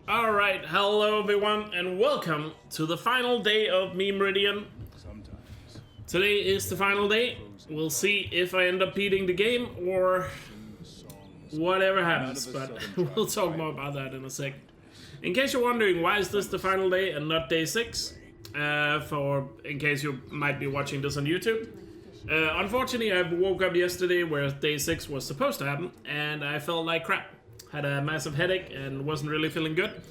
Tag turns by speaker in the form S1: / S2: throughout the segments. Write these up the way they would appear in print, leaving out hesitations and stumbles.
S1: Alright, hello everyone and welcome to the final day of Memeridian. Today is the final day. We'll see if I end up beating the game or whatever happens, but we'll talk more about that in a sec. In case you're wondering why is this the final day and not day 6, in case you might be watching this on YouTube. Unfortunately, I woke up yesterday where day 6 was supposed to happen and I felt like crap. Had a massive headache and wasn't really feeling good.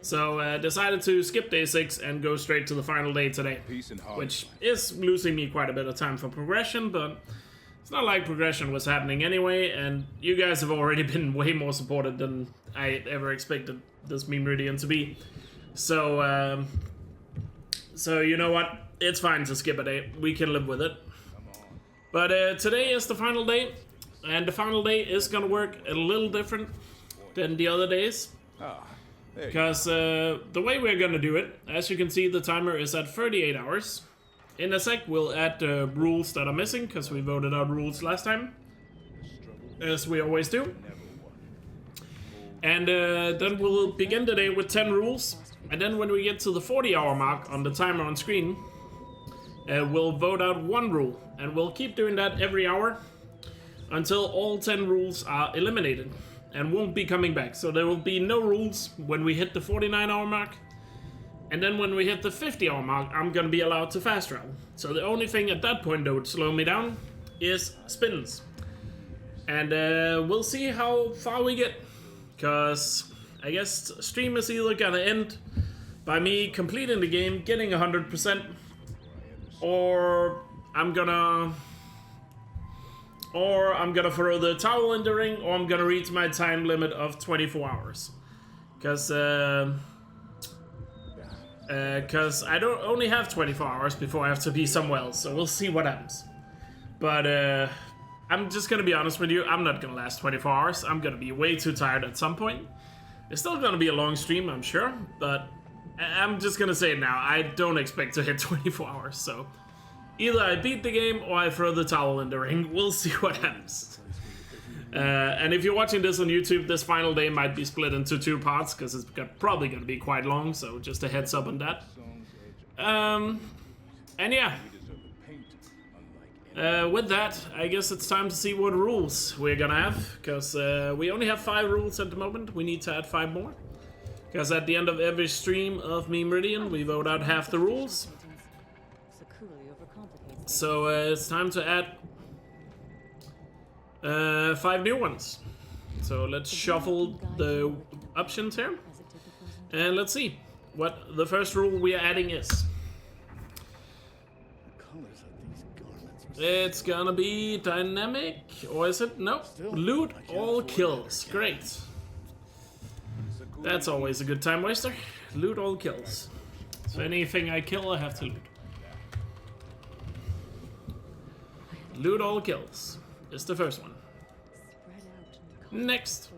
S1: So decided to skip day 6 and go straight to the final day today. Which is losing me quite a bit of time for progression, but it's not like progression was happening anyway, and you guys have already been way more supported than I ever expected this Memeridian to be. So, so you know what? It's fine to skip a day. We can live with it. But today is the final day, and the final day is gonna work a little different than the other days. Because the way we're gonna do it, as you can see, the timer is at 38 hours. In a sec, we'll add the rules that are missing, because we voted out rules last time, as we always do. And then we'll begin the day with 10 rules, and then when we get to the 40-hour mark on the timer on screen, we'll vote out one rule, and we'll keep doing that every hour until all 10 rules are eliminated and won't be coming back. So there will be no rules when we hit the 49-hour mark, and then when we hit the 50-hour mark, I'm gonna be allowed to fast travel. So the only thing at that point that would slow me down is spins. And we'll see how far we get, because I guess stream is either gonna end by me completing the game, getting 100%, or I'm gonna throw the towel in the ring, or I'm gonna reach my time limit of 24 hours. Because I don't only have 24 hours before I have to be somewhere else, so we'll see what happens. But I'm just gonna be honest with you, I'm not gonna last 24 hours. I'm gonna be way too tired at some point. It's still gonna be a long stream, I'm sure, but I'm just gonna say it now, I don't expect to hit 24 hours, so either I beat the game or I throw the towel in the ring. We'll see what happens. And if you're watching this on YouTube, this final day might be split into 2 parts, because it's probably going to be quite long, so just a heads up on that. And yeah. With that, I guess it's time to see what rules we're going to have, because we only have 5 rules at the moment. We need to add 5 more. Because at the end of every stream of Memeridian, we vote out half the rules. So it's time to add 5 new ones. So let's shuffle the options here. And let's see what the first rule we are adding is. It's gonna be dynamic, or is it? Nope. Loot all kills. Great. That's always a good time waster. Loot all kills. So anything I kill, I have to loot. Loot all kills is the first one. Next.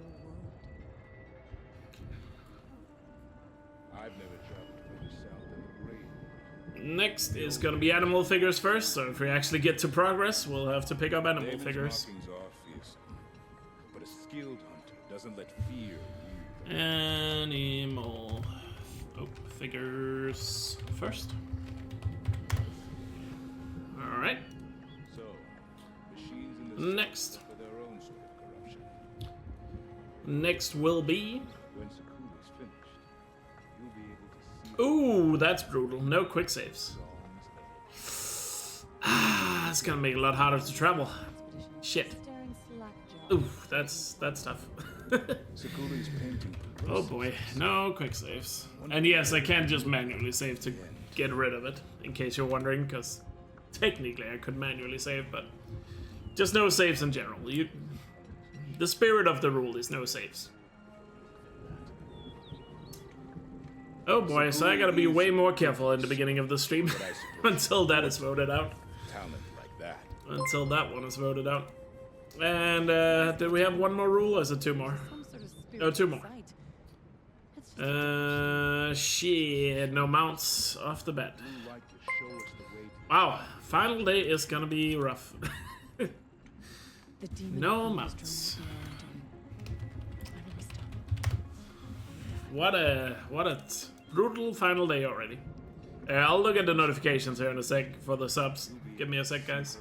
S1: Next is gonna be animal figures first, so if we actually get to progress, we'll have to pick up animal figures. But a skilled hunter doesn't let fear. Animal figures first. Alright. Next. Next will be... Ooh, that's brutal. No quick saves. It's gonna make it a lot harder to travel. Shit. Ooh, that's tough. Oh boy, no quick saves. And yes, I can't just manually save to get rid of it, in case you're wondering, because technically I could manually save, but just no saves in general. The spirit of the rule is no saves. Oh boy, so I gotta be way more careful in the beginning of the stream until that is voted out. Until that one is voted out. And did we have one more rule, or is it 2 more? Oh, 2 more. Shit, no mounts off the bat. Wow, final day is gonna be rough. No mounts. What a brutal final day already. I'll look at the notifications here in a sec for the subs. Give me a sec, guys.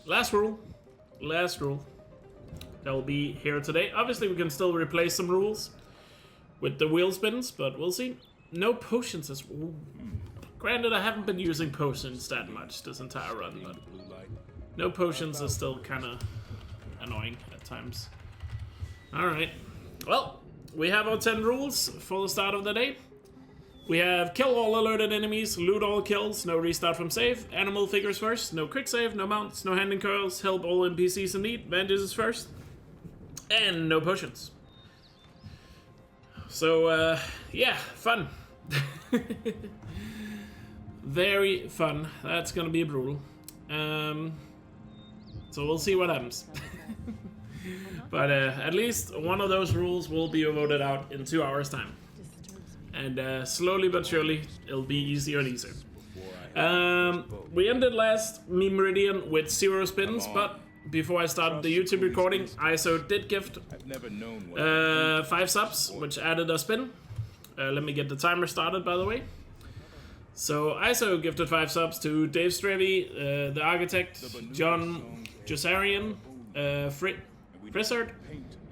S1: Last rule. That will be here today. Obviously, we can still replace some rules with the wheel spins, but we'll see. No potions as well. Granted, I haven't been using potions that much this entire run, but no potions is still kind of annoying at times. Alright. Well, we have our 10 rules for the start of the day. We have kill all alerted enemies, loot all kills, no restart from save, animal figures first, no quick save, no mounts, no handing curls, help all NPCs in need, bandages first, and no potions. So, yeah, fun. Very fun. That's gonna be brutal. So we'll see what happens. But at least one of those rules will be voted out in 2 hours' time. And slowly but surely, it'll be easier and easier. We ended last Memeridian with 0 spins, but before I started the YouTube recording, ISO did gift 5 subs, which added a spin. Let me get the timer started, by the way. So ISO gifted 5 subs to Dave Strevey, the Architect, John Josarian, Frizzard,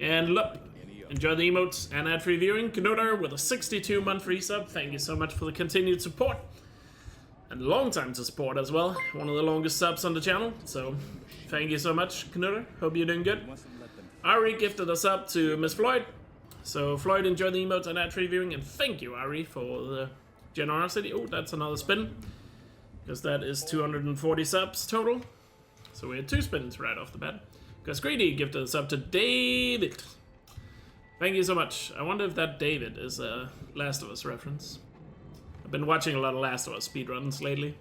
S1: and Lup. Enjoy the emotes and ad-free viewing. Knudder with a 62-month free sub. Thank you so much for the continued support. And long time to support as well. One of the longest subs on the channel. So thank you so much, Knudder. Hope you're doing good. Ari gifted a sub to Miss Floyd. So Floyd, enjoy the emotes and ad-free viewing. And thank you, Ari, for the generosity. Oh, that's another spin. Because that is 240 subs total. So we had 2 spins right off the bat. Because Greedy gifted a sub to David. Thank you so much. I wonder if that David is a Last of Us reference. I've been watching a lot of Last of Us speedruns lately.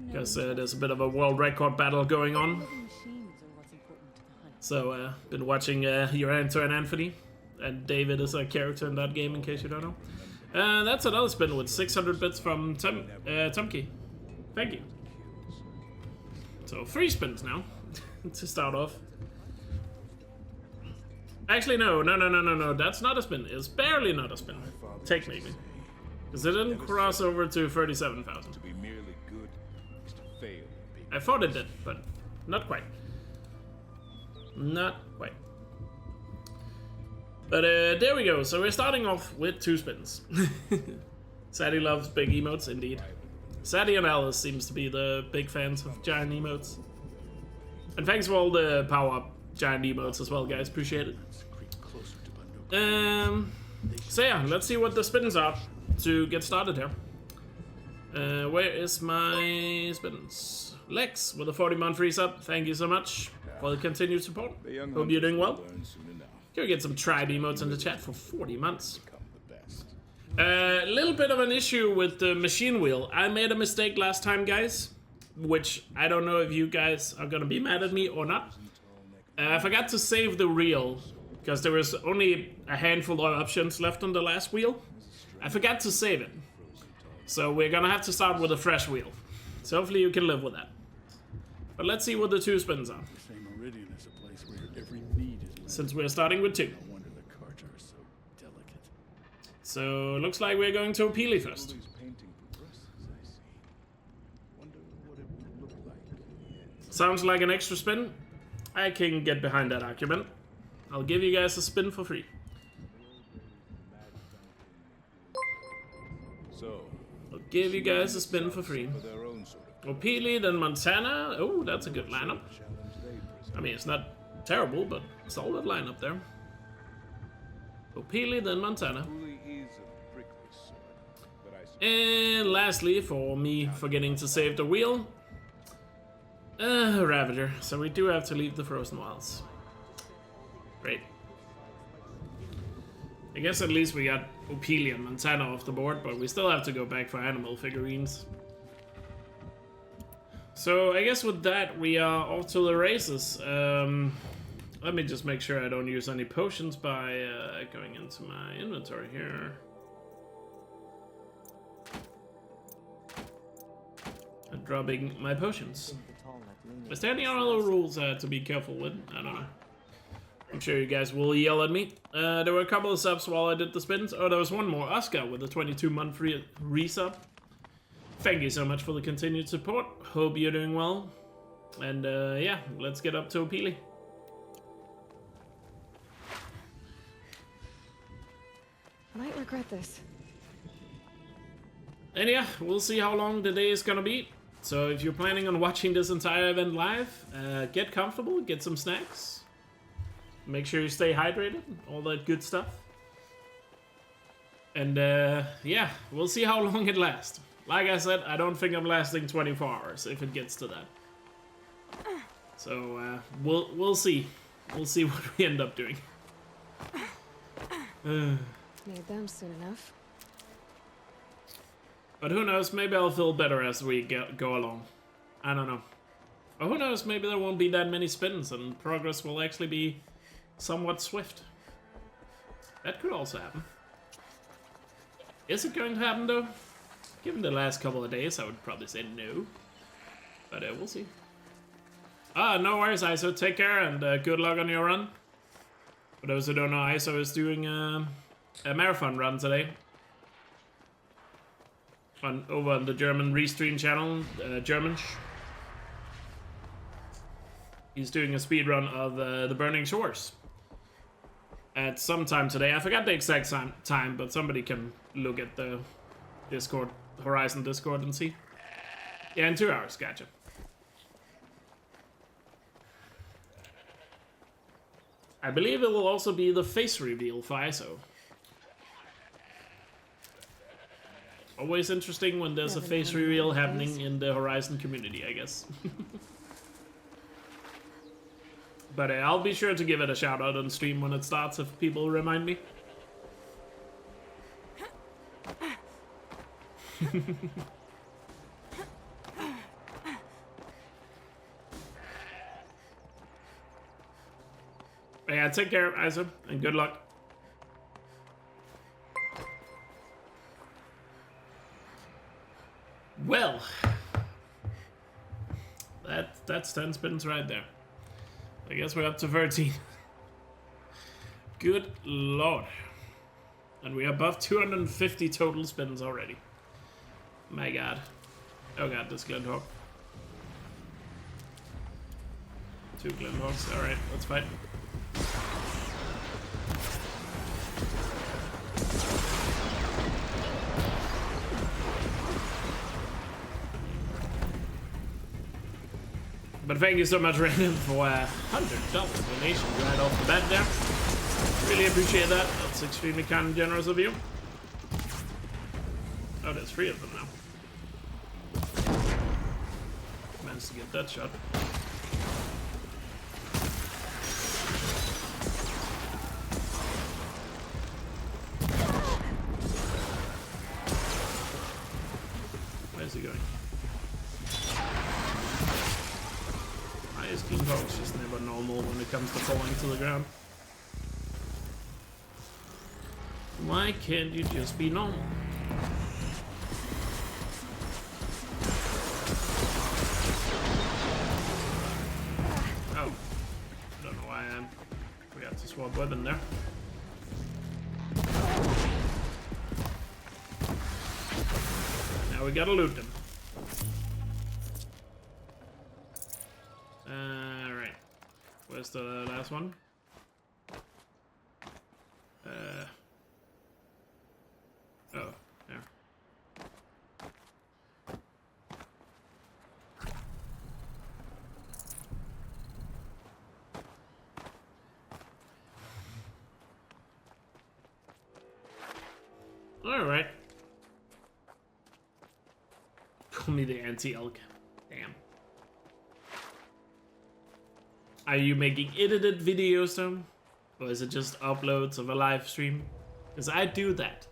S1: Because there's a bit of a world record battle going on. So, been watching Uranto and Anthony. And David is a character in that game, in case you don't know. That's another spin with 600 bits from Tumkey. Thank you. So 3 spins now to start off. Actually, no, that's not a spin. It's barely not a spin, technically. Because it didn't cross over to 37,000. I thought it did, but not quite. Not quite. But there we go. So we're starting off with 2 spins. Sadie loves big emotes, indeed. Sadie and Alice seems to be the big fans of giant emotes. And thanks for all the power-up giant emotes as well, guys. Appreciate it. So yeah, let's see what the spins are to get started here. Where is my spins? Lex with a 40-month free sub. Thank you so much for the continued support. Hope you're doing well. Can we get some tribe emotes in the chat for 40 months? A little bit of an issue with the machine wheel. I made a mistake last time, guys, which I don't know if you guys are gonna be mad at me or not. I forgot to save the reel because there was only a handful of options left on the last wheel. I forgot to save it. So we're gonna have to start with a fresh wheel. So hopefully you can live with that. But let's see what the 2 spins are. Since we're starting with 2. So looks like we're going to Peely first. Sounds like an extra spin. I can get behind that argument. I'll give you guys a spin for free. I'll give you guys a spin for free. Peely, then Montana. Oh, that's a good lineup. I mean, it's not terrible, but solid lineup there. Peely, then Montana. And lastly, for me forgetting to save the wheel, Ravager. So we do have to leave the Frozen Wilds. Great. I guess at least we got Ophelia and Montana off the board, but we still have to go back for animal figurines. So I guess with that, we are off to the races. Let me just make sure I don't use any potions by going into my inventory here. And dropping my potions. Is there any other rules to be careful with? I don't know. I'm sure you guys will yell at me. There were a couple of subs while I did the spins. Oh, there was one more. Oscar with a 22-month resub. Thank you so much for the continued support. Hope you're doing well. And yeah, let's get up to Peely.
S2: I might regret this.
S1: And yeah, we'll see how long the day is gonna be. So if you're planning on watching this entire event live, get comfortable, get some snacks. Make sure you stay hydrated, all that good stuff. And yeah, we'll see how long it lasts. Like I said, I don't think I'm lasting 24 hours if it gets to that. So we'll see. We'll see what we end up doing.
S2: Need them soon enough.
S1: But who knows, maybe I'll feel better as we go along. I don't know. Or who knows, maybe there won't be that many spins and progress will actually be somewhat swift. That could also happen. Is it going to happen though? Given the last couple of days, I would probably say no. But we'll see. No worries, ISO. Take care and good luck on your run. For those who don't know, ISO is doing a marathon run today. Over on the German Restream channel, German. He's doing a speedrun of the Burning Shores. At some time today. I forgot the exact time, but somebody can look at the Discord, Horizon Discord and see. Yeah, in 2 hours, gotcha. I believe it will also be the face reveal for ISO. Always interesting when there's a face reveal happening in the Horizon community, I guess. But I'll be sure to give it a shout out on stream when it starts if people remind me. But yeah, take care, Isa, and good luck. Well, that's 10 spins right there. I guess we're up to 13. Good lord. And we're above 250 total spins already. My god. Oh god, this Glendhawk. 2 Glendhawks, alright, let's fight. But thank you so much, Random, for a $100 donation right off the bat there. Really appreciate that. That's extremely kind and generous of you. Oh, there's 3 of them now. Managed to get that shot. Where's he going? It's just never normal when it comes to falling to the ground. Why can't you just be normal? Oh. Don't know why I forgot to swap weapon there. Now we gotta loot them. Right. Where's the last one? Oh, there. Alright. Call me the anti-elk. Damn. Are you making edited videos though? Or is it just uploads of a live stream? Because I do that.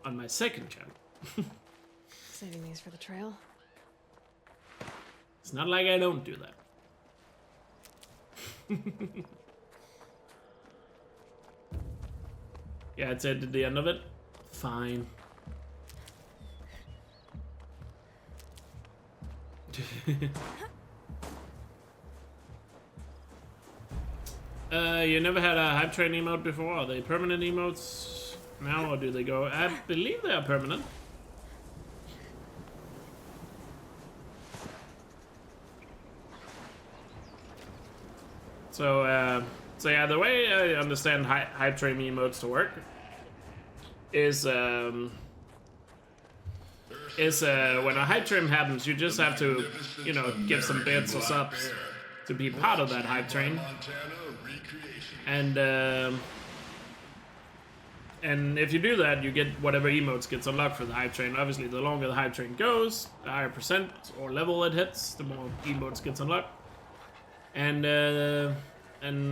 S1: On my second channel.
S2: Saving these for the trail.
S1: It's not like I don't do that. Yeah, it's at the end of it. Fine. You never had a hype train emote before? Are they permanent emotes now, or do they go? I believe they are permanent. So yeah, the way I understand hype train emotes to work is when a hype train happens, you just have to, you know, give some bits or subs to be part of that hype train, and if you do that, you get whatever emotes gets unlocked for the hype train. Obviously, the longer the hype train goes, the higher percent or level it hits, the more emotes gets unlocked. And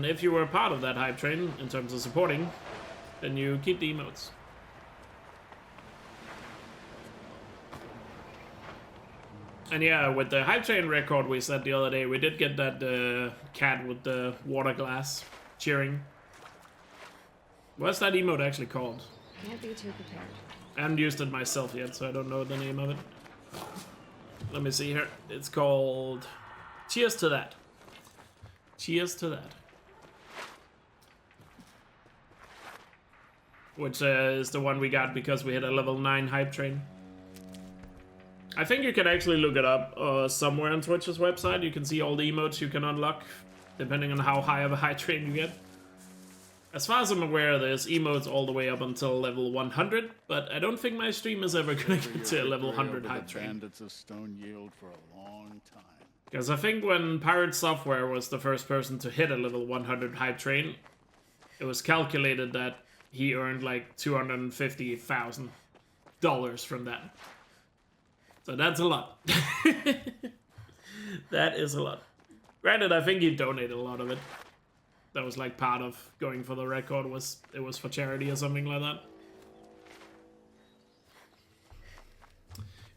S1: if you were a part of that hype train in terms of supporting, then you keep the emotes. And yeah, with the hype train record we set the other day, we did get that cat with the water glass cheering. What's that emote actually called?
S2: Can't be too prepared.
S1: I haven't used it myself yet, so I don't know the name of it. Let me see here. It's called Cheers to That. Cheers to That. Which is the one we got because we hit a level 9 hype train. I think you can actually look it up somewhere on Twitch's website. You can see all the emotes you can unlock, depending on how high of a hype train you get. As far as I'm aware, there's emotes all the way up until level 100, but I don't think my stream is ever gonna get to a level 100 hype train.
S3: Bandits of Stone Yield for a long time.
S1: Because I think when Pirate Software was the first person to hit a level 100 hype train, it was calculated that he earned like $250,000 from that. So that's a lot. That is a lot. Granted, I think he donated a lot of it. That was like part of going for the record, it was for charity or something like that.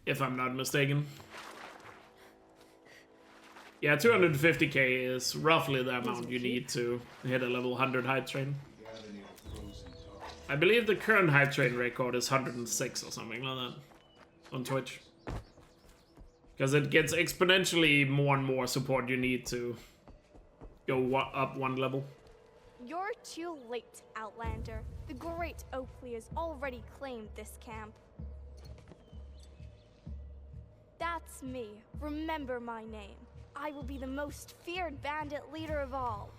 S1: If I'm not mistaken. Yeah, 250k is roughly the amount you need to hit a level 100 hype train. I believe the current hype train record is 106 or something like that on Twitch. Because it gets exponentially more and more support you need to go up one level.
S4: You're too late, Outlander. The great Oakley has already claimed this camp. That's me. Remember my name. I will be the most feared bandit leader of all.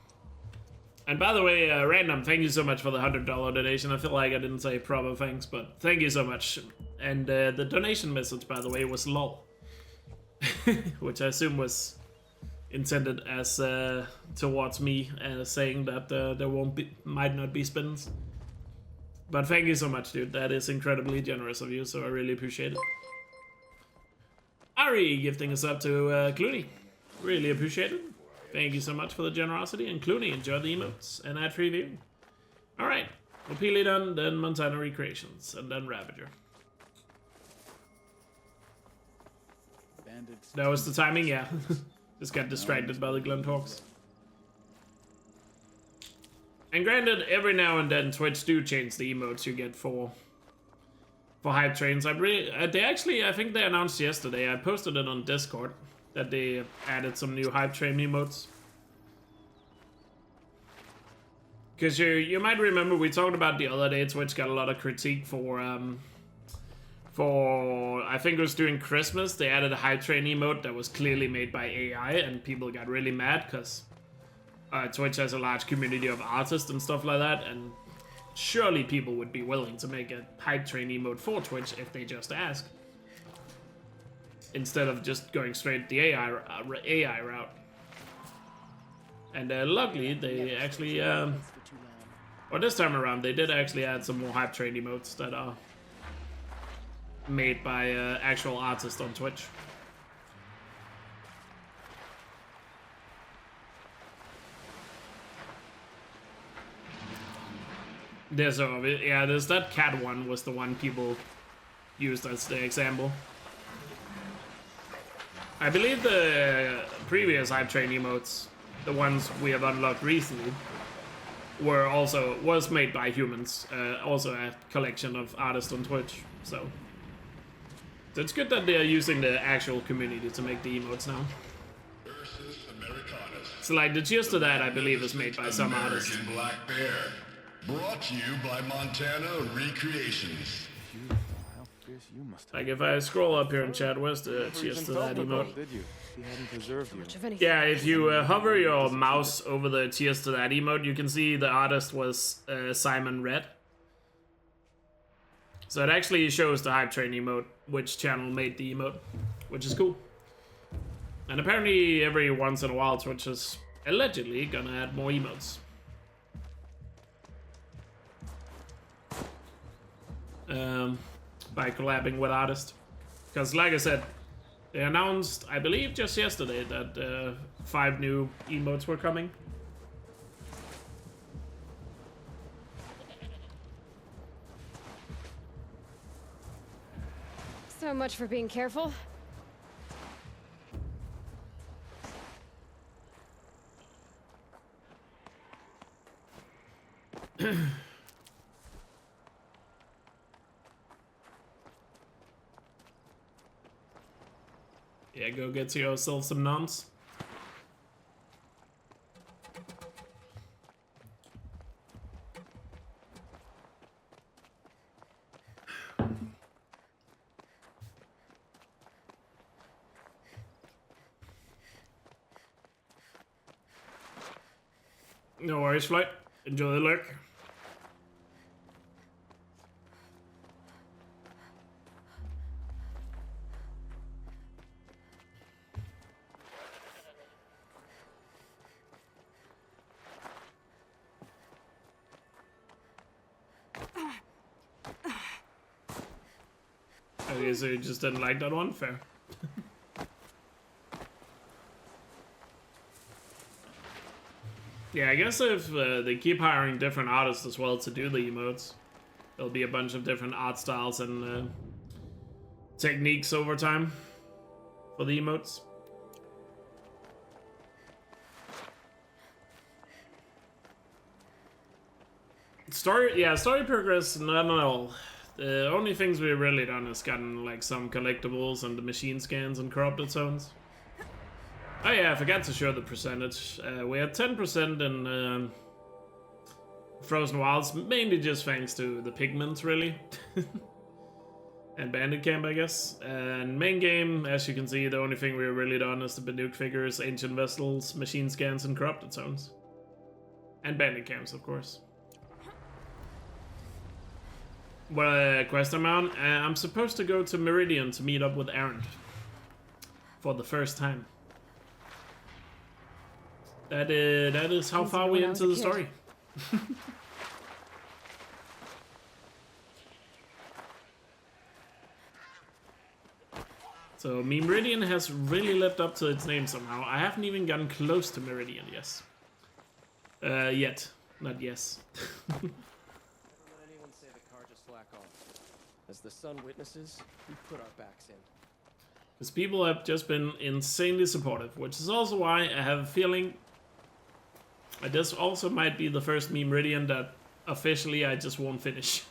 S1: And by the way, Random, thank you so much for the $100 donation. I feel like I didn't say proper thanks, but thank you so much. And the donation message, by the way, was lol. Which I assume was intended as towards me, saying that there might not be spins. But thank you so much, dude. That is incredibly generous of you, so I really appreciate it. Ari gifting us up to Clooney. Really appreciate it. Thank you so much for the generosity. And Clooney, enjoy the emotes and ad-free viewing. Alright, Opili done, then Montana Recreations, and then Ravager.
S3: Bandits.
S1: That was the timing, yeah. Just got distracted by the Glenthawks. And granted, every now and then Twitch do change the emotes you get for hype trains. I think they announced yesterday. I posted it on Discord that they added some new hype train emotes. Because you might remember we talked about the other day, Twitch got a lot of critique for I think it was during Christmas, they added a hype train emote that was clearly made by AI, and people got really mad because Twitch has a large community of artists and stuff like that, and surely people would be willing to make a hype train emote for Twitch if they just ask, instead of just going straight the AI route. And luckily, they actually, or this time around, they did actually add some more hype train emotes that are made by actual artists on Twitch. There's that cat one was the one people used as the example. I believe the previous hype train emotes, the ones we have unlocked recently, was made by humans. Also a collection of artists on Twitch. So it's good that they are using the actual community to make the emotes now. So like the Cheers to That, I believe, is made by some artist.
S5: American Black Bear. Brought to you by Montana Recreations.
S6: How fierce you must have
S1: Like if I scroll up here in chat, where's the Cheers to That emote?
S6: Did you? He hadn't preserved you.
S2: Much of anything.
S1: Yeah, if you hover your mouse over the Cheers to That emote, you can see the artist was Simon Red. So it actually shows the Hype Train emote, which channel made the emote, which is cool. And apparently every once in a while Twitch is allegedly gonna add more emotes. By collabing with artists. Because like I said, they announced, I believe just yesterday, that 5 new emotes were coming.
S2: So much for being careful.
S1: Yeah, go get yourself some noms. No worries, Flight. Enjoy the lurk. Okay, so you just didn't like that one? Fair. Yeah, I guess if they keep hiring different artists as well to do the emotes, there'll be a bunch of different art styles and techniques over time for the emotes. Story progress, not at all. The only things we've really done is gotten like some collectibles and the machine scans and corrupted zones. Oh yeah, I forgot to show the percentage. We had 10% in Frozen Wilds, mainly just thanks to the pigments, really. And Bandit Camp, I guess. And main game, as you can see, the only thing we've really done is the Banuk figures, Ancient Vessels, machine scans, and corrupted zones. And Bandit Camps, of course. Well, quest amount, I'm supposed to go to Memeridian to meet up with Aaron. For the first time. That is how far we into the story. So Memeridian has really lived up to its name somehow. I haven't even gotten close to Meridian, yes. Yet. Not yes.
S7: Don't let anyone say the car just slack off. As the sun witnesses, we put our backs in.
S1: Because people have just been insanely supportive, which is also why I have a feeling this also might be the first Memeridian that officially I just won't finish.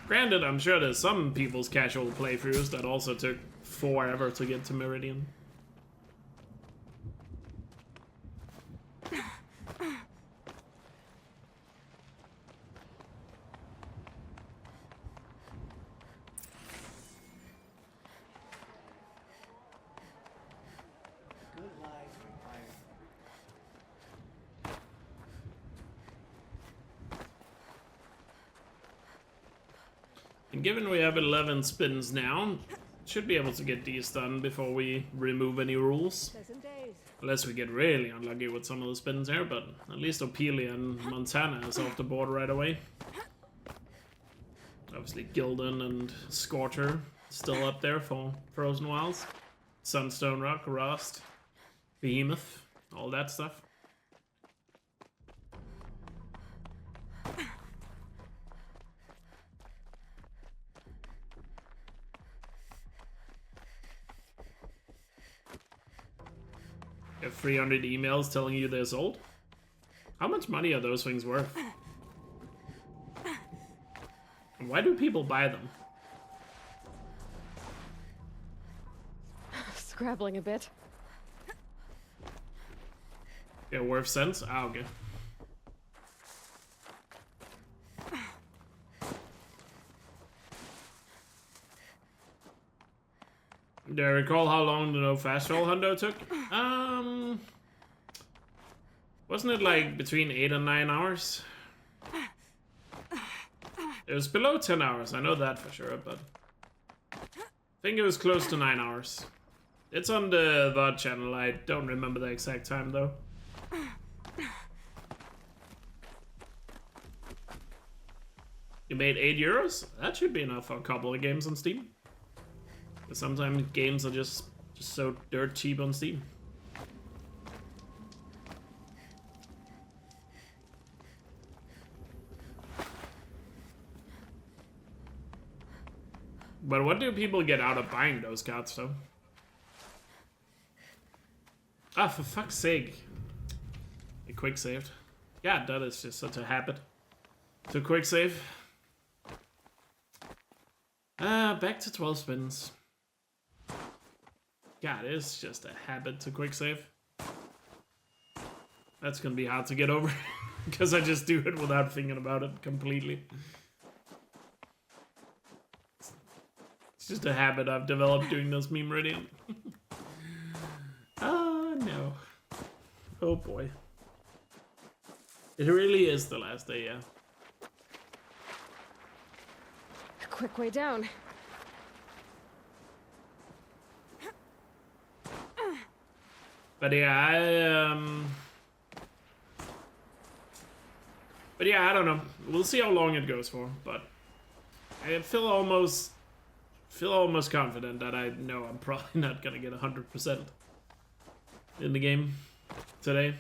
S1: Granted, I'm sure there's some people's casual playthroughs that also took forever to get to Meridian. And given we have 11 spins now, should be able to get these done before we remove any rules. Unless we get really unlucky with some of the spins here, but at least Opelia and Montana is off the board right away. Obviously Gildan and Scorcher still up there for Frozen Wilds. Sunstone Rock, Rust, Behemoth, all that stuff. You have 300 emails telling you they're sold? How much money are those things worth? Why do people buy them?
S2: Scrabbling a bit.
S1: Yeah, worth cents? Ah, okay. Do I recall how long the no fast roll hundo took? Wasn't it like between 8 and 9 hours? It was below 10 hours, I know that for sure, but I think it was close to 9 hours. It's on the VOD channel, I don't remember the exact time though. You made €8? That should be enough for a couple of games on Steam. Sometimes games are just so dirt cheap on Steam. But what do people get out of buying those cards, though? Ah, for fuck's sake. A quick save. Yeah, that is just such a habit. To quick save. Back to 12 spins. God, it's just a habit to quick save. That's gonna be hard to get over. Because I just do it without thinking about it completely. It's just a habit I've developed doing those Memeridian. Oh no. Oh boy. It really is the last day, yeah.
S2: A quick way down.
S1: But yeah, I don't know. We'll see how long it goes for, but I feel almost confident that I know I'm probably not gonna get 100% in the game today.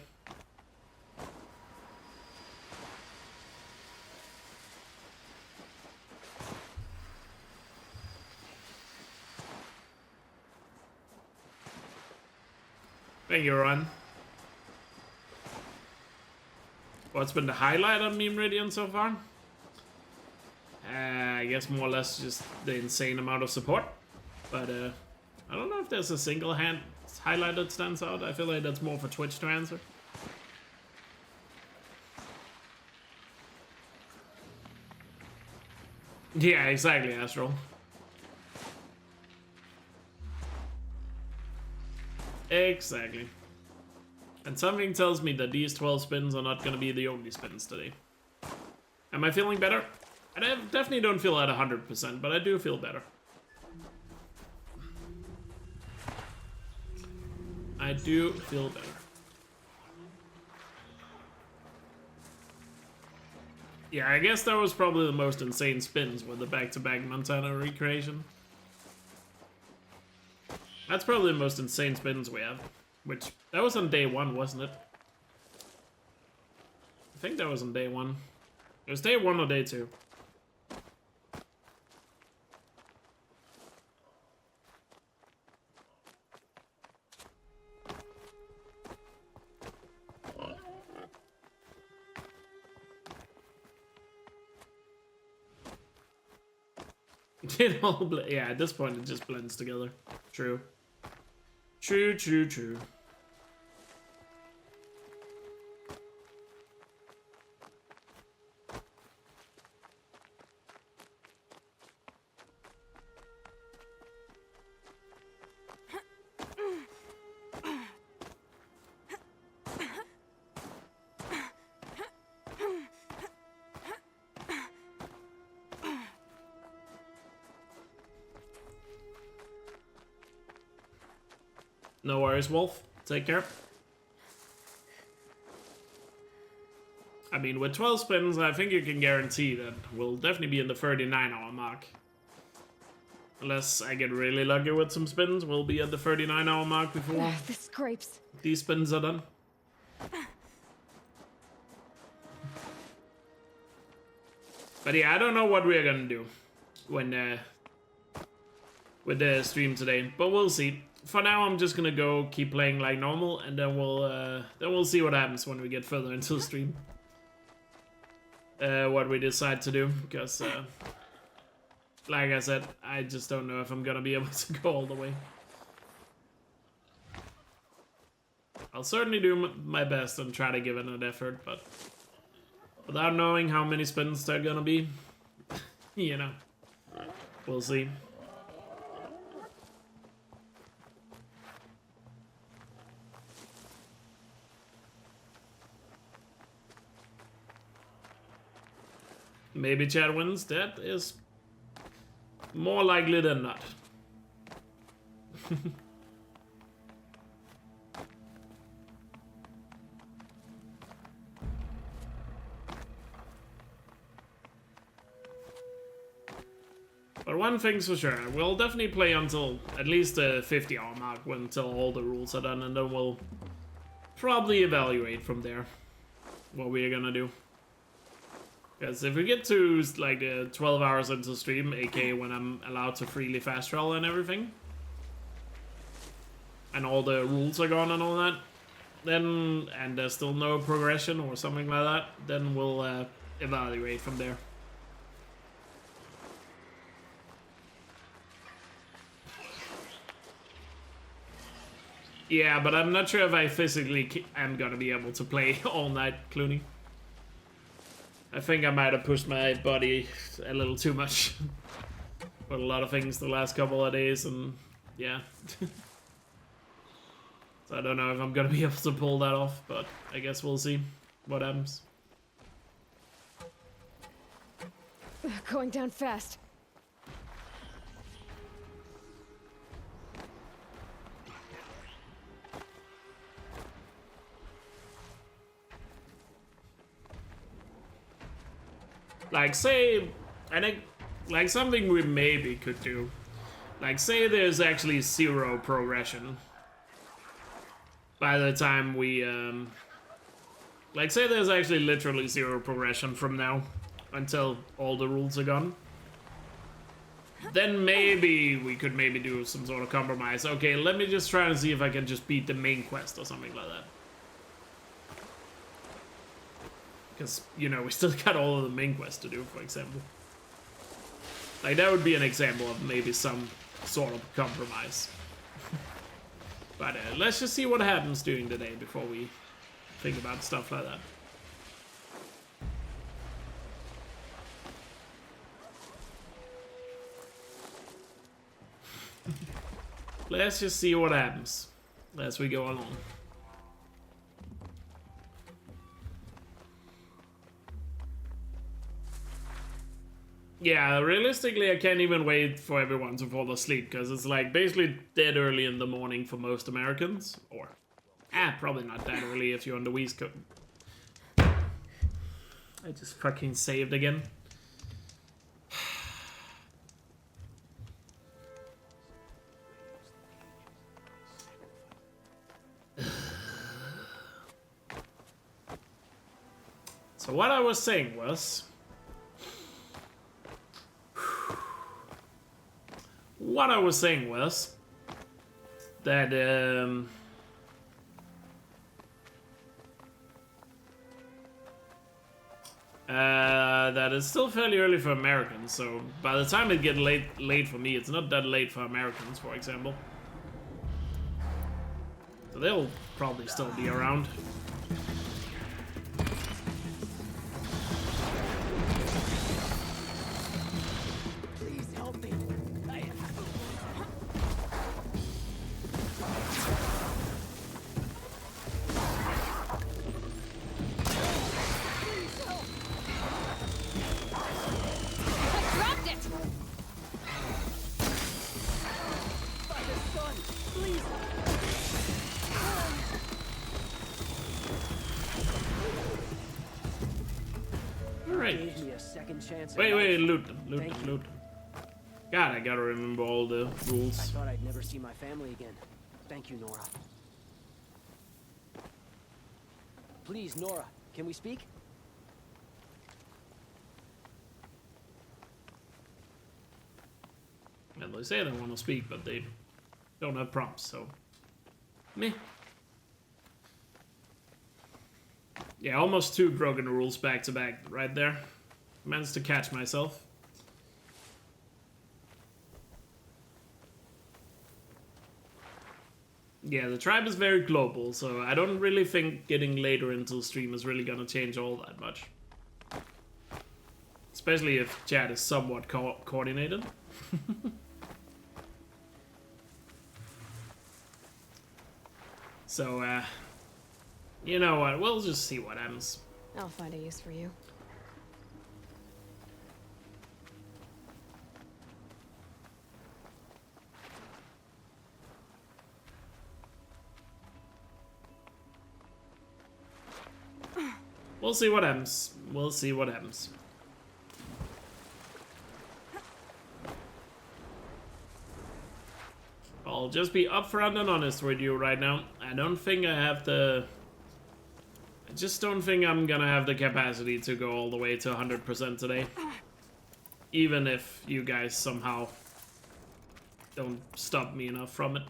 S1: Thank you, Ron. What's been the highlight of Memeridian so far? I guess more or less just the insane amount of support. But I don't know if there's a single hand highlight that stands out. I feel like that's more for Twitch to answer. Yeah, exactly, Astral. Exactly. And something tells me that these 12 spins are not going to be the only spins today. Am I feeling better? I definitely don't feel at 100%, but I do feel better. I do feel better. Yeah, I guess that was probably the most insane spins with the back-to-back Montana recreation. That's probably the most insane spins we have. Which, that was on day 1, wasn't it? I think that was on day 1. It was day 1 or day 2. It all yeah, at this point it just blends together. True. True, true, true. No worries, Wolf. Take care. I mean, with 12 spins, I think you can guarantee that we'll definitely be in the 39-hour mark. Unless I get really lucky with some spins, we'll be at the 39-hour mark before
S2: The scrapes.
S1: these spins are done. But yeah, I don't know what we're gonna do when with the stream today, but we'll see. For now, I'm just gonna go keep playing like normal, and then we'll see what happens when we get further into the stream. What we decide to do, because like I said, I just don't know if I'm gonna be able to go all the way. I'll certainly do my best and try to give it an effort, but without knowing how many spins they're gonna be, you know, we'll see. Maybe Chad wins. That is more likely than not. But one thing's for sure, we'll definitely play until at least the 50-hour mark, until all the rules are done, and then we'll probably evaluate from there what we're gonna do. Because if we get to like 12 hours into stream, aka when I'm allowed to freely fast travel and everything, and all the rules are gone and all that, then, and there's still no progression or something like that, then we'll evaluate from there. Yeah, but I'm not sure if I physically am gonna be able to play all night, Clooney. I think I might have pushed my body a little too much with a lot of things the last couple of days, and yeah. So I don't know if I'm gonna be able to pull that off, but I guess we'll see what happens.
S2: Going down fast.
S1: Like, say, I think, like, something we maybe could do. Like, say there's actually 0 progression by the time we, like, say there's actually literally 0 progression from now until all the rules are gone. Then maybe we could maybe do some sort of compromise. Okay, let me just try and see if I can just beat the main quest or something like that. Because, you know, we still got all of the main quests to do, for example. Like, that would be an example of maybe some sort of compromise. But let's just see what happens during the day before we think about stuff like that. Let's just see what happens as we go along. Yeah, realistically, I can't even wait for everyone to fall asleep, because it's like basically dead early in the morning for most Americans. Or, probably not that early if you're on the West Coast. I just fucking saved again. So what I was saying was... What I was saying was that that it's still fairly early for Americans. So by the time it gets late for me, it's not that late for Americans, for example. So they'll probably still be around. Wait, loot. God, I gotta remember all the rules.
S7: I thought I'd never see my family again. Thank you, Nora. Please, Nora, can we speak?
S1: Well, they say they want to speak, but they don't have prompts, so... Meh. Yeah, almost 2 broken rules back to back right there. Managed to catch myself. Yeah, the tribe is very global, so I don't really think getting later into the stream is really gonna change all that much. Especially if chat is somewhat coordinated. So, you know what, we'll just see what happens.
S2: I'll find a use for you.
S1: We'll see what happens. We'll see what happens. I'll just be upfront and honest with you right now. I don't think I have the... I just don't think I'm gonna have the capacity to go all the way to 100% today. Even if you guys somehow don't stop me enough from it.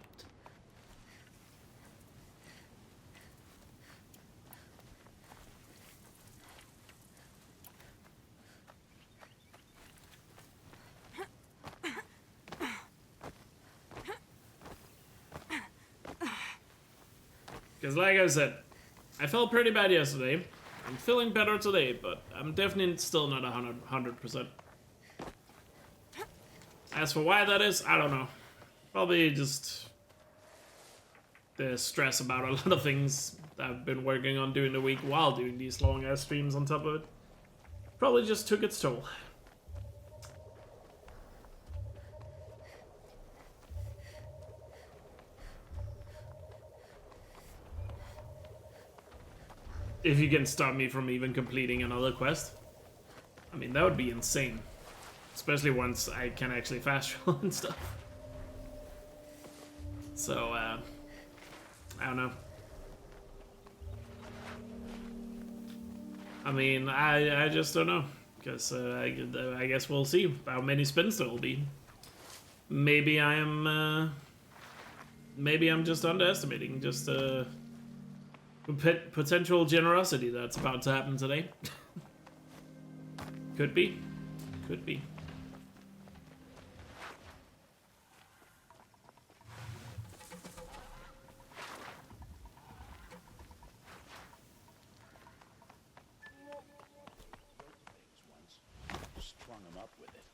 S1: Because like I said, I felt pretty bad yesterday. I'm feeling better today, but I'm definitely still not 100%. As for why that is, I don't know. Probably just the stress about a lot of things that I've been working on during the week while doing these long ass streams on top of it. Probably just took its toll. If you can stop me from even completing another quest. I mean, that would be insane. Especially once I can actually fast travel and stuff. So, I don't know. I mean, I just don't know. Because I guess we'll see how many spins there will be. Maybe I am... maybe I'm just underestimating just potential generosity that's about to happen today. Could be. Could be.
S3: Strung him up with it.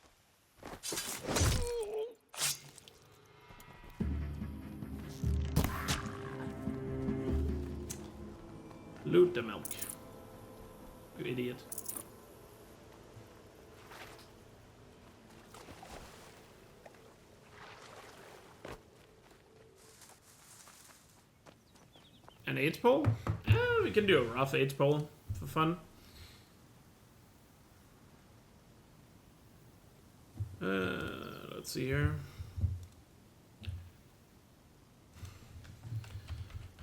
S1: Loot the milk. You idiot. An 8-pole? Yeah, we can do a rough 8-pole for fun. Let's see here.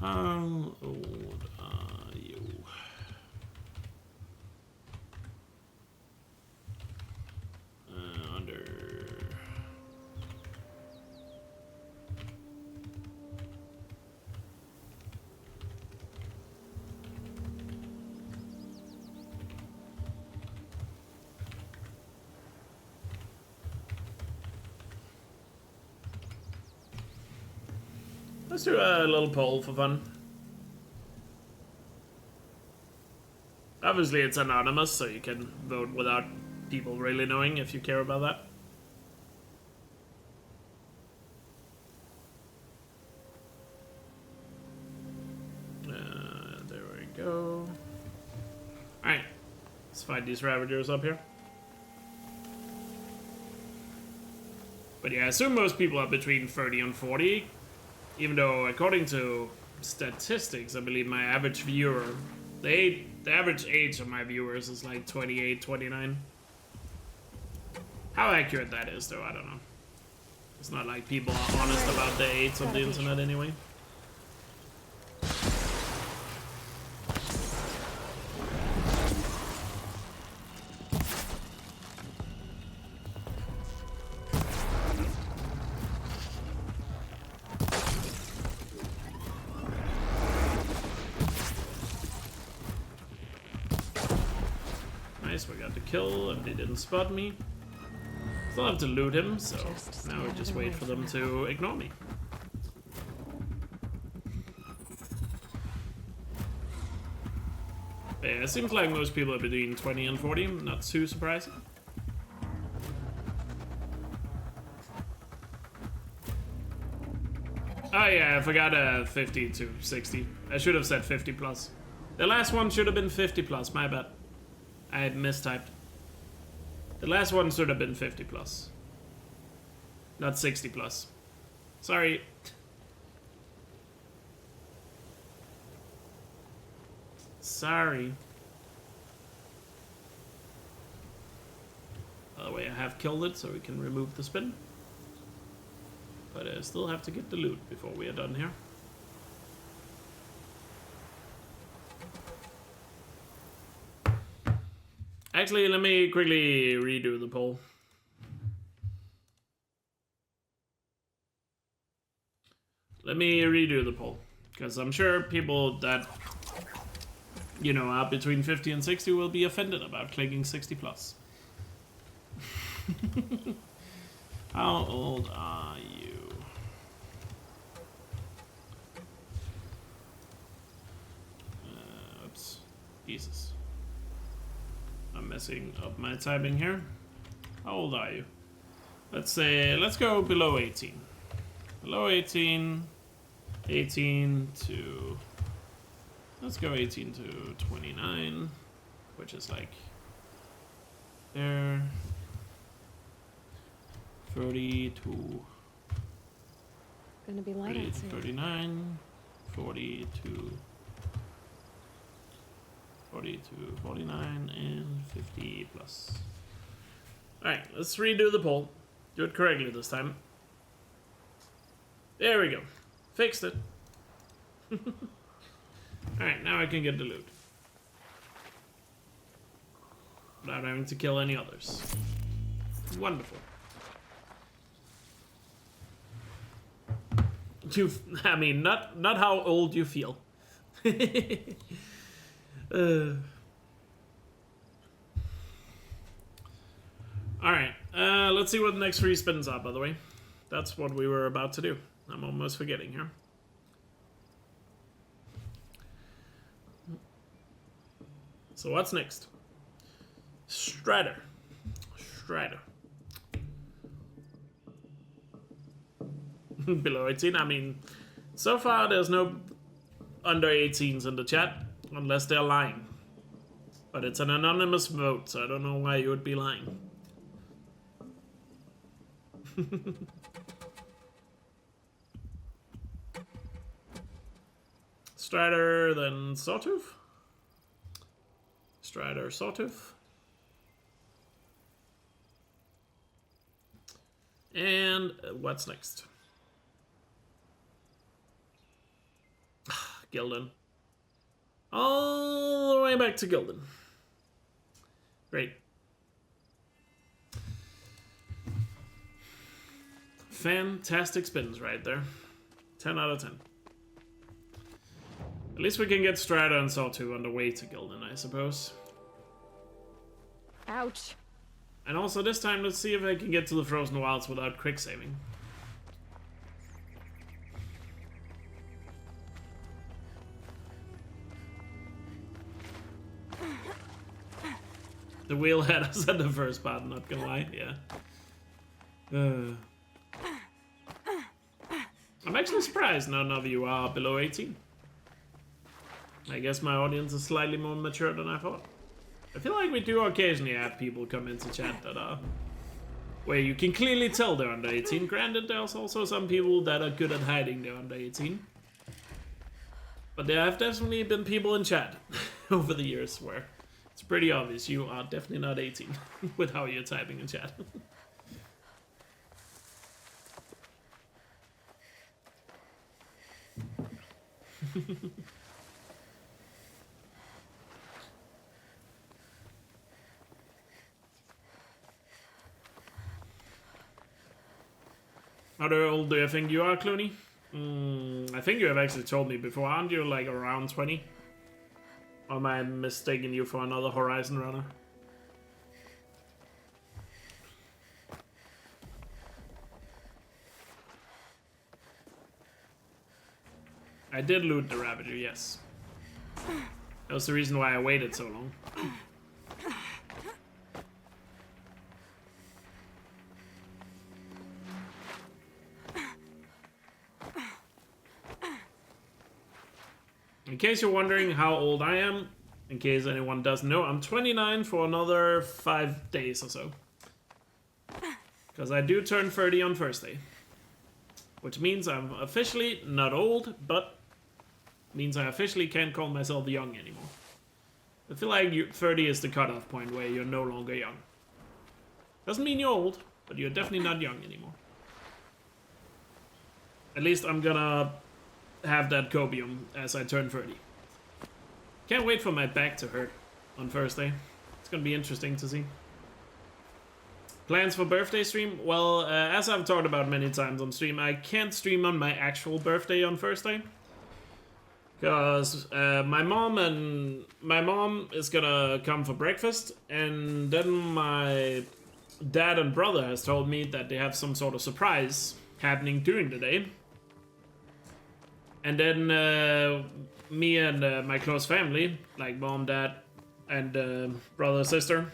S1: How old are you? Under... Let's do a little poll for fun. Obviously it's anonymous, so you can vote without people really knowing if you care about that. There we go. Alright, let's find these Ravagers up here. But yeah, I assume most people are between 30 and 40. Even though, according to statistics, I believe my average viewer, the average age of my viewers is like 28, 29. How accurate that is, though, I don't know. It's not like people are honest about the age of the internet anyway. Nice, we got the kill and they didn't spot me. Still have to loot him, so now we just wait for them to ignore me. But yeah, it seems like most people are between 20 and 40, not too surprising. Oh yeah, I forgot 50 to 60. I should have said 50 plus. The last one should have been 50 plus, my bad. I had mistyped. The last one should have been 50 plus. Not 60 plus. Sorry. Sorry. By the way, I have killed it so we can remove the spin. But I still have to get the loot before we are done here. Actually, let me quickly redo the poll. Let me redo the poll. Because I'm sure people that, you know, are between 50 and 60 will be offended about clicking 60 plus. How old are you? Oops. Jesus. I'm messing up my typing here. How old are you? Let's say, let's go below 18. Below 18, 18 to, let's go 18 to 29, which is like there. 30 to
S2: Gonna be light
S1: 30 to
S2: outside.
S1: 39, 40 to 40 to 49, and 50 plus. Alright, let's redo the poll. Do it correctly this time. There we go. Fixed it. Alright, now I can get the loot. Without having to kill any others. Wonderful. I mean, not how old you feel. Alright, let's see what the next 3 spins are, by the way. That's what we were about to do. I'm almost forgetting here. So what's next? Strider. Below 18, I mean, so far there's no under 18s in the chat, unless they're lying. But it's an anonymous vote, so I don't know why you would be lying. Strider, then Sawtooth. Strider, Sawtooth. And what's next? Gildan. All the way back to Gildan. Great. Fantastic spins right there. 10 out of 10. At least we can get Strider and Sawtooth on the way to Gildan, I suppose.
S2: Ouch.
S1: And also this time, let's see if I can get to the Frozen Wilds without quick saving. The wheel had us at the first part, not gonna lie, yeah. I'm actually surprised none of you are below 18. I guess my audience is slightly more mature than I thought. I feel like we do occasionally have people come into chat that are where you can clearly tell they're under 18. Granted, there's also some people that are good at hiding they're under 18. But there have definitely been people in chat over the years where it's pretty obvious you are definitely not 18 with how you're typing in chat. How old do you think you are, Clooney? I think you have actually told me before, aren't you like around 20? Or am I mistaking you for another Horizon runner? I did loot the Ravager, yes. That was the reason why I waited so long. In case you're wondering how old I am, in case anyone doesn't know, I'm 29 for another 5 days or so. Because I do turn 30 on Thursday. Which means I'm officially not old, but means I officially can't call myself young anymore. I feel like 30 is the cutoff point where you're no longer young. Doesn't mean you're old, but you're definitely not young anymore. At least I'm gonna have that copium as I turn 30. Can't wait for my back to hurt on Thursday. It's gonna be interesting to see. Plans for birthday stream? Well, as I've talked about many times on stream, I can't stream on my actual birthday on Thursday. Because my mom is gonna come for breakfast, and then my dad and brother has told me that they have some sort of surprise happening during the day. And then me and my close family, like mom, dad, and brother, sister,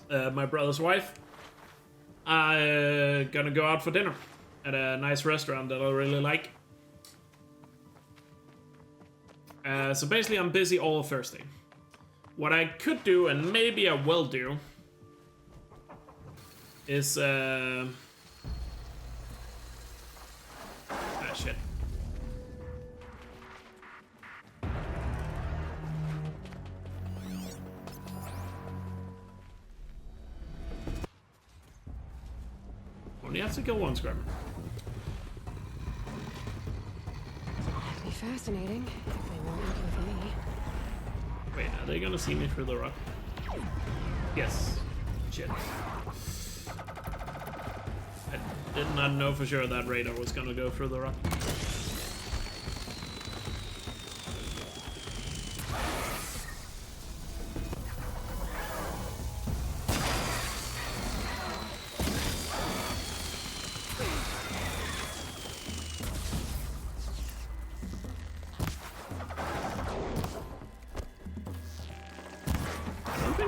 S1: my brother's wife, are gonna go out for dinner at a nice restaurant that I really like. So basically I'm busy all of Thursday. What I could do, and maybe I will do, is ah, shit. Only have to kill one scrubber.
S2: It'd be fascinating if they weren't looking for me.
S1: Wait, are they gonna see me through the rock? Yes. Shit. I did not know for sure that radar was gonna go through the rock.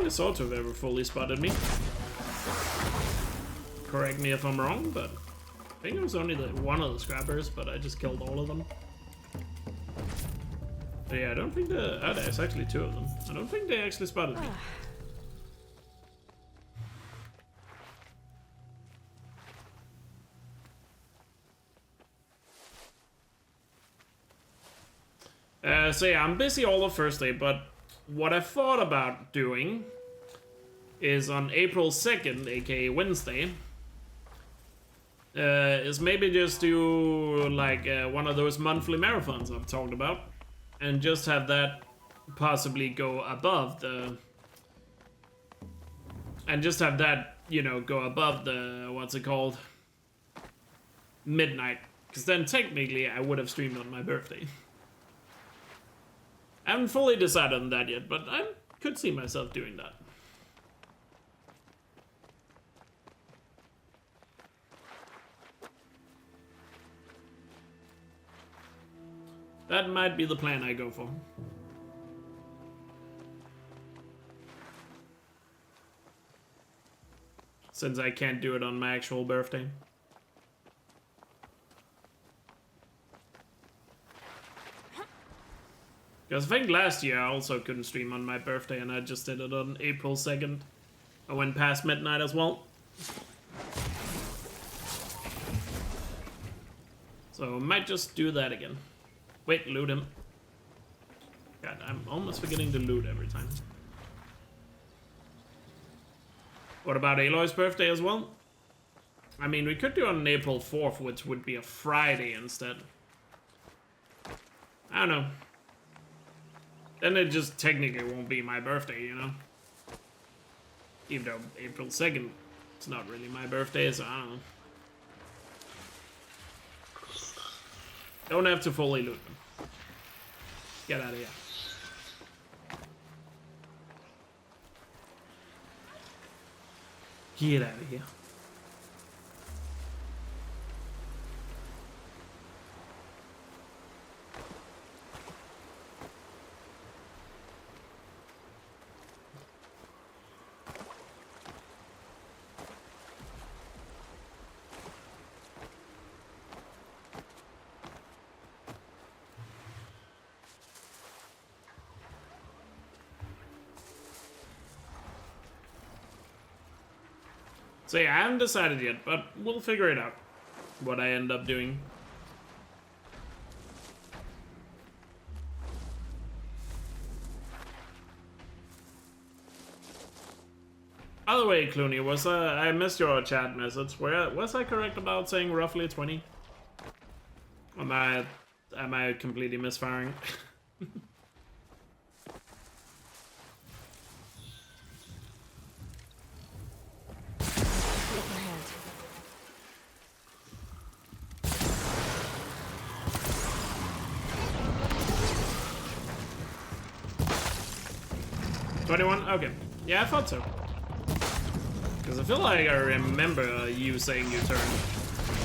S1: The swords have ever fully spotted me. Correct me if I'm wrong, but I think it was only one of the scrappers, but I just killed all of them. But yeah, I don't think there's actually two of them. I don't think they actually spotted me. So yeah, I'm busy all of Thursday, but what I thought about doing is on April 2nd, aka Wednesday, is maybe just do like one of those monthly marathons I've talked about, and just have that possibly go above the, and just have that, you know, go above the, what's it called, midnight, because then technically I would have streamed on my birthday. I haven't fully decided on that yet, but I could see myself doing that. That might be the plan I go for. Since I can't do it on my actual birthday. Because I think last year I also couldn't stream on my birthday, and I just did it on April 2nd. I went past midnight as well. So I might just do that again. Wait, loot him. God, I'm almost forgetting to loot every time. What about Aloy's birthday as well? I mean, we could do it on April 4th, which would be a Friday instead. I don't know. Then it just technically won't be my birthday, you know? Even though April 2nd, it's not really my birthday, so I don't know. Don't have to fully loot them. Get out of here. Get out of here. So yeah, I haven't decided yet, but we'll figure it out. What I end up doing. By the way, Clooney, I missed your chat message. Was I correct about saying roughly 20? Am I completely misfiring?
S2: Look your hand.
S1: $21? Okay. Yeah, I thought so. Because I feel like I remember you saying you turned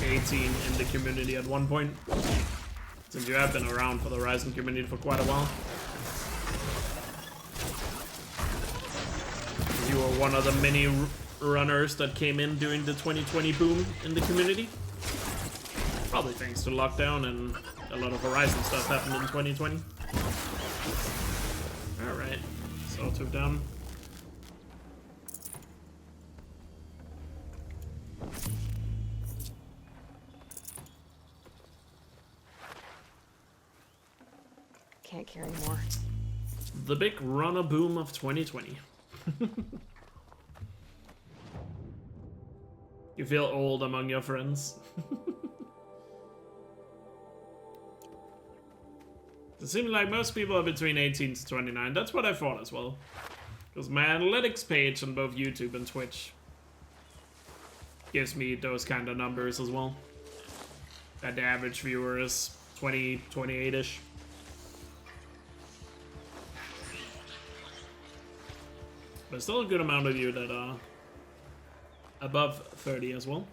S1: 18 in the community at one point. Since you have been around for the Ryzen community for quite a while. You were one of the many runners that came in during the 2020 boom in the community. Probably thanks to lockdown and a lot of Horizon stuff happened in 2020. Alright, so 2 down.
S2: Can't carry more.
S1: The big runner boom of 2020. You feel old among your friends. It seems like most people are between 18 to 29. That's what I thought as well. Because my analytics page on both YouTube and Twitch gives me those kind of numbers as well. That the average viewer is 20, 28-ish. But still a good amount of you that are above 30 as well.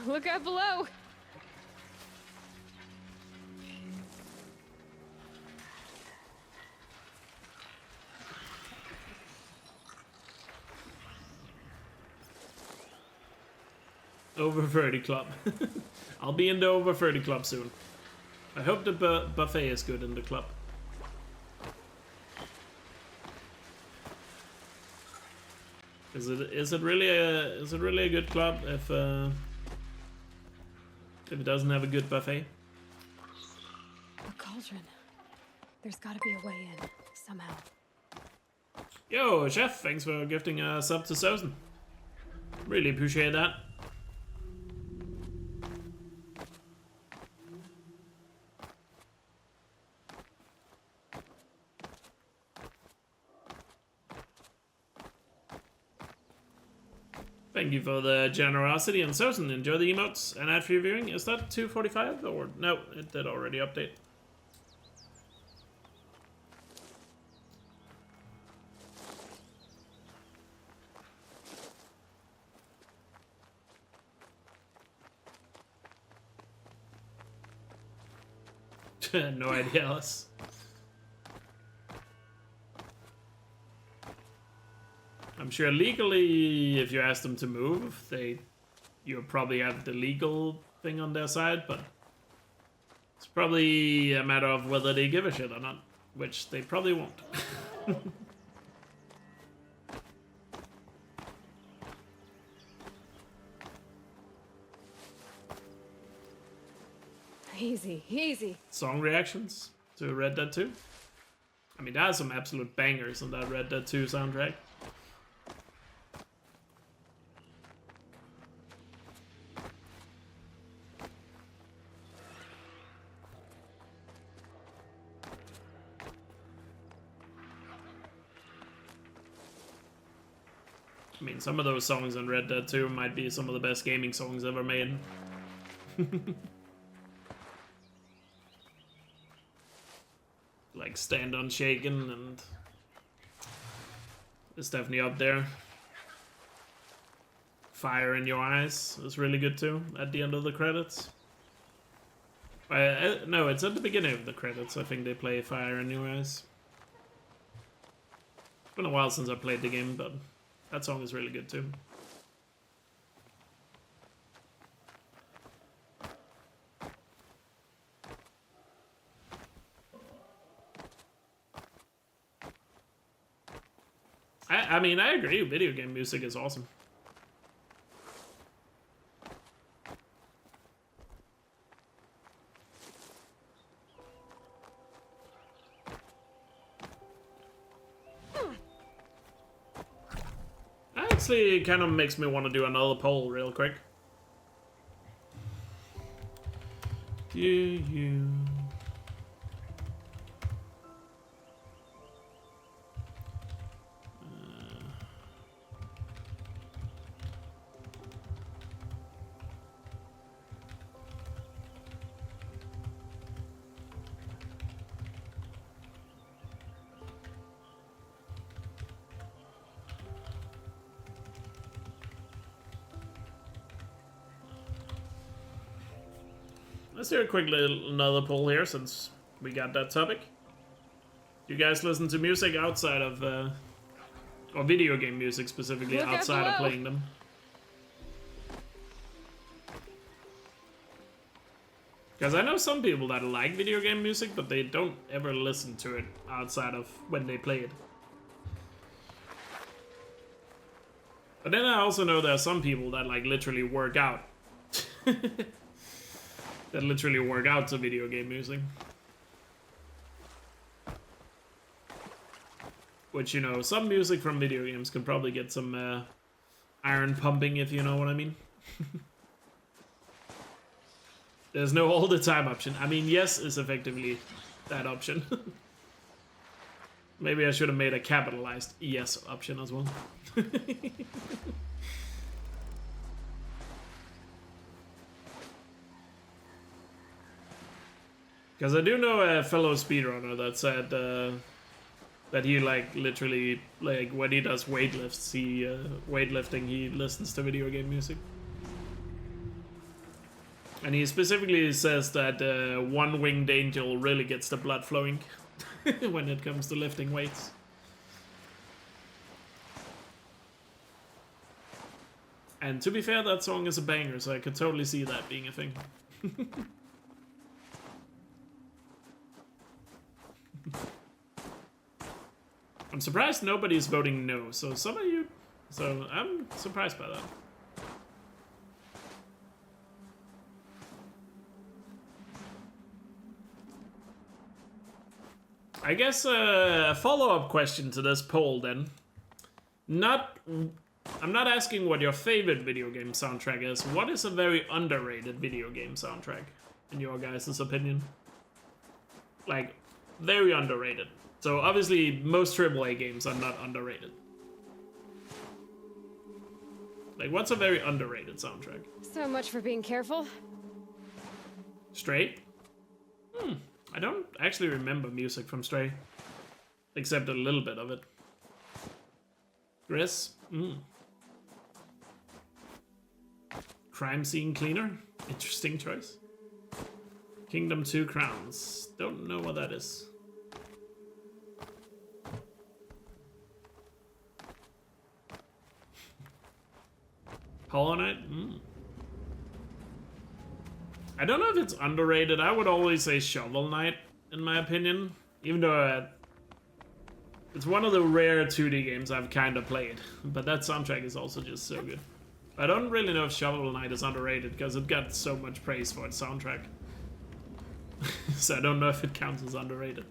S2: Look out below!
S1: Over 30 club. I'll be in the over 30 club soon. I hope the buffet is good in the club. Is it really a good club if it doesn't have a good buffet?
S2: A cauldron. There's gotta be a way in, somehow.
S1: Yo, Chef, thanks for gifting a sub to Sosen. Really appreciate that. Thank you for the generosity and Sosen. Enjoy the emotes and ad free viewing. Is that 2:45 or no? It did already update. No idea, Alice. I'm sure legally, if you ask them to move, you'll probably have the legal thing on their side, but it's probably a matter of whether they give a shit or not, which they probably won't.
S2: Easy, easy.
S1: Song reactions to Red Dead 2. I mean, there are some absolute bangers on that Red Dead 2 soundtrack. I mean, some of those songs on Red Dead 2 might be some of the best gaming songs ever made. Like Stand Unshaken, and it's definitely up there. Fire in Your Eyes is really good too, at the end of the credits. No, it's at the beginning of the credits. I think they play Fire in Your Eyes. It's been a while since I played the game, but that song is really good too. I mean, I agree. Video game music is awesome. Actually, it kind of makes me want to do another poll real quick. Do you... Let's do a quick little another poll here since we got that topic. You guys listen to music outside of, or video game music specifically,
S2: Look out
S1: outside of
S2: below.
S1: playing them? Because I know some people that like video game music, but they don't ever listen to it outside of when they play it. But then I also know there are some people that like literally work out. That literally work out to video game music. Which, you know, some music from video games can probably get some iron pumping, if you know what I mean. There's no all the time option. I mean, yes is effectively that option. Maybe I should have made a capitalized yes option as well. Because I do know a fellow speedrunner that said that he like literally like when he does weightlifting he listens to video game music. And he specifically says that one-winged angel really gets the blood flowing when it comes to lifting weights. And to be fair, that song is a banger, so I could totally see that being a thing. I'm surprised nobody's voting no, so some of you... So I'm surprised by that. I guess a follow-up question to this poll then. I'm not asking what your favorite video game soundtrack is. What is a very underrated video game soundtrack, in your guys' opinion? Like, very underrated. So obviously, most AAA games are not underrated. Like, what's a very underrated soundtrack?
S2: So much for being careful.
S1: Stray? I don't actually remember music from Stray. Except a little bit of it. Gris? Crime Scene Cleaner? Interesting choice. Kingdom 2 Crowns. Don't know what that is. Hollow Knight? I don't know if it's underrated. I would always say Shovel Knight, in my opinion. Even though it's one of the rare 2D games I've kind of played. But that soundtrack is also just so good. I don't really know if Shovel Knight is underrated, because it got so much praise for its soundtrack. So I don't know if it counts as underrated.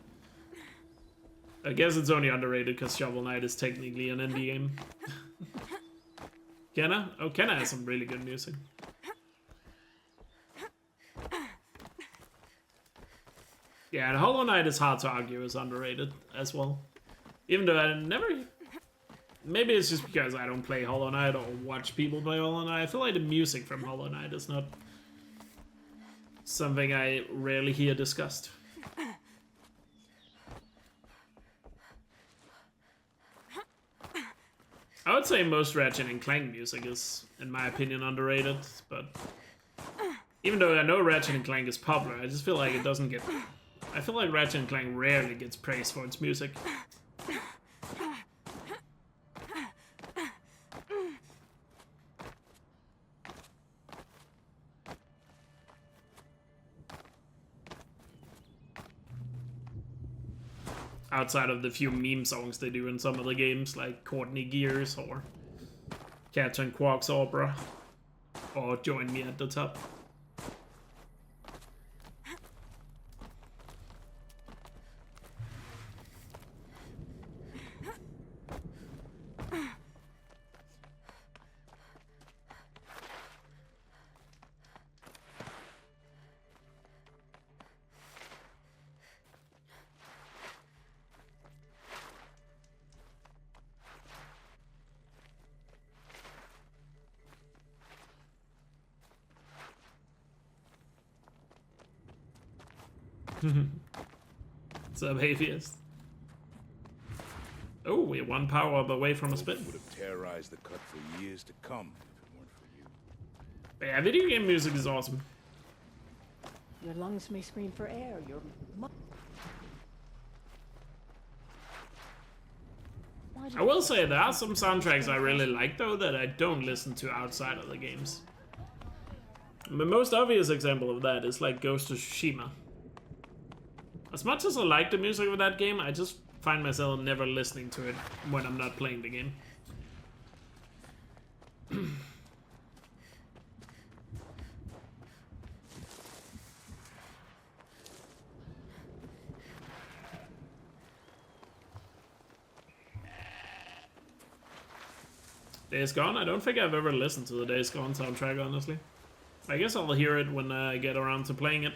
S1: I guess it's only underrated because Shovel Knight is technically an indie game. Kenna? Oh, Kenna has some really good music. Yeah, and Hollow Knight is hard to argue is underrated as well. Even though I never... Maybe it's just because I don't play Hollow Knight or watch people play Hollow Knight. I feel like the music from Hollow Knight is not something I rarely hear discussed. I would say most Ratchet and Clank music is, in my opinion, underrated, but even though I know Ratchet and Clank is popular, I just feel like it doesn't get... I feel like Ratchet and Clank rarely gets praised for its music. outside of the few meme songs they do in some of the games, like Courtney Gears or Captain Quark's Opera, or Join Me at the Top. Sub-atheist. Oh, we're one power up away from a spin.
S8: Would have terrorized the cut for years to come if it weren't for you.
S1: But yeah, video game music is awesome.
S9: Your lungs may scream for air.
S1: I will say there are some soundtracks I really like though that I don't listen to outside of the games. The most obvious example of that is like Ghost of Tsushima. As much as I like the music of that game, I just find myself never listening to it when I'm not playing the game. Days Gone? I don't think I've ever listened to the Days Gone soundtrack, honestly. I guess I'll hear it when I get around to playing it.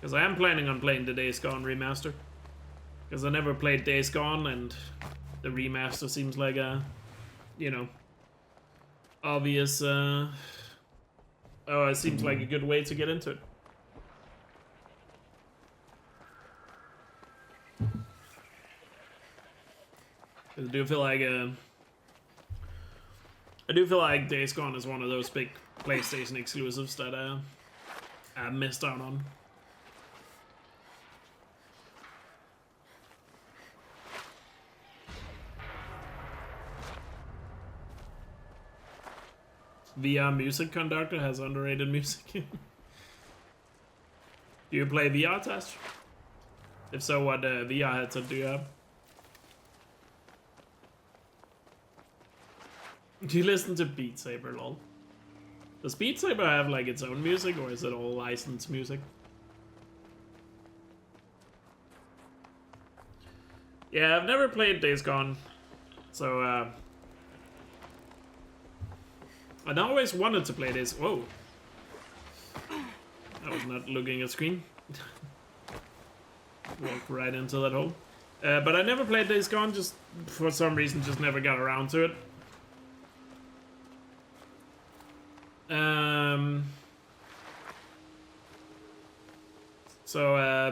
S1: Because I am planning on playing the Days Gone remaster. Because I never played Days Gone, and the remaster seems like a, you know, obvious, oh, it seems like a good way to get into it. I do feel like Days Gone is one of those big PlayStation exclusives that I missed out on. VR Music Conductor has underrated music. Do you play VR, Tash? If so, what VR headset do you have? Do you listen to Beat Saber, lol? Does Beat Saber have like its own music, or is it all licensed music? Yeah, I've never played Days Gone, so I'd always wanted to play this. Whoa. I was not looking at screen. Walked right into that hole. But I never played Days Gone, just for some reason just never got around to it.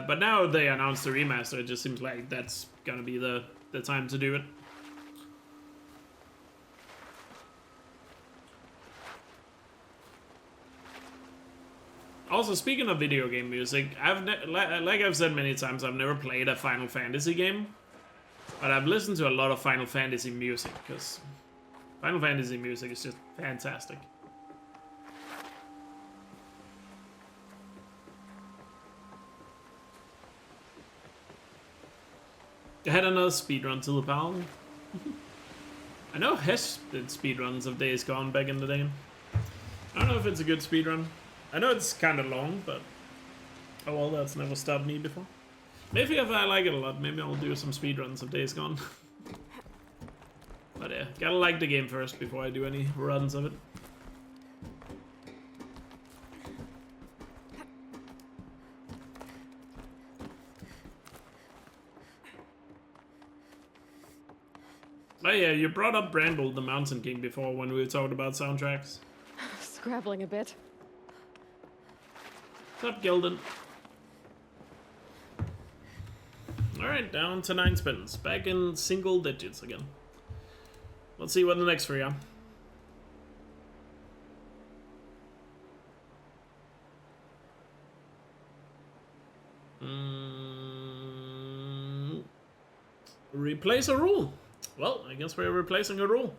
S1: But now they announced the remaster, it just seems like that's gonna be the time to do it. Also, speaking of video game music, like I've said many times, I've never played a Final Fantasy game, but I've listened to a lot of Final Fantasy music, because Final Fantasy music is just fantastic. I had another speedrun to the pal. I know Hesh did speedruns of Days Gone back in the day. I don't know if it's a good speedrun. I know it's kind of long, but oh well, that's never stopped me before. Maybe if I like it a lot, maybe I'll do some speedruns of Days Gone. But yeah, gotta like the game first before I do any runs of it. Oh yeah, you brought up Bramble the Mountain King before when we talked about soundtracks.
S2: Scrabbling a bit.
S1: What's up, Gildan? Alright, down to 9 spins. Back in single digits again. Let's see what the next 3 are. Replace a rule. Well, I guess we're replacing a rule.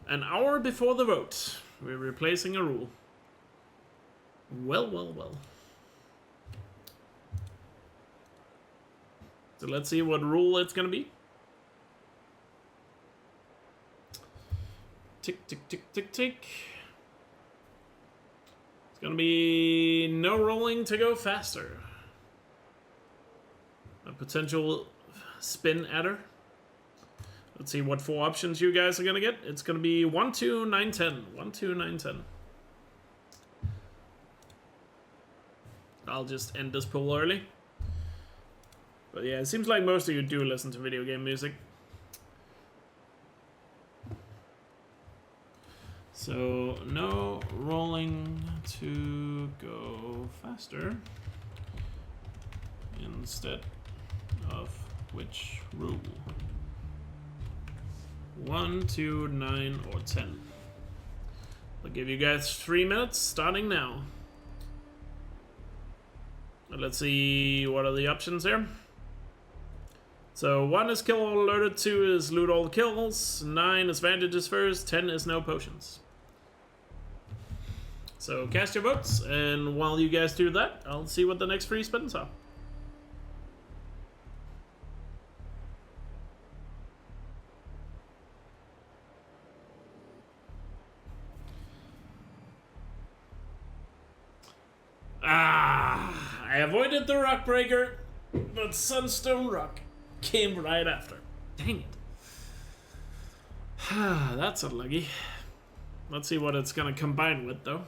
S1: An hour before the vote, we're replacing a rule. Well, well, well. So let's see what rule it's gonna be. Tick, tick, tick, tick, tick. It's gonna be no rolling to go faster. A potential spin adder. Let's see what 4 options you guys are gonna get. It's gonna be 1, 2, 9, 10. 1, 2, 9, 10. I'll just end this poll early. But yeah, it seems like most of you do listen to video game music. So, no rolling to go faster. Instead of which rule? 1, 2, 9, or 10. I'll give you guys 3 minutes, starting now. Let's see, what are the options here? So 1 is kill all alerted, 2 is loot all kills, 9 is bandages first, 10 is no potions. So cast your votes, and while you guys do that, I'll see what the next free spins are. I avoided the rock breaker, but Sunstone Rock came right after. Dang it. That's unlucky. Let's see what it's gonna combine with, though.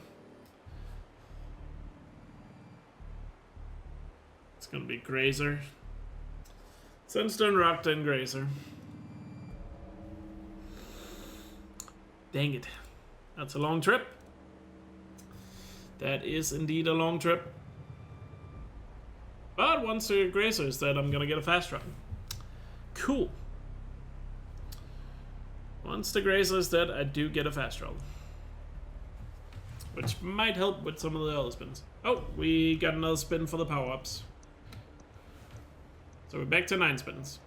S1: It's gonna be Grazer. Sunstone Rock, then Grazer. Dang it. That's a long trip. That is indeed a long trip. But once the Grazer is dead, I'm gonna get a fast run. Cool. Once the Grazer is dead, I do get a fast run. Which might help with some of the other spins. Oh, we got another spin for the power-ups. So we're back to 9 spins.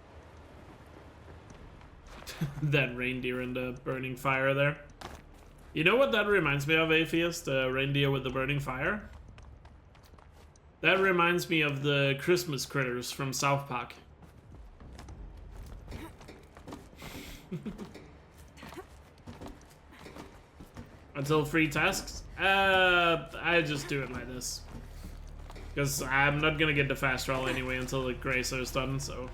S1: That reindeer and the burning fire there. You know what that reminds me of, Atheist? The reindeer with the burning fire? That reminds me of the Christmas critters from South Park. Until 3 tasks? I just do it like this. Because I'm not gonna get the fast roll anyway until the Grazer is done, so...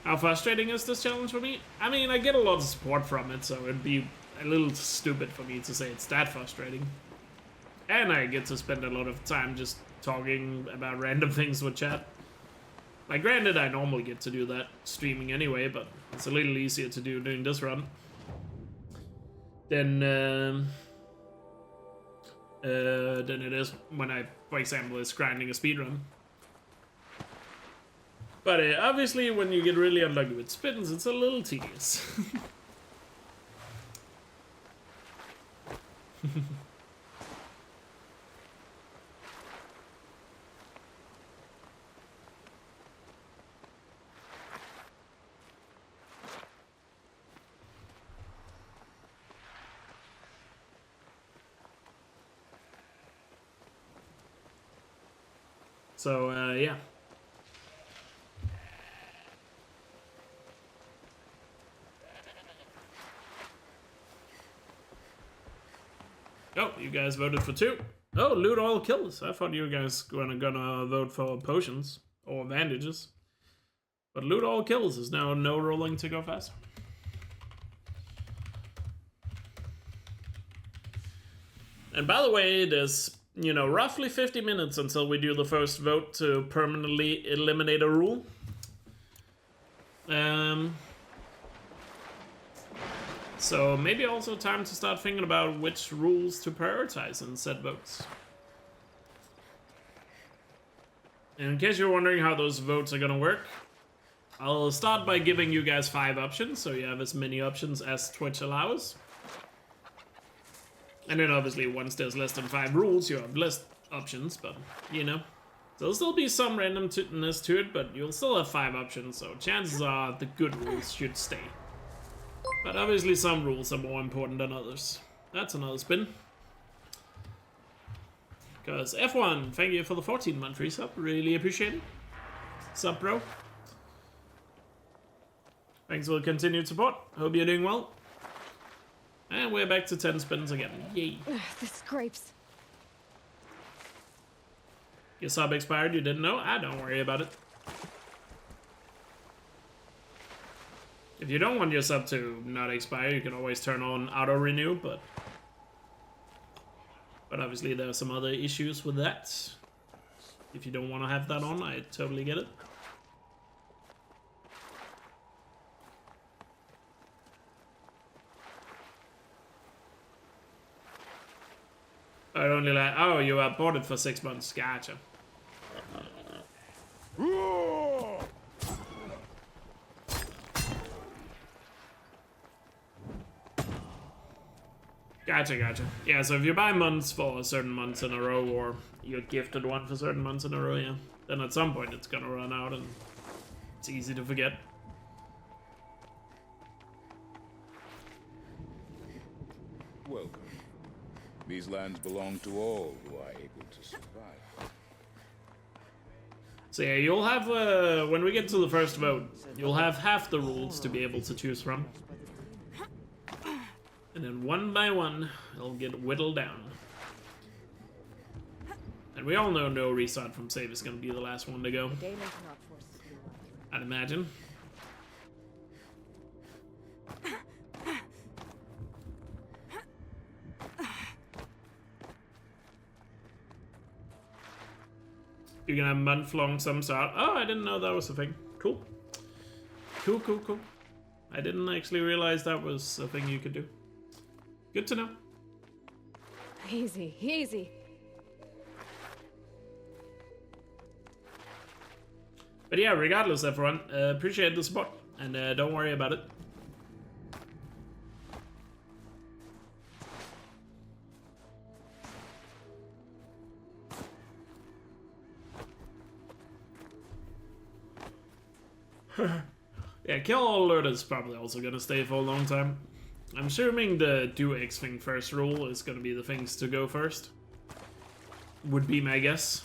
S1: How frustrating is this challenge for me? I mean, I get a lot of support from it, so it'd be a little stupid for me to say it's that frustrating. And I get to spend a lot of time just talking about random things with chat. Like, granted, I normally get to do that streaming anyway, but it's a little easier to do during this run than it is when I, for example, is grinding a speedrun. But obviously, when you get really unlucky with spins, it's a little tedious. So, yeah. Oh, you guys voted for 2. Oh, loot all kills. I thought you guys were gonna vote for potions or bandages. But loot all kills is now no rolling to go faster. And by the way, there's, you know, roughly 50 minutes until we do the first vote to permanently eliminate a rule. So maybe also time to start thinking about which rules to prioritize in said votes. And in case you're wondering how those votes are gonna work, I'll start by giving you guys 5 options, so you have as many options as Twitch allows. And then obviously once there's less than 5 rules, you have less options, but you know. There'll still be some randomness to it, but you'll still have 5 options, so chances are the good rules should stay. But obviously some rules are more important than others. That's another spin. Because F1, thank you for the 14-month resub. Really appreciate it. Sup, bro? Thanks for the continued support. Hope you're doing well. And we're back to 10 spins again. Yay.
S2: The scrapes.
S1: Your sub expired, you didn't know? Don't worry about it. If you don't want your sub to not expire, you can always turn on auto-renew, but obviously there are some other issues with that. If you don't want to have that on, I totally get it. I only like, oh, you bought it for 6 months. Gotcha. Gotcha. Yeah, so if you buy months for certain months in a row, or you're gifted one for certain months in a row, yeah, then at some point it's gonna run out and it's easy to forget.
S8: Welcome. These lands belong to all who are able to survive.
S1: So yeah, you'll have, when we get to the first vote, you'll have half the rules to be able to choose from. And then one by one, it'll get whittled down. And we all know no restart from save is going to be the last one to go. I'd imagine. You can have month-long samsara. Oh, I didn't know that was a thing. Cool. Cool. I didn't actually realize that was a thing you could do. Good to know.
S2: Easy.
S1: But yeah, regardless, everyone, appreciate the support, and don't worry about it. Yeah, Kill All Alert is probably also gonna stay for a long time. I'm assuming the do X thing first rule is gonna be the things to go first. Would be my guess.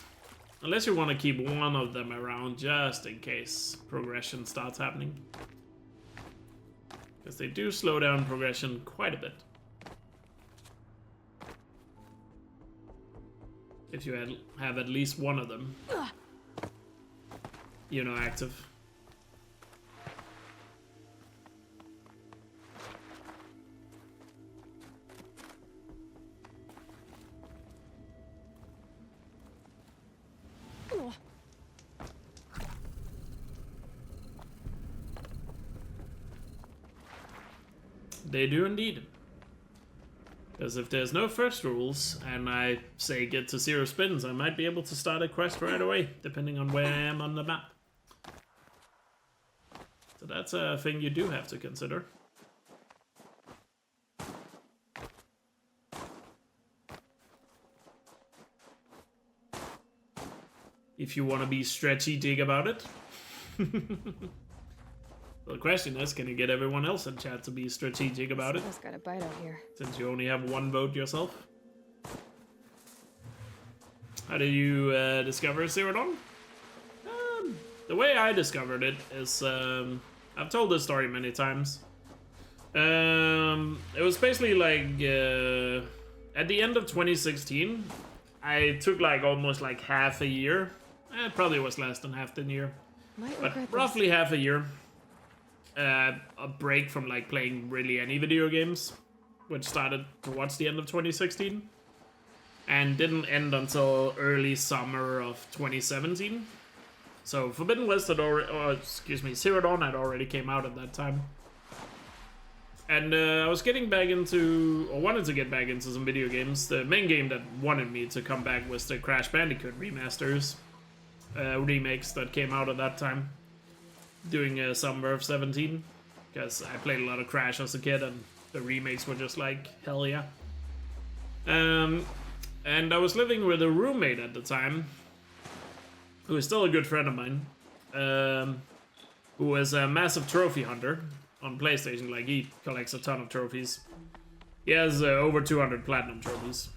S1: Unless you want to keep one of them around just in case progression starts happening. Because they do slow down progression quite a bit. If you have at least one of them, you know, active. They do indeed. Because if there's no first rules, and I say get to 0 spins, I might be able to start a quest right away, depending on where I am on the map. So that's a thing you do have to consider. If you want to be strategic about it. Well, the question is, can you get everyone else in chat to be strategic about it?
S2: Someone's got a bite out here.
S1: Since you only have one vote yourself. How did you discover Zero Dawn? The way I discovered it is, I've told this story many times. It was basically like, at the end of 2016, I took like almost like half a year. It probably was less than half the year. But roughly half a year. A break from like playing really any video games, which started towards the end of 2016 and didn't end until early summer of 2017. So Forbidden West had already, Zero Dawn had already came out at that time. And I was getting back into, or wanted to get back into some video games. The main game that wanted me to come back was the Crash Bandicoot remasters, remakes that came out at that time. Doing summer of 17, because I played a lot of Crash as a kid, and the remakes were just like, hell yeah. And I was living with a roommate at the time, who is still a good friend of mine, who was a massive trophy hunter on PlayStation. Like, he collects a ton of trophies. He has over 200 platinum trophies.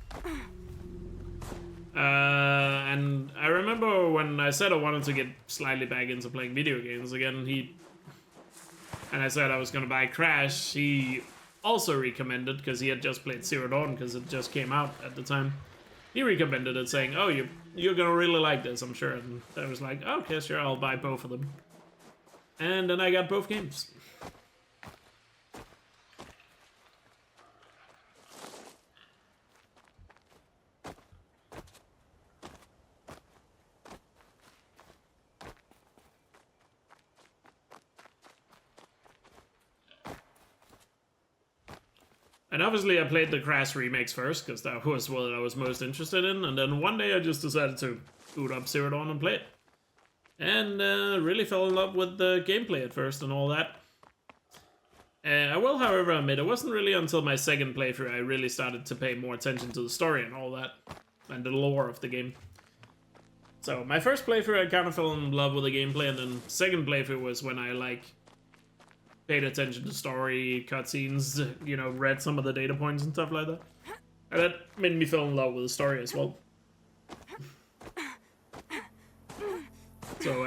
S1: And I remember when I said I wanted to get slightly back into playing video games again, and I said I was gonna buy Crash, he also recommended, because he had just played Zero Dawn, because it just came out at the time. He recommended it, saying, oh, you're gonna really like this, I'm sure. And I was like, okay, sure, I'll buy both of them. And then I got both games. And obviously I played the Crash remakes first, because that was what I was most interested in, and then one day I just decided to boot up Zero Dawn and play it. And really fell in love with the gameplay at first and all that. I will, however, admit, it wasn't really until my second playthrough I really started to pay more attention to the story and all that, and the lore of the game. So my first playthrough I kind of fell in love with the gameplay, and then second playthrough was when I paid attention to story, cutscenes, you know, read some of the data points and stuff like that. And that made me fall in love with the story as well. So,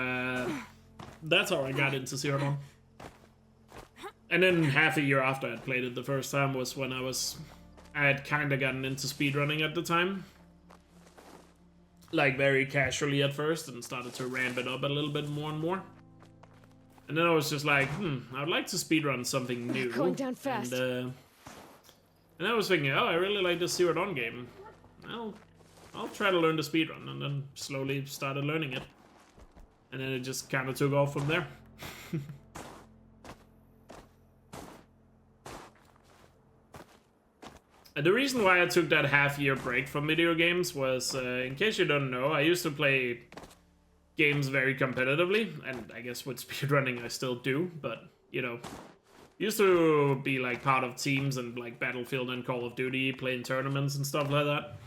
S1: that's how I got into Zero Dawn. And then half a year after I'd played it the first time was when I had kind of gotten into speedrunning at the time. Like, very casually at first, and started to ramp it up a little bit more and more. And then I was just like, I'd like to speedrun something new.
S2: Going down fast.
S1: And I was thinking, oh, I really like this Zero Dawn game. I'll try to learn the speedrun, and then slowly started learning it. And then it just kind of took off from there. And the reason why I took that half-year break from video games was, in case you don't know, I used to play games very competitively, and I guess with speedrunning I still do, but, you know, used to be, like, part of teams and, like, Battlefield and Call of Duty, playing tournaments and stuff like that.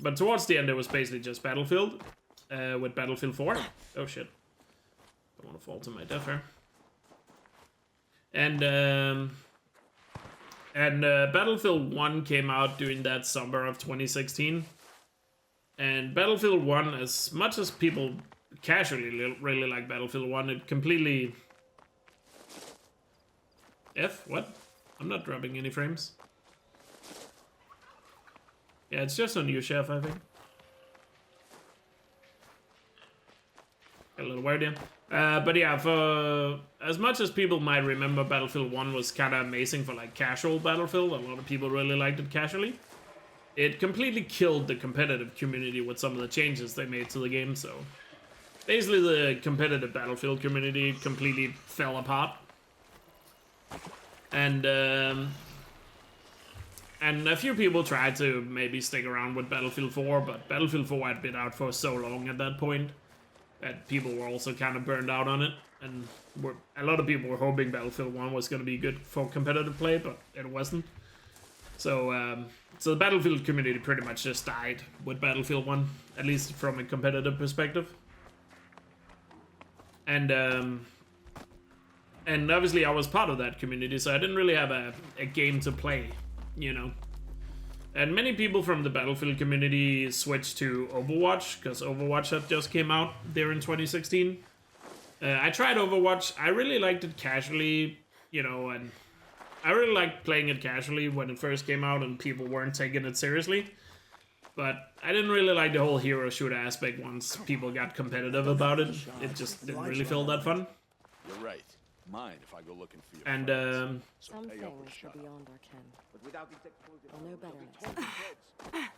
S1: But towards the end it was basically just Battlefield, with Battlefield 4. Oh shit. Don't want to fall to my death here. And Battlefield 1 came out during that summer of 2016. And Battlefield 1, as much as people casually really like Battlefield 1, it completely... What? I'm not dropping any frames. Yeah, it's just on you, Chef, I think. Got a little weird, yeah. But yeah, for as much as people might remember, Battlefield 1 was kind of amazing for like casual Battlefield. A lot of people really liked it casually. It completely killed the competitive community with some of the changes they made to the game. So basically the competitive Battlefield community completely fell apart. And a few people tried to maybe stick around with Battlefield 4, but Battlefield 4 had been out for so long at that point that people were also kind of burned out on it. And a lot of people were hoping Battlefield 1 was going to be good for competitive play, but it wasn't. So the Battlefield community pretty much just died with Battlefield 1, at least from a competitive perspective. And obviously I was part of that community, so I didn't really have a game to play, you know. And many people from the Battlefield community switched to Overwatch, because Overwatch had just came out there in 2016. I tried Overwatch. I really liked it casually, you know, and I really liked playing it casually when it first came out and people weren't taking it seriously. But I didn't really like the whole hero shooter aspect once people got competitive about it. It just didn't really feel that fun.
S3: You're right. Mind if I go looking for you?
S1: And
S9: Some things are beyond our ken. I'll know better next time.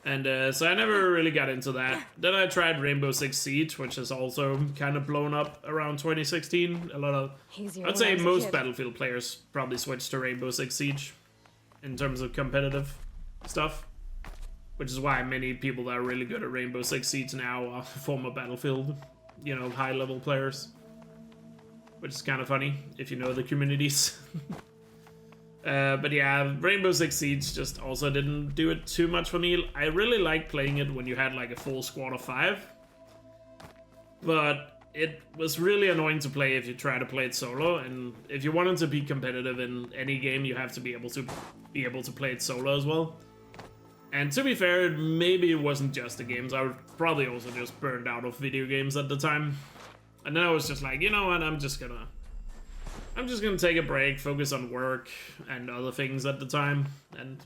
S1: And so I never really got into that. Then I tried Rainbow Six Siege, which is also kind of blown up around 2016. I'd say most Battlefield players probably switched to Rainbow Six Siege in terms of competitive stuff. Which is why many people that are really good at Rainbow Six Siege now are former Battlefield, you know, high-level players. Which is kind of funny, if you know the communities. But yeah, Rainbow Six Siege just also didn't do it too much for me. I really liked playing it when you had like a full squad of 5. But it was really annoying to play if you try to play it solo. And if you wanted to be competitive in any game, you have to be able to play it solo as well. And to be fair, maybe it wasn't just the games. I was probably also just burned out of video games at the time. And then I was just like, you know what, I'm just gonna take a break, focus on work and other things at the time. And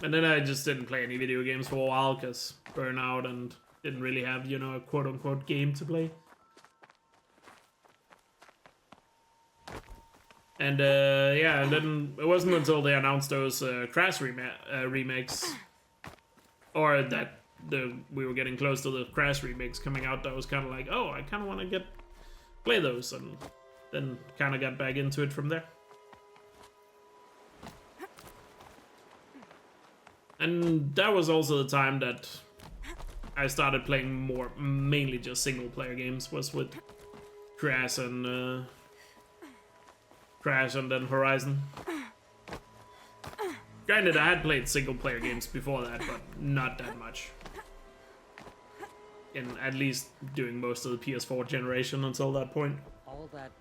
S1: then I just didn't play any video games for a while because burnout and didn't really have, you know, a quote-unquote game to play. And yeah, and then it wasn't until they announced those Crash remakes, or that we were getting close to the Crash remakes coming out, that I was kind of like, oh, I kind of want to play those, and then kind of got back into it from there. And that was also the time that I started playing mainly just single player games, was with Crash and then Horizon. Granted, I had played single player games before that, but not that much. At least doing most of the PS4 generation until that point.
S7: All that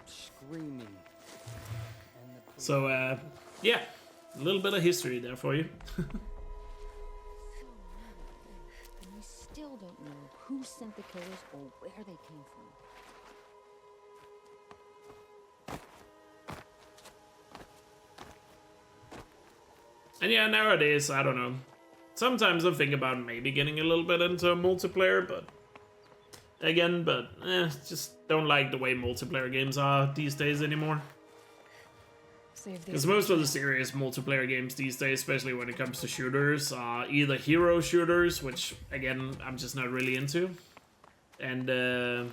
S7: screaming.
S1: So, yeah, a little bit of history there for you.
S9: And we still don't know who sent the killers or where they came from.
S1: And yeah, nowadays, I don't know. Sometimes I think about maybe getting a little bit into multiplayer, but just don't like the way multiplayer games are these days anymore. Because most of the serious multiplayer games these days, especially when it comes to shooters, are either hero shooters, which again I'm just not really into, and or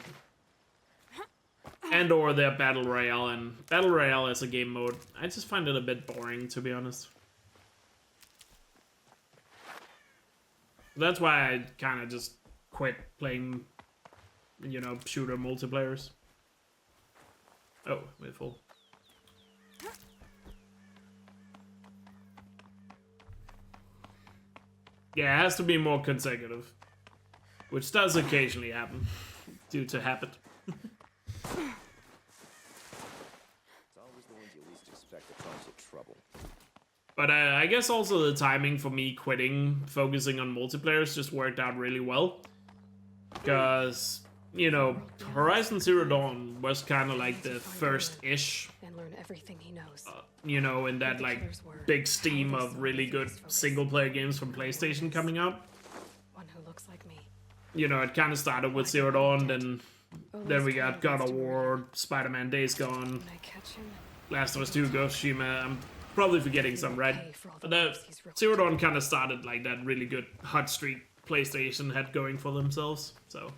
S1: they're battle royale. And battle royale as a game mode, I just find it a bit boring, to be honest. That's why I kind of just quit playing, you know, shooter multiplayers. Oh, we're full. Yeah, it has to be more consecutive, which does occasionally happen due to habit.
S3: It's always the ones you least expect that cause you trouble.
S1: But I guess also the timing for me quitting focusing on multiplayers just worked out really well. Because, you know, Horizon Zero Dawn was kind of like the first-ish,
S2: And learn everything he knows.
S1: you know, in that like big steam of really good single-player games from PlayStation coming out.
S2: One who looks like me.
S1: You know, it kind of started with Zero Dawn, then we got God of War, Spider-Man Days Gone,
S2: When I catch him,
S1: Last of Us 2, Ghost of Tsushima. I'm probably forgetting some, right? But Zero Dawn kind of started like that really good hot streak PlayStation had going for themselves, so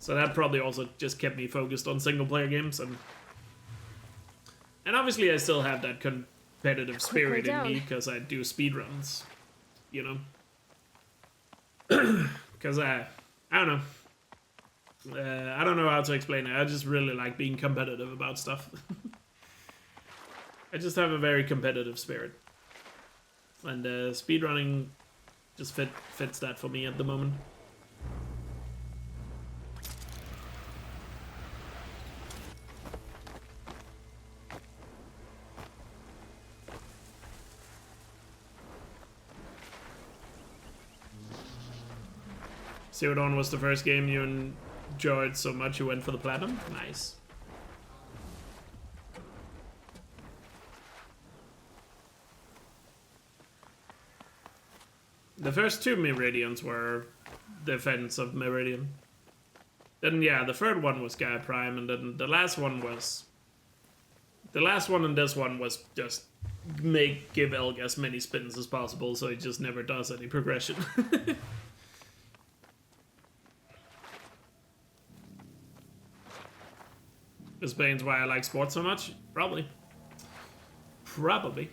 S1: that probably also just kept me focused on single-player games, and obviously I still have that competitive spirit in me because I do speedruns, you know. Because I don't know. I don't know how to explain it. I just really like being competitive about stuff. I just have a very competitive spirit. And speedrunning just fits that for me at the moment. Zero Dawn was the first game you enjoyed so much you went for the platinum? Nice. The first two Memeridians were Defense of Meridian. Then yeah, the third one was Gaia Prime, and then the last one was... The last one and this one was just give Elk as many spins as possible so he just never does any progression. This explains why I like sports so much? Probably. Probably.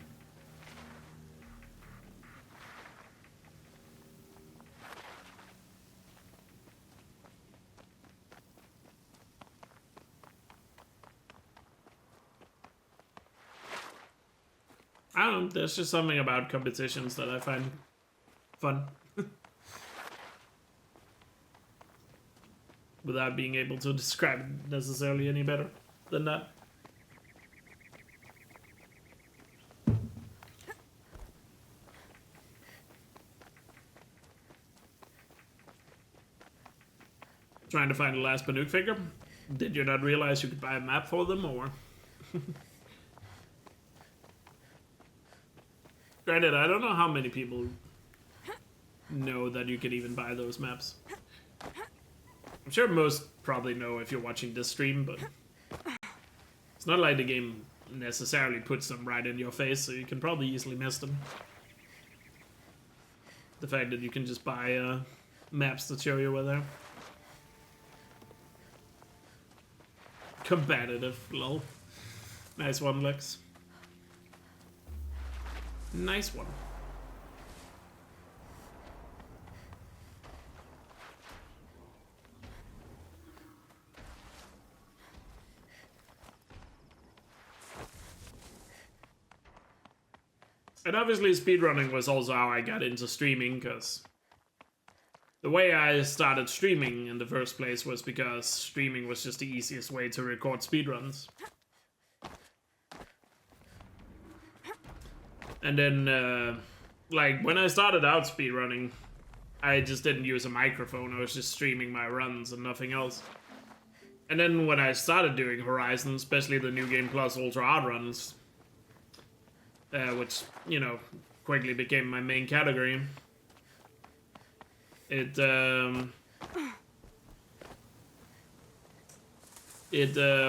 S1: I don't know, there's just something about competitions that I find fun. Without being able to describe it necessarily any better than that. trying to find the last Banuk figure. Did you not realize you could buy a map for them, or? Granted, I don't know how many people know that you could even buy those maps. I'm sure most probably know if you're watching this stream, but it's not like the game necessarily puts them right in your face, so you can probably easily miss them. The fact that you can just buy maps that show you where they're. Competitive, lol. Nice one, Lex. Nice one. And obviously speedrunning was also how I got into streaming, because the way I started streaming in the first place was because streaming was just the easiest way to record speedruns. And then, like, when I started out speedrunning, I just didn't use a microphone, I was just streaming my runs and nothing else. And then when I started doing Horizon, especially the New Game Plus Ultra Hard runs, which, you know, quickly became my main category,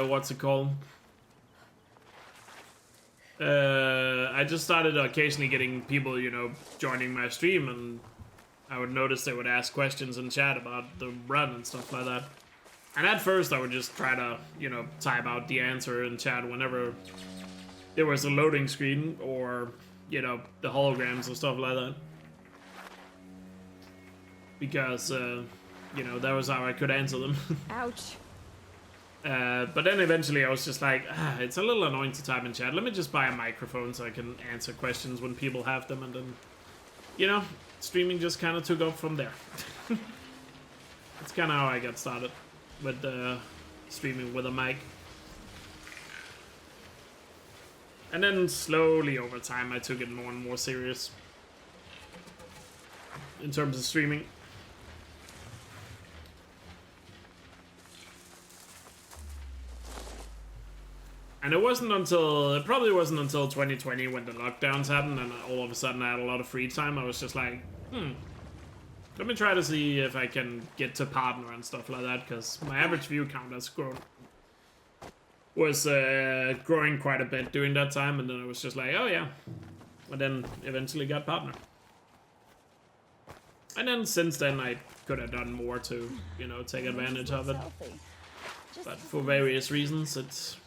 S1: what's it called? I just started occasionally getting people, you know, joining my stream, and I would notice they would ask questions in chat about the run and stuff like that. And at first I would just try to, you know, type out the answer in chat whenever there was a loading screen or, you know, the holograms and stuff like that. Because, you know, that was how I could answer them.
S2: Ouch.
S1: But then eventually I was just like, it's a little annoying to type in chat. Let me just buy a microphone so I can answer questions when people have them. And then, you know, streaming just kind of took off from there. That's kind of how I got started with streaming with a mic. And then slowly over time I took it more and more serious in terms of streaming. And it probably wasn't until 2020 when the lockdowns happened and all of a sudden I had a lot of free time. I was just like, let me try to see if I can get to partner and stuff like that, because my average view count has was growing quite a bit during that time, and then I was just like, oh yeah. And then eventually got partner. And then since then I could have done more to, you know, take advantage of it. But for various reasons it's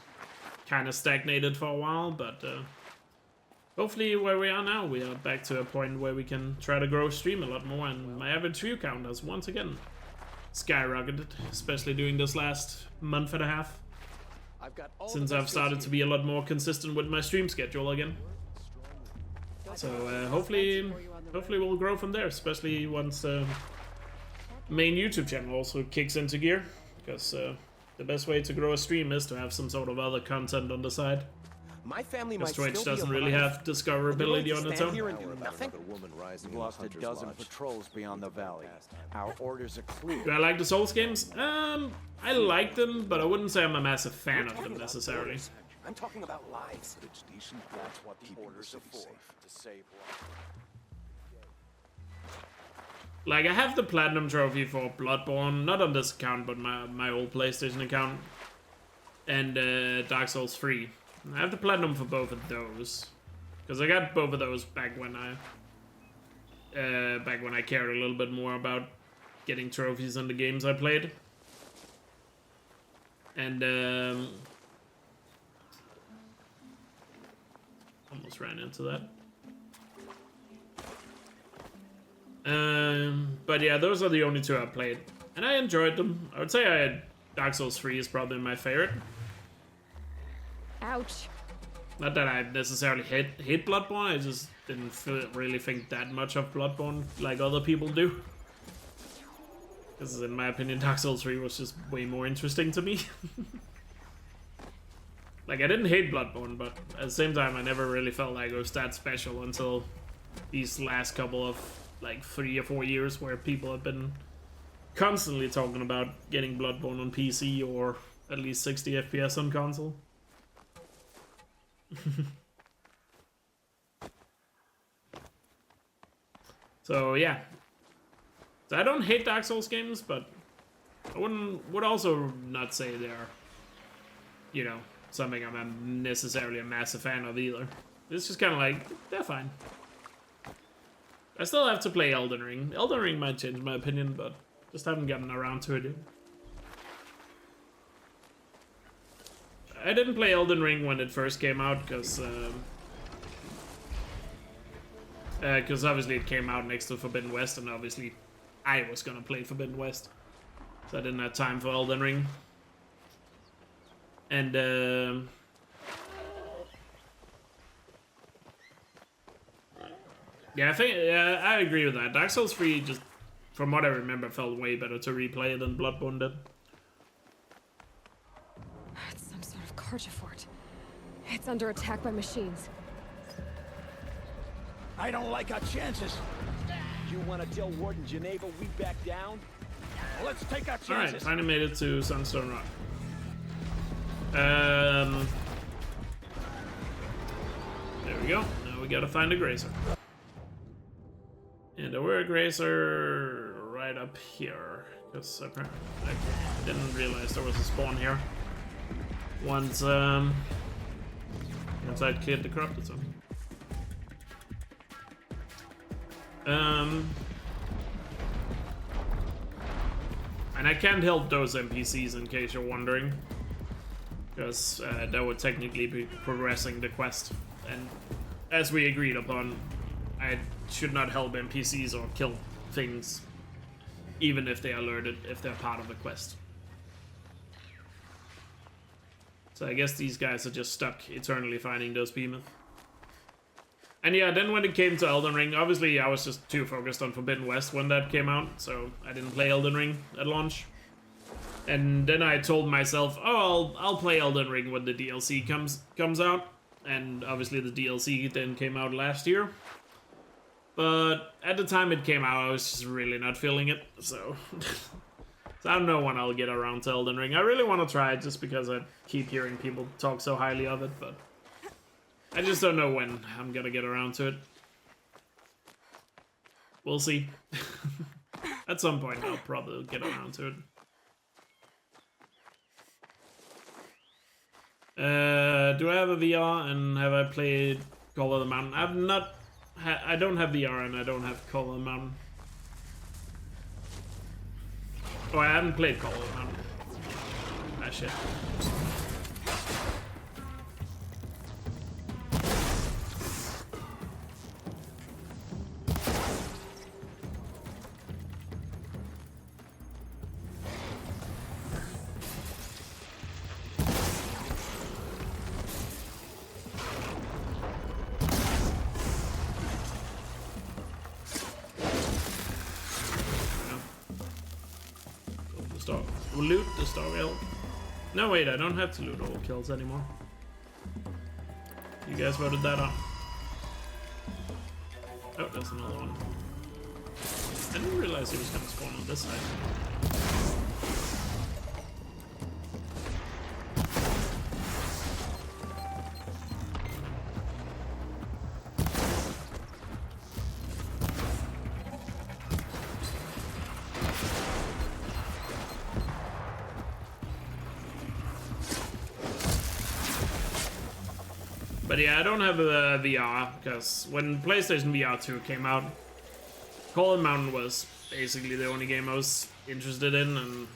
S1: kind of stagnated for a while, but hopefully where we are now, we are back to a point where we can try to grow stream a lot more, and my average view count has once again skyrocketed, especially during this last month and a half, since I've started to be a lot more consistent with my stream schedule again. So hopefully we'll grow from there, especially once the main YouTube channel also kicks into gear, because the best way to grow a stream is to have some sort of other content on the side.
S3: My family
S1: because
S3: might
S1: Twitch
S3: still
S1: doesn't
S3: be
S1: really
S3: alive.
S1: have discoverability on its own.
S3: Here and do nothing?
S6: We've lost a dozen patrols beyond the valley. Our orders are clear.
S1: Do I like the Souls games? I like them, but I wouldn't say I'm a massive fan of them necessarily.
S3: I'm talking about lives.
S6: It's decent. That's what the orders are for. To save lives.
S1: Like, I have the Platinum Trophy for Bloodborne, not on this account, but my old PlayStation account, and Dark Souls 3. I have the Platinum for both of those, because I got both of those back when I cared a little bit more about getting trophies on the games I played. And almost ran into that. But yeah, those are the only two I played, and I enjoyed them. I would say Dark Souls 3 is probably my favorite.
S2: Ouch.
S1: Not that I necessarily hate Bloodborne, I just didn't really think that much of Bloodborne like other people do. Because in my opinion, Dark Souls 3 was just way more interesting to me. Like, I didn't hate Bloodborne, but at the same time, I never really felt like it was that special until these last couple of, like, 3 or 4 years where people have been constantly talking about getting Bloodborne on PC or at least 60 FPS on console. So yeah. So I don't hate Dark Souls games, but I would also not say they're, you know, something I'm necessarily a massive fan of either. It's just kind of like, they're fine. I still have to play Elden Ring. Elden Ring might change my opinion, but just haven't gotten around to it yet. I didn't play Elden Ring when it first came out, because obviously it came out next to Forbidden West, and obviously I was gonna play Forbidden West. So I didn't have time for Elden Ring. And yeah, I think I agree with that. Dark Souls 3, just from what I remember, felt way better to replay than Bloodborne did.
S2: It's some sort of Karja fort. It's under attack by machines.
S6: I don't like our chances. You want to tell Warden Geneva we back down? Well, let's take our chances.
S1: Alright, finally made it to Sunstone Rock. There we go. Now we gotta find a Grazer. And we're a Grazer right up here. Because I didn't realize there was a spawn here. Once I'd cleared the corrupted zone. And I can't help those NPCs in case you're wondering. Because that would technically be progressing the quest. And as we agreed upon, I should not help NPCs or kill things, even if they are alerted, if they're part of the quest. So I guess these guys are just stuck eternally finding those behemoths. And yeah, then when it came to Elden Ring, obviously I was just too focused on Forbidden West when that came out, so I didn't play Elden Ring at launch. And then I told myself, oh, I'll play Elden Ring when the DLC comes out. And obviously the DLC then came out last year. But at the time it came out, I was just really not feeling it, so... So I don't know when I'll get around to Elden Ring. I really want to try it just because I keep hearing people talk so highly of it, but... I just don't know when I'm gonna get around to it. We'll see. At some point I'll probably get around to it. Do I have a VR and have I played Call of the Mountain? I've not... I don't have VR and I don't have Call of the Mountain. Oh, I haven't played Call of the Mountain. Ah, shit. Loot the star elk. No, wait, I don't have to loot all kills anymore. You guys voted that on. Oh, there's another one. I didn't realize he was gonna spawn on this side. But yeah, I don't have a VR, because when PlayStation VR 2 came out, Call of the Mountain was basically the only game I was interested in, and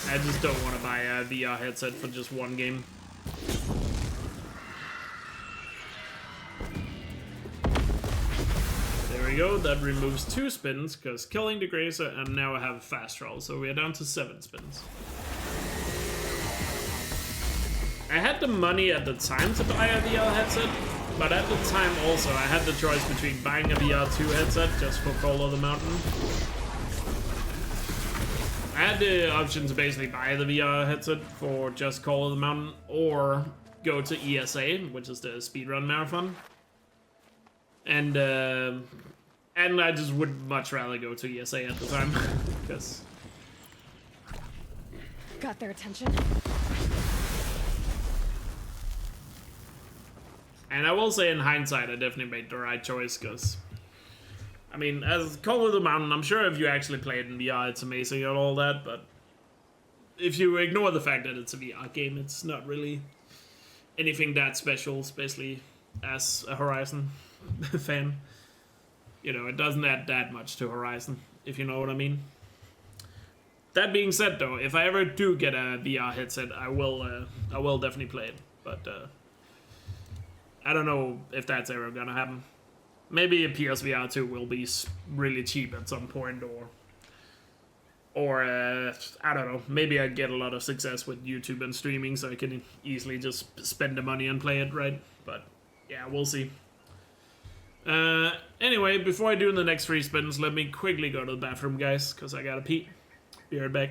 S1: I just don't want to buy a VR headset for just one game. There we go, that removes 2 spins, because killing the Grazer, and now I have a fast roll, so we are down to 7 spins. I had the money at the time to buy a VR headset, but at the time also I had the choice between buying a VR2 headset just for Call of the Mountain. I had the option to basically buy the VR headset for just Call of the Mountain or go to ESA, which is the Speedrun Marathon. And And I just would much rather go to ESA at the time, because...
S2: Got their attention.
S1: And I will say in hindsight, I definitely made the right choice, because... I mean, as Call of the Mountain, I'm sure if you actually play it in VR, it's amazing and all that, but... If you ignore the fact that it's a VR game, it's not really anything that special, especially as a Horizon fan. You know, it doesn't add that much to Horizon, if you know what I mean. That being said, though, if I ever do get a VR headset, I will definitely play it. But I don't know if that's ever gonna happen. Maybe a PSVR 2 will be really cheap at some point, or I don't know. Maybe I get a lot of success with YouTube and streaming, so I can easily just spend the money and play it, right? But yeah, we'll see. Anyway, before I do the next 3 spins, let me quickly go to the bathroom, guys, because I gotta pee. Be right back.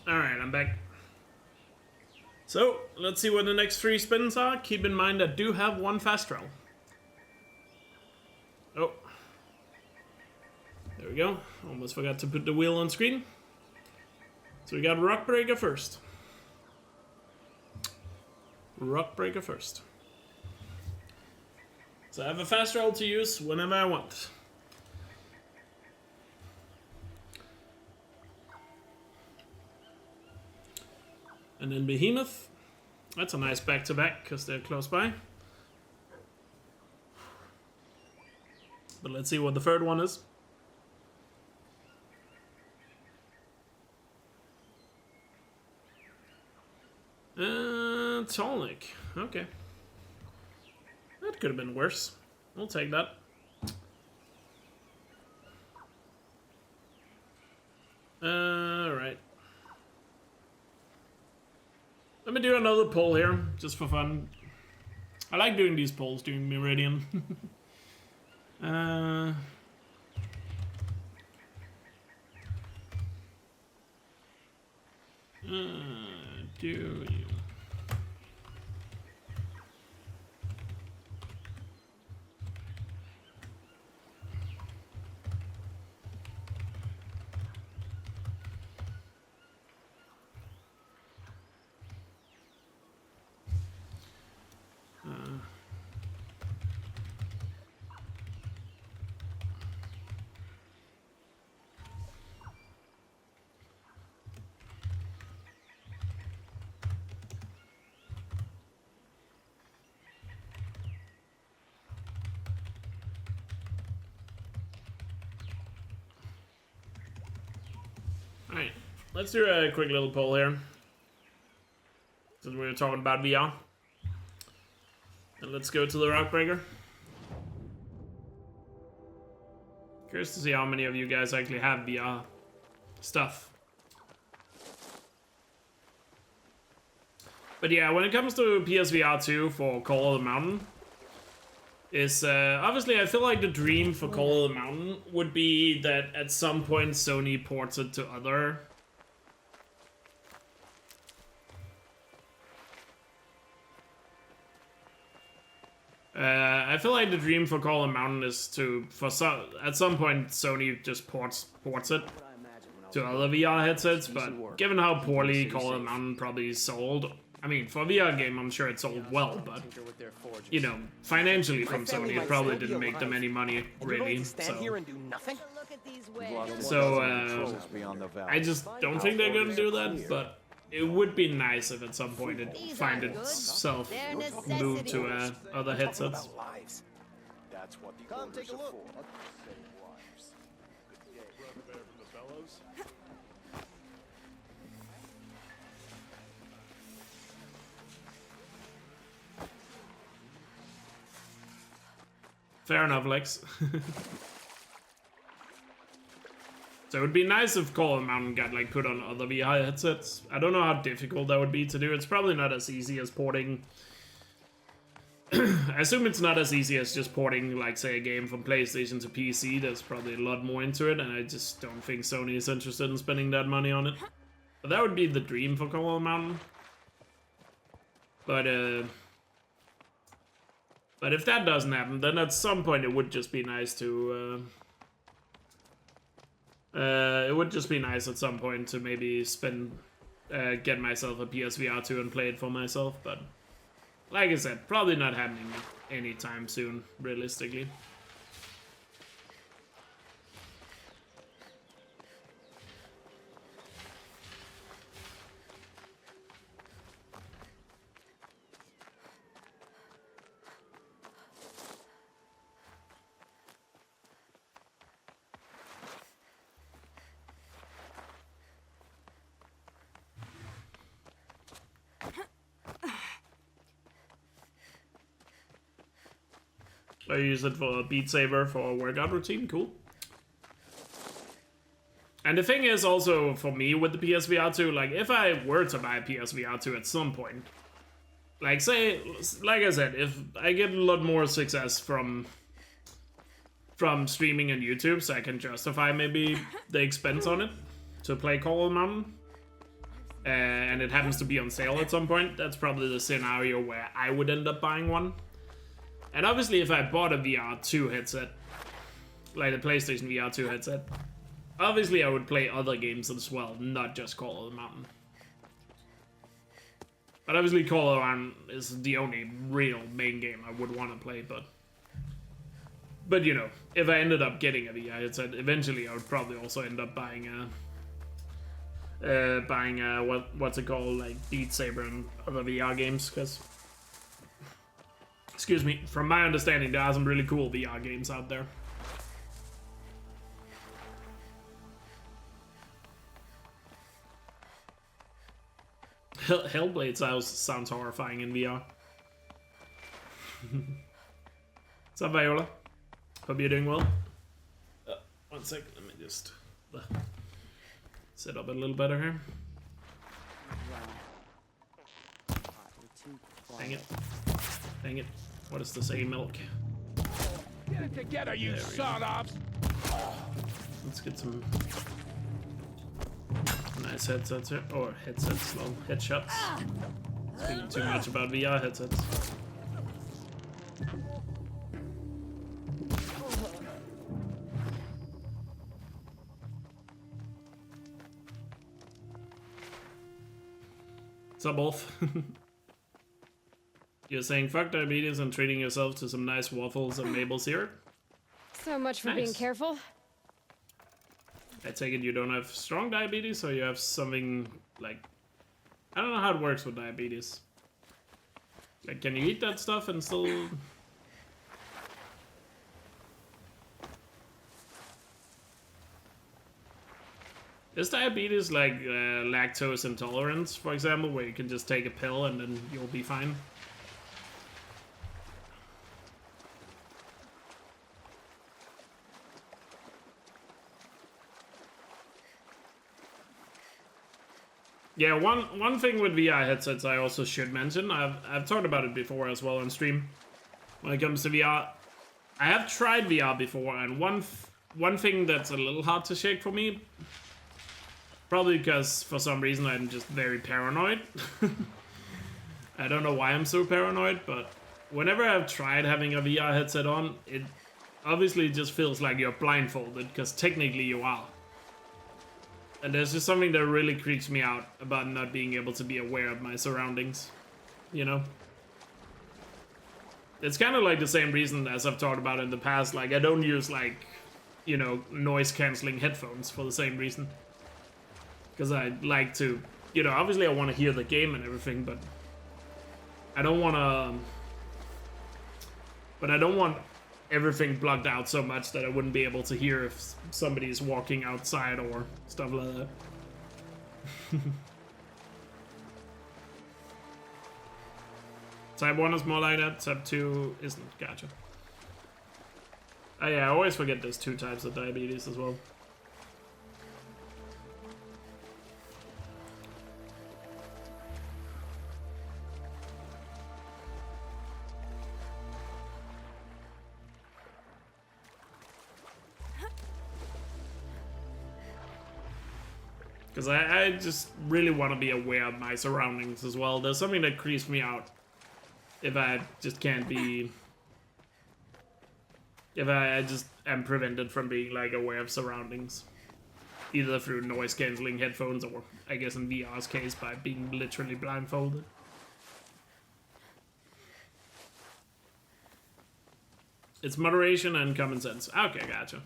S1: Alright, I'm back. So, let's see what the next 3 spins are. Keep in mind I do have 1 fast travel. Oh. There we go. Almost forgot to put the wheel on screen. So we got Rock Breaker first. Rock Breaker first. So I have a fast travel to use whenever I want. And then Behemoth. That's a nice back-to-back, because they're close by. But let's see what the third one is. Tolnik. Okay. That could have been worse. We'll take that. Alright. Let me do another poll here, just for fun. I like doing these polls during Memeridian. Do you? Alright, let's do a quick little poll here. Since we were talking about VR. And let's go to the Rockbreaker. Curious to see how many of you guys actually have VR stuff. But yeah, when it comes to PSVR 2 for Call of the Mountain, is obviously I feel like the dream for Call of the Mountain would be that at some point Sony ports it to other I feel like the dream for Call of the Mountain is to at some point Sony just ports it to other VR headsets, but given how poorly Call of the Mountain probably sold, I mean, for a VR game, I'm sure it sold well, but, you know, financially from Sony, it probably didn't make them any money, really, so, I just don't think they're gonna do that, but it would be nice if at some point it find itself moved to other headsets.
S3: Come take a look.
S1: Fair enough, Lex. So it would be nice if Call of the Mountain got like put on other VR headsets. I don't know how difficult that would be to do. It's probably not as easy as porting. I assume it's not as easy as just porting, like, say, a game from PlayStation to PC. There's probably a lot more into it, and I just don't think Sony is interested in spending that money on it. But that would be the dream for Call of the Mountain. But if that doesn't happen, then at some point it would just be nice to it would just be nice at some point to maybe get myself a PSVR 2 and play it for myself, but like I said, probably not happening anytime soon, realistically. I use it for Beat Saber for a workout routine, cool. And the thing is also for me with the PSVR 2, like if I were to buy a PSVR 2 at some point, like like I said, if I get a lot more success from streaming on YouTube, so I can justify maybe the expense on it to play Call of the Mountain, and it happens to be on sale at some point, that's probably the scenario where I would end up buying one. And obviously if I bought a VR 2 headset, like the PlayStation VR 2 headset, obviously I would play other games as well, not just Call of the Mountain. But obviously Call of the Mountain is the only real main game I would want to play, but you know, if I ended up getting a VR headset, eventually I would probably also end up buying what's it called, like Beat Saber and other VR games, because, excuse me, from my understanding, there are some really cool VR games out there. Hellblade sounds horrifying in VR. What's up, Viola? Hope you're doing well. One sec, let me just set up a little better here. Dang it. Dang it. What does this say, milk?
S6: Get it together, you
S1: There we go.
S6: son-offs!
S1: Let's get some nice headsets here. Or headsets, well, headshots. Speaking too much about VR headsets. What's up, Wolf? You're saying fuck diabetes and treating yourself to some nice waffles and maple syrup?
S2: So much for being
S1: Nice.
S2: careful.
S1: I take it you don't have strong diabetes, or you have something like... I don't know how it works with diabetes. Like, can you eat that stuff and still... Is diabetes like lactose intolerance, for example, where you can just take a pill and then you'll be fine? Yeah, one thing with VR headsets I also should mention, I've talked about it before as well on stream. When it comes to VR, I have tried VR before, and one thing that's a little hard to shake for me, probably because for some reason I'm just very paranoid. I don't know why I'm so paranoid, but whenever I've tried having a VR headset on, it obviously just feels like you're blindfolded, because technically you are. And there's just something that really creeps me out about not being able to be aware of my surroundings, you know? It's kind of like the same reason as I've talked about in the past, like I don't use like, you know, noise cancelling headphones for the same reason. Because I like to, you know, obviously I want to hear the game and everything, but I don't want to, everything blocked out so much that I wouldn't be able to hear if somebody is walking outside or stuff like that. Type 1 is more like that, type 2 isn't. Gotcha. Oh yeah, I always forget there's two types of diabetes as well. Because I just really want to be aware of my surroundings as well. There's something that creeps me out if I just can't be... If I just am prevented from being like aware of surroundings. Either through noise cancelling headphones or, I guess in VR's case, by being literally blindfolded. It's moderation and common sense. Okay, gotcha.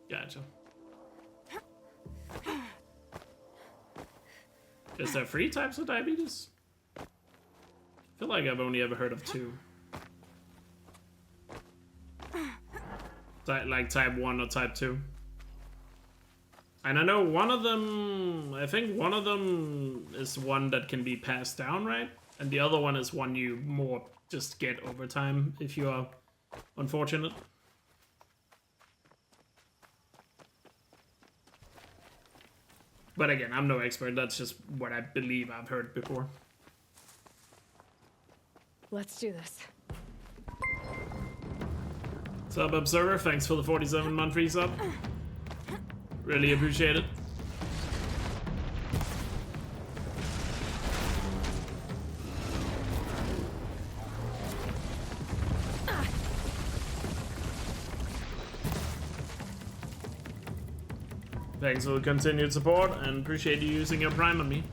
S1: Gotcha. Is there 3 types of diabetes? I feel like I've only ever heard of 2. Like type 1 or type 2. And I know one of them, I think one of them is one that can be passed down, right? And the other one is one you more just get over time if you are unfortunate. But again, I'm no expert, that's just what I believe I've heard before.
S2: Let's do this.
S1: What's up, Observer? Thanks for the 47-month resub. Really appreciate it. Thanks for the continued support, and appreciate you using your Prime on me.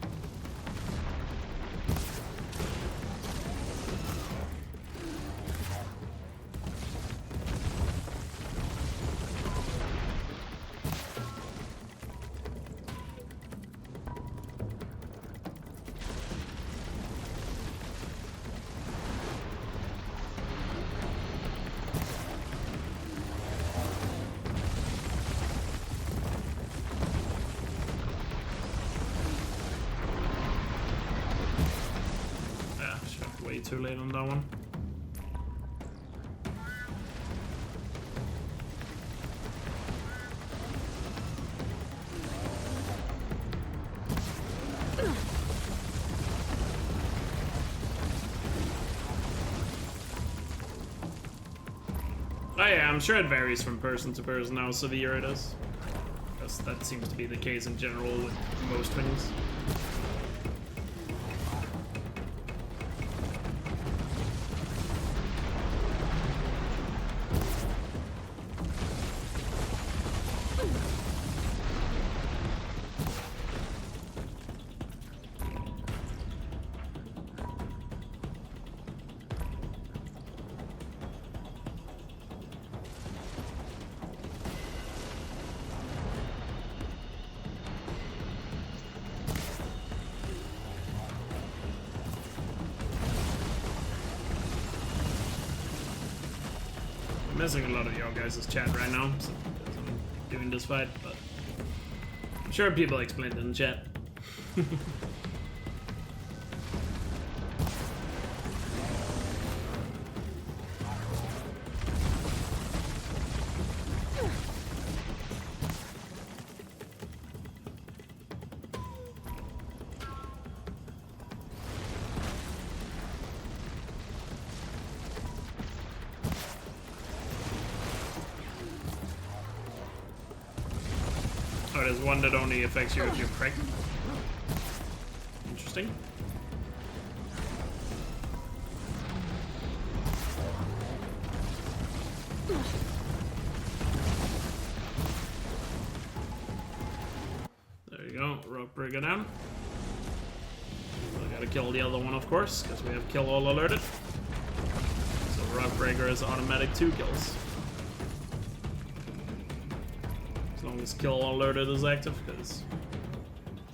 S1: Too late on that one. I'm sure it varies from person to person how severe it is. Because that seems to be the case in general with most things. I'm missing a lot of y'all guys' chat right now, so I'm doing this fight, but I'm sure people explained it in chat. Oh, there's one that only affects you if you're pregnant. Interesting. There you go, rope breaker down. I gotta kill the other one, of course, because we have kill all alerted. So rope breaker is automatic 2 kills. As long as kill all alerted is active, because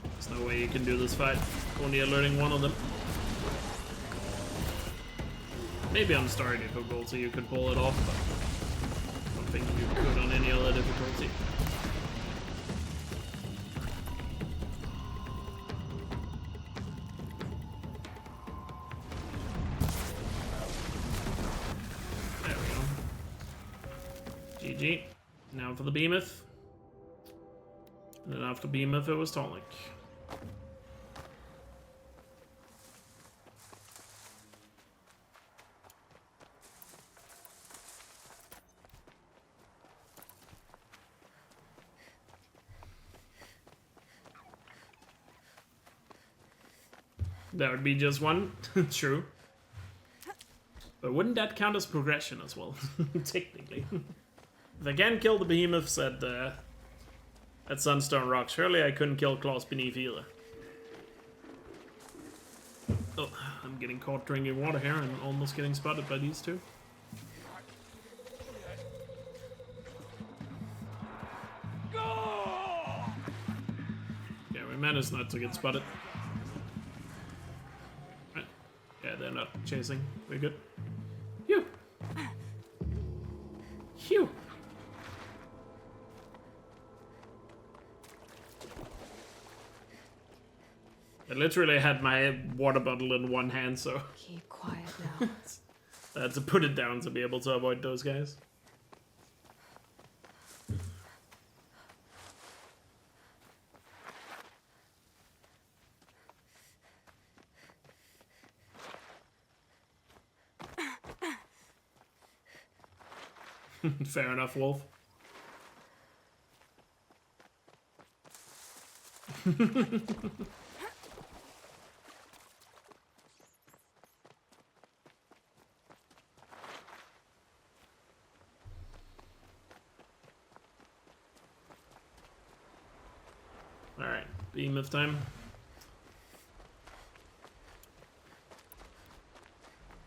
S1: there's no way you can do this fight only alerting one of them. Maybe on story difficulty you could pull it off, but I don't think you could on any other difficulty. There we go. GG. Now for the behemoth. And then after behemoth it was Tonic. That would be just one. True. But wouldn't that count as progression as well? Technically. If I can kill the behemoths at Sunstone Rock, surely I couldn't kill Claws Beneath either. Oh, I'm getting caught drinking water here and almost getting spotted by these two. Yeah, we managed not to get spotted. Right. Yeah, they're not chasing. We're good. Phew! Phew! I literally had my water bottle in one hand, so
S2: Keep quiet now.
S1: I had to put it down to be able to avoid those guys. Fair enough, Wolf. Alright, behemoth time.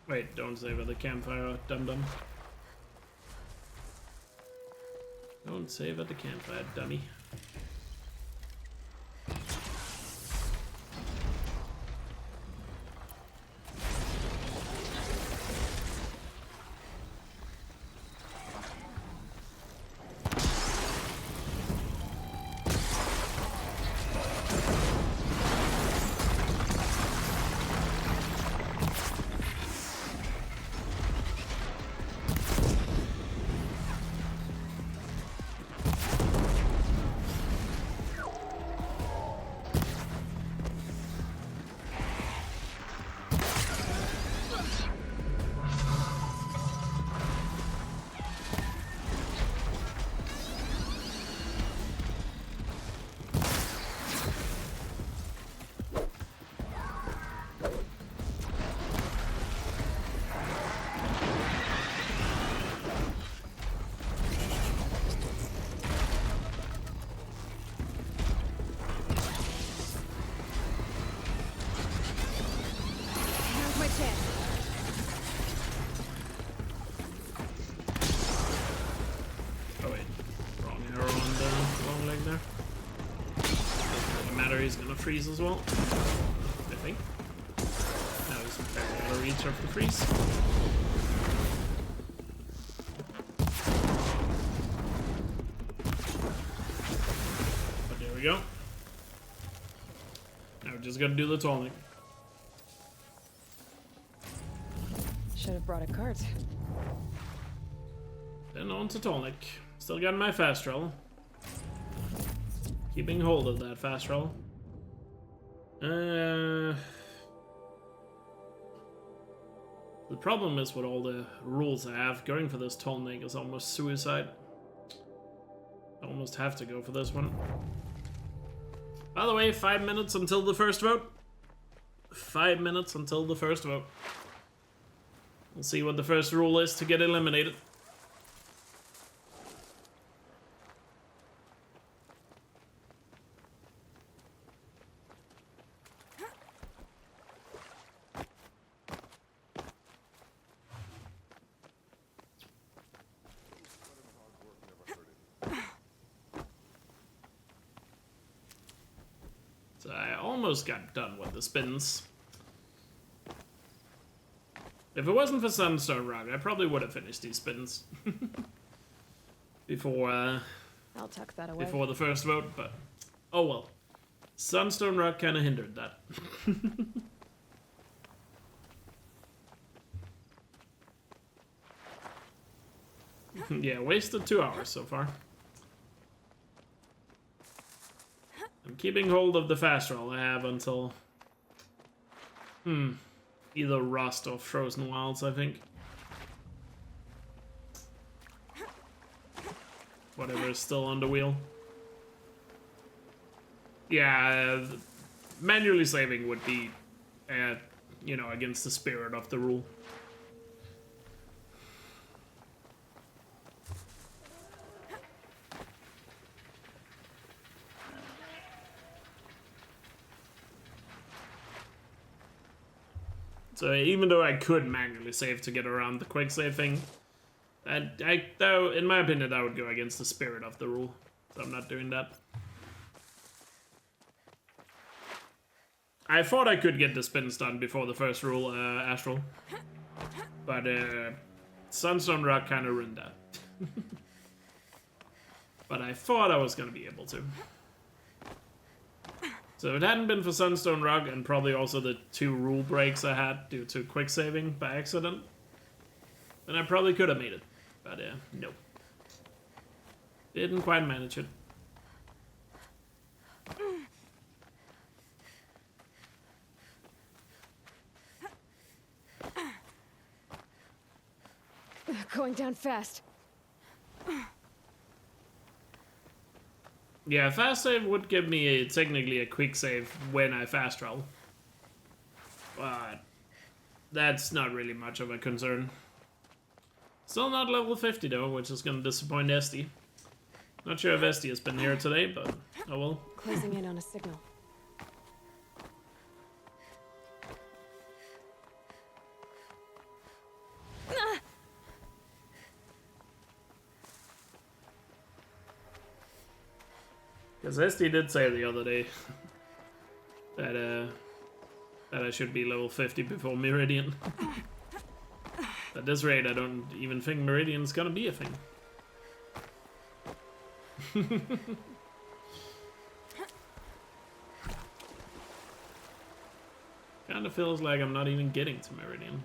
S1: Wait, don't save at the campfire, dum-dum. Don't save at the campfire, dummy. there. Doesn't matter, he's gonna freeze as well. I think. Now he's very out of reach of the freeze. But there we go. Now we're just gonna do the tolling.
S9: Should have brought a cart.
S1: Then on to Tolnik. Still got my fast travel. Keeping hold of that fast travel. The problem is with all the rules I have, going for this Tolnik is almost suicide. I almost have to go for this one. By the way, 5 minutes until the first vote. 5 minutes until the first vote. We'll see what the first rule is to get eliminated. So I almost got done with the spins. If it wasn't for Sunstone Rock, I probably would have finished these spins before
S9: I'll tuck that away.
S1: before the first vote, but oh well. Sunstone Rock kind of hindered that. Yeah, wasted 2 hours so far. I'm keeping hold of the fast roll I have until either Rust or Frozen Wilds, I think. Whatever is still on the wheel. Yeah, manually saving would be, you know, against the spirit of the rule. So even though I could manually save to get around the quick save thing, though in my opinion that would go against the spirit of the rule. So I'm not doing that. I thought I could get the spins done before the first rule, Astral. But Sunstone Rock kind of ruined that. But I thought I was going to be able to. So if it hadn't been for Sunstone Rock and probably also the 2 rule breaks I had due to quick saving by accident, then I probably could have made it. But no. Didn't quite manage it.
S9: Going down fast.
S1: Yeah, fast save would give me technically a quick save when I fast travel. But that's not really much of a concern. Still not level 50 though, which is gonna disappoint Esty. Not sure if Esty has been here today, but oh well.
S9: Closing in on a signal.
S1: Because Esty did say the other day that I should be level 50 before Meridian. At this rate, I don't even think Meridian's gonna be a thing. Kinda feels like I'm not even getting to Meridian.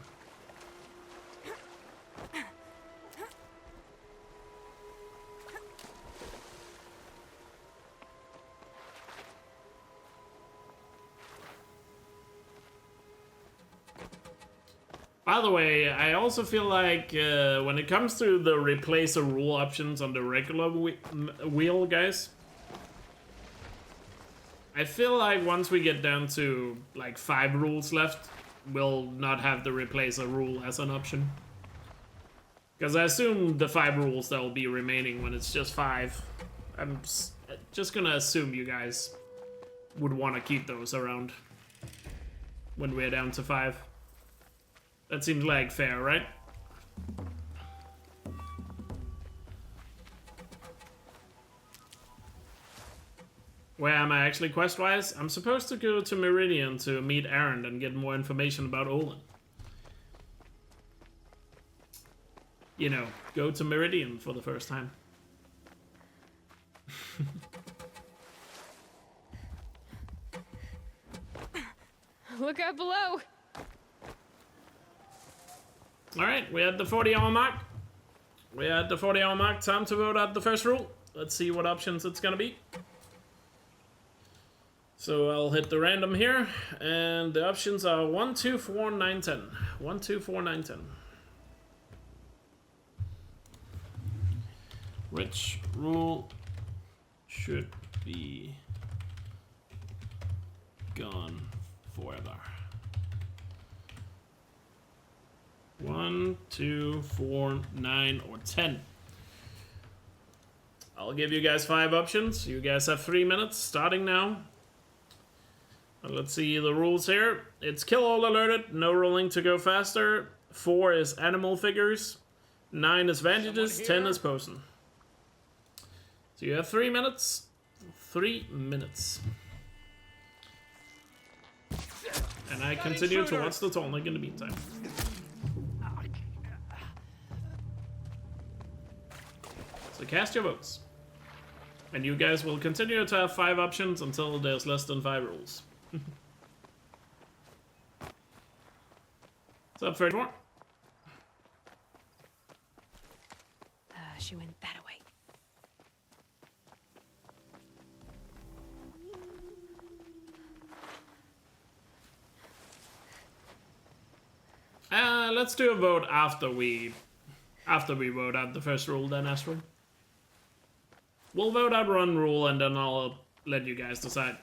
S1: By the way, I also feel like when it comes to the replace a rule options on the regular wheel, guys, I feel like once we get down to like 5 rules left, we'll not have the replace a rule as an option. Because I assume the 5 rules that will be remaining when it's just 5. I'm just gonna assume you guys would want to keep those around when we're down to 5. That seems like fair, right? Where am I actually quest-wise? I'm supposed to go to Memeridian to meet Aaron and get more information about Olin. You know, go to Memeridian for the first time.
S2: Look out below!
S1: Alright, we're at the 40-hour mark. We're at the 40-hour mark. Time to vote out the first rule. Let's see what options it's gonna be. So I'll hit the random here, and the options are 1, 2, 4, 9, 10. 1, 2, 4, 9, 10. Which rule should be gone forever? 1, 2, 4, 9, or 10. I'll give you guys 5 options. You guys have 3 minutes, starting now. Let's see the rules here. It's kill all alerted, no rolling to go faster. 4 is animal figures. 9 is bandages, 10 is potion. So you have 3 minutes. 3 minutes. And I continue to watch the tonic in the meantime. So cast your votes. And you guys will continue to have 5 options until there's less than 5 rules. What's up, 34?
S2: She went that way.
S1: Let's do a vote after we vote out the first rule, then, Astral. We'll vote out one rule, and then I'll let you guys decide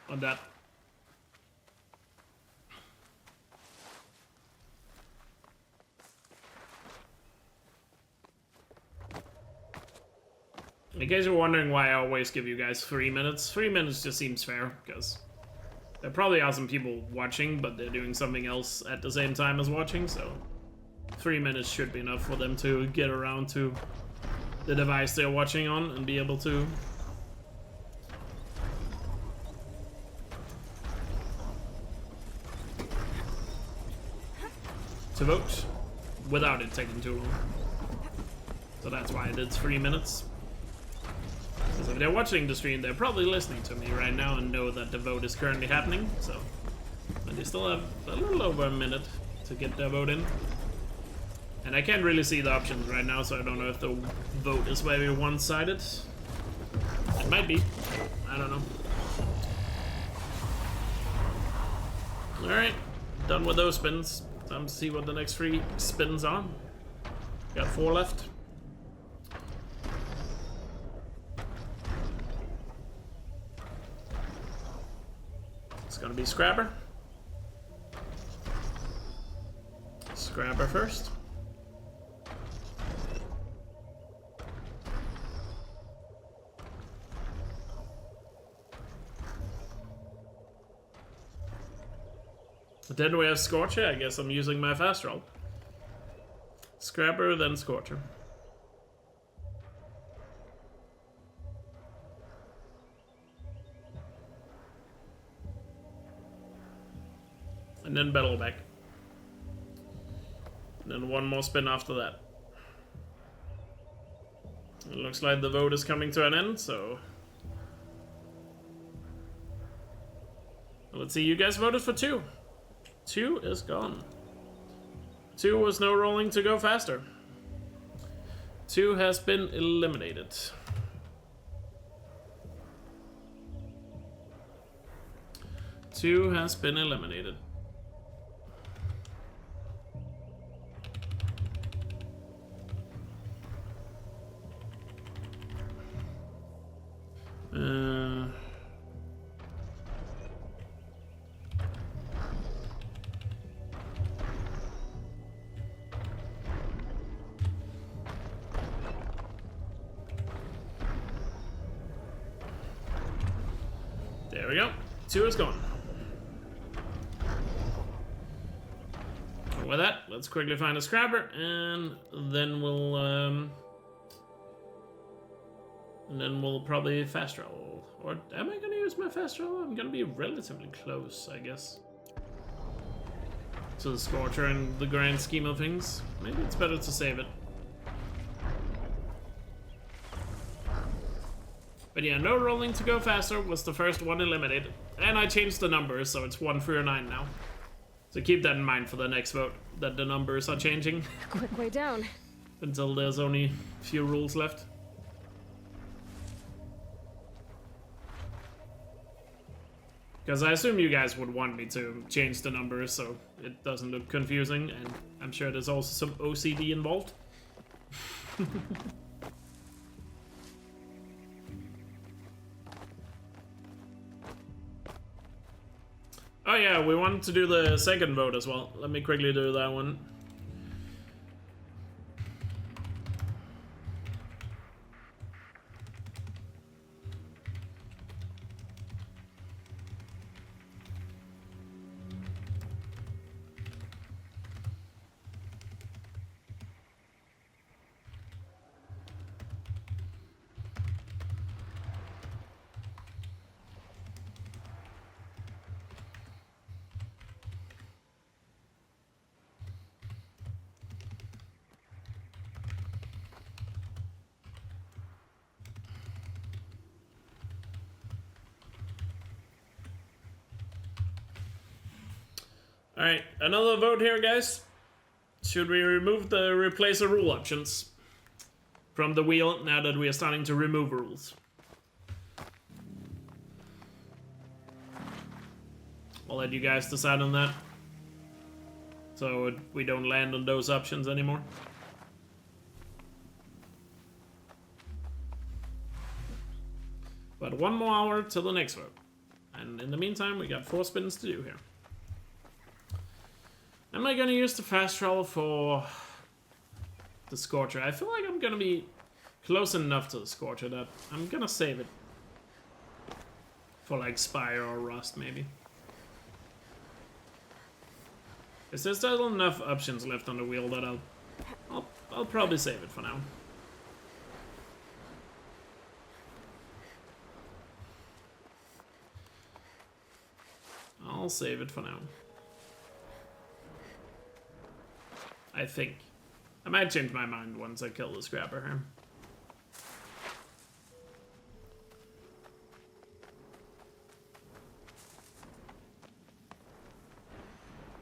S1: on that. In case you're wondering why I always give you guys 3 minutes, 3 minutes just seems fair, because there probably are some people watching, but they're doing something else at the same time as watching, so 3 minutes should be enough for them to get around to the device they're watching on and be able to vote without it taking too long. So that's why I did 3 minutes. Because if they're watching the stream, they're probably listening to me right now and know that the vote is currently happening, so. And they still have a little over a minute to get their vote in. And I can't really see the options right now, so I don't know if the vote is very one-sided. It might be. I don't know. Alright, done with those spins. Time to see what the next 3 spins are. Got 4 left. It's gonna be Scrabber. Scrabber first. But then we have Scorcher. I guess I'm using my fast roll. Scrabber, then Scorcher. And then Battleback. And then one more spin after that. It looks like the vote is coming to an end, so... Let's see, you guys voted for 2. 2 is gone. 2 was no rolling to go faster. 2 has been eliminated. Two has been eliminated. There we go. 2 is gone. And with that, let's quickly find a Scrabber, and then we'll probably fast roll. Or am I gonna use my fast travel? I'm gonna be relatively close, I guess, to the Scorcher in the grand scheme of things. Maybe it's better to save it. But yeah, no rolling to go faster was the first one eliminated. And I changed the numbers, so it's 1, 3, or 9 now. So keep that in mind for the next vote, that the numbers are changing.
S2: Quick way down.
S1: Until there's only a few rules left. Because I assume you guys would want me to change the numbers so it doesn't look confusing, and I'm sure there's also some OCD involved. Oh yeah, we wanted to do the second vote as well. Let me quickly do that one. Alright, another vote here, guys. Should we remove the replace a rule options from the wheel now that we are starting to remove rules? I'll let you guys decide on that, so we don't land on those options anymore. But 1 more hour till the next vote. And in the meantime, we got 4 spins to do here. Am I gonna use the fast travel for the Scorcher? I feel like I'm gonna be close enough to the Scorcher that I'm gonna save it for like Spire or Rust maybe. Is there still enough options left on the wheel that I'll probably save it for now. I'll save it for now. I think. I might change my mind once I kill the Scrapper here.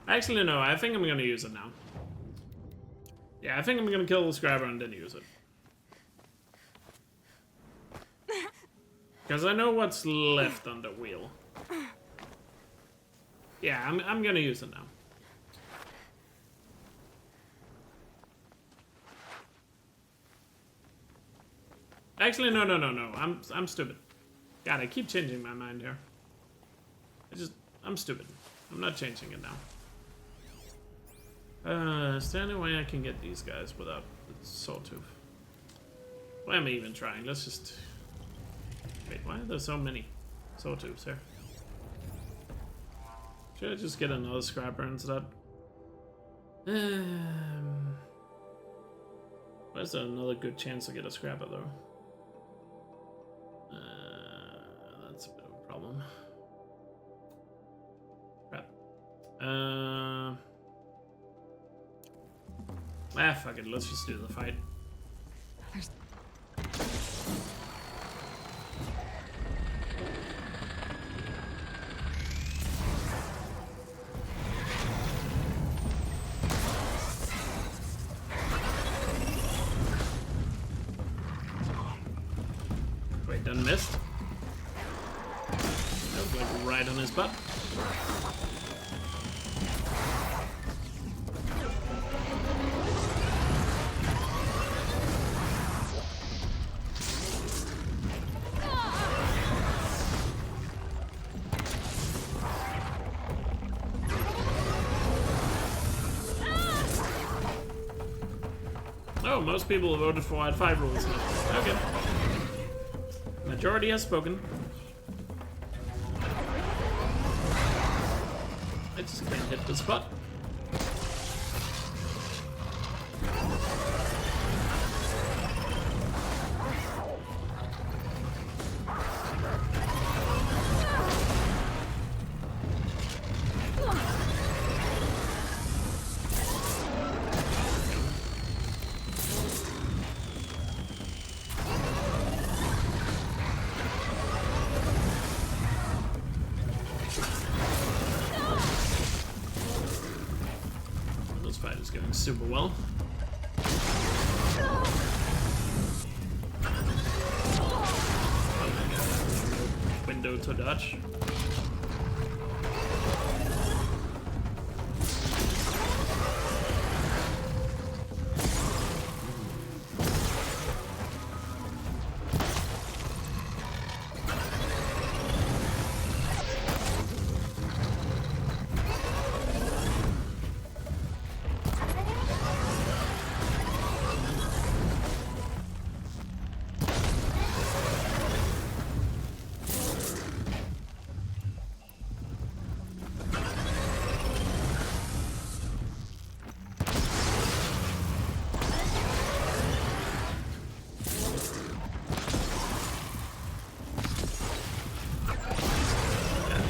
S1: Actually, no, I think I'm gonna use it now. Yeah, I think I'm gonna kill the Scrapper and then use it. Because I know what's left on the wheel. Yeah, I'm gonna use it now. Actually, no. I'm stupid. God, I keep changing my mind here. I'm stupid. I'm not changing it now. Is there any way I can get these guys without the Sawtooth? Why am I even trying? Let's just... Wait, why are there so many Sawtooths here? Should I just get another Scrapper instead? Where's there another good chance to get a Scrapper though? That's a bit of a problem. Crap. Fuck it, let's just do the fight. Wait, done missed? That was like right on his butt. Oh, most people voted for had 5 rules left. Okay. Majority has spoken. I just can't hit the spot. going super well. Window to dodge.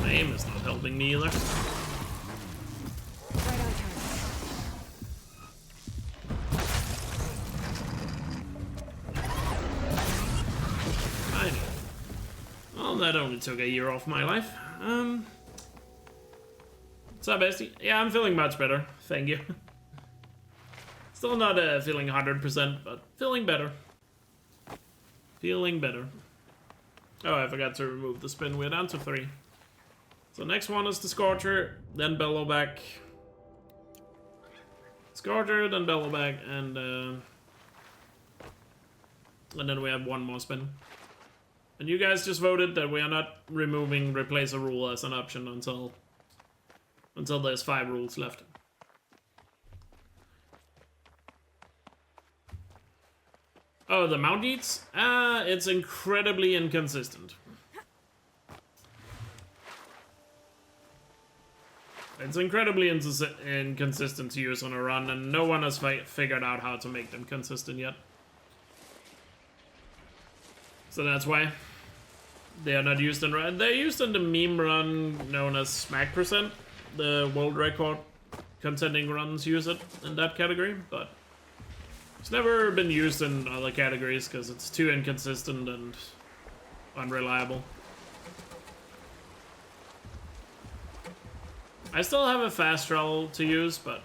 S1: Aim is not helping me either.
S2: Right on target.
S1: I know. Well, that only took a year off my life. What's up, bestie? Yeah, I'm feeling much better. Thank you. Still not feeling 100%, but feeling better. Feeling better. Oh, I forgot to remove the spin. We're down to 3. So next one is the Scorcher, then Bellowback. Scorcher, then Bellowback, and then we have one more spin. And you guys just voted that we are not removing replace a rule as an option until there's 5 rules left. Oh, the Mount Eats? It's incredibly inconsistent. It's incredibly inconsistent to use on a run, and no one has figured out how to make them consistent yet. So that's why they are not used in run. They're used in the meme run known as Smack %. The world record contending runs use it in that category, but it's never been used in other categories because it's too inconsistent and unreliable. I still have a fast travel to use, but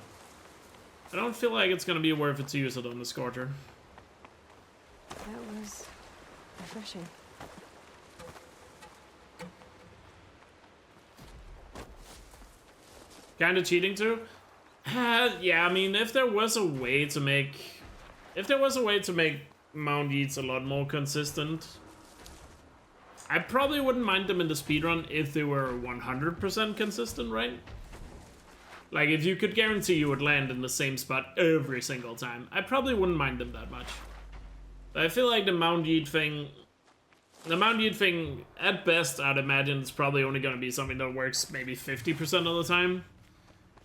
S1: I don't feel like it's gonna be worth it to use it on the Scorcher.
S2: That was refreshing.
S1: Kinda cheating too? Yeah, I mean, if there was a way to make Mount Eats a lot more consistent, I probably wouldn't mind them in the speedrun if they were 100% consistent, right? Like, if you could guarantee you would land in the same spot every single time, I probably wouldn't mind them that much. But I feel like the Mount Eat thing, at best, I'd imagine it's probably only gonna be something that works maybe 50% of the time.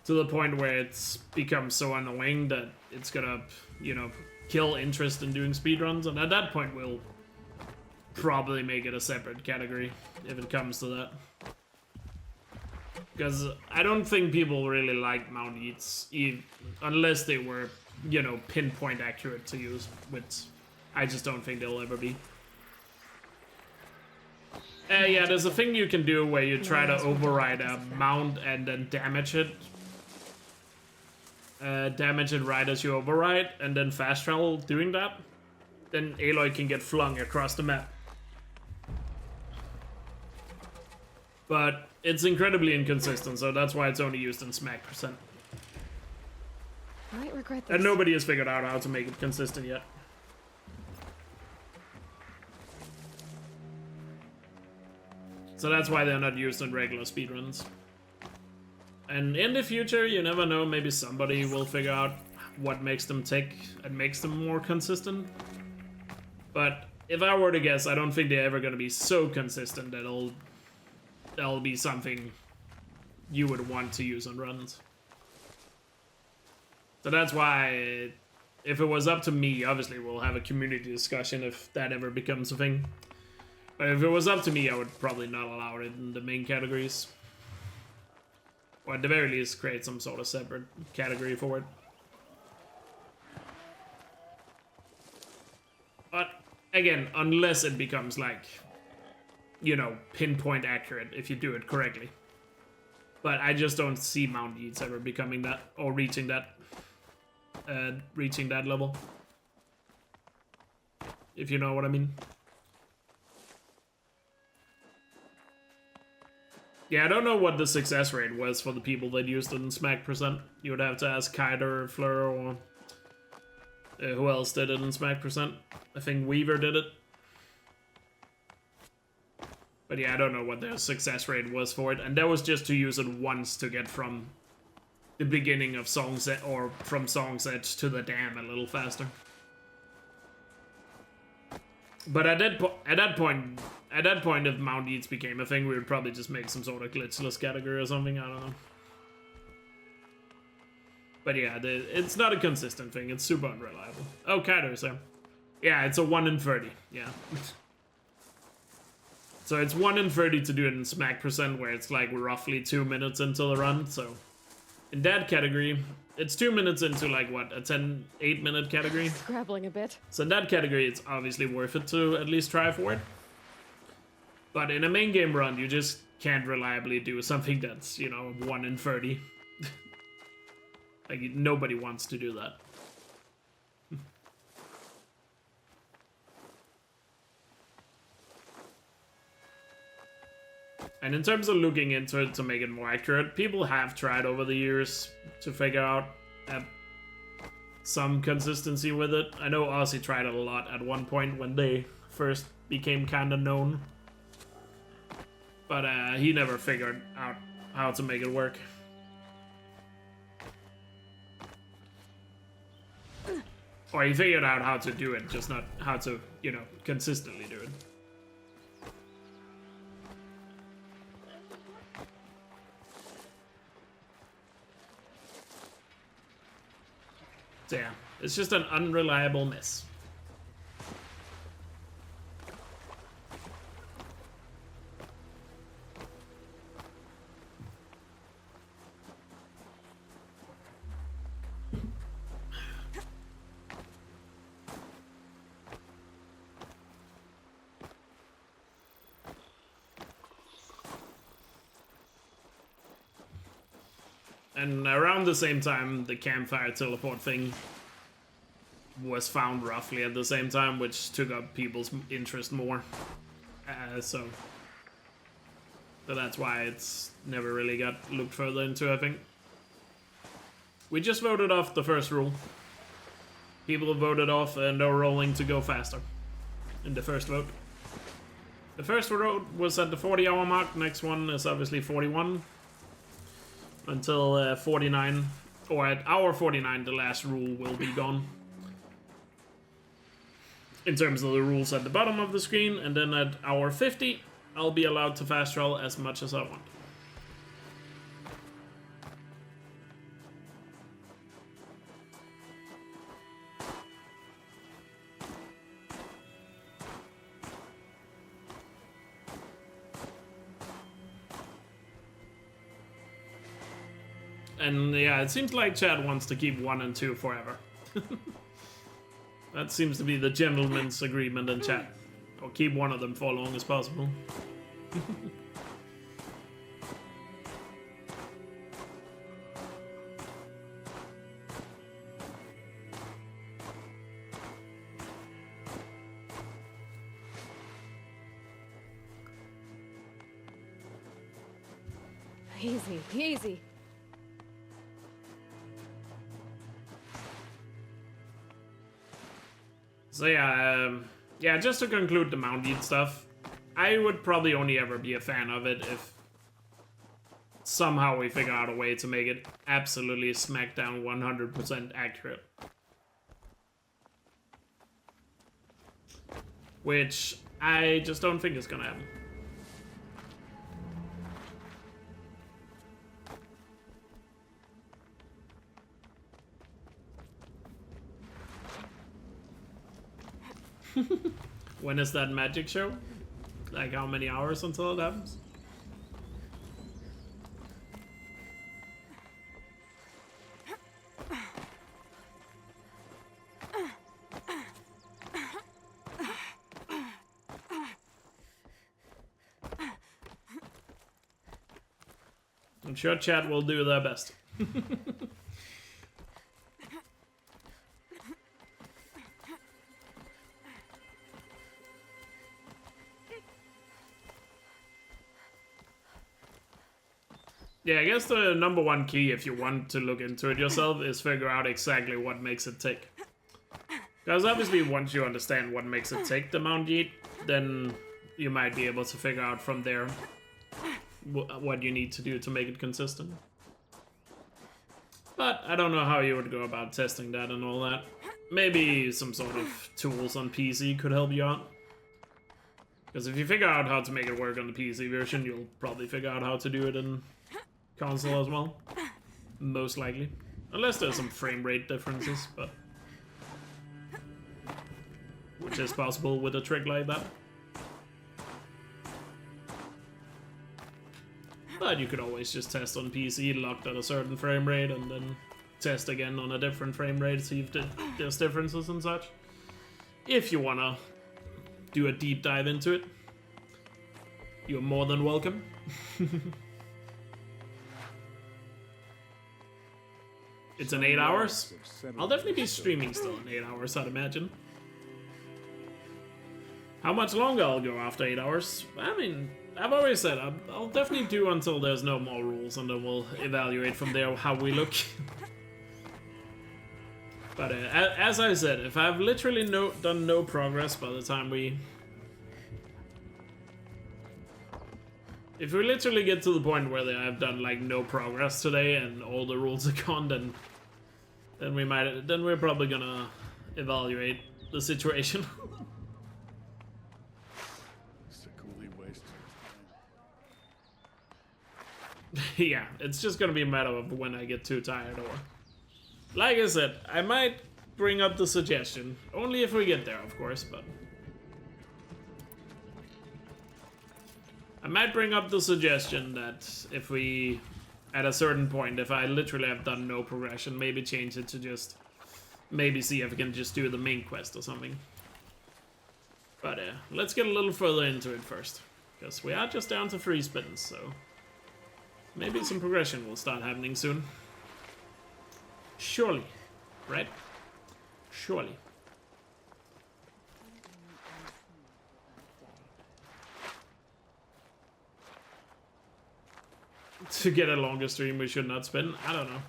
S1: To the point where it's become so annoying that it's gonna, you know, kill interest in doing speedruns, and at that point we'll probably make it a separate category if it comes to that. Because I don't think people really like Mount Eats unless they were, you know, pinpoint accurate to use, which I just don't think they'll ever be. Yeah, there's a thing you can do where you try to override a mount and then damage it. Damage it right as you override, and then fast travel doing that. Then Aloy can get flung across the map. But it's incredibly inconsistent, so that's why it's only used in Smack %.
S2: I might regret this.
S1: And nobody has figured out how to make it consistent yet. So that's why they're not used in regular speedruns. And in the future, you never know, maybe somebody will figure out what makes them tick and makes them more consistent. But if I were to guess, I don't think they're ever going to be so consistent that that'll be something you would want to use on runs. So that's why, if it was up to me, obviously we'll have a community discussion if that ever becomes a thing. But if it was up to me, I would probably not allow it in the main categories. Or at the very least, create some sort of separate category for it. But, again, unless it becomes, like, you know, pinpoint accurate if you do it correctly. But I just don't see Mount Eats ever becoming that, or reaching that. reaching that level. If you know what I mean. Yeah, I don't know what the success rate was for the people that used it in Smack Percent. You would have to ask Kaider or Fleur or who else did it in Smack Percent. I think Weaver did it. But yeah, I don't know what the success rate was for it. And that was just to use it once to get from the beginning of Song's Edge, or from Song's Edge to the dam a little faster. But at that point, if Mount Eats became a thing, we would probably just make some sort of glitchless category or something. I don't know. But yeah, it's not a consistent thing. It's super unreliable. Oh, Kaider, so yeah, it's a 1 in 30. Yeah. So it's 1 in 30 to do it in Smack Percent, where it's like roughly 2 minutes into the run. So in that category, it's 2 minutes into like what, a 8-minute category.
S9: Scrabbling a bit.
S1: So in that category, it's obviously worth it to at least try for it. But in a main game run, you just can't reliably do something that's, you know, 1 in 30. Like, nobody wants to do that. And in terms of looking into it to make it more accurate, people have tried over the years to figure out some consistency with it. I know Ozzy tried it a lot at one point when they first became kind of known. But he never figured out how to make it work. Or he figured out how to do it, just not how to, you know, consistently do it. So yeah, it's just an unreliable mess. And around the same time, the campfire teleport thing was found roughly at the same time, which took up people's interest more. So that's why it's never really got looked further into, I think. We just voted off the first rule. People voted off no rolling to go faster in the first vote. The first vote was at the 40-hour mark. Next one is obviously 41. Until 49, or at hour 49, the last rule will be gone. In terms of the rules at the bottom of the screen, and then at hour 50, I'll be allowed to fast travel as much as I want. And yeah, it seems like Chad wants to keep 1 and 2 forever. That seems to be the gentleman's agreement in chat. Or keep one of them for as long as possible.
S9: Easy, easy.
S1: So yeah, just to conclude the Mount Eat stuff, I would probably only ever be a fan of it if somehow we figure out a way to make it absolutely smackdown 100% accurate. Which I just don't think is gonna happen. When is that magic show? Like how many hours until it happens? I'm sure chat will do their best. Yeah, I guess the number one key, if you want to look into it yourself, is figure out exactly what makes it tick. Because obviously once you understand what makes it tick, the Mount Yeet, then you might be able to figure out from there what you need to do to make it consistent. But I don't know how you would go about testing that and all that. Maybe some sort of tools on PC could help you out. Because if you figure out how to make it work on the PC version, you'll probably figure out how to do it in console as well. Most likely. Unless there's some frame rate differences, but... which is possible with a trick like that. But you could always just test on PC locked at a certain frame rate and then test again on a different frame rate, see if there's differences and such. If you wanna do a deep dive into it, you're more than welcome. It's in 8 hours. I'll definitely be streaming still in 8 hours, I'd imagine. How much longer I'll go after 8 hours? I mean, I've always said I'll definitely do until there's no more rules, and then we'll evaluate from there how we look. But as I said, if I've literally done no progress by the time we... if we literally get to the point where I've done like no progress today and all the rules are gone, then we're probably gonna evaluate the situation. Yeah, it's just gonna be a matter of when I get too tired, or... like I said, I might bring up the suggestion. Only if we get there, of course, but... I might bring up the suggestion that if we... at a certain point, if I literally have done no progression, maybe change it to just... maybe see if I can just do the main quest or something. But let's get a little further into it first. Because we are just down to 3 spins, so... maybe some progression will start happening soon. Surely. Right? Surely. To get a longer stream, we should not spin. I don't know.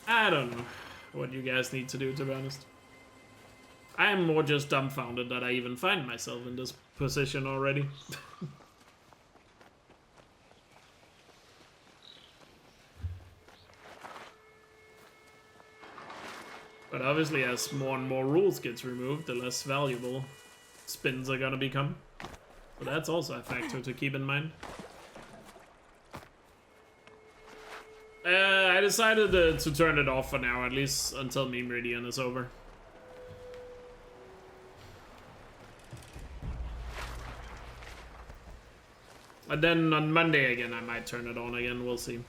S1: I don't know what you guys need to do, to be honest. I am more just dumbfounded that I even find myself in this position already. But obviously, as more and more rules gets removed, the less valuable spins are gonna become. So that's also a factor to keep in mind. I decided to turn it off for now, at least until Memeridian is over. And then on Monday again, I might turn it on again, we'll see.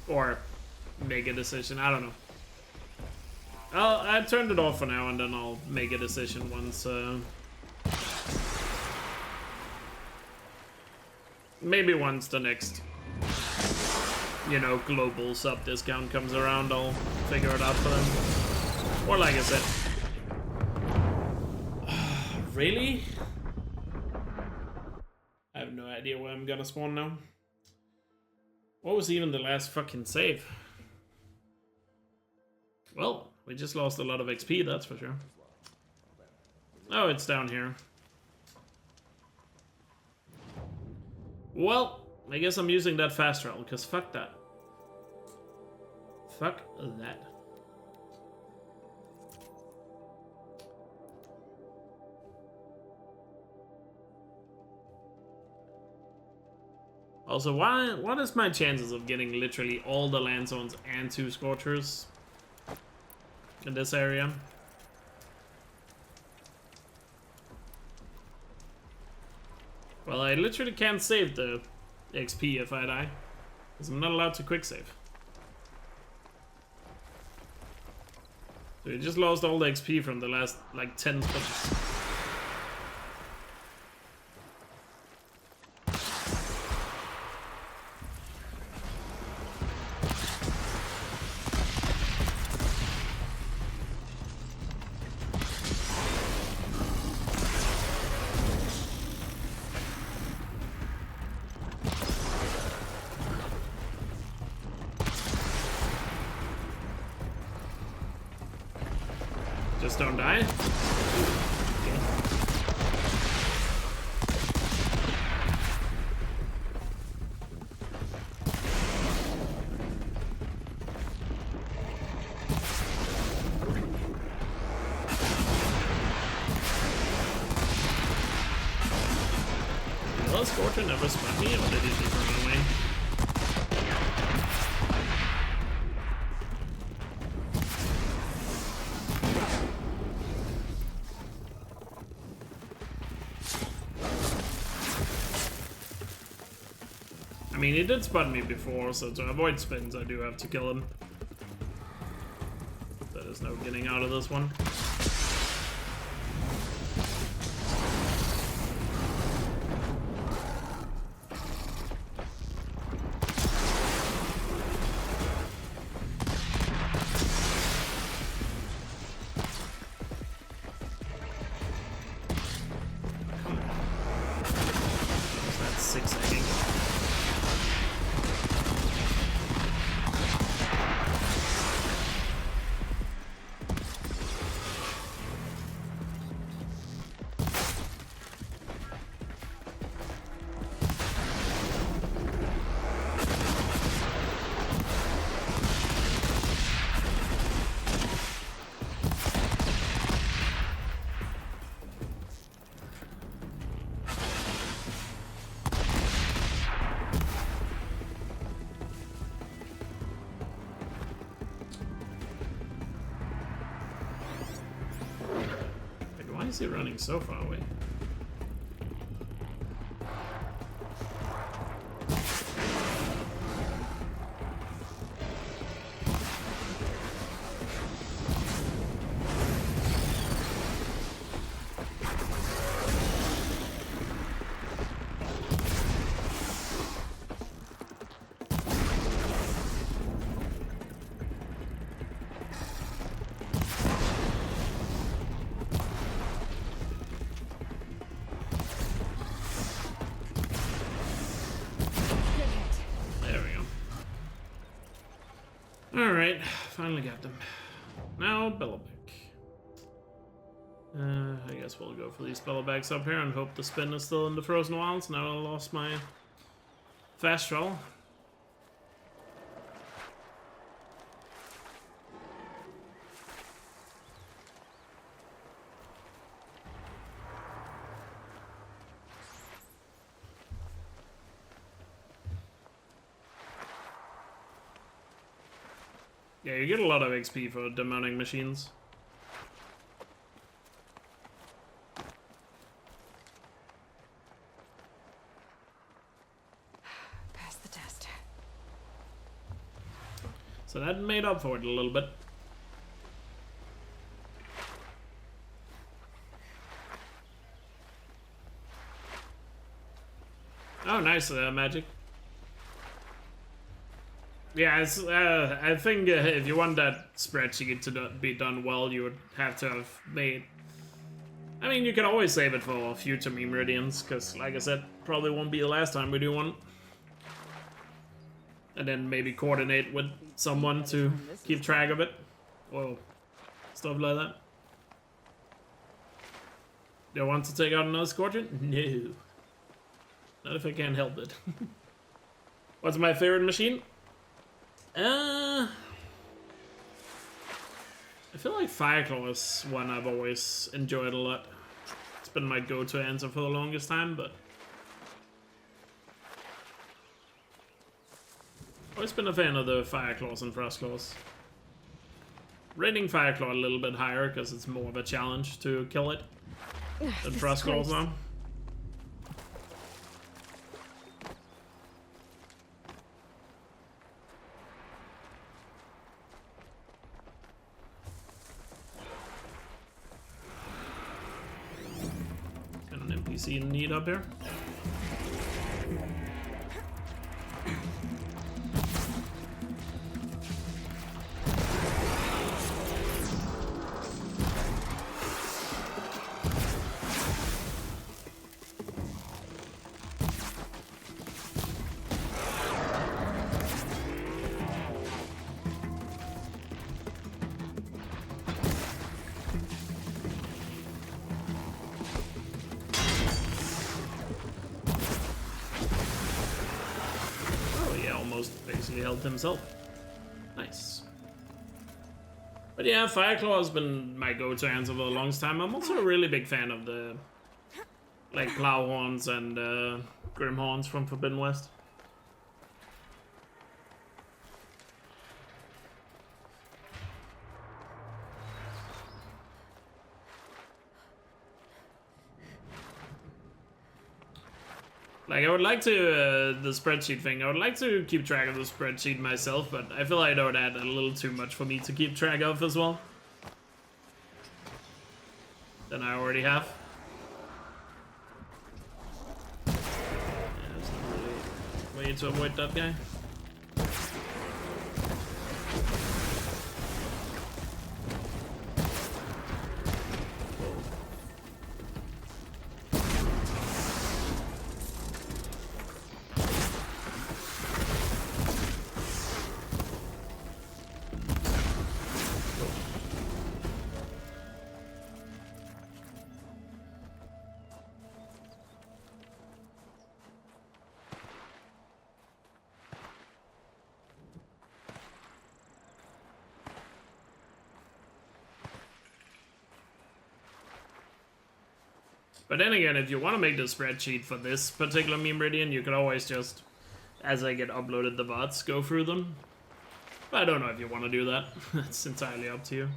S1: Or make a decision, I don't know. I turned it off for now, and then I'll make a decision once, maybe once the next, you know, global sub discount comes around, I'll figure it out for them. Or like I said. Really? I have no idea where I'm gonna spawn now. What was even the last fucking save? Well, we just lost a lot of XP, that's for sure. Oh, it's down here. Well, I guess I'm using that fast travel, because fuck that. Fuck that. Also, what is my chances of getting literally all the land zones and 2 Scorchers in this area? Well, I literally can't save the XP if I die, because I'm not allowed to quick save. So we just lost all the XP from the last, like, 10 spins. just don't die. Okay. Well, Scorcher never spun me, or did he just run away? I mean, he did spun me before, so to avoid spins, I do have to kill him. There's no getting out of this one. That's 6, I think. Why is he running so far away? Alright, finally got them. Now, Bellowback. I guess we'll go for these Bellowbacks up here and hope the spin is still in the Frozen Wilds. Now I lost my fast travel. Yeah, you get a lot of XP for demoning machines.
S2: Pass the test.
S1: So that made up for it a little bit. Oh, nice magic. Yeah, it's, I think if you want that spreadsheet to be done well, you would have to have made... I mean, you can always save it for future Memeridians, because, like I said, probably won't be the last time we do one. And then maybe coordinate with someone to keep track of it. Or stuff like that. Do you want to take out another Scorpion? No. Not if I can't help it. What's my favorite machine? I feel like Fireclaw is one I've always enjoyed a lot. It's been my go-to answer for the longest time, but always been a fan of the Fireclaws and Frostclaws. Rating Fireclaw a little bit higher because it's more of a challenge to kill it than Frostclaws are. See a need up here? actually helped himself. Nice. But yeah, Fireclaw has been my go-to answer for the longest time. I'm also a really big fan of the like Plowhorns and Grimhorns from Forbidden West. Like, I would like to, the spreadsheet thing, I would like to keep track of the spreadsheet myself, but I feel like I would add a little too much for me to keep track of as well. Than I already have. Yeah, there's not really a way to avoid that guy. But then again, if you want to make the spreadsheet for this particular Memeridian, you could always just, as I get uploaded the VODs, go through them. But I don't know if you want to do that. It's entirely up to you.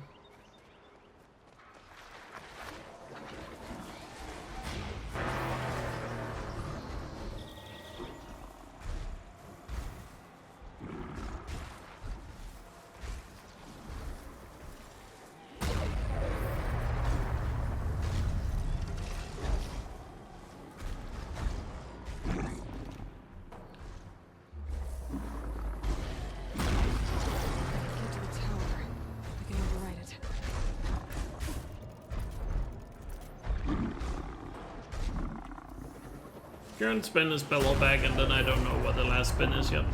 S1: Current spin is pillow bag, and then I don't know what the last spin is yet.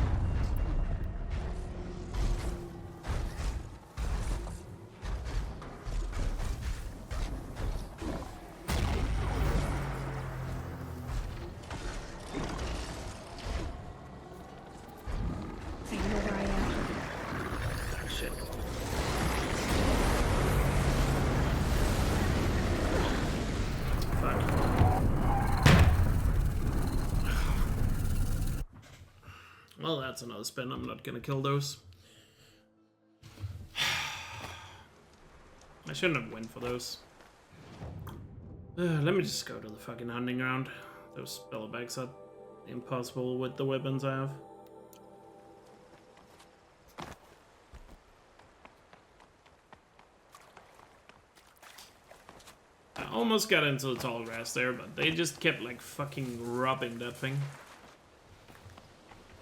S2: They know where I am.
S1: Oh, shit. Fuck. Well, that's another spin. I'm not gonna kill those. I shouldn't have went for those. Let me just go to the fucking hunting ground. Those spell bags are impossible with the weapons I have. I almost got into the tall grass there, but they just kept like fucking robbing that thing.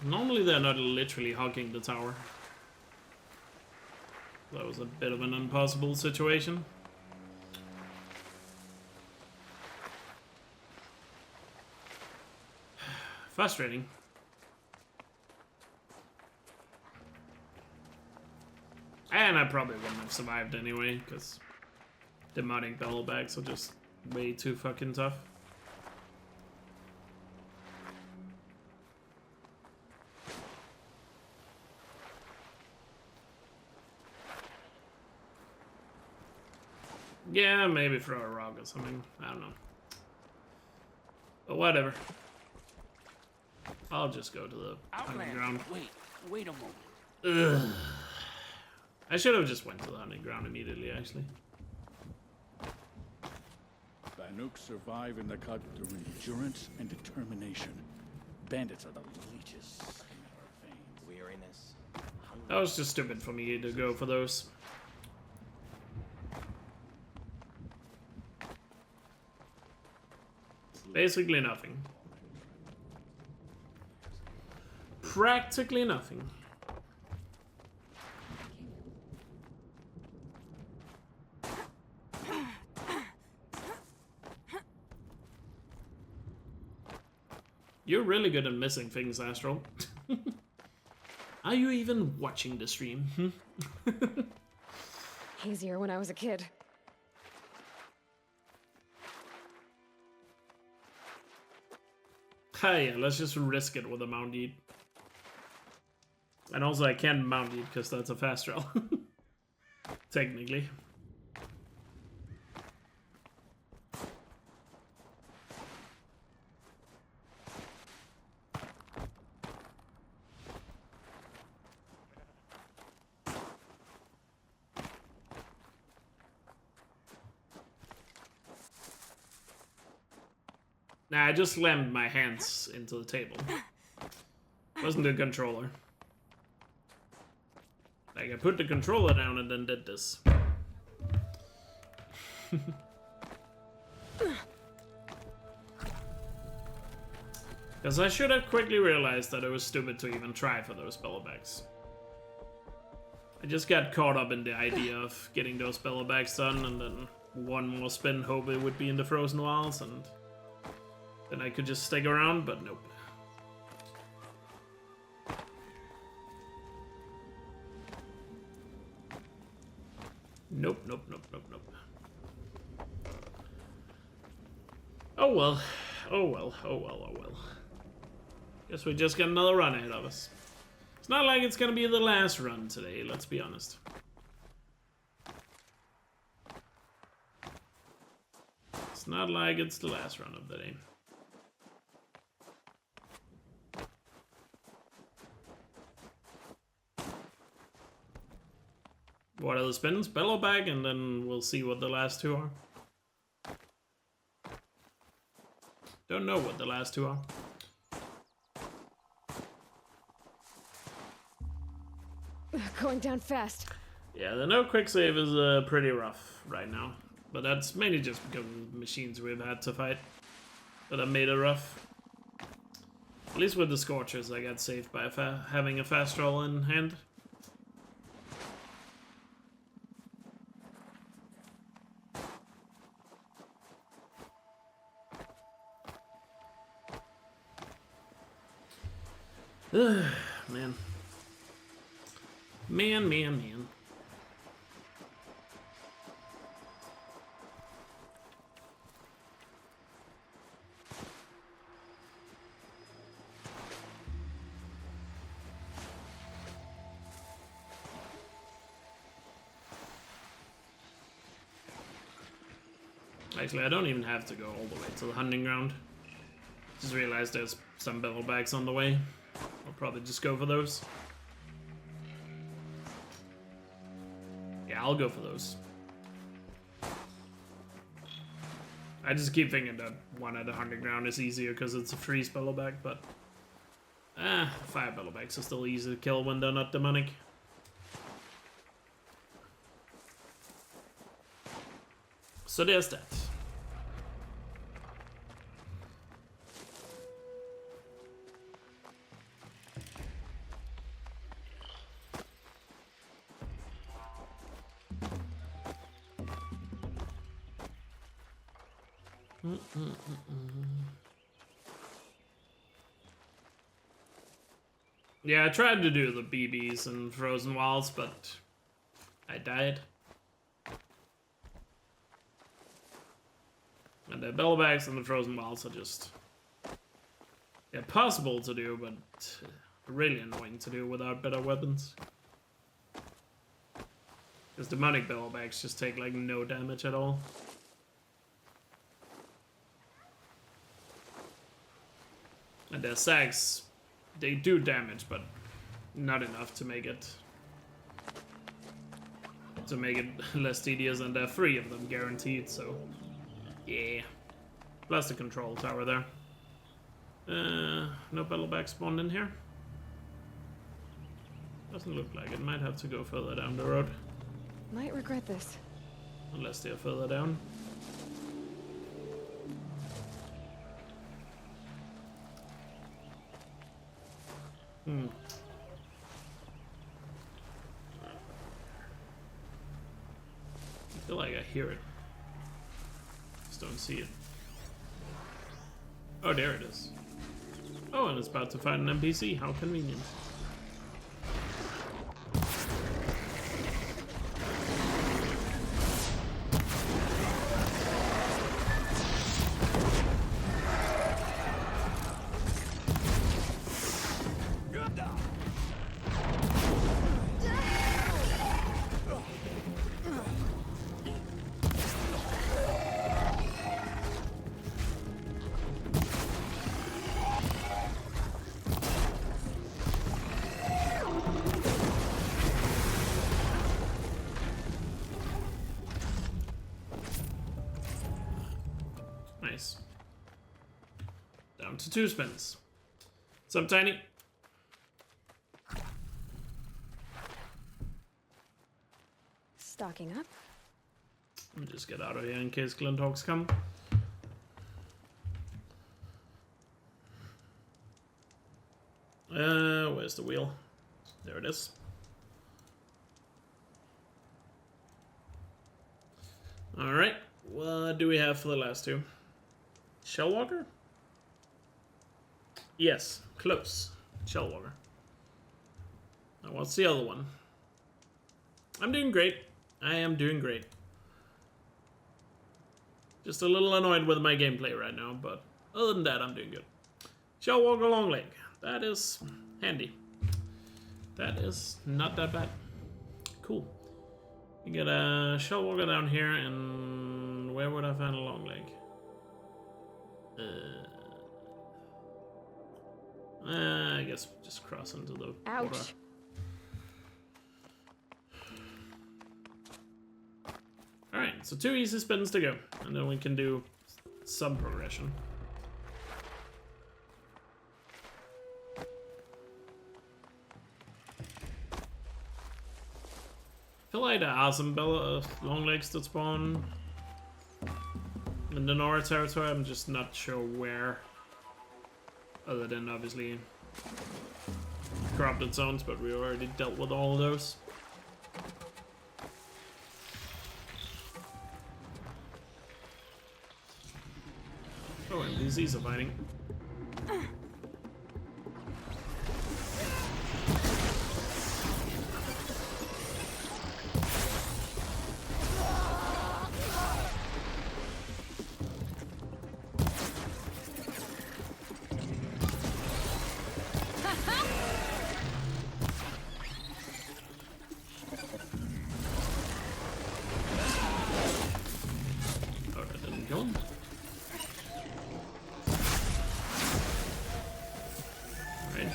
S1: Normally they're not literally hugging the tower. That was a bit of an impossible situation. Frustrating. And I probably wouldn't have survived anyway, because demonic battle bags are just way too fucking tough. Yeah, maybe throw a rock or something. I don't know. But whatever. I'll just go to the hunting ground.
S6: Wait a moment.
S1: Ugh. I should have just went to the hunting ground immediately, actually.
S10: Banuk survive in the cut through endurance and determination. Bandits are the leeches in our veins.
S3: Weariness.
S1: That was just stupid for me to go for those. Basically nothing. Practically nothing. You're really good at missing things, Astral. Are you even watching the stream?
S2: Easier when I was a kid.
S1: Hey, let's just risk it with a Mount Eat. And also I can't mount it because that's a fast travel. Technically. Nah, I just slammed my hands into the table. Wasn't the controller. Like, I put the controller down and then did this. Because I should have quickly realized that it was stupid to even try for those spellbacks. I just got caught up in the idea of getting those spellbacks done and then one more spin, hope it would be in the Frozen Wilds, and then I could just stick around, but nope. Nope, nope, nope, nope, nope. Oh well. Oh well, oh well, oh well. Guess we just got another run ahead of us. It's not like it's gonna be the last run today, let's be honest. It's not like it's the last run of the day. What are the spins? Bellow bag, and then we'll see what the last two are. Don't know what the last two are.
S2: Going down fast.
S1: Yeah, the no quick save is pretty rough right now. But that's mainly just because of the machines we've had to fight that have made it rough. At least with the Scorchers, I got saved by having a fast roll in hand. Man. Man. Actually, I don't even have to go all the way to the hunting ground. Just realized there's some bevelbacks on the way. I'll probably just go for those. Yeah, I'll go for those. I just keep thinking that one at the hunting ground is easier because it's a free spellback, but 5 bellowbacks are still easy to kill when they're not demonic. So there's that. Yeah, I tried to do the BBs and Frozen Wilds, but I died. And the Bellowbacks and the Frozen Wilds are just possible to do, but really annoying to do without better weapons. Because demonic Bellowbacks just take like no damage at all. And their sags, they do damage, but not enough to make it less tedious, and there are 3 of them guaranteed, so yeah. Plus the control tower there. No battleback spawned in here. Doesn't look like it. Might have to go further down the road.
S2: Might regret this.
S1: Unless they're further down. I feel like I hear it. Just don't see it. Oh, there it is. Oh, and it's about to find an NPC. How convenient. Nice. Down to 2 spins. What's up, Tiny?
S2: Stocking up.
S1: Let me just get out of here in case Glinthawks come. Where's the wheel? There it is. Alright, what do we have for the last 2? Shellwalker? Yes, close. Shellwalker. Now what's the other one? I'm doing great. I am doing great. Just a little annoyed with my gameplay right now, but other than that, I'm doing good. Shellwalker long leg. That is handy. That is not that bad. Cool. You get a Shellwalker down here, and where would I find a long leg? I guess just cross into the
S2: Ouch.
S1: water. Alright, so 2 easy spins to go, and then we can do some progression. I feel like there are some long legs that spawn in the Nora territory. I'm just not sure where, other than obviously corrupted zones, but we already dealt with all of those. Oh, and these are fighting. Oh, that didn't kill him.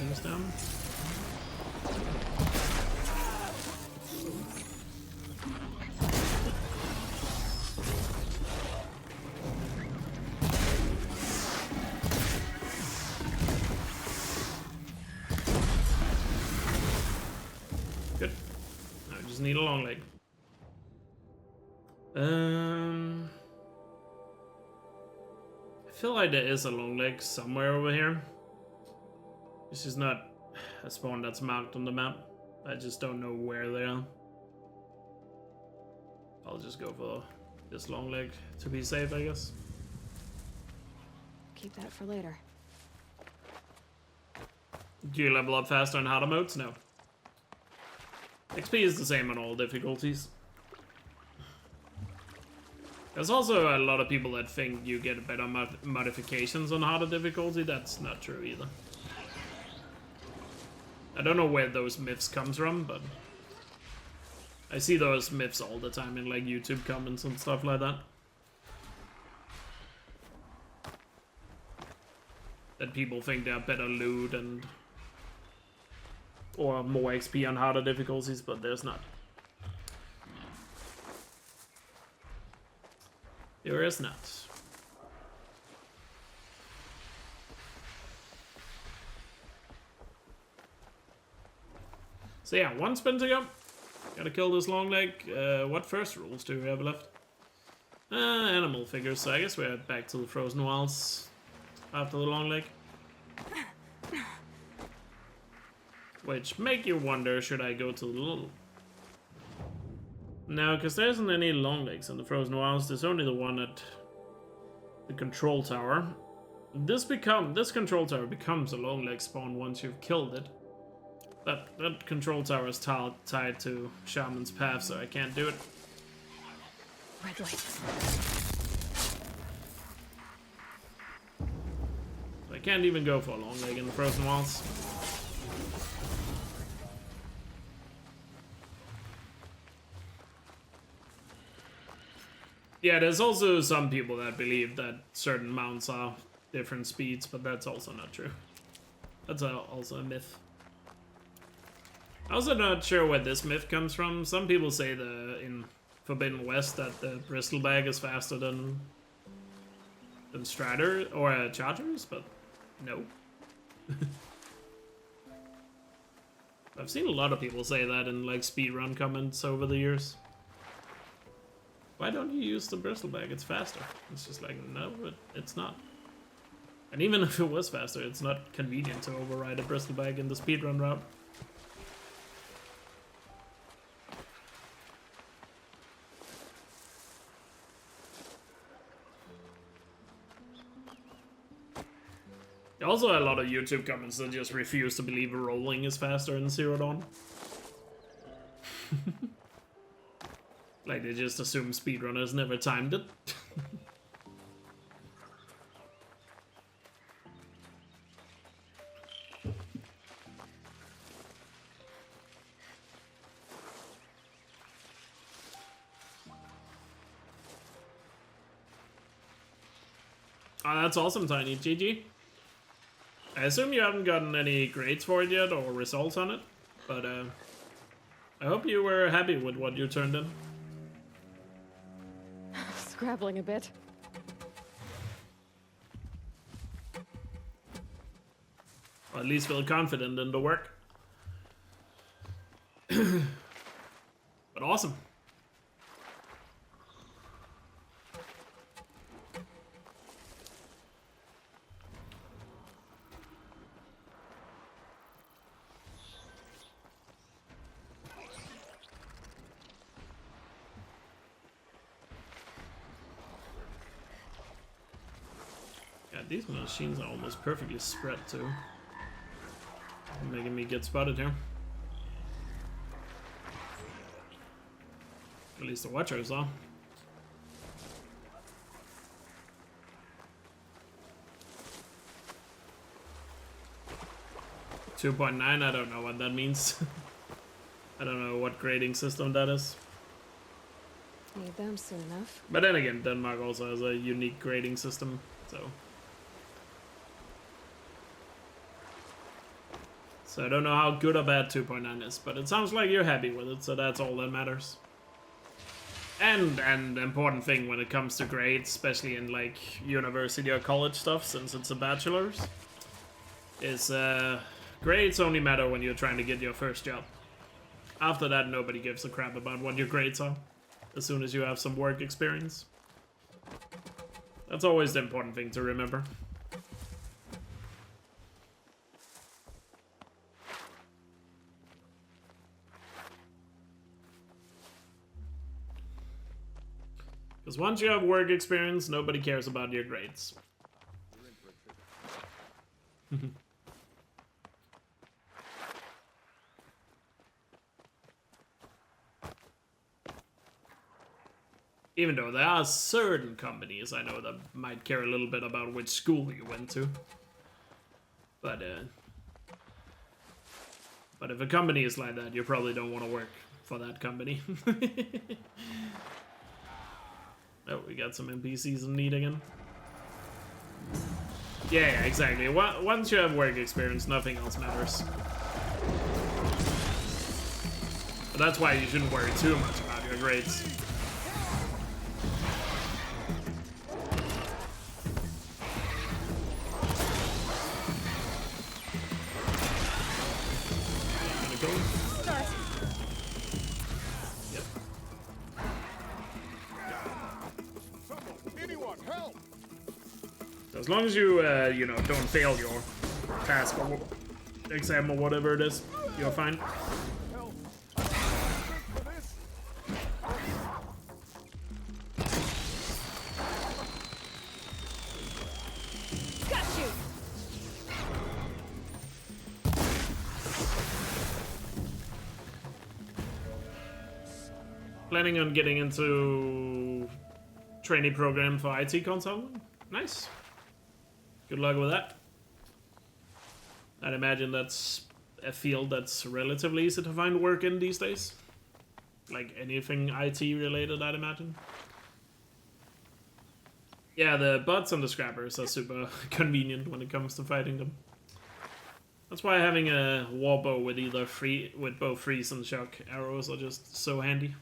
S1: He's down. Good. Now I just need a long leg. I feel like there is a long leg somewhere over here. This is not a spawn that's marked on the map. I just don't know where they are. I'll just go for this long leg to be safe, I guess.
S2: Keep that for later.
S1: Do you level up faster in harder modes? No. XP is the same on all difficulties. There's also a lot of people that think you get better modifications on harder difficulty. That's not true either. I don't know where those myths comes from, but I see those myths all the time in like YouTube comments and stuff like that. That people think they have better loot and or more XP on harder difficulties, but there's not. There is not. So yeah, 1 spin to go. Gotta kill this long leg. What first rules do we have left? Animal figures, so I guess we're back to the frozen wilds after the long leg. Which make you wonder, should I go to the little... No, because there isn't any long legs in the frozen wilds. There's only the one at the control tower. This control tower becomes a long leg spawn once you've killed it. That control tower is tied to Shaman's Path, so I can't do it.
S2: Red light.
S1: I can't even go for a long leg in the frozen wilds. Yeah, there's also some people that believe that certain mounts are different speeds, but that's also not true. That's also a myth. I'm also not sure where this myth comes from. Some people say in Forbidden West that the Bristleback is faster than than Strider or Chargers, but no. I've seen a lot of people say that in like speedrun comments over the years. Why don't you use the bristleback? It's faster. It's just like, no, it's not. And even if it was faster, it's not convenient to override a bristleback in the speedrun route. Also, a lot of YouTube comments that just refuse to believe rolling is faster in Zero Dawn. Like, they just assume speedrunners never timed it. Oh, that's awesome, Tiny. GG. I assume you haven't gotten any grades for it yet or results on it, but I hope you were happy with what you turned in.
S9: Scrabbling a bit.
S1: Or at least feel confident in the work. But awesome. These machines are almost perfectly spread too. Making me get spotted here. At least the watchers are. .9, I don't know what that means. I don't know what grading system that is.
S9: Need them soon enough.
S1: But then again, Denmark also has a unique grading system, so... So I don't know how good or bad 2.9 is, but it sounds like you're happy with it, so that's all that matters. And the important thing when it comes to grades, especially in like university or college stuff, since it's a bachelor's, is grades only matter when you're trying to get your first job. After that, nobody gives a crap about what your grades are, as soon as you have some work experience. That's always the important thing to remember. Because once you have work experience, nobody cares about your grades. Even though there are certain companies I know that might care a little bit about which school you went to. But if a company is like that, you probably don't want to work for that company. Oh, we got some NPCs in need again. Yeah, exactly. Once you have work experience, nothing else matters. But that's why you shouldn't worry too much about your grades. As long as you, you know, don't fail your task or exam or whatever it is, you're fine.
S2: Got you.
S1: Planning on getting into trainee program for IT consulting? Nice. Good luck with that. I'd imagine that's a field that's relatively easy to find work in these days. Like anything IT related, I'd imagine. Yeah, the bots and the scrappers are super convenient when it comes to fighting them. That's why having a warbow with with both freeze and shock arrows are just so handy.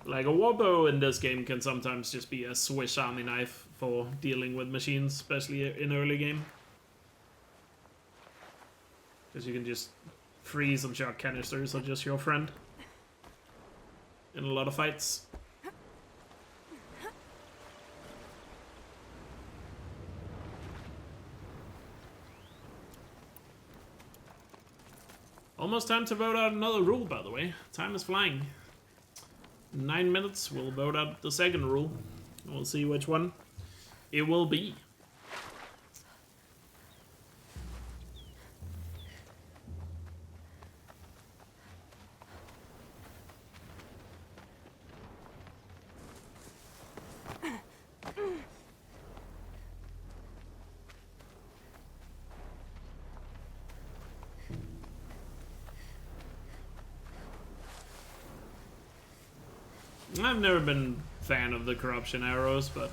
S1: Like a warbow in this game can sometimes just be a Swiss Army knife for dealing with machines, especially in early game. Because you can just freeze and shot canisters are just your friend in a lot of fights. Almost time to vote out another rule, by the way. Time is flying. 9 minutes, we'll vote out the second rule. We'll see which one it will be. I've never been a fan of the corruption arrows, but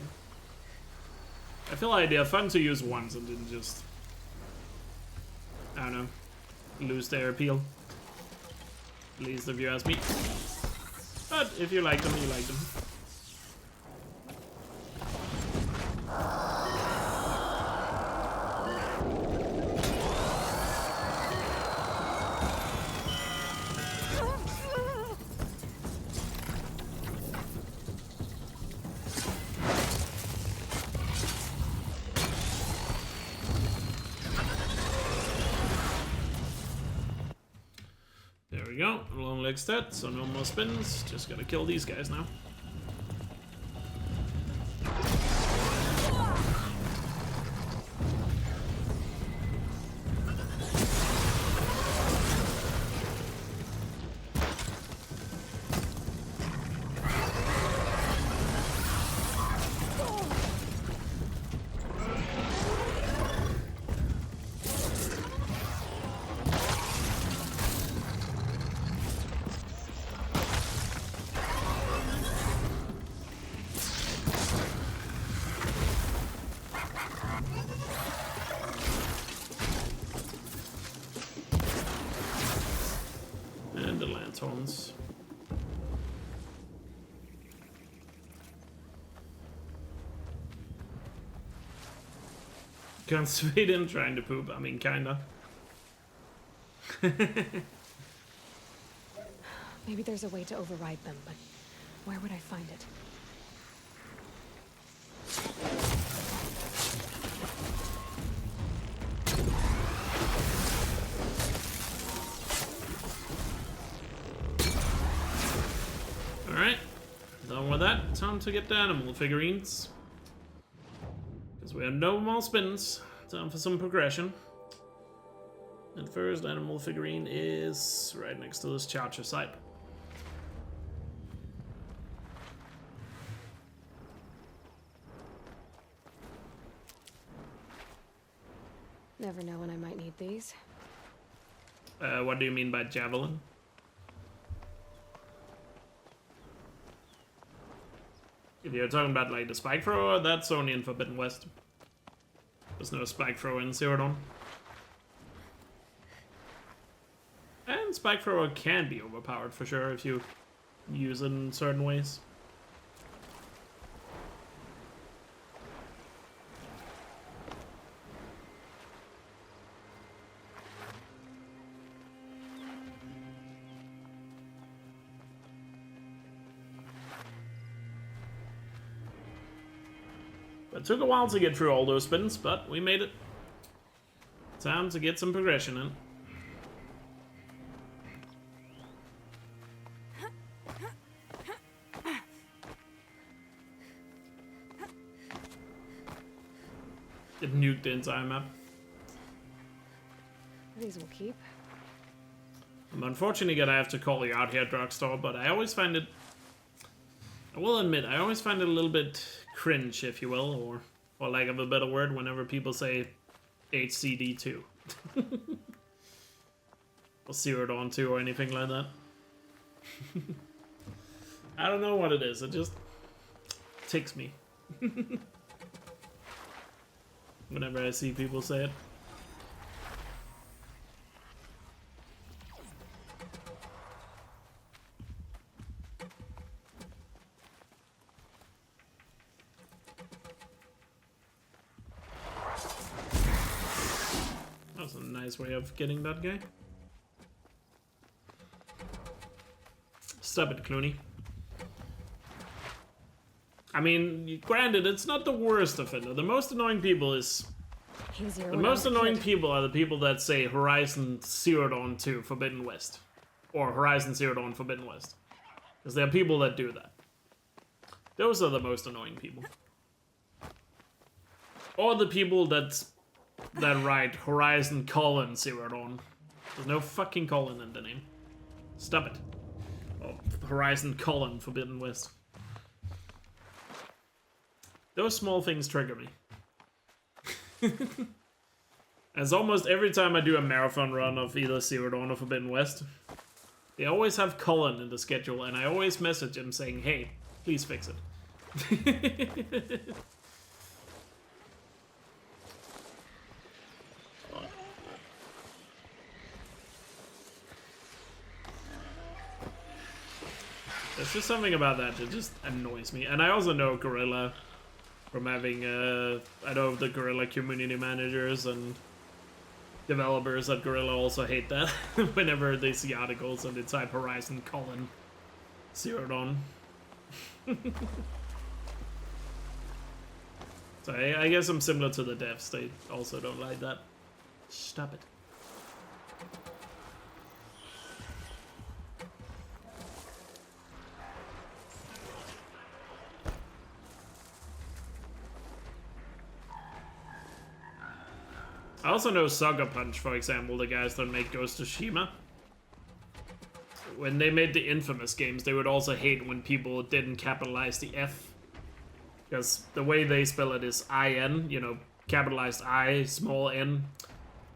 S1: I feel like they're fun to use once and then just, I don't know, lose their appeal. At least if you ask me. But if you like them, you like them. Go, long leg's dead, so no more spins. Just gotta kill these guys now. Lanterns. Can't Sweden trying to poop? I mean, kinda.
S2: Maybe there's a way to override them, but where would I find it?
S1: Alright, done with that. Time to get the animal figurines. Because we have no more spins. Time for some progression. And first animal figurine is right next to this charger site.
S2: Never know when I might need these.
S1: What do you mean by javelin? If you're talking about like the spike thrower, that's only in Forbidden West. There's no spike thrower in Zero Dawn. And spike thrower can be overpowered for sure if you use it in certain ways. It took a while to get through all those spins, but we made it. Time to get some progression in. It nuked the entire map.
S2: These will keep.
S1: I'm unfortunately gonna have to call you out here, Drugstore, but I always find it... I will admit, I always find it a little bit cringe, if you will, or for lack of a better word, whenever people say HCD2. Or Zero Dawn 2 or anything like that. I don't know what it is, it just ticks me. Whenever I see people say it. nice way of getting that guy. Stop it, Clooney. I mean, granted, it's not the worst offender. The most annoying people is...
S2: Easier
S1: The
S2: when I
S1: most
S2: was a
S1: annoying
S2: kid.
S1: people are the people that say Horizon Zero Dawn 2 Forbidden West. Or Horizon Zero Dawn Forbidden West. Because there are people that do that. Those are the most annoying people. Or the people that write Horizon colon Zero Dawn. There's no fucking colon in the name. Stop it. Or Horizon colon Forbidden West. Those small things trigger me. As almost every time I do a marathon run of either Zero Dawn or Forbidden West, they always have Colin in the schedule, and I always message him saying, hey, please fix it. There's just something about that just annoys me. And I also know Gorilla from having, I know the Gorilla community managers and developers at Gorilla also hate that whenever they see articles and they type Horizon colon Zero Dawn. So I guess I'm similar to the devs, they also don't like that. Stop it. I also know Sucker Punch, for example, the guys that make Ghost of Tsushima. When they made the Infamous games, they would also hate when people didn't capitalize the F. Because the way they spell it is I-N, you know, capitalized I, small n,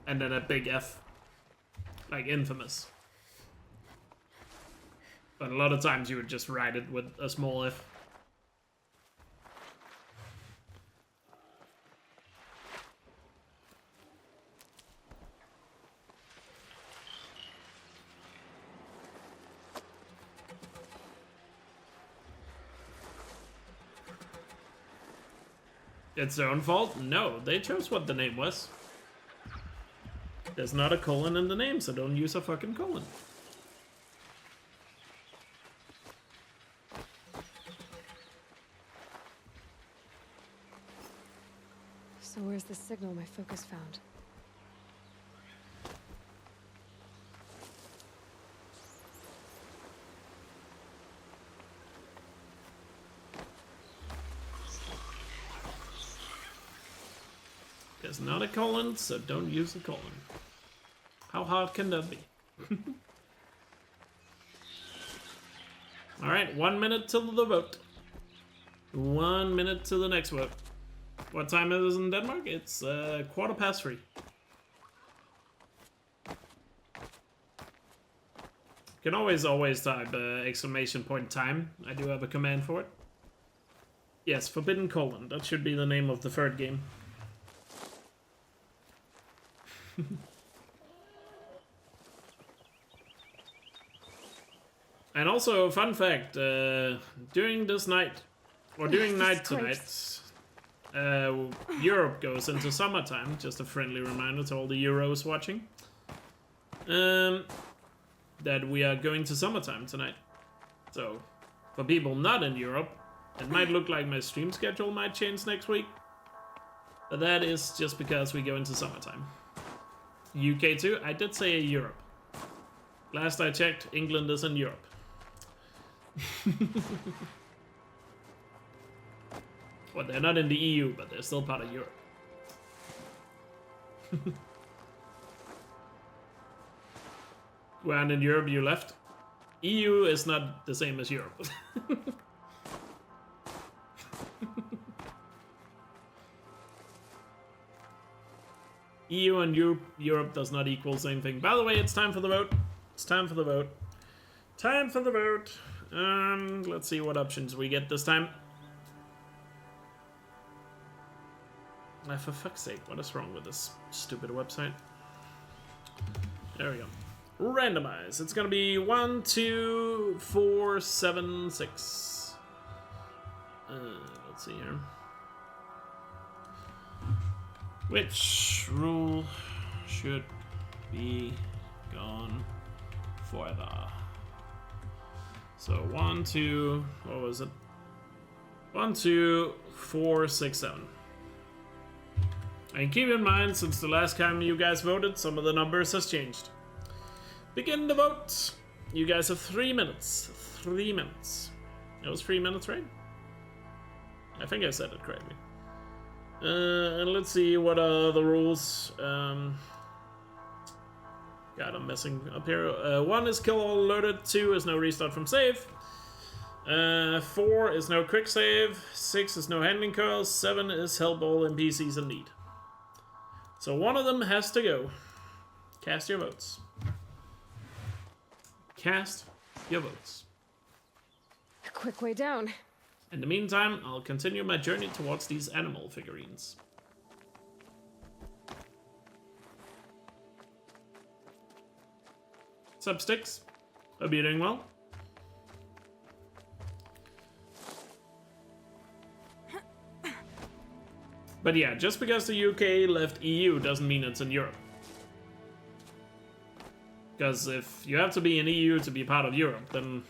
S1: and then a big F. Like Infamous. But a lot of times you would just write it with a small F. It's their own fault? No, they chose what the name was. There's not a colon in the name, so don't use a fucking colon.
S2: So where's the signal my focus found?
S1: There's not a colon, so don't use a colon. How hard can that be? Alright, 1 minute till the vote. 1 minute to the next vote. What time is it in Denmark? It's 3:15. You can always type exclamation point time. I do have a command for it. Yes, Forbidden Colon. That should be the name of the third game. And also, fun fact, during this night, or during night tonight, Europe goes into summertime. Just a friendly reminder to all the Euros watching. That we are going to summertime tonight. So, for people not in Europe, it might look like my stream schedule might change next week. But that is just because we go into summertime. UK too? I did say Europe. Last I checked, England is in Europe. Well, they're not in the EU, but they're still part of Europe. When in Europe you left? EU is not the same as Europe. EU and Europe does not equal same thing. By the way, it's time for the vote. It's time for the vote. Time for the vote. Let's see what options we get this time. For fuck's sake, what is wrong with this stupid website? There we go. Randomize. It's gonna be 1, 2, 4, 7, 6. Let's see here. Which rule should be gone forever. So 1, 2, what was it? 1, 2, 4, 6, 7. And keep in mind, since the last time you guys voted, some of the numbers has changed. Begin the vote. You guys have 3 minutes. 3 minutes. It was 3 minutes, right? I think I said it correctly. And let's see what are the rules. God, I'm messing up here. 1 is kill all loaded. 2 is no restart from save. 4 is no quick save. 6 is no handling curls. 7 is help all NPCs in need. So one of them has to go. Cast your votes. Cast your votes.
S2: A quick way down.
S1: In the meantime, I'll continue my journey towards these animal figurines. What's up, Sticks? Hope you're doing well. But yeah, just because the UK left EU doesn't mean it's in Europe. Because if you have to be in EU to be part of Europe, then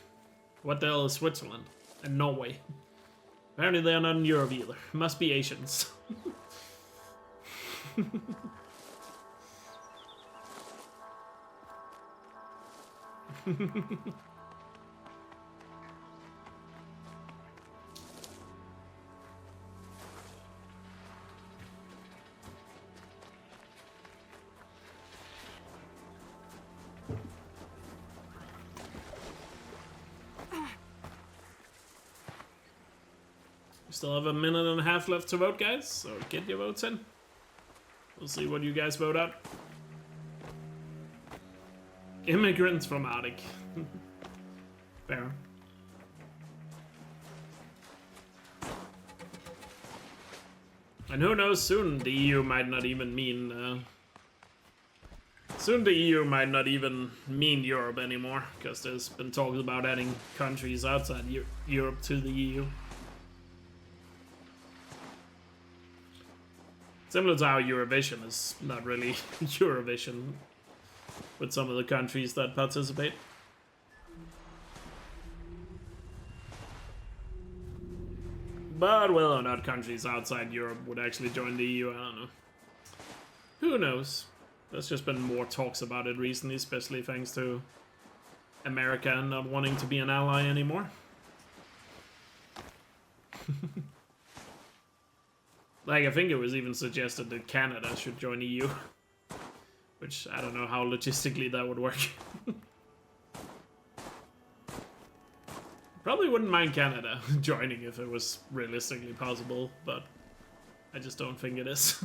S1: what the hell is Switzerland and Norway? Apparently they're not in Europe either. Must be Asians. Still have a minute and a half left to vote, guys, so get your votes in. We'll see what you guys vote out. Immigrants from Arctic. Fair. And who knows, soon the EU might not even mean... soon the EU might not even mean Europe anymore, because there's been talks about adding countries outside Europe to the EU. Similar to how Eurovision is not really Eurovision with some of the countries that participate. But whether or not countries outside Europe would actually join the EU, I don't know. Who knows? There's just been more talks about it recently, especially thanks to America not wanting to be an ally anymore. Like, I think it was even suggested that Canada should join EU. Which, I don't know how logistically that would work. Probably wouldn't mind Canada joining if it was realistically possible, but I just don't think it is.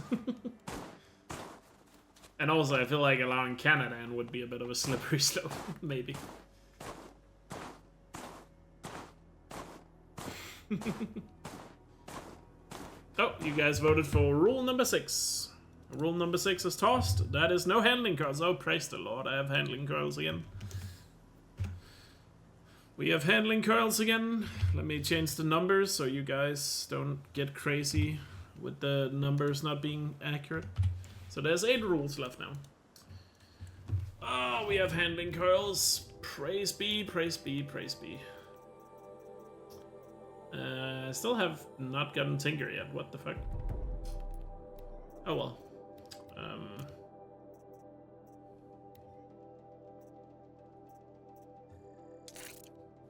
S1: And also, I feel like allowing Canada in would be a bit of a slippery slope, maybe. Oh, you guys voted for rule number 6. Rule number 6 is tossed. That is no handling curls. Oh, praise the Lord, I have handling curls again. We have handling curls again. Let me change the numbers so you guys don't get crazy with the numbers not being accurate. So there's 8 rules left now. Oh, we have handling curls. Praise be, praise be, praise be. I still have not gotten Tinker yet. What the fuck? Oh well.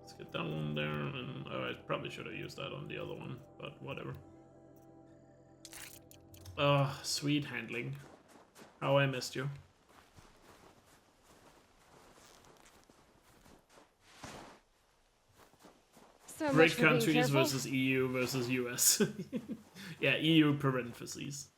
S1: Let's get down there and... oh, I probably should have used that on the other one, but whatever. Oh, sweet handling. How I missed you.
S2: So
S1: Great countries versus EU versus US. Yeah, EU parentheses.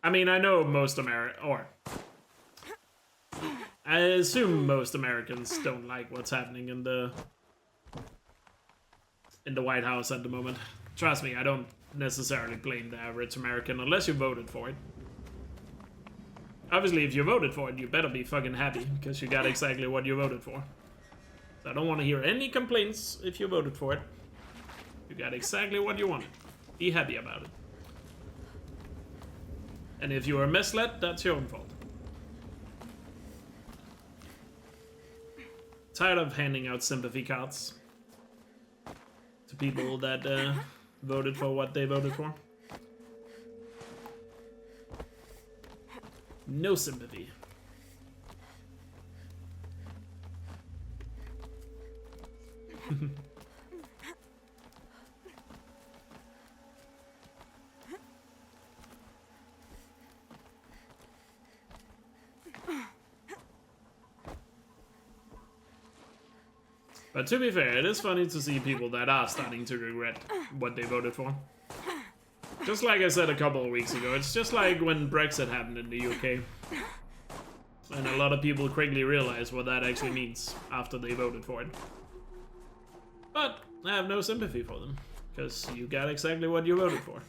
S1: I mean, I know most I assume most Americans don't like what's happening in the White House at the moment. Trust me, I don't necessarily blame the average American unless you voted for it. Obviously, if you voted for it, you better be fucking happy because you got exactly what you voted for. I don't want to hear any complaints if you voted for it. You got exactly what you wanted. Be happy about it. And if you were misled, that's your own fault. Tired of handing out sympathy cards to people that voted for what they voted for. No sympathy. But to be fair, it is funny to see people that are starting to regret what they voted for. Just like I said a couple of weeks ago, it's just like when Brexit happened in the UK. And a lot of people quickly realized what that actually means after they voted for it. But I have no sympathy for them, because you got exactly what you voted for.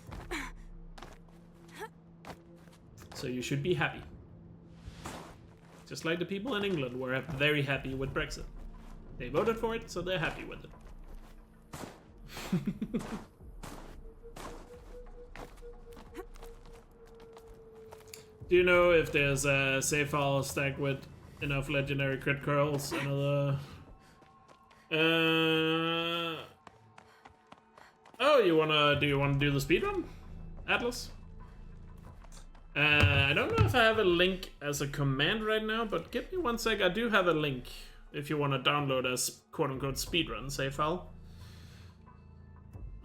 S1: So you should be happy. Just like the people in England were very happy with Brexit. They voted for it, so they're happy with it. Do you know if there's a save file stack with enough legendary crit curls and other... Oh, do you wanna do the speedrun, Atlas? I don't know if I have a link as a command right now, but give me one sec. I do have a link if you want to download a quote-unquote speedrun save file.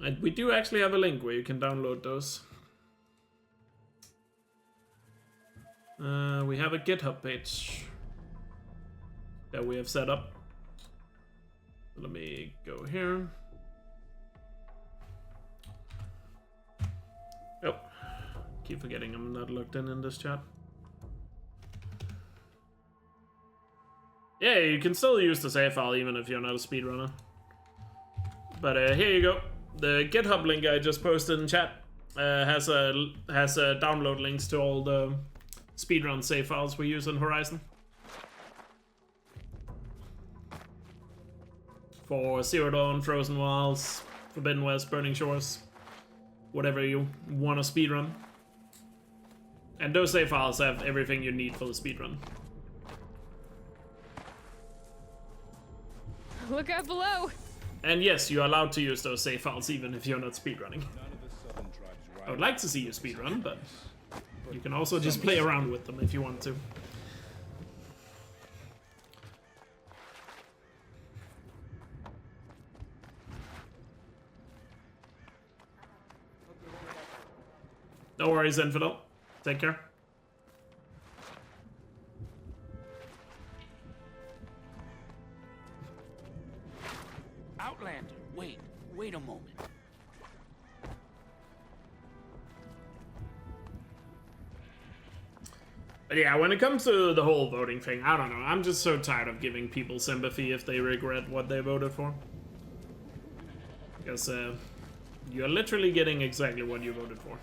S1: And we do actually have a link where you can download those. We have a GitHub page that we have set up. Let me go here. Oh, keep forgetting I'm not logged in this chat. Yeah, you can still use the save file even if you're not a speedrunner. But here you go. The GitHub link I just posted in chat has download links to all the speedrun save files we use on Horizon. For Zero Dawn, Frozen Wilds, Forbidden West, Burning Shores, whatever you want to speedrun. And those save files have everything you need for the speedrun.
S2: Look out below!
S1: And yes, you're allowed to use those save files even if you're not speedrunning. I would like to see you speedrun, but you can also just play around with them if you want to. No worries, Infidel. Take care.
S10: Outlander, wait a moment.
S1: But yeah, when it comes to the whole voting thing, I don't know. I'm just so tired of giving people sympathy if they regret what they voted for. Because you're literally getting exactly what you voted for.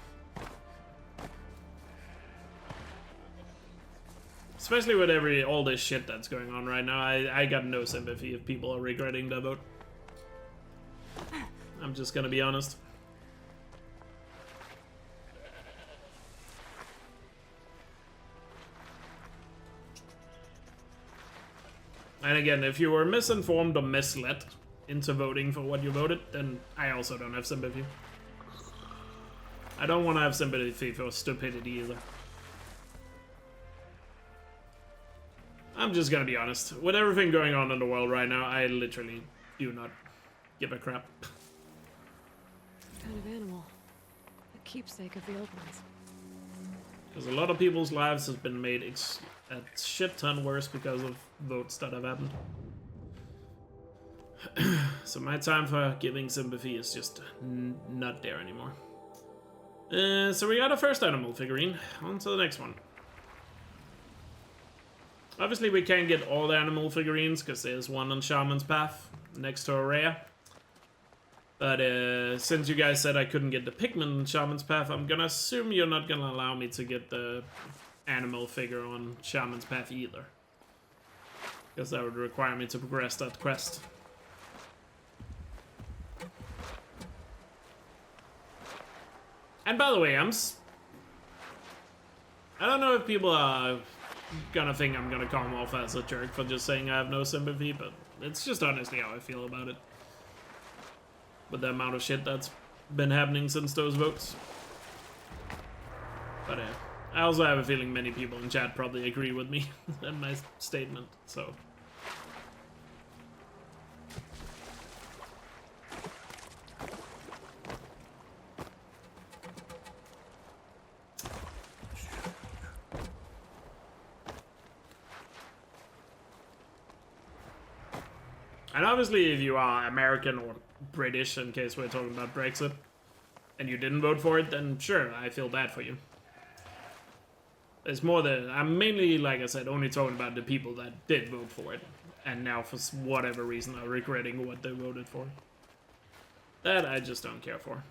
S1: Especially with all this shit that's going on right now, I got no sympathy if people are regretting their vote. I'm just gonna be honest. And again, if you were misinformed or misled into voting for what you voted, then I also don't have sympathy. I don't want to have sympathy for stupidity either. I'm just gonna be honest. With everything going on in the world right now, I literally do not give a crap.
S2: What kind of animal? A keepsake of the old ones.
S1: Because a lot of people's lives has been made a shit ton worse because of votes that have happened. So my time for giving sympathy is just not there anymore. So we got a first animal figurine. On to the next one. Obviously we can't get all the animal figurines because there's one on Shaman's Path next to a rare. But since you guys said I couldn't get the pigment on Shaman's Path, I'm gonna assume you're not gonna allow me to get the animal figure on Shaman's Path either. Because that would require me to progress that quest. And by the way, I don't know if people are gonna think I'm gonna come off as a jerk for just saying I have no sympathy, but it's just honestly how I feel about it. With the amount of shit that's been happening since those votes. But I also have a feeling many people in chat probably agree with me and my statement, so. And obviously, if you are American or British, in case we're talking about Brexit, and you didn't vote for it, then sure, I feel bad for you. It's more that I'm mainly, like I said, only talking about the people that did vote for it, and now for whatever reason are regretting what they voted for. That I just don't care for.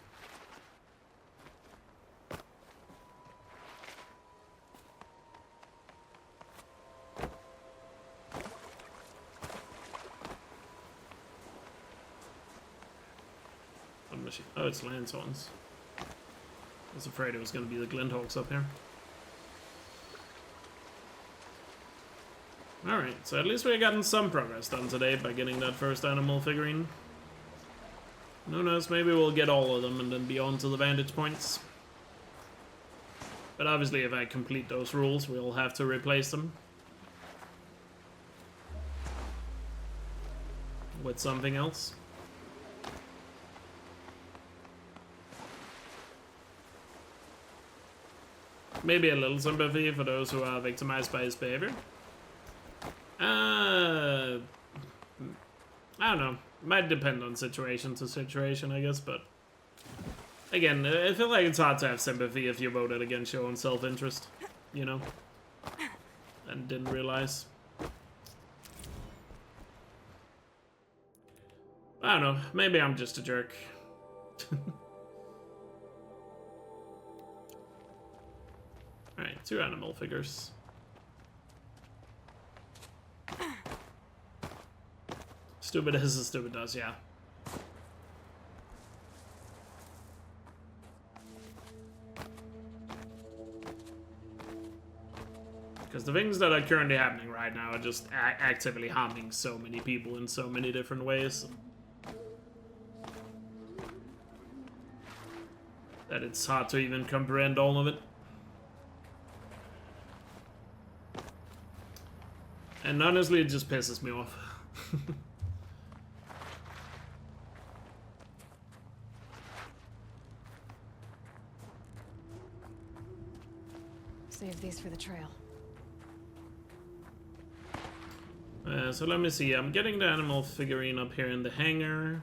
S1: Oh, it's Landswans. I was afraid it was going to be the Glinthawks up here. Alright, so at least we have gotten some progress done today by getting that first animal figurine. Who knows, maybe we'll get all of them and then be on to the vantage points. But obviously if I complete those rules, we'll have to replace them with something else. Maybe a little sympathy for those who are victimized by his behavior. I don't know. Might depend on situation to situation, I guess, but again, I feel like it's hard to have sympathy if you voted against your own self-interest, you know, and didn't realize. I don't know. Maybe I'm just a jerk. Alright, 2 animal figures. Stupid as a stupid does, yeah. Because the things that are currently happening right now are just actively harming so many people in so many different ways. That it's hard to even comprehend all of it. And honestly, it just pisses me off.
S2: Save these for the trail.
S1: So let me see. I'm getting the animal figurine up here in the hangar.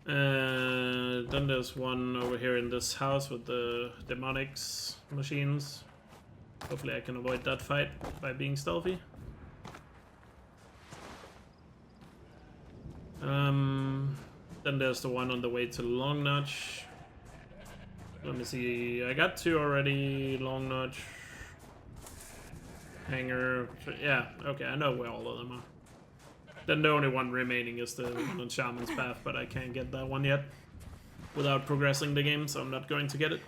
S1: Then there's one over here in this house with the demonics machines. Hopefully I can avoid that fight by being stealthy. Then there's the one on the way to Long Notch. Let me see. I got 2 already. Long Notch. Hangar. Yeah, okay, I know where all of them are. Then the only one remaining is the one on Shaman's Path, but I can't get that one yet without progressing the game, so I'm not going to get it.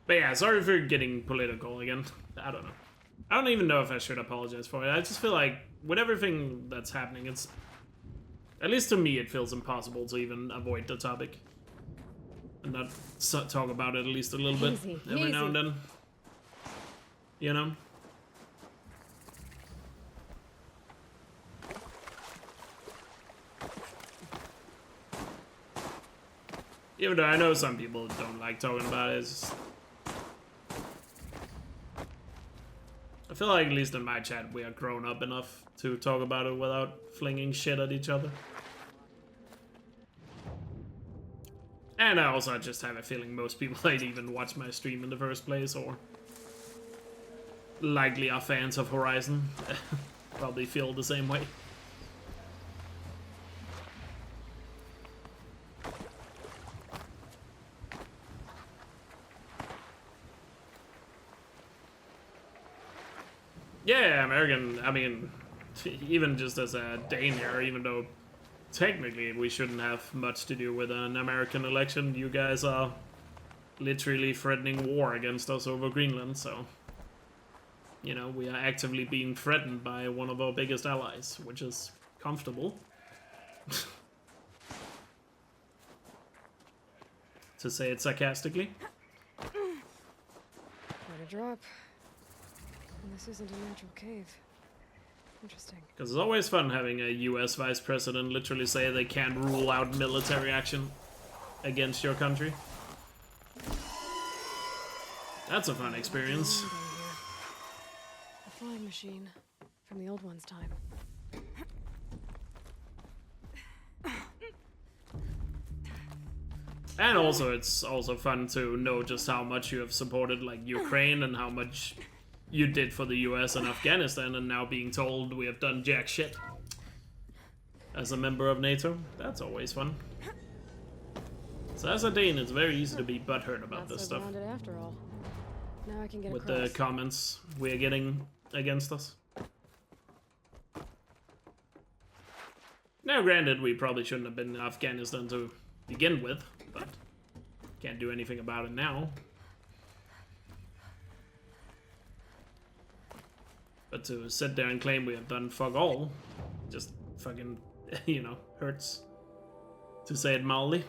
S1: But yeah, sorry for getting political again. I don't know. I don't even know if I should apologize for it. I just feel like with everything that's happening, it's... At least to me, it feels impossible to even avoid the topic. And not talk about it at least a little bit every now and then. You know? Even though I know some people don't like talking about it, it's just... I feel like at least in my chat we are grown up enough to talk about it without flinging shit at each other. And I also just have a feeling most people ain't even watch my stream in the first place or likely are fans of Horizon. Probably feel the same way. Yeah, American, I mean, even just as a Dane here, even though technically we shouldn't have much to do with an American election, you guys are literally threatening war against us over Greenland, so... You know, we are actively being threatened by one of our biggest allies, which is comfortable. To say it sarcastically.
S9: Quite a drop. And this isn't a natural cave. Interesting.
S1: Because it's always fun having a US vice president literally say they can't rule out military action against your country. That's a fun experience.
S9: A flying machine from the old one's time.
S1: And also, it's also fun to know just how much you have supported, like, Ukraine and how much you did for the US and Afghanistan, and now being told we have done jack shit as a member of NATO. That's always fun. So as a Dane, it's very easy to be butthurt about this stuff.
S9: After all. Now I can get
S1: with
S9: across.
S1: The comments we're getting against us. Now, granted, we probably shouldn't have been in Afghanistan to begin with, but can't do anything about it now. But to sit there and claim we have done fuck all, just fucking, you know, hurts, to say it mildly.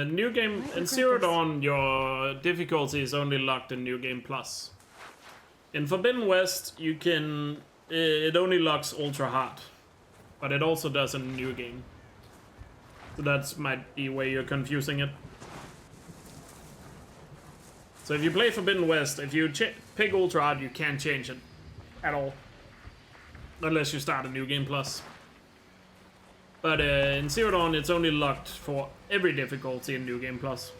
S1: New game in Zero Dawn, your difficulty is only locked in New Game Plus. In Forbidden West, you can it only locks ultra hard, but it also does in New Game. So that's might be where you're confusing it. So if you play Forbidden West, if you pick ultra hard, you can't change it at all, unless you start a New Game Plus. But in Zero Dawn, it's only locked for every difficulty in New Game Plus.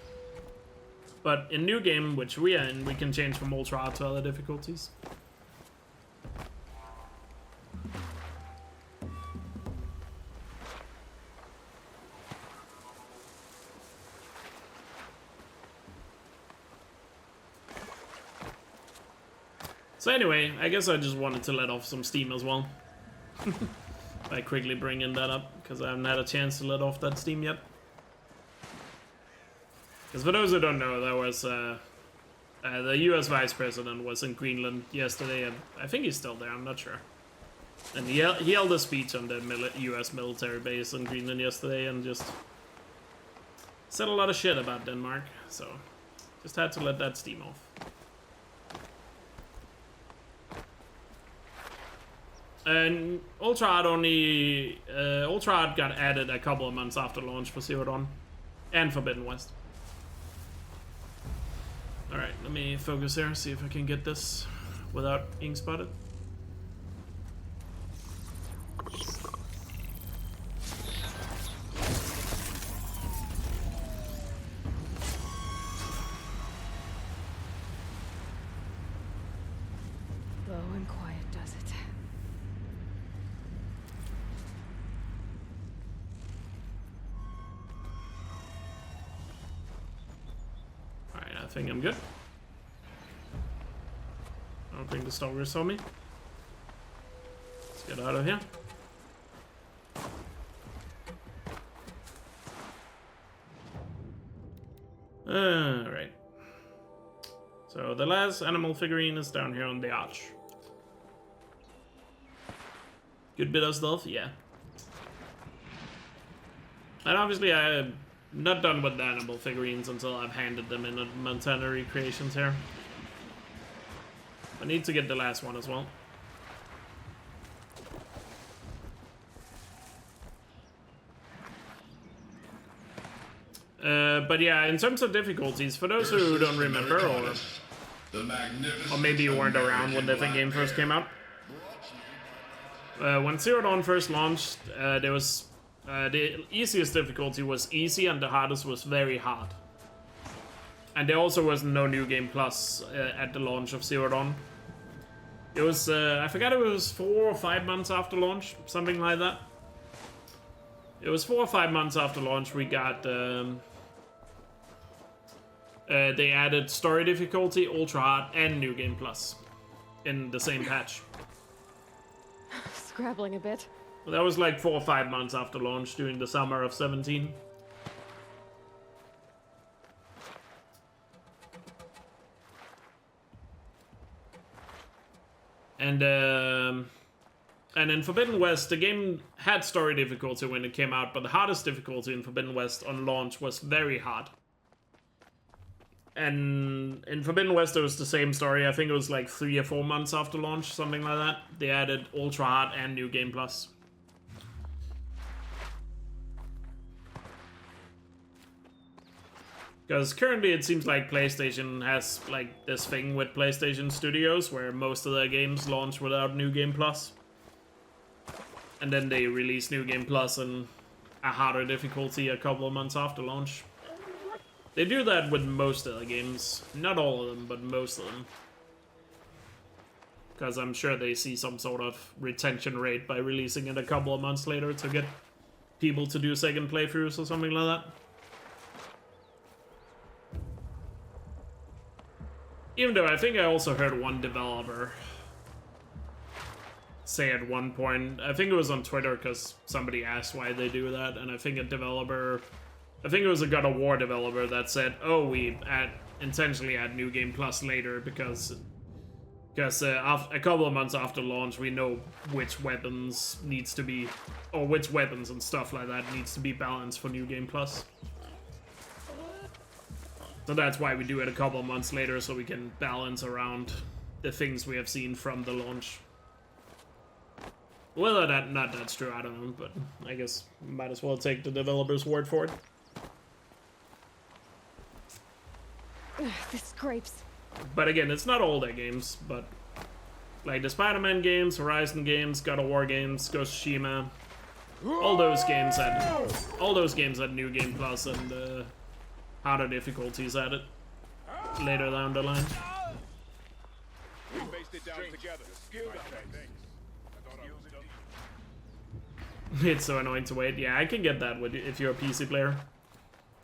S1: But in New Game, which we are in, we can change from Ultra Hard to other difficulties. So anyway, I guess I just wanted to let off some steam as well. By quickly bringing that up, because I haven't had a chance to let off that steam yet. Because for those who don't know, there was the US Vice President was in Greenland yesterday, and I think he's still there, I'm not sure. And he held a speech on the US military base in Greenland yesterday, and just said a lot of shit about Denmark, so just had to let that steam off. And Ultra Hard got added a couple of months after launch for Zero Dawn and Forbidden West. Alright, let me focus here, see if I can get this without being spotted.
S9: Low and quiet does it.
S1: Alright, I think I'm good. I don't think the stalker saw me. Let's get out of here. Alright. So the last animal figurine is down here on the arch. Good bit of stealth, yeah. And obviously I'm not done with the animal figurines until I've handed them in at Montana Recreations here. I need to get the last one as well. But yeah, in terms of difficulties, for those who don't remember, or maybe you weren't around when the game first came out. When Zero Dawn first launched, there was the easiest difficulty was easy and the hardest was very hard. And there also was no New Game Plus at the launch of Zero Dawn. It was, I forgot it was 4 or 5 months after launch, something like that. It was 4 or 5 months after launch we got, they added story difficulty, ultra hard, and New Game Plus in the same patch.
S2: Scrabbling a bit.
S1: That was like 4 or 5 months after launch during the summer of 17. And in Forbidden West, the game had story difficulty when it came out, but the hardest difficulty in Forbidden West on launch was very hard. And in Forbidden West, it was the same story. I think it was like 3 or 4 months after launch, something like that. They added Ultra Hard and New Game Plus. Because currently it seems like PlayStation has like this thing with PlayStation Studios where most of their games launch without New Game Plus. And then they release New Game Plus and a harder difficulty a couple of months after launch. They do that with most of the games. Not all of them, but most of them. Because I'm sure they see some sort of retention rate by releasing it a couple of months later to get people to do second playthroughs or something like that. Even though I think I also heard one developer say at one point, I think it was on Twitter because somebody asked why they do that, and I think a developer, I think it was a God of War developer that said, oh, we intentionally add New Game Plus later because a couple of months after launch we know which weapons needs to be, or which weapons and stuff like that needs to be balanced for New Game Plus. So that's why we do it a couple of months later, so we can balance around the things we have seen from the launch. Whether that's true, I don't know, but I guess might as well take the developer's word for it.
S2: This scrapes.
S1: But again, it's not all their games, but like the Spider-Man games, Horizon games, God of War games, Ghost of Tsushima, all those games had New Game Plus and harder difficulties added later down the line. It's so annoying to wait. Yeah, I can get that if you're a PC player.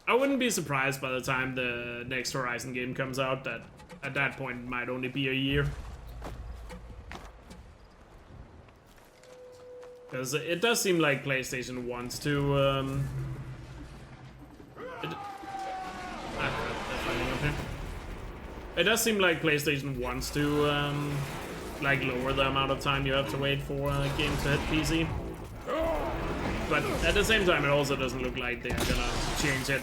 S1: I wouldn't be surprised by the time the next Horizon game comes out that at that point it might only be a year. Because it does seem like PlayStation wants to it does seem like PlayStation wants to like lower the amount of time you have to wait for a game to hit PC. But at the same time, it also doesn't look like they're gonna change it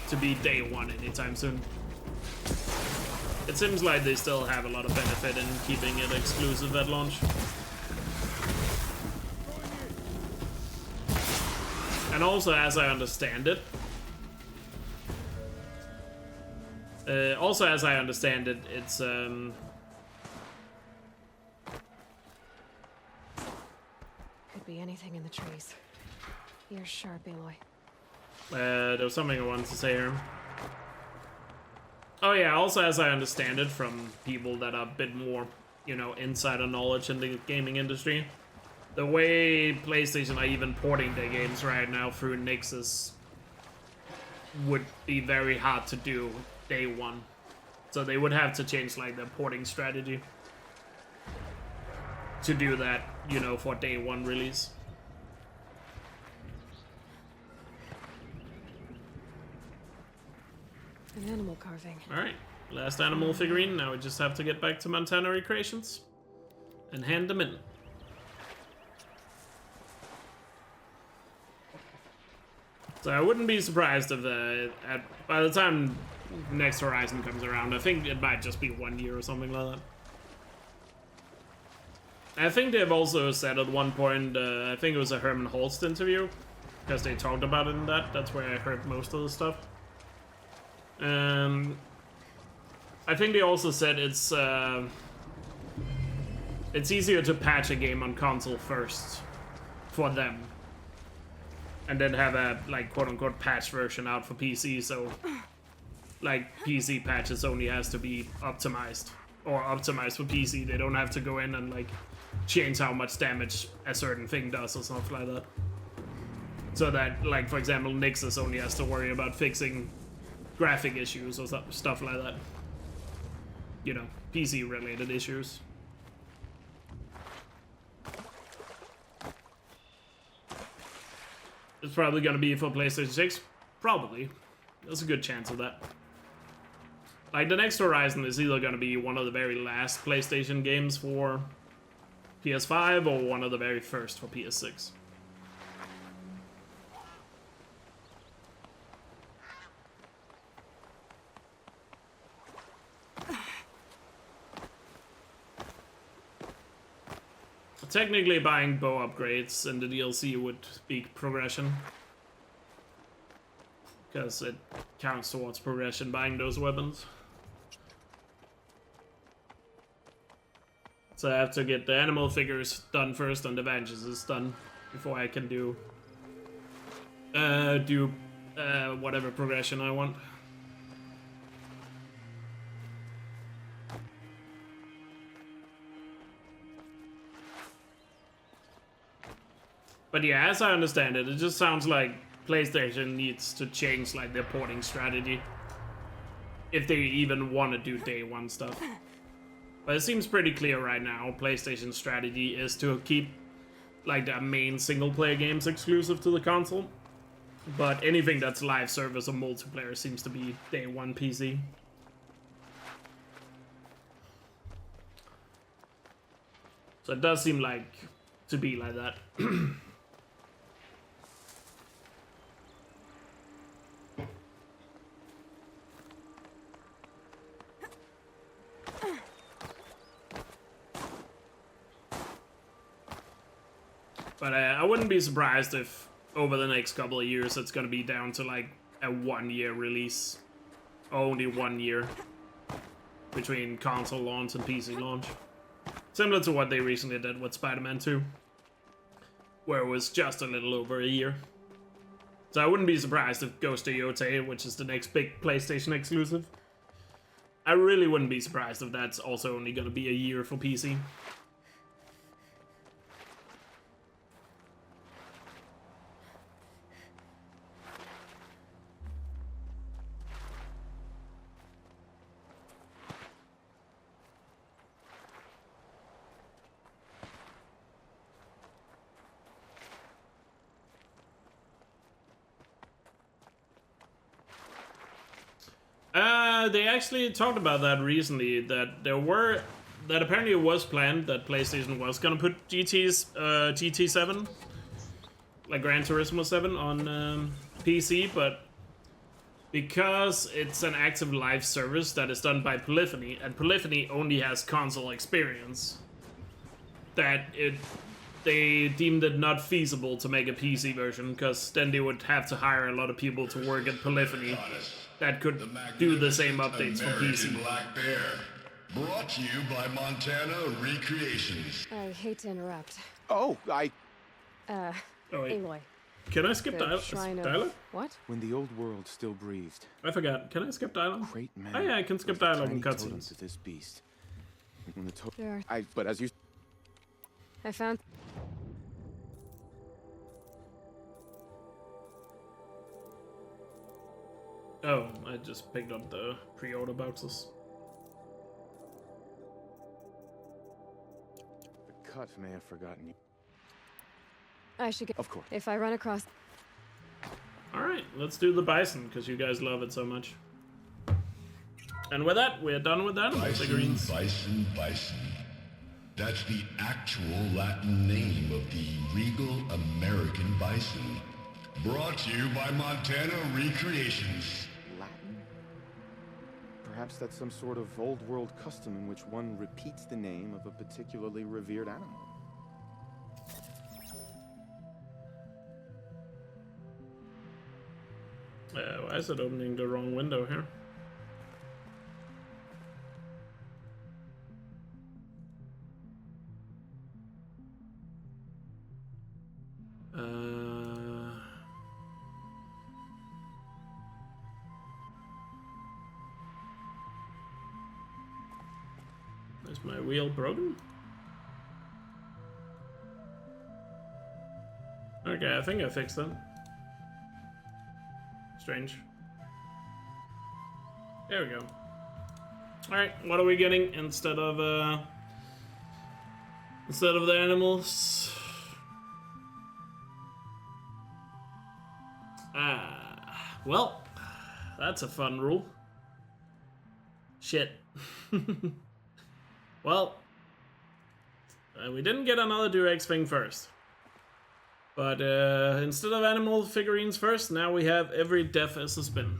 S1: to be day one anytime soon. It seems like they still have a lot of benefit in keeping it exclusive at launch. And also, as I understand it, it's
S2: Could be anything in the trees. You're sharp, Aloy.
S1: There was something I wanted to say here. Oh yeah, also as I understand it from people that are a bit more, you know, insider knowledge in the gaming industry, the way PlayStation are even porting their games right now through Nix's would be very hard to do day one. So they would have to change like their porting strategy to do that, you know, for day one release.
S2: An animal carving.
S1: Alright, last animal figurine. Now we just have to get back to Montana Recreations and hand them in. So I wouldn't be surprised if by the time next Horizon comes around, I think it might just be 1 year or something like that. I think they've also said at one point, I think it was a Herman Holst interview, because they talked about it in that. That's where I heard most of the stuff. I think they also said it's easier to patch a game on console first for them, and then have a like quote-unquote patch version out for PC. So like PC patches only has to be optimized or optimized for PC. They don't have to go in and like change how much damage a certain thing does or something like that. So that, like, for example, Nixus only has to worry about fixing graphic issues or stuff like that. You know, PC related issues. It's probably gonna be for PlayStation 6. Probably. There's a good chance of that. Like, the next Horizon is either gonna be one of the very last PlayStation games for PS5 or one of the very first for PS6. Technically, buying bow upgrades in the DLC would be progression, because it counts towards progression buying those weapons. So I have to get the animal figures done first and the Vengeances done before I can do whatever progression I want. But yeah, as I understand it, it just sounds like PlayStation needs to change like their porting strategy, if they even want to do day one stuff. But it seems pretty clear right now, PlayStation's strategy is to keep like the main single player games exclusive to the console. But anything that's live service or multiplayer seems to be day one PC. So it does seem like to be like that. But I wouldn't be surprised if over the next couple of years it's gonna be down to like a 1 year release. Only 1 year between console launch and PC launch. Similar to what they recently did with Spider-Man 2, where it was just a little over a year. So I wouldn't be surprised if Ghost of Yotei, which is the next big PlayStation exclusive, I really wouldn't be surprised if that's also only gonna be a year for PC. They actually talked about that recently, that apparently it was planned that PlayStation was gonna put GT 7, like Gran Turismo 7 on PC, but because it's an active live service that is done by Polyphony, and Polyphony only has console experience, they deemed it not feasible to make a PC version, because then they would have to hire a lot of people to work at Polyphony that could do the same updates for PC.
S5: Black Bear, brought to you by Montana Recreations.
S2: I hate to interrupt.
S6: Oh,
S1: Oh, wait.
S2: Aloy.
S1: Can I skip dialogue?
S2: What?
S11: When the old world still breathed.
S1: I forgot. Can I skip dialogue?
S11: Great man.
S1: Oh yeah, I can skip dialogue and cutscenes.
S11: To this beast. When the
S2: Sure.
S6: but as you...
S2: I found...
S1: Oh, I just picked up the pre-order boxes.
S11: The cut may have forgotten you.
S2: I should get...
S11: Of course.
S2: If I run across...
S1: Alright, let's do the bison, because you guys love it so much. And with that, we're done with animal figurines.
S5: Bison, bison. That's the actual Latin name of the regal American bison. Brought to you by Montana Recreations.
S11: Latin? Perhaps that's some sort of old world custom in which one repeats the name of a particularly revered animal.
S1: Why is it opening the wrong window here? Is my wheel broken? Okay, I think I fixed it. Strange. There we go. Alright, what are we getting instead of the animals? Well, that's a fun rule. Shit. Well, we didn't get another Durex thing first. But instead of animal figurines first, now we have every death as a spin.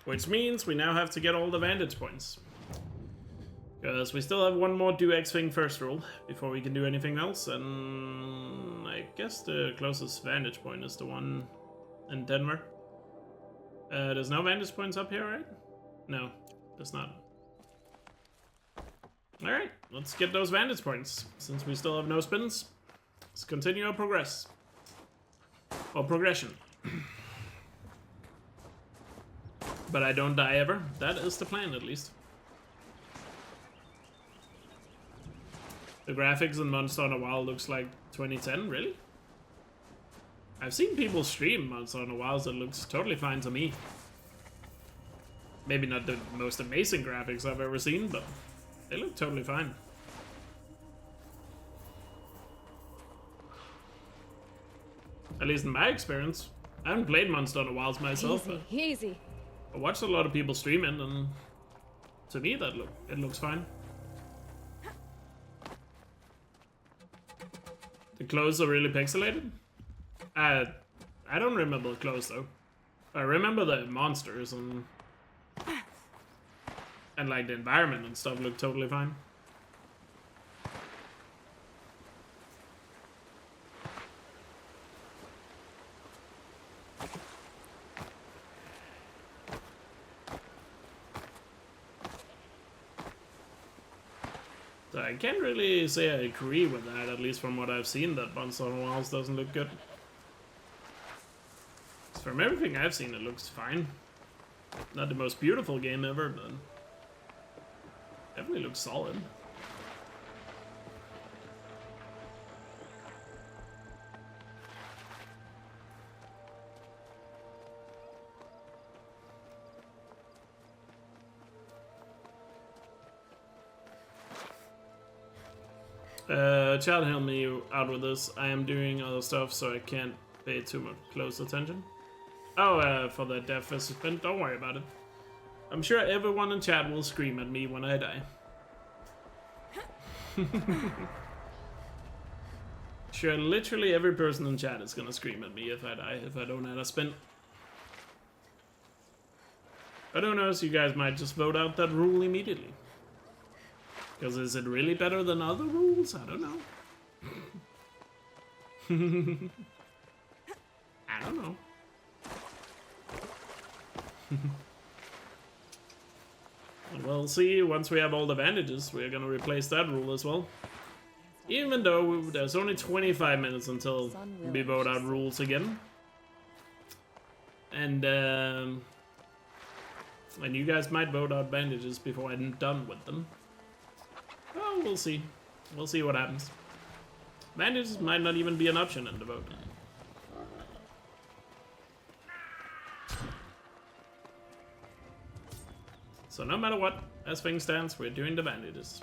S1: Which means we now have to get all the vantage points. Because we still have one more do X thing first rule before we can do anything else, and I guess the closest vantage point is the one in Denver. There's no vantage points up here, right? No, there's not. Alright, let's get those vantage points. Since we still have no spins, let's continue our progress. Or progression. But I don't die ever. That is the plan, at least. The graphics in Monster Hunter Wild looks like 2010, really? I've seen people stream Monster Hunter Wild, that looks totally fine to me. Maybe not the most amazing graphics I've ever seen, but they look totally fine. At least in my experience. I haven't played Monster Hunter Wilds myself, but
S2: Easy.
S1: I watched a lot of people stream it, and to me it looks fine. The clothes are really pixelated. I don't remember the clothes though. I remember the monsters and like the environment and stuff looked totally fine. So I can't really say I agree with that, at least from what I've seen, that Monster Hunter Wilds doesn't look good. From everything I've seen, it looks fine. Not the most beautiful game ever, but definitely looks solid. Chad help me out with this. I am doing other stuff, so I can't pay too much close attention. Oh, for the death participant, don't worry about it. I'm sure everyone in chat will scream at me when I die. Sure, literally every person in chat is gonna scream at me if I die, if I don't add a spin. But who knows, you guys might just vote out that rule immediately. Because is it really better than other rules? I don't know. I don't know. We'll see once we have all the bandages. We're gonna replace that rule as well. Even though there's only 25 minutes until we vote out rules again. And you guys might vote out bandages before I'm done with them. Well, we'll see. We'll see what happens. Bandages might not even be an option in the vote. So no matter what, as things stands, we're doing the bandages.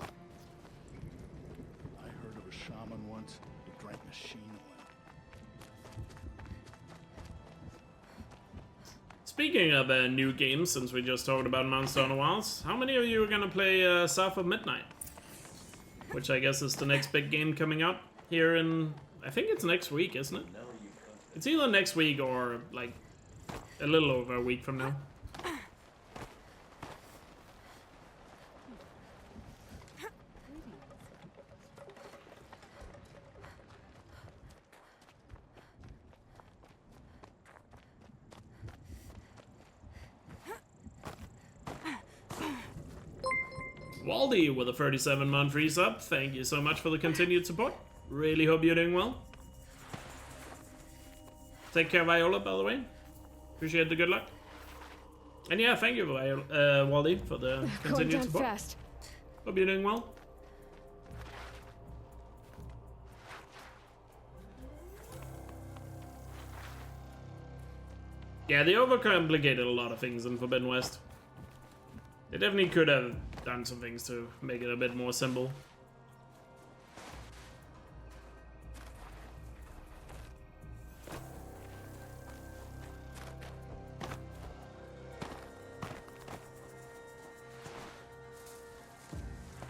S10: I heard of a shaman once who drank machine oil.
S1: Speaking of new games, since we just talked about Monster Hunter Wilds, how many of you are gonna play South of Midnight? Which I guess is the next big game coming out here in... I think it's next week, isn't it? It's either next week or like a little over a week from now. Waldy with a 37-month resub. Thank you so much for the continued support. Really hope you're doing well. Take care, Viola, by the way. Appreciate the good luck. And yeah, thank you, Waldy, for the continued support.
S2: Fast.
S1: Hope you're doing well. Yeah, they overcomplicated a lot of things in Forbidden West. They definitely could have done some things to make it a bit more simple.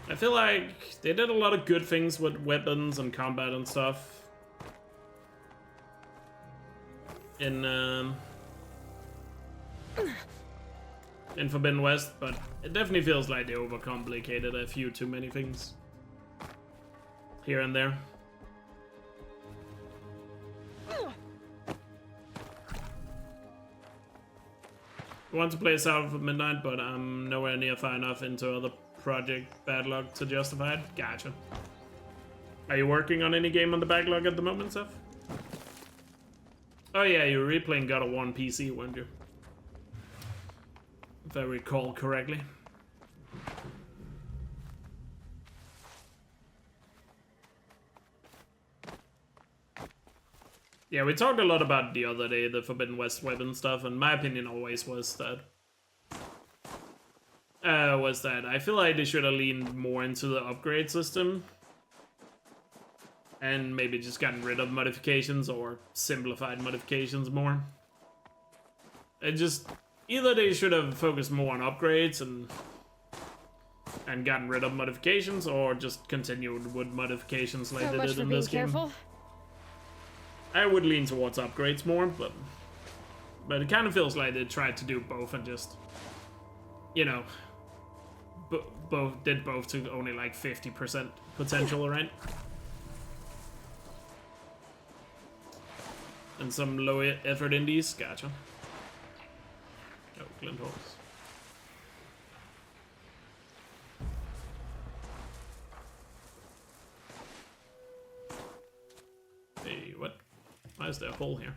S1: I feel like they did a lot of good things with weapons and combat and stuff in Forbidden West, but it definitely feels like they overcomplicated a few too many things here and there. I want to play South of Midnight, but I'm nowhere near far enough into other project backlog to justify it. Gotcha. Are you working on any game on the backlog at the moment, Seth? Oh yeah, you were replaying God of War on PC, weren't you? If I recall correctly. Yeah, we talked a lot about the other day, the Forbidden West weapon stuff, and my opinion always was that I feel like they should have leaned more into the upgrade system and maybe just gotten rid of modifications or simplified modifications more. It just, either they should have focused more on upgrades and gotten rid of modifications, or just continued with modifications like they did in this game. I would lean towards upgrades more, but it kind of feels like they tried to do both and just, you know, did both to only like 50% potential, right? And some low effort indies, gotcha. Oh, Glint Horse. Hey, what? Why is there a hole here?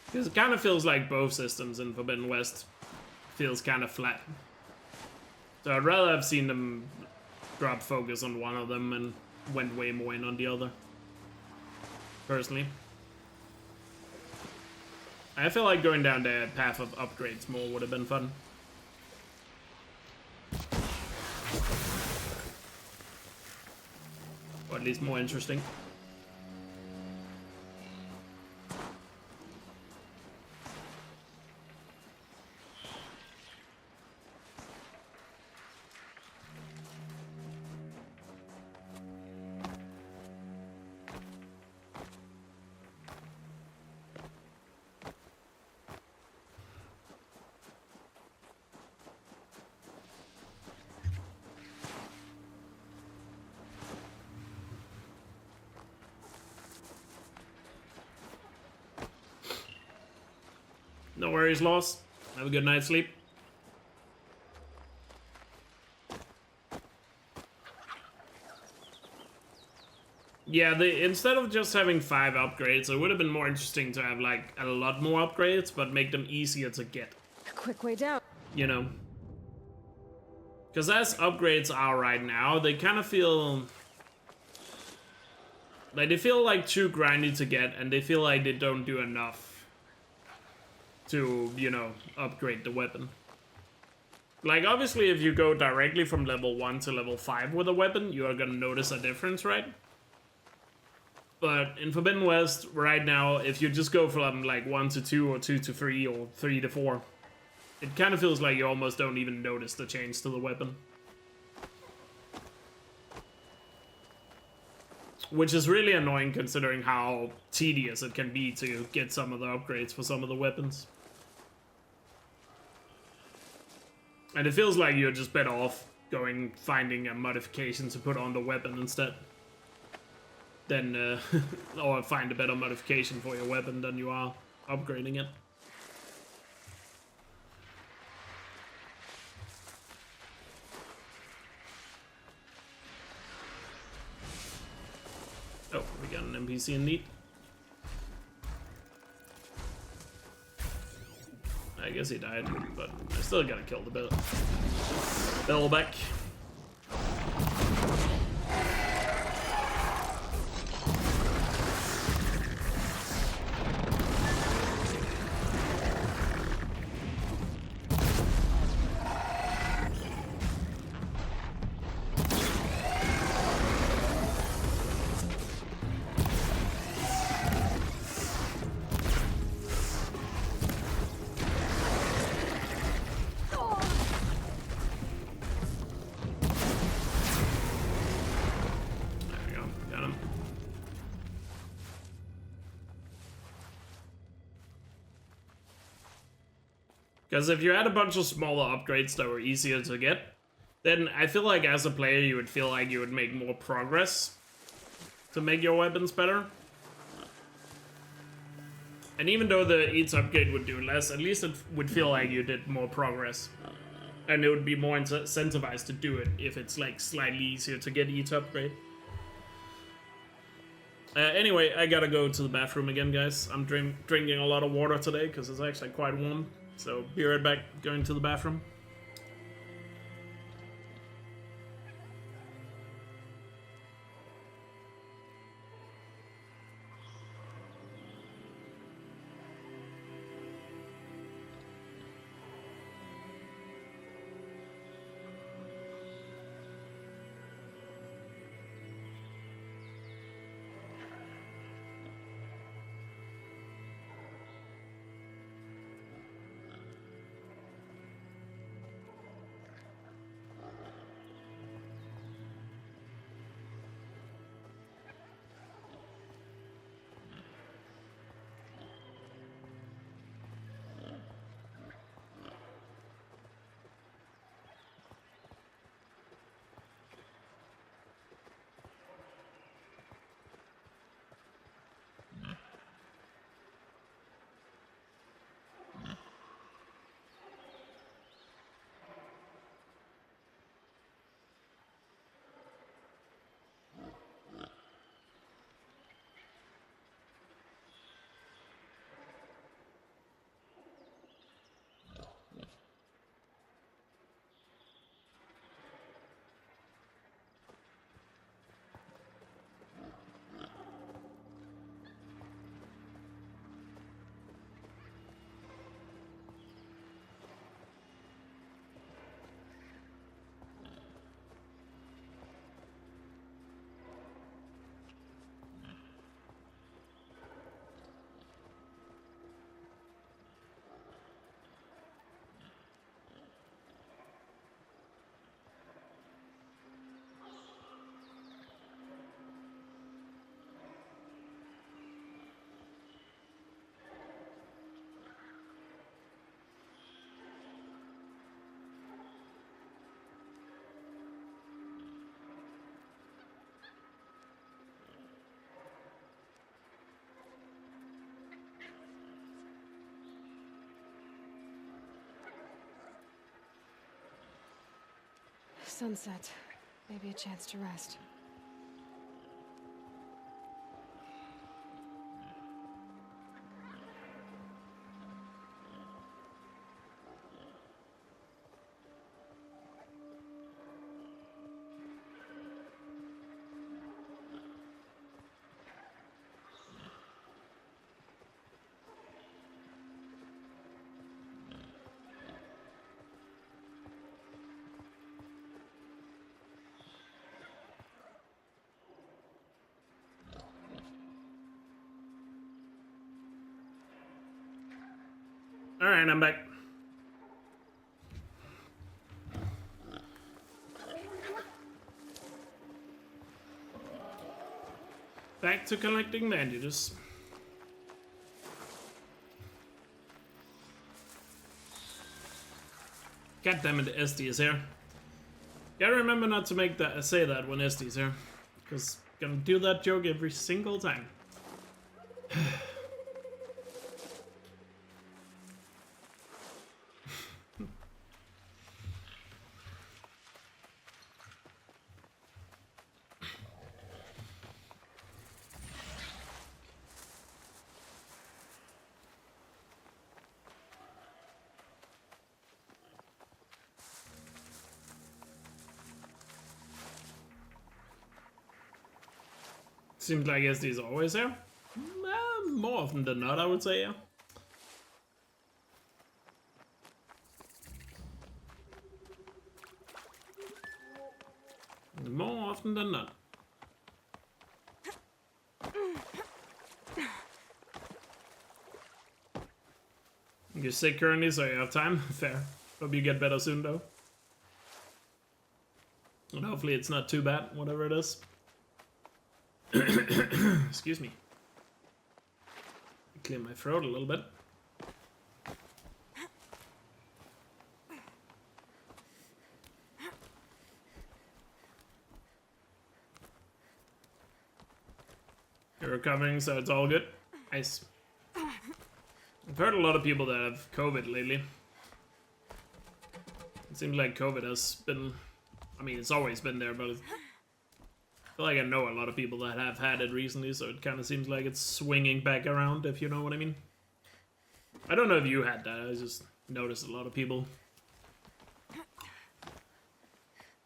S1: Because it kind of feels like both systems in Forbidden West feels kind of flat. So I'd rather have seen them drop focus on one of them and went way more in on the other. Personally. I feel like going down the path of upgrades more would have been fun. Or at least more interesting. No worries, Lost. Have a good night's sleep. Yeah, instead of just having 5 upgrades, it would have been more interesting to have like a lot more upgrades, but make them easier to get.
S2: A quick way down.
S1: You know? Because as upgrades are right now, they kind of feel... like, they feel like too grindy to get, and they feel like they don't do enough to, you know, upgrade the weapon. Like, obviously, if you go directly from level 1 to level 5 with a weapon, you are gonna notice a difference, right? But in Forbidden West, right now, if you just go from, like, 1 to 2, or 2 to 3, or 3 to 4, it kind of feels like you almost don't even notice the change to the weapon. Which is really annoying considering how tedious it can be to get some of the upgrades for some of the weapons. And it feels like you're just better off finding a modification to put on the weapon instead. Than, or find a better modification for your weapon than you are upgrading it. Oh, we got an NPC in need. I guess he died, but I still gotta kill the Bell back. Because if you had a bunch of smaller upgrades that were easier to get, then I feel like as a player you would feel like you would make more progress to make your weapons better. And even though each upgrade would do less, at least it would feel like you did more progress. And it would be more incentivized to do it if it's like slightly easier to get each upgrade. Anyway, I gotta go to the bathroom again, guys. I'm drinking a lot of water today because it's actually quite warm. So be right back, going to the bathroom.
S2: Sunset. Maybe a chance to rest.
S1: Alright, I'm back. Back to collecting bandages. God damn it, SD is here. Gotta remember not to make that say that when SD is here, because I'm gonna do that joke every single time. Seems like SD's always there. More often than not, I would say, yeah. More often than not. You're sick currently, so you have time. Fair. Hope you get better soon, though. And hopefully it's not too bad, whatever it is. Excuse me. Clear my throat a little bit. You're recovering, so it's all good. Nice. I've heard a lot of people that have COVID lately. It seems like COVID has been... I mean, it's always been there, but I feel like I know a lot of people that have had it recently, so it kind of seems like it's swinging back around, if you know what I mean. I don't know if you had that, I just noticed a lot of people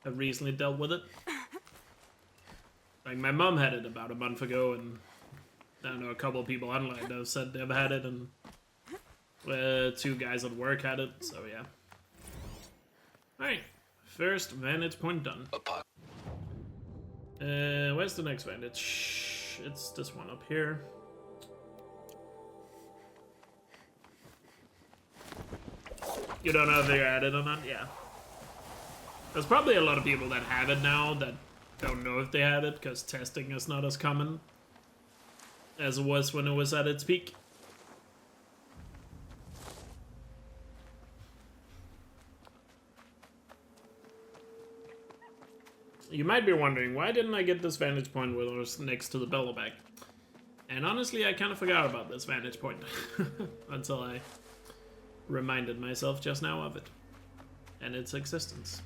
S1: have recently dealt with it. Like, my mom had it about a month ago, and I know a couple of people online that have said they've had it, and 2 guys at work had it, so yeah. Alright, first vantage point done. Where's the next vantage? It's this one up here. You don't know if they're at it or not? Yeah. There's probably a lot of people that have it now that don't know if they had it, because testing is not as common as it was when it was at its peak. You might be wondering, why didn't I get this vantage point where it was next to the Belloback? And honestly, I kind of forgot about this vantage point until I reminded myself just now of it and its existence.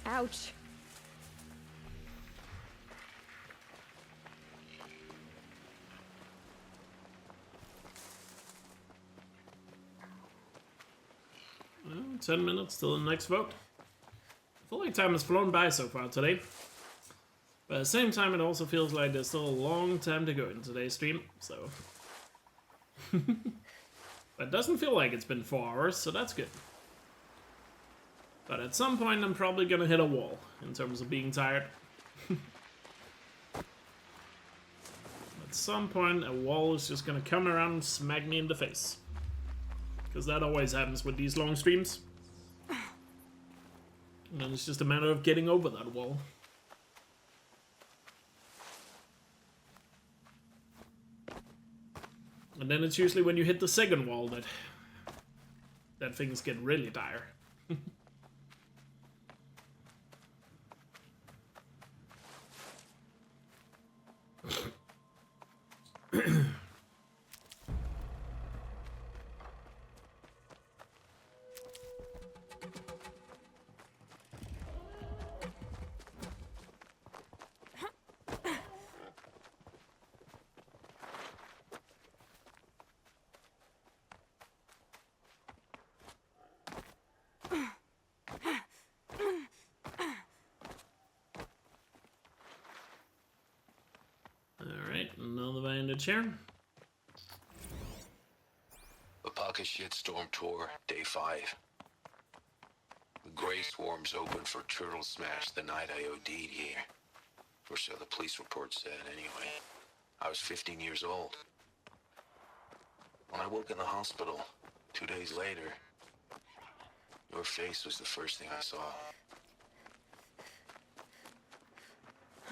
S2: Ouch.
S1: Well, 10 minutes till the next vote. I feel like time has flown by so far today. But at the same time, it also feels like there's still a long time to go in today's stream, so... But it doesn't feel like it's been 4 hours, so that's good. But at some point, I'm probably gonna hit a wall in terms of being tired. At some point, a wall is just gonna come around and smack me in the face. Because that always happens with these long streams. And then it's just a matter of getting over that wall. And then it's usually when you hit the second wall that things get really dire. Chair.
S12: Apaka Shitstorm Tour, Day 5. The Grey Swarms opened for Turtle Smash the night I OD'd here. Or so the police report said, anyway. I was 15 years old. When I woke in the hospital, 2 days later, your face was the first thing I saw.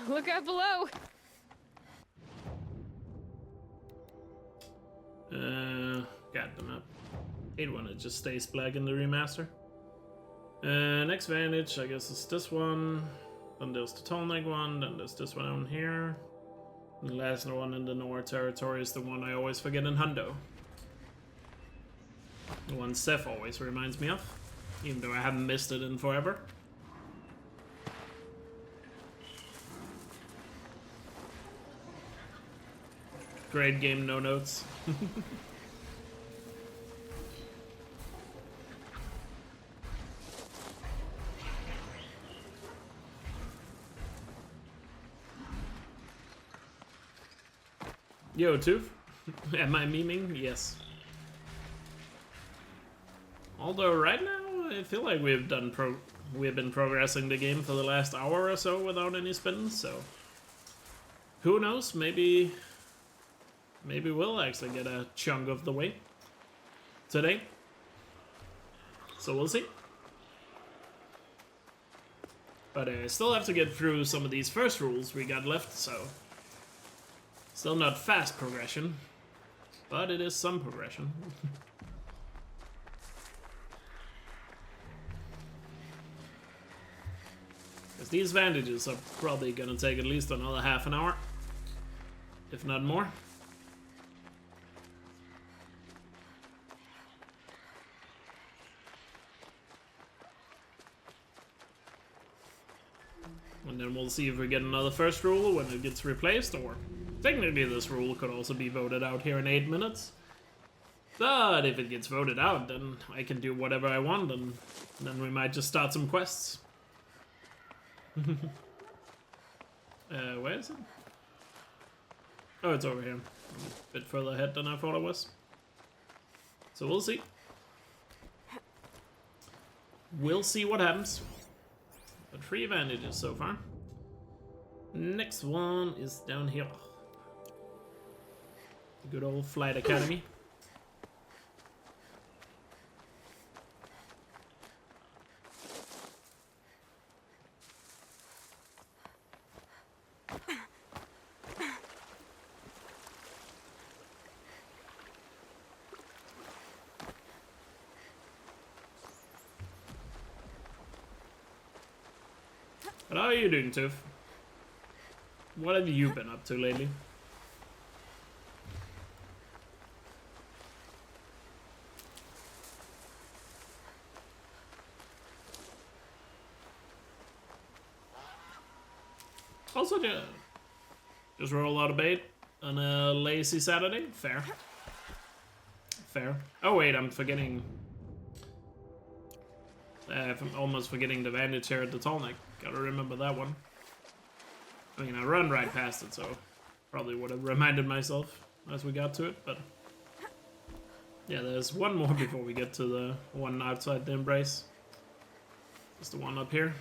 S2: Look out below!
S1: Got the map. Hate when it just stays black in the remaster. Next vantage, I guess, is this one. Then there's the tall neck one. Then there's this one down here. The last one in the Nord territory is the one I always forget in Hundo. The one Seth always reminds me of, even though I haven't missed it in forever. Great game, no notes. Yo, Tooth. Am I memeing? Yes. Although right now, I feel like we've been progressing the game for the last hour or so without any spins, so who knows? Maybe we'll actually get a chunk of the way today. So we'll see. But I still have to get through some of these first rules we got left, so still not fast progression, but it is some progression. Because these bandages are probably gonna take at least another half an hour, if not more. And then we'll see if we get another first rule when it gets replaced, or technically this rule could also be voted out here in 8 minutes. But if it gets voted out, then I can do whatever I want, and then we might just start some quests. Where is it? Oh, it's over here. I'm a bit further ahead than I thought it was. So we'll see. We'll see what happens. But 3 advantages so far. Next one is down here. The good old Flight Academy. But how are you doing, Tiff? What have you been up to lately? Also, just roll a lot of bait on a lazy Saturday? Fair. Fair. Oh wait, I'm forgetting. I'm almost forgetting the bandage here at the tall neck. Gotta remember that one. I mean, I run right past it, so probably would have reminded myself as we got to it, but yeah, there's one more before we get to the one outside the embrace. Just the one up here.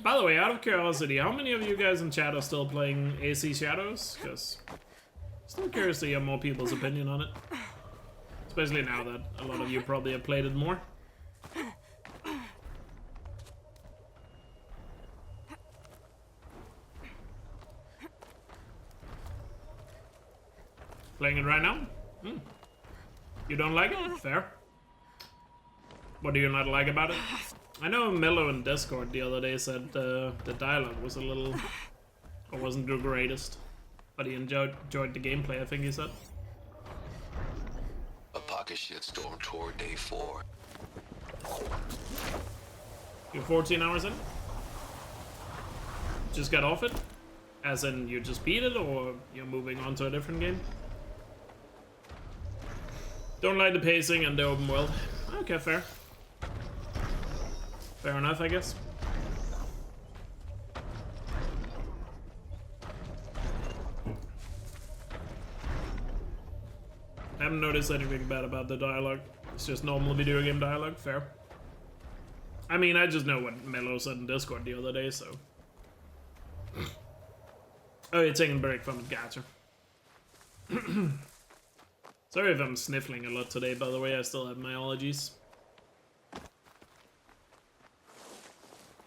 S1: By the way, out of curiosity, how many of you guys in chat are still playing AC Shadows? Because I'm still curious to hear more people's opinion on it. Especially now that a lot of you probably have played it more. Playing it right now? You don't like it? Fair. What do you not like about it? I know Mello in Discord the other day said the dialogue was a little... or wasn't the greatest. But he enjoyed the gameplay, I think he said.
S12: A pocket shitstorm tour day 4.
S1: You're 14 hours in? Just got off it? As in, you just beat it, or you're moving on to a different game? Don't like the pacing and the open world. Okay, fair. Fair enough, I guess. I haven't noticed anything bad about the dialogue. It's just normal video game dialogue. Fair. I mean, I just know what Mello said in Discord the other day, so... Oh, you're taking a break from it. Gotcha. Sorry if I'm sniffling a lot today, by the way. I still have my allergies.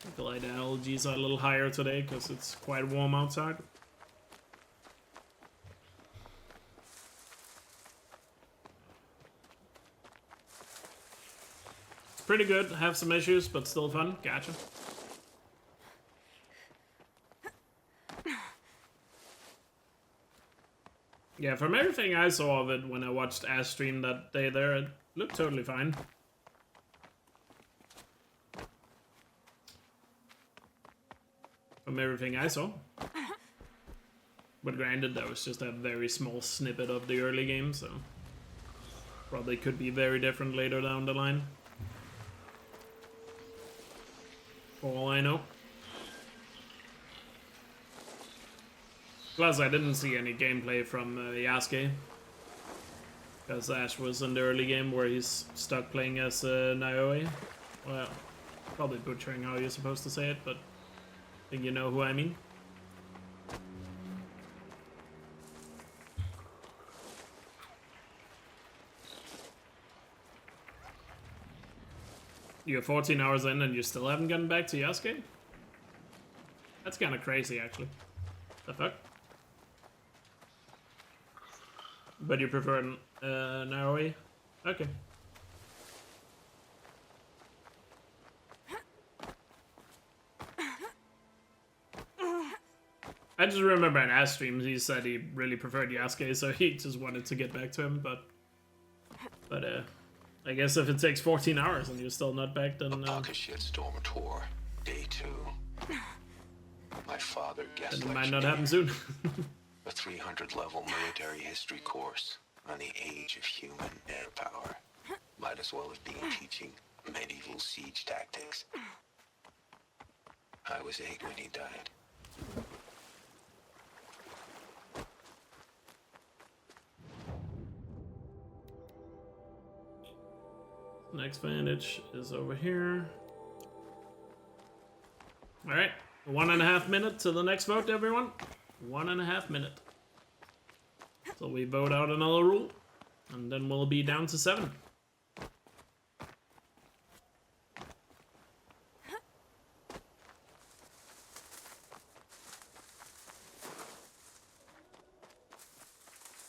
S1: I feel like the allergies are a little higher today because it's quite warm outside. It's pretty good. Have some issues, but still fun. Gotcha. Yeah, from everything I saw of it when I watched Ash stream that day there, it looked totally fine. From everything I saw. But granted, that was just a very small snippet of the early game, so probably could be very different later down the line. For all I know. Plus, I didn't see any gameplay from Yasuke. Because Ash was in the early game where he's stuck playing as Naoe. Well, probably butchering how you're supposed to say it, but I think you know who I mean. You're 14 hours in and you still haven't gotten back to Yasuke? That's kind of crazy, actually. The fuck? But you prefer Naoe? Okay. I just remember in Ash streams he said he really preferred Yasuke, so he just wanted to get back to him, but I guess if it takes 14 hours and you're still not back, then...
S12: Pocket Shitstorm Tour, Day 2. My father guest
S1: then it might not happen soon.
S12: A 300-level military history course on the age of human air power. Might as well have been teaching medieval siege tactics. I was 8 when he died.
S1: Next vantage is over here. Alright, 1.5 minutes to the next vote, everyone. 1.5 minutes. So we vote out another rule, and then we'll be down to 7.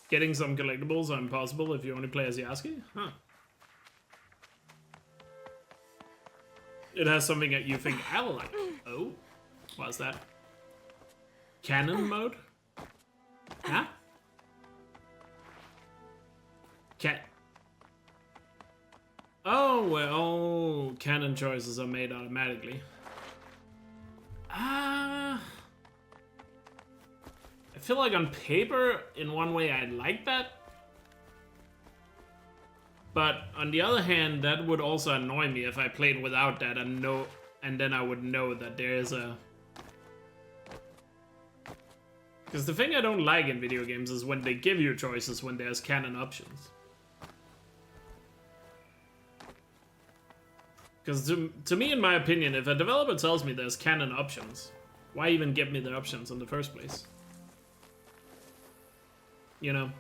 S1: Getting some collectibles are impossible if you only play as Yasuke? Huh. It has something that you think I will like. Oh, what's that? Canon mode? Huh? Oh, well, canon choices are made automatically. I feel like on paper, in one way, I like that. But on the other hand, that would also annoy me if I played without that and then I would know that there is a... Because the thing I don't like in video games is when they give you choices when there's canon options. Because to me, in my opinion, if a developer tells me there's canon options, why even give me the options in the first place? You know?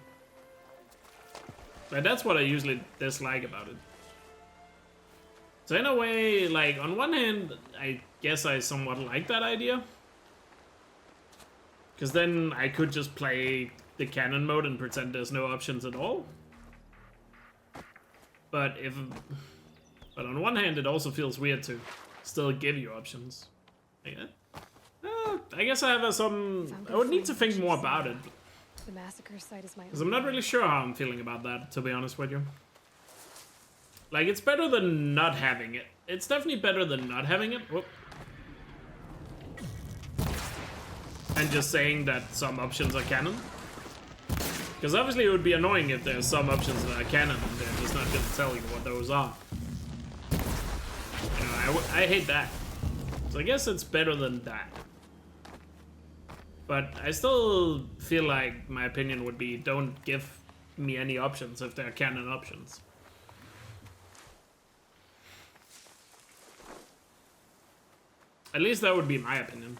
S1: Like, that's what I usually dislike about it. So in a way, like, on one hand, I guess I somewhat like that idea. Because then I could just play the canon mode and pretend there's no options at all. But on one hand, it also feels weird to still give you options. I guess I have I would need to think more about it.
S2: The massacre site is my...
S1: Because I'm not really sure how I'm feeling about that, to be honest with you. Like, it's better than not having it. It's definitely better than not having it. Whoop. And just saying that some options are canon. Because obviously it would be annoying if there's some options that are canon and they're just not going to tell you what those are. You know, I hate that. So I guess it's better than that. But I still feel like my opinion would be don't give me any options if they're canon options. At least that would be my opinion.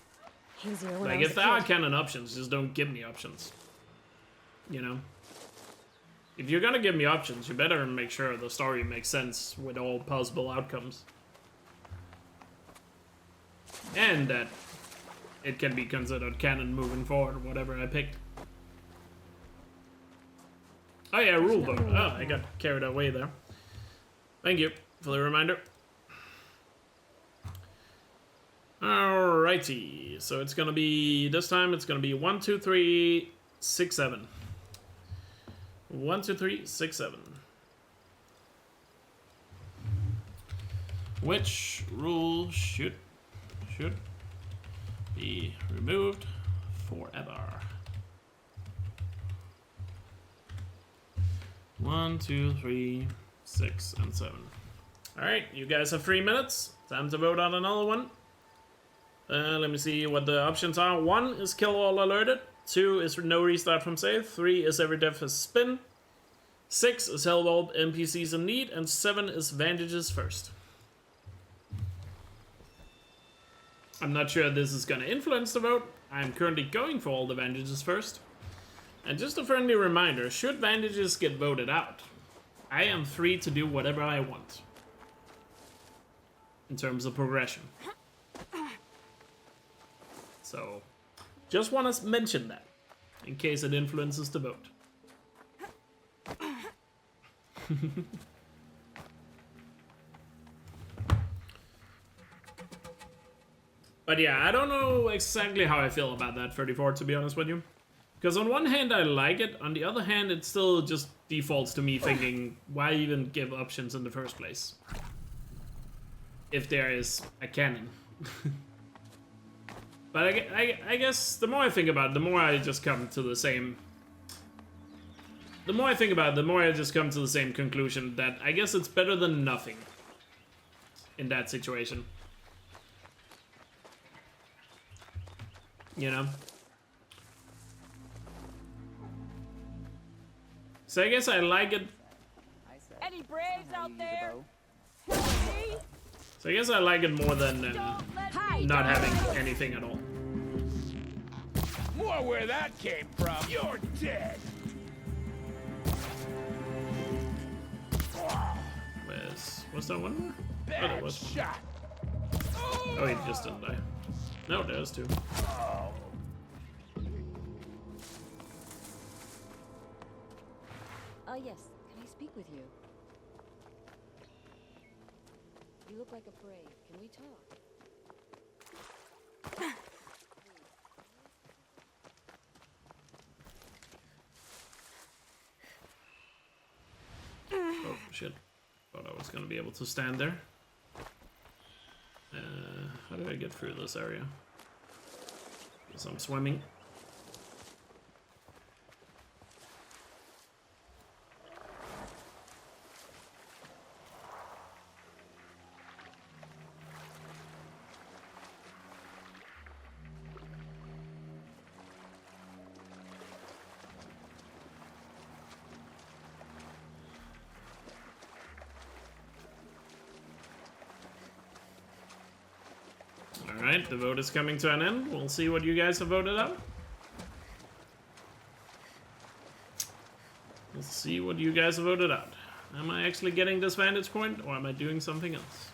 S1: Like, if there are canon options, just don't give me options. You know? If you're gonna give me options, you better make sure the story makes sense with all possible outcomes. And that it can be considered canon moving forward, whatever I picked. Oh yeah, rule book. Oh, I got carried away there. Thank you for the reminder. Alrighty, so it's gonna be, this time it's gonna be 1, 2, 3, 6, 7. 1, 2, 3, 6, 7. Which rule should be removed forever? 1, 2, 3, 6, and 7. Alright, you guys have 3 minutes. Time to vote on another one. Let me see what the options are. 1 is kill all alerted. 2 is no restart from save. 3 is every death is spin. 6 is help all NPCs in need. And 7 is bandages first. I'm not sure this is going to influence the vote. I'm currently going for all the bandages first. And just a friendly reminder, should bandages get voted out, I am free to do whatever I want in terms of progression. So, just want to mention that in case it influences the vote. But yeah, I don't know exactly how I feel about that 34, to be honest with you. Because on one hand I like it, on the other hand it still just defaults to me thinking, why even give options in the first place? If there is a canon. But I guess the more I think about it, the more I just come to the same... The more I think about it, the more I just come to the same conclusion that I guess it's better than nothing in that situation. You know? So I guess I like it.
S13: Any braves out there?
S1: So I guess I like it more than not having anything at all.
S6: More where that came from. You're dead.
S1: Was there one more?
S6: Bad
S1: Oh, there was.
S6: Shot.
S1: Oh, he just didn't die. No, there's 2.
S9: Yes. Can I speak with you? You look like a brave. Can we talk?
S1: Oh, shit. Thought I was gonna be able to stand there. How do I get through this area? Guess I'm swimming. Alright, the vote is coming to an end. We'll see what you guys have voted out. Let's see what you guys have voted out. Am I actually getting this vantage point, or am I doing something else?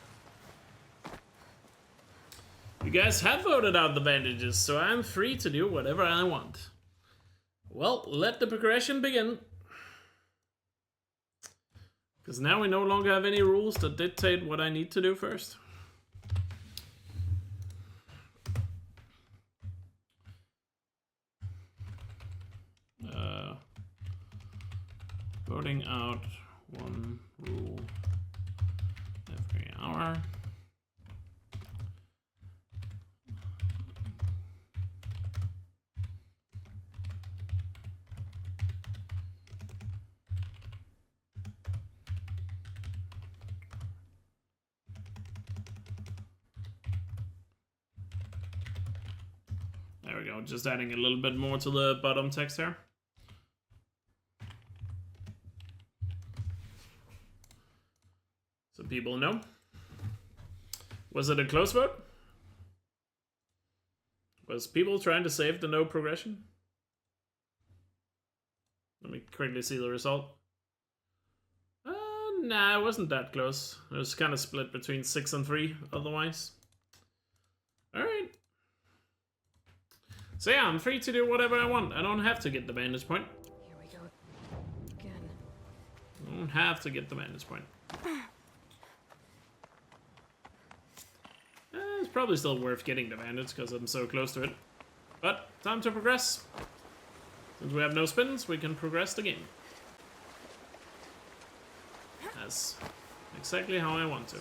S1: You guys have voted out the bandages, so I'm free to do whatever I want. Well, let the progression begin. Because now we no longer have any rules that dictate what I need to do first. Voting out 1 rule every hour. There we go, just adding a little bit more to the bottom text here. So people know. Was it a close vote? Was people trying to save the no progression? Let me quickly see the result. Nah, it wasn't that close. It was kind of split between 6 and 3 otherwise. Alright. So yeah, I'm free to do whatever I want. I don't have to get the vantage point.
S2: Here we go again.
S1: I don't have to get the vantage point. It's probably still worth getting the vantage because I'm so close to it. But time to progress. Since we have no spins, we can progress the game. Yes. Exactly how I want to.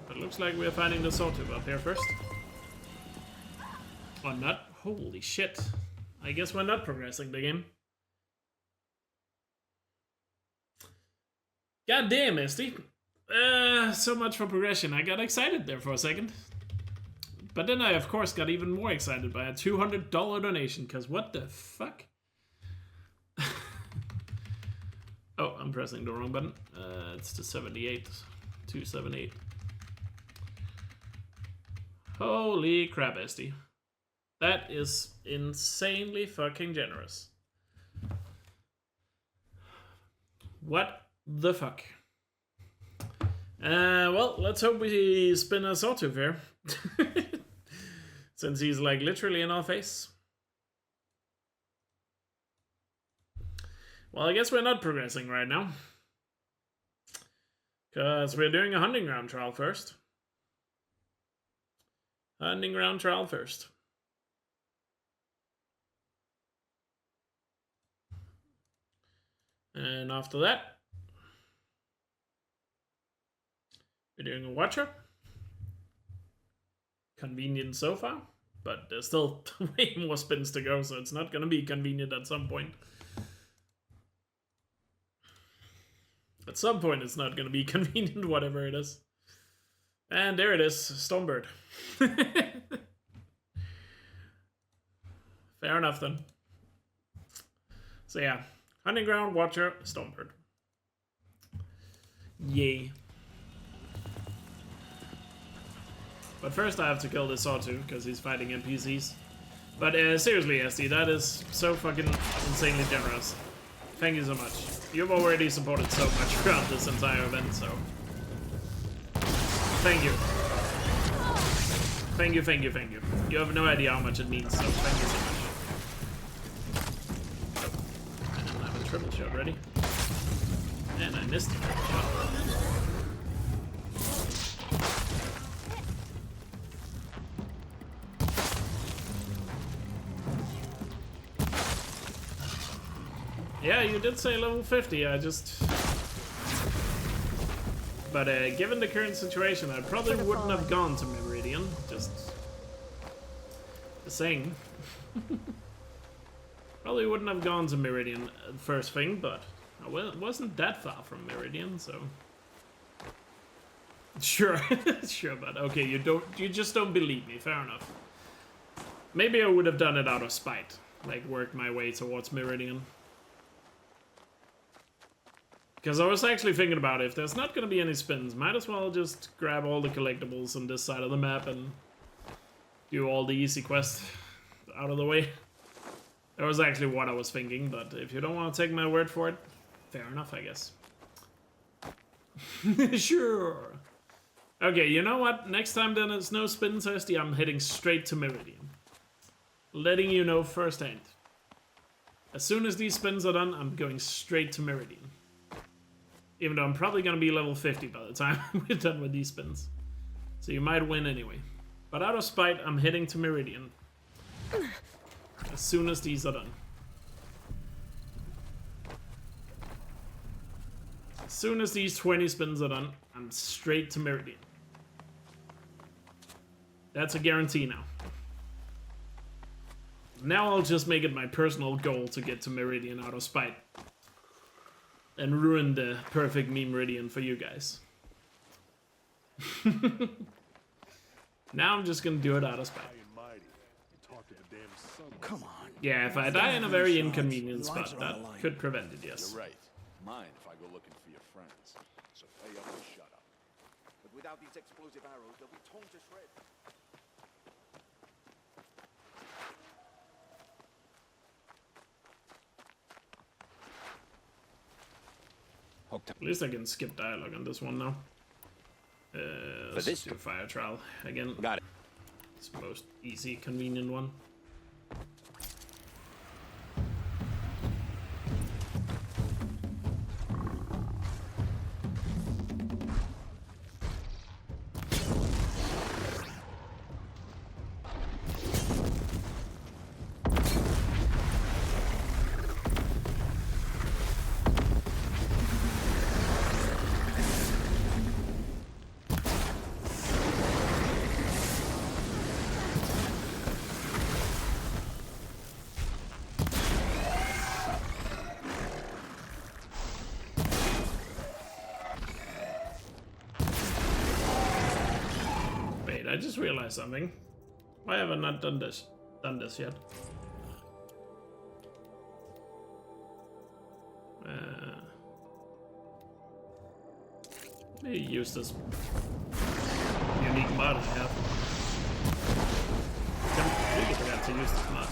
S1: But looks like we're finding the sawtooth up here first. Or not. Holy shit. I guess we're not progressing the game. God damn, Esty. So much for progression. I got excited there for a second. But then I, of course, got even more excited by a $200 donation, because what the fuck? Oh, I'm pressing the wrong button. It's the 78. 278. Holy crap, Esty. That is insanely fucking generous. What the fuck? Well, let's hope we spin a sawtooth here. Since he's like literally in our face. Well, I guess we're not progressing right now. Because we're doing a hunting ground trial first. Hunting ground trial first. And after that, we're doing a watcher. Convenient so far, but there's still way more spins to go, so it's not gonna be convenient at some point. At some point it's not gonna be convenient, whatever it is. And there it is, Stonebird. Fair enough then. So yeah, hunting ground, watcher, Stonebird. Yay. But first I have to kill this sawtooth, because he's fighting NPCs. But seriously, SD, that is so fucking insanely generous. Thank you so much. You've already supported so much throughout this entire event, so... Thank you. Thank you, thank you, thank you. You have no idea how much it means, so thank you so much. Oh. I didn't have a triple shot ready. And I missed the triple shot. Yeah, you did say level 50, I just... But given the current situation, I probably wouldn't have gone to Memeridian, just... saying. Probably wouldn't have gone to Meridian first thing, but I wasn't that far from Meridian, so... Sure, sure, but okay, you just don't believe me, fair enough. Maybe I would have done it out of spite, like worked my way towards Meridian. Because I was actually thinking about it, if there's not going to be any spins, might as well just grab all the collectibles on this side of the map and do all the easy quests out of the way. That was actually what I was thinking, but if you don't want to take my word for it, fair enough, I guess. Sure. Okay, you know what? Next time then it's no spin thirsty, I'm heading straight to Meridian. Letting you know firsthand. As soon as these spins are done, I'm going straight to Meridian. Even though I'm probably going to be level 50 by the time we're done with these spins. So you might win anyway. But out of spite, I'm heading to Meridian. As soon as these are done. As soon as these 20 spins are done, I'm straight to Meridian. That's a guarantee now. Now I'll just make it my personal goal to get to Meridian out of spite. And ruin the perfect Memeridian for you guys. Now I'm just gonna do it out of spite.
S6: Come on.
S1: Yeah, if I die in a very inconvenient spot, that could prevent it, yes.
S6: You're right. Mine if I go looking for your friends. So pay up and shut up.
S3: But without these explosive arrows, they'll be torn to shreds.
S1: At least I can skip dialogue on this one now. Let's just do fire trial again.
S3: Got it.
S1: It's the most easy, convenient one. I just realized something. Why have I not done this yet? Maybe use this unique mod I have. I completely forgot to use this mod.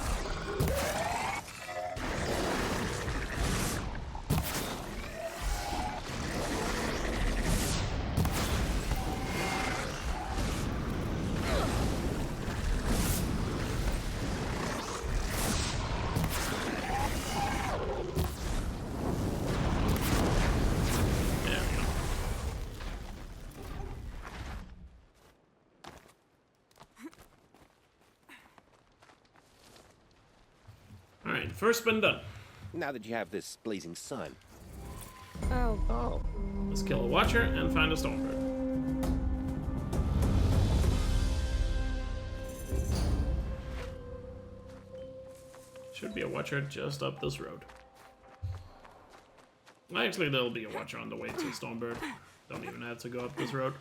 S1: Alright, first spin done.
S3: Now that you have this blazing sun.
S9: Oh.
S1: Let's kill a watcher and find a stormbird. Should be a watcher just up this road. Actually, there'll be a watcher on the way to Stormbird. Don't even have to go up this road.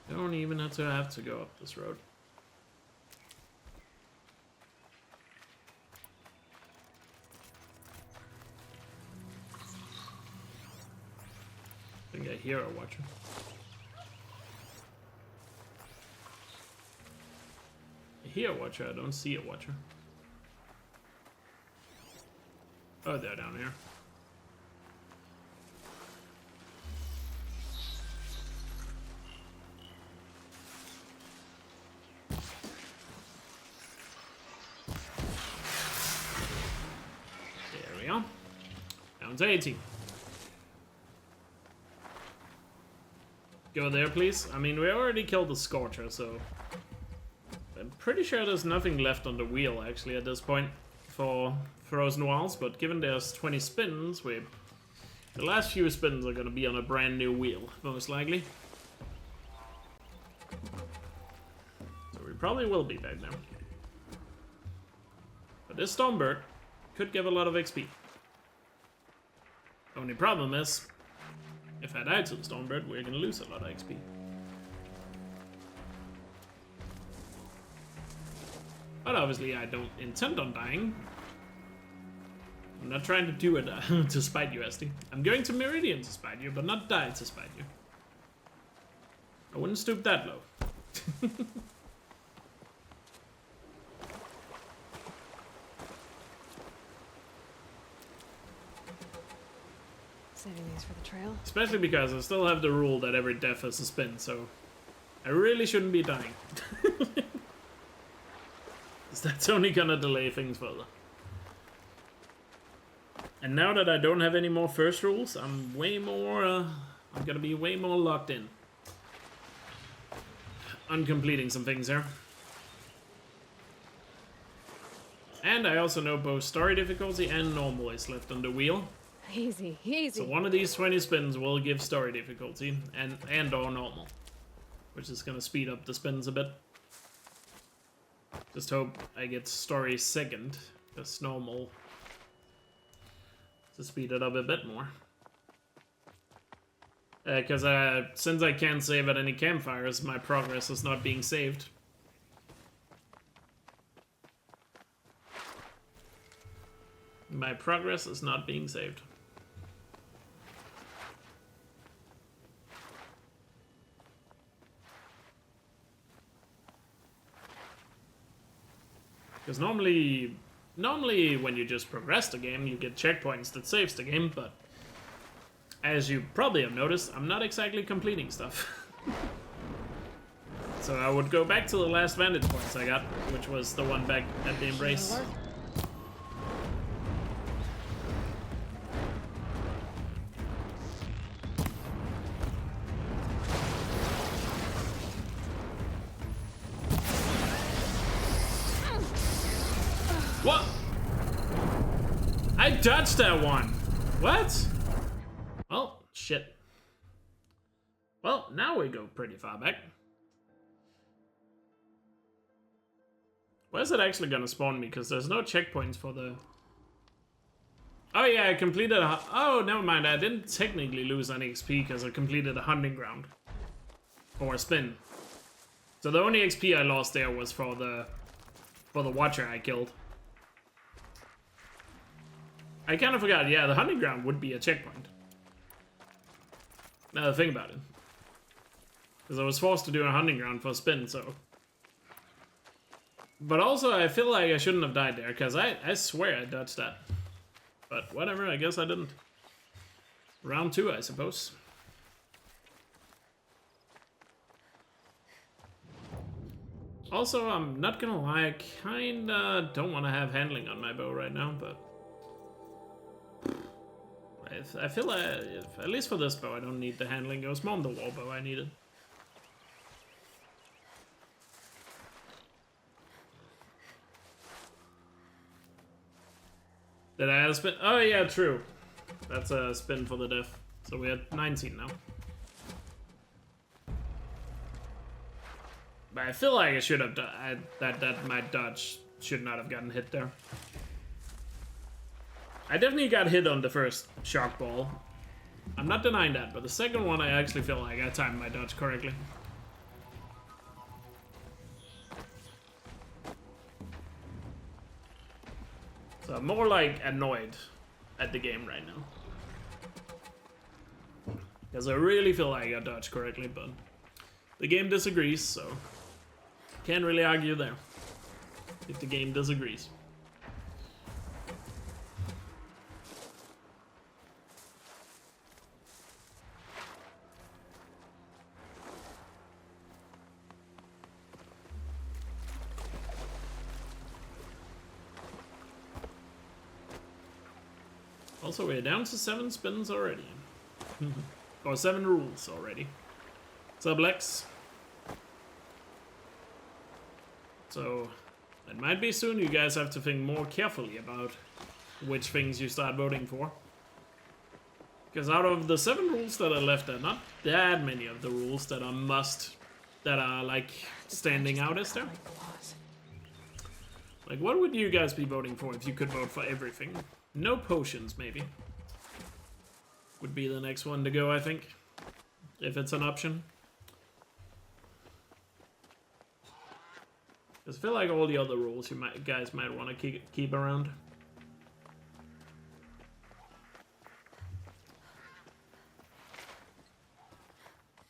S1: Don't even have to go up this road. I think I hear a watcher. I hear a watcher, I don't see a watcher. Oh, they're down here. There we go. Down to 18. Go there, please. I mean, we already killed the Scorcher, so I'm pretty sure there's nothing left on the wheel, actually, at this point for Frozen Wilds, but given there's 20 spins, the last few spins are gonna be on a brand new wheel, most likely. So we probably will be back now. But this Stormbird could give a lot of XP. Only problem is, if I die to the Stormbird, we're gonna lose a lot of XP. But obviously I don't intend on dying. I'm not trying to do it to spite you, Esti. I'm going to Memeridian to spite you, but not die to spite you. I wouldn't stoop that low.
S2: Saving these for the trail.
S1: Especially because I still have the rule that every death has a spin, so I really shouldn't be dying. That's only gonna delay things further. And now that I don't have any more first rules, I'm gonna be way more locked in on completing some things here. And I also know both story difficulty and normal is left on the wheel.
S2: Easy, easy.
S1: So one of these 20 spins will give story difficulty and or normal, which is gonna speed up the spins a bit. Just hope I get story second, because normal to speed it up a bit more. Because since I can't save at any campfires, my progress is not being saved. My progress is not being saved. Because normally when you just progress the game, you get checkpoints that saves the game, but as you probably have noticed, I'm not exactly completing stuff. So I would go back to the last vantage points I got, which was the one back at the Embrace. What? I dodged that one. What? Well, shit. Well, now we go pretty far back. Where's it actually gonna spawn me? Because there's no checkpoints for the Oh yeah, I completed a... Oh, never mind. I didn't technically lose any XP because I completed a hunting ground. Or a spin. So the only XP I lost there was for the watcher I killed. I kind of forgot. Yeah, the hunting ground would be a checkpoint. Now the thing about it. Because I was forced to do a hunting ground for a spin, so... But also, I feel like I shouldn't have died there, because I swear I dodged that. But whatever, I guess I didn't. Round 2, I suppose. Also, I'm not gonna lie, I kinda don't want to have handling on my bow right now, but... I feel like, at least for this bow, I don't need the handling. It was more on the war bow I needed. Did I have a spin? Oh yeah, true. That's a spin for the death. So we had 19 now. But I feel like I should have done that my dodge should not have gotten hit there. I definitely got hit on the first shock ball. I'm not denying that, but the second one I actually feel like I timed my dodge correctly. So I'm more like annoyed at the game right now. Because I really feel like I dodged correctly, but the game disagrees, so can't really argue there if the game disagrees. Also, we're down to 7 spins already. Or 7 rules already. What's up, Lex? So, it might be soon you guys have to think more carefully about which things you start voting for. Because out of the 7 rules that are left, there are not that many of the rules that are that are like standing out, is there? Like, what would you guys be voting for if you could vote for everything? No potions, maybe. Would be the next one to go, I think. If it's an option. Because I feel like all the other rules you guys might want to keep around.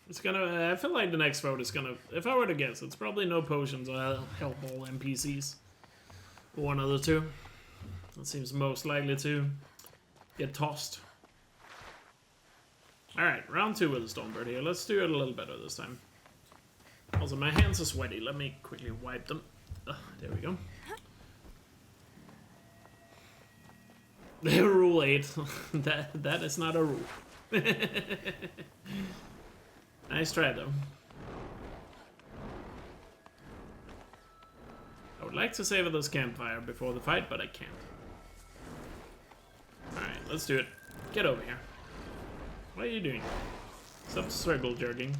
S1: It's gonna... I feel like the next vote is gonna... If I were to guess, it's probably no potions or help all NPCs. One of the two. That seems most likely to get tossed. Alright, round 2 with the Stormbird here. Let's do it a little better this time. Also, my hands are sweaty. Let me quickly wipe them. There we go. Rule 8. that is not a rule. Nice try, though. I would like to savor this campfire before the fight, but I can't. Alright, let's do it. Get over here. What are you doing? Stop circle jerking.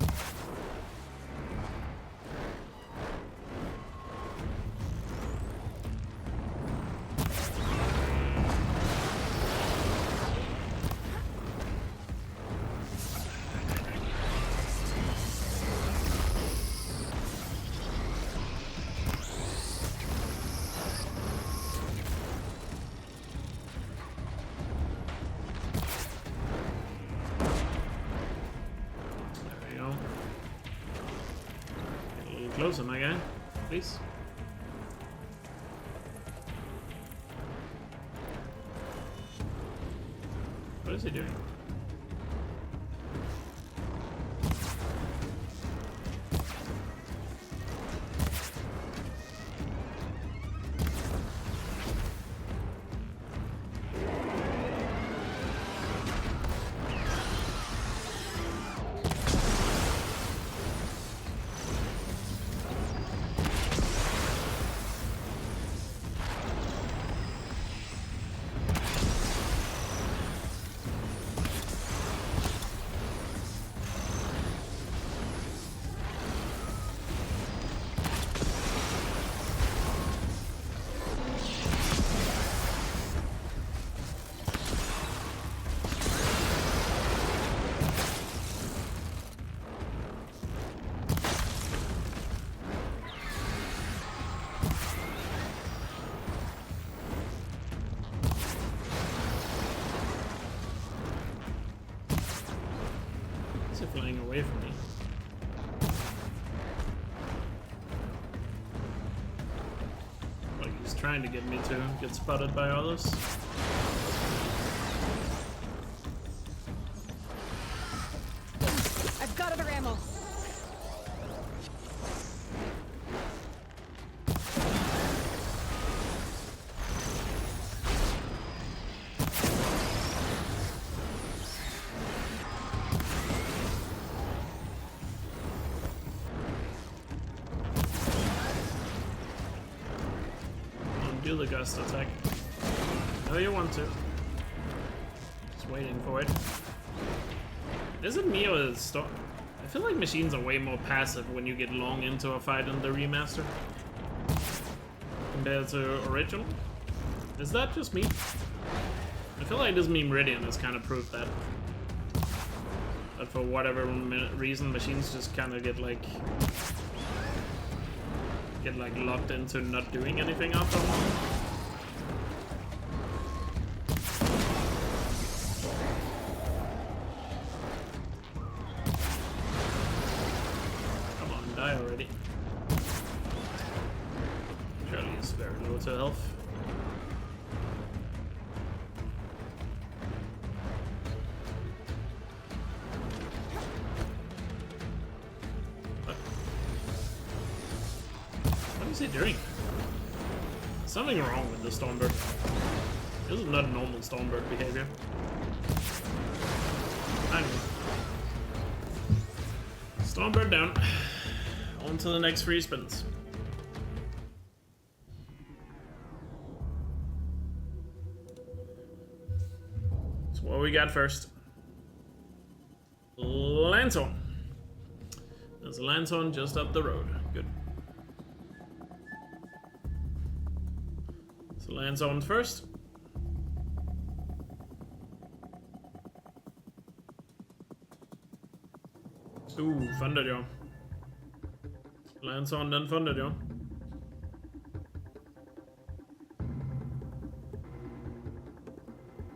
S1: Closer, my guy, please. What is he doing? Is it flying away from me? Like he's trying to get me to get spotted by others.
S2: I've got other ammo.
S1: Do the gust attack. No, you want to. Just waiting for it. Is it me or is it Storm? I feel like machines are way more passive when you get long into a fight in the remaster compared to original. Is that just me? I feel like this Memeridian has kind of proved that. But for whatever reason, machines just kind of get like locked into not doing anything after a while. Come on, die already. Charlie is very low to health. What is he doing? Something wrong with the Stormbird. This is not normal Stormbird behavior. I know. Stormbird down. On to the next 3 spins. So what we got first? Lanthorn. There's a Lanthorn just up the road. Good. So Lanthorn first. Ooh, Thunderjaw. Lanthorn, then Thunderjaw.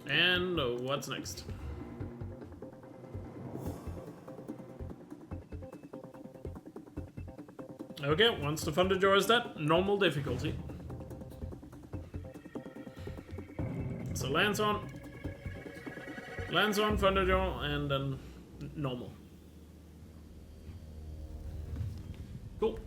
S1: And what's next? Okay, once the Thunderjaw is dead, normal difficulty. So Lanthorn, Thunderjaw, and then normal. Cool.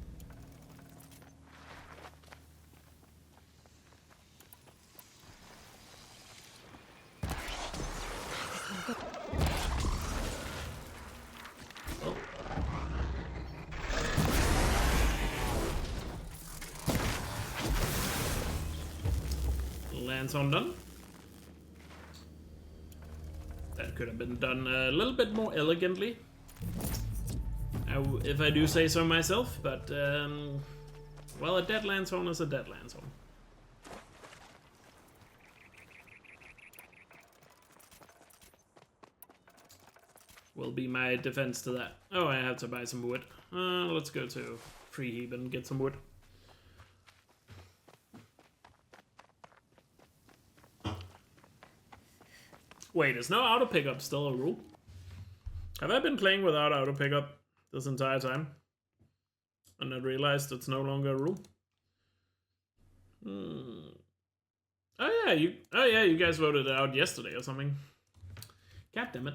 S1: Lanthorn done. That could have been done a little bit more elegantly, if I do say so myself, but well, a dead Lanthorn is a dead Lanthorn. Will be my defense to that. Oh, I have to buy some wood. Let's go to Freeheap and get some wood. Wait, is no auto pickup still a rule? Have I been playing without auto pickup this entire time and I realized it's no longer a rule? Oh yeah, you guys voted it out yesterday or something. God damn it.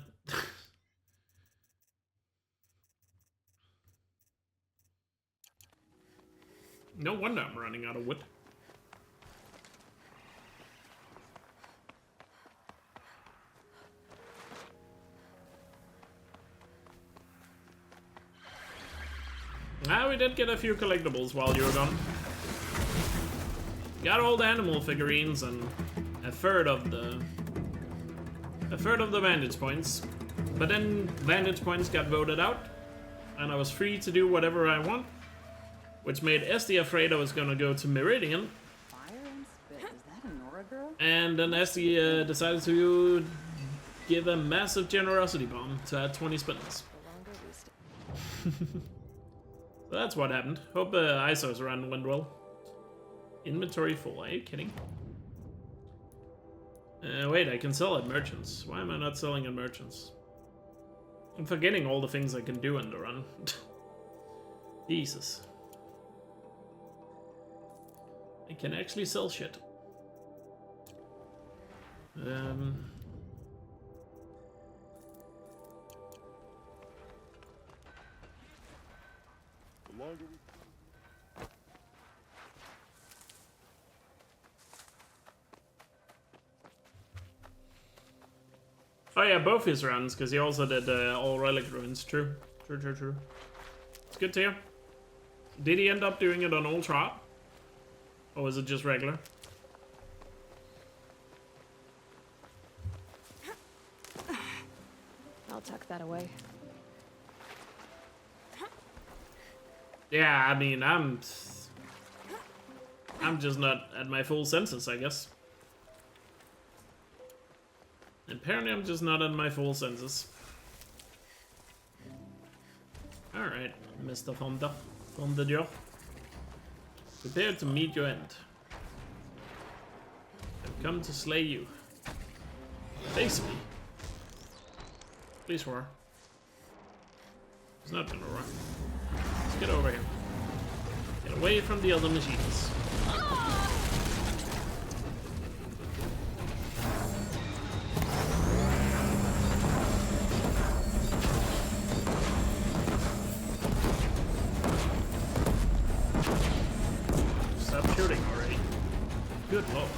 S1: No wonder I'm running out of wood. Ah, we did get a few collectibles while you were gone. Got all the animal figurines and a third of the vantage points. But then vantage points got voted out, and I was free to do whatever I want, which made Esty afraid I was gonna go to Memeridian.
S13: Fire and spit. Is that a Nora girl?
S1: And then Esty decided to give a massive generosity bomb to add 20 spins. So that's what happened. Hope ISO's run went well. Inventory full, are you kidding? Wait, I can sell at merchants. Why am I not selling at merchants? I'm forgetting all the things I can do in the run. Jesus. I can actually sell shit. Oh yeah, both his runs, because he also did all relic ruins. True. It's good to hear. Did he end up doing it on Ultra? Or was it just regular?
S2: I'll tuck that away.
S1: Yeah, I mean, I'm just not at my full senses, I guess. Apparently, I'm just not at my full senses. Alright, Mr. Fonda. Fonda. Prepare to meet your end. I've come to slay you. Face me. Please roar. He's not gonna roar. Let's get over here. Get away from the other machines. Stop shooting already. Good lord.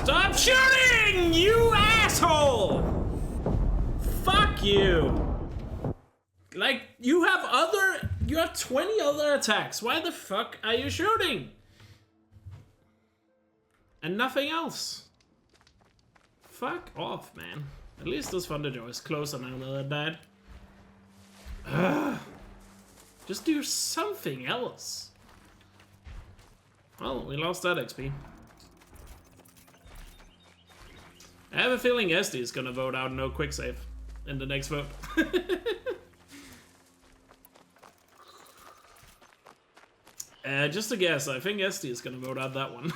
S1: Stop shooting, you asshole! Fuck you! Like, you have 20 other attacks. Why the fuck are you shooting? And nothing else. Fuck off, man. At least this Thunderjaw is closer now that I died. Ugh. Just do something else. Well, we lost that XP. I have a feeling SD is gonna vote out no quick save in the next vote. Just a guess, I think SD is gonna vote out that one.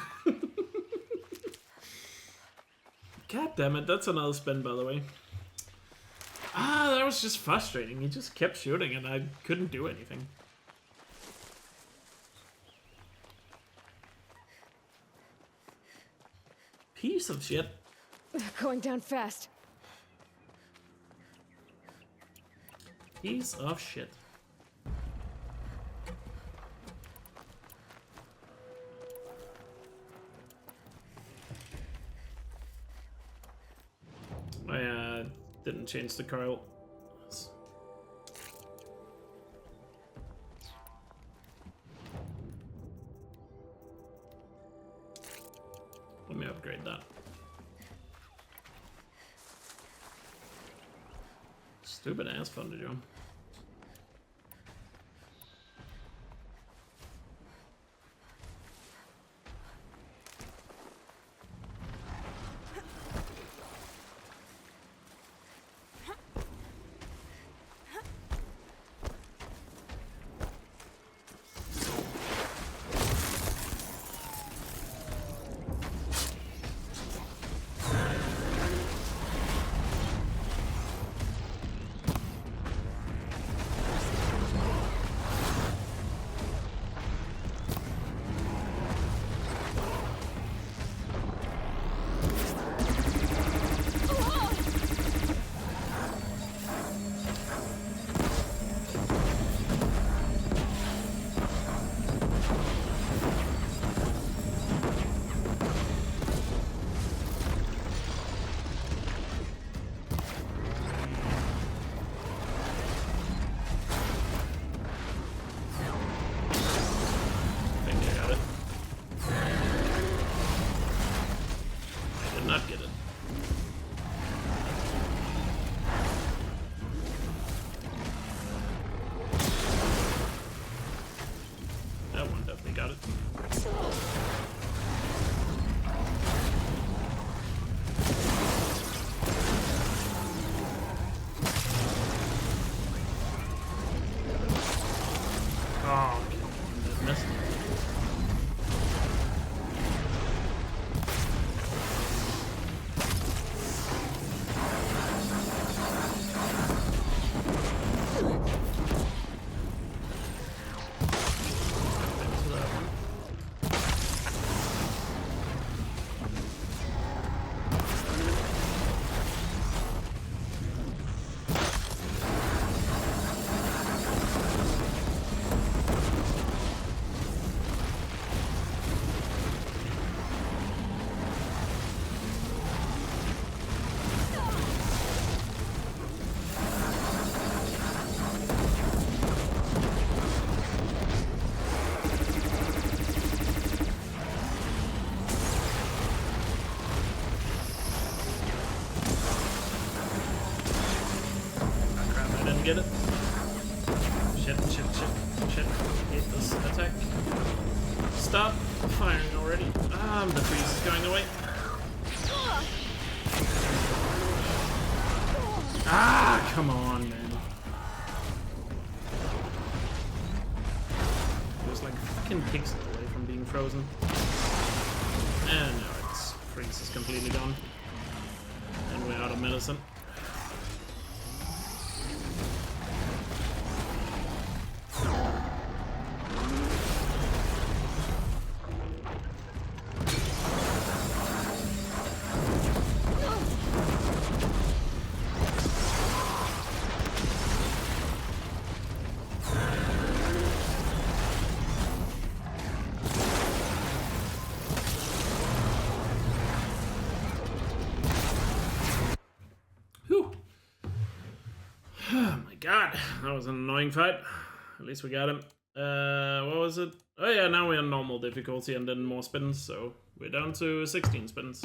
S1: God damn it, that's another spin, by the way. Ah, that was just frustrating. He just kept shooting and I couldn't do anything. Piece of shit.
S2: They're going down fast.
S1: Piece of shit. I didn't change the Carl. Let me upgrade that. Stupid ass Thunderjaw. Shit. Hate this attack. Stop firing already. The freeze is going away. Come on, man. It was like a fucking pixel away from being frozen. And now its freeze is completely gone. And we're out of medicine. God, that was an annoying fight. At least we got him. What was it? Oh yeah, now we're on normal difficulty and then more spins, so we're down to 16 spins.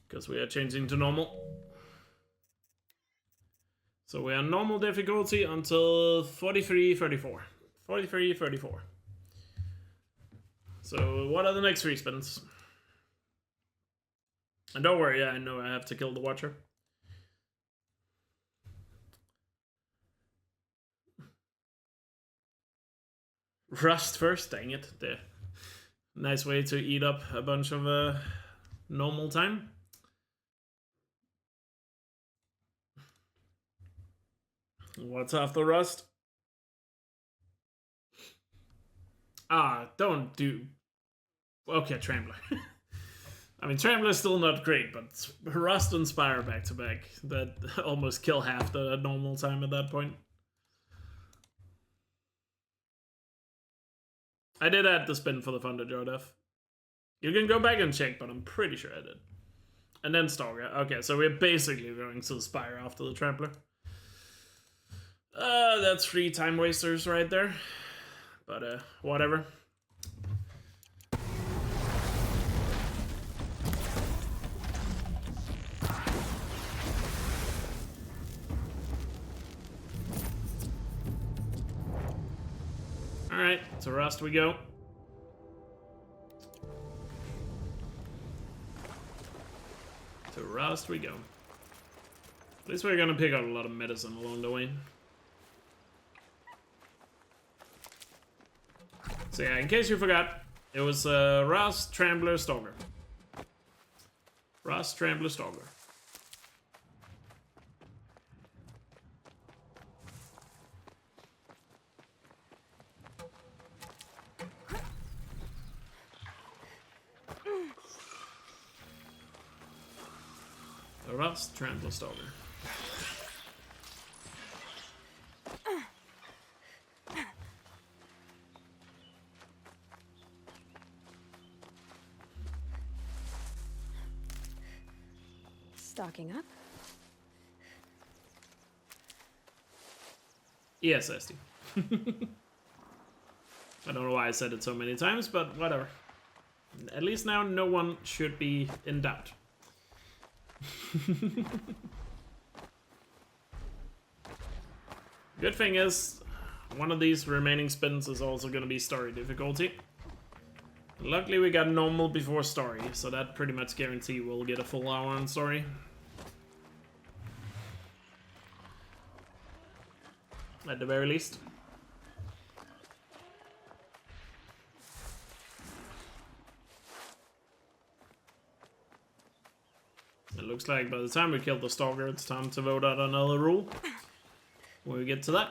S1: Because we are changing to normal. So we're on normal difficulty until 43-34. 43-34. So what are the next 3 spins? And don't worry, I know I have to kill the Watcher. Rust first, dang it. There. Nice way to eat up a bunch of normal time. What's after Rust? Don't do... Okay, Trembler. I mean, Trembler's still not great, but Rust and Spire back to back. That almost kill half the normal time at that point. I did add the spin for the Thunder Jodef. You can go back and check, but I'm pretty sure I did. And then Stalker. Okay, so we're basically going to Spire after the Trampler. That's 3 time wasters right there. But, whatever. Alright, to Rust we go. To Rust we go. At least we're gonna pick up a lot of medicine along the way. So yeah, in case you forgot, it was Rust, Trembler, Stalker. Rust, Trembler, Stalker. Rust, Trembler, Stalker.
S2: Stocking up?
S1: Yes, Esty. I don't know why I said it so many times, but whatever. At least now no one should be in doubt. Good thing is, one of these remaining spins is also going to be story difficulty. Luckily we got normal before story, so that pretty much guarantee we'll get a full hour on story. At the very least. It looks like by the time we kill the Stalker, it's time to vote out another rule. When we get to that.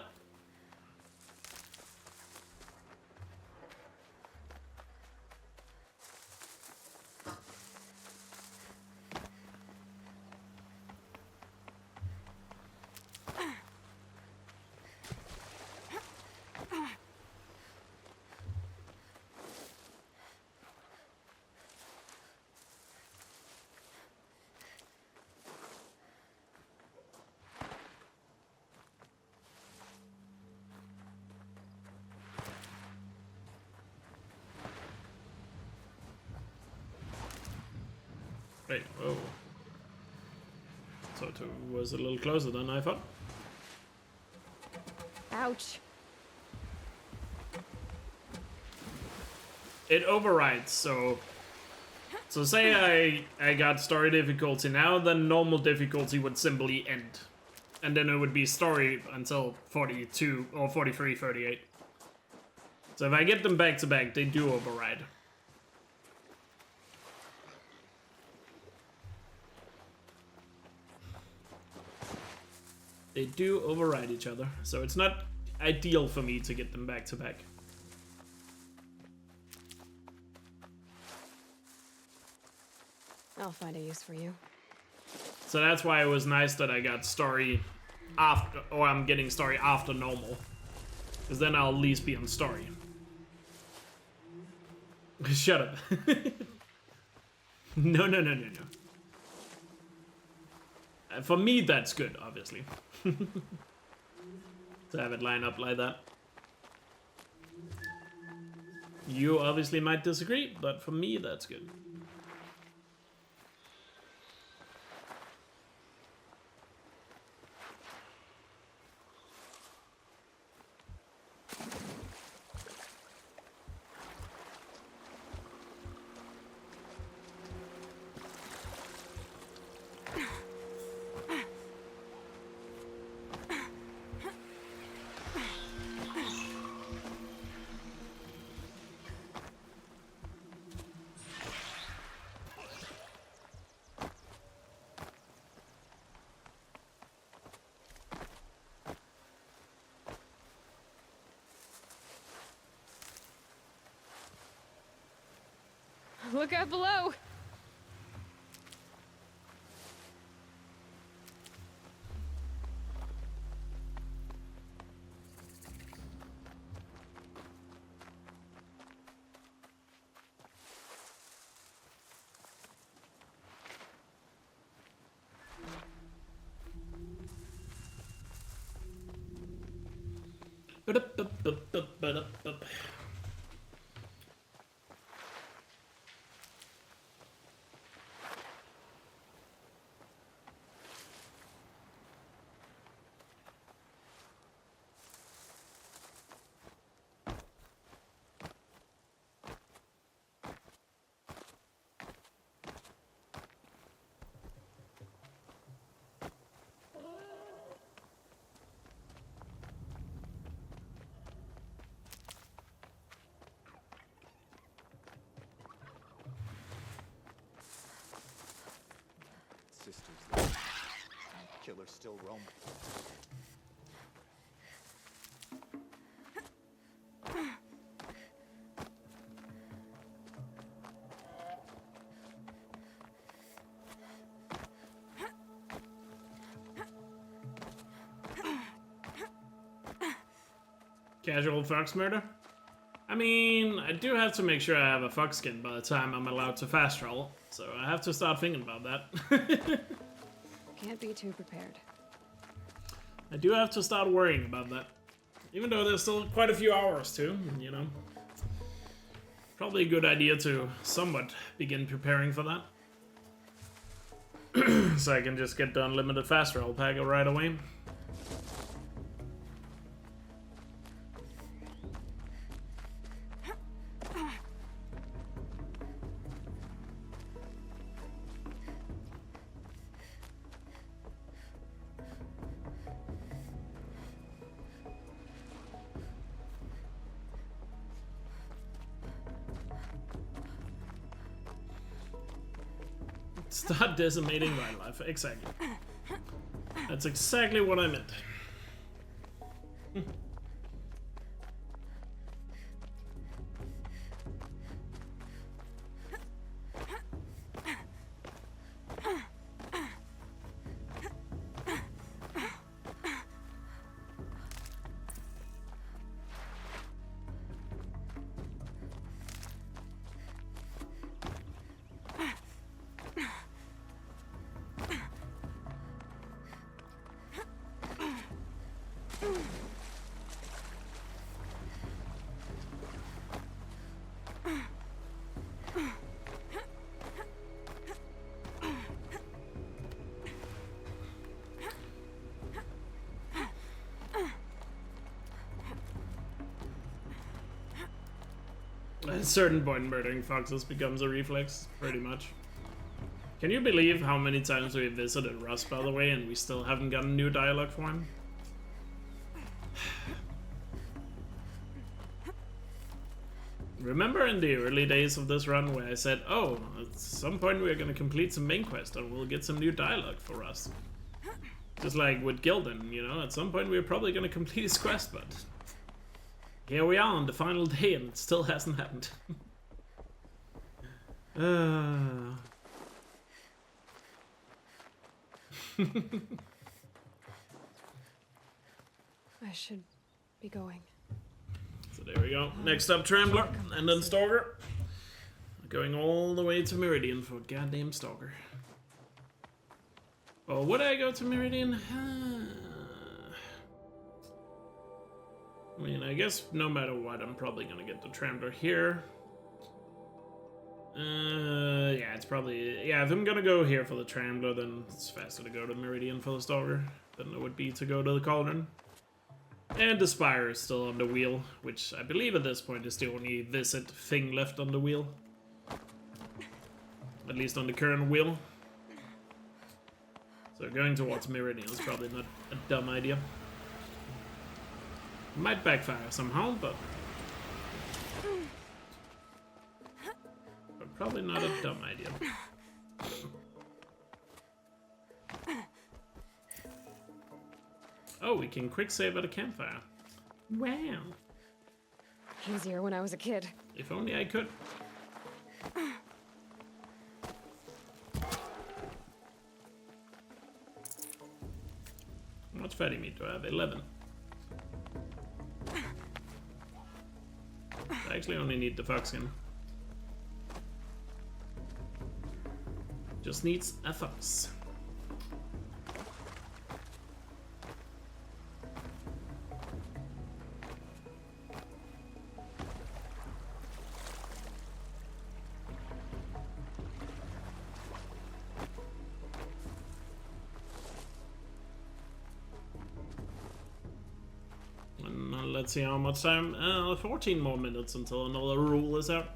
S1: Wait, whoa. So it was a little closer than I thought.
S2: Ouch.
S1: it overrides. So say I got story difficulty now, then normal difficulty would simply end. And then it would be story until 42 or 43, 38. So if I get them back to back, they do override. They do override each other, so it's not ideal for me to get them back to back.
S2: I'll find a use for you.
S1: So that's why it was nice that I got story after, or I'm getting story after normal. Because then I'll at least be on story. Shut up. No. For me, that's good, obviously. To have it line up like that. You obviously might disagree, but for me, that's good.
S2: Look out below!
S3: Sisters there. Killer still roaming.
S1: Casual fox murder? I mean, I do have to make sure I have a fox skin by the time I'm allowed to fast travel, so I have to start thinking about that.
S2: Can't be too prepared.
S1: I do have to start worrying about that. Even though there's still quite a few hours too, you know. Probably a good idea to somewhat begin preparing for that. So I can just get the unlimited fast travel pack right away. Start decimating wildlife. Exactly. That's exactly what I meant. At a certain point, murdering foxes becomes a reflex, pretty much. Can you believe how many times we visited Russ, by the way, and we still haven't gotten new dialogue for him? Remember in the early days of this run where I said, oh, at some point we're gonna complete some main quest and we'll get some new dialogue for Russ. Just like with Gildan, you know, at some point we're probably gonna complete his quest, but here we are on the final day and it still hasn't happened.
S2: I should be going.
S1: So there we go. Next up, Trembler, and then Stalker. Going all the way to Memeridian for goddamn Stalker. Oh, would I go to Memeridian? I mean, I guess no matter what, I'm probably gonna get the Trembler here. Yeah, it's probably... Yeah, if I'm gonna go here for the Trembler, then it's faster to go to Memeridian for the Stalker than it would be to go to the Cauldron. And the Spire is still on the wheel, which I believe at this point is the only visit thing left on the wheel. At least on the current wheel. So going towards Memeridian is probably not a dumb idea. Might backfire somehow, but probably not a dumb idea. Oh, we can quick save at a campfire. Wow.
S2: Easier when I was a kid.
S1: If only I could. How much fatty meat do I have? 11. I actually only need the fox skin. Just needs a fox. Let's see how much time. 14 more minutes until another rule is out.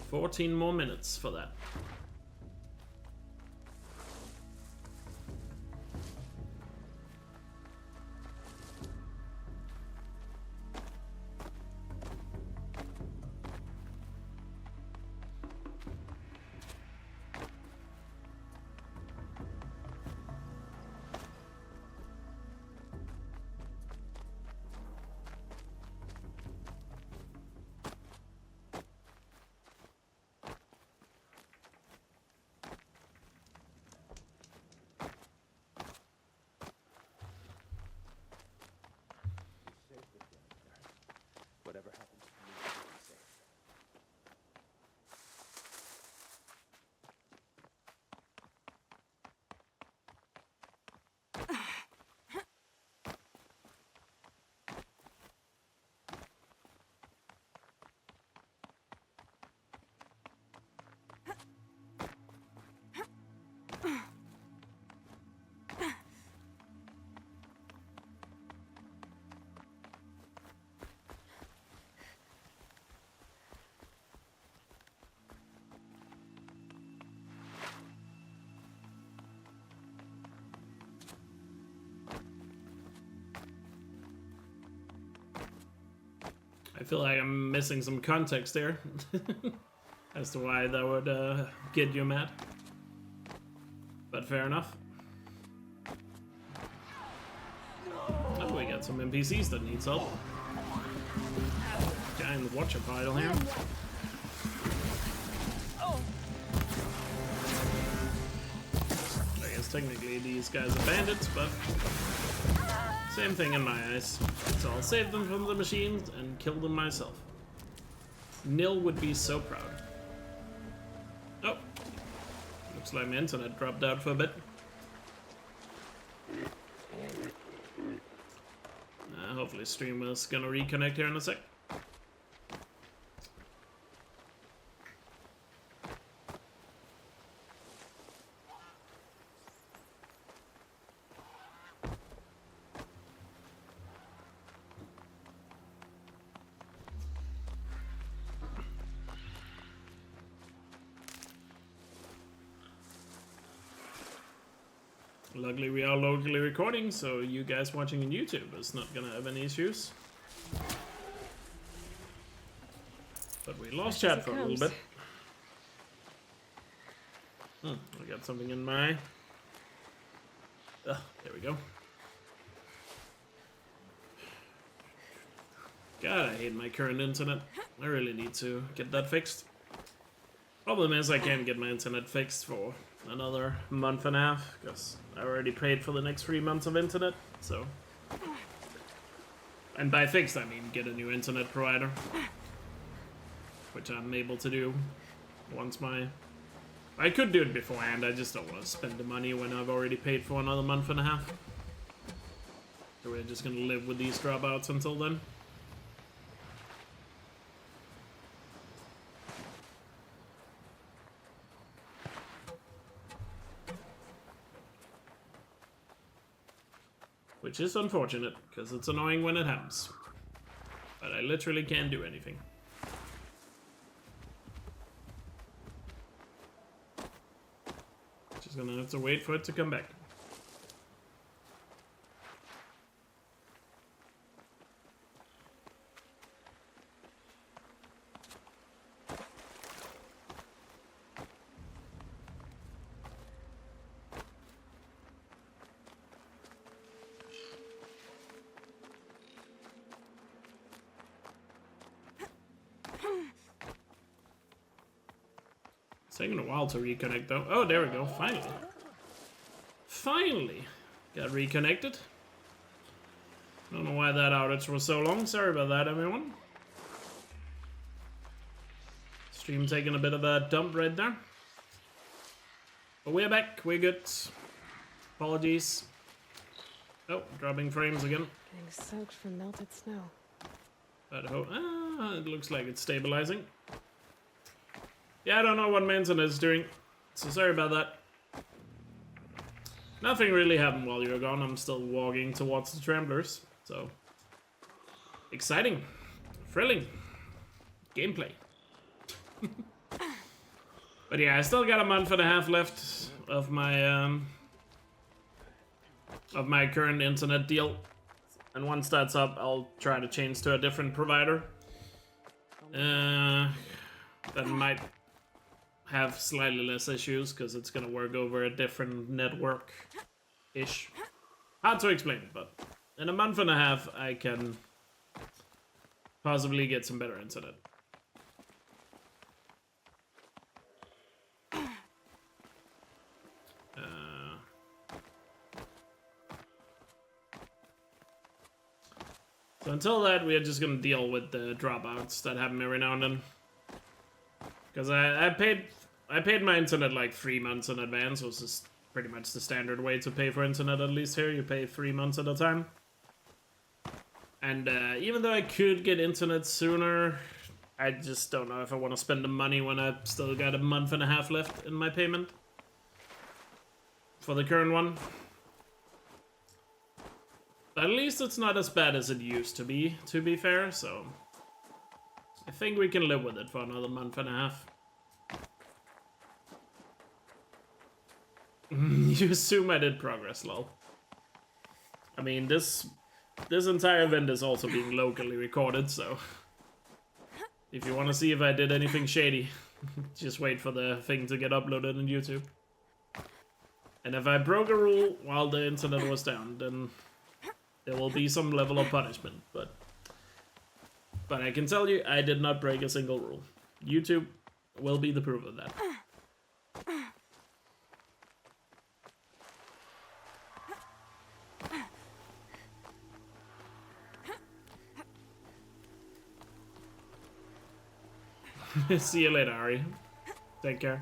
S1: 14 more minutes for that.
S3: Whatever happens to me, I'll be safe.
S1: I feel like I'm missing some context there as to why that would get you mad. But fair enough. Oh, we got some NPCs that needs help. Guy in the watcher pile here. I guess technically these guys are bandits, but same thing in my eyes. So I'll save them from the machines and kill them myself. Nil would be so proud. Oh. Looks like my internet dropped out for a bit. Hopefully streamer's gonna reconnect here in a sec. Luckily we are locally recording, so you guys watching on YouTube is not gonna have any issues. But we lost chat for a little bit. I got something in my... there we go. God, I hate my current internet. I really need to get that fixed. Problem is I can't get my internet fixed for another month and a half, because I already paid for the next 3 months of internet, so... And by fixed I mean get a new internet provider. Which I'm able to do once my... I could do it beforehand, I just don't want to spend the money when I've already paid for another month and a half. So we're just gonna live with these dropouts until then. Which is unfortunate, because it's annoying when it happens. But I literally can't do anything. Just gonna have to wait for it to come back. It's taking a while to reconnect though. Oh, there we go, finally. Finally! Got reconnected. Don't know why that outage was so long. Sorry about that, everyone. Stream taking a bit of a dump right there. But we're back, we're good. Apologies. Oh, dropping frames again.
S9: Getting soaked from melted snow.
S1: But it looks like it's stabilizing. Yeah, I don't know what my internet is doing, so sorry about that. Nothing really happened while you were gone. I'm still walking towards the Tramplers, so... Exciting. Thrilling. Gameplay. But yeah, I still got a month and a half left of my current internet deal. And once that's up, I'll try to change to a different provider. That might have slightly less issues, because it's gonna work over a different network-ish. Hard to explain, but in a month and a half, I can possibly get some better internet. So until that, we are just gonna deal with the dropouts that happen every now and then. Because I paid my internet like 3 months in advance, which is pretty much the standard way to pay for internet, at least here. You pay 3 months at a time. And even though I could get internet sooner, I just don't know if I want to spend the money when I've still got a month and a half left in my payment. For the current one. But at least it's not as bad as it used to be fair, so... I think we can live with it for another month and a half. You assume I did progress, lol. I mean, this entire event is also being locally recorded, so... If you want to see if I did anything shady, just wait for the thing to get uploaded on YouTube. And if I broke a rule while the internet was down, then there will be some level of punishment, but I can tell you, I did not break a single rule. YouTube will be the proof of that. See you later, Ari. Take care.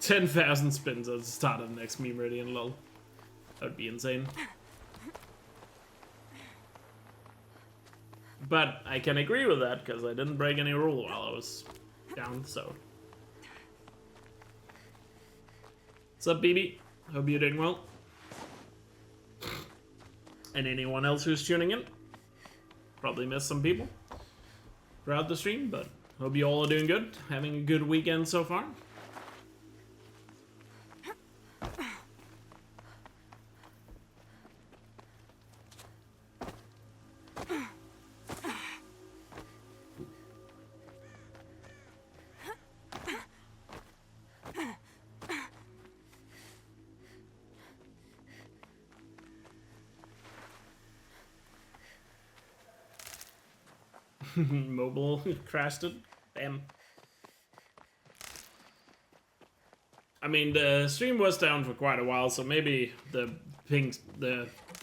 S1: 10,000 spins at the start of the next Memeridian, lol. That would be insane. But I can agree with that, because I didn't break any rule while I was down, so... What's up, BB? Hope you're doing well. And anyone else who's tuning in? Probably missed some people throughout the stream, but hope you all are doing good. Having a good weekend so far. Mobile crashed it. Damn. I mean, the stream was down for quite a while, so maybe the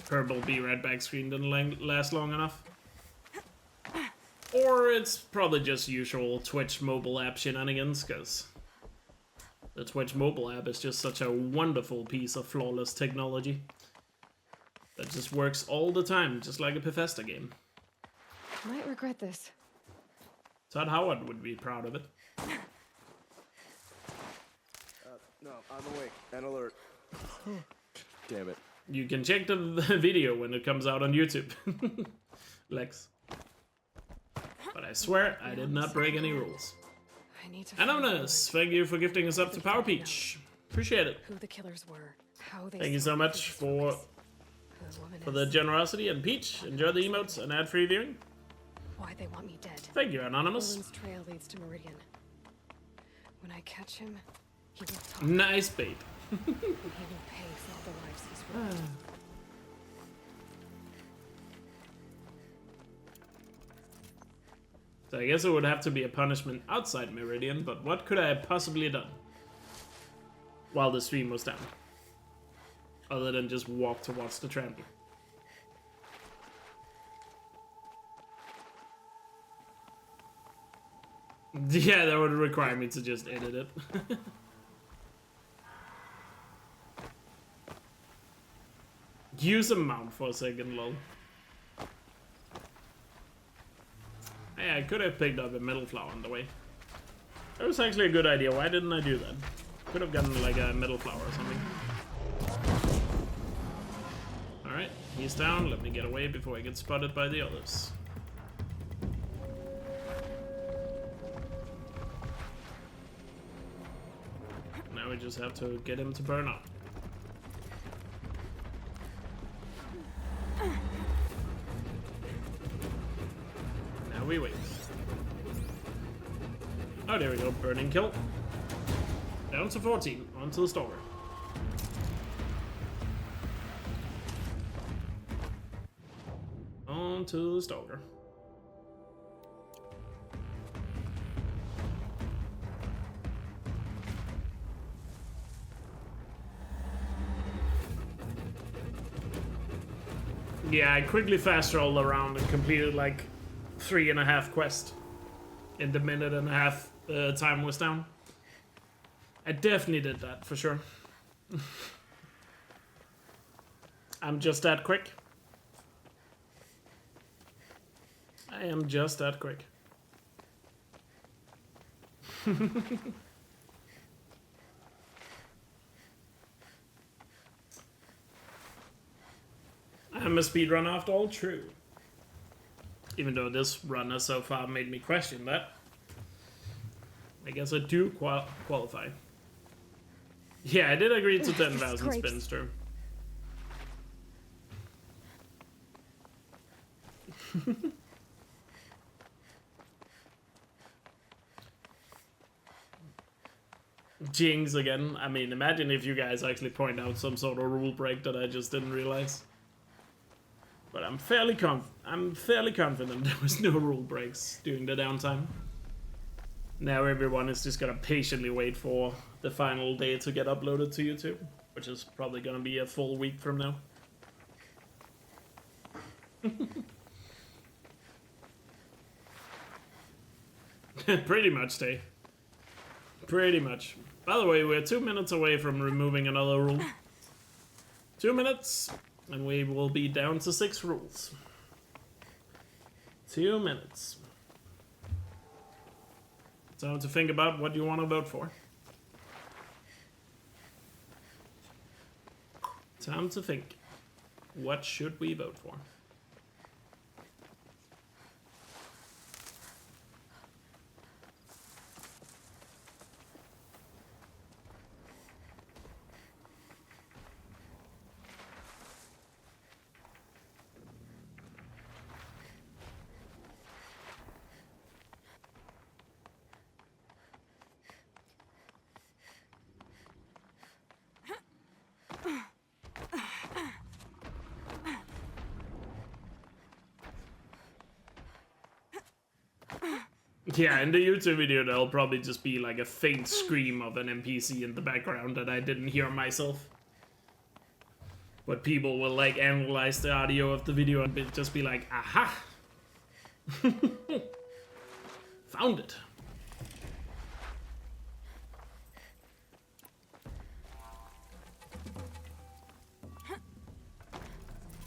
S1: purple be right back screen didn't last long enough. Or it's probably just usual Twitch mobile app shenanigans, because the Twitch mobile app is just such a wonderful piece of flawless technology that just works all the time, just like a Bethesda game.
S2: Might regret this.
S1: Todd Howard would be proud of it.
S3: No, on the way. An alert. Damn it.
S1: You can check the video when it comes out on YouTube. Lex. But I swear I did not break any rules. Anonymous, thank you for gifting us up to Power Peach. Appreciate it.
S2: Who the killers were, how they
S1: Thank you so much for the generosity. And Peach, enjoy the emotes and ad-free viewing.
S2: Why they want me dead.
S1: Thank you, Anonymous.
S2: Owen's trail leads to Meridian. When I catch him, he will talk.
S1: Nice bait.
S2: And he will pay for all the lives he's ruined.
S1: So I guess it would have to be a punishment outside Meridian, but what could I have possibly done while the stream was down? Other than just walk to watch the trample. Yeah, that would require me to just edit it. Use a mount for a second, lol. Hey, I could have picked up a metal flower on the way. That was actually a good idea. Why didn't I do that? Could have gotten like a metal flower or something. Alright, he's down. Let me get away before I get spotted by the others. Now we just have to get him to burn up. Now we wait. Oh, there we go. Burning kill. Down to 14. On to the stalker. On to the stalker. Yeah, I quickly fast rolled around and completed like 3.5 quests in the minute and a half time was down. I definitely did that for sure. I'm just that quick. I am just that quick. I'm a speedrunner after all, true. Even though this run has so far made me question that. I guess I do qualify. Yeah, I did agree to 10,000 spins, true. Jinx again. I mean, imagine if you guys actually point out some sort of rule break that I just didn't realize. But I'm fairly confident there was no rule breaks during the downtime. Now everyone is just gonna patiently wait for the final day to get uploaded to YouTube, which is probably gonna be a full week from now. Pretty much, Tay. Pretty much. By the way, we're 2 minutes away from removing another rule. 2 minutes. And we will be down to 6 rules. 2 minutes. Time to think about what you want to vote for. Time to think. What should we vote for? Yeah, in the YouTube video, there'll probably just be like a faint scream of an NPC in the background that I didn't hear myself. But people will like analyze the audio of the video and just be like, aha! Found it.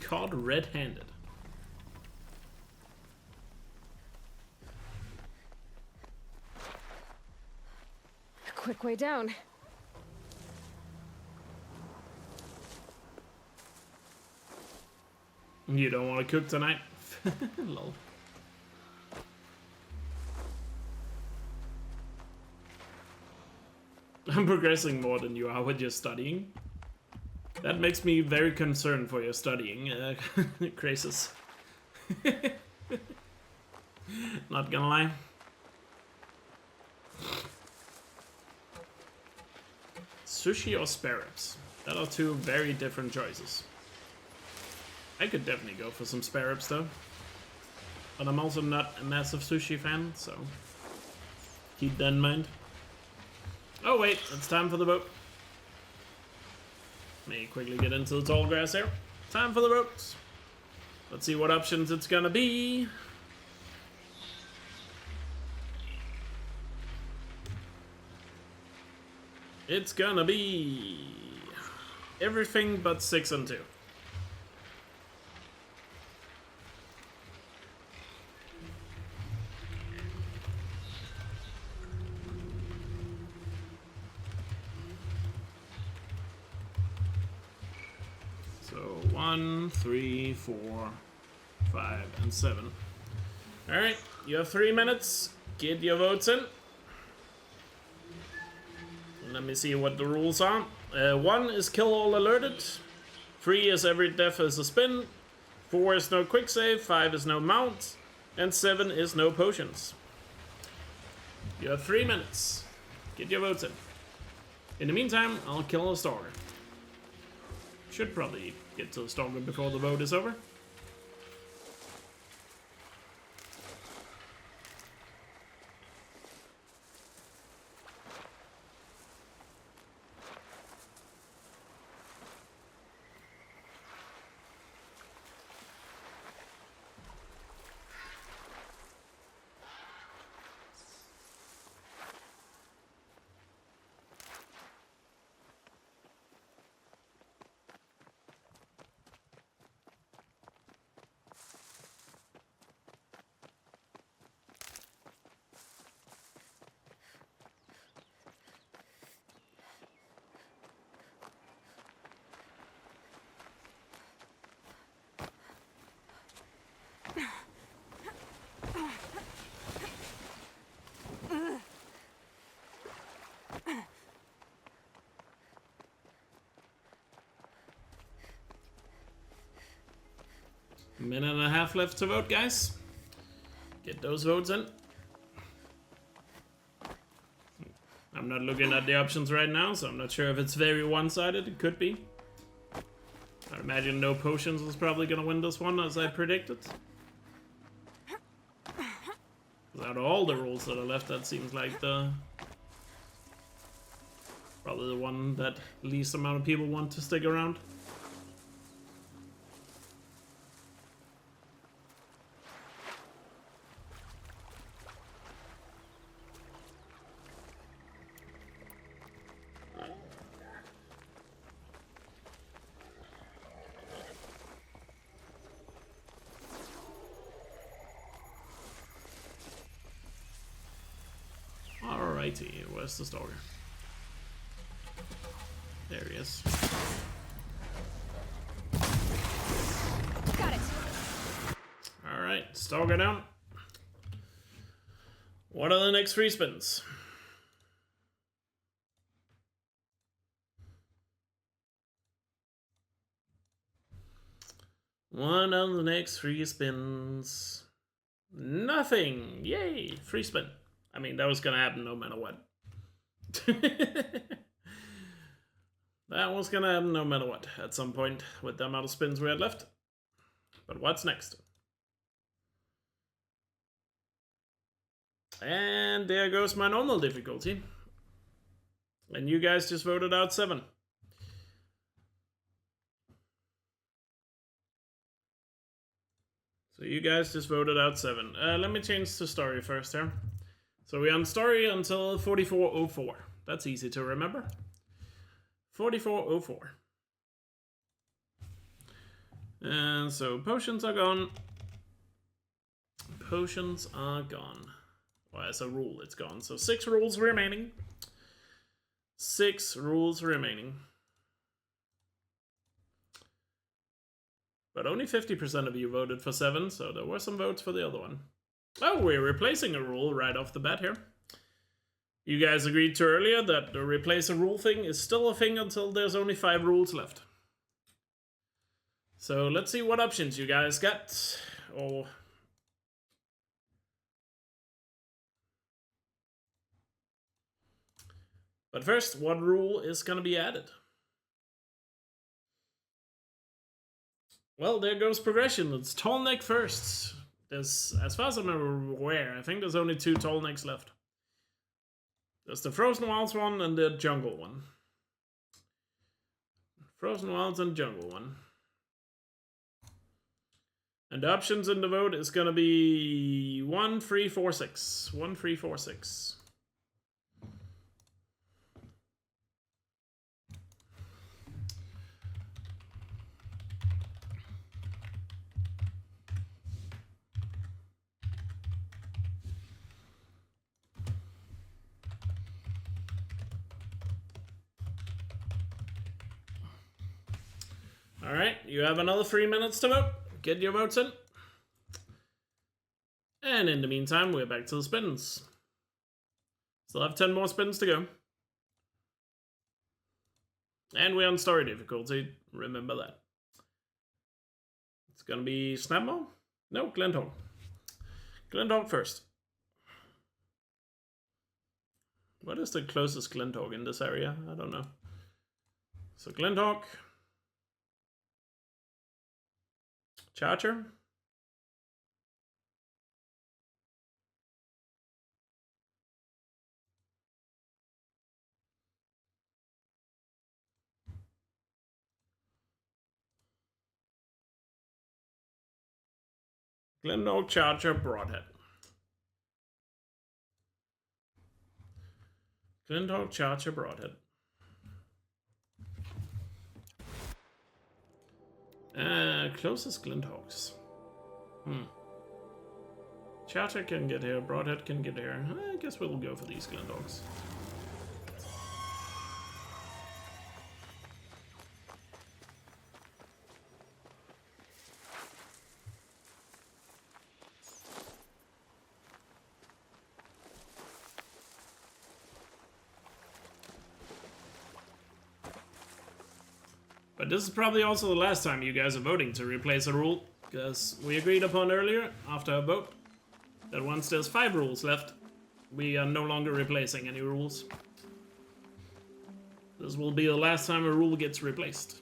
S1: Caught red-handed.
S2: Quick way down.
S1: You don't want to cook tonight? Lol. I'm progressing more than you are with your studying. That makes me very concerned for your studying, Krasus. Not gonna lie. Sushi or spare ribs? That are two very different choices. I could definitely go for some spare ribs though. But I'm also not a massive sushi fan, so keep that in mind. Oh wait, it's time for the boat. Let me quickly get into the tall grass here. Time for the boat. Let's see what options it's gonna be. It's gonna be everything but 6 and 2. So 1, 3, 4, 5, and 7. All right, you have 3 minutes. Get your votes in. Let me see what the rules are. 1 is kill all alerted. 3 is every death is a spin. 4 is no quick save. 5 is no mount. And 7 is no potions. You have 3 minutes. Get your votes in. In the meantime, I'll kill a stalker. Should probably get to the stalker before the vote is over. Minute and a half left to vote, guys. Get those votes in. I'm not looking at the options right now, so I'm not sure if it's very one-sided. It could be. I imagine no potions is probably gonna win this one, as I predicted. Out of all the rules that are left, that seems like probably the one that least amount of people want to stick around. Alrighty, where's the stalker? There he is.
S2: Got it.
S1: Alright, stalker down. What are the next 3 spins? One of the next 3 spins. Nothing! Yay! Free spin. I mean, that was gonna happen no matter what. That was gonna happen no matter what at some point with the amount of spins we had left. But what's next? And there goes my normal difficulty. And you guys just voted out 7. So you guys just voted out 7. Let me change to story first here. So we're on story until 4404. That's easy to remember. 4404. And so potions are gone. Potions are gone. Well, as a rule, it's gone. So 6 rules remaining. 6 rules remaining. But only 50% of you voted for 7, so there were some votes for the other one. Oh, we're replacing a rule right off the bat here. You guys agreed to earlier that the replace a rule thing is still a thing until there's only 5 rules left. So let's see what options you guys got. Oh. But first, what rule is going to be added? Well, there goes progression. It's tall neck first. There's, as far as I'm aware, I think there's only 2 tall necks left. There's the Frozen Wilds one and the Jungle one. Frozen Wilds and Jungle one. And the options in the vote is going to be 1, 3, 4, 6. 1, 3, 4, 6. Alright, you have another 3 minutes to vote. Get your votes in. And in the meantime, we're back to the spins. Still have 10 more spins to go. And we're on story difficulty, remember that. It's gonna be Snapmore? No, Glenthawk. Glenthawk first. What is the closest Glenthawk in this area? I don't know. So Glenthawk. Charger. Glenthawk, Charger, Broadhead. Glenthawk, Charger, Broadhead. Closest Glenthawks. Charger can get here, Broadhead can get here. I guess we'll go for these Glenthawks. But this is probably also the last time you guys are voting to replace a rule, because we agreed upon earlier, after a vote, that once there's 5 rules left, we are no longer replacing any rules. This will be the last time a rule gets replaced.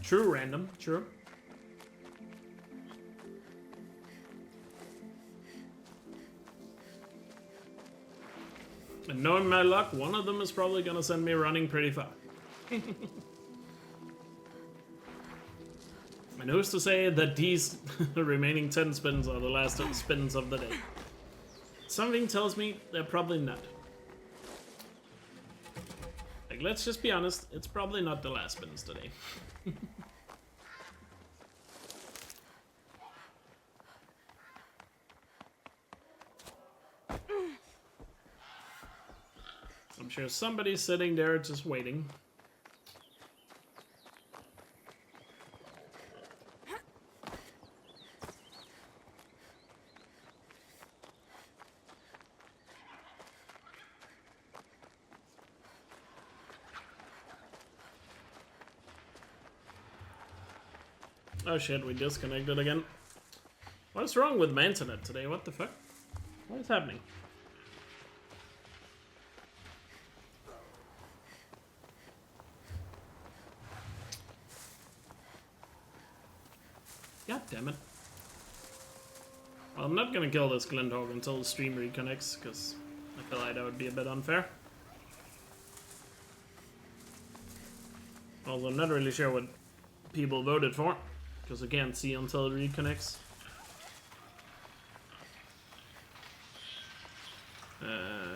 S1: True, random. True. And knowing my luck, one of them is probably gonna send me running pretty far. And who's to say that these remaining 10 spins are the last spins of the day? Something tells me they're probably not. Like, let's just be honest, it's probably not the last spins today. I'm sure somebody's sitting there just waiting. Oh shit, we disconnected again. What's wrong with my internet today? What the fuck? What is happening? God damn it. Well, I'm not gonna kill this Glendhog until the stream reconnects, because I feel like that would be a bit unfair. Although I'm not really sure what people voted for, because I can't see until it reconnects.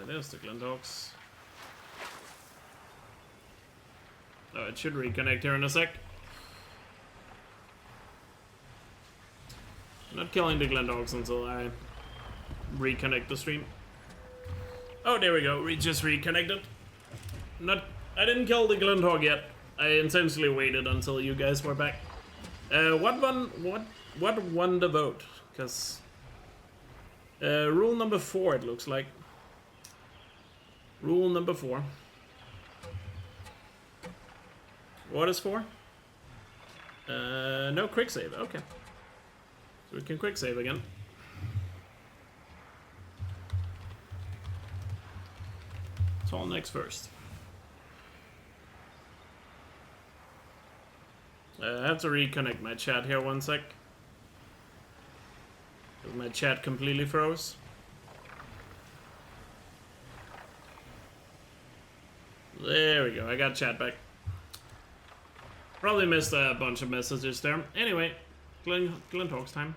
S1: There's the Glendhogs. Oh, it should reconnect here in a sec. I'm not killing the Glendhogs until I reconnect the stream. Oh, there we go. We just reconnected. I didn't kill the Glendhog yet. I intentionally waited until you guys were back. What won the vote? Because rule number 4, it looks like. Rule number 4. What is 4? No quick save. Okay. So we can quick save again. Tall necks first. I have to reconnect my chat here 1 sec. Because my chat completely froze. There we go, I got chat back. Probably missed a bunch of messages there. Anyway, Glenn talks time.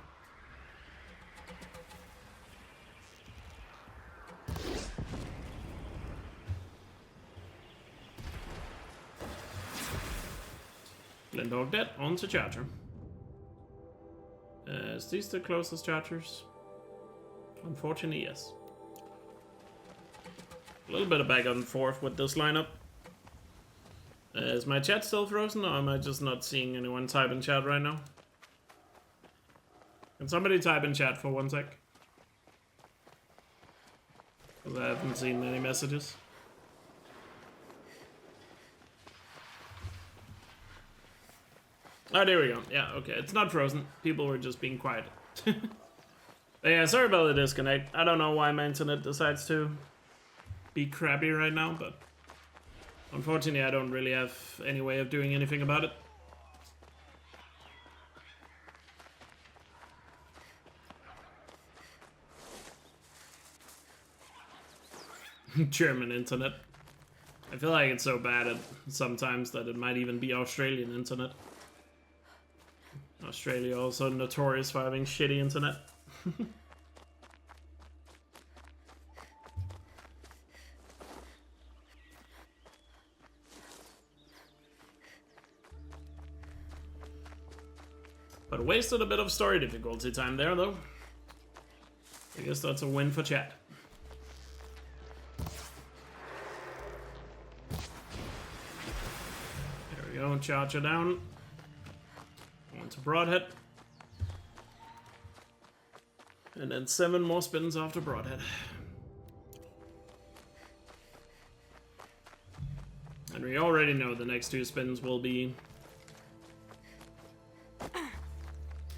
S1: Glendhog dead, on to charger. Is these the closest chargers? Unfortunately, yes. A little bit of back and forth with this lineup. Is my chat still frozen, or am I just not seeing anyone type in chat right now? Can somebody type in chat for 1 sec? Because I haven't seen any messages. Oh, there we go. Yeah, okay. It's not frozen. People were just being quiet. Yeah, sorry about the disconnect. I don't know why my internet decides to be crappy right now, but unfortunately I don't really have any way of doing anything about it. German internet. I feel like it's so bad at sometimes that it might even be Australian internet. Australia also notorious for having shitty internet. But wasted a bit of story difficulty time there, though. I guess that's a win for chat. There we go, charger down. On to Broadhead. And then 7 more spins after Broadhead. And we already know the next 2 spins will be...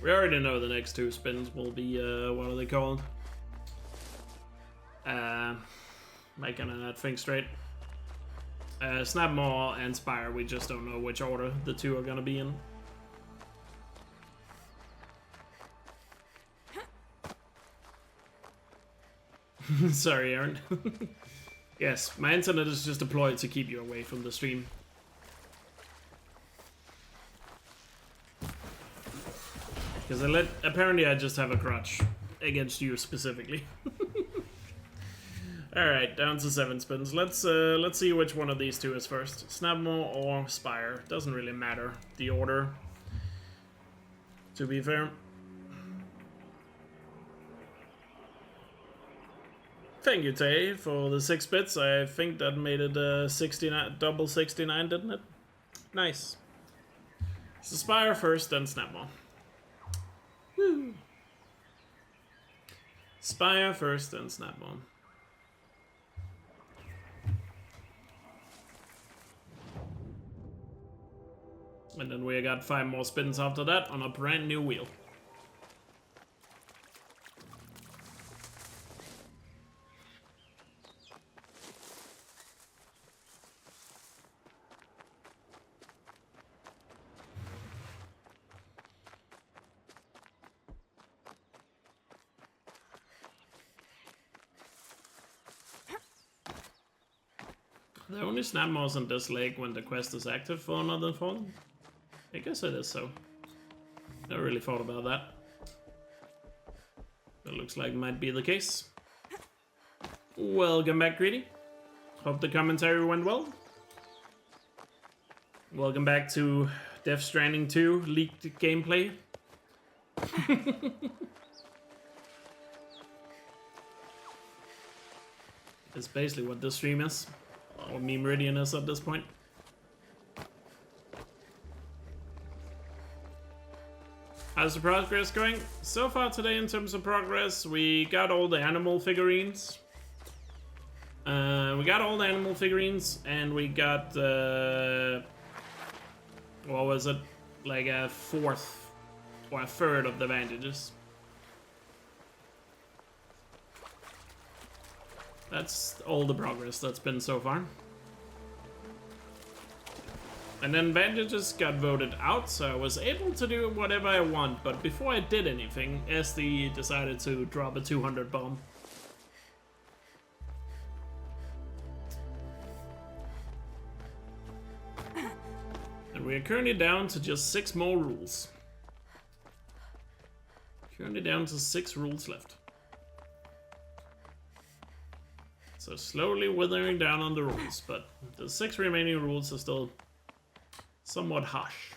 S1: We already know the next 2 spins will be, what are they called? Making that thing straight. Snapmaw and Spire, we just don't know which order the 2 are gonna be in. Sorry, Aaron. Yes, my internet is just deployed to keep you away from the stream. Because apparently I just have a crutch against you specifically. Alright, down to 7 spins. Let's see which one of these 2 is first. Snapmaw or Spire. Doesn't really matter the order, to be fair. Thank you, Tay, for the 6 bits. I think that made it 69, double 69, didn't it? Nice. So Spire first, then Snapmaw. Woo. Spire first, then Snapmaw. And then we got 5 more spins after that on a brand new wheel. The only snap mouse on this lake when the quest is active for another phone? I guess it is so. Never really thought about that. It looks like it might be the case. Welcome back, Greedy. Hope the commentary went well. Welcome back to Death Stranding 2 leaked gameplay. It's basically what this stream is. Or Memeridian is at this point. How's the progress going? So far today in terms of progress, we got all the animal figurines. And we we got, what was it? Like a fourth or a third of the bandages. That's all the progress that's been so far. And then bandages got voted out, so I was able to do whatever I want, but before I did anything, SD decided to drop a 200 bomb. And we are currently down to just 6 more rules. Currently down to 6 rules left. So slowly withering down on the rules, but the 6 remaining rules are still somewhat harsh.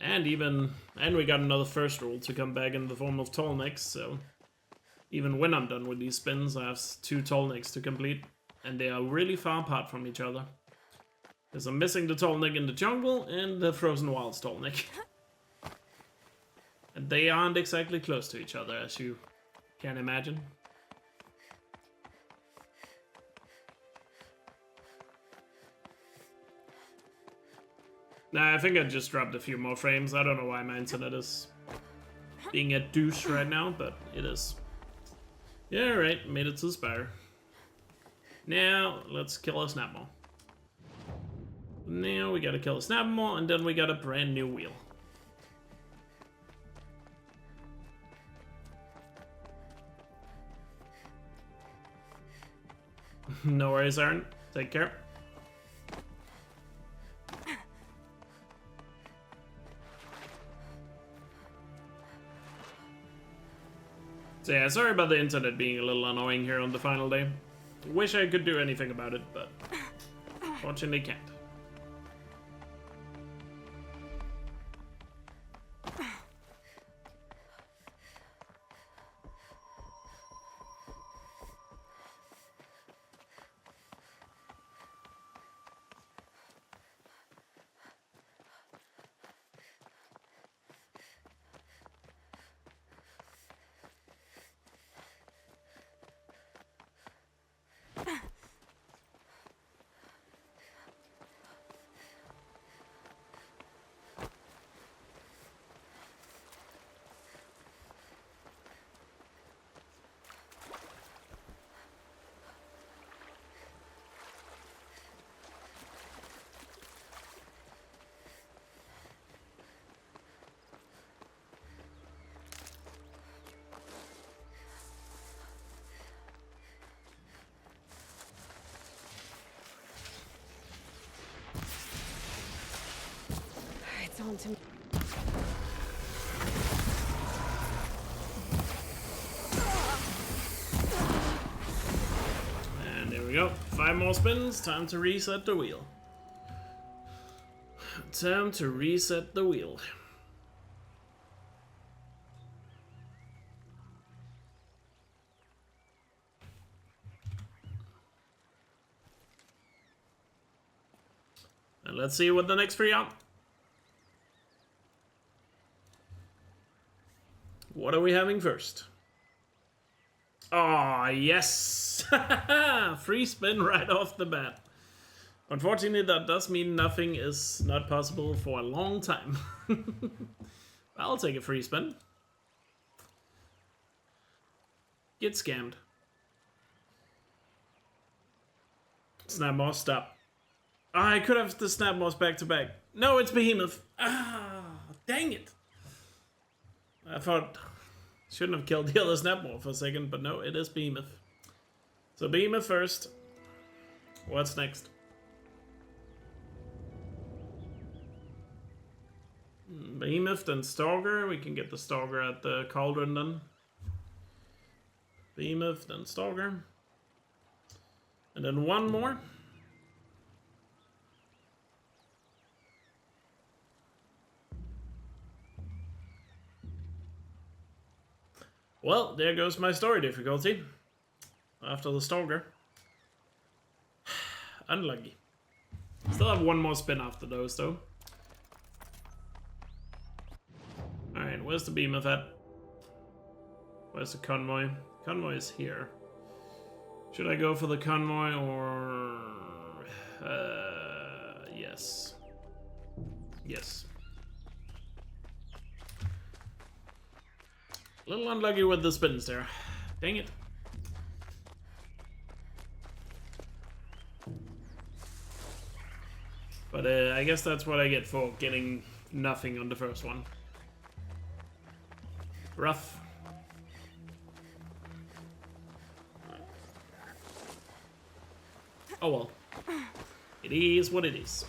S1: And we got another first rule to come back in the form of tall necks, so even when I'm done with these spins, I have 2 tall necks to complete, and they are really far apart from each other. Because I'm missing the tall neck in the jungle and the Frozen Wilds tall neck. And they aren't exactly close to each other, as you can imagine. Nah, I think I just dropped a few more frames. I don't know why my internet is being a douche right now, but it is. Yeah, right, made it to the spire. Now, let's kill a snapmaw. Now we gotta kill a snapmaw, and then we got a brand new wheel. No worries, Aaron. Take care. So yeah, sorry about the internet being a little annoying here on the final day. Wish I could do anything about it, but fortunately can't.
S2: It's on to me.
S1: And there we go. 5 more spins. Time to reset the wheel. Time to reset the wheel. And let's see what the next 3 are. What are we having first? Oh, yes! Free spin right off the bat. Unfortunately, that does mean nothing is not possible for a long time. I'll take a free spin. Get scammed. Snap moss, stop. Ah, I could have the snap moss back to back. No, it's Behemoth. Ah, dang it. I thought shouldn't have killed the other snap moss for a second, but no, it is Behemoth. So Behemoth first. What's next? Behemoth, then Stalker. We can get the Stalker at the Cauldron then. Behemoth, then Stalker. And then one more. Well, there goes my story difficulty. After the Stalker. Unlucky. Still have one more spin after those though. Alright, where's the Behemoth at? Where's the Convoy? Convoy is here. Should I go for the Convoy or... yes. Yes. A little unlucky with the spins there. Dang it. But I guess that's what I get for getting nothing on the first one. Rough. Oh well. It is what it is.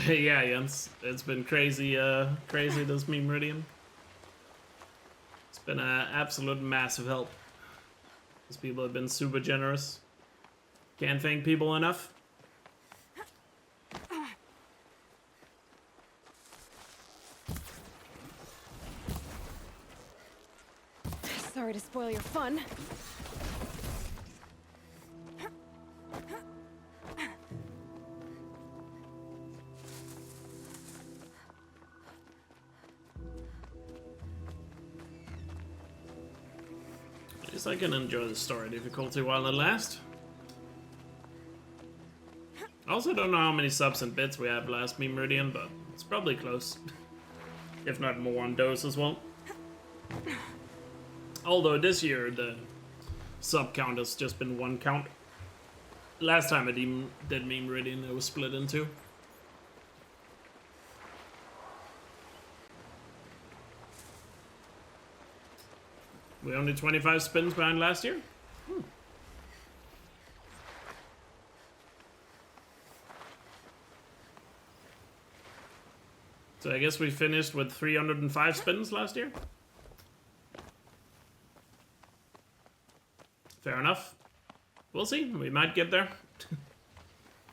S1: Yeah, Jens, it's been crazy, crazy this Memeridian. It's been an absolute massive help. These people have been super generous. Can't thank people enough.
S2: Sorry to spoil your fun.
S1: I can enjoy the story difficulty while it lasts. I also don't know how many subs and bits we have last Memeridian, but it's probably close. If not more on those as well. Although this year the sub count has just been one count. Last time I did Memeridian it was split in two. We're only 25 spins behind last year? So I guess we finished with 305 spins last year? Fair enough. We'll see. We might get there.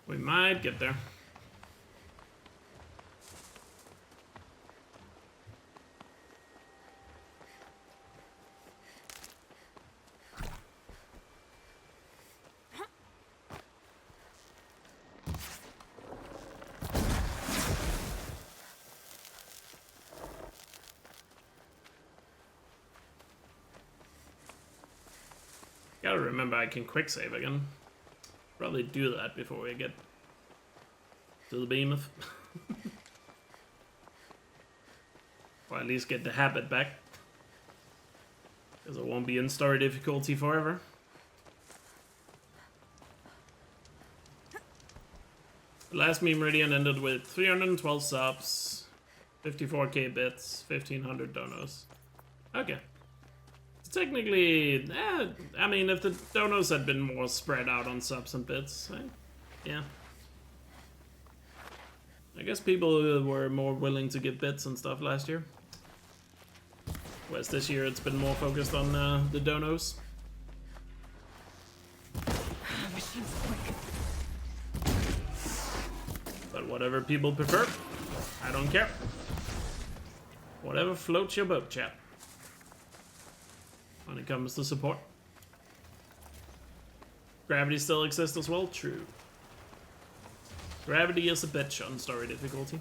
S1: We might get there. Gotta remember I can quick save again. Probably do that before we get to the Behemoth. Or at least get the habit back. Because it won't be in story difficulty forever. The last Memeridian ended with 312 subs, 54k bits, 1500 donos. Okay. technically, I mean, if the donos had been more spread out on subs and bits, yeah. I guess people were more willing to give bits and stuff last year. Whereas this year it's been more focused on the donos. But whatever people prefer, I don't care. Whatever floats your boat, chat. When it comes to support. Gravity still exists as well? True. Gravity is a bitch on story difficulty.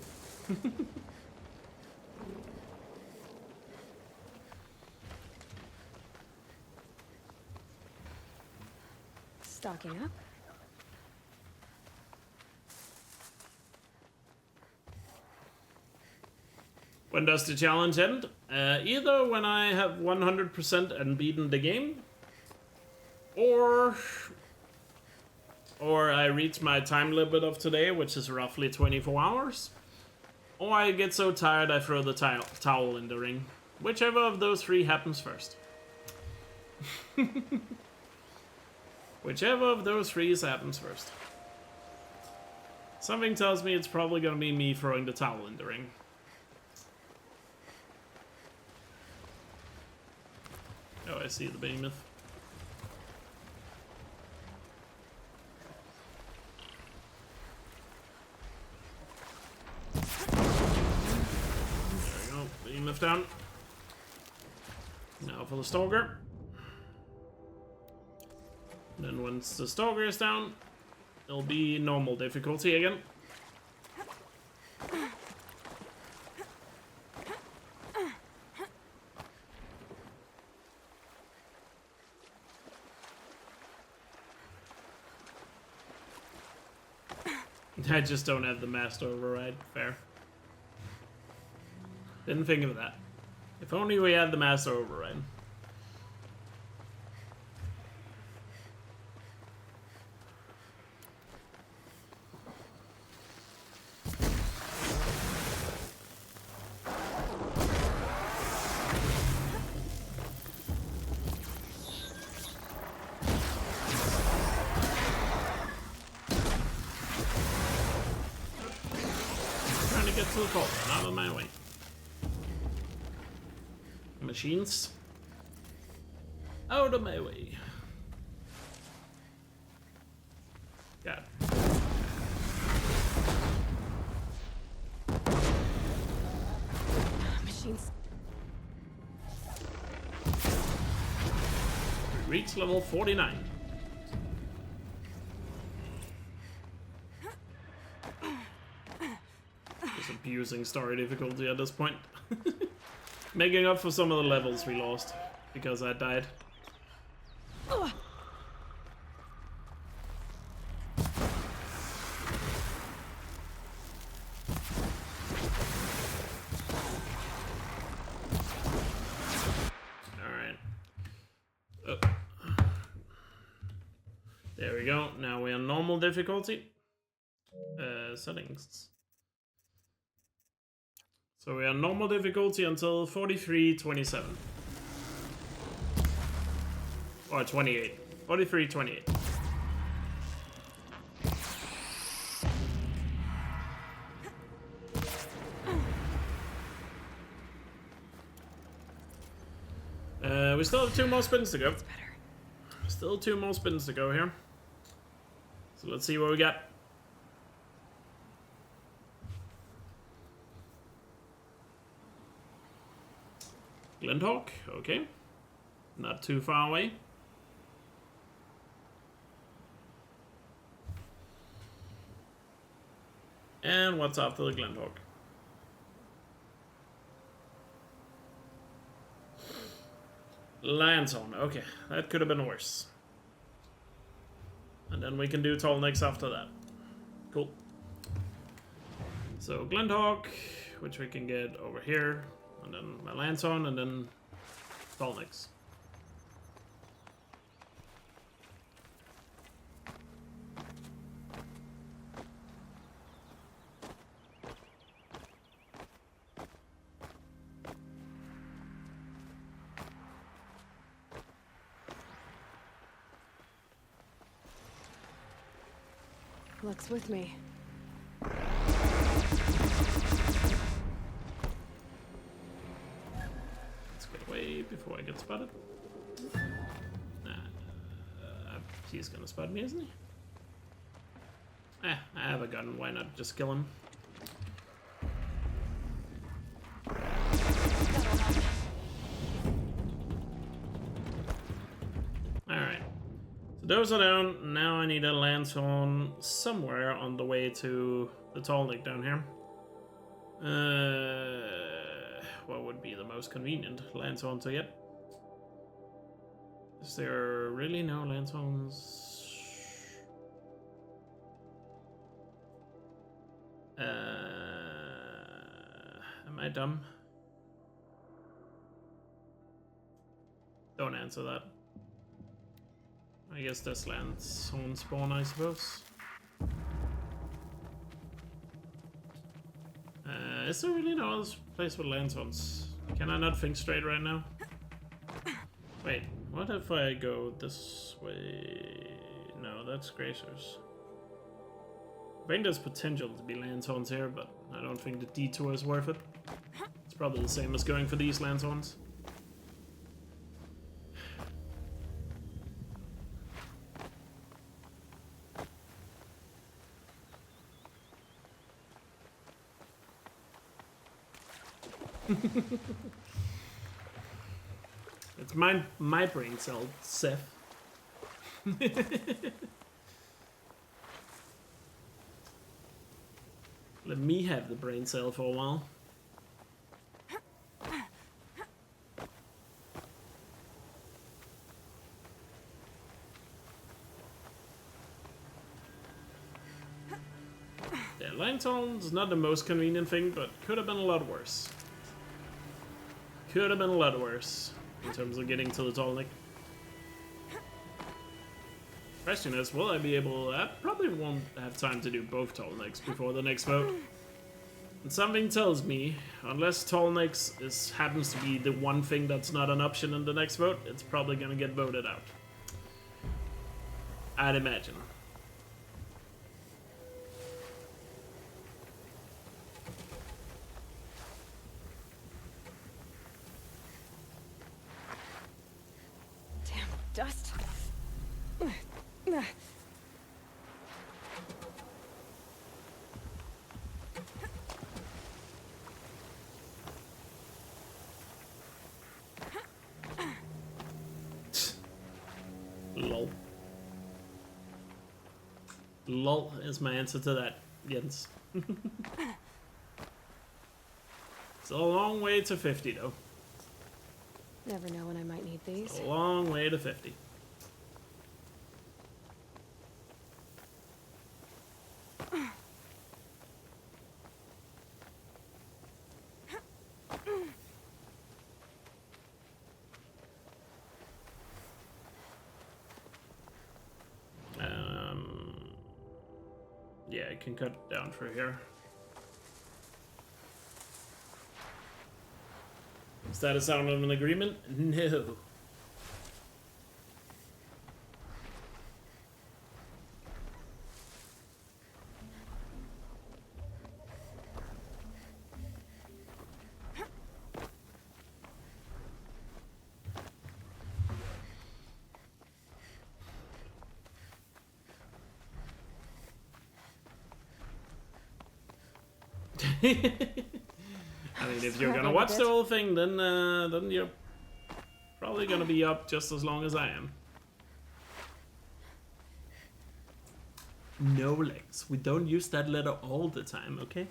S2: Stocking up.
S1: When does the challenge end? Either when I have 100% and beaten the game, or I reach my time limit of today, which is roughly 24 hours, or I get so tired I throw the towel in the ring. Whichever of those three happens first. Whichever of those three happens first. Something tells me it's probably gonna be me throwing the towel in the ring. Oh, I see the behemoth. There we go, behemoth down. Now for the stalker. Then once the stalker is down, it'll be normal difficulty again. I just don't have the master override. Fair. Didn't think of that. If only we had the master override. Out of my way. Machines. Out of my way. God.
S2: Machines.
S1: We reach level 49. Abusing story difficulty at this point. Making up for some of the levels we lost because I died. Alright. Oh. There we go. Now we're on normal difficulty. Settings. So we are normal difficulty until 43:27. Or 28. 43:28. We still have 2 more spins to go. Still 2 more spins to go here. So let's see what we got. Glendhawk, okay. Not too far away. And what's after the Glendhawk? Lionton, okay. That could have been worse. And then we can do Tallnecks after that. Cool. So Glendhawk, which we can get over here. And then my Lantern, and then Tallnecks.
S2: Luck's with me.
S1: Let's get away before I get spotted. Nah, he's gonna spot me, isn't he? I have a gun. Why not just kill him? Alright. So those are down. Now I need a lantern somewhere on the way to the tall lake down here. What would be the most convenient lantern to get? Is there really no lanterns? Am I dumb? Don't answer that. I guess this lands on spawn, I suppose. Is there really no other place with lanterns? Can I not think straight right now? Wait, what if I go this way? No, that's Gracers. I think there's potential to be lanterns here, but I don't think the detour is worth it. It's probably the same as going for these lanterns. It's my brain cell, Seth. Let me have the brain cell for a while. Yeah, lanterns not the most convenient thing, but could have been a lot worse. Could have been a lot worse in terms of getting to the tall neck. Question is, will I be able... I probably won't have time to do both tall necks before the next vote. And something tells me, unless tall necks happens to be the one thing that's not an option in the next vote, it's probably gonna get voted out. I'd imagine.
S2: Damn dust.
S1: Lol. Lol is my answer to that, Jens. It's a long way to 50, though.
S2: Never know when I might need these.
S1: A long way to 50. Yeah, I can cut it down through here. Is that a sound of an agreement? No. I mean, if you're gonna watch the whole thing, then you're probably gonna be up just as long as I am. No legs. We don't use that letter all the time, okay?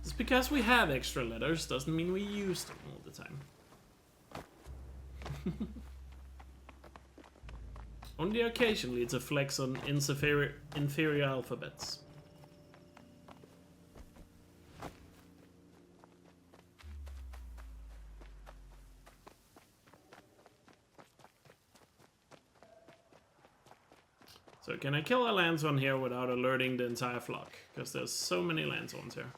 S1: Just because we have extra letters doesn't mean we use them all the time. Only occasionally it's a flex on inferior alphabets. So can I kill a lantern here without alerting the entire flock? Because there's so many lanterns here.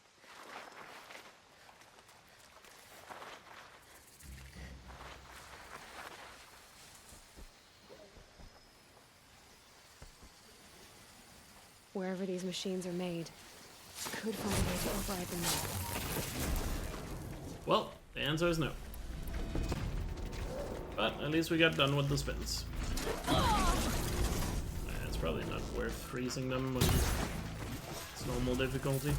S2: Wherever these machines are made, could find a way to override them now.
S1: Well, the answer is no. But at least we got done with the spins. It's probably not worth freezing them when it's normal difficulty.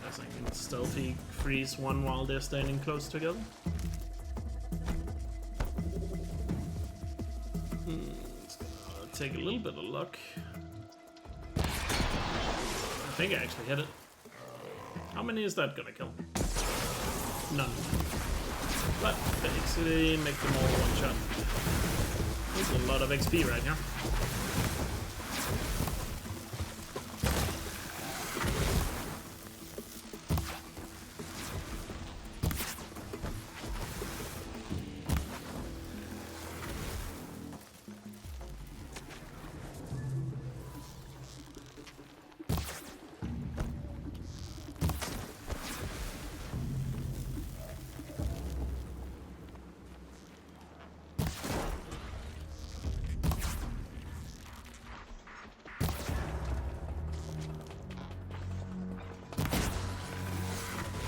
S1: Guess I can stealthy freeze one while they're standing close together. It's gonna take a little bit of luck. I think I actually hit it. How many is that gonna kill? None. But basically make them all one shot. There's a lot of XP right now.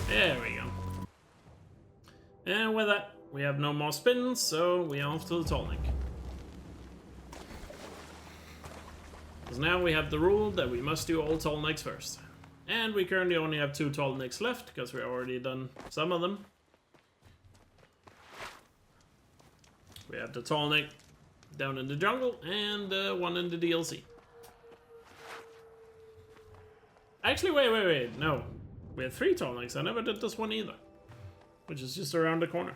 S1: There we go. And with that, we have no more spins, so we're off to the Tallneck. Because now we have the rule that we must do all Tallnecks first. And we currently only have 2 Tallnecks left, because we've already done some of them. We have the Tallneck down in the jungle, and one in the DLC. Actually, wait, no. We have 3 Tallnecks. I never did this one either. Which is just around the corner.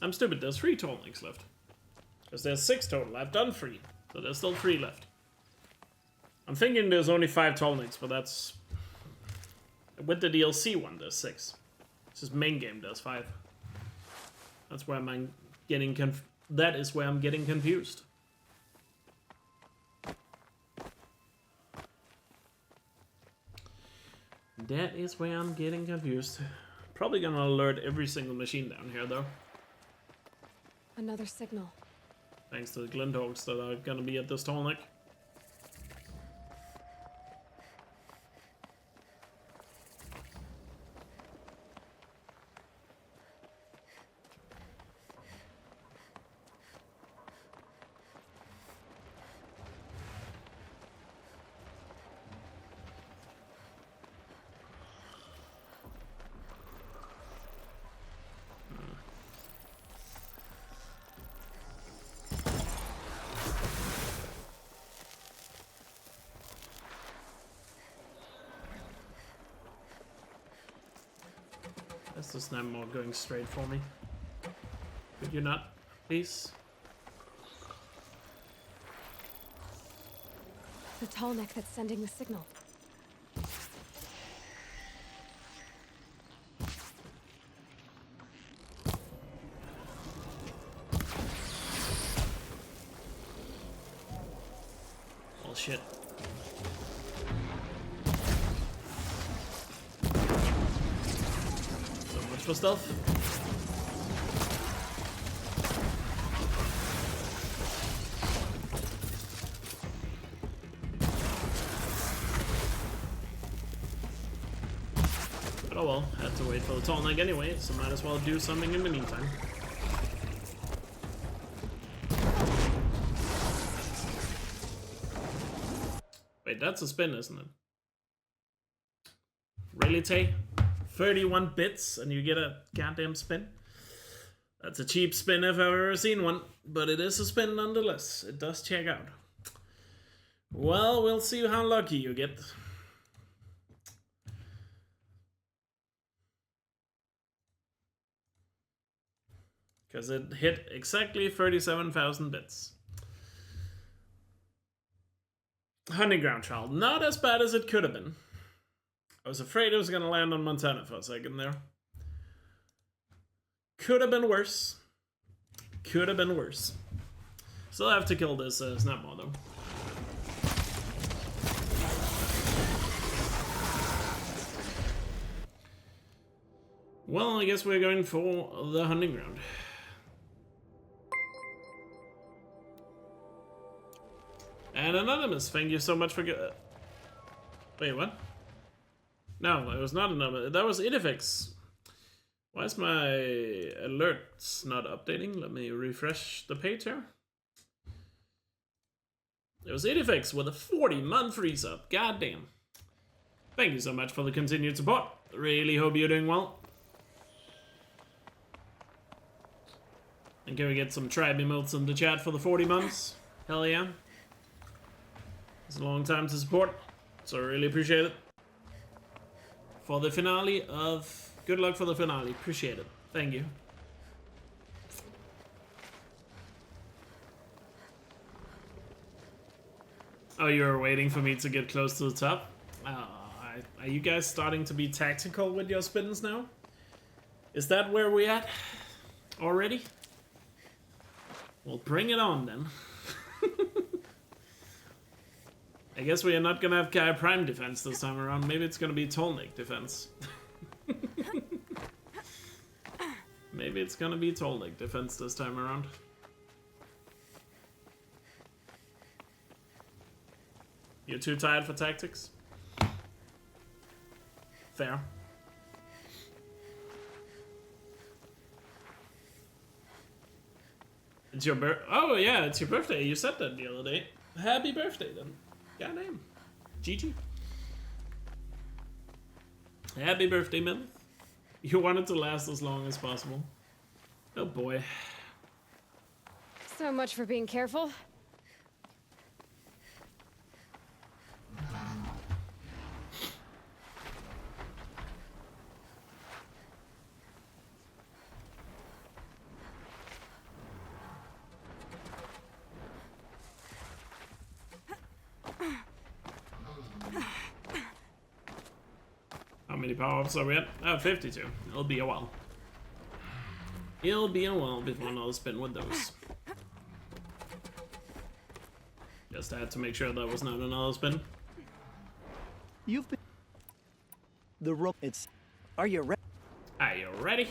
S1: I'm stupid, there's 3 Tallnecks left. Because there's 6 total. I've done 3. So there's still 3 left. I'm thinking there's only 5 Tallnecks, but that's... With the DLC one, there's 6. It's just main game, there's 5. That's where I'm getting that is where I'm getting confused. That is where I'm getting confused. Probably gonna alert every single machine down here, though.
S2: Another signal.
S1: Thanks to the Glinthogs that are gonna be at this Tallneck. That's the Snapmore going straight for me. Could you not, please?
S2: The Tallneck that's sending the signal.
S1: Oh shit. For stealth. But oh well, had to wait for the Tallneck anyway, so might as well do something in the meantime. Wait, that's a spin, isn't it? Really, Tay? 31 bits and you get a goddamn spin? That's a cheap spin if I've ever seen one, but it is a spin nonetheless. It does check out. Well, we'll see how lucky you get. Because it hit exactly 37,000 bits. Honeyground Child. Not as bad as it could have been. I was afraid it was going to land on Montana for a second there. Could have been worse. Could have been worse. Still have to kill this Snapmore though. Well, I guess we're going for the hunting ground. And Anonymous, thank you so much for... Wait, what? No, it was not Anonymous. That was Idifix. Why is my alerts not updating? Let me refresh the page here. It was Idifix with a 40-month resub. God damn. Thank you so much for the continued support. Really hope you're doing well. And can we get some tribe emotes in the chat for the 40 months? Hell yeah. It's a long time to support, so I really appreciate it. For the finale of... Good luck for the finale. Appreciate it. Thank you. Oh, you're waiting for me to get close to the top? Are you guys starting to be tactical with your spins now? Is that where we at? Already? Well, bring it on then. I guess we are not gonna have Kai Prime defense this time around. Maybe it's gonna be Tolnik defense. Maybe it's gonna be Tolnik defense this time around. You're too tired for tactics? Fair. It's your oh yeah, it's your birthday. You said that the other day. Happy birthday then. Goddamn. GG. Happy birthday, man. You want it to last as long as possible. Oh boy.
S2: So much for being careful.
S1: How many power-ups are we at? Oh, 52. It'll be a while. It'll be a while before I'll spin with those. Just had to make sure that was not another spin.
S14: You've been... The rope, it's... Are you ready?
S1: Are you ready?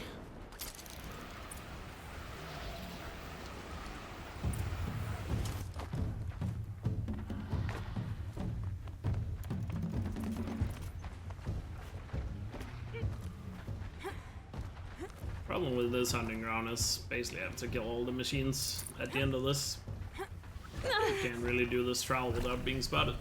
S1: Problem with this hunting ground is basically I have to kill all the machines at the end of this. You can't really do this trial without being spotted.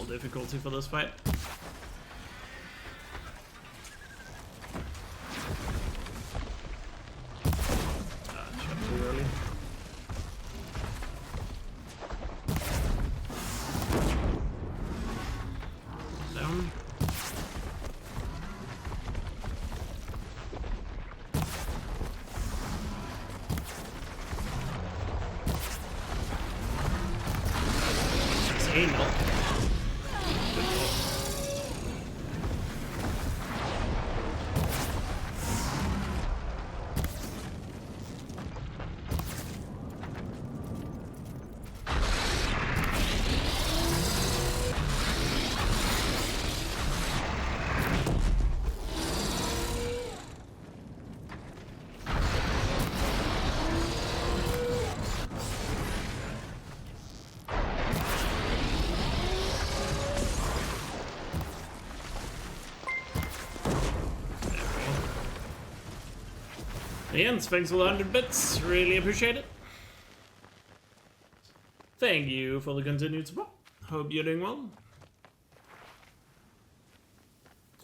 S1: Difficulty for this fight. Shot too early. Down. Say no. Ian, thanks for the 100 bits. Really appreciate it. Thank you for the continued support. Hope you're doing well.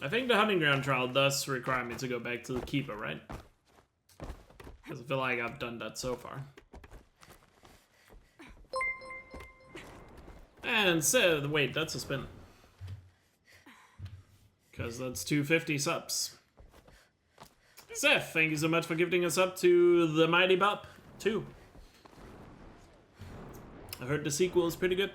S1: I think the hunting ground trial does require me to go back to the keeper, right? Because I feel like I've done that so far. And so, wait, that's a spin. Because that's 250 subs. Seth, thank you so much for gifting us up to the Mighty Bop 2. I heard the sequel is pretty good.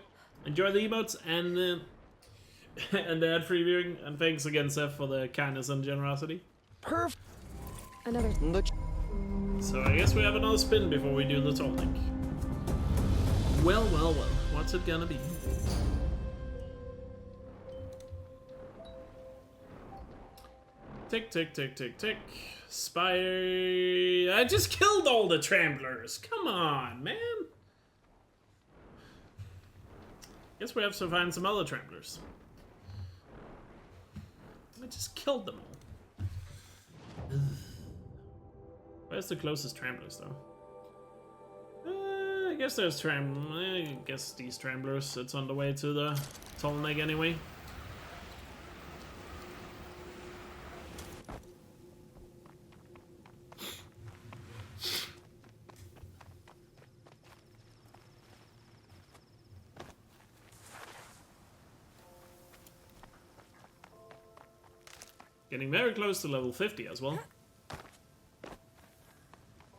S1: Enjoy the emotes and the ad-free viewing. And thanks again, Seth, for the kindness and generosity.
S9: Perfect. Another.
S1: So I guess we have another spin before we do the toll link. Well, well, well. What's it gonna be? Tick, tick, tick, tick, tick. Spider... I just killed all the tramplers. Come on, man. Guess we have to find some other tramplers. I just killed them all. Ugh. Where's the closest tramplers, though? I guess there's I guess these tramplers. It's on the way to the toll leg anyway. Getting very close to level 50 as well.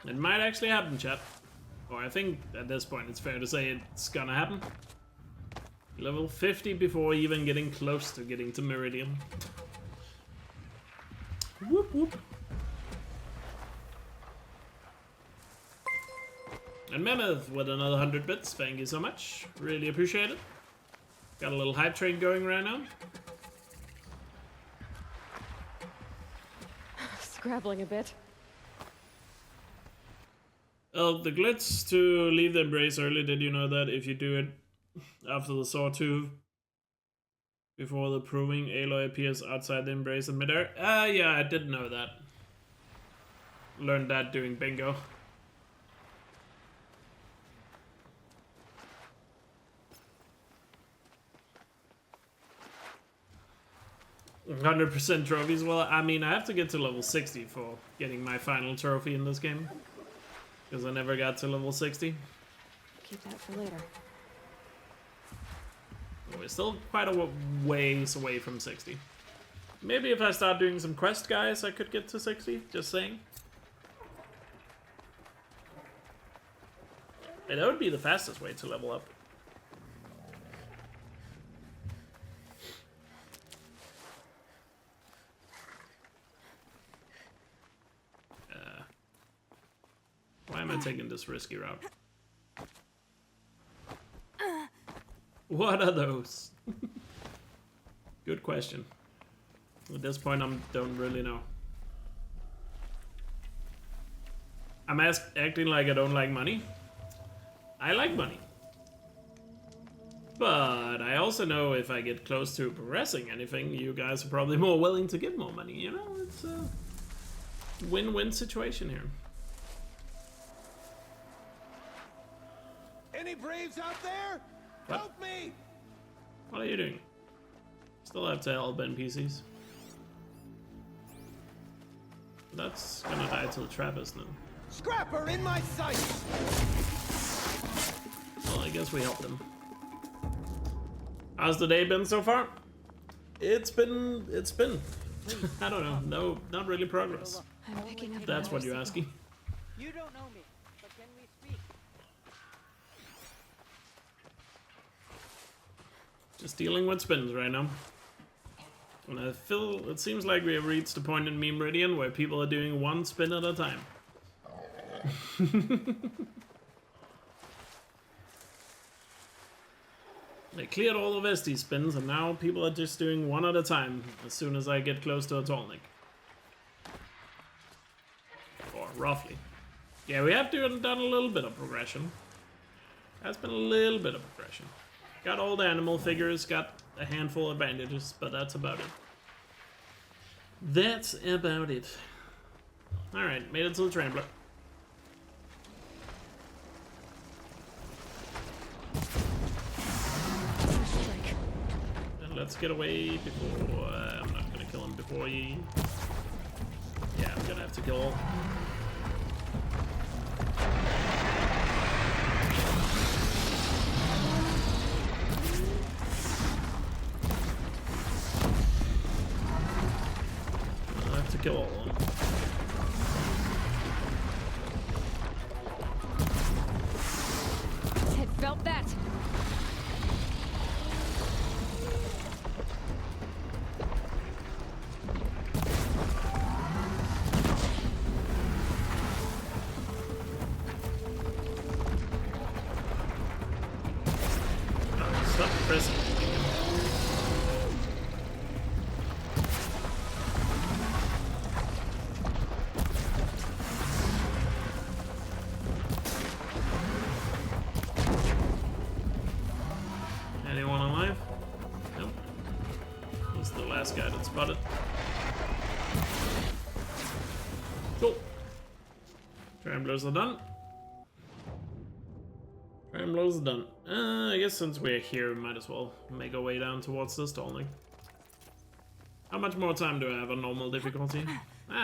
S1: It might actually happen, chat. Or I think at this point it's fair to say it's gonna happen. Level 50 before even getting close to getting to Memeridian. Whoop whoop. And Mammoth with another 100 bits, thank you so much. Really appreciate it. Got a little hype train going right now.
S9: Scrabbling a bit.
S1: Oh, the glitch to leave the embrace early, did you know that if you do it after the sawtooth before the proving Aloy appears outside the embrace in midair? Yeah, I did know that. Learned that doing bingo. "100% trophies." Well, I mean, I have to get to level 60 for getting my final trophy in this game. Because I never got to level 60.
S9: Keep that for later.
S1: We're still quite a ways away from 60. Maybe if I start doing some quest guys, I could get to 60. Just saying. And that would be the fastest way to level up. Why am I taking this risky route? What are those? Good question. At this point, I don't really know. I'm acting like I don't like money. I like money. But I also know if I get close to progressing anything, you guys are probably more willing to give more money. You know, it's a win-win situation here.
S6: Any braves out there?
S1: What?
S6: Help me!
S1: What are you doing? Still have to help NPCs. That's gonna die to the trap, isn't it?
S6: Scrapper in my sights!
S1: Well, I guess we helped them. How's the day been so far? It's been. I don't know. No, not really progress.
S2: I'm picking up.
S1: That's what you're asking.
S13: You don't know me, but can we speak?
S1: Just dealing with spins right now. And I feel it seems like we have reached the point in Memeridian where people are doing one spin at a time. They cleared all of SD spins and now people are just doing one at a time as soon as I get close to a Tolnik. Or roughly. Yeah, we have done a little bit of progression. That's been a little bit of progression. Got all the animal figures, got a handful of bandages, but that's about it. That's about it. Alright, made it to the Trampler. And let's get away before... I'm not gonna kill him before he... Yeah, I'm gonna have to kill... kill all of them.
S2: It felt that.
S1: Stop pressing. Anyone alive? Nope. Who's the last guy that spotted? Cool. Tramblers are done. Tramblers are done. I guess since we're here, we might as well make our way down towards the stalling. How much more time do I have on normal difficulty?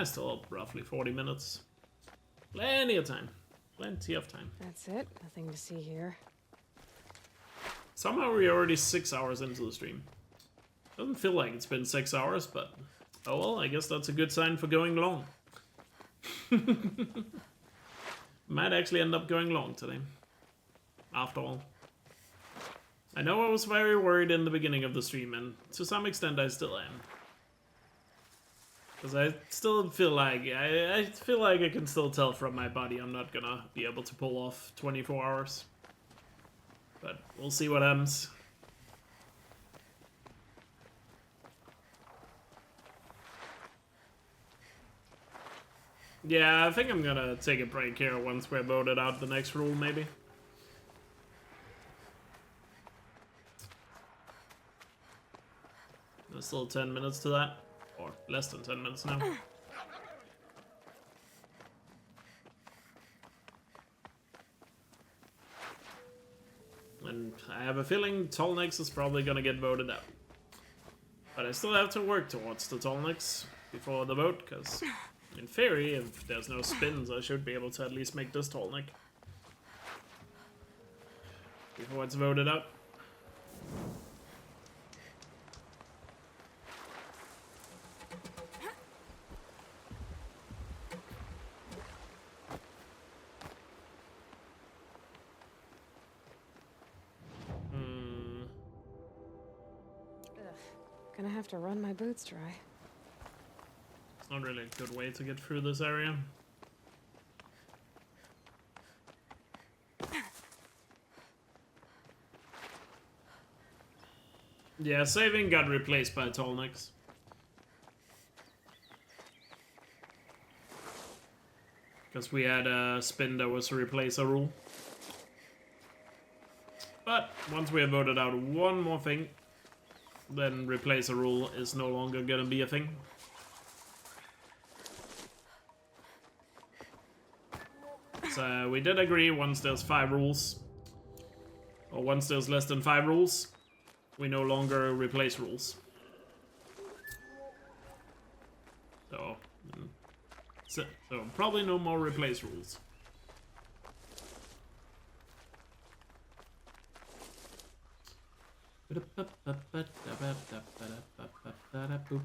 S1: Still roughly 40 minutes. Plenty of time. Plenty of time.
S2: That's it. Nothing to see here.
S1: Somehow we're already 6 hours into the stream. Doesn't feel like it's been 6 hours, but oh well, I guess that's a good sign for going long. Might actually end up going long today. After all. I know I was very worried in the beginning of the stream, and to some extent I still am. Because I still feel like, I feel like I can still tell from my body I'm not gonna be able to pull off 24 hours. But we'll see what happens. Yeah, I think I'm gonna take a break here once we're voted out the next rule, maybe. There's still 10 minutes to that. Or less than 10 minutes now. And I have a feeling Tallnex is probably gonna get voted out. But I still have to work towards the Tallnex before the vote, because in theory, if there's no spins, I should be able to at least make this Tallneck before it's voted out.
S2: Gonna have to run my boots dry.
S1: It's not really a good way to get through this area. Yeah, saving got replaced by Tallnex. Because we had a spin that was to replace a rule. But once we have voted out one more thing, then replace a rule is no longer gonna be a thing. So we did agree once there's 5 rules, or once there's less than 5 rules, we no longer replace rules. So probably no more replace rules. Boop.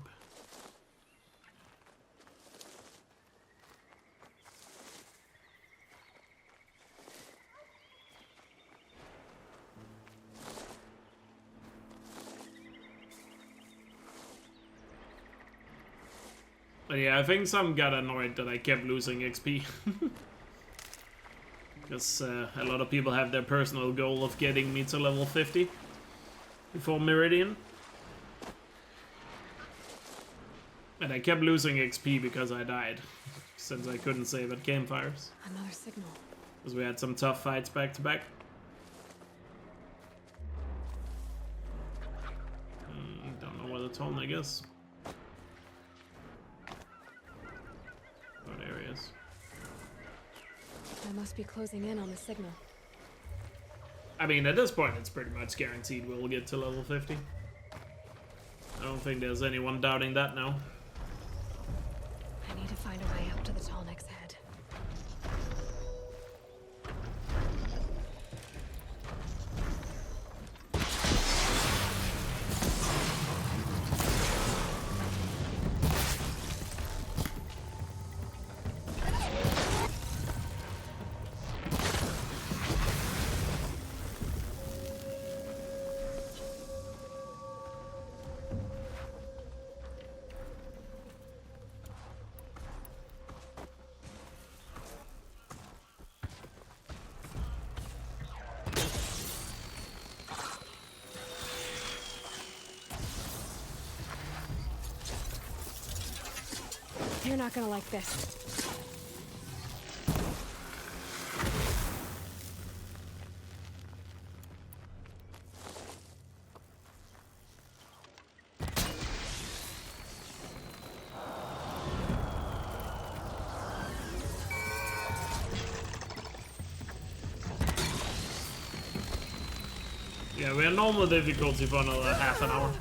S1: But yeah, I think some got annoyed that I kept losing XP. Because a lot of people have their personal goal of getting me to level 50 before Memeridian. And I kept losing XP because I died, since I couldn't save at campfires.
S2: Another signal.
S1: Because we had some tough fights back to back. Don't know where the Tallneck is. Oh, there he is.
S2: I must be closing in on the signal.
S1: I mean, at this point, it's pretty much guaranteed we'll get to level 50. I don't think there's anyone doubting that now.
S2: I need to find a way up to the Tallneck's head. You're not gonna like this.
S1: Yeah, we have normal difficulty for another half an hour.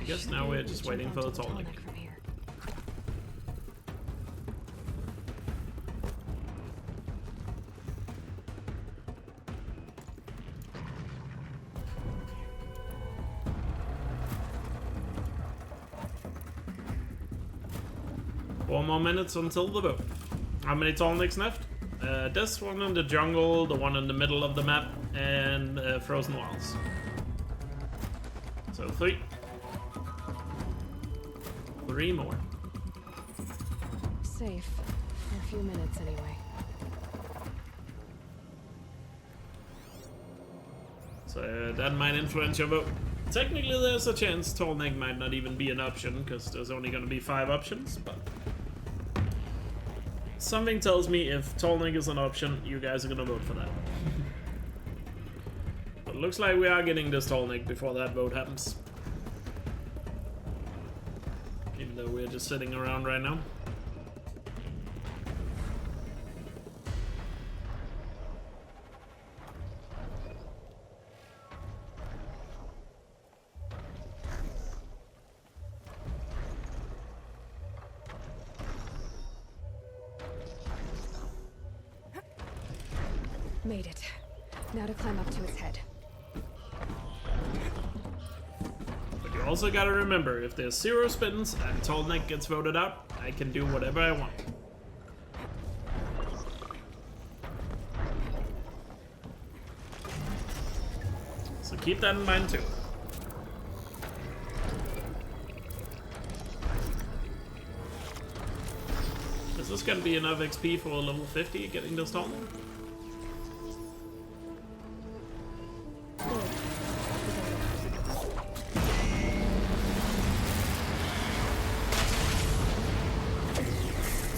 S1: I guess now we're just waiting for the Tolnik. Four more minutes until the boat. How many Tolniks left? This one in the jungle, the one in the middle of the map, and Frozen Wilds. So 3. 3 more.
S2: Safe. For a few minutes anyway.
S1: So that might influence your vote. Technically there's a chance Tolnik might not even be an option, because there's only going to be 5 options, but... something tells me if Tolnik is an option, you guys are going to vote for that. But it looks like we are getting this Tolnik before that vote happens. Even though we're just sitting around right now.
S2: Made it. Now to climb up to its head.
S1: But you also gotta remember, if there's 0 spins and Tolnik gets voted out, I can do whatever I want. So keep that in mind too. Is this gonna be enough XP for a level 50 getting this Tolnik?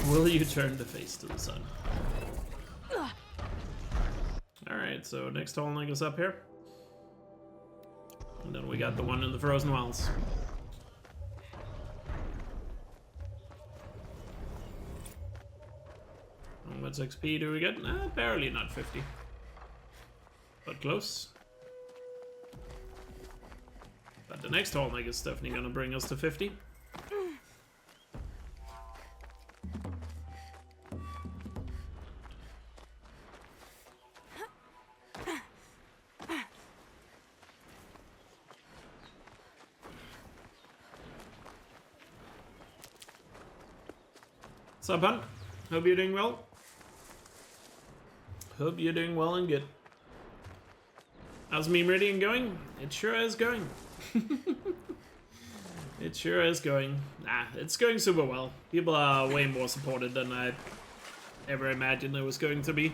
S1: Will you turn the face to the sun? Alright, so next Tolnik is up here. And then we got the one in the Frozen Wilds. How much XP do we get? Barely not 50. But close. But the next Tolnik is definitely gonna bring us to 50. What's up, hun? Hope you're doing well. Hope you're doing well and good. How's Memeridian going? It sure is going. It sure is going. Nah, it's going super well. People are way more supported than I ever imagined it was going to be.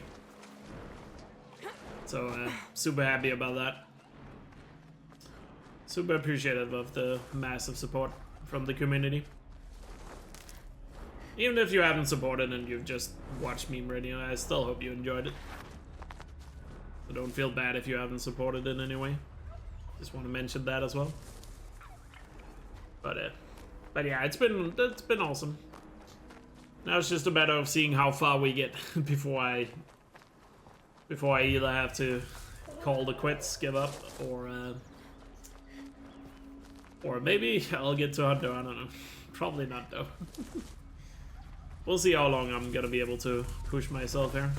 S1: So, super happy about that. Super appreciative of the massive support from the community. Even if you haven't supported and you've just watched Memeridian, I still hope you enjoyed it. So don't feel bad if you haven't supported in any way. Just want to mention that as well. But yeah, it's been awesome. Now it's just a matter of seeing how far we get before I either have to call the quits, give up, or maybe I'll get to Hunter. I don't know. Probably not though. We'll see how long I'm gonna be able to push myself here.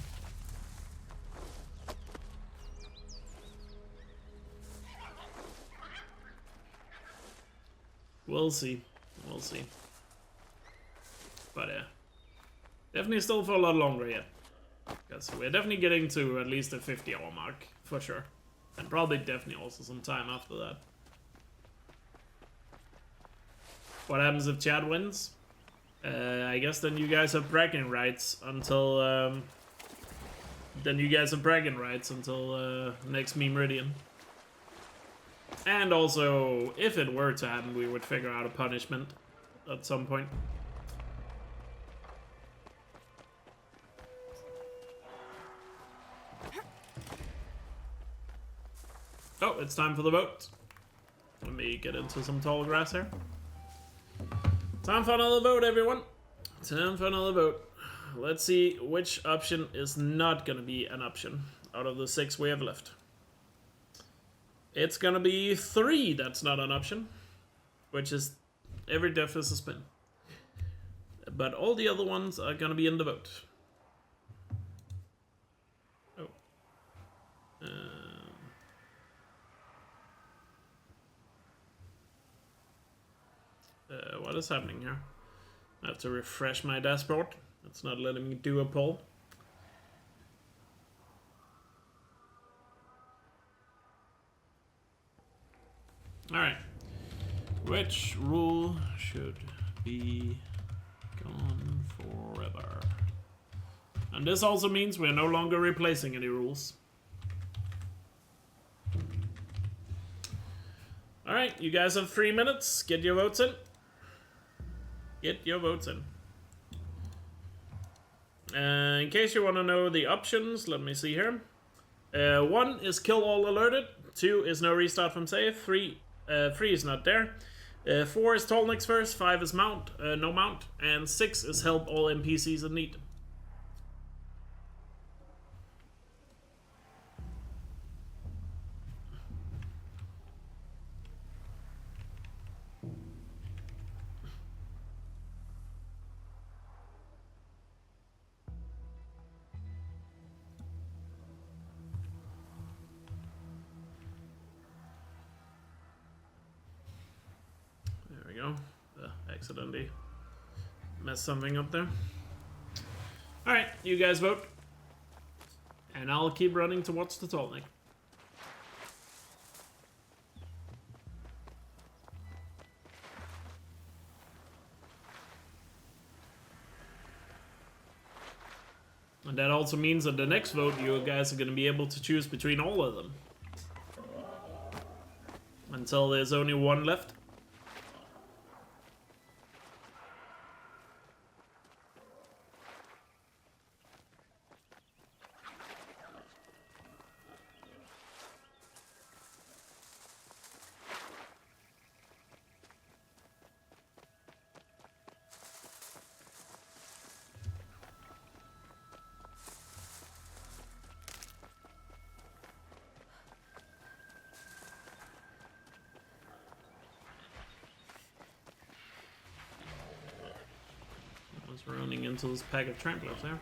S1: We'll see. We'll see. But yeah. Definitely still for a lot longer yet. Because we're definitely getting to at least the 50-hour mark, for sure. And probably definitely also some time after that. What happens if Chad wins? I guess then you guys have bragging rights until Then you guys have bragging rights until next Memeridian. And also, if it were to happen, we would figure out a punishment at some point. Oh, it's time for the vote. Let me get into some tall grass here. Time for another vote, everyone. Time for another vote. Let's see which option is not gonna be an option out of the 6 we have left. It's gonna be 3 that's not an option, which is every death is a spin. But all the other ones are gonna be in the vote. Oh. What is happening here? I have to refresh my dashboard. It's not letting me do a poll. Alright. Which rule should be gone forever? And this also means we're no longer replacing any rules. Alright, you guys have 3 minutes. Get your votes in. Get your votes in. In case you want to know the options, let me see here. 1 is kill all alerted. 2 is no restart from save. 3 is not there. 4 is Tolnik's first. 5 is mount, no mount. And 6 is help all NPCs in need. Accidentally messed something up there. Alright, you guys vote. And I'll keep running towards the Tolnik. And that also means that the next vote you guys are going to be able to choose between all of them. Until there's only 1 left. Running into this pack of tramplers there.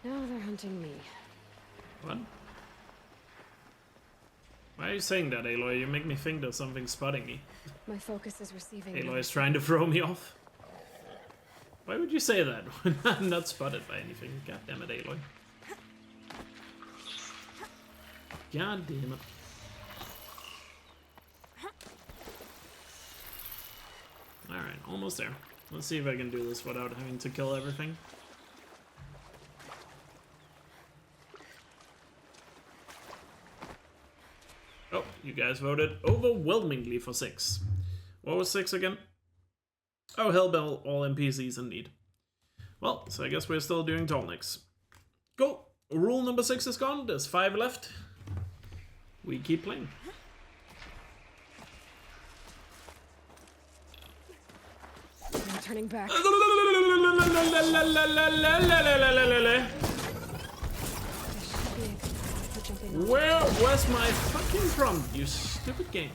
S2: Now they're hunting me.
S1: What? Why are you saying that, Aloy? You make me think there's something spotting me.
S2: My focus is receiving.
S1: Aloy's trying to throw me off. Why would you say that when I'm not spotted by anything? God damn it, Aloy. God damn it. Alright, almost there. Let's see if I can do this without having to kill everything. Oh, you guys voted overwhelmingly for 6. What was 6 again? Oh, help all NPCs in need. Well, so I guess we're still doing Tolniks. Cool. Rule number 6 is gone. There's 5 left. We keep playing.
S2: No turning back.
S1: Where was my fucking prompt, you stupid game?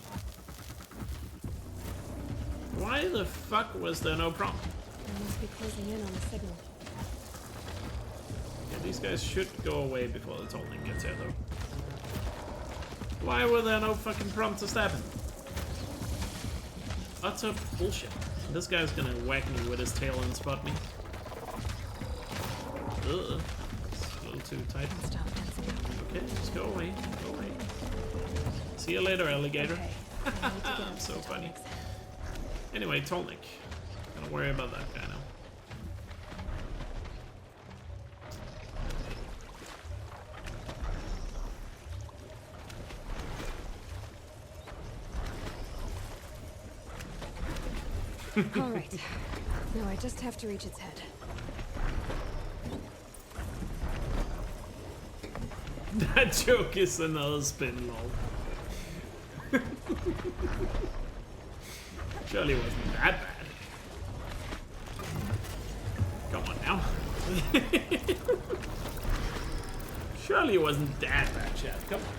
S1: Why Why the fuck was there no prompt?
S2: They must be closing in on the signal.
S1: Yeah, these guys should go away before the tolling gets here, though. Why were there no fucking prompt to stab him? Utter bullshit. This guy's gonna whack me with his tail and spot me. Ugh. It's a little too tight. Okay, just go away. Go away. See you later, alligator. I'm so funny. Anyway, Tolnik. Don't worry about that guy now.
S2: All right. Now I just have to reach its head.
S1: That joke is another spin, lol. Surely it wasn't that bad. Come on now. Surely it wasn't that bad, Chad. Come on.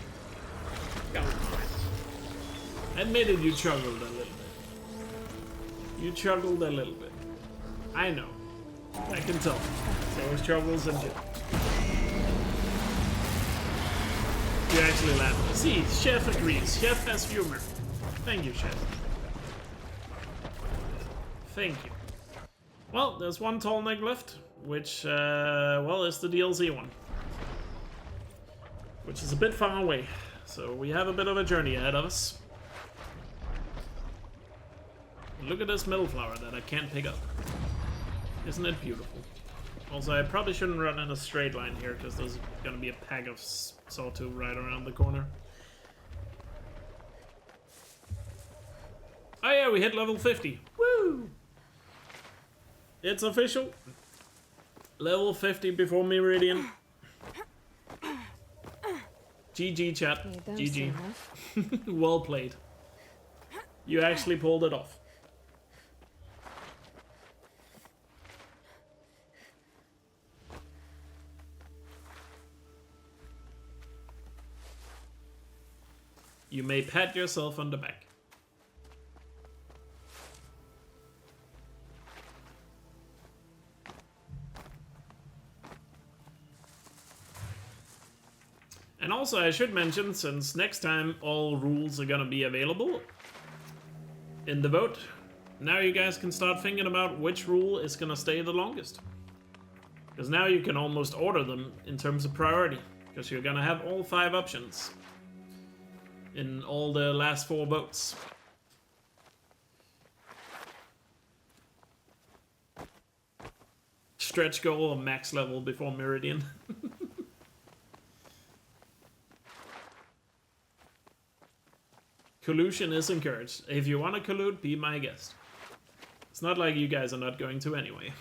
S1: Come on. Admitted you struggled a little bit. You struggled a little bit. I know. I can tell. So struggles and jokes. You actually laugh. See, Chef agrees. Chef has humor. Thank you, Chef. Thank you. Well, there's one tall neck left, which, well, is the DLC one. Which is a bit far away. So we have a bit of a journey ahead of us. Look at this middle flower that I can't pick up. Isn't it beautiful? Also, I probably shouldn't run in a straight line here, because there's gonna be a pack of sawtooth right around the corner. Oh yeah, we hit level 50. Woo! It's official. Level 50 before Memeridian. GG, chat. GG. Well played. You actually pulled it off. You may pat yourself on the back. And also I should mention, since next time all rules are gonna be available in the vote, now you guys can start thinking about which rule is gonna stay the longest. Because now you can almost order them in terms of priority, because you're gonna have all 5 options in all the last 4 votes. Stretch goal of max level before Meridian. Collusion is encouraged. If you want to collude, be my guest. It's not like you guys are not going to anyway.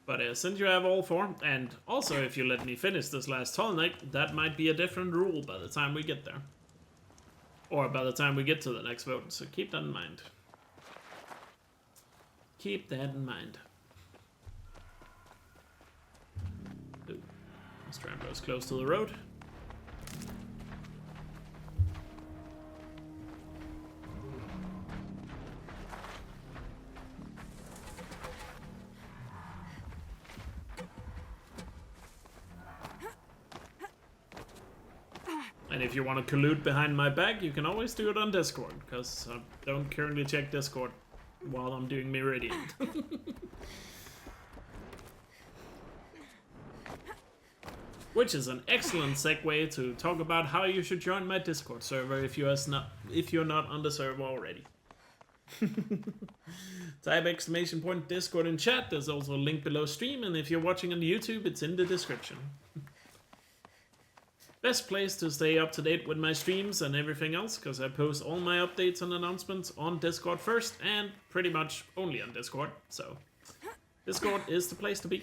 S1: But since you have all 4, and also if you let me finish this last tall neck, that might be a different rule by the time we get there. Or by the time we get to the next vote, so keep that in mind. Keep that in mind. Ooh, this trampo is close to the road. And if you want to collude behind my back, you can always do it on Discord, because I don't currently check Discord while I'm doing Memeridian. Which is an excellent segue to talk about how you should join my Discord server if you're not on the server already. Type ! Discord in chat. There's also a link below stream, and if you're watching on YouTube, it's in the description. Best place to stay up to date with my streams and everything else, because I post all my updates and announcements on Discord first, and pretty much only on Discord, so Discord is the place to be.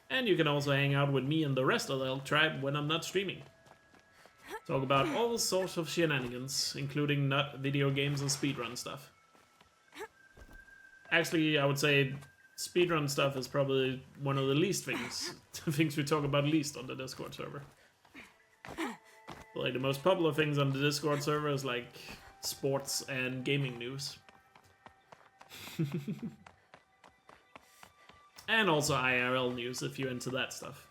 S1: And you can also hang out with me and the rest of the Elk tribe when I'm not streaming. Talk about all sorts of shenanigans, including not video games and speedrun stuff. Actually, I would say speedrun stuff is probably one of the least things we talk about least on the Discord server. Like the most popular things on the Discord server is like sports and gaming news. And also IRL news if you're into that stuff.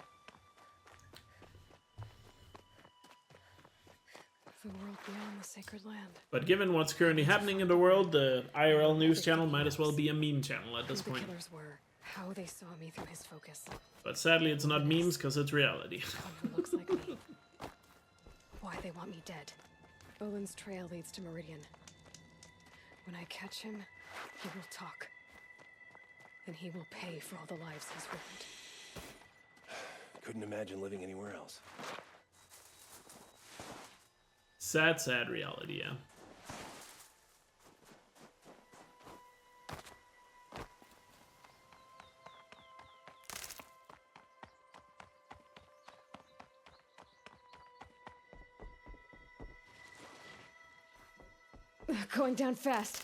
S2: The world beyond the sacred land.
S1: But given what's currently happening in the world, the IRL news channel might as well be a meme channel at this
S2: Who the
S1: point.
S2: killers were, how they saw me through his focus.
S1: But sadly it's not memes because it's reality.
S2: Someone who looks like me. Why they want me dead. Olin's trail leads to Memeridian. When I catch him, he will talk. And he will pay for all the lives he's ruined.
S3: Couldn't imagine living anywhere else.
S1: Sad, sad reality, yeah.
S2: Going down fast.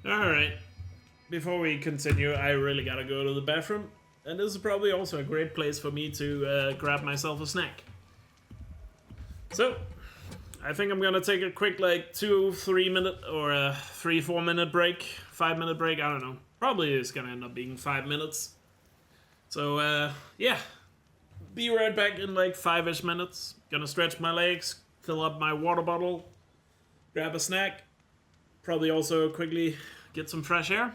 S1: Alright. Before we continue, I really gotta go to the bathroom. And this is probably also a great place for me to grab myself a snack. So, I think I'm gonna take a quick like 2-3 minute or a 3-4 minute break. 5 minute break, I don't know. Probably it's gonna end up being 5 minutes. So, yeah. Be right back in like 5-ish minutes. Gonna stretch my legs, fill up my water bottle, grab a snack. Probably also quickly get some fresh air.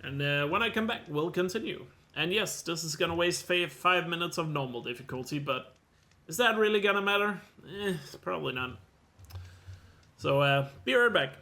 S1: And when I come back, we'll continue. And yes, this is gonna waste 5 minutes of normal difficulty, but is that really gonna matter? Probably not. So, be right back.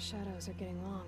S2: shadows are getting long.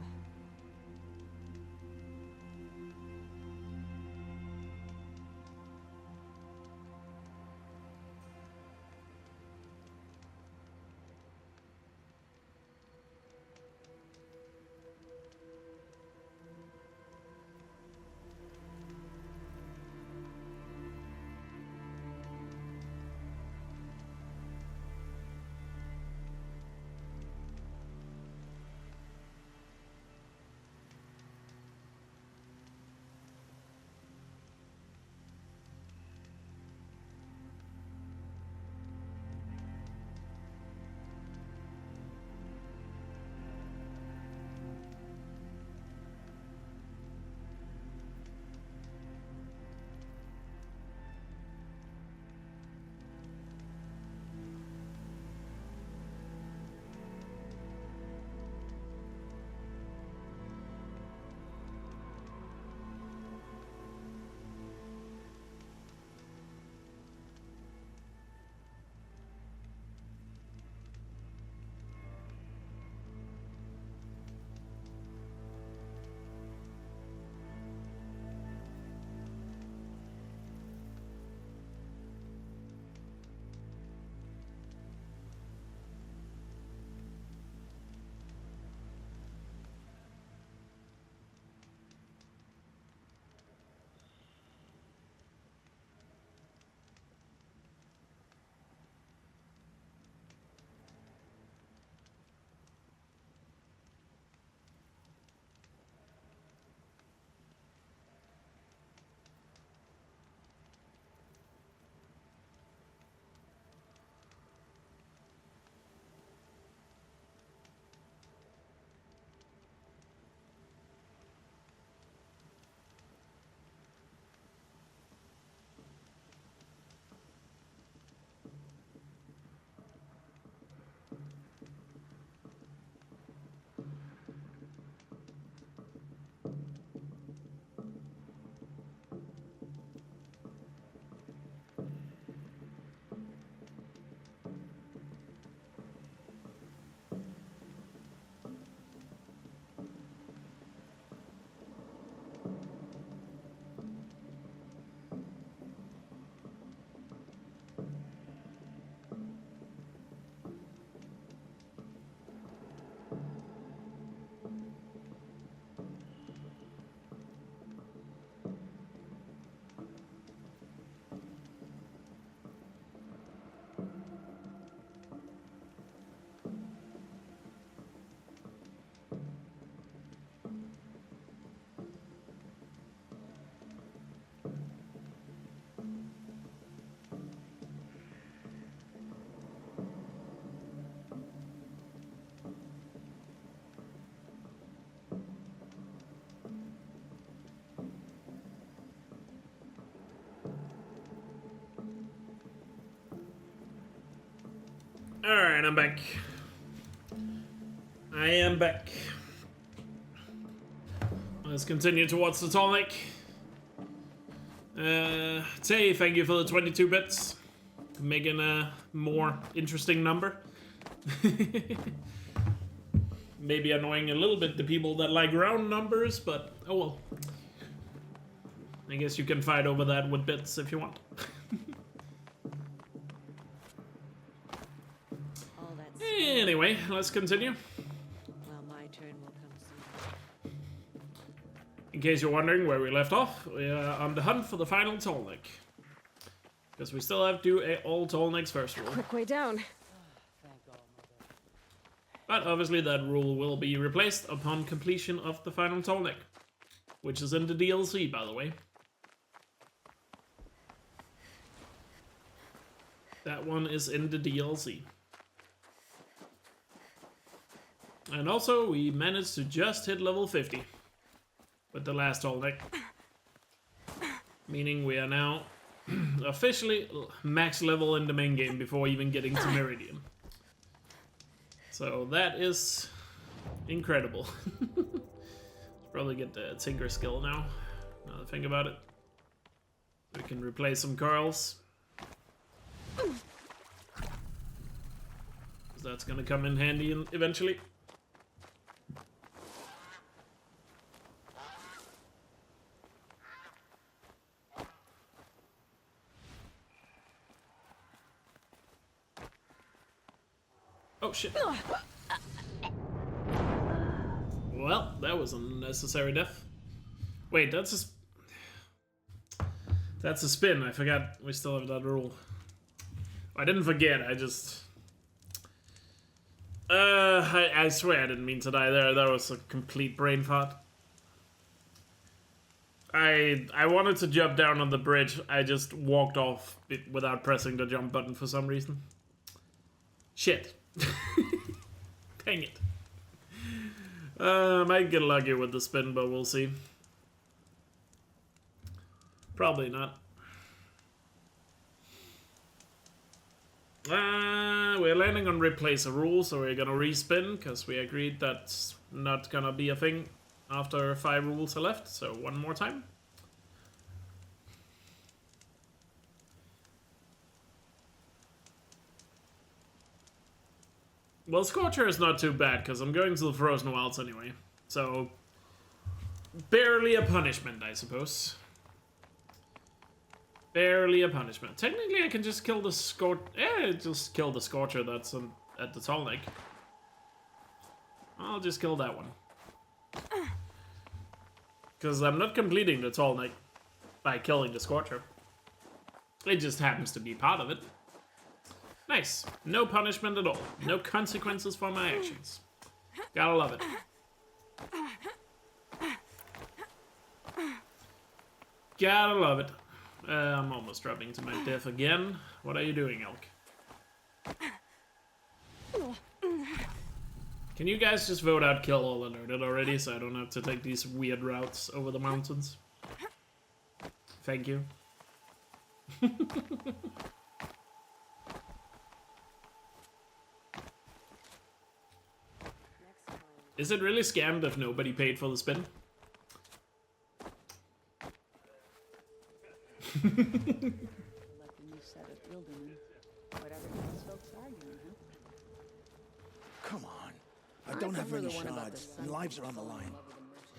S1: Alright, I'm back. I am back. Let's continue towards the tonic. Tay, thank you for the 22 bits. Making a more interesting number. Maybe annoying a little bit the people that like round numbers, but oh well. I guess you can fight over that with bits if you want. Anyway, let's continue.
S9: Well, my turn will come soon.
S1: In case you're wondering where we left off, we are on the hunt for the final Tolnik. Because we still have to do all Tolniks first rule.
S2: Quick way down.
S1: But obviously that rule will be replaced upon completion of the final Tolnik. Which is in the DLC, by the way. That one is in the DLC. And also, we managed to just hit level 50 with the last Tolnik. Meaning we are now officially max level in the main game before even getting to Memeridian. So that is incredible. Probably get the Tinker skill now that I think about it. We can replace some curls. That's gonna come in handy eventually. Oh shit. Well, that was an unnecessary death. Wait, that's a spin. I forgot we still have that rule. I didn't forget, I just... I swear I didn't mean to die there. That was a complete brain fart. I wanted to jump down on the bridge. I just walked off without pressing the jump button for some reason. Shit. Dang it. Might get lucky with the spin, but we'll see. Probably not. We're landing on replace a rule, so we're gonna respin, because we agreed that's not gonna be a thing after 5 rules are left, so one more time. Well, Scorcher is not too bad, because I'm going to the Frozen Wilds anyway. So, barely a punishment, I suppose. Barely a punishment. Technically, I can just kill the just kill the Scorcher that's at the Tall Neck. I'll just kill that one. Because I'm not completing the Tall Neck by killing the Scorcher. It just happens to be part of it. Nice. No punishment at all. No consequences for my actions. Gotta love it. Gotta love it. I'm almost dropping to my death again. What are you doing, Elk? Can you guys just vote out kill all alerted already so I don't have to take these weird routes over the mountains? Thank you. Is it really scammed if nobody paid for the spin?
S6: Come on. I don't have many shards, and lives are on the line.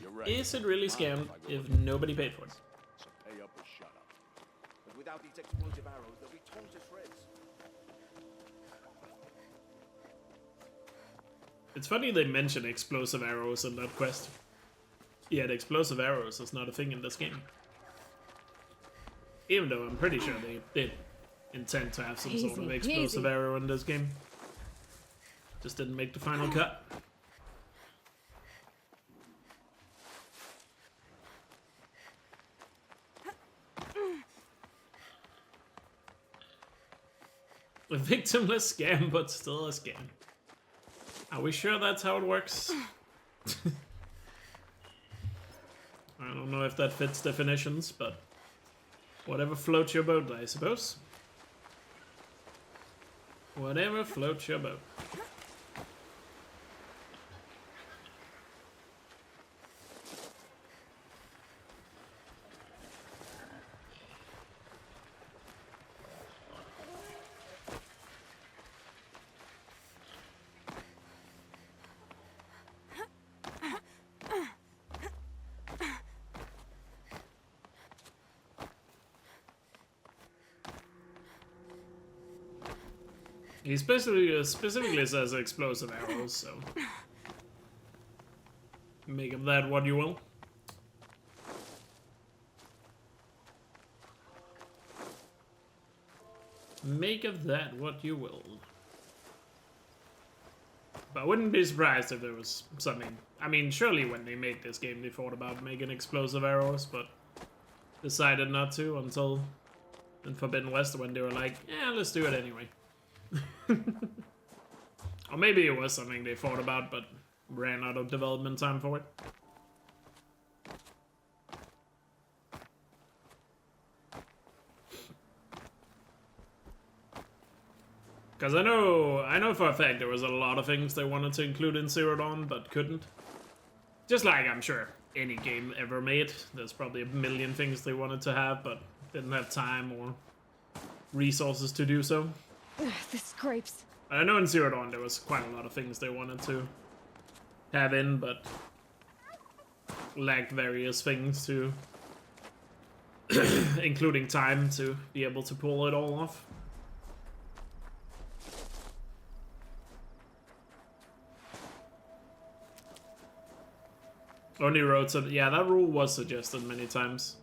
S8: You're right.
S1: Is it really scammed if nobody paid for it?
S8: So pay up or shut up.
S3: But without these explosive arrows, they'll be torn to shreds.
S1: It's funny they mention explosive arrows in that quest. Yet explosive arrows is not a thing in this game. Even though I'm pretty sure they did intend to have some sort of explosive arrow in this game. Just didn't make the final cut. A victimless scam, but still a scam. Are we sure that's how it works? I don't know if that fits definitions, but whatever floats your boat, I suppose. Whatever floats your boat. He specifically says explosive arrows, so make of that what you will. Make of that what you will. But I wouldn't be surprised if there was something. I mean, surely when they made this game, they thought about making explosive arrows, but decided not to until in Forbidden West when they were like, yeah, let's do it anyway. Or maybe it was something they thought about but ran out of development time for it. Because I know for a fact there was a lot of things they wanted to include in Zero Dawn but couldn't. Just like I'm sure any game ever made, there's probably a million things they wanted to have but didn't have time or resources to do so.
S2: The scrapes.
S1: I know in Zero Dawn there was quite a lot of things they wanted to have in, but lacked various things to, including time to be able to pull it all off. Only roads. Yeah, that rule was suggested many times.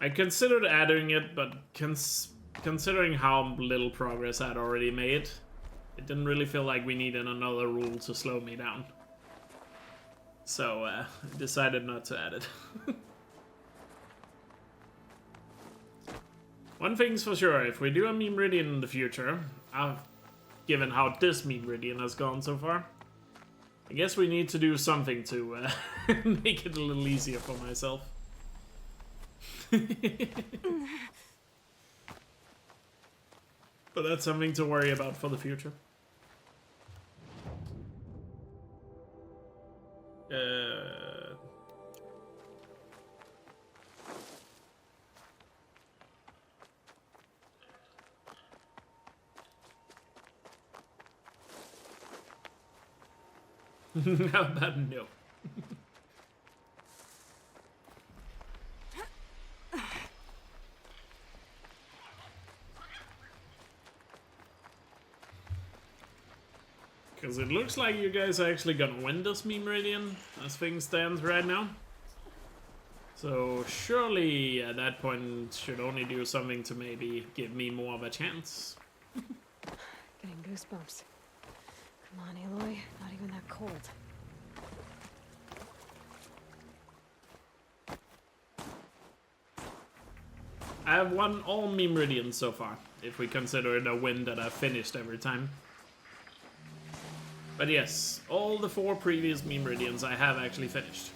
S1: I considered adding it, but considering how little progress I'd already made, it didn't really feel like we needed another rule to slow me down. So I decided not to add it. One thing's for sure, if we do a Memeridian in the future, given how this Memeridian has gone so far, I guess we need to do something to make it a little easier for myself. But that's something to worry about for the future. How about no? Because it looks like you guys are actually gonna win this Memeridian as things stand right now. So surely at that point should only do something to maybe give me more of a chance.
S2: Getting goosebumps. Come on, Aloy. Not even that cold.
S1: I have won all Memeridians so far, if we consider it a win that I've finished every time. But yes, all the 4 previous Memeridians I have actually finished.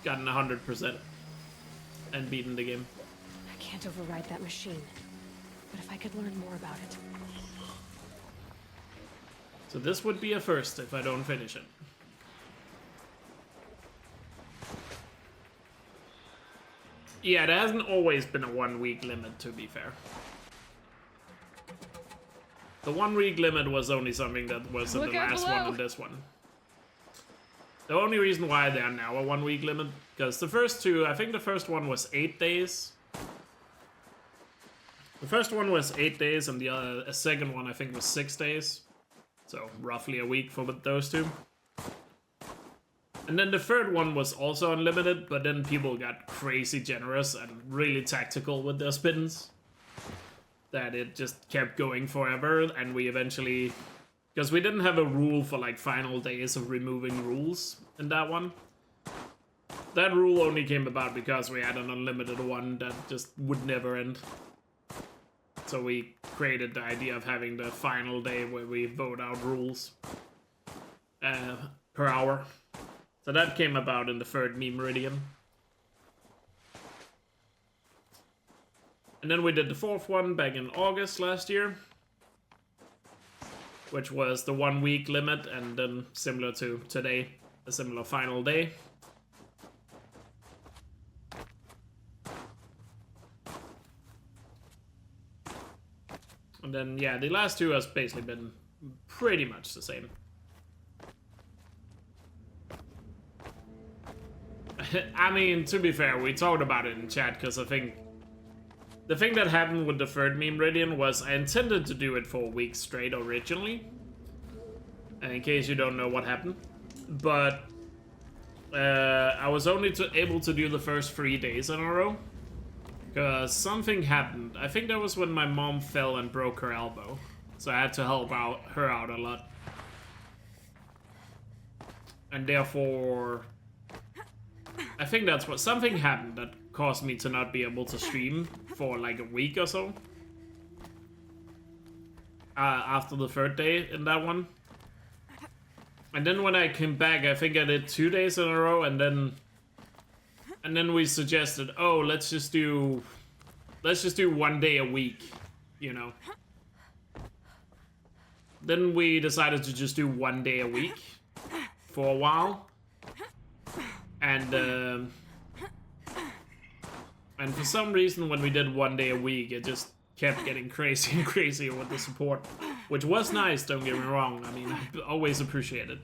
S1: Gotten 100% and beaten the game.
S2: I can't override that machine. But if I could learn more about it.
S1: So this would be a first if I don't finish it. Yeah, there hasn't always been a 1-week limit, to be fair. The 1-week limit was only something that was in the last one and this one. The only reason why they are now a 1-week limit, because the first 2, I think the first one was 8 days. The first one was 8 days, and the second one I think was 6 days. So roughly a week for those 2. And then the third one was also unlimited, but then people got crazy generous and really tactical with their spins. That it just kept going forever, and we eventually... Because we didn't have a rule for like final days of removing rules in that one. That rule only came about because we had an unlimited one that just would never end. So we created the idea of having the final day where we vote out rules per hour. So that came about in the 3rd Memeridian. And then we did the 4th one back in August last year, which was the 1-week limit, and then similar to today, a similar final day. And then, yeah, the last 2 has basically been pretty much the same. I mean, to be fair, we talked about it in chat, because I think the thing that happened with the 3rd Memeridian was I intended to do it for a week straight originally. In case you don't know what happened. But I was only able to do the first 3 days in a row. Because something happened. I think that was when my mom fell and broke her elbow. So I had to help her out a lot. And therefore... I think that's what... Something happened that caused me to not be able to stream for like a week or so. After the 3rd day in that one. And then when I came back, I think I did 2 days in a row, and then we suggested, oh, let's just do 1 day a week, you know. Then we decided to just do 1 day a week for a while. And for some reason, when we did 1 day a week, it just kept getting crazy and crazier with the support. Which was nice, don't get me wrong. I mean, I always appreciate it.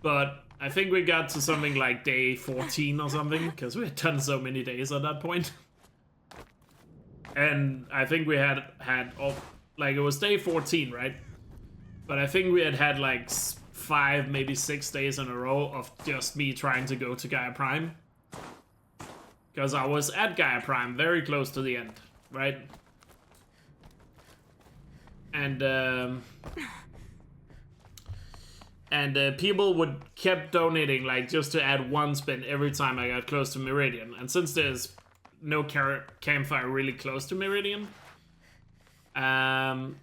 S1: But I think we got to something like day 14 or something, because we had done so many days at that point. And I think we had like, it was day 14, right? But I think we had like 5, maybe 6 days in a row of just me trying to go to Gaia Prime. Because I was at Gaia Prime, very close to the end, right? And people would kept donating, like, just to add 1 spin every time I got close to Memeridian. And since there's no campfire really close to Memeridian, and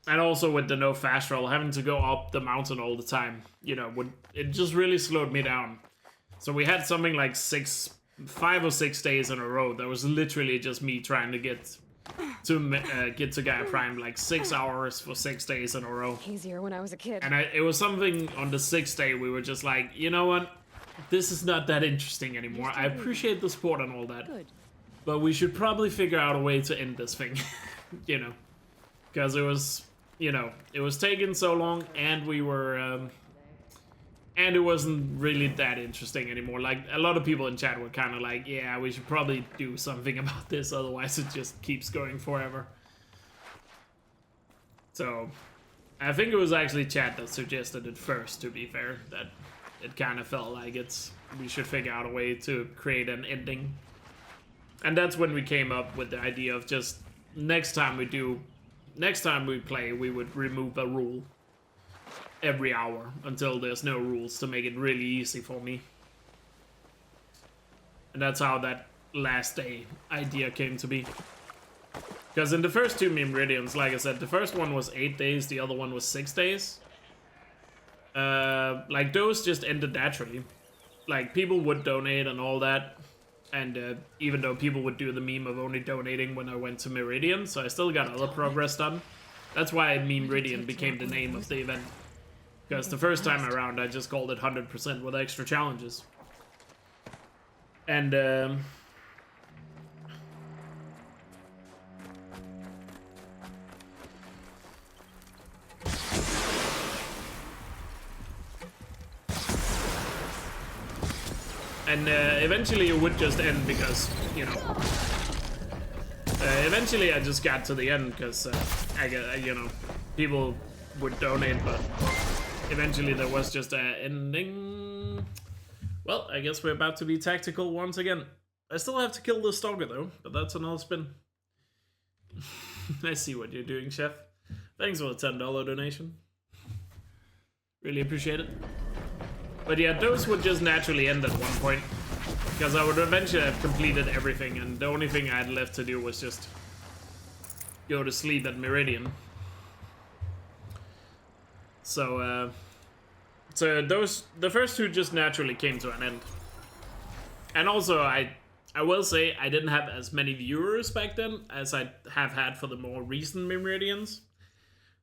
S1: also with the no fast roll, having to go up the mountain all the time, you know, it just really slowed me down. So we had something like 5 or 6 days in a row that was literally just me trying to get to Gaia Prime, like 6 hours for 6 days in a row.
S2: Easier when I was a kid.
S1: And it was something on the 6th day we were just like, you know what? This is not that interesting anymore. I appreciate the sport and all that.
S2: Good.
S1: But we should probably figure out a way to end this thing. You know. Because it was, you know, it was taking so long and we were... and it wasn't really that interesting anymore. Like, a lot of people in chat were kind of like, yeah, we should probably do something about this, otherwise it just keeps going forever. So, I think it was actually chat that suggested it first, to be fair, that it kind of felt like we should figure out a way to create an ending. And that's when we came up with the idea of just, next time we play, we would remove a rule every hour until there's no rules to make it really easy for me. And that's how that last day idea came to be. Because in the first 2 Memeridians, like I said, the first one was 8 days, the other one was 6 days. Like, those just ended naturally. Like, people would donate and all that. And even though people would do the meme of only donating when I went to Meridian, so I still got other progress done. That's why Memeridian became the name of the event. Because the first time around, I just called it 100% with extra challenges. And, eventually it would just end because, you know... eventually I just got to the end because, you know, people would donate, but... Eventually there was just an ending. Well, I guess we're about to be tactical once again. I still have to kill the stalker though, but that's another spin. I see what you're doing, Chef. Thanks for the $10 donation. Really appreciate it. But yeah, those would just naturally end at one point. Because I would eventually have completed everything, and the only thing I had left to do was just go to sleep at Meridian. So, the first 2 just naturally came to an end. And also, I will say, I didn't have as many viewers back then as I have had for the more recent Memeridians.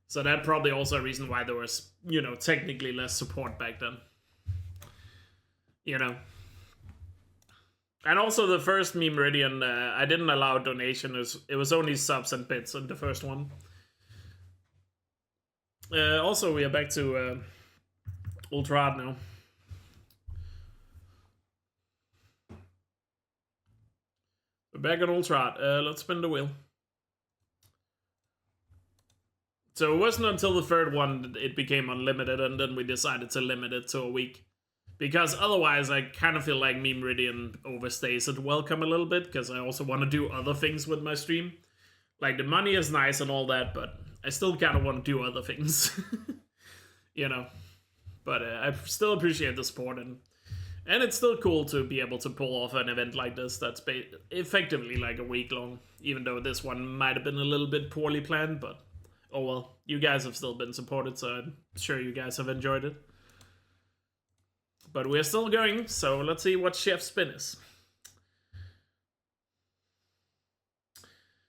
S1: So that's probably also a reason why there was, you know, technically less support back then. You know. And also the first Memeridian, I didn't allow donations. It was only subs and bits in the first one. Also, we are back to Ultra Hard now. We're back on Ultra Hard. Let's spin the wheel. So it wasn't until the third one that it became unlimited, and then we decided to limit it to a week. Because otherwise, I kind of feel like Memeridian overstays its welcome a little bit, because I also want to do other things with my stream. Like, the money is nice and all that, but I still kind of want to do other things. You know. But I still appreciate the support, and it's still cool to be able to pull off an event like this that's effectively like a week long. Even though this one might have been a little bit poorly planned, but oh well. You guys have still been supported, so I'm sure you guys have enjoyed it. But we're still going, so let's see what Chef's spin is.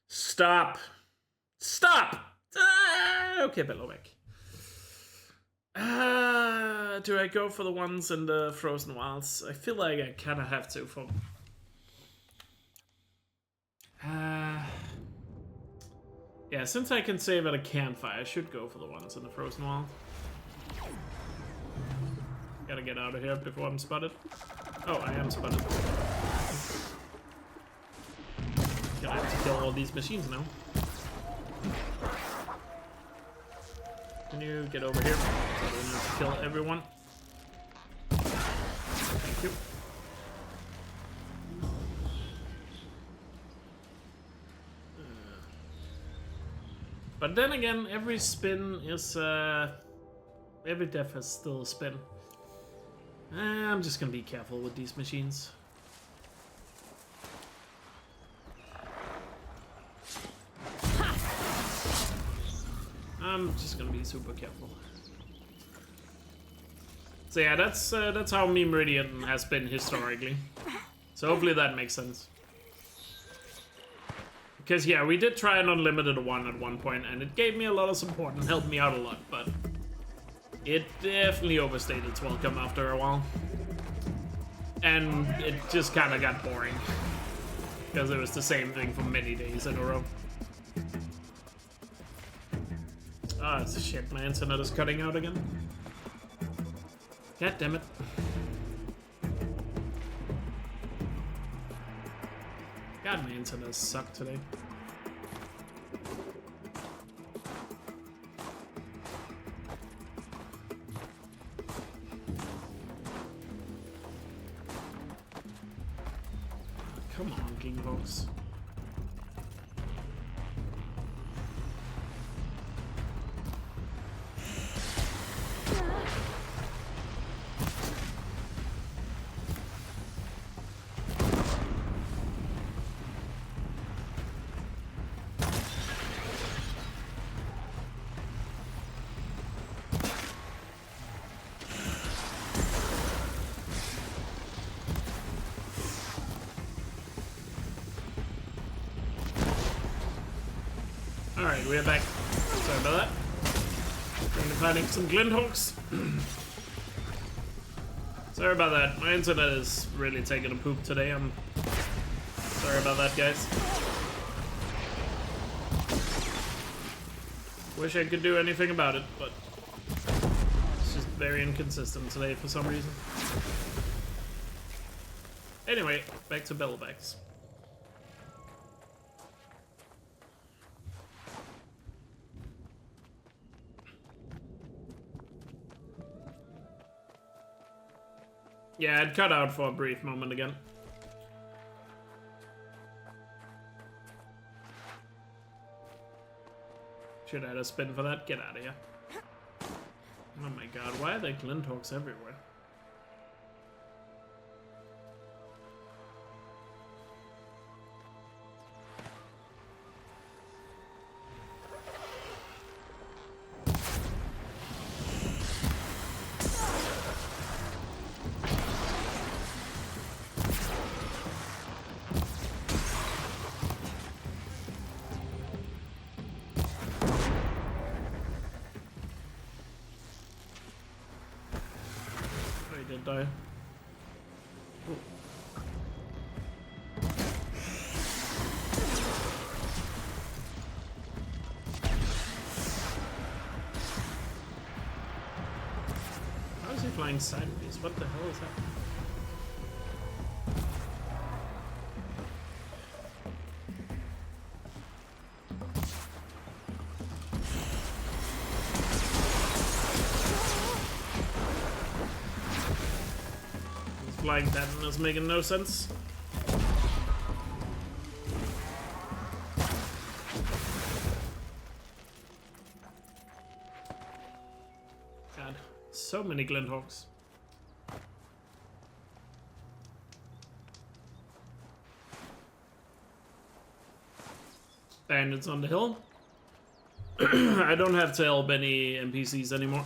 S1: Stop! Stop! Okay, Belovec. Do I go for the ones in the Frozen Wilds? I feel like I kind of have to for... yeah, since I can save at a campfire, I should go for the ones in the Frozen Wild. Gotta get out of here before I'm spotted. Oh, I am spotted. Gonna have to kill all these machines now. Can you get over here? So I don't have to kill everyone. Thank you. But then again, every spin is every death has still a spin. I'm just gonna be careful with these machines. I'm just gonna be super careful. So yeah, that's how Memeridian has been historically. So hopefully that makes sense. Because yeah, we did try an unlimited one at one point, and it gave me a lot of support and helped me out a lot, but it definitely overstayed its welcome after a while. And it just kind of got boring. Because it was the same thing for many days in a row. Ah, oh, shit, my internet is cutting out again. God damn it. God, my internet sucked today. Come on, King Hawks. Alright, we're back. Sorry about that. Trying to find some Glinthawks. Sorry about that. My internet is really taking a poop today. I'm sorry about that, guys. Wish I could do anything about it, but it's just very inconsistent today for some reason. Anyway, back to Bellbacks. Yeah, it cut out for a brief moment again. Should I have a spin for that? Get out of here. Oh my god, why are there Glinthawks everywhere? Die. Ooh. How is he flying sideways? What the hell is that? Flying pattern is making no sense. God, so many Glinthawks. Bandits on the hill. I don't have to help any NPCs anymore.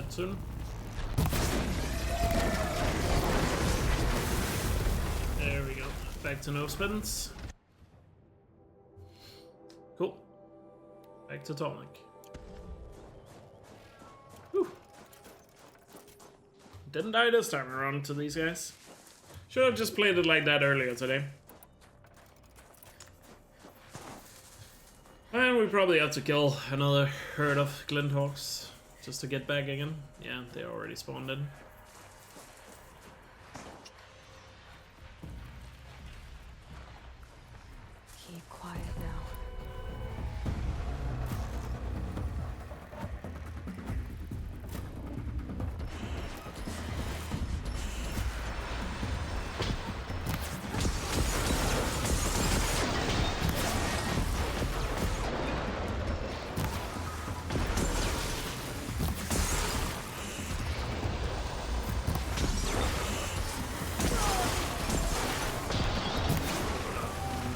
S1: that soon. There we go. Back to no spins. Cool. Back to Tonic. Whew. Didn't die this time around to these guys. Should have just played it like that earlier today. And we probably have to kill another herd of Glinthawks just to get back again. Yeah, they already spawned in.
S2: Keep quiet now.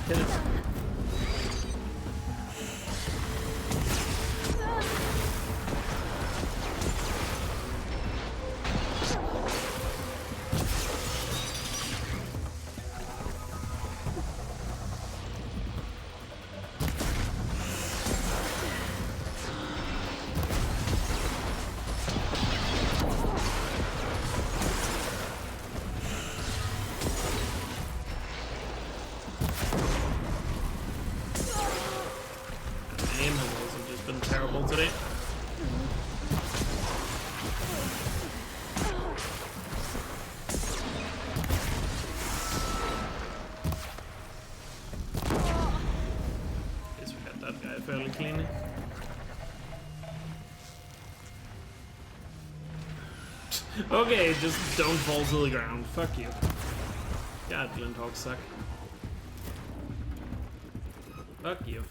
S1: Hit it. Aim has just been terrible today. Guess we got that guy fairly cleanly. Okay, just don't fall to the ground. Fuck you. God, Glinthawks suck. Fuck you.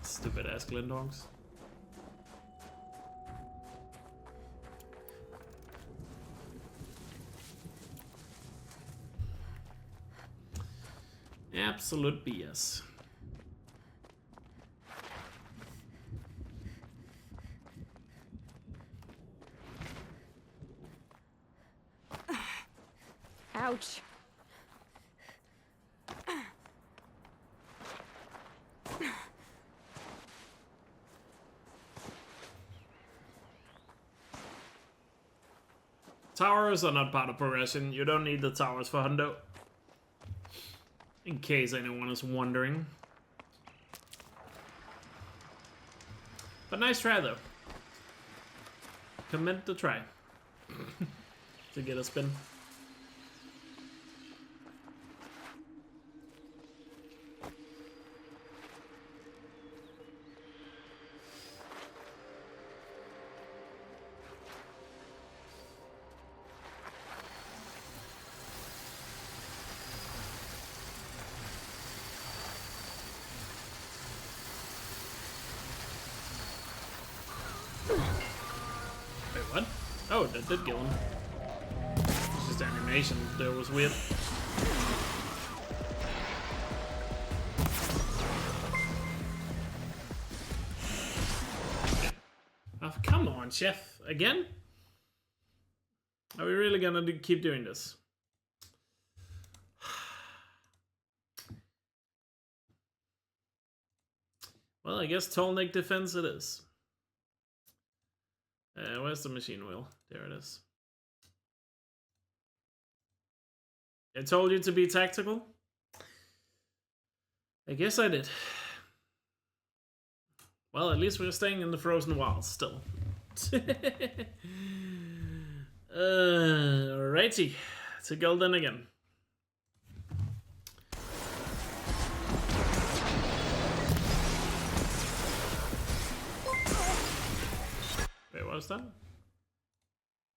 S1: Stupid ass Glinthawks. Absolute BS.
S2: Ouch.
S1: Towers are not part of progression. You don't need the towers for Hundo. In case anyone is wondering. But nice try though. Commend the try. To get a spin. Wait, what? Oh, that did kill him. It's just animation there was weird. Oh, come on, chef. Again? Are we really gonna keep doing this? Well, I guess Tolnik defense it is. Where's the machine wheel? There it is. I told you to be tactical? I guess I did. Well, at least we're staying in the frozen wilds still. Alrighty. To Golden again. Wait, what was that?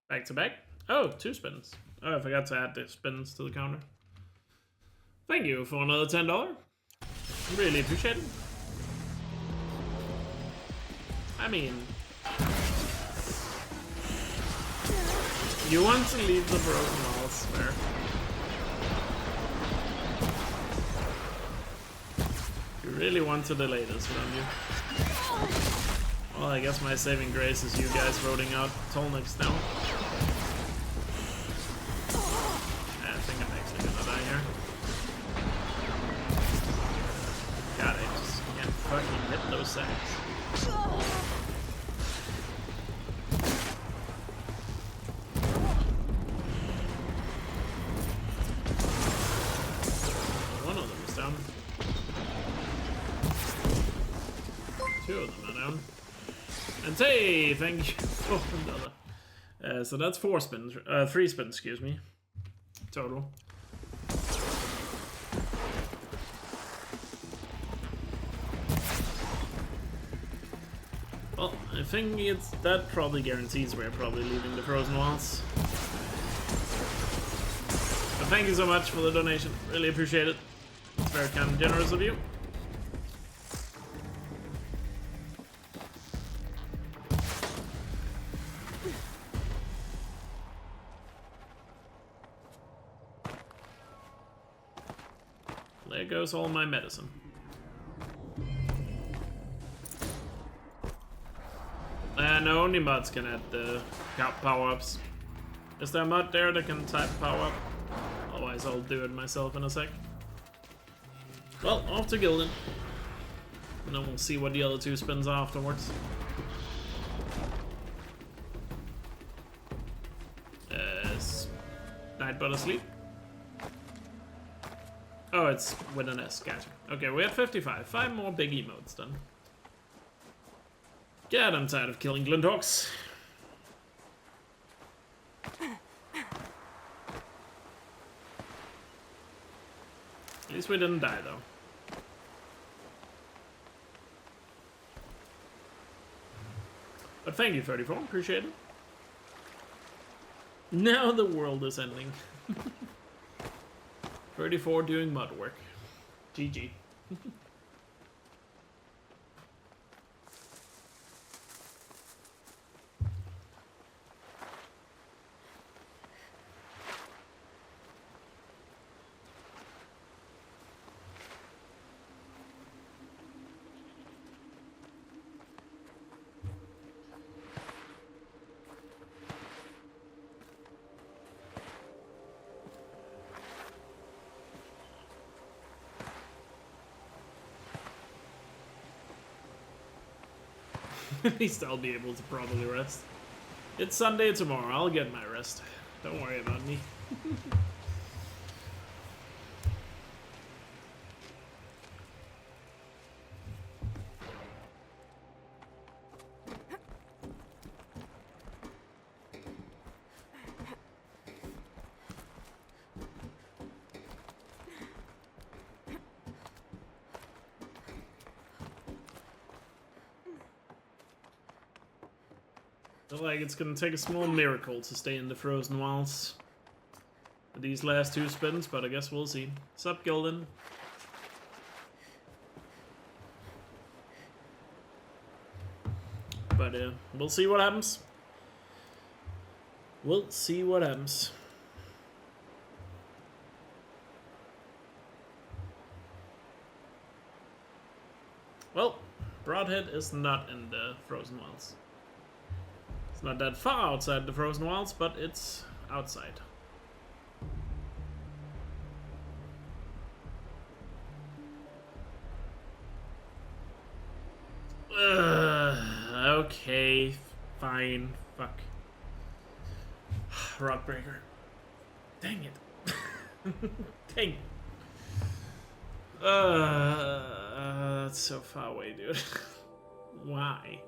S1: Back to back? Oh, 2 spins. Oh, I forgot to add the spins to the counter. Thank you for another $10. Really appreciate it. I mean, you want to leave the broken walls there. You really want to delay this, don't you? Well, I guess my saving grace is you guys voting out Tolnix now. I think I'm actually gonna die here. God, I just can't fucking hit those sacks. One of them is down. Two of them are down. And hey, thank you for another. So that's 4 spins, 3 spins, excuse me, total. Well, I think that probably guarantees we're probably leaving the Frozen Wilds. But thank you so much for the donation, really appreciate it. It's very kind and generous of you. There goes all my medicine. And only mods can add the power-ups. Is there a mod there that can type power-up? Otherwise I'll do it myself in a sec. Well, off to Gildan. And then we'll see what the other 2 spins are afterwards. Nightbot asleep? Oh, it's with an S, gotcha. Okay, we have 55. 5 more big emotes then. God, I'm tired of killing Glinthawks. At least we didn't die, though. But thank you, 34. Appreciate it. Now the world is ending. 34 doing mud work. GG. At least I'll be able to probably rest. It's Sunday tomorrow, I'll get my rest. Don't worry about me. Like it's gonna take a small miracle to stay in the Frozen Wilds for these last 2 spins, but I guess we'll see. Sup, Gildan? But we'll see what happens. We'll see what happens. Well, Broadhead is not in the Frozen Wilds. It's not that far outside the Frozen Wilds, but it's outside. Okay, fine, fuck. Rockbreaker. Dang it. Dang it. That's so far away, dude. Why?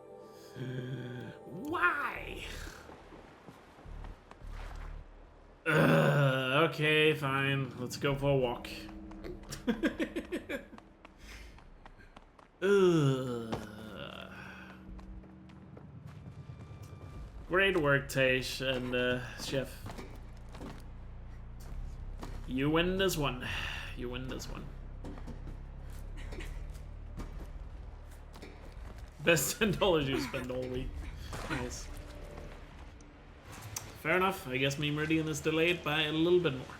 S1: Why? Okay, fine. Let's go for a walk. Great work, Taish and Chef. You win this one. You win this one. Best $10 you spend all week. Nice. Fair enough. I guess Memeridian is delayed by a little bit more.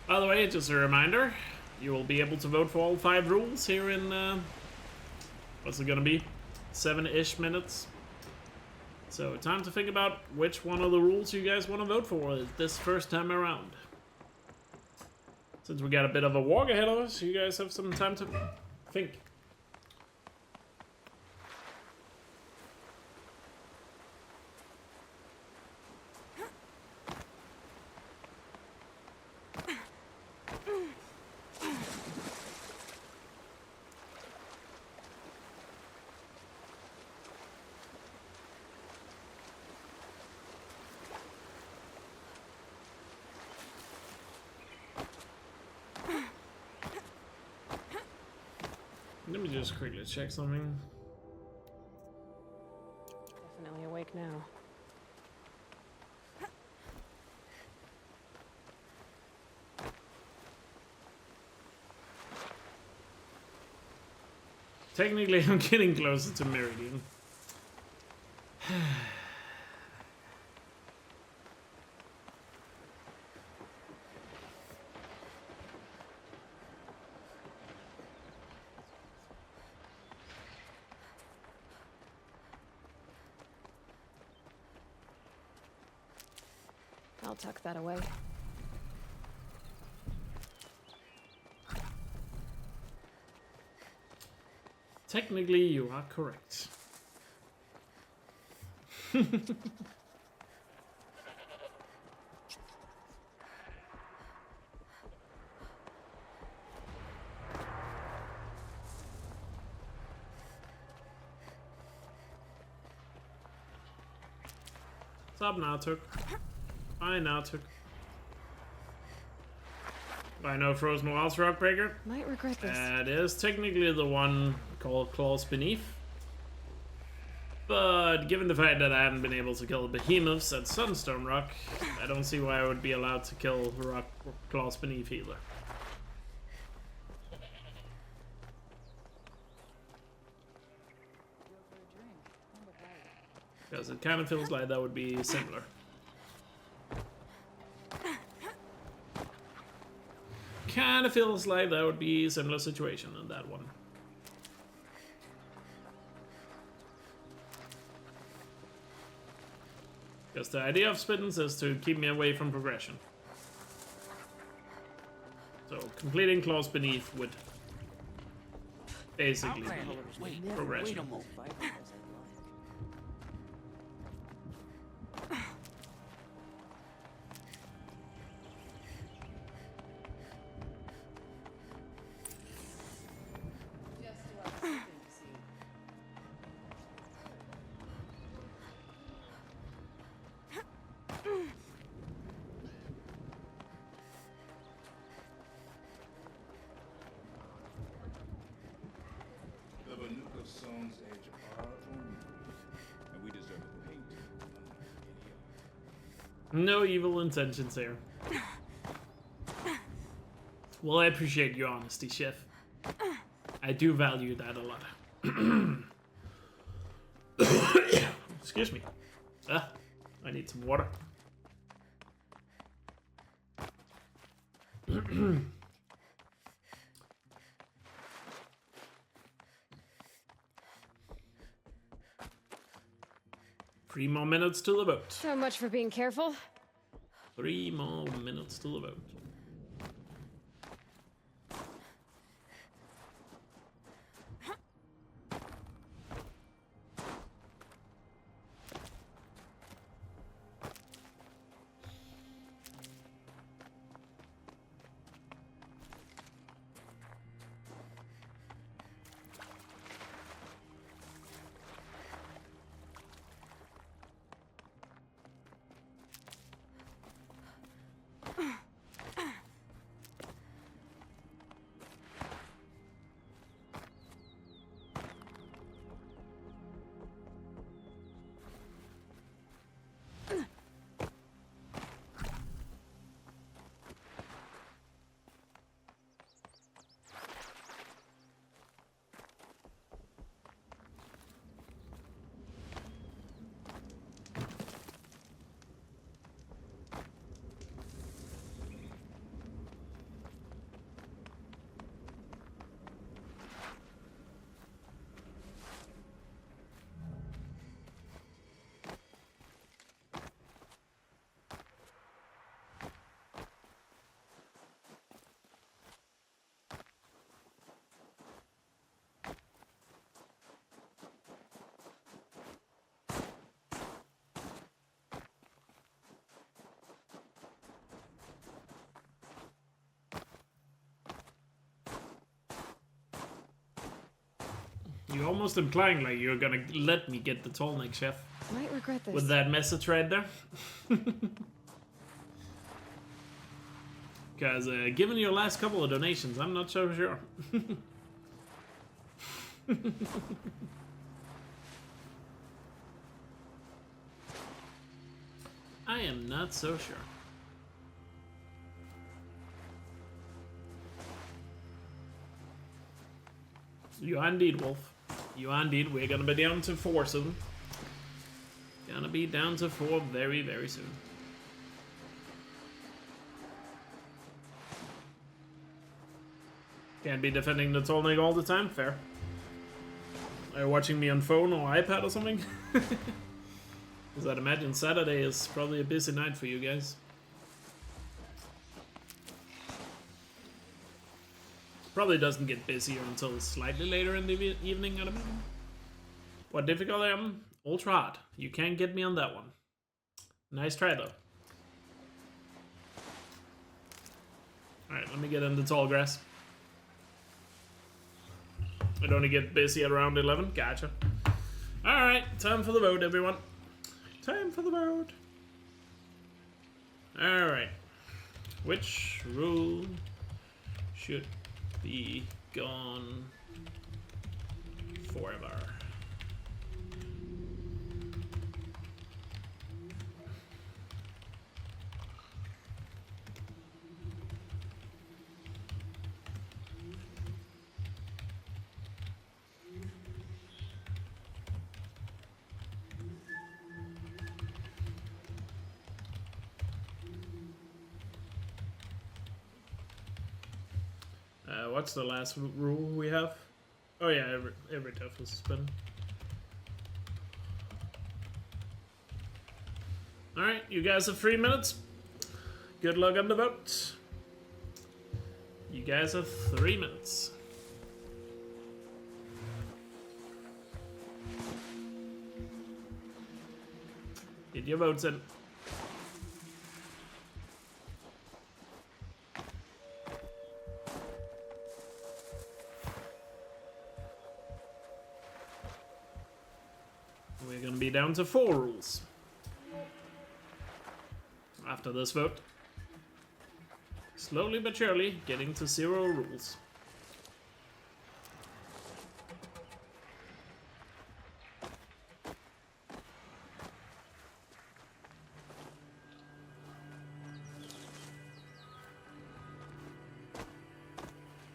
S1: By the way, just a reminder, you will be able to vote for all 5 rules here in, what's it gonna be? 7-ish minutes. So time to think about which one of the rules you guys want to vote for this first time around. Since we got a bit of a walk ahead of us, you guys have some time to think. Let me just quickly check something.
S2: Definitely awake now.
S1: Technically, I'm getting closer to Memeridian.
S2: I'll tuck that away.
S1: Technically, you are correct. What's up, Nautuk? Hi, Nautuk. I know Frozen Wilds Rockbreaker.
S2: Might regret this.
S1: It is technically the one called Claws Beneath. But given the fact that I haven't been able to kill behemoths at Sunstone Rock, I don't see why I would be allowed to kill Claws Beneath either. Because it kind of feels like that would be similar. Kind of feels like that would be a similar situation in that one. Because the idea of Spittins is to keep me away from progression. So completing Claws Beneath would basically be progression. No evil intentions here. Well, I appreciate your honesty, Chef. I do value that a lot. Excuse me. I need some water. Three more minutes to the vote.
S2: So much for being careful.
S1: 3 more minutes to the vote. You're almost implying like you're gonna let me get the tall neck, chef.
S2: Might regret this.
S1: With that message right there. Because given your last couple of donations, I'm not so sure. I am not so sure. You are indeed, Wolf. You are indeed. We're gonna be down to 4 soon. Gonna be down to 4 very, very soon. Can't be defending the tall neck all the time. Fair. Are you watching me on phone or iPad or something? Because I'd imagine Saturday is probably a busy night for you guys. Probably doesn't get busier until slightly later in the evening, I'd imagine. What difficulty am I? Ultra hard. You can't get me on that one. Nice try though. Alright, let me get in the tall grass. I'd only get busy at around 11. Gotcha. Alright, time for the vote, everyone. Time for the vote. Alright. Which rule should be gone forever? What's the last rule we have? Oh yeah, every death is suspended. Alright, you guys have 3 minutes. Good luck on the vote. You guys have 3 minutes. Get your votes in. We're gonna be down to 4 rules after this vote. Slowly but surely getting to 0 rules.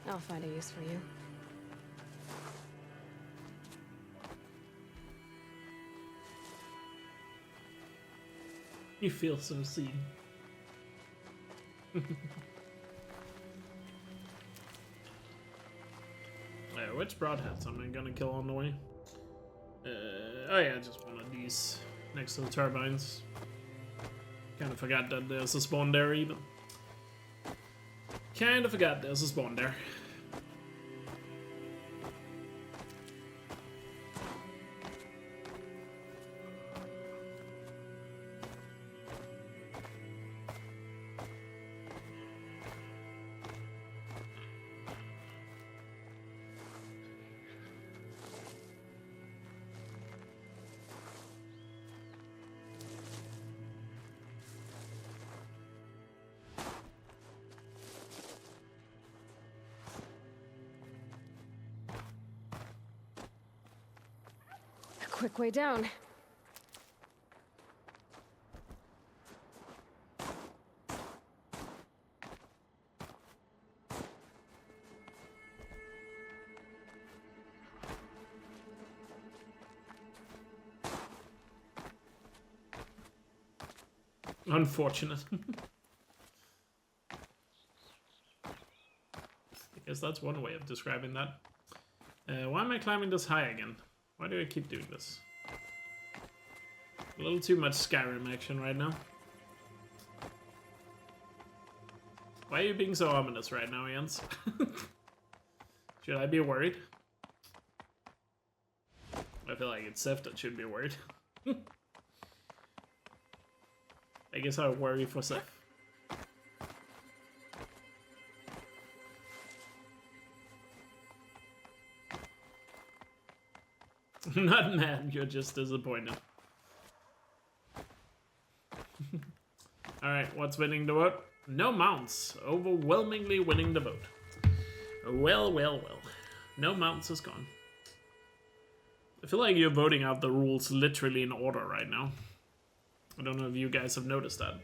S2: I'll find a use for you.
S1: You feel so seen. Which broadheads am I gonna kill on the way? Oh yeah, just one of these next to the turbines. Kinda forgot that there's a spawn there even. Kinda forgot there's a spawn there.
S2: Quick way down.
S1: Unfortunate. I guess that's one way of describing that. Why am I climbing this high again? Why do I keep doing this? A little too much Skyrim action right now. Why are you being so ominous right now, Jens? Should I be worried? I feel like it's Seth that should be worried. I guess I'll worry for Seth. I'm not mad, you're just disappointed. Alright, what's winning the vote? No mounts. Overwhelmingly winning the vote. Well, well, well. No mounts is gone. I feel like you're voting out the rules literally in order right now. I don't know if you guys have noticed that.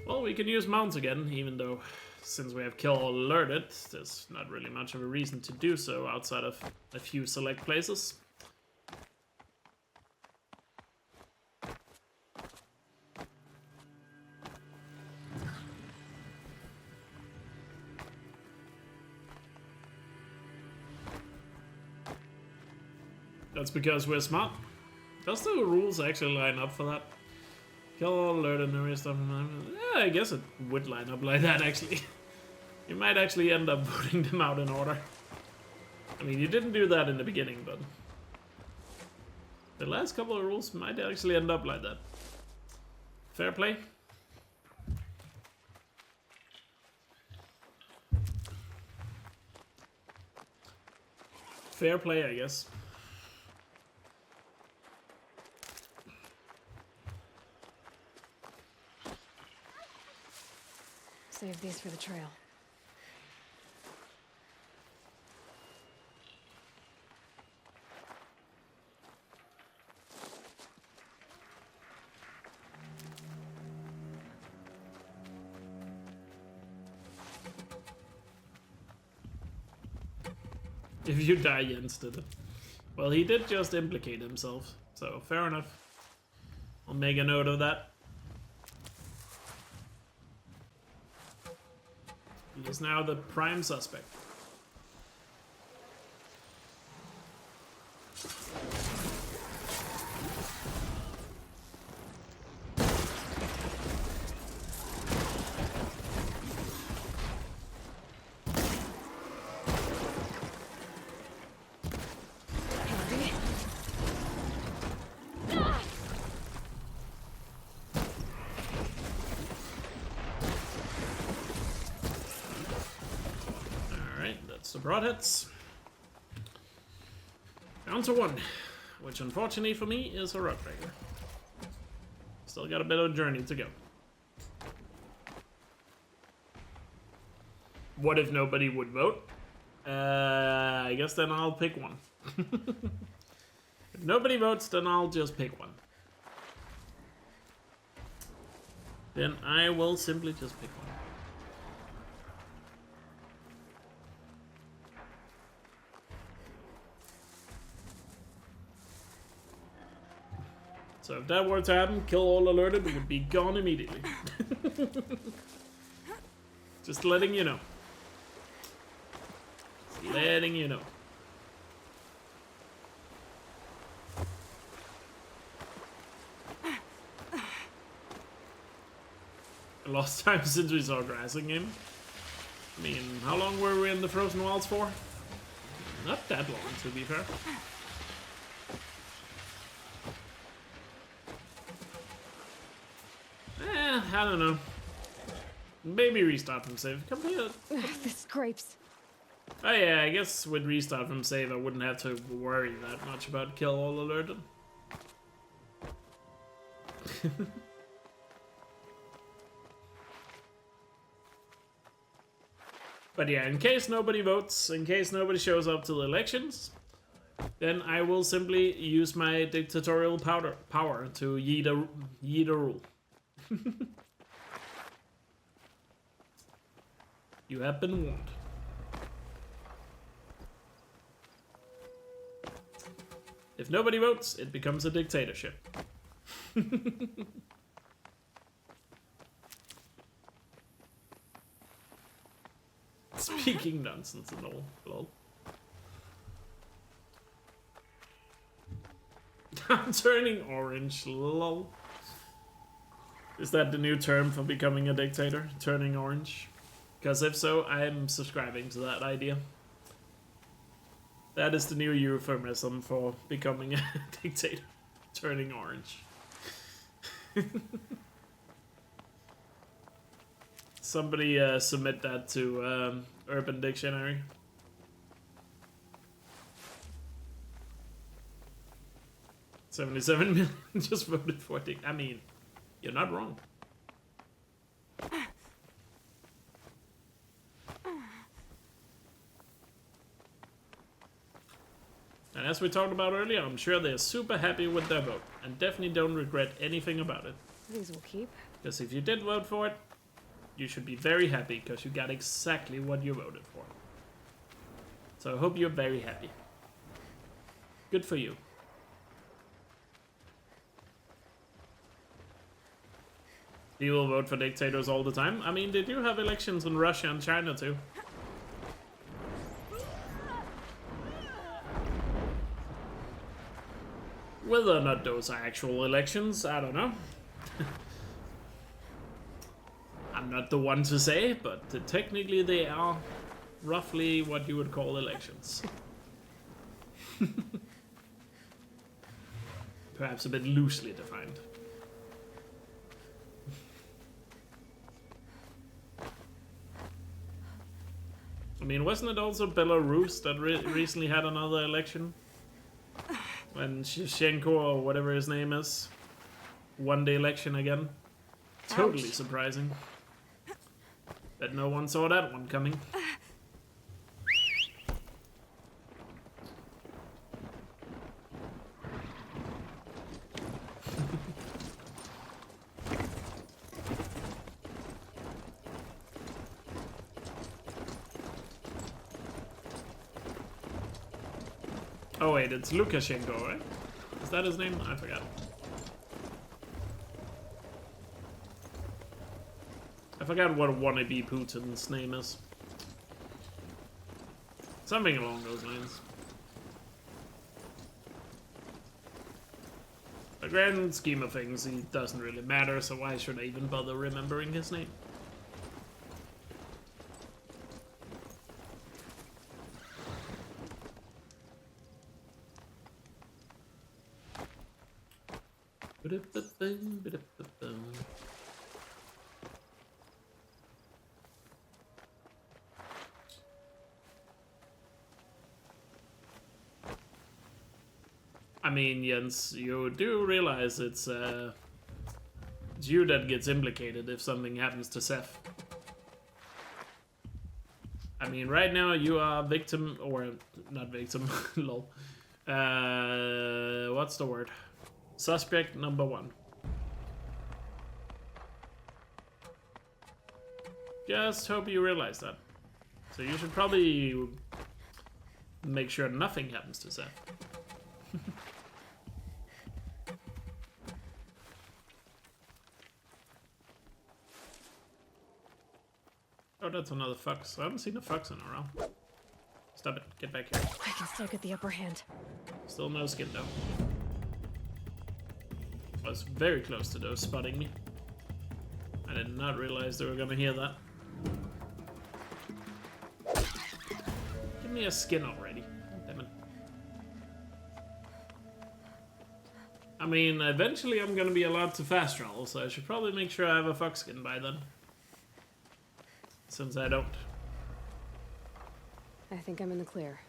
S1: Well, we can use mounts again, even though since we have kill all alerted, there's not really much of a reason to do so outside of a few select places. That's because we're smart. Does the rules actually line up for that? Kill all alert and no stuff. Yeah, I guess it would line up like that actually. You might actually end up voting them out in order. I mean, you didn't do that in the beginning, but the last couple of rules might actually end up like that. Fair play. Fair play, I guess.
S2: Save these for the trail.
S1: If you die, Jens did it. Well, he did just implicate himself, so fair enough. I'll make a note of that. He is now the prime suspect. The broadheads. Down to one, which unfortunately for me is a rock breaker. Still got a bit of a journey to go. What if nobody would vote? I guess then I'll pick one. If nobody votes, then I'll just pick one. Then I will simply just pick one. So if that were to happen, kill all alerted, we would be gone immediately. Just letting you know. Just letting you know. A lost time since we saw a grassing game. I mean, how long were we in the Frozen Wilds for? Not that long, to be fair. I don't know. Maybe restart from save. Come here.
S2: This scrapes.
S1: Oh yeah, I guess with restart from save I wouldn't have to worry that much about kill all alerted. But yeah, in case nobody votes, in case nobody shows up to the elections, then I will simply use my dictatorial power to yeet a rule. You have been warned. If nobody votes, it becomes a dictatorship. Speaking nonsense and all. Lol. I'm turning orange. Lol. Is that the new term for becoming a dictator? Turning orange? Because if so, I'm subscribing to that idea. That is the new euphemism for becoming a dictator. Turning orange. Somebody submit that to Urban Dictionary. 77 million just voted for it. I mean, you're not wrong. And as we talked about earlier, I'm sure they're super happy with their vote and definitely don't regret anything about it.
S2: These will keep.
S1: Because if you did vote for it, you should be very happy because you got exactly what you voted for. So I hope you're very happy. Good for you. People vote for dictators all the time. I mean, they do have elections in Russia and China too. Whether or not those are actual elections, I don't know. I'm not the one to say, but technically they are roughly what you would call elections. Perhaps a bit loosely defined. I mean, wasn't it also Belarus that recently had another election? When Shevchenko, or whatever his name is, won the election again. Totally surprising. Bet no one saw that one coming. Oh wait, it's Lukashenko, right? Is that his name? I forgot. I forgot what wannabe Putin's name is. Something along those lines. The grand scheme of things, he doesn't really matter, so why should I even bother remembering his name? I mean, Jens, you do realize it's you that gets implicated if something happens to Seth. I mean, right now you are victim, or not victim, lol. What's the word? Suspect number 1. Just hope you realize that. So you should probably make sure nothing happens to Seth. Oh, that's another fox. I haven't seen a fox in a while. Stop it. Get back here.
S2: I can still get the upper hand.
S1: Still no skin, though. I was very close to those spotting me. I did not realize they were gonna hear that. Give me a skin already. Damn it. I mean, eventually I'm gonna be allowed to fast travel, so I should probably make sure I have a fox skin by then. Since I don't.
S2: I think I'm in the clear.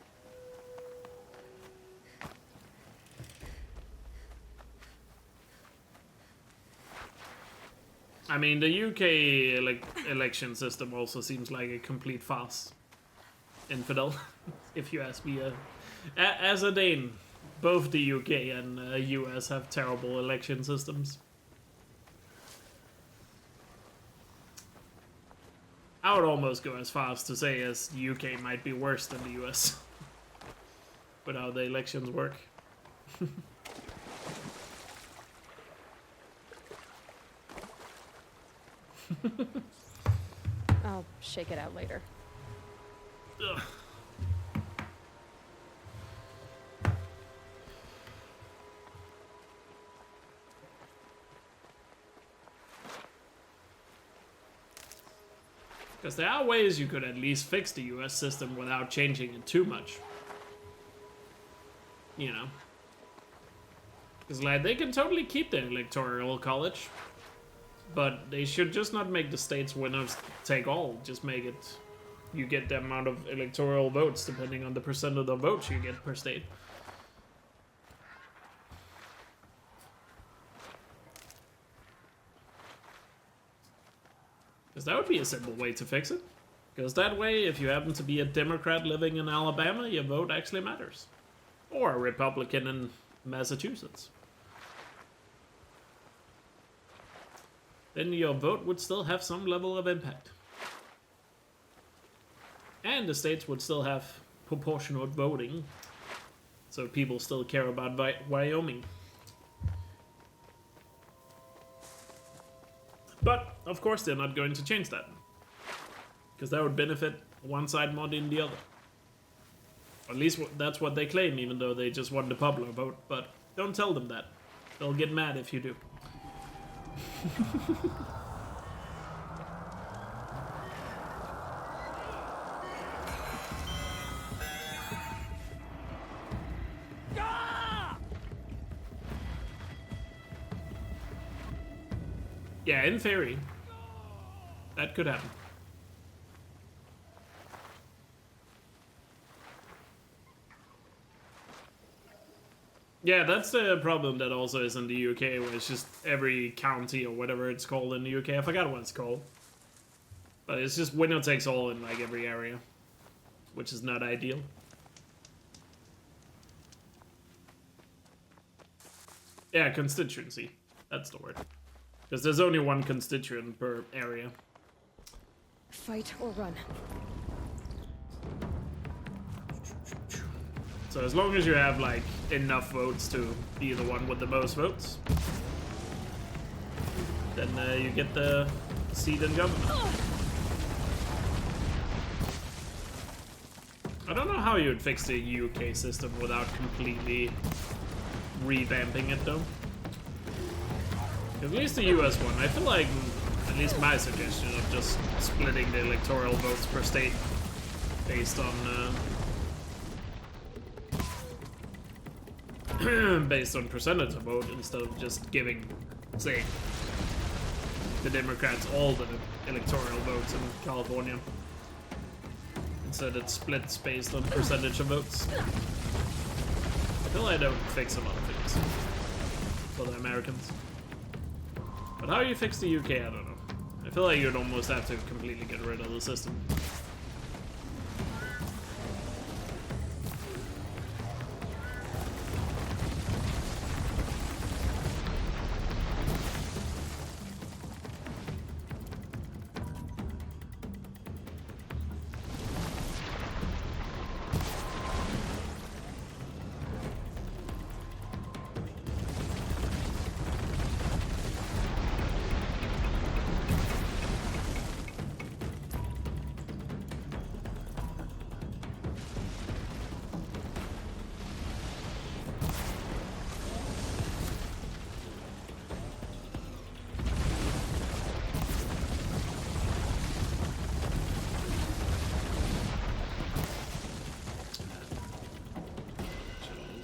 S1: I mean, the UK election system also seems like a complete farce. Infidel, if you ask me. As a Dane, both the UK and US have terrible election systems. I would almost go as far as to say as the UK might be worse than the US. With how the elections work.
S2: I'll shake it out later.
S1: Ugh. Because there are ways you could at least fix the US system without changing it too much. You know. Because like, they can totally keep the electoral college. But they should just not make the states winners take all. Just make it, you get the amount of electoral votes depending on the percent of the votes you get per state. Because that would be a simple way to fix it. Because that way, if you happen to be a Democrat living in Alabama, your vote actually matters. Or a Republican in Massachusetts. Then your vote would still have some level of impact. And the states would still have proportionate voting. So people still care about Wyoming. But, of course, they're not going to change that. Because that would benefit one side more than the other. At least that's what they claim, even though they just won the popular vote. But don't tell them that. They'll get mad if you do. Yeah, in theory, that could happen. Yeah, that's the problem that also is in the UK, where it's just every county or whatever it's called in the UK. I forgot what it's called. But it's just winner takes all in like every area, which is not ideal. Yeah, constituency. That's the word. Because there's only one constituent per area.
S2: Fight or run.
S1: So as long as you have like enough votes to be the one with the most votes, then you get the seat in government. I don't know how you would fix the UK system without completely revamping it though. At least the US one, I feel like, at least my suggestion of just splitting the electoral votes per state based on based on percentage of vote instead of just giving, say, the Democrats all the electoral votes in California. Instead it splits based on percentage of votes. I feel like that would fix a lot of things for the Americans. But how you fix the UK, I don't know. I feel like you'd almost have to completely get rid of the system.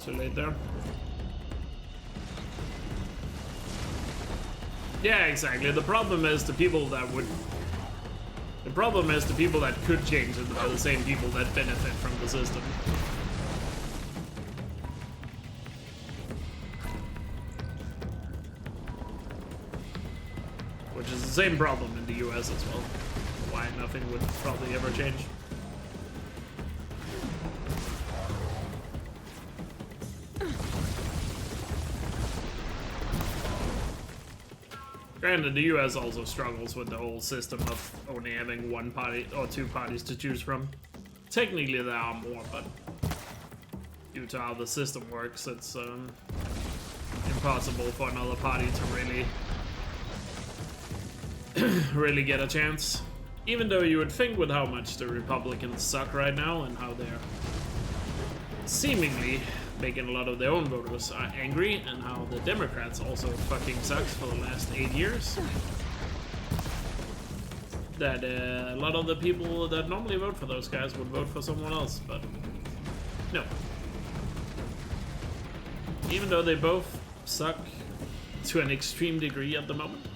S1: Too late there. Yeah, exactly. The problem is the people that would... The problem is the people that could change it are the same people that benefit from the system. Which is the same problem in the US as well. Why nothing would probably ever change. Granted, the US also struggles with the whole system of only having one party or two parties to choose from. Technically there are more, but due to how the system works, it's impossible for another party to really get a chance. Even though you would think with how much the Republicans suck right now and how they're seemingly making a lot of their own voters angry, and how the Democrats also fucking sucks for the last 8 years, that a lot of the people that normally vote for those guys would vote for someone else, but no. Even though they both suck to an extreme degree at the moment,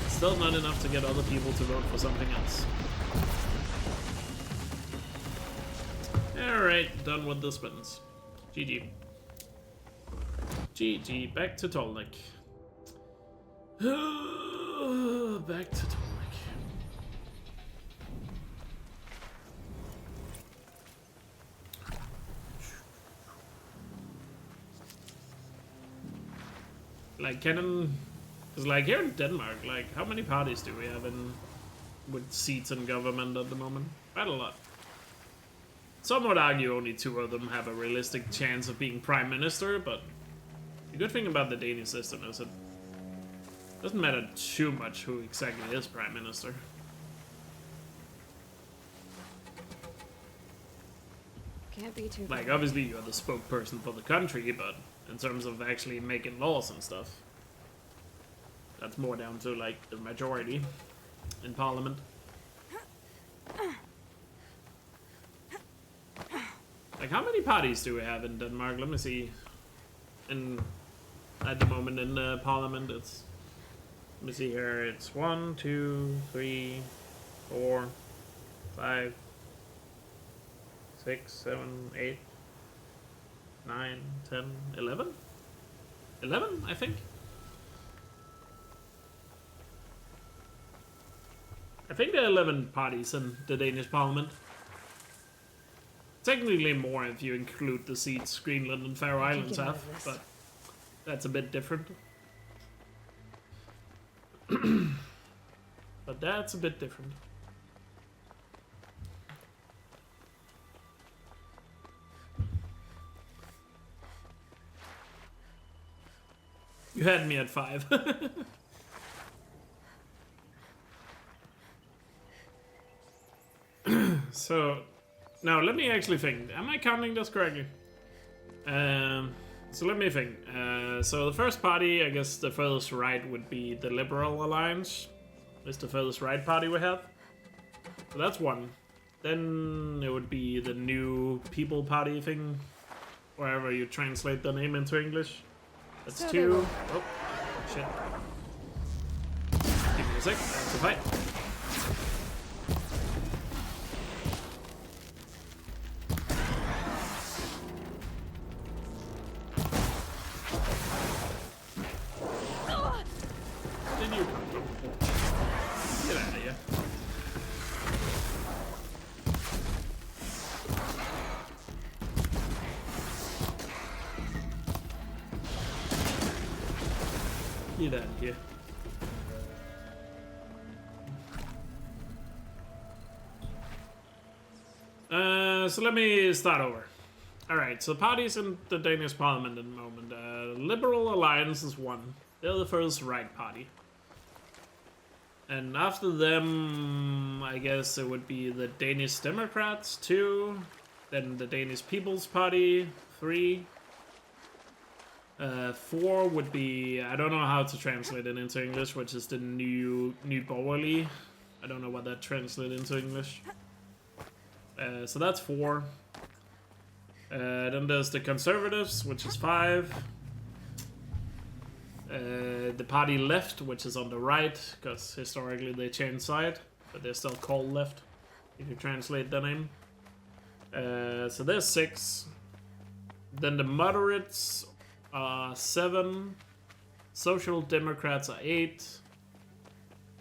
S1: still not enough to get other people to vote for something else. Alright, done with the spins. GG. GG, back to Tolnik. Back to Tolnik. Like, because like here in Denmark, like how many parties do we have in with seats in government at the moment? Quite a lot. Some would argue only 2 of them have a realistic chance of being prime minister, but the good thing about the Danish system is it doesn't matter too much who exactly is prime minister.
S2: Can't be too
S1: Like, obviously you're the spokesperson for the country, but in terms of actually making laws and stuff, that's more down to like the majority in parliament. Like, how many parties do we have in Denmark? Let me see. At the moment in parliament, it's, let me see here, it's 1, 2, 3, 4, 5, 6, 7, 8, 9, 10, 11? 11, I think. I think there are 11 parties in the Danish parliament. Technically more if you include the seats Greenland and Faroe Islands have, but that's a bit different. But that's a bit different. You had me at 5. So, now let me actually think. Am I counting this correctly? So let me think. So the first party, I guess the furthest right would be the Liberal Alliance. It's the furthest right party we have. So that's one. Then it would be the New People Party thing, wherever you translate the name into English. That's
S2: So
S1: 2. Oh, shit. Give me a sec. That's a fight. Did you come from? Get out of here. Get out of here. So let me start over. Alright, so parties in the Danish parliament at the moment. Liberal Alliance is 1. They're the first right party. And after them, I guess it would be the Danish Democrats, 2. Then the Danish People's Party, 3. 4 would be, I don't know how to translate it into English, which is the New Borgerlige. I don't know what that translates into English. So that's 4. Then there's the Conservatives, which is 5. The party left, which is on the right, because historically they changed side, but they're still called left, if you translate the name. So there's 6. Then the moderates are 7. Social Democrats are 8.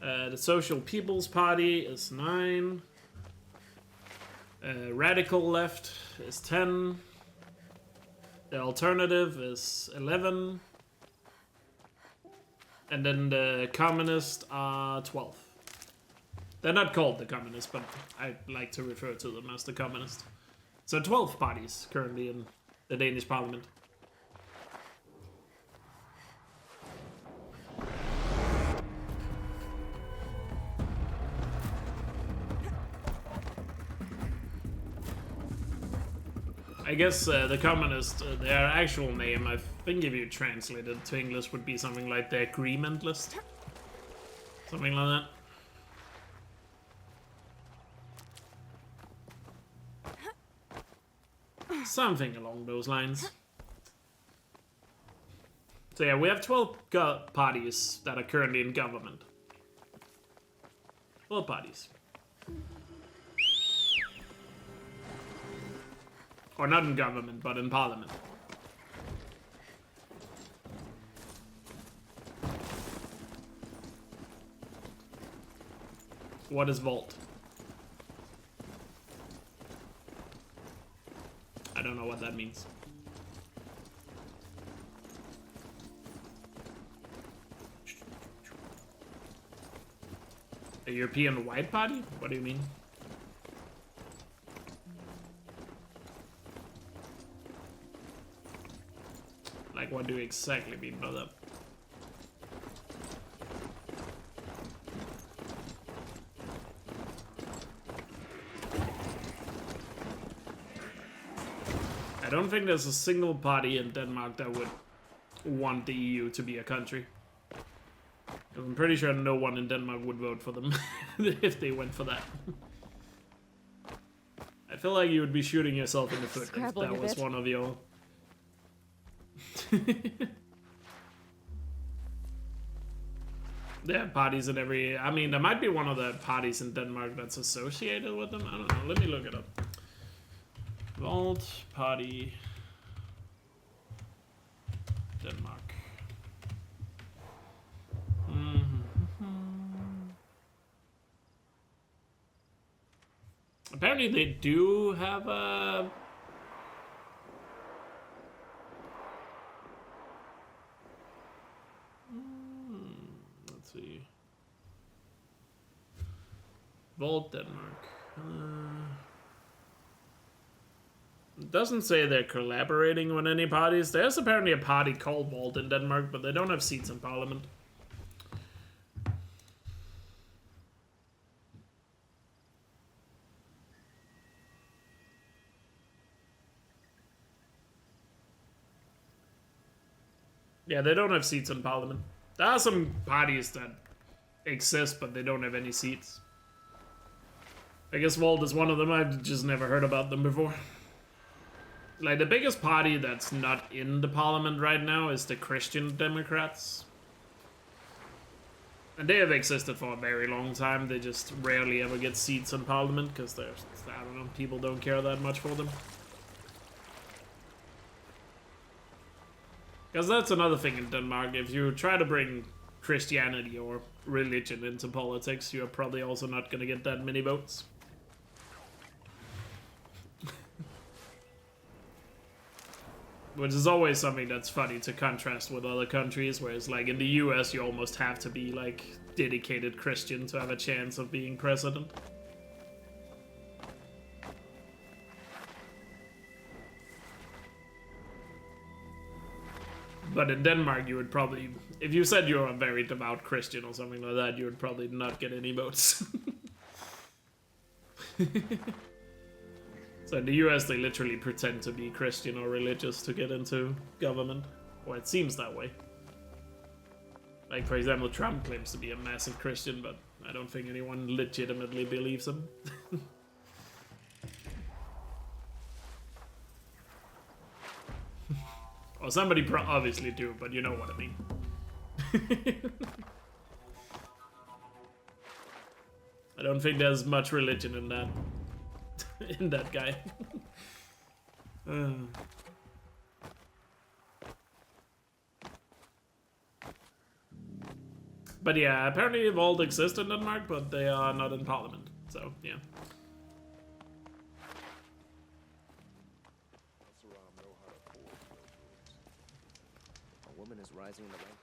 S1: The Social People's Party is 9. Radical Left is 10. The Alternative is 11. And then the Communists are 12. They're not called the Communists, but I like to refer to them as the Communists. So 12 parties currently in the Danish parliament. I guess the Communist, their actual name, I think if you translate it to English, would be something like the Agreement List. Something like that. Something along those lines. So yeah, we have 12 parties that are currently in government. 12 parties. Or not in government, but in parliament. What is Volt? I don't know what that means. A European White Party? What do you mean? Like, what do you exactly mean by that? I don't think there's a single party in Denmark that would want the EU to be a country. I'm pretty sure no one in Denmark would vote for them if they went for that. I feel like you would be shooting yourself in the foot if that was one of your... There are parties in every... I mean, there might be one of the parties in Denmark that's associated with them. I don't know. Let me look it up. Vault Party Denmark. Apparently they do have a... Let's see. Vault Denmark. It doesn't say they're collaborating with any parties. There's apparently a party called Vault in Denmark, but they don't have seats in parliament. Yeah, they don't have seats in parliament. There are some parties that exist, but they don't have any seats. I guess Vault is one of them. I've just never heard about them before. Like, the biggest party that's not in the parliament right now is the Christian Democrats. And they have existed for a very long time. They just rarely ever get seats in parliament because there's, I don't know, people don't care that much for them. Because that's another thing in Denmark. If you try to bring Christianity or religion into politics, you're probably also not going to get that many votes. Which is always something that's funny to contrast with other countries, whereas like in the US you almost have to be like dedicated Christian to have a chance of being president. But in Denmark you would probably, if you said you're a very devout Christian or something like that, you would probably not get any votes. So in the US, they literally pretend to be Christian or religious to get into government. Or it seems that way. Like, for example, Trump claims to be a massive Christian, but I don't think anyone legitimately believes him. Or somebody obviously do, but you know what I mean. I don't think there's much religion in that. In that guy. But yeah, apparently Vault exists in Denmark, but they are not in parliament. So, yeah.
S7: A woman is rising in the rank.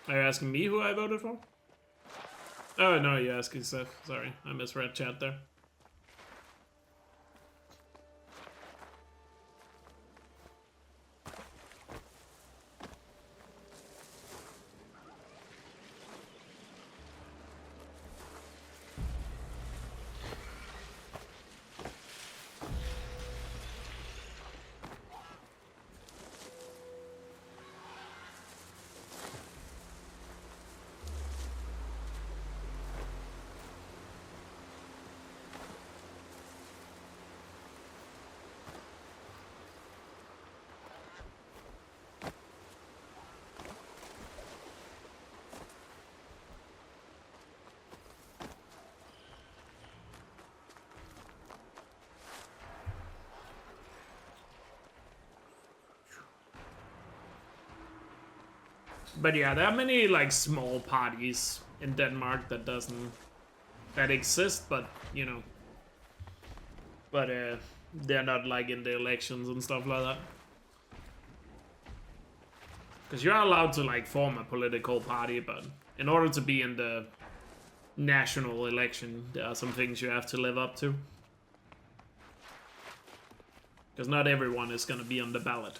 S1: Are you asking me who I voted for? Oh, no, you're asking Seth. Sorry, I misread chat there. But yeah, there are many like small parties in Denmark that exist, but you know, but they're not like in the elections and stuff like that. Because you're allowed to like form a political party, but in order to be in the national election, there are some things you have to live up to. Because not everyone is going to be on the ballot.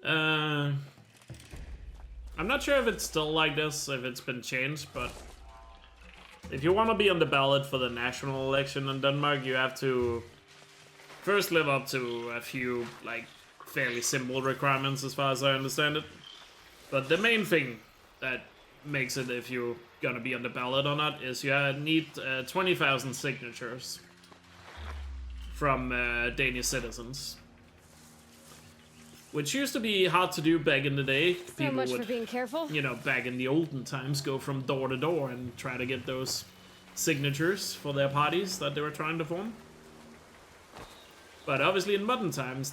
S1: I'm not sure if it's still like this, if it's been changed, but if you want to be on the ballot for the national election in Denmark, you have to first live up to a few, like, fairly simple requirements as far as I understand it. But the main thing that makes it if you're gonna be on the ballot or not is you need 20,000 signatures from Danish citizens. Which used to be hard to do back in the day.
S2: So
S1: People
S2: much
S1: would,
S2: for being careful.
S1: you know, back in the olden times, go from door to door and try to get those signatures for their parties that they were trying to form. But obviously in modern times,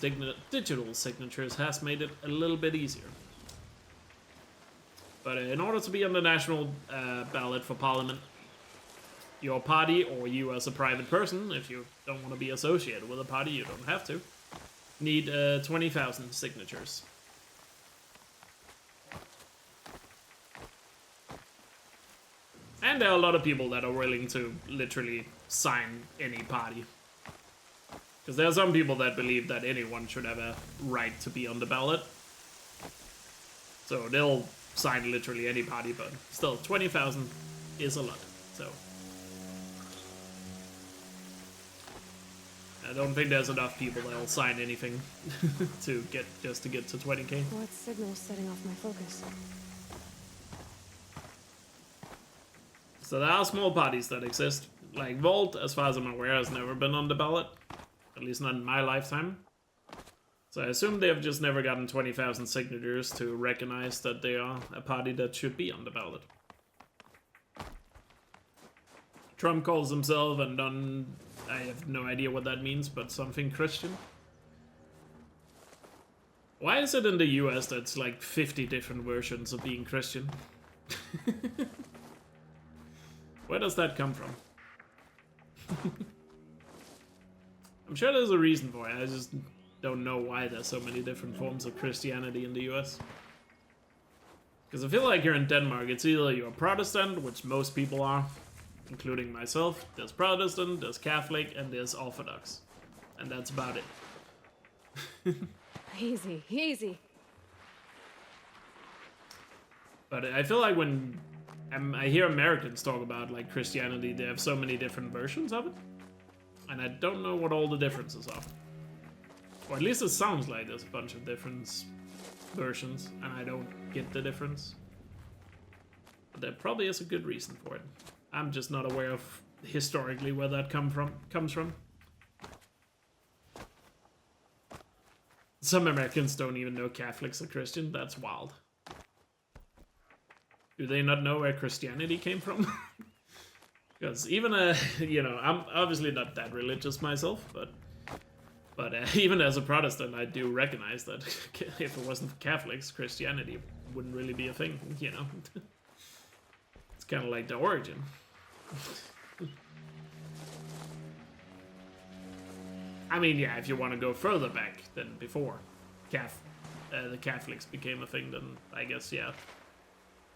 S1: digital signatures has made it a little bit easier. But in order to be on the national ballot for parliament, your party or you as a private person, if you don't want to be associated with a party, you don't have to, need 20,000 signatures. And there are a lot of people that are willing to literally sign any party. Because there are some people that believe that anyone should have a right to be on the ballot. So they'll sign literally any party, but still 20,000 is a lot. So I don't think there's enough people that'll sign anything to get to 20k.
S2: What signal's setting off my focus?
S1: So there are small parties that exist. Like Volt, as far as I'm aware, has never been on the ballot. At least not in my lifetime. So I assume they have just never gotten 20,000 signatures to recognize that they are a party that should be on the ballot. Trump calls himself, and I have no idea what that means, but something Christian. Why is it in the US that's like 50 different versions of being Christian? Where does that come from? I'm sure there's a reason for it, I just don't know why there's so many different forms of Christianity in the US. Because I feel like here in Denmark, it's either you're Protestant, which most people are, including myself. There's Protestant, there's Catholic, and there's Orthodox. And that's about it.
S2: Easy, easy.
S1: But I feel like when I hear Americans talk about like Christianity, they have so many different versions of it. And I don't know what all the differences are. Or at least it sounds like there's a bunch of different versions, and I don't get the difference. But there probably is a good reason for it. I'm just not aware of historically where that comes from. Some Americans don't even know Catholics are Christian. That's wild. Do they not know where Christianity came from? Because even you know, I'm obviously not that religious myself, but even as a Protestant, I do recognize that if it wasn't for Catholics, Christianity wouldn't really be a thing, you know? It's kind of like the origin. I mean, yeah, if you want to go further back than before the Catholics became a thing, then I guess, yeah,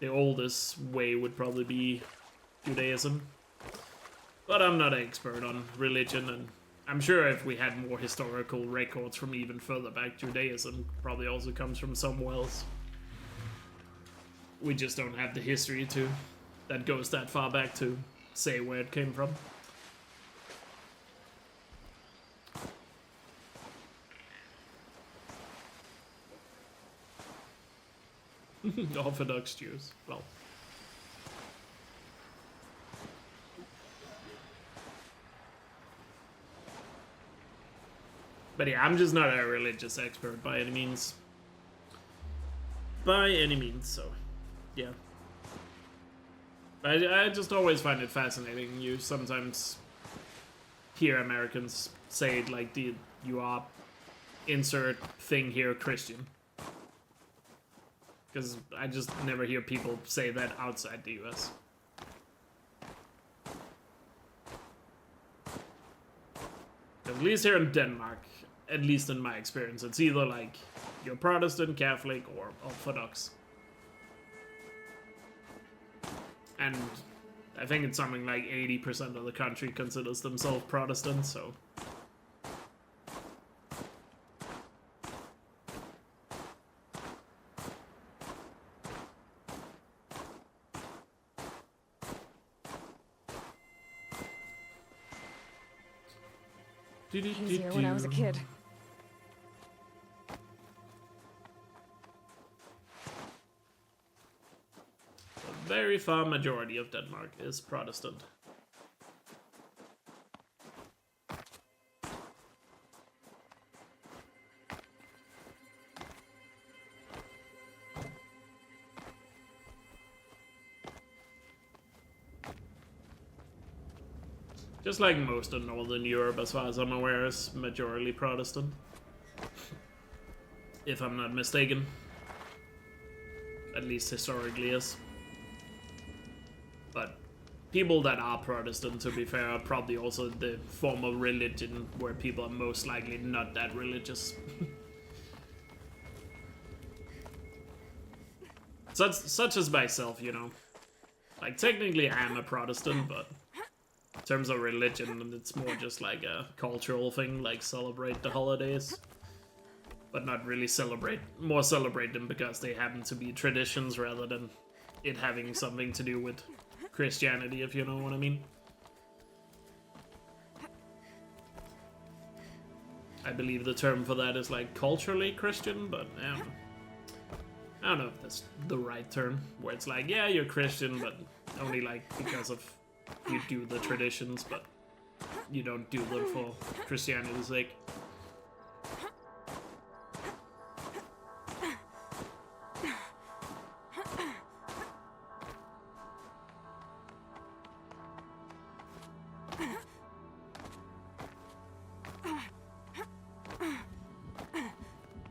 S1: the oldest way would probably be Judaism. But I'm not an expert on religion, and I'm sure if we had more historical records from even further back, Judaism probably also comes from somewhere else. We just don't have the history that goes that far back to say where it came from. Orthodox Jews. Well. But yeah, I'm just not a religious expert by any means. By any means, so yeah. I just always find it fascinating. You sometimes hear Americans say it like you are insert thing here Christian. Because I just never hear people say that outside the US. At least here in Denmark, At least in my experience, it's either like you're Protestant, Catholic, or Orthodox. And I think it's something like 80% of the country considers themselves Protestant, so...
S2: Easier when I was a kid.
S1: A very far majority of Denmark is Protestant. Just like most of Northern Europe, as far as I'm aware, is majorly Protestant. If I'm not mistaken. At least historically is. But people that are Protestant, to be fair, are probably also the form of religion where people are most likely not that religious. Such as myself, you know. Like, technically I am a Protestant, but... in terms of religion, it's more just like a cultural thing, like celebrate the holidays. But not really celebrate, more celebrate them because they happen to be traditions rather than it having something to do with Christianity, if you know what I mean. I believe the term for that is like culturally Christian, but I don't know if that's the right term, where it's like, yeah, you're Christian, but only like because of you do the traditions, but you don't do them for Christianity's sake.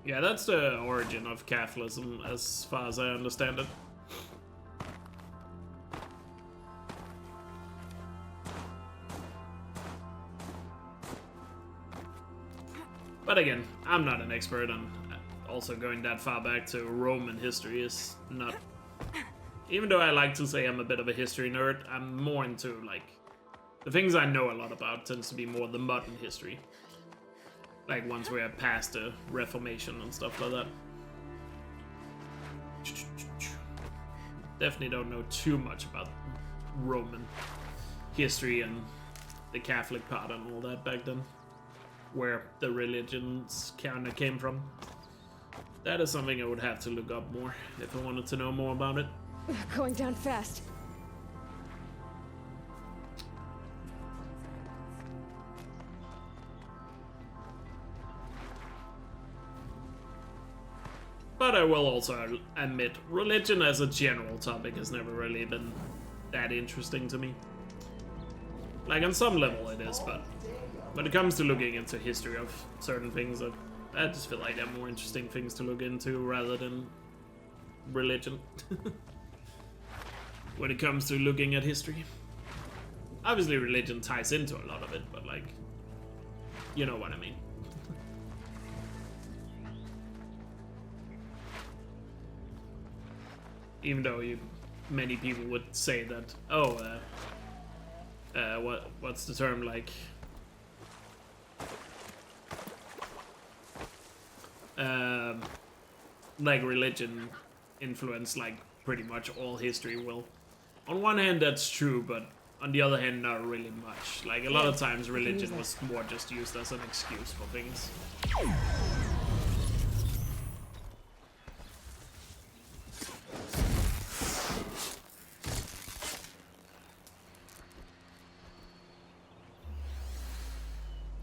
S1: Yeah, that's the origin of Catholicism, as far as I understand it. But again, I'm not an expert, and also going that far back to Roman history is not... Even though I like to say I'm a bit of a history nerd, I'm more into, like... the things I know a lot about tends to be more the modern history. Like, once we are past the Reformation and stuff like that. Definitely don't know too much about Roman history and the Catholic part and all that back then. Where the religions kind of came from. That is something I would have to look up more if I wanted to know more about it.
S2: Going down fast.
S1: But I will also admit, religion as a general topic has never really been that interesting to me. Like, on some level it is, but when it comes to looking into history of certain things, I just feel like there are more interesting things to look into rather than religion. When it comes to looking at history. Obviously religion ties into a lot of it, but like, you know what I mean. Even though many people would say that, oh, what's the term, like, religion influence like pretty much all history. Well, on one hand that's true, but on the other hand not really much. Like, a lot of times religion was more just used as an excuse for things.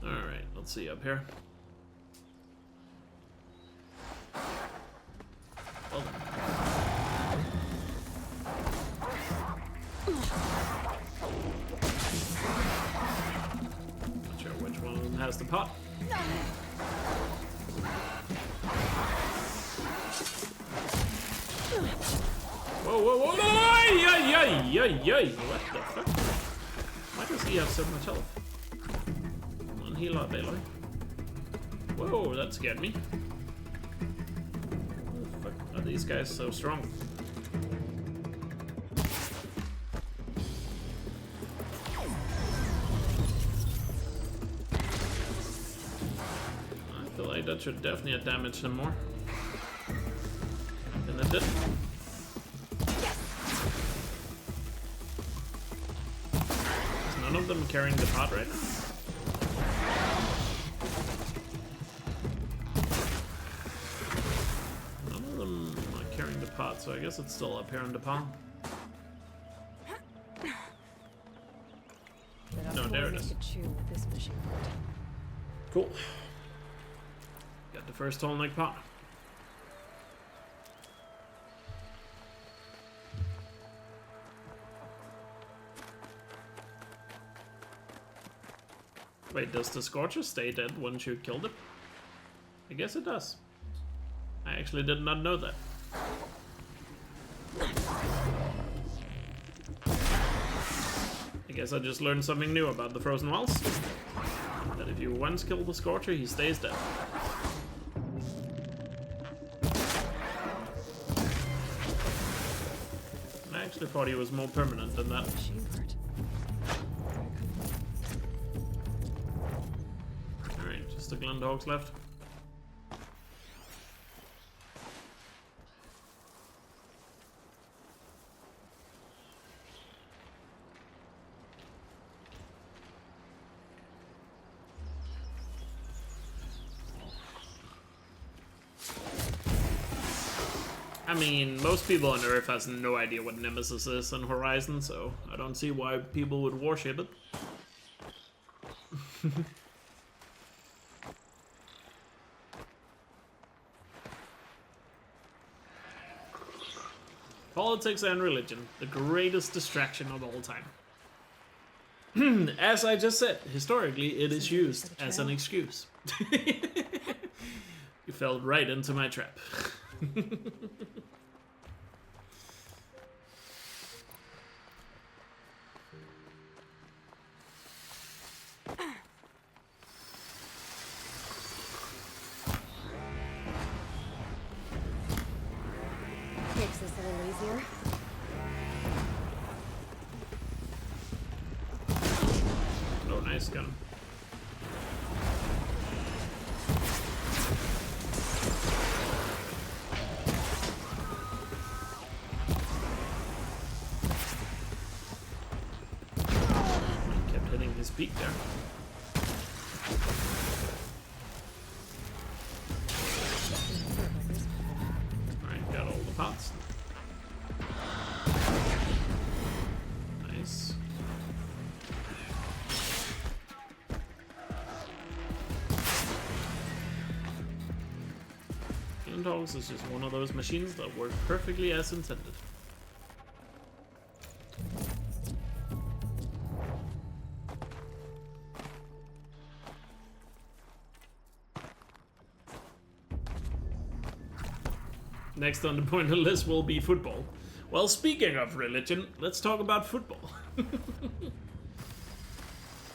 S1: Alright, let's see up here. Well, not sure which one of them has the pot. Whoa, whoa, whoa! Ay, ay, ay, ay! What the fuck? Why does he have so much health? Come on, heal up, Aloy. Whoa, that scared me. Oh, fuck, are these guys so strong? I feel like that should definitely have damaged them more. And it did. Is none of them carrying the pot right now? So I guess it's still up here in the pond. No, there it is. Cool. Got the first tall neck pot. Wait, does the Scorcher stay dead once you killed it? I guess it does. I actually did not know that. I guess I just learned something new about the Frozen Wilds. That if you once kill the Scorcher, he stays dead. I actually thought he was more permanent than that. Alright, just the Glendogs left. I mean, most people on Earth has no idea what Nemesis is on Horizon, so I don't see why people would worship it. Politics and religion, the greatest distraction of all time. As I just said, historically it is used as an excuse. You fell right into my trap.
S2: Makes this a little easier.
S1: Oh, nice gun. Kept hitting his peak there. Alright, got all the pots. Nice. Glendogs is just one of those machines that work perfectly as intended. Next on the point of the list will be football. Well, speaking of religion, let's talk about football.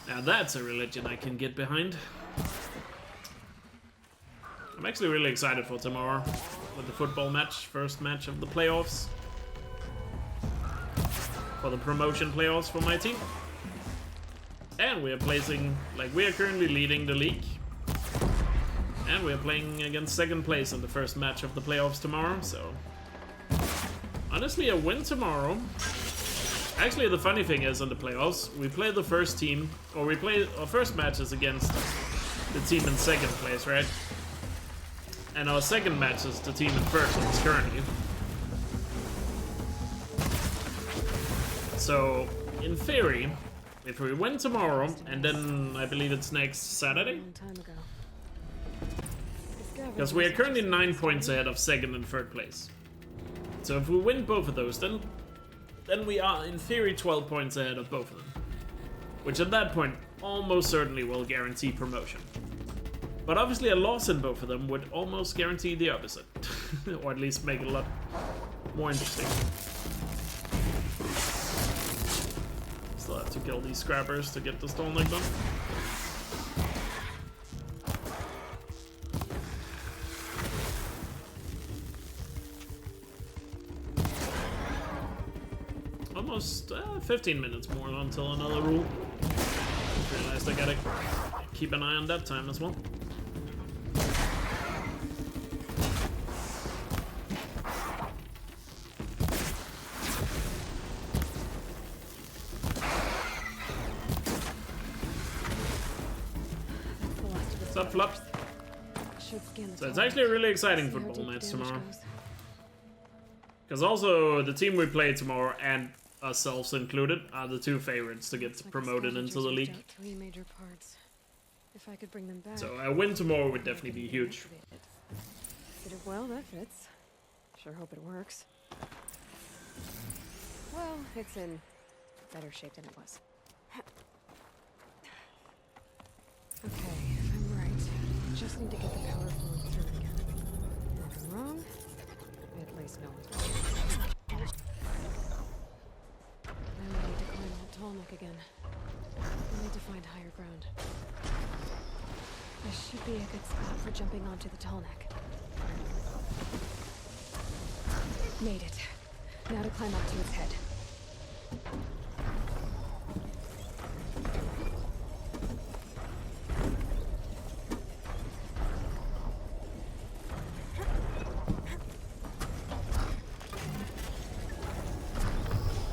S1: Now that's a religion I can get behind. I'm actually really excited for tomorrow with the football match, first match of the playoffs. For the promotion playoffs for my team. And we are placing, like, we are currently leading the league. And we are playing against second place in the first match of the playoffs tomorrow, so... Honestly, a win tomorrow... Actually, the funny thing is, in the playoffs, we play the first team, or we play our first match is against the team in second place, right? And our second match is the team in first place currently. So, in theory, if we win tomorrow, and then I believe it's next Saturday? Because we are currently 9 points ahead of second and third place. So if we win both of those, then we are in theory 12 points ahead of both of them. Which at that point almost certainly will guarantee promotion. But obviously a loss in both of them would almost guarantee the opposite. Or at least make it a lot more interesting. Still have to kill these scrappers to get the stone leg done. almost 15 minutes more until another rule. Just realized I gotta keep an eye on that time as well. What's up, Flops? So it's actually a really exciting football match tomorrow. Because also the team we play tomorrow and ourselves included are the two favorites to get promoted into the league.
S2: Three major parts. If I could bring them back.
S1: So a win tomorrow would definitely be huge.
S2: Did it well, that fits. Sure hope it works. Well, it's in better shape than it was. Okay, if I'm right, I just need to get the power flowing through again. If I'm wrong, at least no one's watching. Now I need to climb that tall neck again. I need to find higher ground. This should be a good spot for jumping onto the tall neck. Made it. Now to climb up to its head.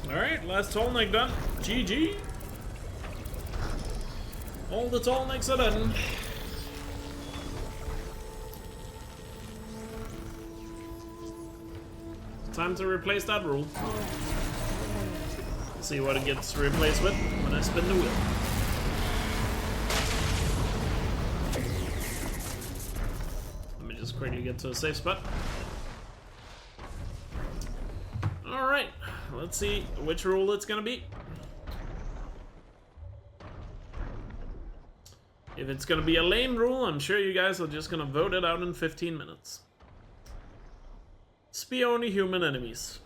S1: Alright, last tall neck done. GG. All the tall necks are done. Time to replace that rule. See what it gets replaced with when I spin the wheel. Let me just quickly get to a safe spot. Alright, let's see which rule it's gonna be. If it's gonna be a lame rule, I'm sure you guys are just gonna vote it out in 15 minutes. Spioni human enemies.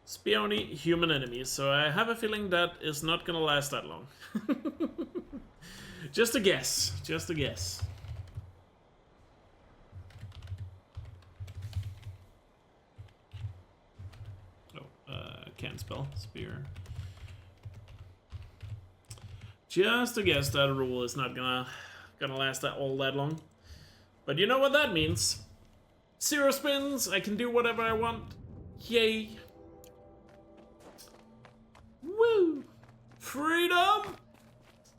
S1: Spioni human enemies. So I have a feeling that is not gonna last that long. Just a guess. Just a guess. Can't spell. Spear. Just a guess that rule is not gonna last all that long. But you know what that means. 0 spins, I can do whatever I want. Yay. Woo! Freedom!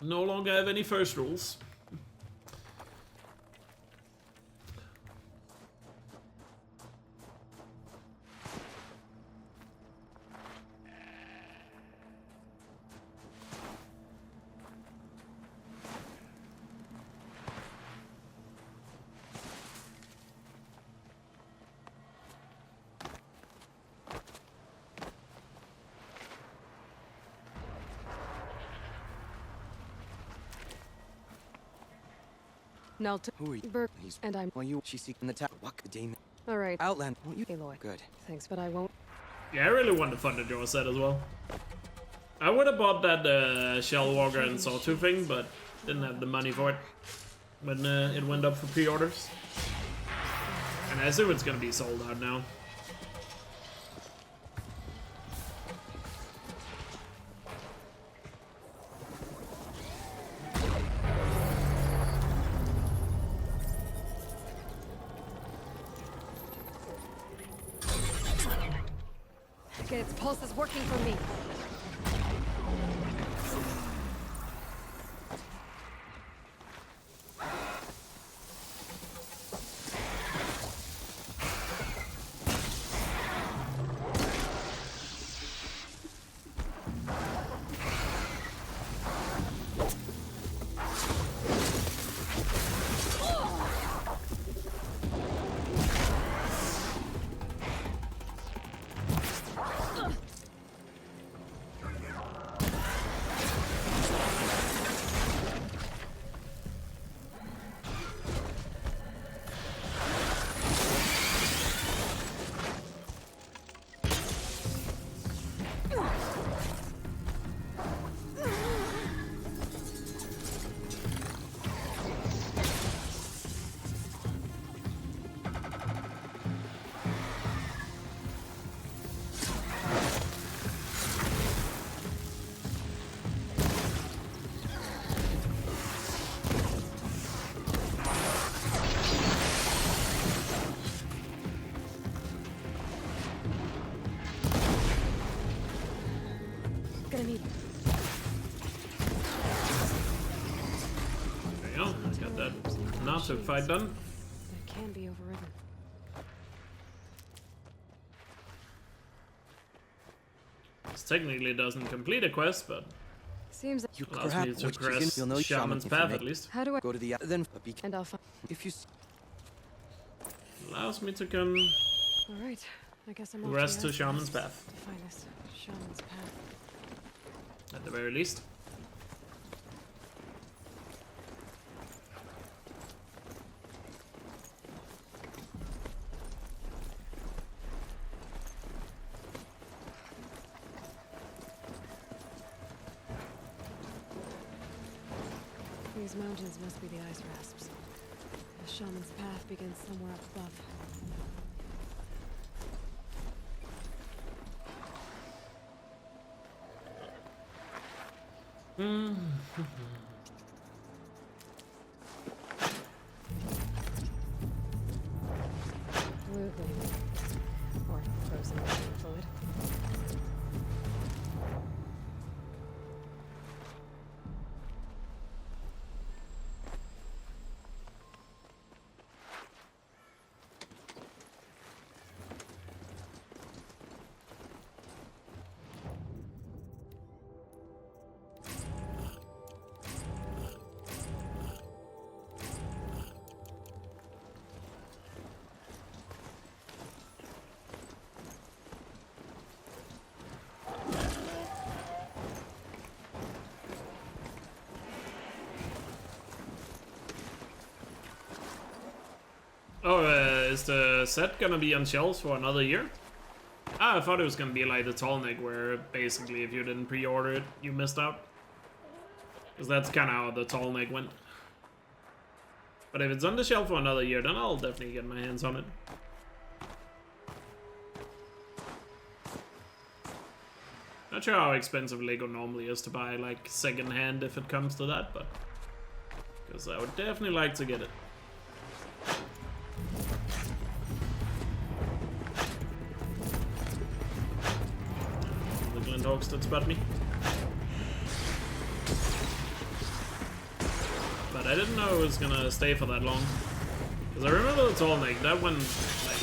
S1: No longer have any first rules.
S2: Nelton.
S3: Who are you?
S2: Burke. And I'm.
S3: Well, you. She's seeking the tower. What the demon?
S2: All right.
S3: Outland. Won't you?
S2: Aloy.
S3: Good.
S2: Thanks, but I won't.
S1: Yeah, I really want the Thunderjaw set as well. I would have bought that Shell Walker and Sawtooth thing, but didn't have the money for it when it went up for pre-orders. And I assume it's gonna be sold out now.
S2: Okay, its pulse is working for me. gonna need.
S1: There you go. Got that Nazi fight done.
S2: It can be overridden.
S1: This technically doesn't complete a quest, but
S2: seems
S3: You
S1: allows
S3: crap,
S1: me to
S3: which is in-
S1: progress
S3: you'll know
S1: Shaman's
S3: shaman if you
S1: Path
S3: make-
S1: at least.
S2: How do I
S3: Go to the then
S2: and I'll find.
S3: if you
S1: Allows me to come
S2: All right. I guess I'm off
S1: rest
S2: the
S1: to Shaman's
S2: Ice
S1: Path,
S2: to find this Shaman's Path.
S1: at the very least.
S2: These mountains must be the ice rasps. The Shaman's Path begins somewhere up above. Blue gleam. Or frozen fluid.
S1: Oh, is the set gonna be on shelves for another year? Ah, I thought it was gonna be like the Tallneck, where basically if you didn't pre-order it, you missed out. Because that's kind of how the Tallneck went. But if it's on the shelf for another year, then I'll definitely get my hands on it. Not sure how expensive Lego normally is to buy, like, second-hand if it comes to that, but... because I would definitely like to get it. The Glinthawks that spot me. But I didn't know it was gonna stay for that long. Because I remember the Tallneck, that one, like...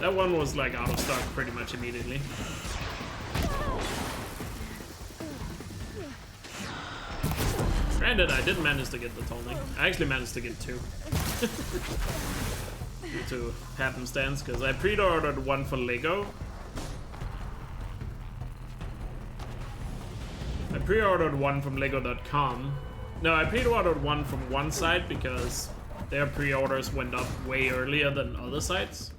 S1: that one was, like, out of stock pretty much immediately. Granted, I did manage to get the Tallneck. I actually managed to get two. Due to happenstance, because I pre-ordered one for Lego. I pre-ordered one from Lego.com. No, I pre-ordered one from one site because their pre-orders went up way earlier than other sites.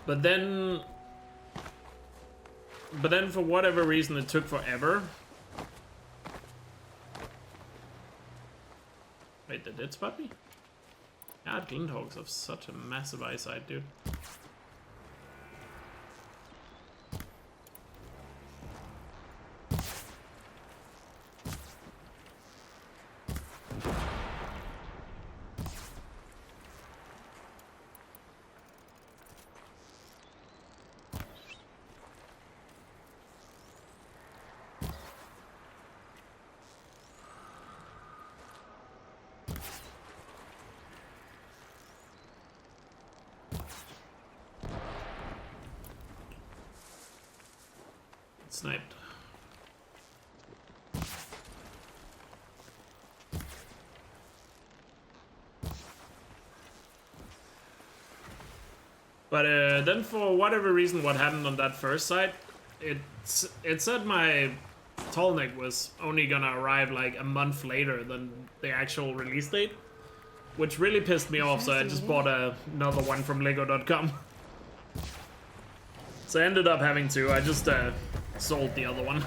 S1: But then for whatever reason it took forever. Wait, did it spot me? God, Glinthawks have such a massive eyesight, dude. Sniped. But then for whatever reason what happened on that first site, it said my Tallneck was only gonna arrive like a month later than the actual release date, which really pissed me off, so I just bought another one from Lego.com. So I ended up having to, I just sold the other one.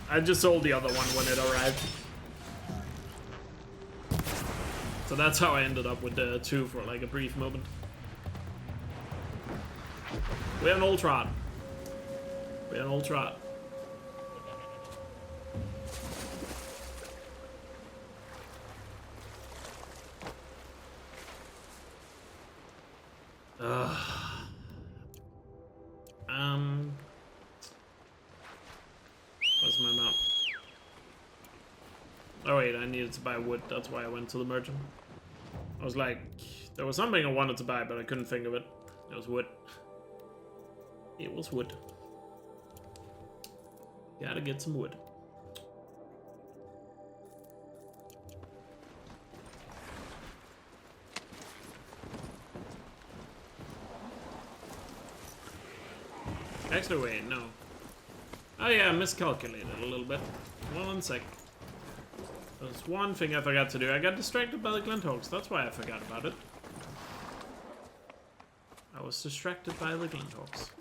S1: I just sold the other one when it arrived. So that's how I ended up with the two for like a brief moment. We have an old trot. We have an old trot. Oh wait, I needed to buy wood. That's why I went to the merchant. I was like, there was something I wanted to buy, but I couldn't think of it. It was wood. It was wood. Gotta get some wood. Actually, wait, no. Oh yeah, I miscalculated a little bit. 1 sec. There's one thing I forgot to do. I got distracted by the Glinthawks. That's why I forgot about it. I was distracted by the Glinthawks.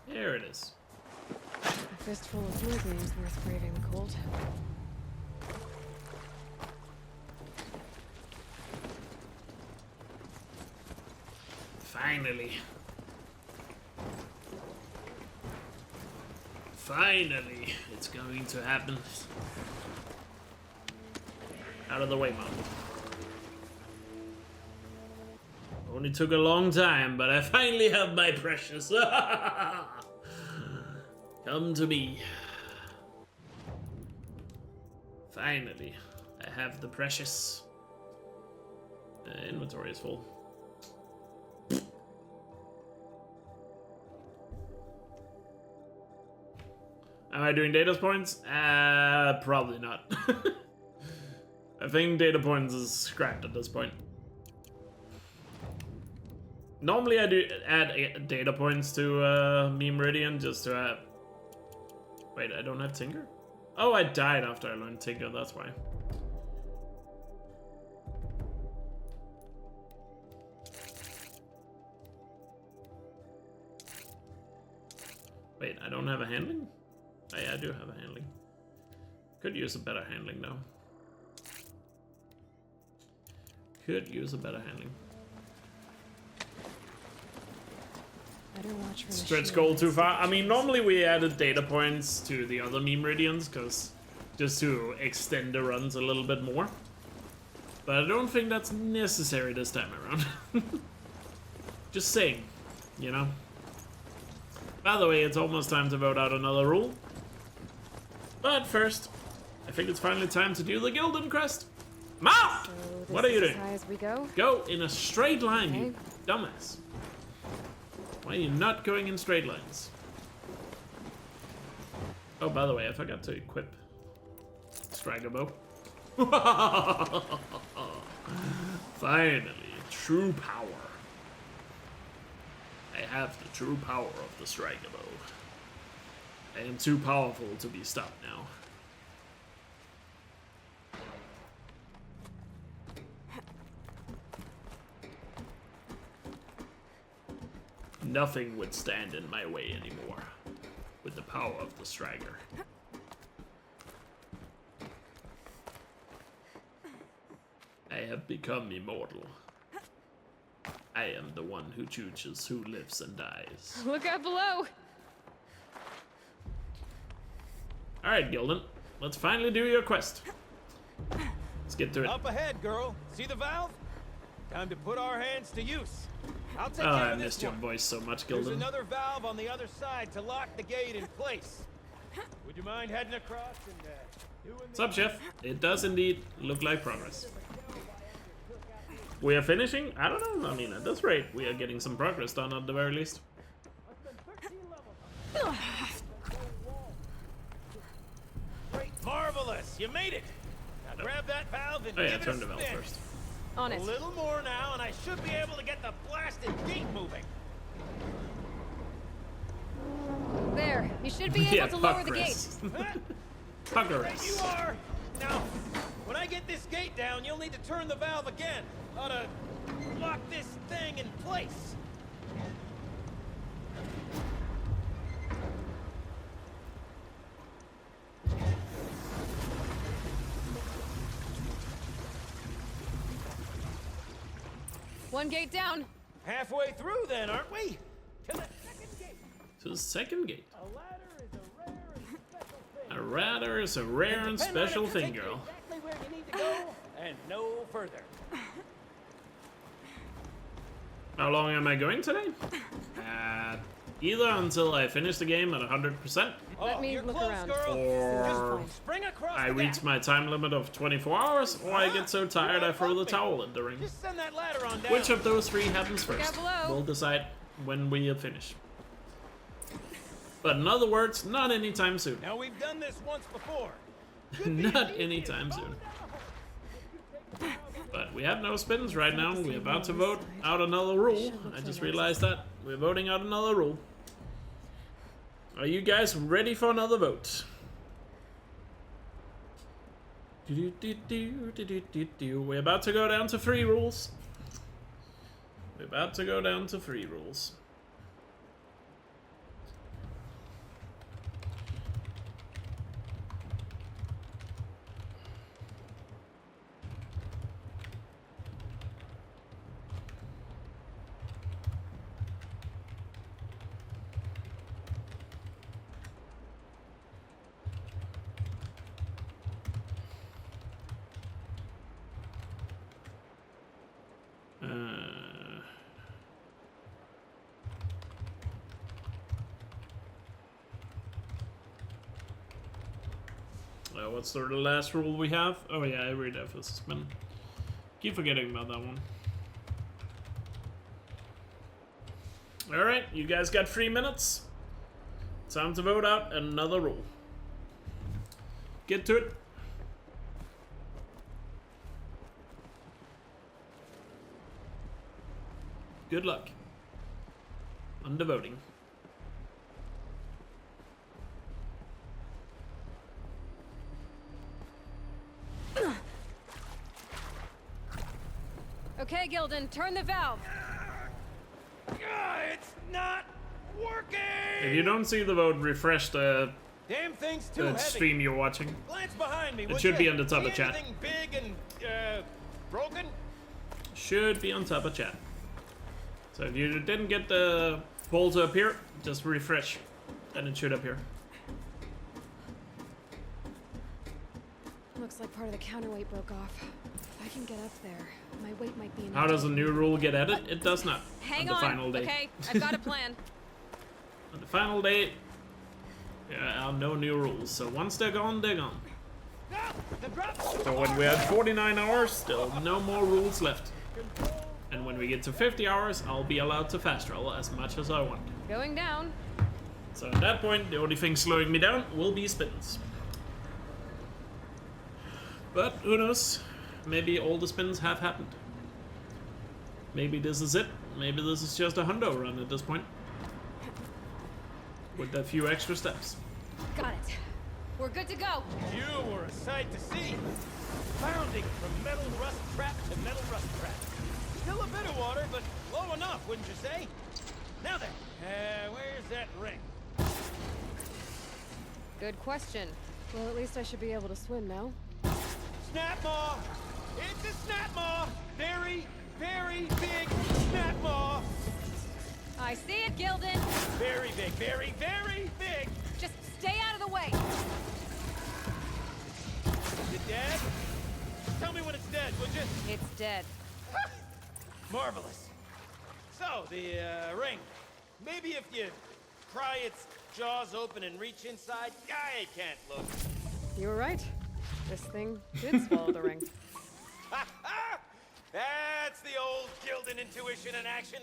S1: There it is.
S2: A fistful of wood means worth braving the cold.
S1: Finally. Finally, it's going to happen. Out of the way, Mom. Only took a long time, but I finally have my precious. Come to me. Finally, I have the precious. Inventory is full. Am I doing data points? Probably not. I think data points is scrapped at this point. Normally I do add data points to Memeridian just to have... Wait, I don't have Tinker? Oh, I died after I learned Tinker, that's why. Wait, I don't have a handling? Oh, yeah, I do have a handling. Could use a better handling, though. Could use a better handling. Stretch goal too far. I mean, normally we added data points to the other Memeridians, because just to extend the runs a little bit more. But I don't think that's necessary this time around. Just saying, you know. By the way, it's almost time to vote out another rule. But first, I think it's finally time to do the Gildan Crest. Mount!
S2: So
S1: What are you doing?
S2: As high as we go?
S1: Go in a straight line, you dumbass. Why are you not going in straight lines? Oh, by the way, I forgot to equip Stragabo. Finally, true power. I have the true power of the Stragabo. I am too powerful to be stopped now. Nothing would stand in my way anymore with the power of the Striker. I have become immortal. I am the one who chooses who lives and dies.
S2: Look out below!
S1: Alright, Gildan. Let's finally do your quest. Let's get to it.
S6: Up ahead, girl. See the valve? Time to put our hands to use. I'll take
S1: Oh,
S6: care
S1: I
S6: of this
S1: missed your
S6: one.
S1: voice so much,
S6: There's
S1: Gildan.
S6: another valve on the other side to lock the gate in place. Would you mind heading across and doing
S1: What's up, Chef? It does indeed look like progress. We are finishing? I don't know. I mean, at this rate, we are getting some progress done at the very least.
S6: Great, marvelous! You made it. Now grab that valve and
S1: Oh yeah,
S6: give it
S1: turn
S6: a
S1: the valve
S6: spin.
S1: first.
S2: On it.
S6: A little more now, and I should be able to get the blasted gate moving.
S2: There, you should be able
S1: Yeah,
S2: to lower the gate.
S6: There you are. Now, when I get this gate down, you'll need to turn the valve again. Ought to lock this thing in place.
S2: One gate down.
S6: Halfway through then, aren't we? To the second gate.
S1: To the second gate.
S6: A ladder is a rare and special thing.
S1: A ladder is a rare and
S6: Depend on it
S1: special
S6: to
S1: thing,
S6: take you
S1: girl.
S6: Exactly where you need to go, and no further.
S1: How long am I going today? Either until I finish the game at 100%,
S2: Let me look around.
S1: Or I reach my time limit of 24 hours, or I get so tired I throw the towel in the ring.
S6: Just send that ladder on down.
S1: Which of those three happens
S2: Look out
S1: first?
S2: below.
S1: We'll decide when we finish. But in other words, not anytime soon.
S6: Now we've done this once before.
S1: Not anytime soon. But we have no spins right now. We're about to vote out another rule. I just realized that. We're voting out another rule. Are you guys ready for another vote? We're about to go down to 3 rules. We're about to go down to 3 rules. What's the last rule we have? Oh yeah, every death is a spin. Keep forgetting about that one. Alright, you guys got 3 minutes. Time to vote out another rule. Get to it. Good luck. On the voting.
S2: Okay, Gildan, turn the valve.
S6: It's not working.
S1: If you don't see the vote, refresh the
S6: Damn thing's too heavy.
S1: stream you're watching.
S6: Glance behind me.
S1: It should be on the top of chat.
S6: Anything big and broken?
S1: Should be on top of chat. So if you didn't get the poll to appear, just refresh, and it should appear.
S2: Looks like part of the counterweight broke off. If I can get up there, my weight might be enough.
S1: How does the new rule get added? It does not.
S2: Hang
S1: on the final day.
S2: Okay, I've got a plan.
S1: On the final day, no new rules. So once they're gone, they're gone. So when we had 49 hours, still no more rules left. And when we get to 50 hours, I'll be allowed to fast travel as much as I want.
S2: Going down.
S1: So at that point, the only thing slowing me down will be spins. But who knows? Maybe all the spins have happened. Maybe this is it. Maybe this is just a hundo run at this point. With a few extra steps.
S2: Got it. We're good to go.
S6: You were a sight to see. Bounding from metal rust trap to metal rust trap. Still a bit of water, but low enough, wouldn't you say? Now then, where's that ring?
S2: Good question. Well, at least I should be able to swim now.
S6: Snap maw! It's a snap maw! Very, very big snap maw!
S2: I see it, Gildan.
S6: Very big, very, very big!
S2: Just stay out of the way.
S6: Is it dead? Tell me when it's dead, would you?
S2: It's dead.
S6: Marvelous. So, the ring. Maybe if you pry its jaws open and reach inside, I can't look.
S2: You were right. This thing did swallow the ring.
S6: That's the old Gildan intuition in action.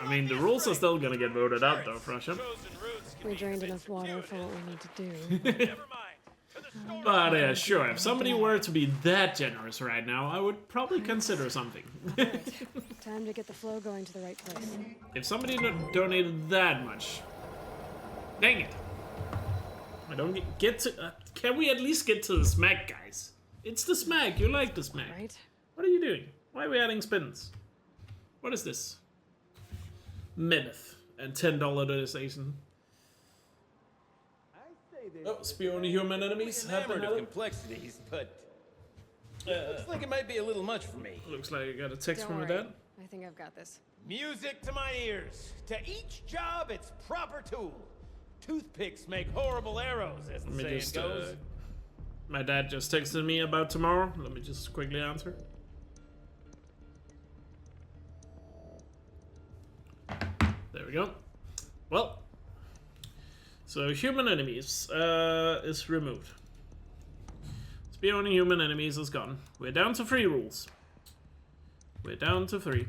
S1: I mean, the rules are still gonna get voted out though, Russia.
S2: We drained enough water for what we need to do.
S1: But sure, if somebody were to be that generous right now, I would probably consider something.
S2: Time to get the flow going to the right place.
S1: If somebody donated that much, dang it! I don't get to. Can we at least get to the smack, guys? It's the smack. You like the smack.
S2: Right.
S1: What are you doing? Why are we adding spins? What is this? Minute and $10 donation. Oh, spear only human enemies have been added.
S6: Complexities, but looks like it might be a little much for me.
S1: Looks like I got a text
S2: Don't
S1: from my
S2: worry.
S1: dad.
S2: I think I've got this.
S6: Music to my ears. To each job, its proper tool. Toothpicks make horrible arrows, as the saying goes.
S1: My dad just texted me about tomorrow. Let me just quickly answer. There we go. Well, So human enemies is removed. Spawning human enemies is gone. We're down to 3 rules. We're down to 3.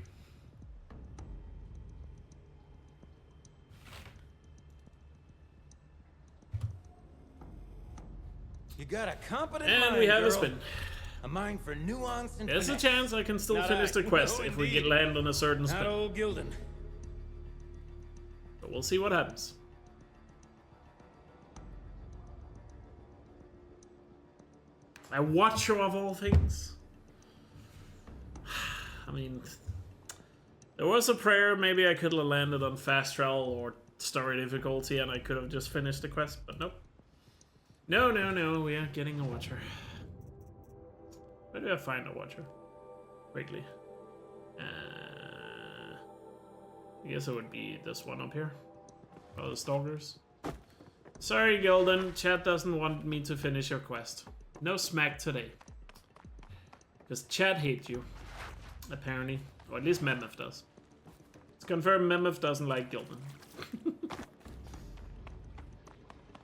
S6: You got a competent
S1: And
S6: mind,
S1: we have
S6: girl.
S1: a spin.
S6: A mind for nuance and
S1: There's a
S6: finesse.
S1: chance I can still
S6: Not
S1: finish the
S6: I.
S1: quest
S6: No,
S1: if we
S6: indeed.
S1: get land on a certain
S6: Not
S1: spin.
S6: old Gildan.
S1: But we'll see what happens. A watcher of all things. I mean, there was a prayer. Maybe I could have landed on fast travel or story difficulty, and I could have just finished the quest. But nope. No, no, no. We are getting a watcher. Where do I find a watcher? Quickly. I guess it would be this one up here. Oh, the stalkers. Sorry, Golden. Chat doesn't want me to finish your quest. No smack today. Because chat hates you. Apparently. Or at least Memeth does. It's confirmed Memeth doesn't like Gildan.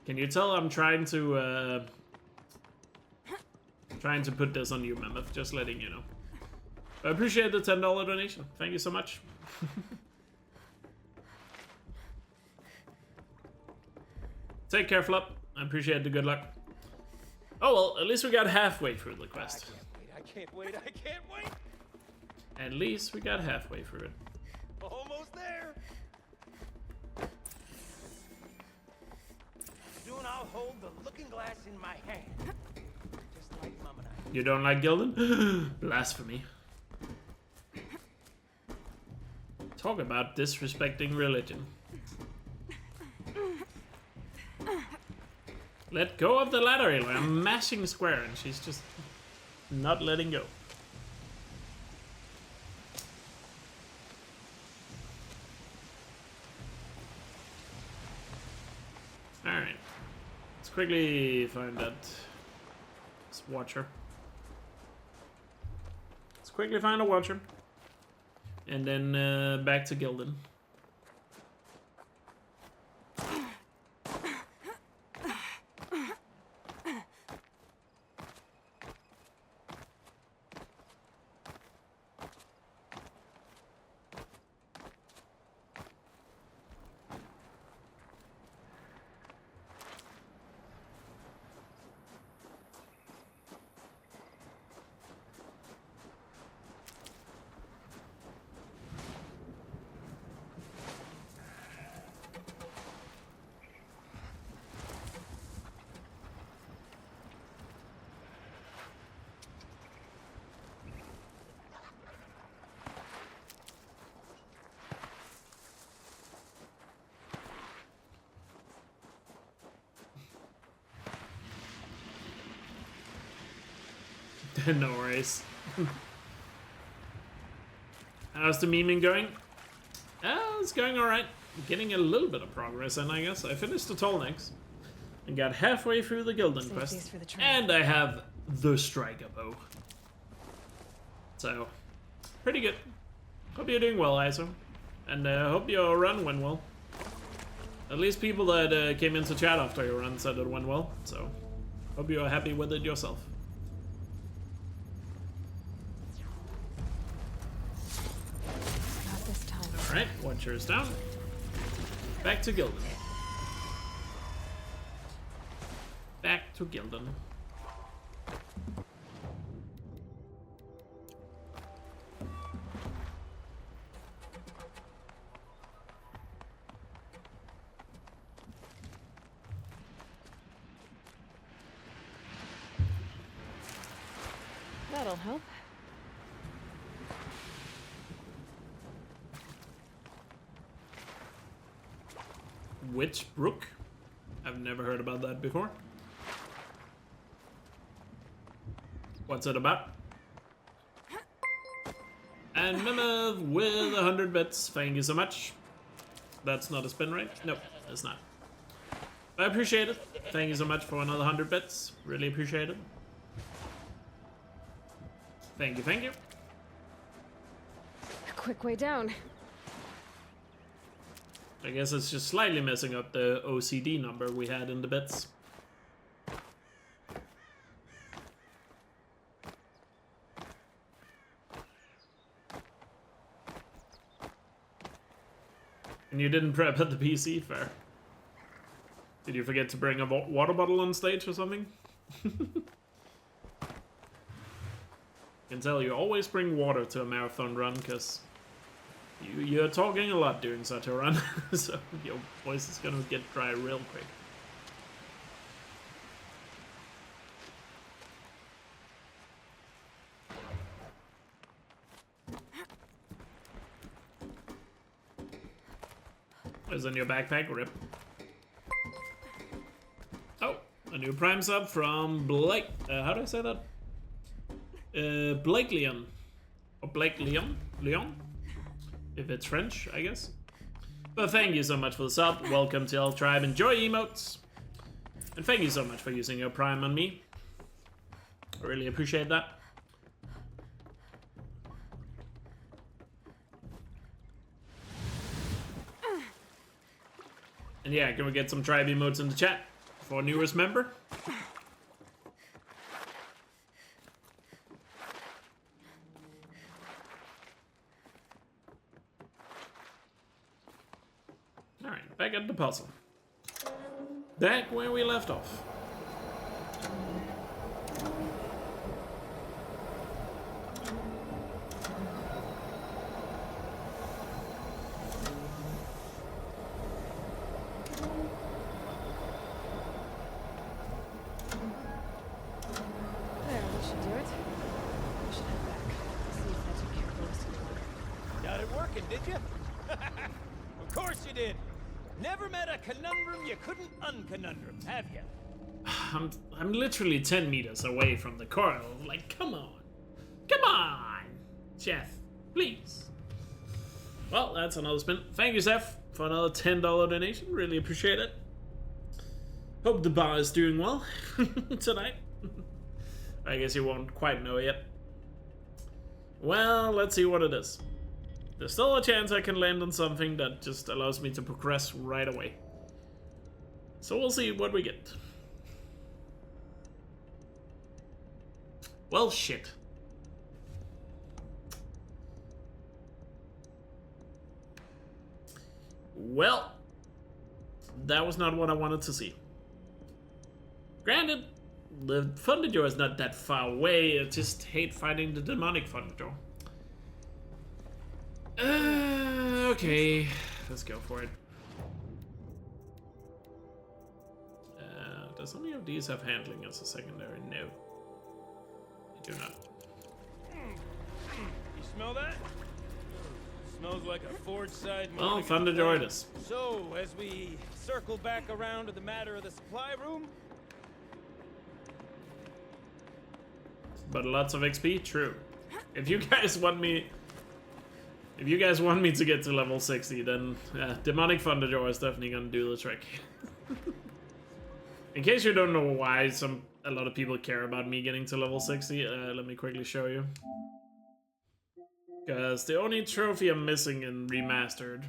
S1: Can you tell I'm trying to put this on you, Memeth? Just letting you know. I appreciate the $10 donation. Thank you so much. Take care, Flop. I appreciate the good luck. Oh well, at least we got halfway through the quest.
S6: I can't wait. I can't wait.
S1: At least we got halfway through it.
S6: Almost there. Soon I'll hold the looking glass in my hand. Just like Mom and I.
S1: You don't like Gildan? Blasphemy. Talk about disrespecting religion. Let go of the ladder, Aloy. I'm mashing square and she's just not letting go. Alright. Let's quickly find that watcher. Let's quickly find a watcher. And then back to Gildan. No worries. How's the memeing going? It's going alright. Getting a little bit of progress, and I guess I finished the Tolnex and got halfway through the Gildan quest. And I have the Striker Bow. So, pretty good. Hope you're doing well, Iso. And hope your run went well. At least people that came into chat after your run said it went well. So, hope you're happy with it yourself. Alright, Watcher is down. Back to Gildan. Back to Gildan.
S2: That'll help.
S1: Witch Brook? I've never heard about that before. What's it about? And Memeth with 100 bits. Thank you so much. That's not a spin rate? Nope, it's not. I appreciate it. Thank you so much for another 100 bits. Really appreciate it. Thank you, thank you.
S2: A quick way down.
S1: I guess it's just slightly messing up the OCD number we had in the bits. And you didn't prep at the PC, fair. Did you forget to bring a water bottle on stage or something? I can tell you always bring water to a marathon run, because you're talking a lot during such a run, so your voice is gonna get dry real quick. What's in your backpack? Rip. Oh, a new Prime sub from Blake. How do I say that? Blake Leon. Or Blake Leon? Leon? If it's French, I guess. But thank you so much for the sub. Welcome to Elk Tribe. Enjoy emotes. And thank you so much for using your Prime on me. I really appreciate that. And yeah, can we get some tribe emotes in the chat for newest member? Alright, back at the puzzle. Back where we left off.
S6: Did you? Of course you did. Never met a conundrum you couldn't unconundrum, have you?
S1: I'm literally 10 meters away from the coil. Like, come on. Come on, Chef. Please. Well, that's another spin. Thank you, Seth, for another $10 donation. Really appreciate it. Hope the bar is doing well tonight. I guess you won't quite know yet. Well, let's see what it is. There's still a chance I can land on something that just allows me to progress right away. So we'll see what we get. Well, shit. Well, that was not what I wanted to see. Granted, the Thunderdor is not that far away. I just hate fighting the demonic Thunderdor. Okay, let's go for it. Does any of these have handling as a secondary? No. They do not.
S6: You smell that? Smells like a forge side.
S1: Well, Thunderdor it is.
S6: So, as we circle back around to the matter of the supply room.
S1: But lots of XP? True. If you guys want me... If you guys want me to get to level 60, then Demonic Thunderdor is definitely gonna do the trick. In case you don't know why a lot of people care about me getting to level 60, let me quickly show you. Because the only trophy I'm missing in Remastered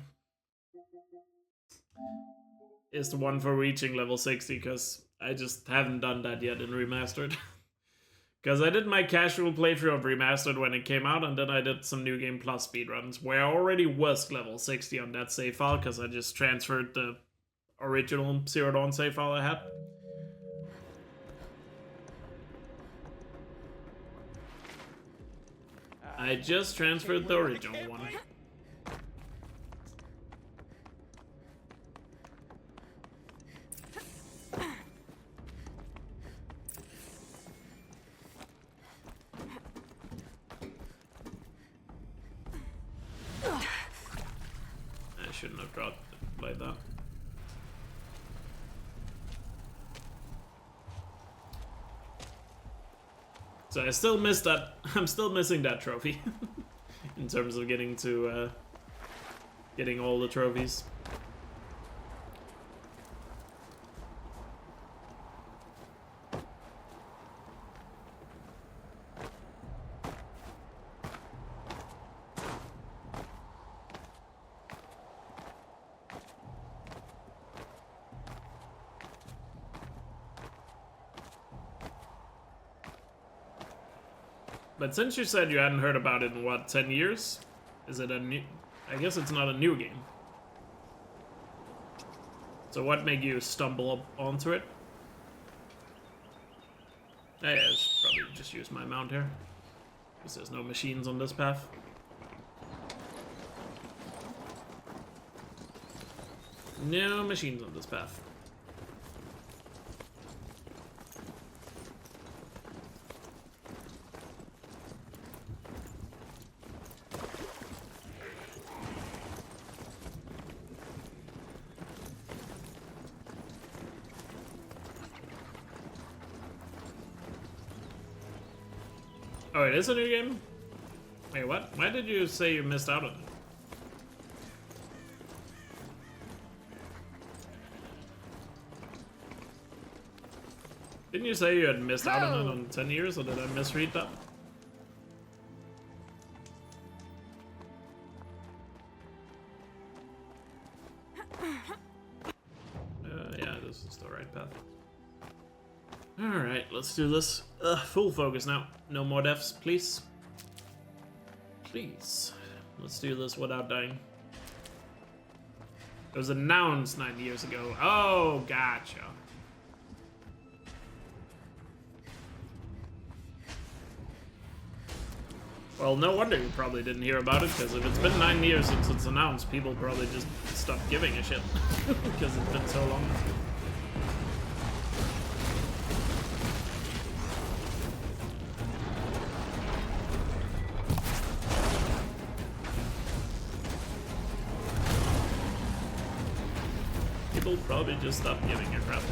S1: is the one for reaching level 60, because I just haven't done that yet in Remastered. Because I did my casual playthrough of Remastered when it came out, and then I did some New Game Plus speedruns, where I already was level 60 on that save file, because I just transferred the original Zero Dawn save file I had. I just transferred the original one. I shouldn't have dropped it like that. So I still missed that. I'm still missing that trophy in terms of getting to getting all the trophies. But since you said you hadn't heard about it in, what, 10 years? Is it a new... I guess it's not a new game. So what made you stumble up onto it? Yeah, I should probably just use my mount here. Because there's no machines on this path. No machines on this path. Oh, it is a new game? Wait, what? Why did you say you missed out on it? Didn't you say you had missed out on it on 10 years, or did I misread that? Yeah, this is the right path. Alright, let's do this. Full focus now. No more deaths, please. Please. Let's do this without dying. It was announced 9 years ago. Oh, gotcha. Well, no wonder you probably didn't hear about it, because if it's been 9 years since it's announced, people probably just stopped giving a shit. Because it's been so long. People probably just stopped giving a crap.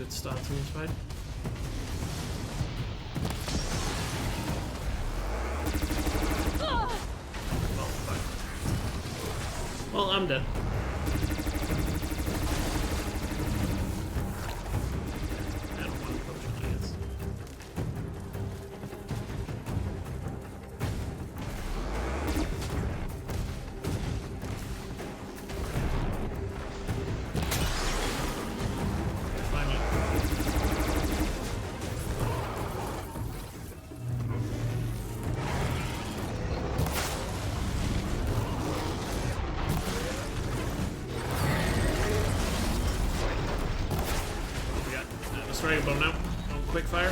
S1: Start to this fight. Well, fuck. Well, I'm dead. And one potion, I guess. Straight now. On quick fire.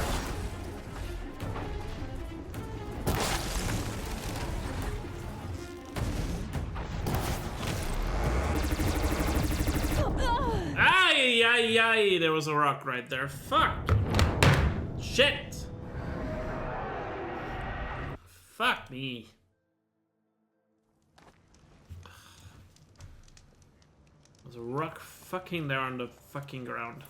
S1: Ay, ay, ay. There was a rock right there. Fuck. Shit. Fuck me. There's a rock fucking there on the fucking ground.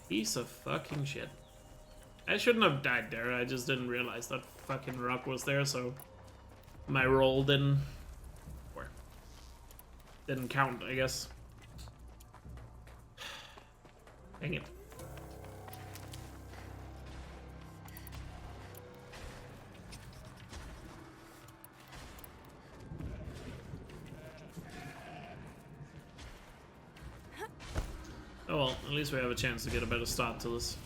S1: Piece of fucking shit. I shouldn't have died there, I just didn't realize that fucking rock was there, so my roll didn't count, I guess. Dang it. Oh well, at least we have a chance to get a better start to this.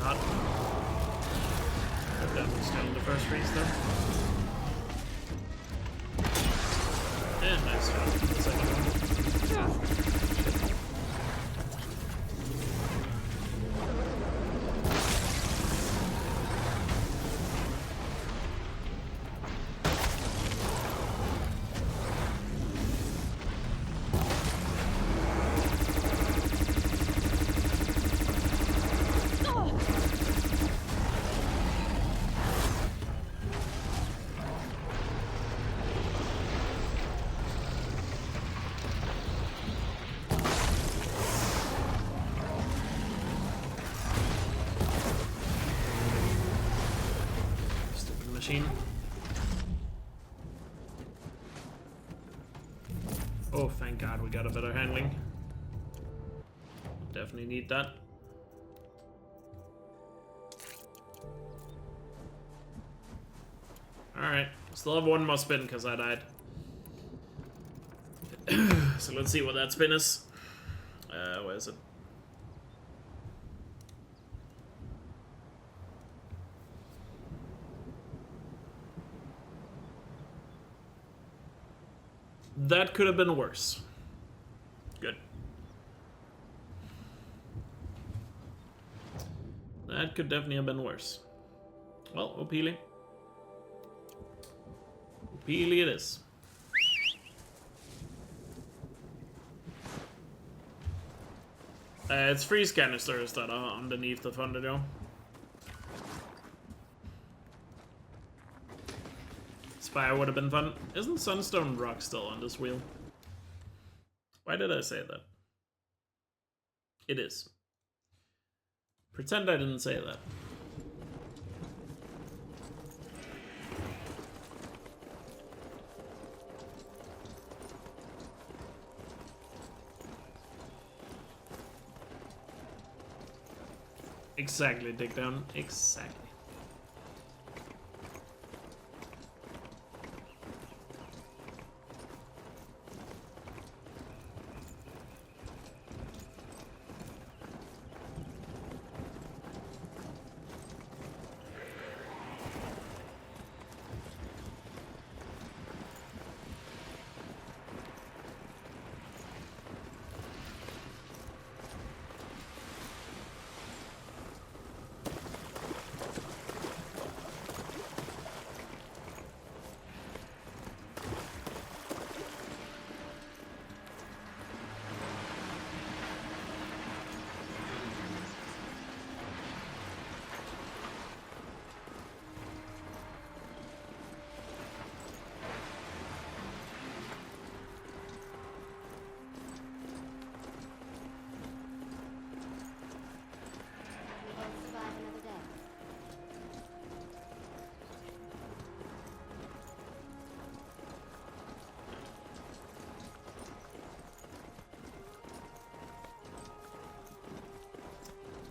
S1: hot. Definitely still in the first race though. Yeah, nice job. The second one. Machine. Oh, thank God we got a better handling. Definitely need that. Alright, still have one more spin because I died. So let's see what that spin is. Where is it? That could have been worse. Good. That could definitely have been worse. Well, O'Peely. O'Peely it is. It's freeze canisters that are underneath the Thunderdome. Spire would have been fun. Isn't Sunstone Rock still on this wheel? Why did I say that? It is. Pretend I didn't say that. Exactly, dig down. Exactly.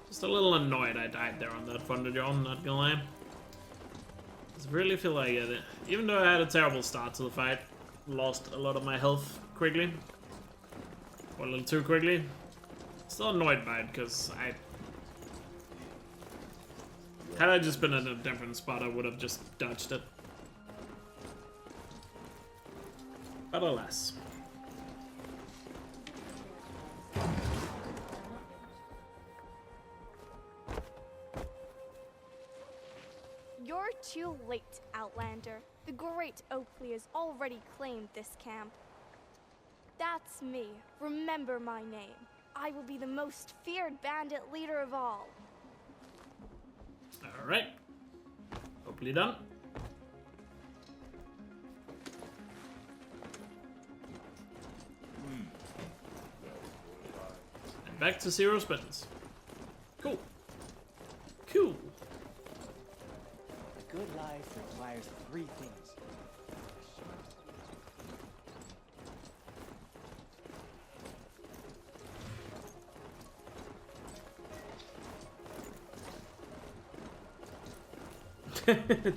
S1: Just a little annoyed I died there on that Thunderdome, not gonna lie. Just really feel like it. Even though I had a terrible start to the fight, lost a lot of my health quickly. Or a little too quickly. Still annoyed by it, because had I just been in a different spot, I would have just dodged it. But alas.
S4: You're too late, Outlander. The great Oakley has already claimed this camp. That's me. Remember my name. I will be the most feared bandit leader of all.
S1: Alright. Hopefully done. And back to 0 spins. Cool. Cool.
S13: A good life requires 3 things.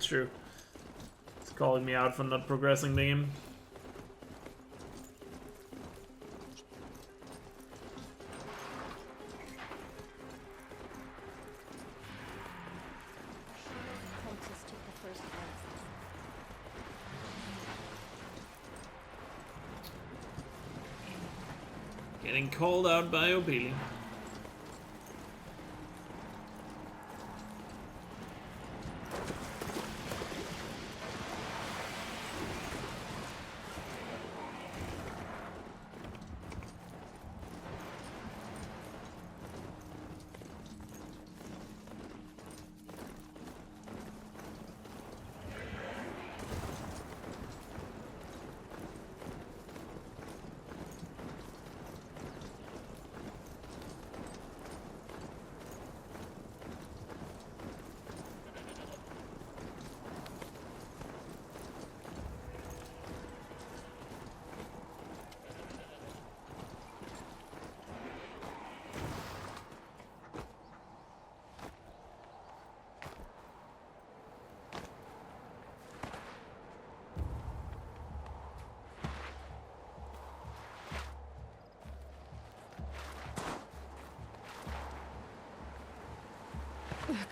S1: True. It's calling me out for not progressing the game. Getting called out by O'Beely.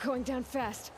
S2: Going down fast.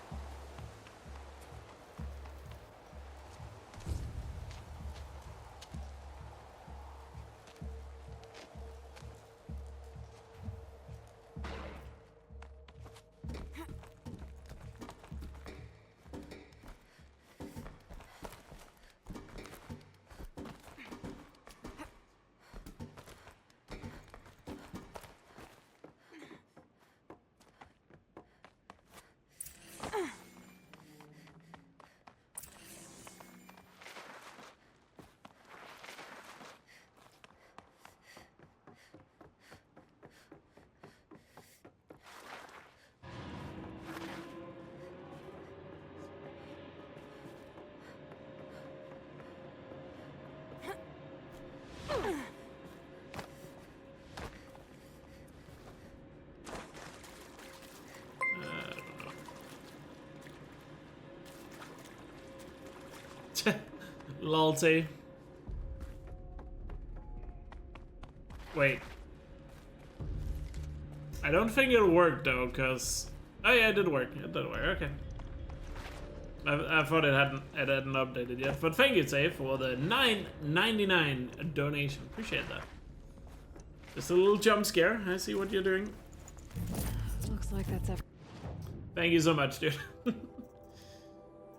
S1: Lolty. Wait. I don't think it'll work though, cause oh yeah, it did work. It did work. Okay. I thought it hadn't updated yet, but thank you, Tay, for the $9.99 donation. Appreciate that. Just a little jump scare. I see what you're doing.
S2: Looks like that's everything.
S1: Thank you so much, dude,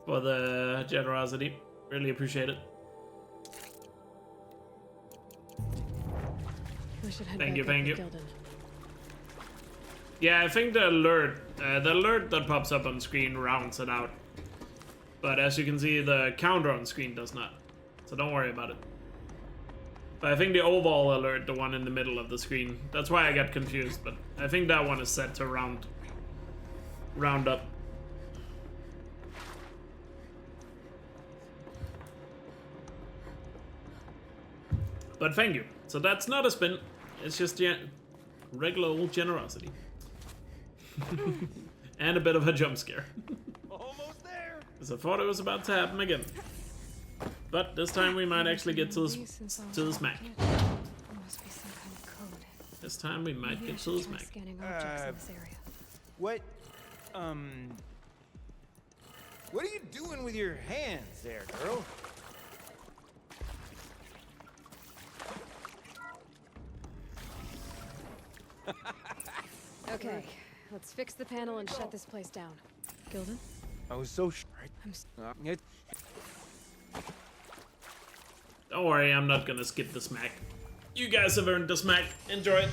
S1: for the generosity. Really appreciate it.
S2: We should head
S1: Thank
S2: back
S1: you,
S2: up
S1: thank
S2: to
S1: you.
S2: Gildan.
S1: Yeah, I think the alert that pops up on screen rounds it out. But as you can see, the counter on screen does not. So don't worry about it. But I think the overall alert, the one in the middle of the screen, that's why I got confused. But I think that one is set to round up. But thank you. So that's not a spin. It's just regular old generosity. And a bit of a jump scare.
S6: Almost there.
S1: Because I thought it was about to happen again. But this time we might actually get to the smack.
S2: Must be some kind of code.
S1: This time we might get to the smack.
S2: Scanning objects in this area.
S6: What are you doing with your hands there, girl?
S2: Okay, let's fix the panel and shut this place down. Gildan?
S6: I was so
S1: Don't worry, I'm not gonna skip the smack. You guys have earned the smack. Enjoy it.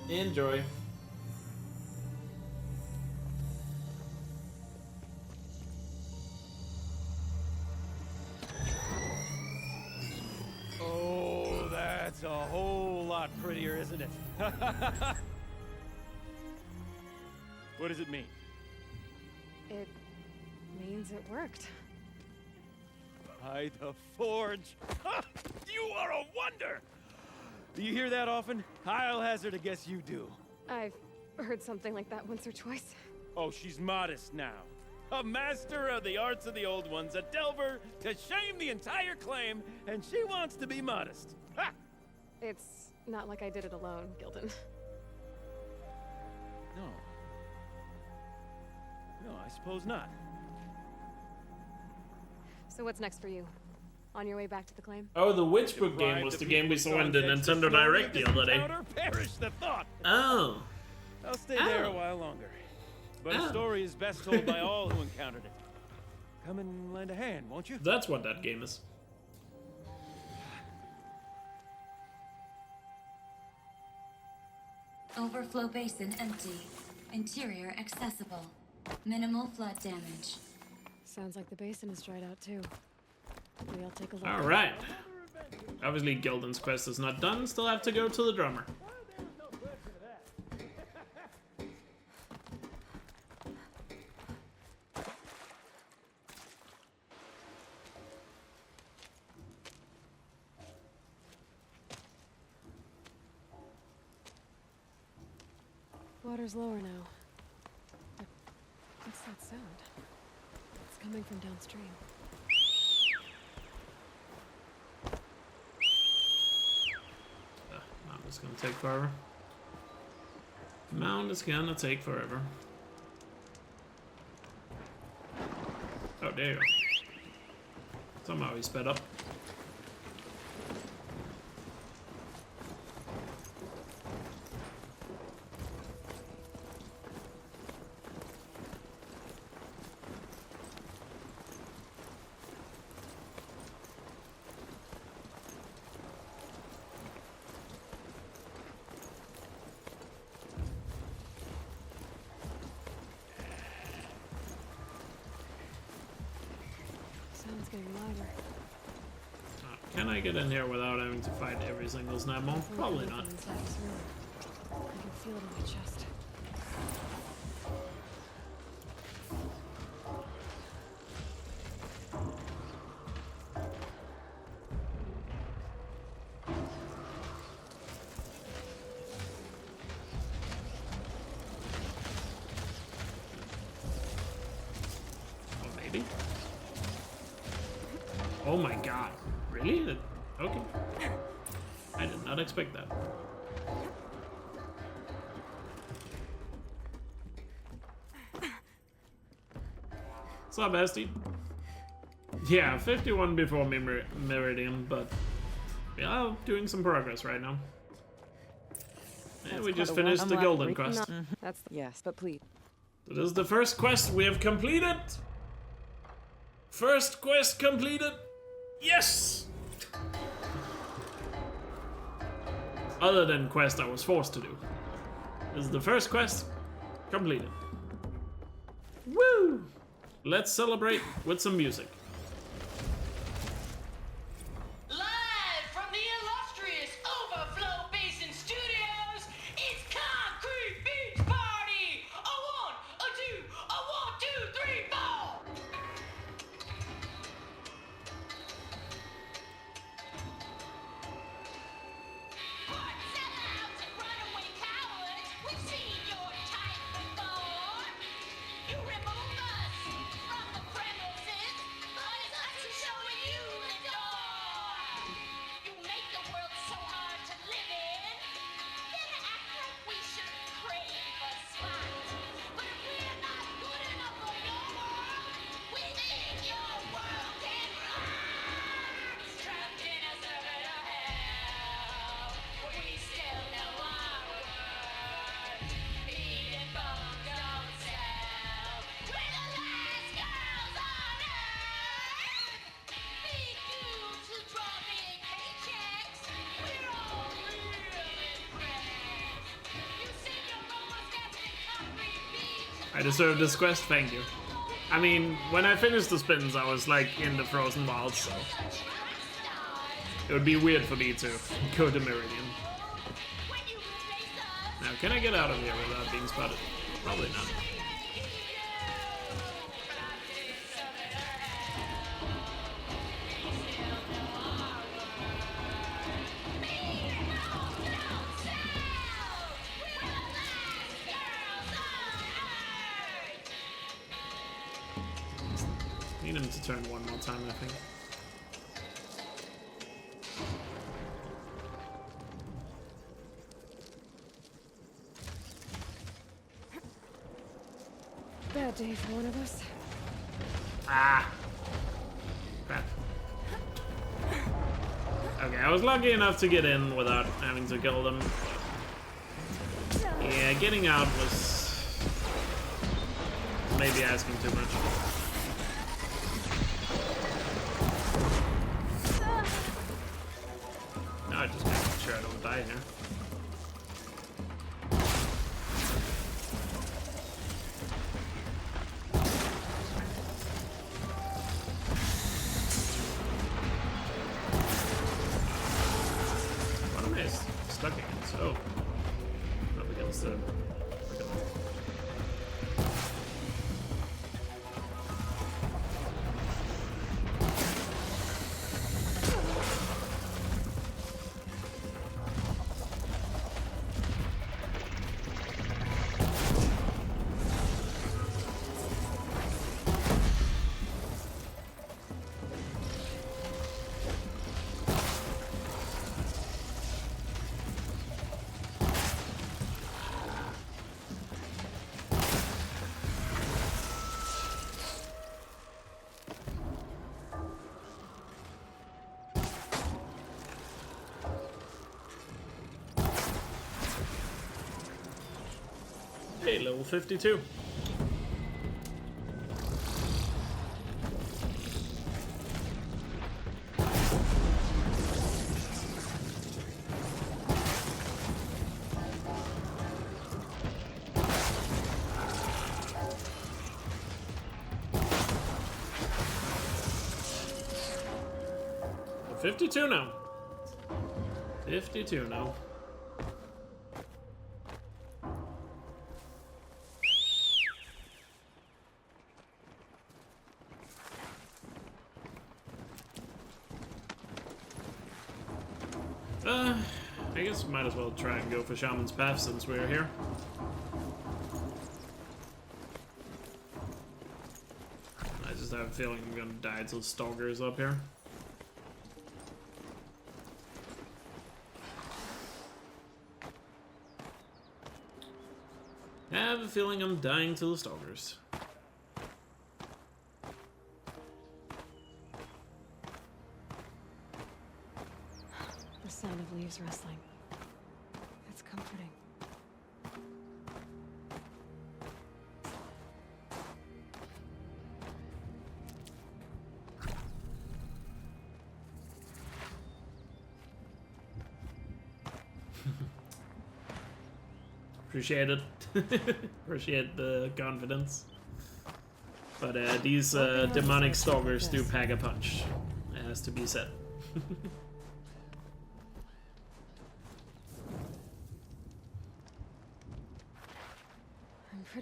S1: Enjoy.
S6: Oh, that's a whole lot prettier, isn't it? What does it mean?
S2: It means it worked.
S6: By the forge. You are a wonder! Do you hear that often? I'll hazard a guess you do.
S2: I've heard something like that once or twice.
S6: Oh, she's modest now. A master of the arts of the old ones, a delver to shame the entire claim, and she wants to be modest. Ha!
S2: It's not like I did it alone, Gildan.
S6: No. No, I suppose not.
S2: So what's next for you? On your way back to the claim?
S1: Oh, the Witchbook game was the game we saw in the Nintendo Direct the other day.
S6: Perish the thought.
S1: Oh.
S6: I'll stay there a while longer. But a story is best told by all who encountered it. Come and lend a hand, won't you?
S1: That's what that game is.
S15: Overflow basin empty. Interior accessible. Minimal flood damage.
S2: Sounds like the basin is dried out too. Maybe I'll take a look.
S1: Alright. Obviously Gildan's quest is not done, still have to go to the drummer.
S2: Water's lower now. But what's that sound? It's coming from downstream.
S1: Mount is gonna take forever. Mount is gonna take forever. Oh, there you go. Somehow he sped up.
S2: Sound's getting louder.
S1: Can I get in here without having to fight every single snapmole? Probably not.
S2: I can feel it in my chest.
S1: Oh my god. Really? Okay. I did not expect that. What's up, Esti? Yeah, 51 before Memeridian, but yeah, doing some progress right now. And we just finished the Golden quest.
S9: That's yes, but please.
S1: So this is the first quest we have completed. First quest completed. Yes! Other than quest I was forced to do. This is the first quest completed. Woo! Let's celebrate with some music.
S16: Live from the illustrious Overflow Basin Studios, it's Concrete Beach Party! A 1, a 2, a 1, 2, 3, 4!
S1: I deserve this quest, thank you. I mean, when I finished the spins, I was like in the frozen wilds, so it would be weird for me to go to Memeridian. Now, can I get out of here without being spotted? Probably not. Need him to turn one more time, I think.
S2: Bad day for one of us.
S1: Ah! Crap. Okay, I was lucky enough to get in without having to kill them. Yeah, getting out was maybe asking too much. No, I just gotta make sure I don't die here. What am I stuck against? Oh. Up against the... Hey, level 52. Well, 52 now. 52 now. I guess we might as well try and go for Shaman's Path since we're here. I just have a feeling I'm gonna die till Stalker's up here. I have a feeling I'm dying till the Stalkers.
S2: The sound of leaves rustling. It's comforting.
S1: Appreciate it. Appreciate the confidence. But these demonic stalkers do pack a punch. It has to be said.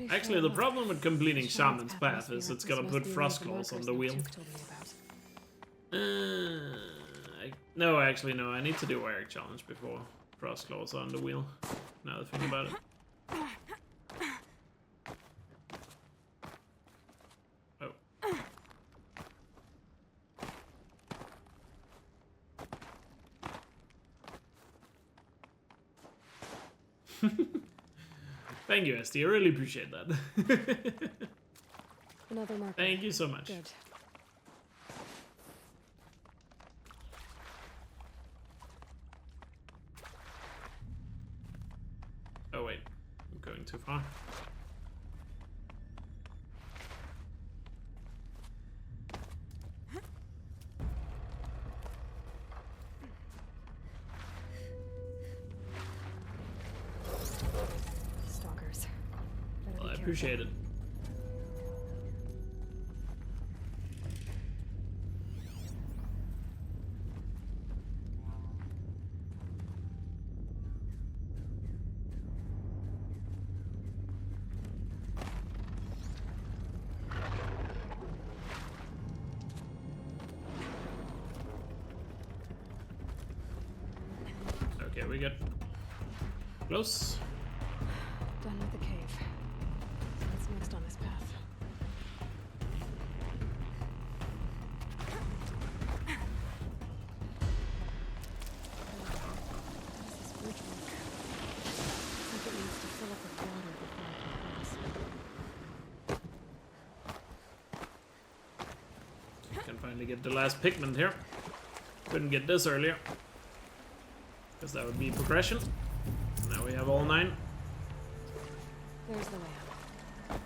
S1: Actually, the problem with completing Shaman's Path is it's gonna put frost claws on the wheel. No, actually, no. I need to do Eric challenge before frost claws on the wheel. Now that I think about it. Thank you, SD. I really appreciate that.
S2: Another marker.
S1: Thank you so much.
S2: Good.
S1: Oh wait, I'm going too far.
S2: Stalkers.
S1: Well, I appreciate it. Okay, we get close.
S2: Done with the cave. What's next on this path? This is bridge work. Looks like it needs to fill up with water before I can cross.
S1: Can finally get the last pigment here. Couldn't get this earlier. Because that would be progression. Now we have all 9.
S2: There's the way up.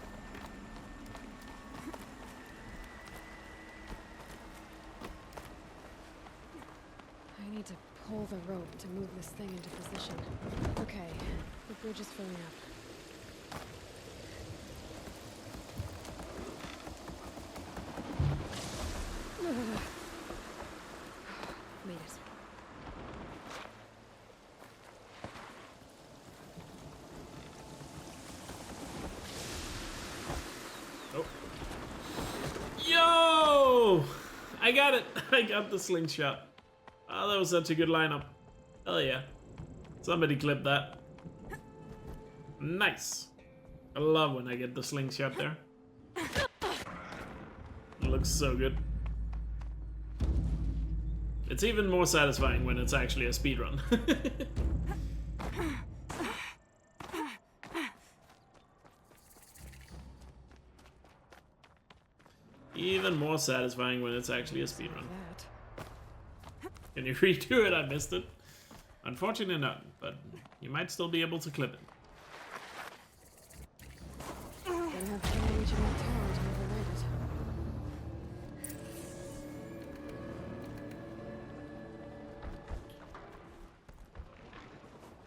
S2: I need to pull the rope to move this thing into position. Okay, the bridge is filling up. Made it.
S1: Oh. Yo! I got it! I got the slingshot. Oh, that was such a good lineup. Hell yeah. Somebody clip that. Nice. I love when I get the slingshot there. It looks so good. It's even more satisfying when it's actually a speedrun. Even more satisfying when it's actually a speedrun. Can you redo it? I missed it. Unfortunately not, but you might still be able to clip it.
S2: Gonna have trouble reaching that tower to override it.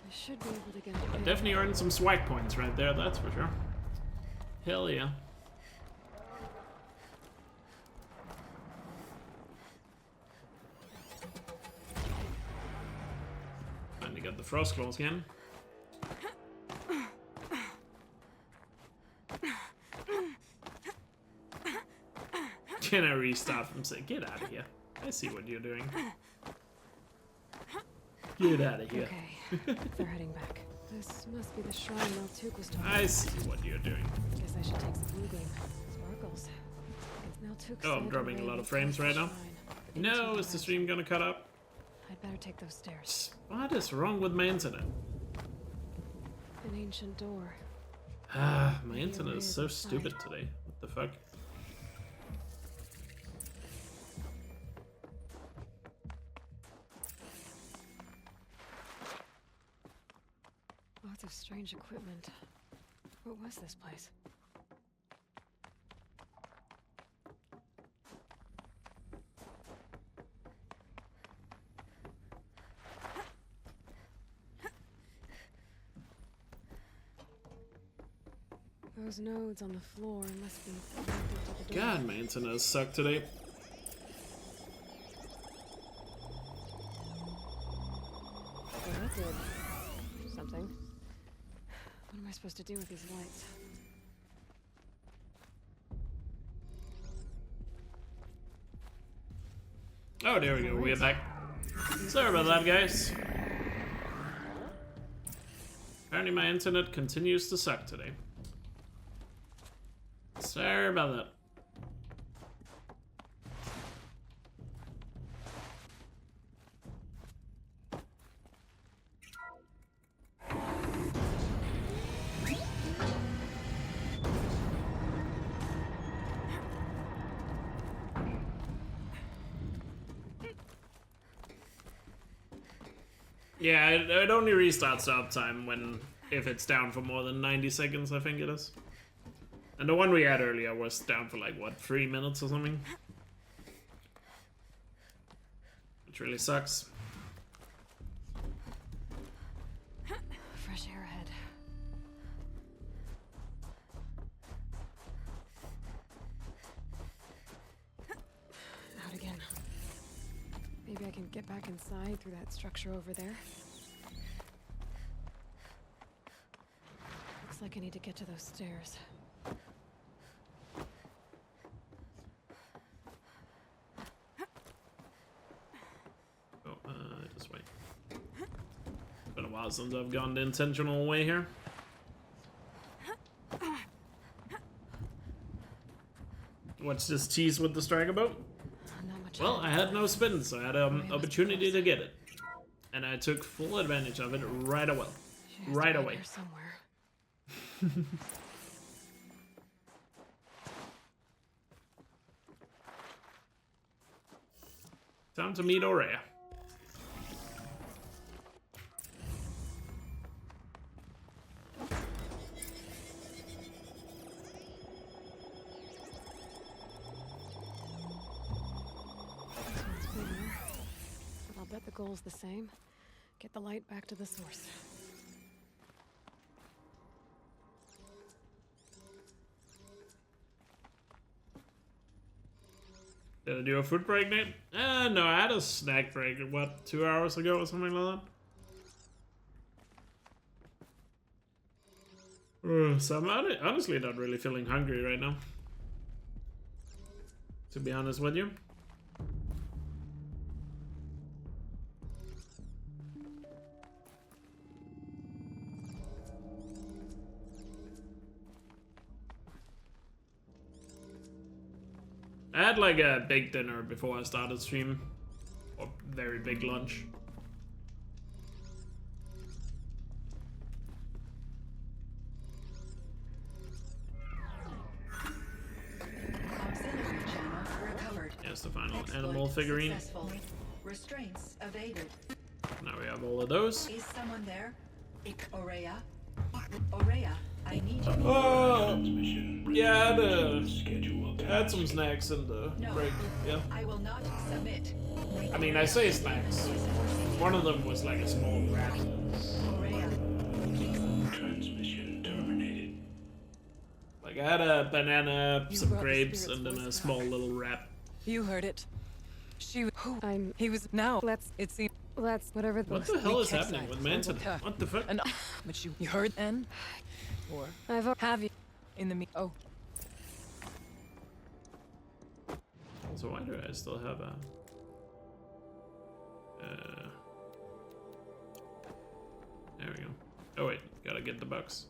S2: I should be able to get it.
S1: Definitely earned some swag points right there, that's for sure. Hell yeah. Finally got the frost claws again. Can I restart from saying, get out of here? I see what you're doing. Get out of here.
S2: Okay, they're heading back. This must be the shrine Maltuk was talking about.
S1: I see what you're doing.
S2: Guess I should take some blue gleam. Sparkles. Maltuk
S1: Oh, I'm dropping a lot of frames right now. No, is the stream gonna cut out?
S2: I'd better take those stairs.
S1: What is wrong with my internet?
S2: An ancient door.
S1: Ah, my internet is so stupid today. What the fuck?
S2: Lots of strange equipment. What was this place? Those nodes on the floor must be connected to the door.
S1: God, my internet sucked today.
S2: Oh, that's good. Something. What am I supposed to do with these lights?
S1: Oh, there we go. We're back. Sorry about that, guys. Apparently my internet continues to suck today. Sorry about that. Yeah, it only restarts the uptime when if it's down for more than 90 seconds, I think it is. And the one we had earlier was down for like, what, 3 minutes or something? Which really sucks.
S2: Fresh air ahead. Out again. Maybe I can get back inside through that structure over there. Looks like I need to get to those stairs.
S1: Just wait. It's been a while since I've gone the intentional way here. What's this tease with the striker boat? Well, I had no spin, so I had an opportunity to get it. And I took full advantage of it right away. Right away. Time to meet Aurea.
S2: goal's the same. Get the light back to the source.
S1: Did I do a food break, Nate? No, I had a snack break, what, 2 hours ago or something like that? So I'm honestly not really feeling hungry right now. To be honest with you. I had like a big dinner before I started stream. Or very big lunch.
S17: Auxiliary channel recovered.
S1: Yes, the final animal figurine.
S17: Successful. Restraints evaded.
S1: Now we have all of those.
S17: Is someone there? Aurea? Aurea, I need you.
S1: Oh, yeah, I had some snacks in the break. Yeah.
S17: I will not submit.
S1: I mean, I say snacks. One of them was like a small rat.
S5: Transmission terminated.
S1: Like I had a banana, some grapes, and then a small little rat.
S18: You heard it. He was now. It seems.
S2: Whatever.
S1: What the hell is happening with Manson? What the fuck?
S18: But you heard then? Or have you in the oh.
S1: So why do I still have a? There we go. Oh wait, gotta get the bucks.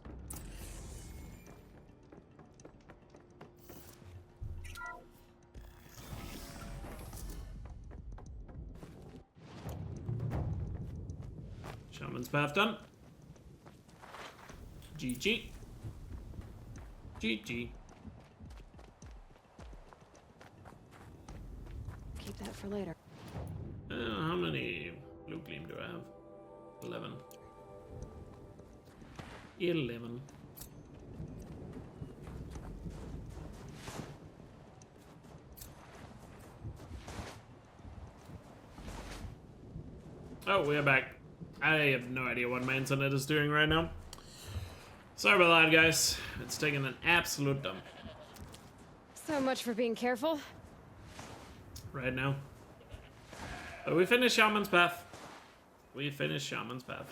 S1: Shaman's Path done. GG. GG.
S2: Keep that for later.
S1: How many blue gleam do I have? 11. 11. Oh, we're back. I have no idea what my internet is doing right now. Sorry about that, guys. It's taking an absolute dump.
S2: So much for being careful.
S1: Right now. But we finished Shaman's Path. We finished Shaman's Path.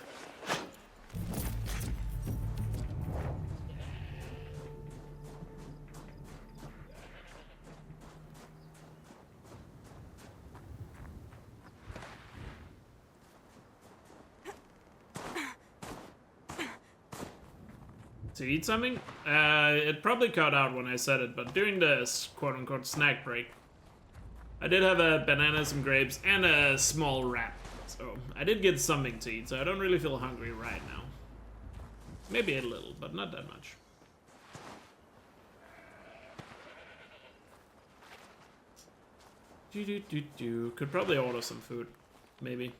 S1: To eat something? It probably cut out when I said it, but during the quote-unquote snack break, I did have a banana, some grapes, and a small rat. So I did get something to eat, so I don't really feel hungry right now. Maybe a little, but not that much. Could probably order some food. Maybe.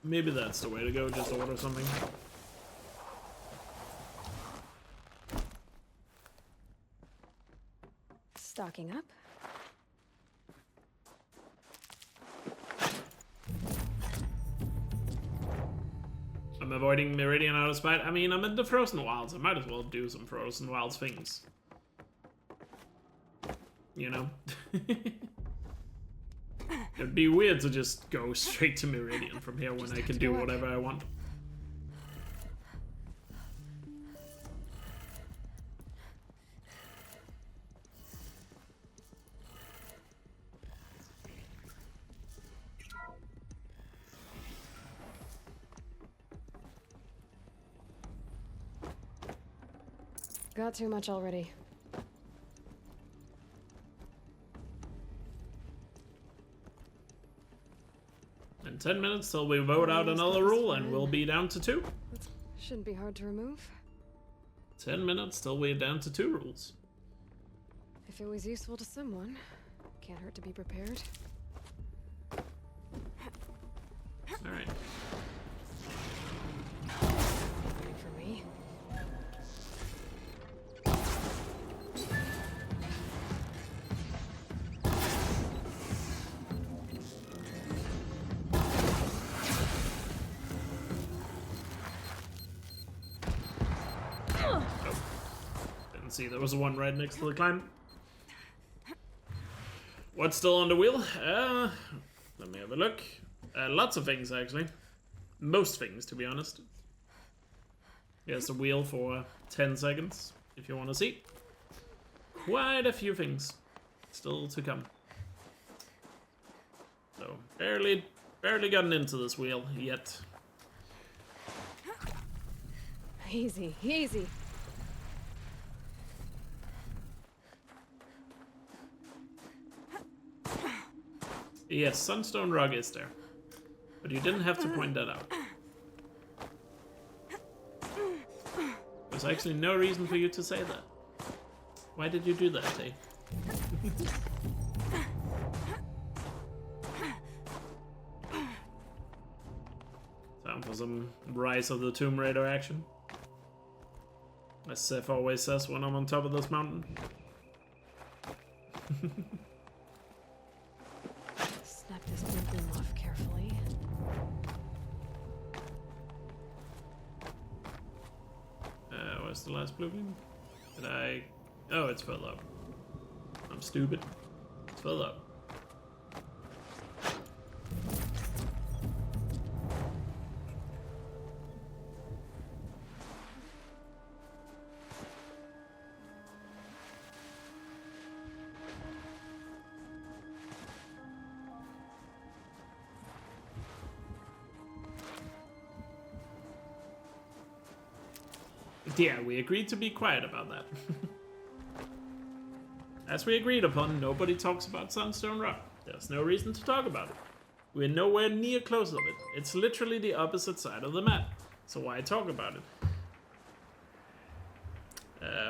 S1: Maybe that's the way to go, just order something.
S2: Stocking up.
S1: I'm avoiding Meridian out of spite. I mean, I'm in the Frozen Wilds. I might as well do some Frozen Wilds things. You know? It'd be weird to just go straight to Meridian from here when I can do whatever I want.
S2: Got too much already.
S1: In 10 minutes till we vote out another rule and we'll be down to 2.
S2: Shouldn't be hard to remove.
S1: 10 minutes till we're down to 2 rules.
S2: If it was useful to someone, can't hurt to be prepared.
S1: Alright.
S2: Ready for me?
S1: see there was one right next to the climb. What's still on the wheel? Let me have a look. Lots of things, actually. Most things, to be honest. Here's the wheel for 10 seconds, if you want to see. Quite a few things still to come. So, barely gotten into this wheel yet.
S2: Easy, easy.
S1: Yes, Sunstone Rock is there. But you didn't have to point that out. There's actually no reason for you to say that. Why did you do that, Tay? Time for some Rise of the Tomb Raider action. As Seth always says when I'm on top of this mountain.
S2: Snap this blue beam off carefully.
S1: Where's the last blue beam? Did I... Oh, it's further up. I'm stupid. It's further up. Yeah, we agreed to be quiet about that. As we agreed upon, nobody talks about Sunstone Rock. There's no reason to talk about it. We're nowhere near close of it. It's literally the opposite side of the map. So why talk about it?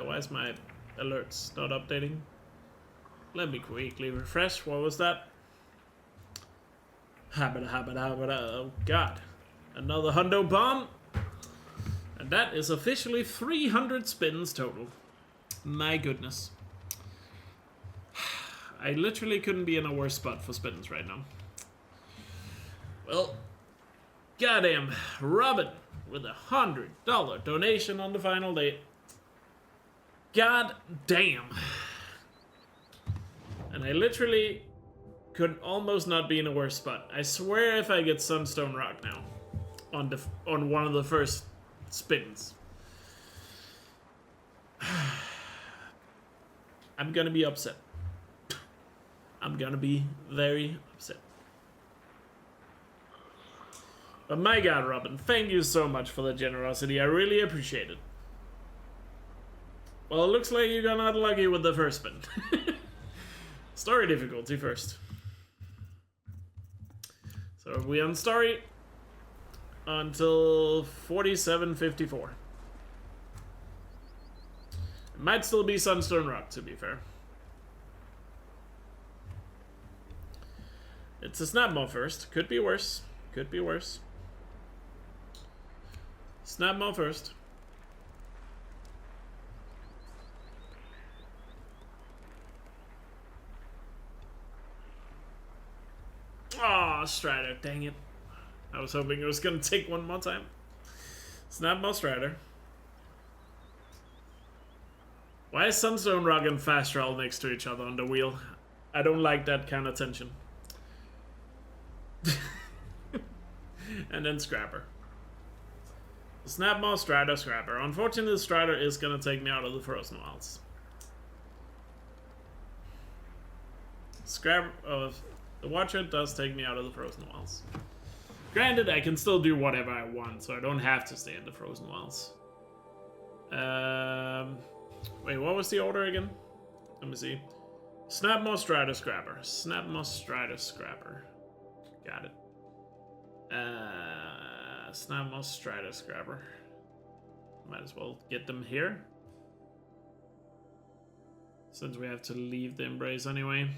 S1: Why is my alerts not updating? Let me quickly refresh. What was that? Oh god. Another hundo bomb. And that is officially 300 spins total. My goodness. I literally couldn't be in a worse spot for spins right now. Well, goddamn, Robin with $100 donation on the final day. God damn. And I literally could almost not be in a worse spot. I swear if I get Sunstone Rock now on one of the first spins, I'm gonna be upset. I'm gonna be very upset. But my god, Robin, thank you so much for the generosity. I really appreciate it. Well, it looks like you got unlucky with the first spin. Story difficulty first. So we on story until 47:54. It might still be Sunstone Rock, to be fair. It's a snap mode first. Could be worse. Could be worse. Snap mode first. Oh, Strider, dang it. I was hoping it was gonna take one more time. Snap mode Strider. Why is Sunstone Rock and Fast Travel next to each other on the wheel? I don't like that kind of tension. And then Scrapper. Snap mode Strider, Scrapper. Unfortunately, Strider is gonna take me out of the Frozen Wilds. The Watcher does take me out of the Frozen Wilds. Granted, I can still do whatever I want, so I don't have to stay in the Frozen Wilds. Wait, what was the order again? Let me see. Snap mode Strider, Scrapper. Snap mode Strider, Scrapper. Got it. Snap mode Strider, Scrapper. Might as well get them here, since we have to leave the Embrace anyway.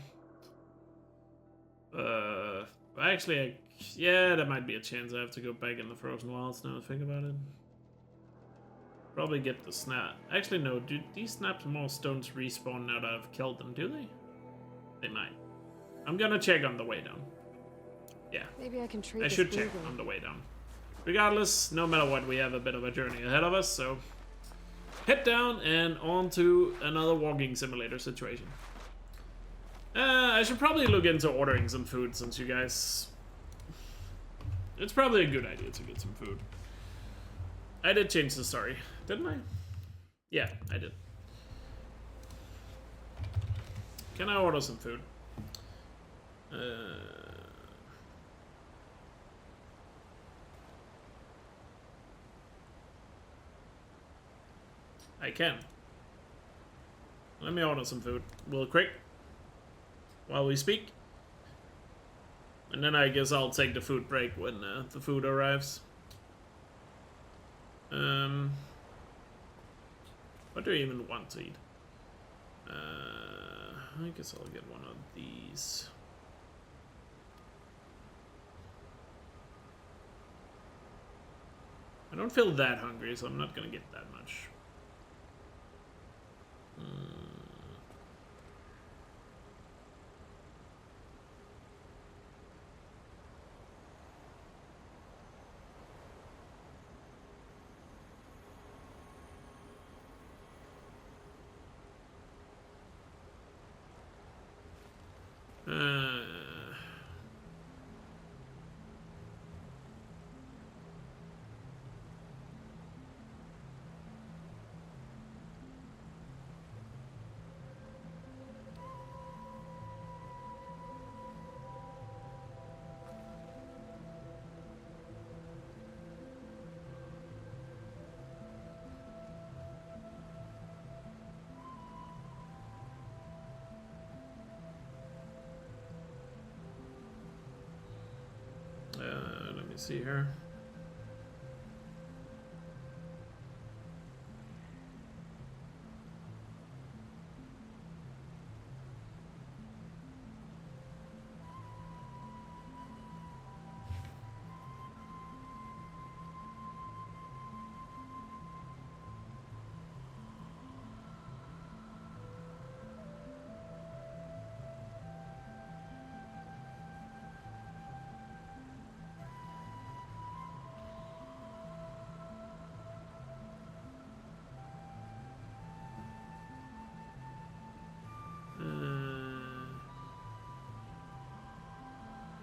S1: Actually, yeah, there might be a chance I have to go back in the Frozen Wilds now I think about it. Probably get the snap. Actually, no, do these snapped more stones respawn now that I've killed them, do they? They might. I'm gonna check on the way down. Yeah.
S2: Maybe I can trade
S1: I should check on the way down. Regardless, no matter what, we have a bit of a journey ahead of us, so head down and on to another walking simulator situation. I should probably look into ordering some food since you guys... It's probably a good idea to get some food. I did change the story, didn't I? Yeah, I did. Can I order some food? I can. Let me order some food real quick while we speak. And then I guess I'll take the food break when the food arrives. What do I even want to eat? I guess I'll get one of these. I don't feel that hungry, so I'm not gonna get that much. Let me see here.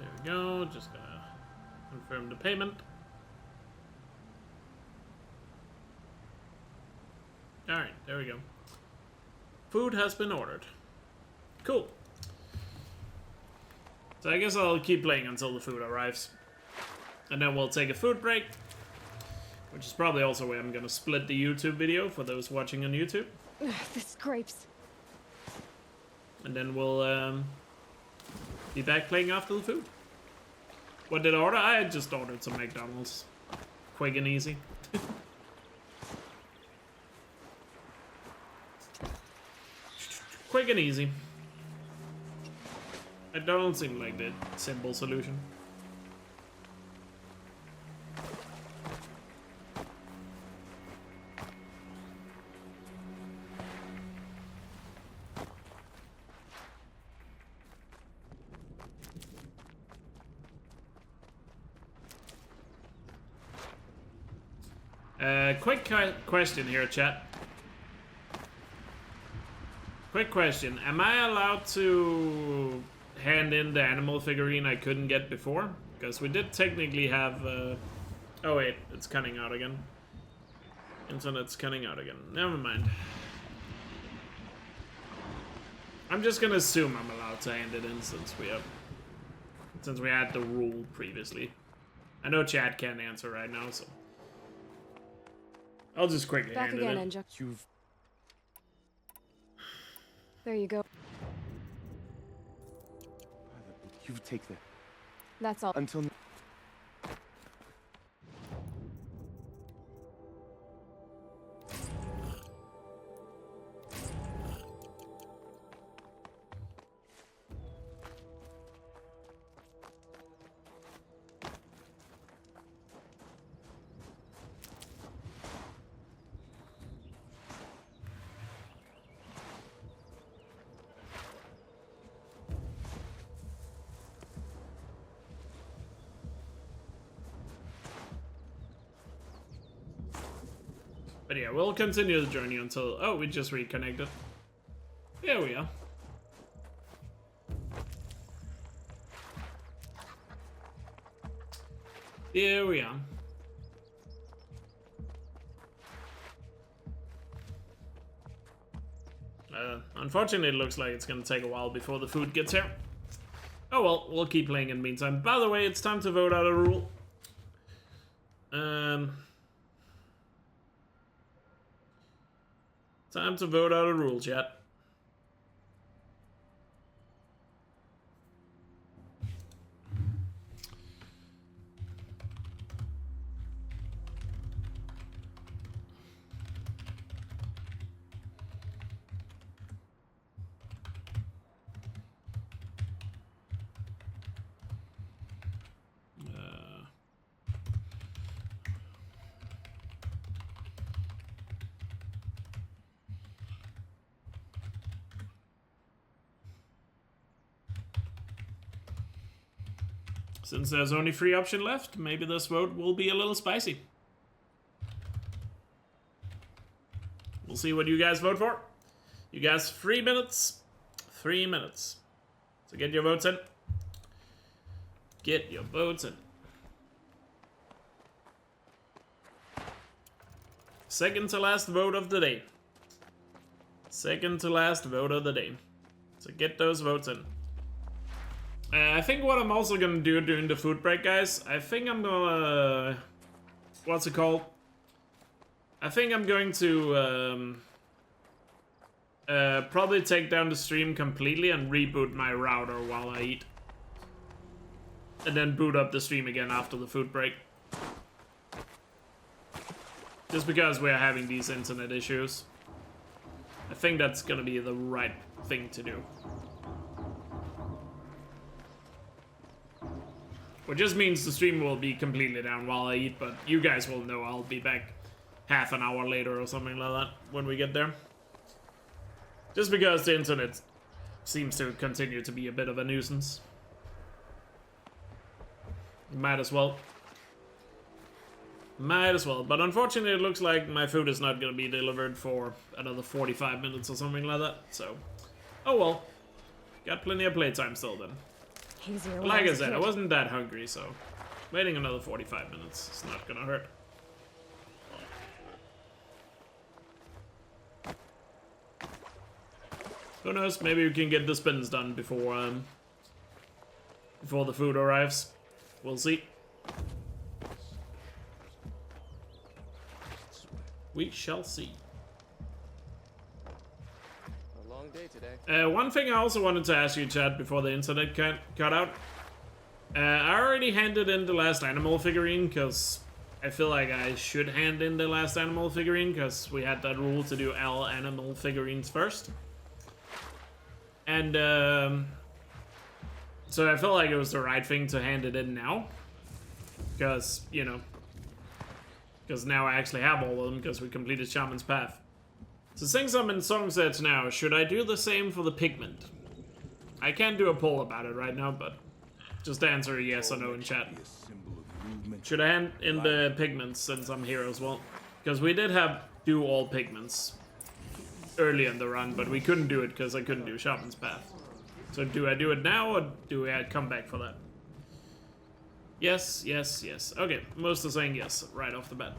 S1: There we go. Just gonna confirm the payment. Alright, there we go. Food has been ordered. Cool. So I guess I'll keep playing until the food arrives. And then we'll take a food break. Which is probably also where I'm gonna split the YouTube video for those watching on YouTube.
S2: The scrapes.
S1: And then we'll be back playing after the food. What did I order? I just ordered some McDonald's. Quick and easy. Quick and easy. McDonald's seemed like the simple solution. Quick question here, chat. Quick question. Am I allowed to hand in the animal figurine I couldn't get before? Because we did technically have... Oh wait, it's cutting out again. Internet's cutting out again. Never mind. I'm just gonna assume I'm allowed to hand it in since we had the rule previously. I know chat can't answer right now, so... I'll just quickly
S2: Back
S1: hand
S2: again,
S1: it in.
S2: Elkjaer. There you go.
S11: You take that.
S2: That's all.
S11: Until...
S1: But yeah, we'll continue the journey until... Oh, we just reconnected. There we are. Here we are. Unfortunately, it looks like it's gonna take a while before the food gets here. Oh well, we'll keep playing in the meantime. By the way, it's time to vote out a rule. Time to vote out a rule, chat. Since there's only 3 options left, maybe this vote will be a little spicy. We'll see what you guys vote for. You guys, 3 minutes. 3 minutes. So get your votes in. Get your votes in. Second to last vote of the day. Second to last vote of the day. So get those votes in. I think what I'm also gonna do during the food break, guys, I think I'm gonna... what's it called? I think I'm going to probably take down the stream completely and reboot my router while I eat. And then boot up the stream again after the food break. Just because we're having these internet issues. I think that's gonna be the right thing to do. Which just means the stream will be completely down while I eat, but you guys will know I'll be back half an hour later or something like that when we get there. Just because the internet seems to continue to be a bit of a nuisance. Might as well. Might as well. But unfortunately it looks like my food is not going to be delivered for another 45 minutes or something like that. So, oh well. Got plenty of playtime still then. Like I said, I wasn't that hungry, so waiting another 45 minutes is not gonna hurt. Who knows, maybe we can get the spins done before before the food arrives. We'll see. We shall see.
S7: Day today.
S1: One thing I also wanted to ask you, Chad, before the internet cut out. I already handed in the last animal figurine, because I feel like I should hand in the last animal figurine, because we had that rule to do all animal figurines first. And, so I felt like it was the right thing to hand it in now. Because, you know, because now I actually have all of them, because we completed Shaman's Path. So since I'm in Song Sets now, should I do the same for the pigment? I can't do a poll about it right now, but just answer a yes or no in chat. Should I hand in the pigments since I'm here as well? Because we did do all pigments early in the run, but we couldn't do it because I couldn't do Shaman's Path. So do I do it now or do I come back for that? Yes, yes, yes. Okay, most are saying yes right off the bat.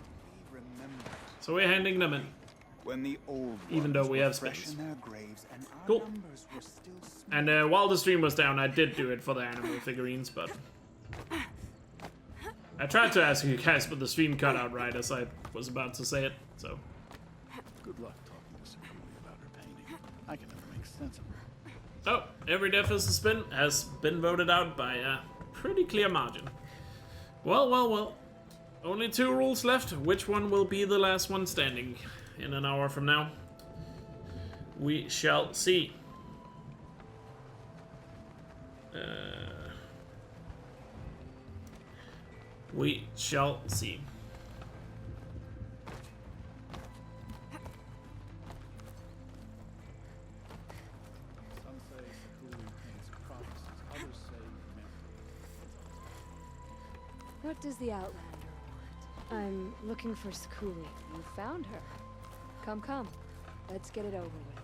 S1: So we're handing them in.
S19: When the old
S1: even though we have space.
S19: in their graves and our
S1: cool.
S19: numbers were still small.
S1: And while the stream was down, I did do it for the animal figurines, but I tried to ask you guys, but the stream cut out right as I was about to say it, so.
S10: Good luck talking to Sakuli about her painting. I can never make sense of her.
S1: Oh, every death is a spin has been voted out by a pretty clear margin. Well, well, well. Only 2 rules left. Which one will be the last one standing? In an hour from now, we shall see. We shall see.
S10: Some say Sakuli paints prophecies, others say memory.
S2: What does the Outlander want? I'm looking for Skuli.
S9: You found her. Come, come. Let's get it over with.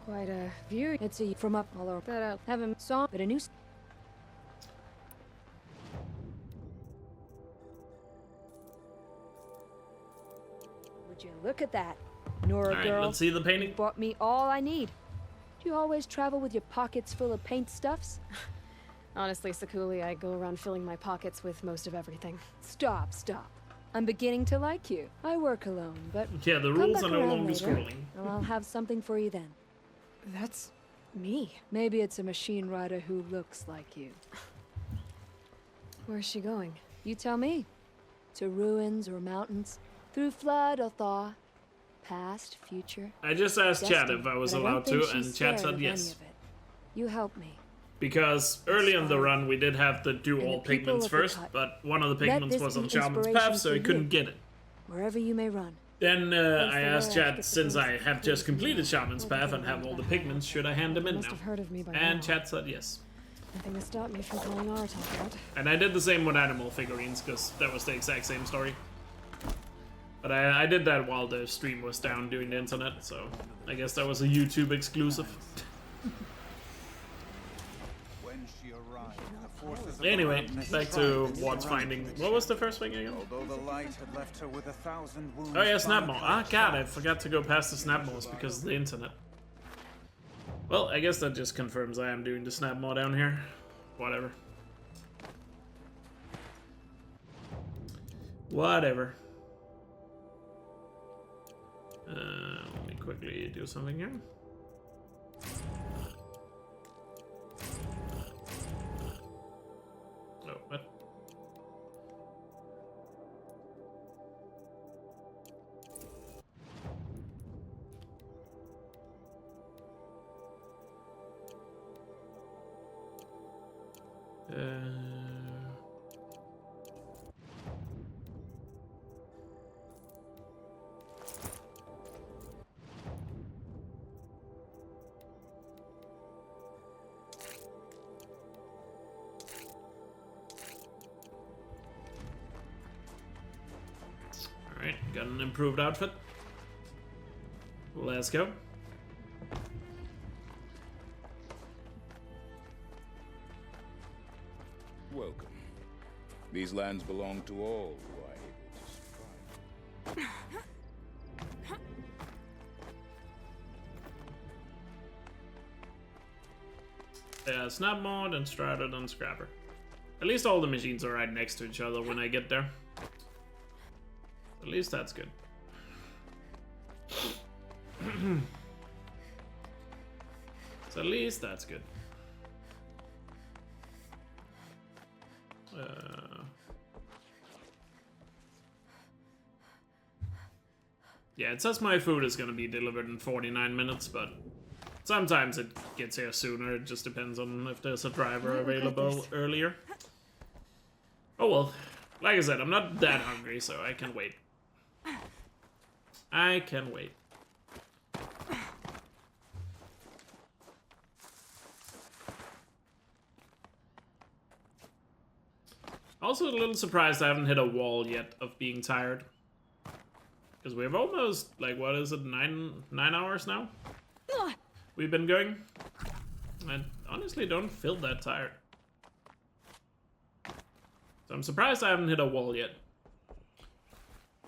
S2: Quite a view.
S9: It's a from up all over.
S2: But I'll have him
S9: Song, but a new. Would you look at that, Nora
S1: Alright,
S9: girl?
S1: let's see the painting.
S9: You bought me all I need. Do you always travel with your pockets full of paint stuffs?
S2: Honestly, Skuli, I go around filling my pockets with most of everything.
S9: Stop, stop. I'm beginning to like you. I work alone, but
S1: Yeah, the
S9: come
S1: rules
S9: back
S1: are no
S9: around
S1: longer
S9: later,
S1: scrolling.
S9: and I'll have something for you then.
S2: That's me.
S9: Maybe it's a machine rider who looks like you.
S2: Where's she going?
S9: You tell me. To ruins or mountains, through flood or thaw, past, future.
S1: I just asked Chad
S9: destined,
S1: if I was
S9: but I don't
S1: allowed
S9: think
S1: to,
S9: she's
S1: and Chad
S9: scared
S1: said
S9: of
S1: yes.
S9: any of it. You help me.
S1: Because early in the run we did have to do
S9: And
S1: all
S9: the people
S1: pigments
S9: of the
S1: first,
S9: cut,
S1: but one of the
S9: let
S1: pigments
S9: this
S1: was on
S9: be
S1: Shaman's
S9: inspiration
S1: Path, so
S9: for
S1: he couldn't
S9: you.
S1: get it.
S9: Wherever you may run.
S1: Then
S9: Once
S1: I
S9: the
S1: asked
S9: Lord
S1: Chad,
S9: gets the
S1: since I
S9: things
S1: have just completed Shaman's Path and have all the pigments, should I hand them in
S2: Must
S1: now?
S2: have heard of me by
S1: And
S2: now.
S1: Chad said yes.
S2: Nothing to stop me from calling Aratak out.
S1: And I did the same with animal figurines, because that was the exact same story. But I did that while the stream was down doing the internet, so I guess that was a YouTube exclusive.
S19: When she arrived, the forces of
S1: Anyway,
S19: the darkness
S1: back
S19: tried
S1: to
S19: to
S1: what's
S19: surround
S1: finding.
S19: the
S1: What was the first thing again?
S19: Although the light had left her with 1,000 wounds.
S1: Oh yeah, snap mode. Ah, god, I forgot to go past the snap modes because of the internet. Well, I guess that just confirms I am doing the snap mod down here. Whatever. Whatever. Let me quickly do something here. Oh, what? Alright, got an improved outfit. Let's go.
S8: Welcome. These lands belong to all who are able to survive.
S1: Snap mod and Strata and Scrapper. At least all the machines are right next to each other when I get there. At least that's good. So at least that's good. Yeah, it says my food is gonna be delivered in 49 minutes, but sometimes it gets here sooner. It just depends on if there's a driver available earlier. Oh well, like I said, I'm not that hungry, so I can wait. I can wait. Also a little surprised I haven't hit a wall yet of being tired. Because we've almost, like, what is it, 9 hours now? We've been going. I honestly don't feel that tired. So I'm surprised I haven't hit a wall yet.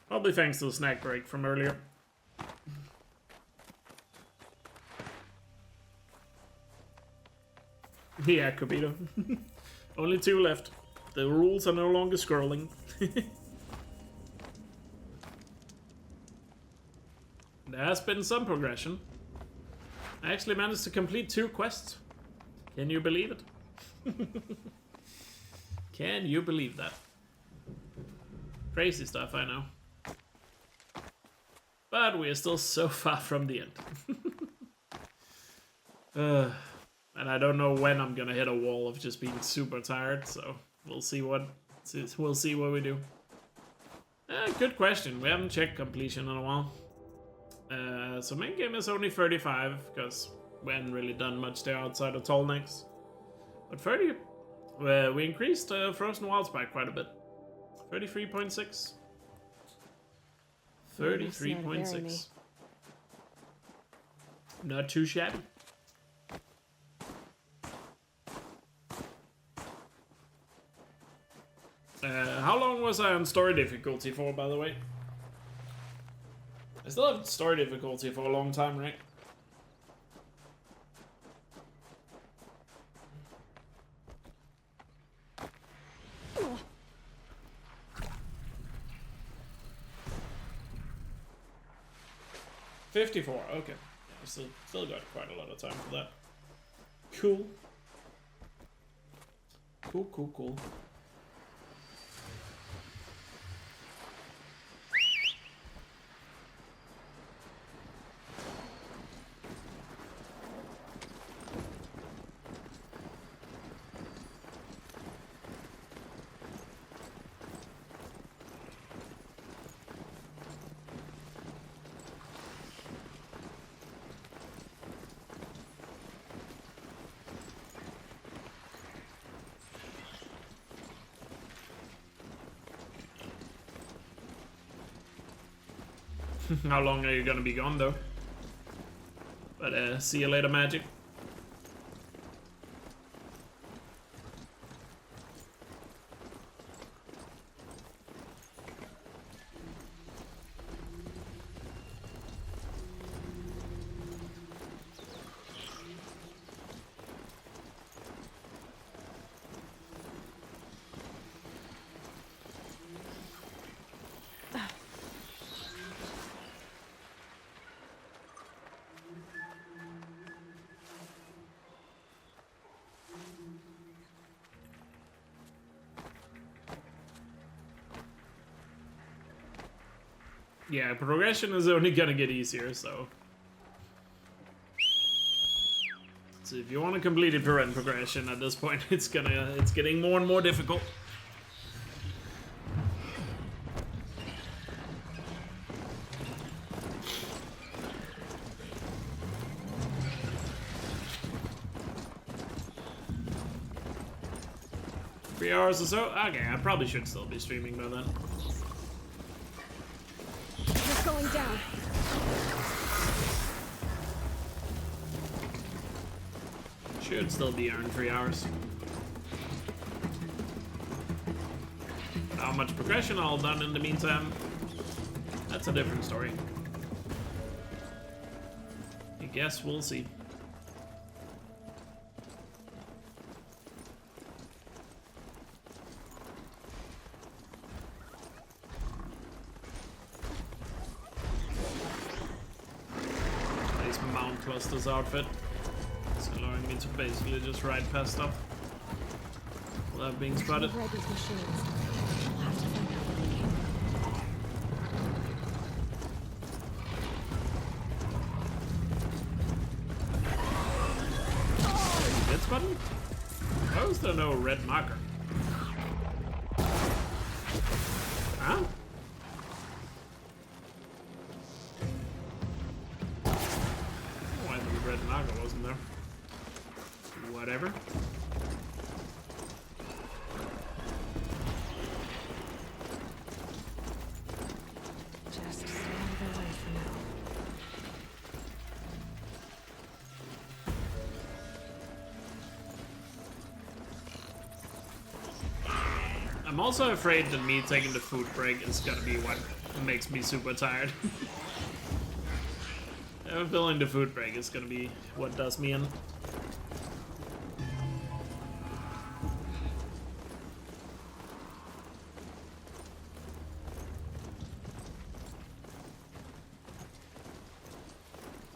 S1: Probably thanks to the snack break from earlier. Yeah, Copito. Only 2 left. The rules are no longer scrolling. There has been some progression. I actually managed to complete 2 quests. Can you believe it? Can you believe that? Crazy stuff, I know. But we are still so far from the end. And I don't know when I'm gonna hit a wall of just being super tired, so we'll see what we do. Good question. We haven't checked completion in a while. So main game is only 35 because we hadn't really done much there outside of Tallnecks. But We increased Frozen Wilds by quite a bit. 33.6. 33.6. Not too shabby. How long was I on story difficulty for, by the way? I still have story difficulty for a long time, right? $54, okay. I still got quite a lot of time for that. Cool. Cool. How long are you gonna be gone, though? But, see you later, Magic. Yeah, progression is only gonna get easier, so if you want to complete it in progression at this point, it's getting more and more difficult. Three hours or so? Okay, I probably should still be streaming by then.
S2: Going down.
S1: Should still be earned 3 hours. How much progression I'll done in the meantime, that's a different story. I guess we'll see. Cluster's outfit. It's allowing me to basically just ride past stuff without being spotted. Get spotted? Why was there no red marker? Huh? Wasn't there? Whatever.
S2: Just stay out of the way for now.
S1: I'm also afraid that me taking the food break is gonna be what makes me super tired. I have a feeling the food break is gonna be what does me in.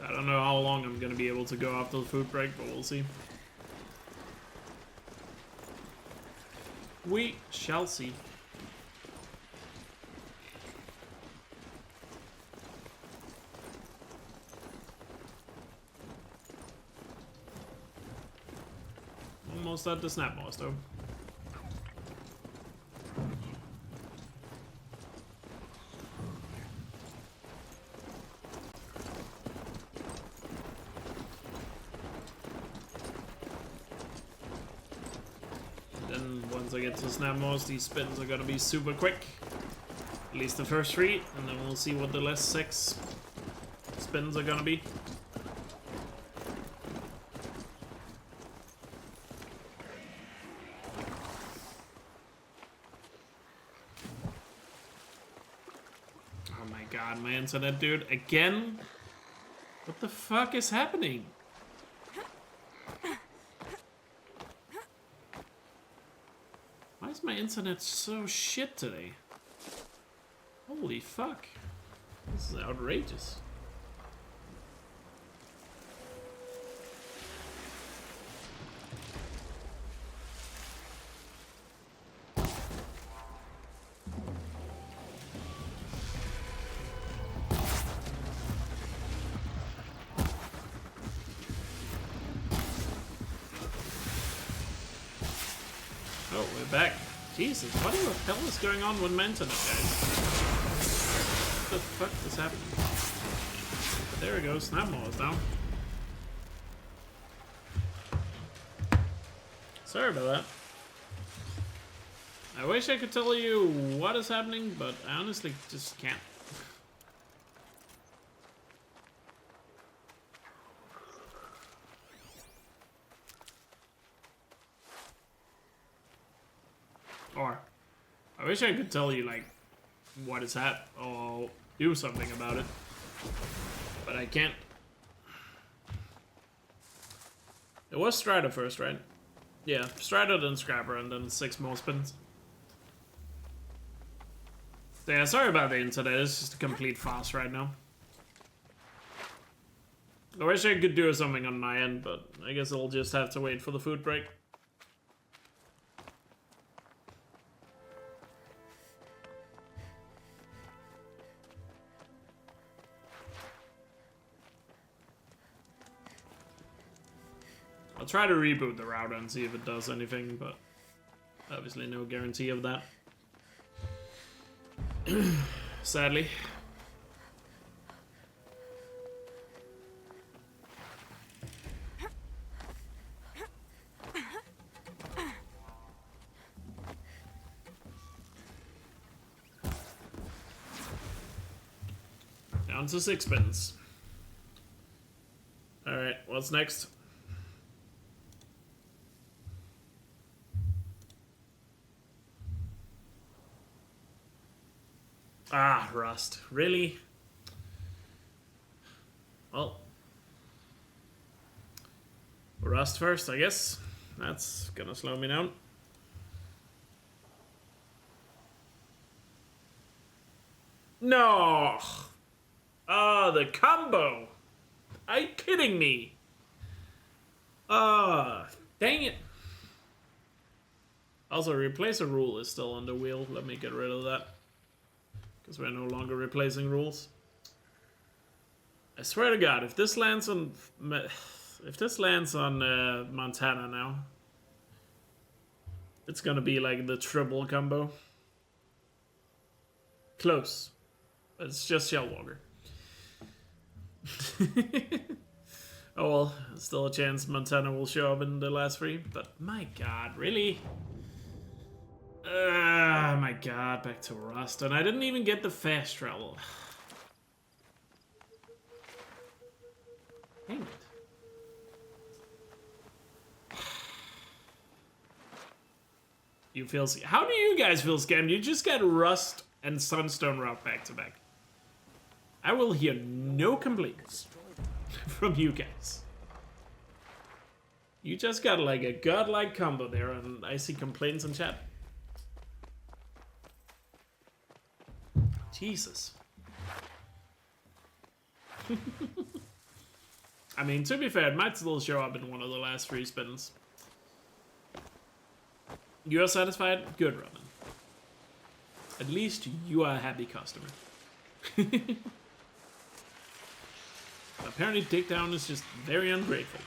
S1: I don't know how long I'm gonna be able to go after the food break, but we'll see. We shall see. Almost at the snap monster. I get to snap most, these spins are gonna be super quick. At least the first 3, and then we'll see what the last 6 spins are gonna be. Oh my god, my internet, dude. Again? What the fuck is happening? Why is my internet so shit today? Holy fuck. This is outrageous. Oh, we're back. Jesus, what the hell is going on with my internet, guys? What the fuck is happening? But there we go, Snapmaw is down. Sorry about that. I wish I could tell you what is happening, but I honestly just can't. Or, I wish I could tell you, like, what is happening, or do something about it. But I can't. It was Strider first, right? Yeah, Strider, then Scrapper, and then 6 more spins. So yeah, sorry about the internet, it's just a complete farce right now. I wish I could do something on my end, but I guess I'll just have to wait for the food break. I'll try to reboot the router and see if it does anything, but obviously no guarantee of that. Sadly. Down to 6 spins. Alright, what's next? Ah, Rust. Really? Well. Rust first, I guess. That's gonna slow me down. No! Ah, the combo! Are you kidding me? Ah, dang it. Also, replace a rule is still on the wheel. Let me get rid of that. Because we're no longer replacing rules. I swear to God, if this lands on Montana now, it's gonna be like the triple combo. Close, but it's just Shellwalker. Oh well, still a chance Montana will show up in the last 3, but my God, really? My God, back to Rust, and I didn't even get the fast travel. Dang it. You feel... How do you guys feel scammed? You just got Rust and Sunstone Route back to back. I will hear no complaints from you guys. You just got like a godlike combo there, and I see complaints in chat. Jesus. I mean, to be fair, it might still show up in one of the last 3 spins. You are satisfied? Good, Robin. At least you are a happy customer. Apparently, Takedown is just very ungrateful.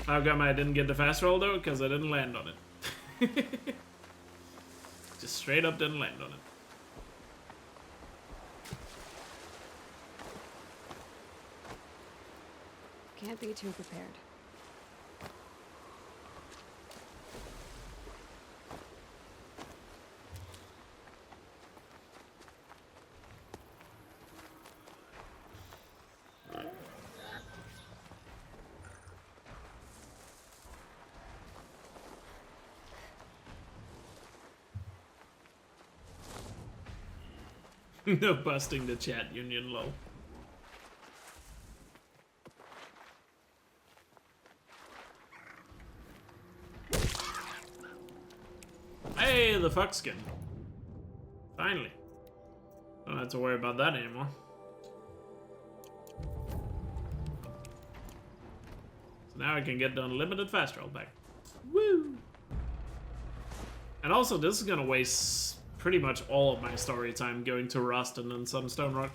S1: How come I didn't get the fast roll though? Because I didn't land on it. Just straight up didn't land on it.
S2: Can't be too prepared.
S1: No busting the chat union, lol. Hey, the fuck skin. Finally. Don't have to worry about that anymore. So now I can get the unlimited fast travel back. Woo! And also, this is gonna waste pretty much all of my story time going to Rust and then Sunstone Rock.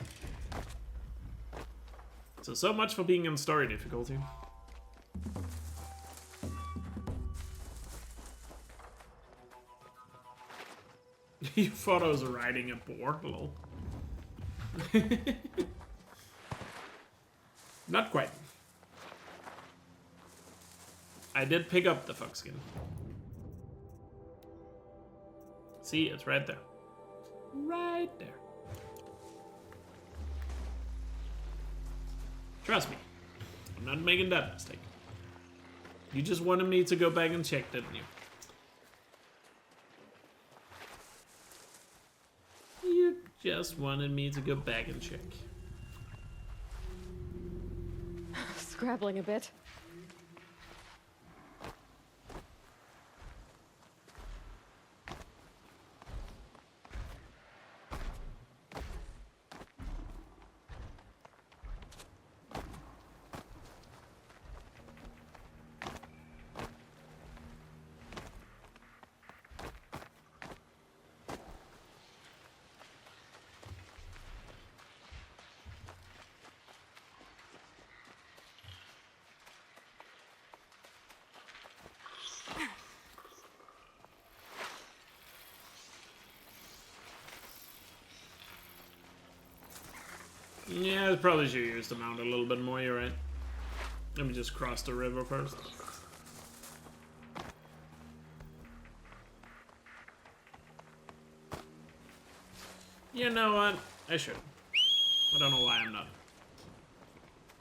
S1: So much for being on story difficulty. You thought I was riding a boar? Lol. Not quite. I did pick up the fuck skin. See, it's right there. Right there. Trust me, I'm not making that mistake. You just wanted me to go back and check, didn't you? You just wanted me to go back and check.
S2: Scrabbling a bit.
S1: Yeah, I probably should use the mount a little bit more, you're right. Let me just cross the river first. You know what? I should. I don't know why I'm not.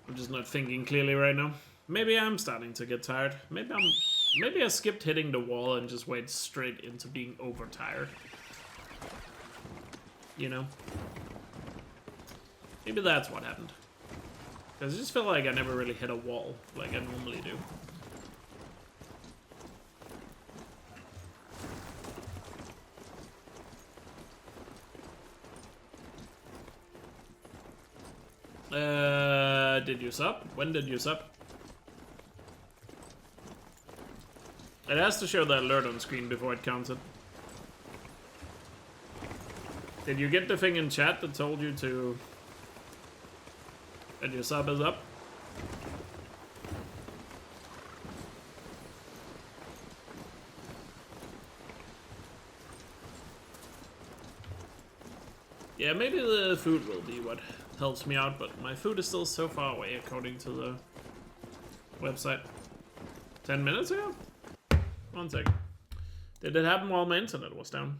S1: I'm just not thinking clearly right now. Maybe I'm starting to get tired. Maybe I skipped hitting the wall and just went straight into being overtired. You know? Maybe that's what happened. Because I just feel like I never really hit a wall like I normally do. Did you sub? When did you sub? It has to show the alert on screen before it counts it. Did you get the thing in chat that told you to... that your sub is up? Yeah, maybe the food will be what helps me out, but my food is still so far away according to the website. 10 minutes ago? 1 second. Did it happen while my internet was down?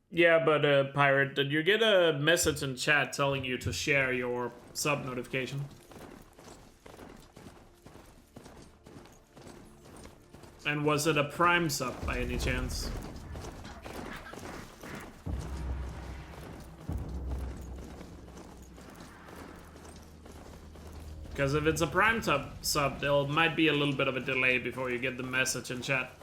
S1: Yeah, but Pirate, did you get a message in chat telling you to share your sub notification? And was it a Prime sub by any chance? Because if it's a Prime sub, there might be a little bit of a delay before you get the message in chat.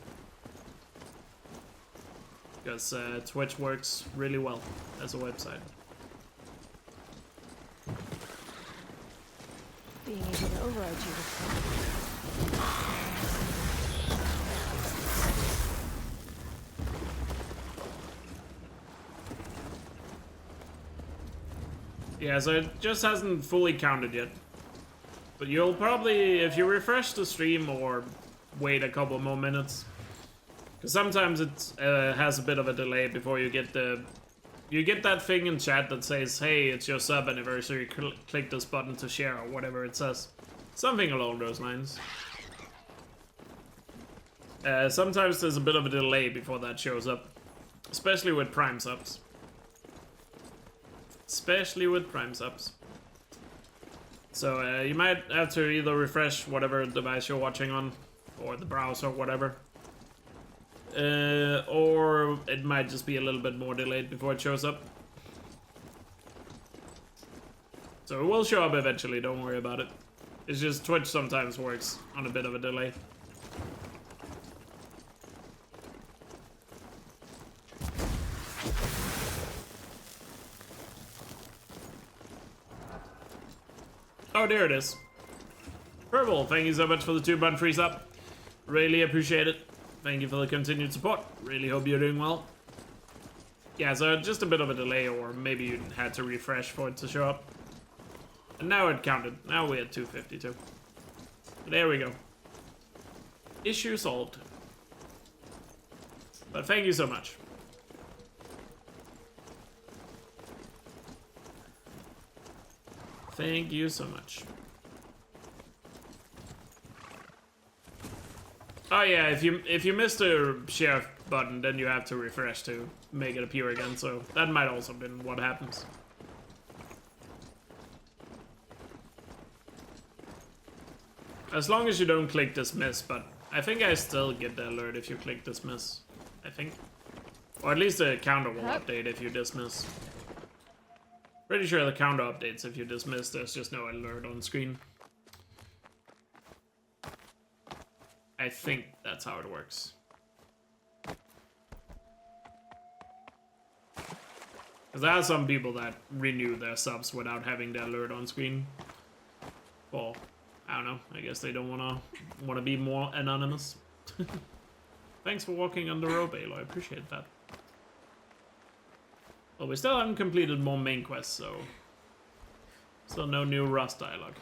S1: Because Twitch works really well as a website.
S2: Being able to override you.
S1: Yeah, so it just hasn't fully counted yet. But you'll probably, if you refresh the stream or wait a couple more minutes, because sometimes it has a bit of a delay before you get the... You get that thing in chat that says, hey, it's your sub anniversary, click this button to share, or whatever it says. Something along those lines. Sometimes there's a bit of a delay before that shows up. Especially with Prime subs. Especially with Prime subs. So you might have to either refresh whatever device you're watching on, or the browser, or whatever. Or it might just be a little bit more delayed before it shows up. So it will show up eventually, don't worry about it. It's just Twitch sometimes works on a bit of a delay. Oh, there it is. Purple, thank you so much for the 2-month free sub. Really appreciate it. Thank you for the continued support. Really hope you're doing well. Yeah, so just a bit of a delay, or maybe you had to refresh for it to show up. And now it counted. Now we're at 252. There we go. Issue solved. But thank you so much. Thank you so much. Oh yeah, if you missed the share button, then you have to refresh to make it appear again, so that might also have been what happens. As long as you don't click dismiss, but I think I still get the alert if you click dismiss, I think. Or at least the counter will update if you dismiss. Pretty sure the counter updates if you dismiss, there's just no alert on screen. I think that's how it works. Because there are some people that renew their subs without having the alert on screen. Well, I don't know. I guess they don't wanna be more anonymous. Thanks for walking on the rope, Aloy. I appreciate that. Well, we still haven't completed more main quests, so still no new Rust dialogue.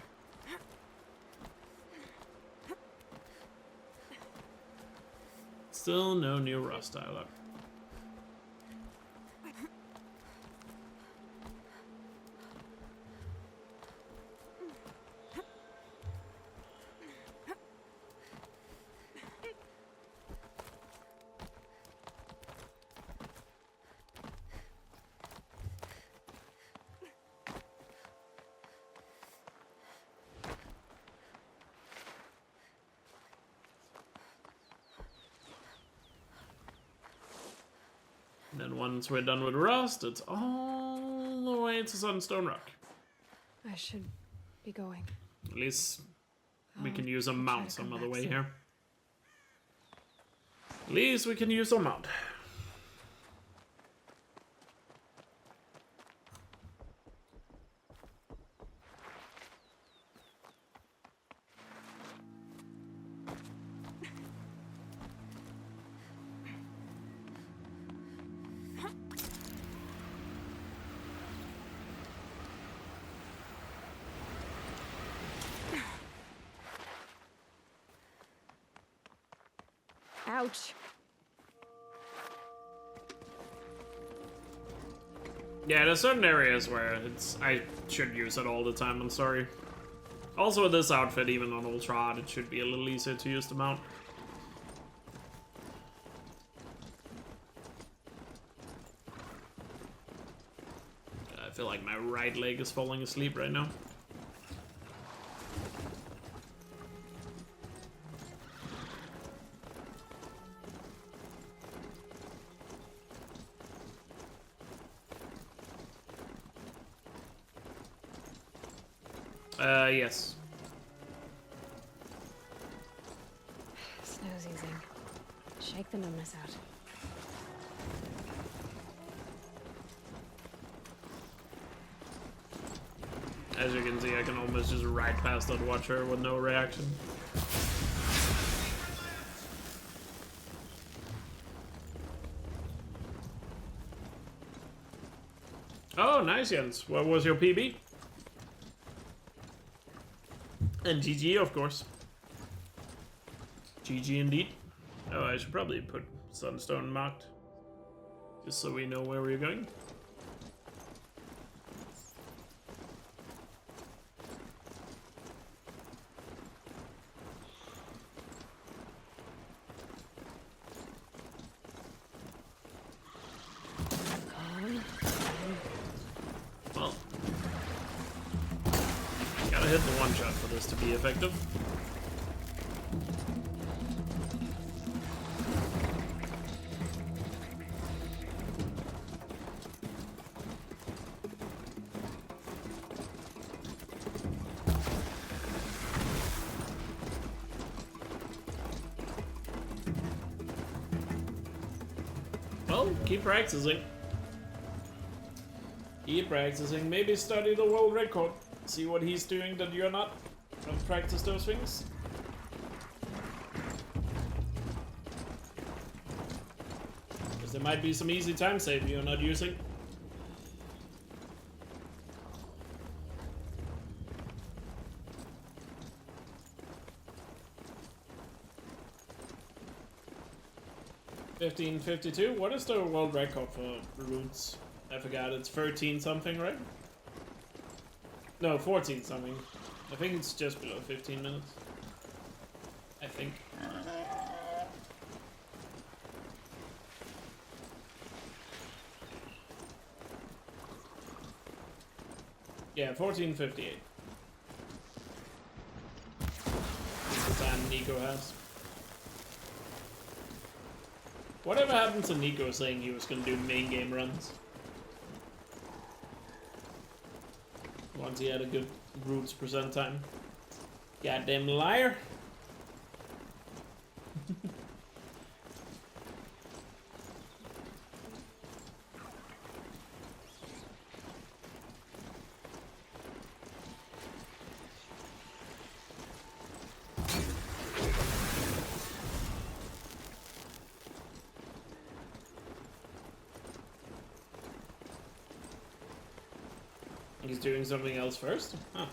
S1: Still no new Rust dialogue. And then once we're done with Rust, it's all the way to Sunstone Rock.
S2: I should be going.
S1: At least we can use a mount some other way here. At least we can use a mount.
S2: Ouch.
S1: Yeah, there's certain areas where I should use it all the time, I'm sorry. Also with this outfit, even on Ultra Hard, it should be a little easier to use the mount. I feel like my right leg is falling asleep right now. Yes.
S2: Snow's easing. Shake the numbness out.
S1: As you can see, I can almost just ride past that watcher with no reaction. Oh, nice, Jens. What was your PB? And GG, of course. GG indeed. Oh, I should probably put Sunstone marked, just so we know where we're going. Well, gotta hit the one shot for this to be effective. Well, keep practicing. Keep practicing. Maybe study the world record. See what he's doing that you're not. And practice those things. Because there might be some easy time save you're not using. $15.52. What is the world record for routes? I forgot. It's 13 something, right? No, 14 something. I think it's just below 15 minutes. I think. Yeah, 14:58. The time Nico has. Whatever happened to Nico saying he was gonna do main game runs? Once he had a good routes percent time. Goddamn liar. He's doing something else first? Huh.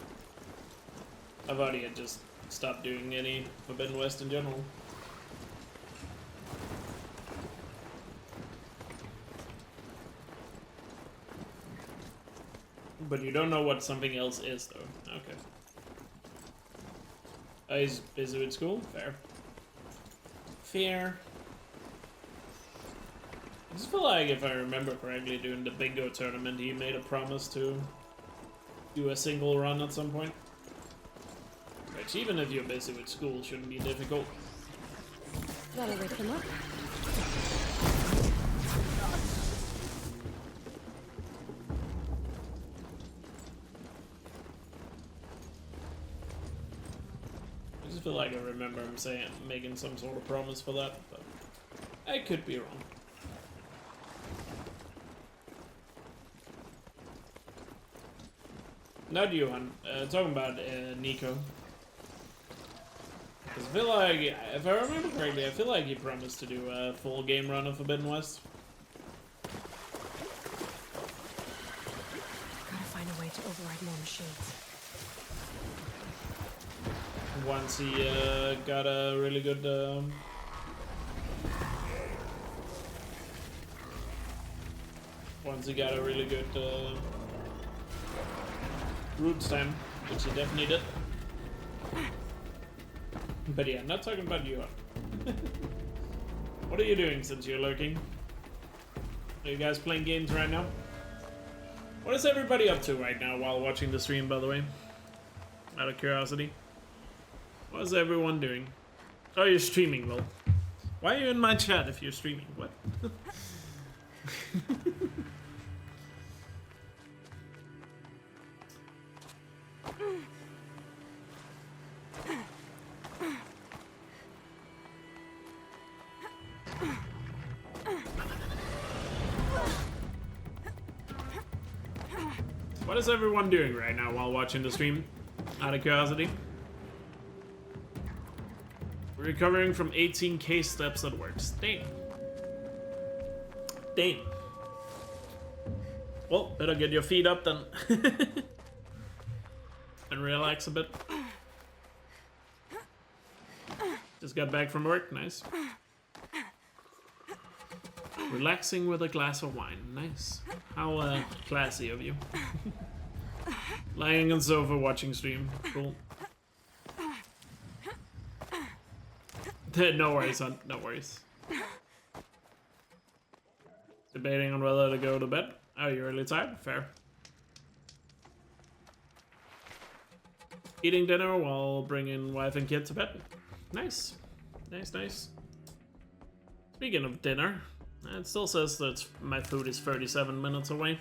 S1: I thought he had just stopped doing any Forbidden West in general. But you don't know what something else is, though. Okay. Oh, he's busy with school? Fair. Fair. I just feel like, if I remember correctly, during the bingo tournament, he made a promise to do a single run at some point. Which, even if you're busy with school, shouldn't be difficult.
S2: That'll wake them up.
S1: I just feel like I remember him saying, making some sort of promise for that, but I could be wrong. Not Johan, talking about Nico. I feel like, if I remember correctly, I feel like he promised to do a full game run of Forbidden West.
S2: Gotta find a way to override more machines.
S1: Once he got a really good routes time, which he definitely did. But yeah, not talking about you. What are you doing since you're lurking? Are you guys playing games right now? What is everybody up to right now while watching the stream, by the way? Out of curiosity. What is everyone doing? Oh, you're streaming, well. Why are you in my chat if you're streaming? What? What is everyone doing right now while watching the stream? Out of curiosity. We're recovering from 18k steps at work. Damn. Damn. Well, better get your feet up then. And relax a bit. Just got back from work. Nice. Relaxing with a glass of wine. Nice. How classy of you. Lying on sofa watching stream. Cool. No worries, hon. No worries. Debating on whether to go to bed. Oh, you're really tired? Fair. Eating dinner while bringing wife and kid to bed. Nice. Nice, nice. Speaking of dinner, it still says that my food is 37 minutes away.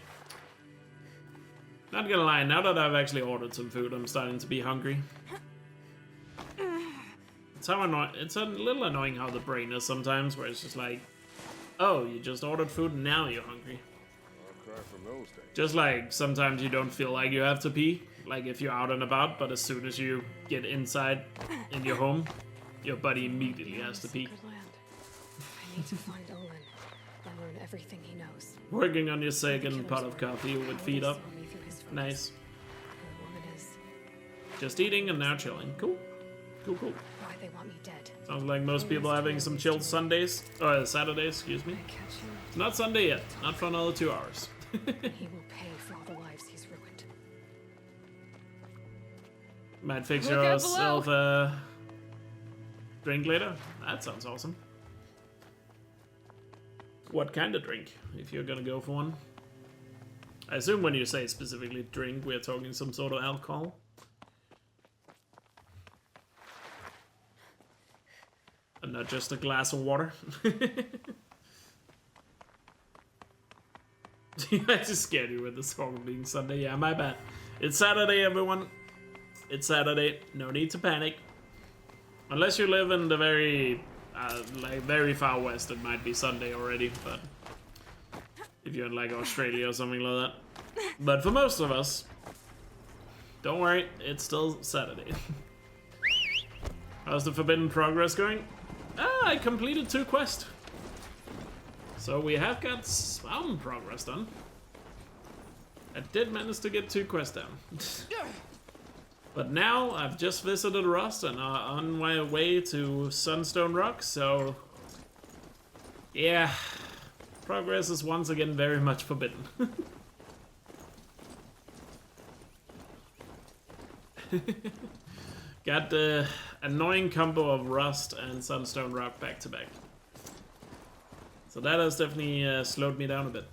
S1: Not gonna lie, now that I've actually ordered some food, I'm starting to be hungry. It's a little annoying how the brain is sometimes, where it's just like, Oh, you just ordered food and now you're hungry. Just like sometimes you don't feel like you have to pee, like if you're out and about, but as soon as you get inside in your home, your body immediately has to pee.
S2: I need to find Olin and learn everything he knows.
S1: Working on your second pot of coffee with feet up. Nice. Just eating and now chilling. Cool. Cool, cool.
S2: Why they want me dead.
S1: Sounds like most people having some chilled Sundays. Or Saturdays, excuse me. It's not Sunday yet. Not for another 2 hours.
S2: He will pay for all the lives he's ruined.
S1: Might fix
S2: Look out
S1: yourself a drink later. That sounds awesome. What kind of drink, if you're gonna go for one? I assume when you say specifically drink, we're talking some sort of alcohol. And not just a glass of water. I just scared you with the song being Sunday. Yeah, my bad. It's Saturday, everyone. It's Saturday. No need to panic. Unless you live in the very far west, it might be Sunday already. But if you're in like Australia or something like that. But for most of us, don't worry, it's still Saturday. How's the Forbidden Progress going? Ah, I completed 2 quests. So we have got some progress done. I did manage to get 2 quests down. But now I've just visited Rust and are on my way to Sunstone Rock, so yeah, progress is once again very much forbidden. Got the annoying combo of Rust and Sunstone Rock back to back. So that has definitely slowed me down a bit.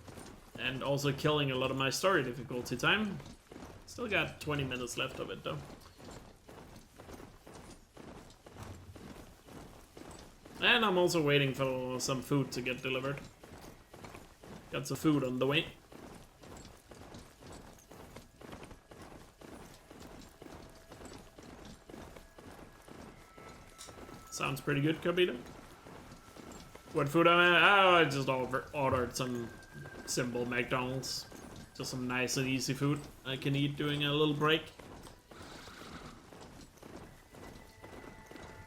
S1: And also killing a lot of my story difficulty time. Still got 20 minutes left of it though. And I'm also waiting for some food to get delivered. Got some food on the way. Sounds pretty good, Kabita. What food am I? Oh, I just ordered some simple McDonald's. Just some nice and easy food I can eat during a little break.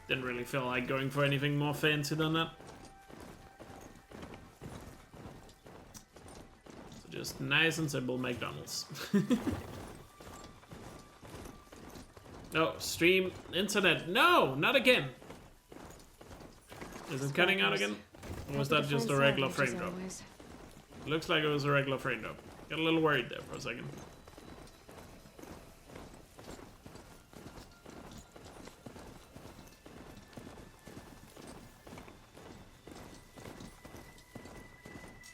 S1: Didn't really feel like going for anything more fancy than that. So just nice and simple McDonald's. No, stream, internet. No, not again. Is it cutting out again? Or was that just a regular frame drop? Looks like it was a regular frame drop. Got a little worried there for a second.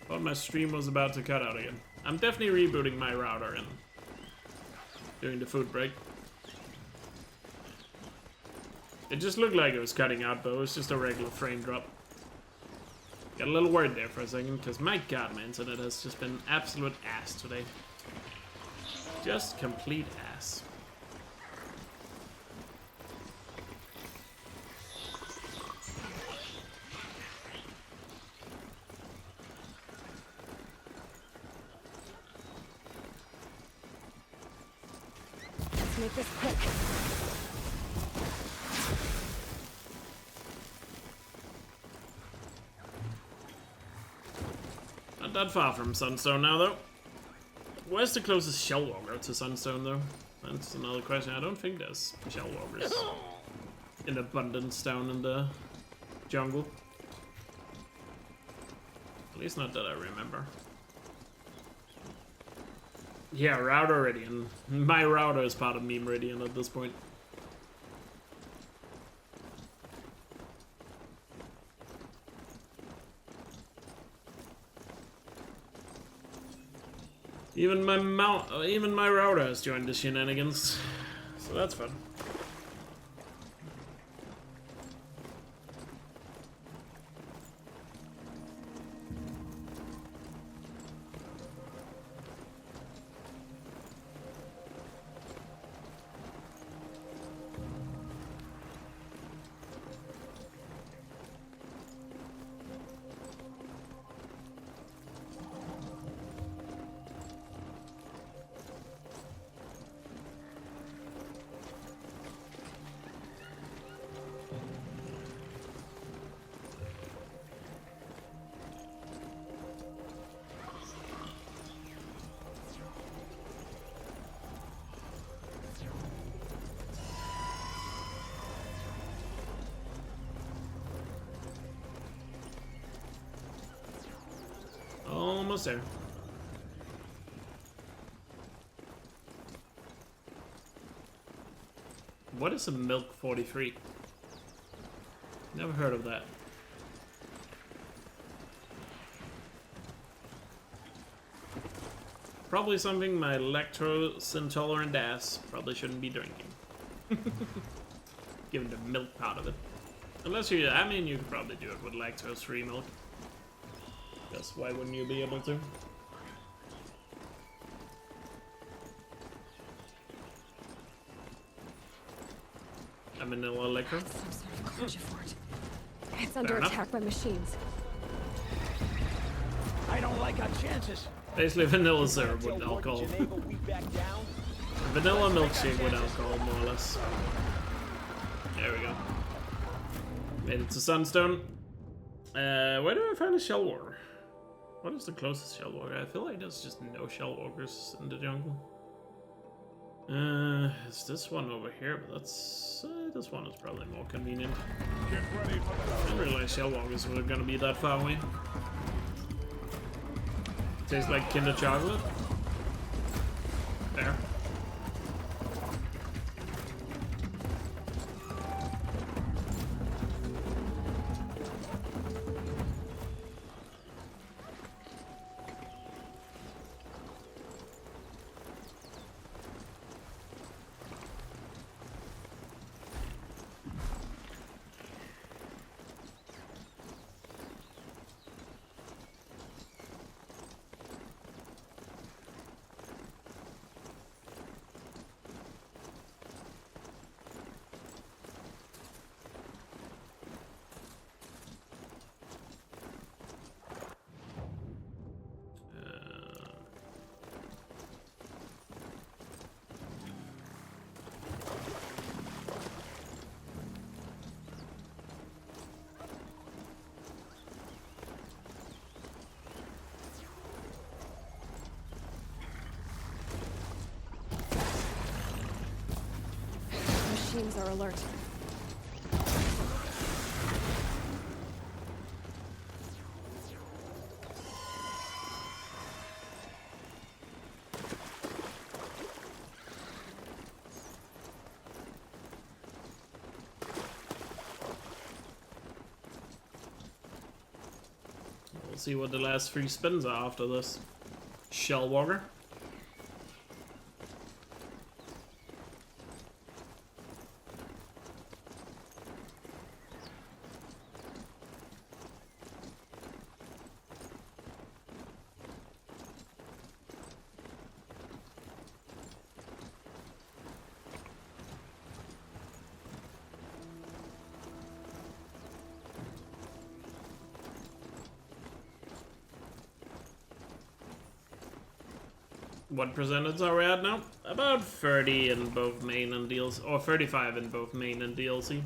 S1: Thought my stream was about to cut out again. I'm definitely rebooting my router and doing the food break. It just looked like it was cutting out, but it was just a regular frame drop. Got a little worried there for a second, because my god, my internet has just been absolute ass today. Just complete ass.
S2: Let's make this quick.
S1: Not that far from Sunstone now, though. Where's the closest shell walker to Sunstone, though? That's another question. I don't think there's shell walkers in abundance down in the jungle. At least not that I remember. Yeah, router already, and my router is part of Memeridian at this point. Even my router has joined the shenanigans, so that's fun. Almost there. What is a milk 43? Never heard of that. Probably something my lactose intolerant ass probably shouldn't be drinking. Given the milk part of it. Unless you, I mean, you could probably do it with lactose-free milk. Guess why wouldn't you be able to? A vanilla liquor.
S2: Some sort of closure fort. It's under attack by machines.
S6: I don't like our chances.
S1: Basically vanilla syrup with alcohol. Vanilla milkshake with alcohol, more or less. There we go. Made it to Sunstone. Where do I find a shell walker? What is the closest shell walker? I feel like there's just no shell walkers in the jungle. It's this one over here, but that's this one is probably more convenient. I didn't realize shell walkers were gonna be that far away. Tastes like Kinder chocolate. There.
S2: Machines are alert.
S1: We'll see what the last 3 spins are after this. Shell walker. What percentage are we at now? About 30 in both main and DLC, or 35 in both main and DLC.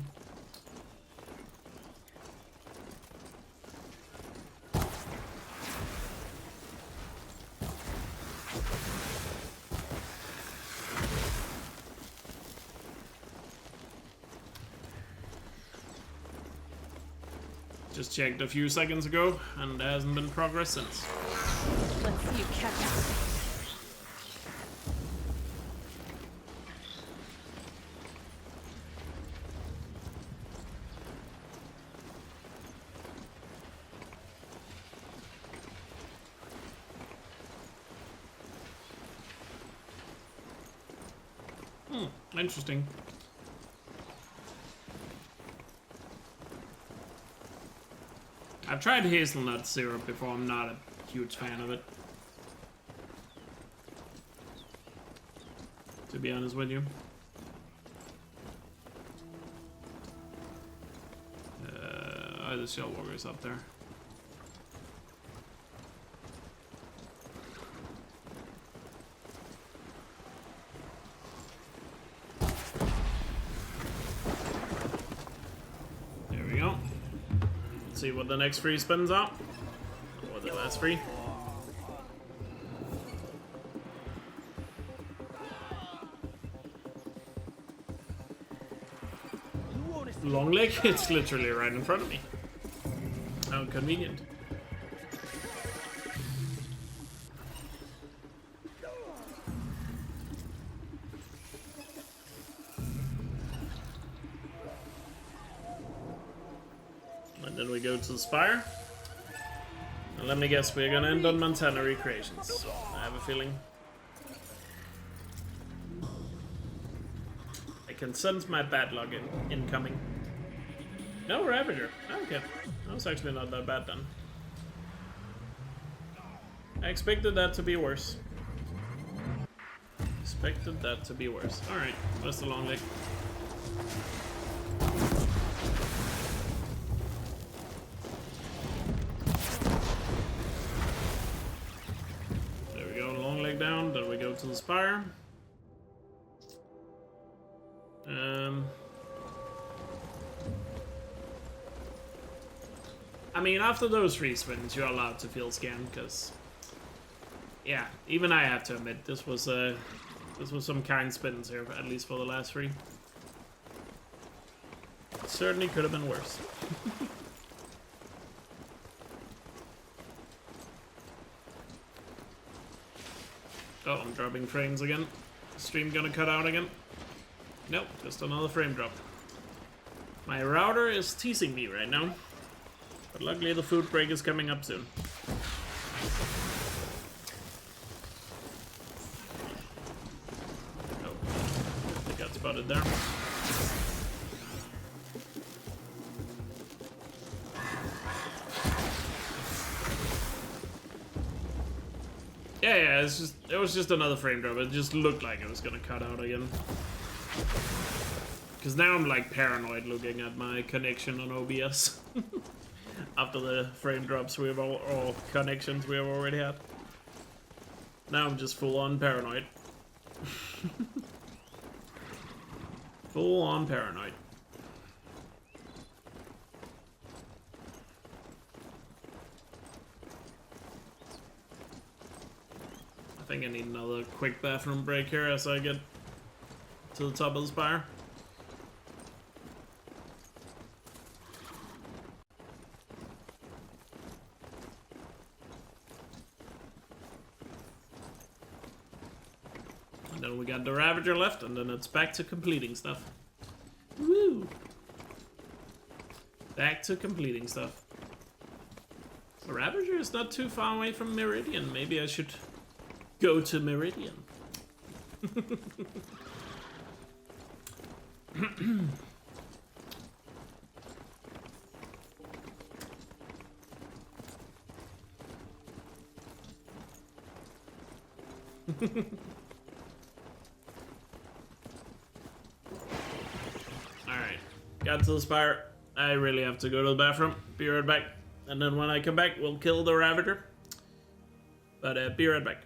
S1: Just checked a few seconds ago, and there hasn't been progress since.
S2: Let's see you catch up.
S1: Interesting. I've tried hazelnut syrup before. I'm not a huge fan of it, to be honest with you. The shell walker's up there. See what the next 3 spins are. Or the last 3. Long leg? It's literally right in front of me. How convenient. then we go to the Spire. And let me guess, we're gonna end on Montana Recreations. I have a feeling. I can sense my bad luck incoming. No Ravager. Okay. That was actually not that bad then. I expected that to be worse. Expected that to be worse. Alright, what's the long leg? There we go, long leg down, then we go to the Spire. I mean, after those 3 spins, you're allowed to feel scammed, because, yeah, even I have to admit, this was some kind spins here, at least for the last 3. It certainly could have been worse. Oh, I'm dropping frames again. Stream gonna cut out again? Nope, just another frame drop. My router is teasing me right now. But luckily the food break is coming up soon. Oh, they got spotted there. Yeah, it was just another frame drop. It just looked like it was gonna cut out again. Because now I'm like paranoid looking at my connection on OBS. After the frame drops we have or connections we have already had. Now I'm just full on paranoid. Full on paranoid. I think I need another quick bathroom break here as I get to the top of the spire. And then we got the Ravager left, and then it's back to completing stuff. Woo! Back to completing stuff. The Ravager is not too far away from Memeridian. Maybe I should go to Memeridian. Alright, got to the spire. I really have to go to the bathroom. Be right back. And then when I come back, we'll kill the Ravager. But be right back.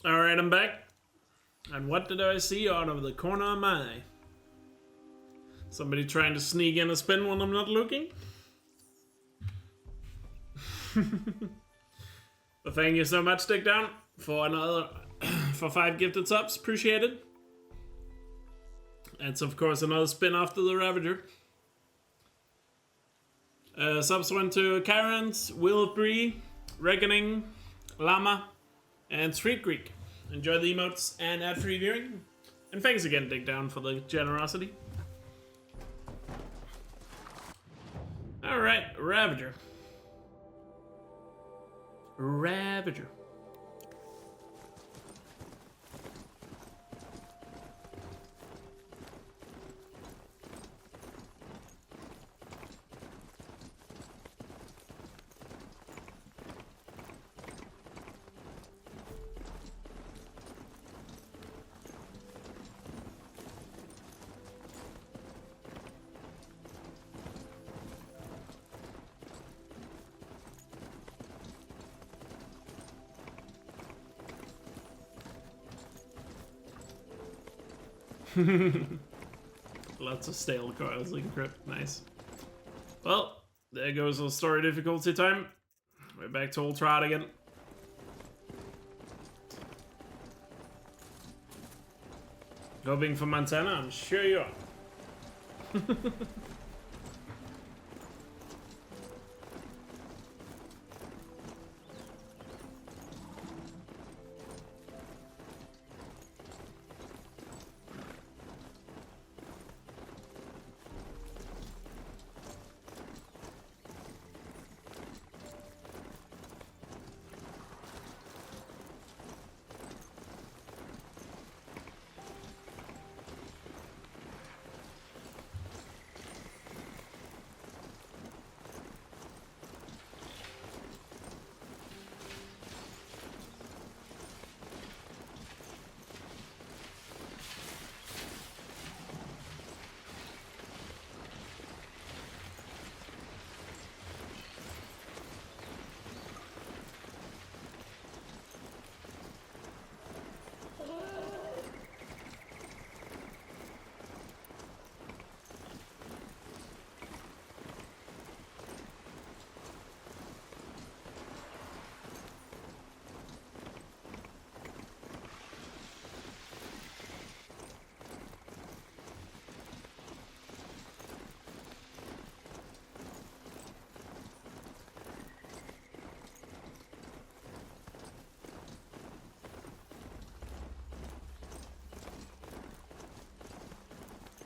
S1: Alright, I'm back. And what did I see out of the corner of my eye? Somebody trying to sneak in a spin when I'm not looking? But thank you so much, Stick Down, for another for 5 gifted subs. Appreciate it. It's of course another spin after the Ravager. Subs went to Karen's, Wheel of Bree, Reckoning, Llama, and Street Greek. Enjoy the emotes and ad-free viewing. And thanks again, Dig Down, for the generosity. Alright, Ravager. Ravager. Lots of stale cards in crypt. Nice. Well, there goes the story difficulty time. We're back to Old Trot again. Hoping for Montana? I'm sure you are.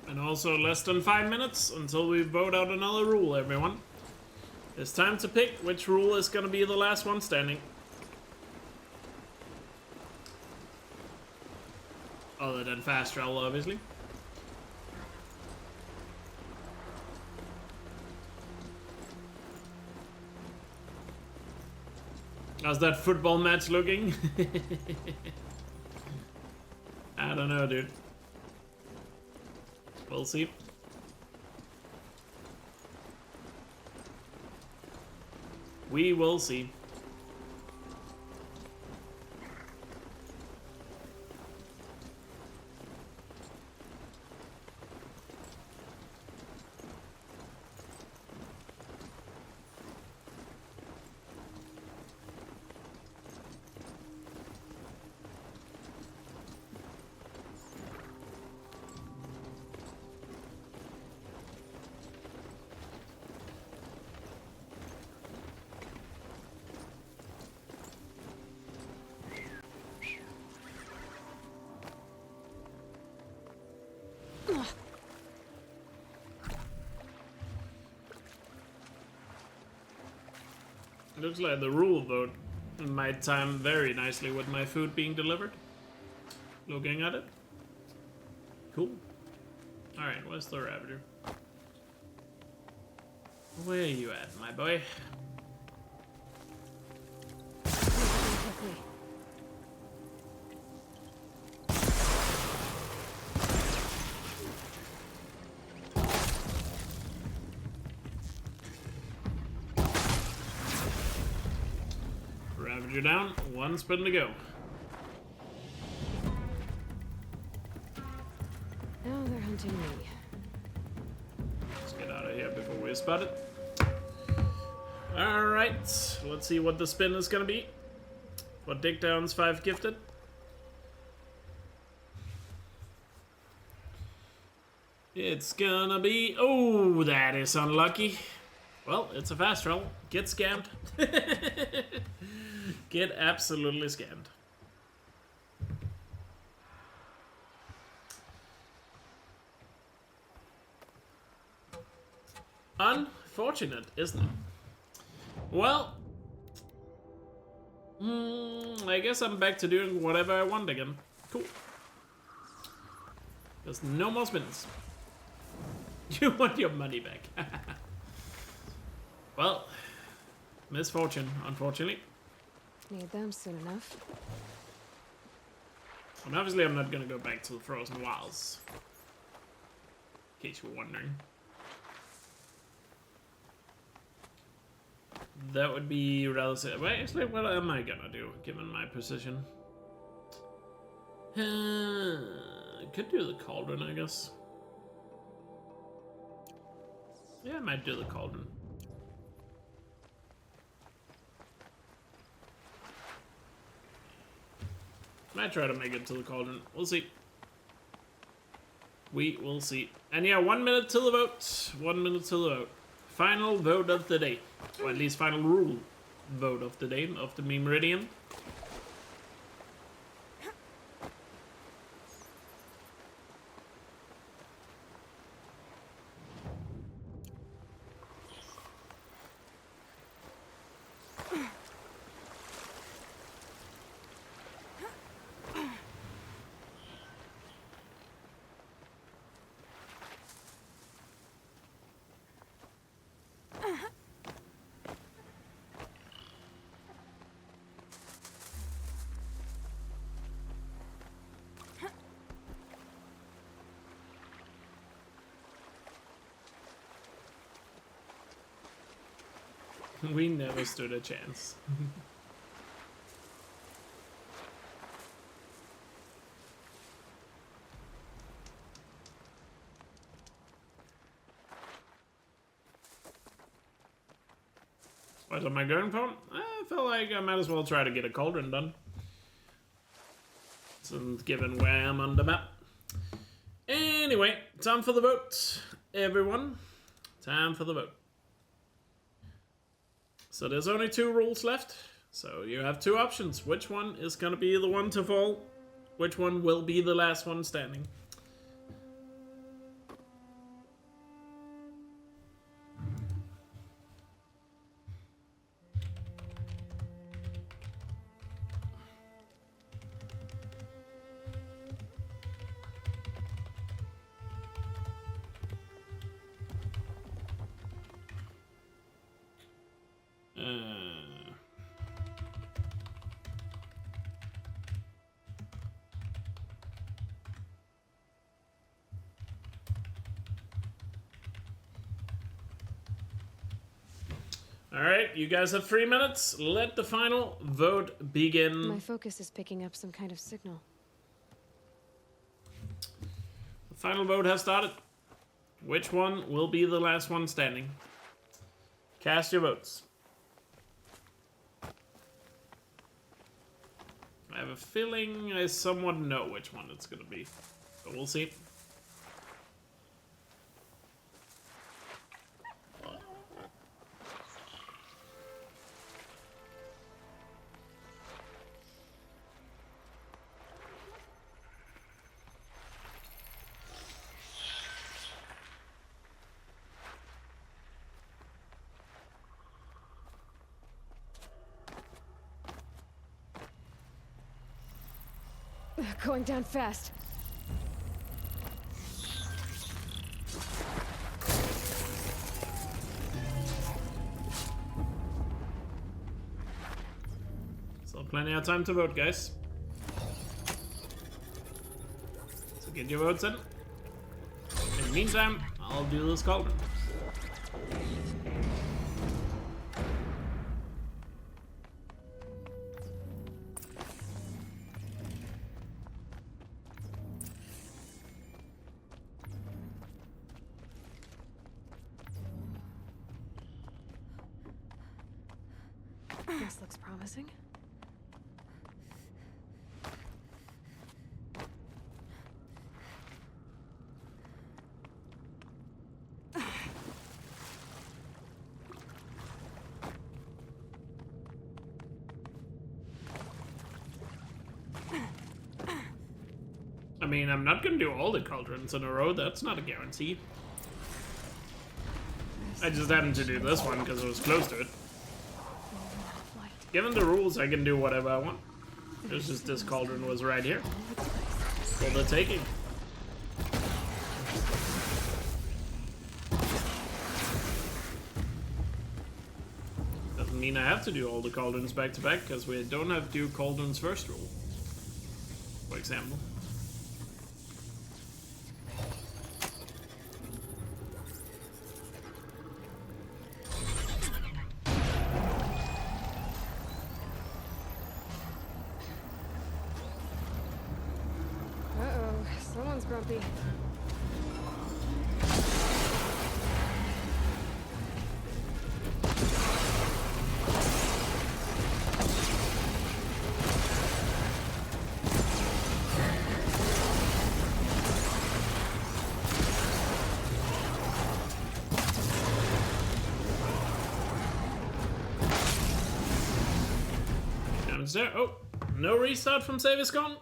S1: And also less than 5 minutes until we vote out another rule, everyone. It's time to pick which rule is gonna be the last one standing. Other than fast travel, obviously. How's that football match looking? I don't know, dude. We'll see. We will see. Looks like the rule vote might time very nicely with my food being delivered. Looking at it. Cool. Alright, where's the Ravager? Where are you at, my boy? Ravager down, one spin to go.
S2: haunting me.
S1: Let's get out of here before we're spotted. Alright, let's see what the spin is gonna be. For Dick Down's 5 gifted. It's gonna be... Oh, that is unlucky. Well, it's a fast travel. Get scammed. Get absolutely scammed. Unfortunate, isn't it? Well, I guess I'm back to doing whatever I want again. Cool. There's no more spins. You want your money back. Well, misfortune, unfortunately.
S2: Need them soon enough.
S1: And obviously I'm not gonna go back to the Frozen Wilds. In case you're wondering. That would be rather sad. Well, actually, what am I gonna do, given my position? I could do the Cauldron, I guess. Yeah, I might do the Cauldron. Might try to make it to the Cauldron. We'll see. We will see. And yeah, 1 minute till the vote. 1 minute till the vote. Final vote of the day. Or at least final rule vote of the day of the Memeridian. We never stood a chance. What am I going for? I felt like I might as well try to get a Cauldron done. Since given where I am on the map. Anyway, time for the vote, everyone. Time for the vote. So there's only 2 rules left. So you have 2 options. Which one is gonna be the one to fall? Which one will be the last one standing? Alright, you guys have 3 minutes. Let the final vote begin.
S2: My focus is picking up some kind of signal.
S1: The final vote has started. Which one will be the last one standing? Cast your votes. I have a feeling I somewhat know which one it's gonna be, but we'll see.
S2: Going down fast.
S1: So plenty of time to vote, guys. So get your votes in. In the meantime, I'll do this Cauldron.
S2: This looks promising.
S1: I mean, I'm not gonna do all the cauldrons in a row, that's not a guarantee. I just happened to do this one because it was close to it. Given the rules, I can do whatever I want. It's just this cauldron was right here. For the taking. Doesn't mean I have to do all the cauldrons back to back, because we don't have to do cauldrons first rule. For example.
S2: Uh-oh, someone's grumpy.
S1: Damage there. Oh, no restart from save is gone.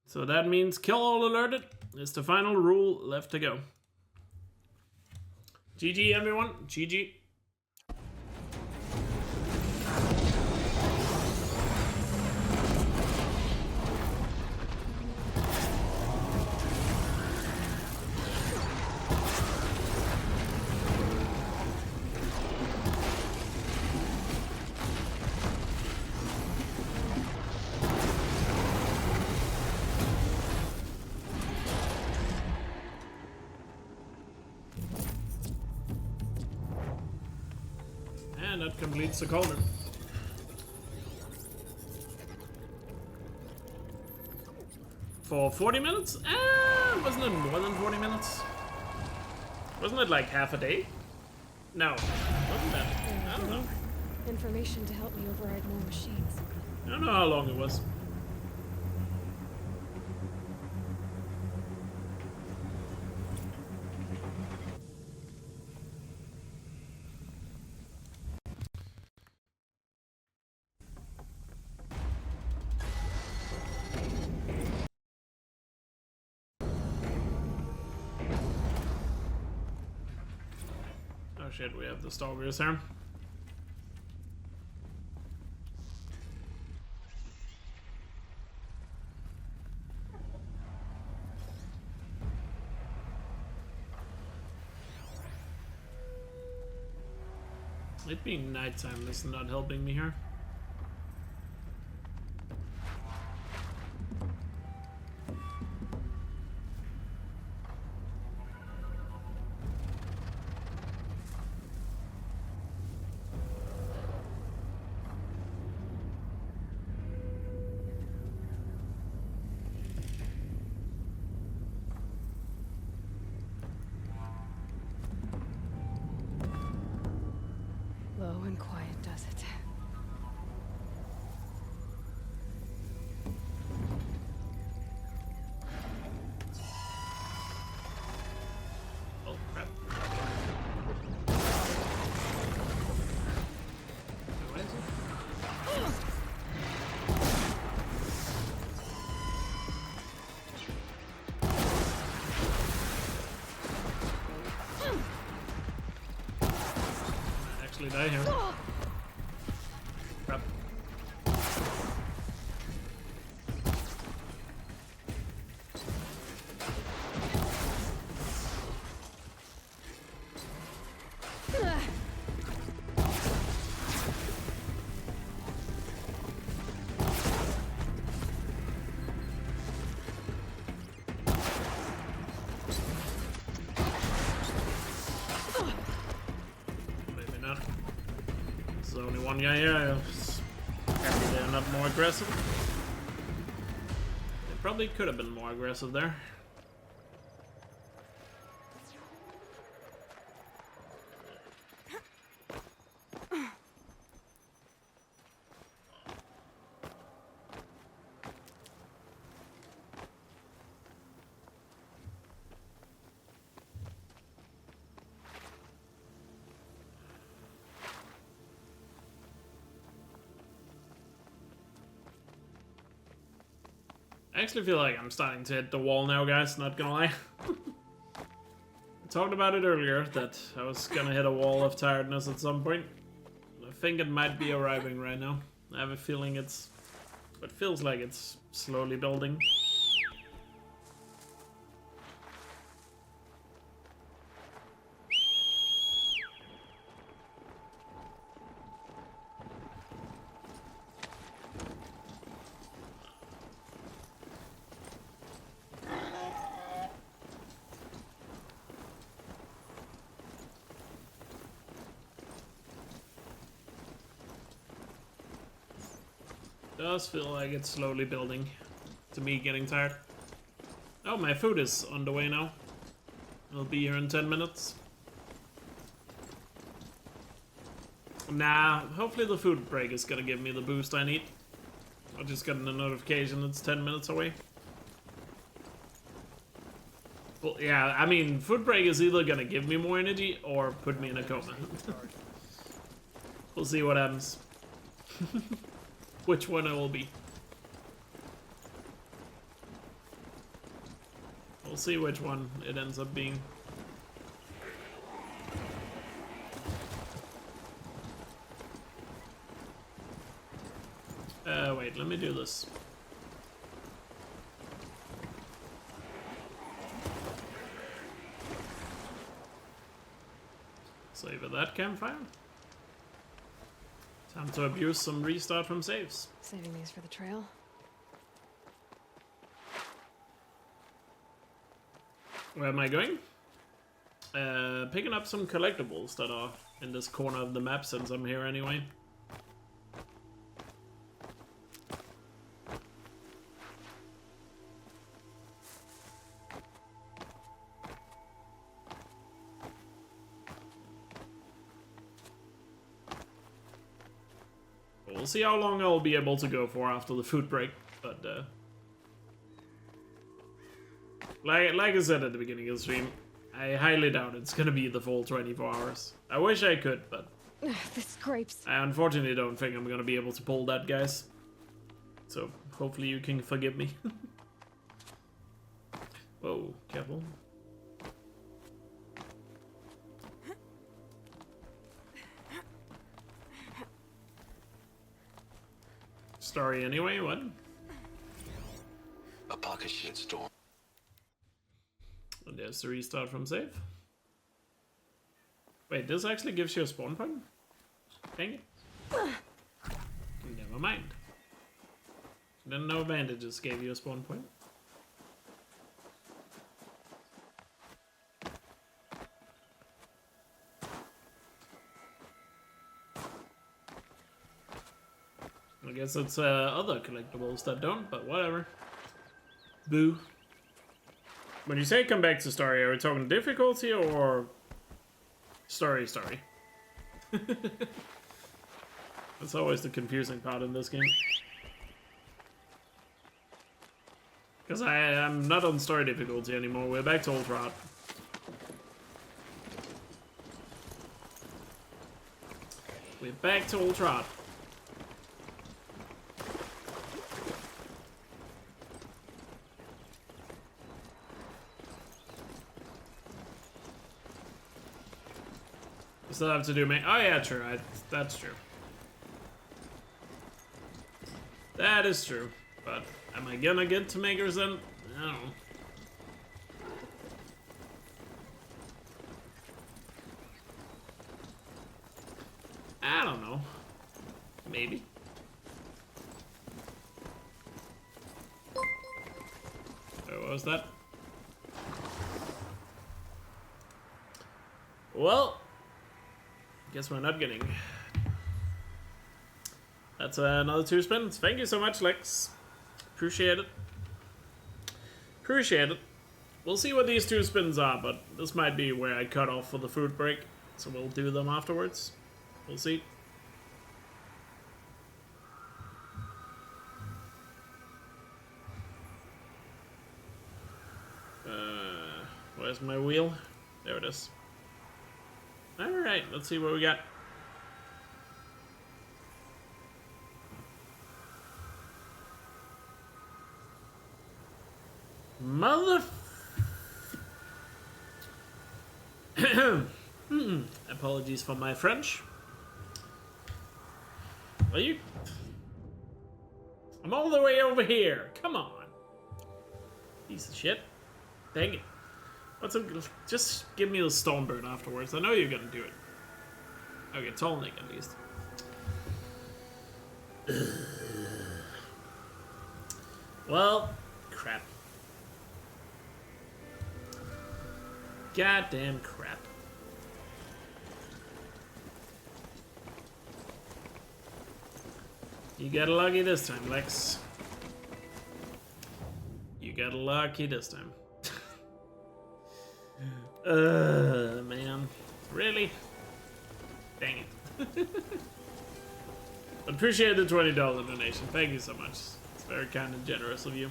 S1: So that means kill all alerted is the final rule left to go. GG everyone, GG. And that completes the cauldron. For 40 minutes? Wasn't it more than 40 minutes? Wasn't it like half a day? No, wasn't that? I don't know.
S2: Information to help me override more machines.
S1: I don't know how long it was. Oh shit, we have the stalkers here. It being nighttime is not helping me here.
S2: Low and quiet does it.
S1: Oh crap. Where is it? Actually die here. Crap. Maybe not. There's only one guy here. I was happy they're not more aggressive. They probably could have been more aggressive there. I actually feel like I'm starting to hit the wall now, guys, not gonna lie. I talked about it earlier, that I was gonna hit a wall of tiredness at some point. I think it might be arriving right now. I have a feeling it feels like it's slowly building. Does feel like it's slowly building to me getting tired. Oh, my food is on the way now. It'll be here in 10 minutes. Nah, hopefully the food break is gonna give me the boost I need. I just got a notification it's 10 minutes away. Well, yeah, I mean, food break is either gonna give me more energy or put me in a coma. We'll see what happens. Which one it will be. We'll see which one it ends up being. Wait, let me do this. Save at that campfire. Time to abuse some restart from saves.
S2: Saving these for the trail.
S1: Where am I going? Picking up some collectibles that are in this corner of the map since I'm here anyway. We'll see how long I'll be able to go for after the food break, but like I said at the beginning of the stream, I highly doubt it's gonna be the full 24 hours. I wish I could, but
S2: this grapes.
S1: I unfortunately don't think I'm gonna be able to pull that, guys. So hopefully you can forgive me. Whoa, careful. Story anyway, what?
S12: A pocket shit storm.
S1: And there's the restart from save. Wait, this actually gives you a spawn point? Dang it. Never mind. Then no bandages gave you a spawn point. I guess it's other collectibles that don't, but whatever. Boo. When you say come back to story, are we talking difficulty or story? That's always the confusing part in this game. Because I'm not on story difficulty anymore, we're back to ultra hard. We're back to ultra hard. Still have to do oh yeah, true. That's true. That is true. But am I gonna get to makers then? I don't know. I don't know. Maybe. Oh, what was that? Well, guess we're not getting. That's another 2 spins. Thank you so much, Lex. Appreciate it. Appreciate it. We'll see what these 2 spins are, but this might be where I cut off for the food break. So we'll do them afterwards. We'll see. Where's my wheel? There it is. Alright, let's see what we got. Mother... Apologies for my French. Are you... I'm all the way over here. Come on. Piece of shit. Dang it. What's up? Just give me the Stonebird afterwards. I know you're gonna do it. Okay, Tolnik at least. Well, crap. Goddamn crap. You got lucky this time, Lex. You got lucky this time. Man. Really? Dang it. Appreciate the $20 donation. Thank you so much. It's very kind and generous of you.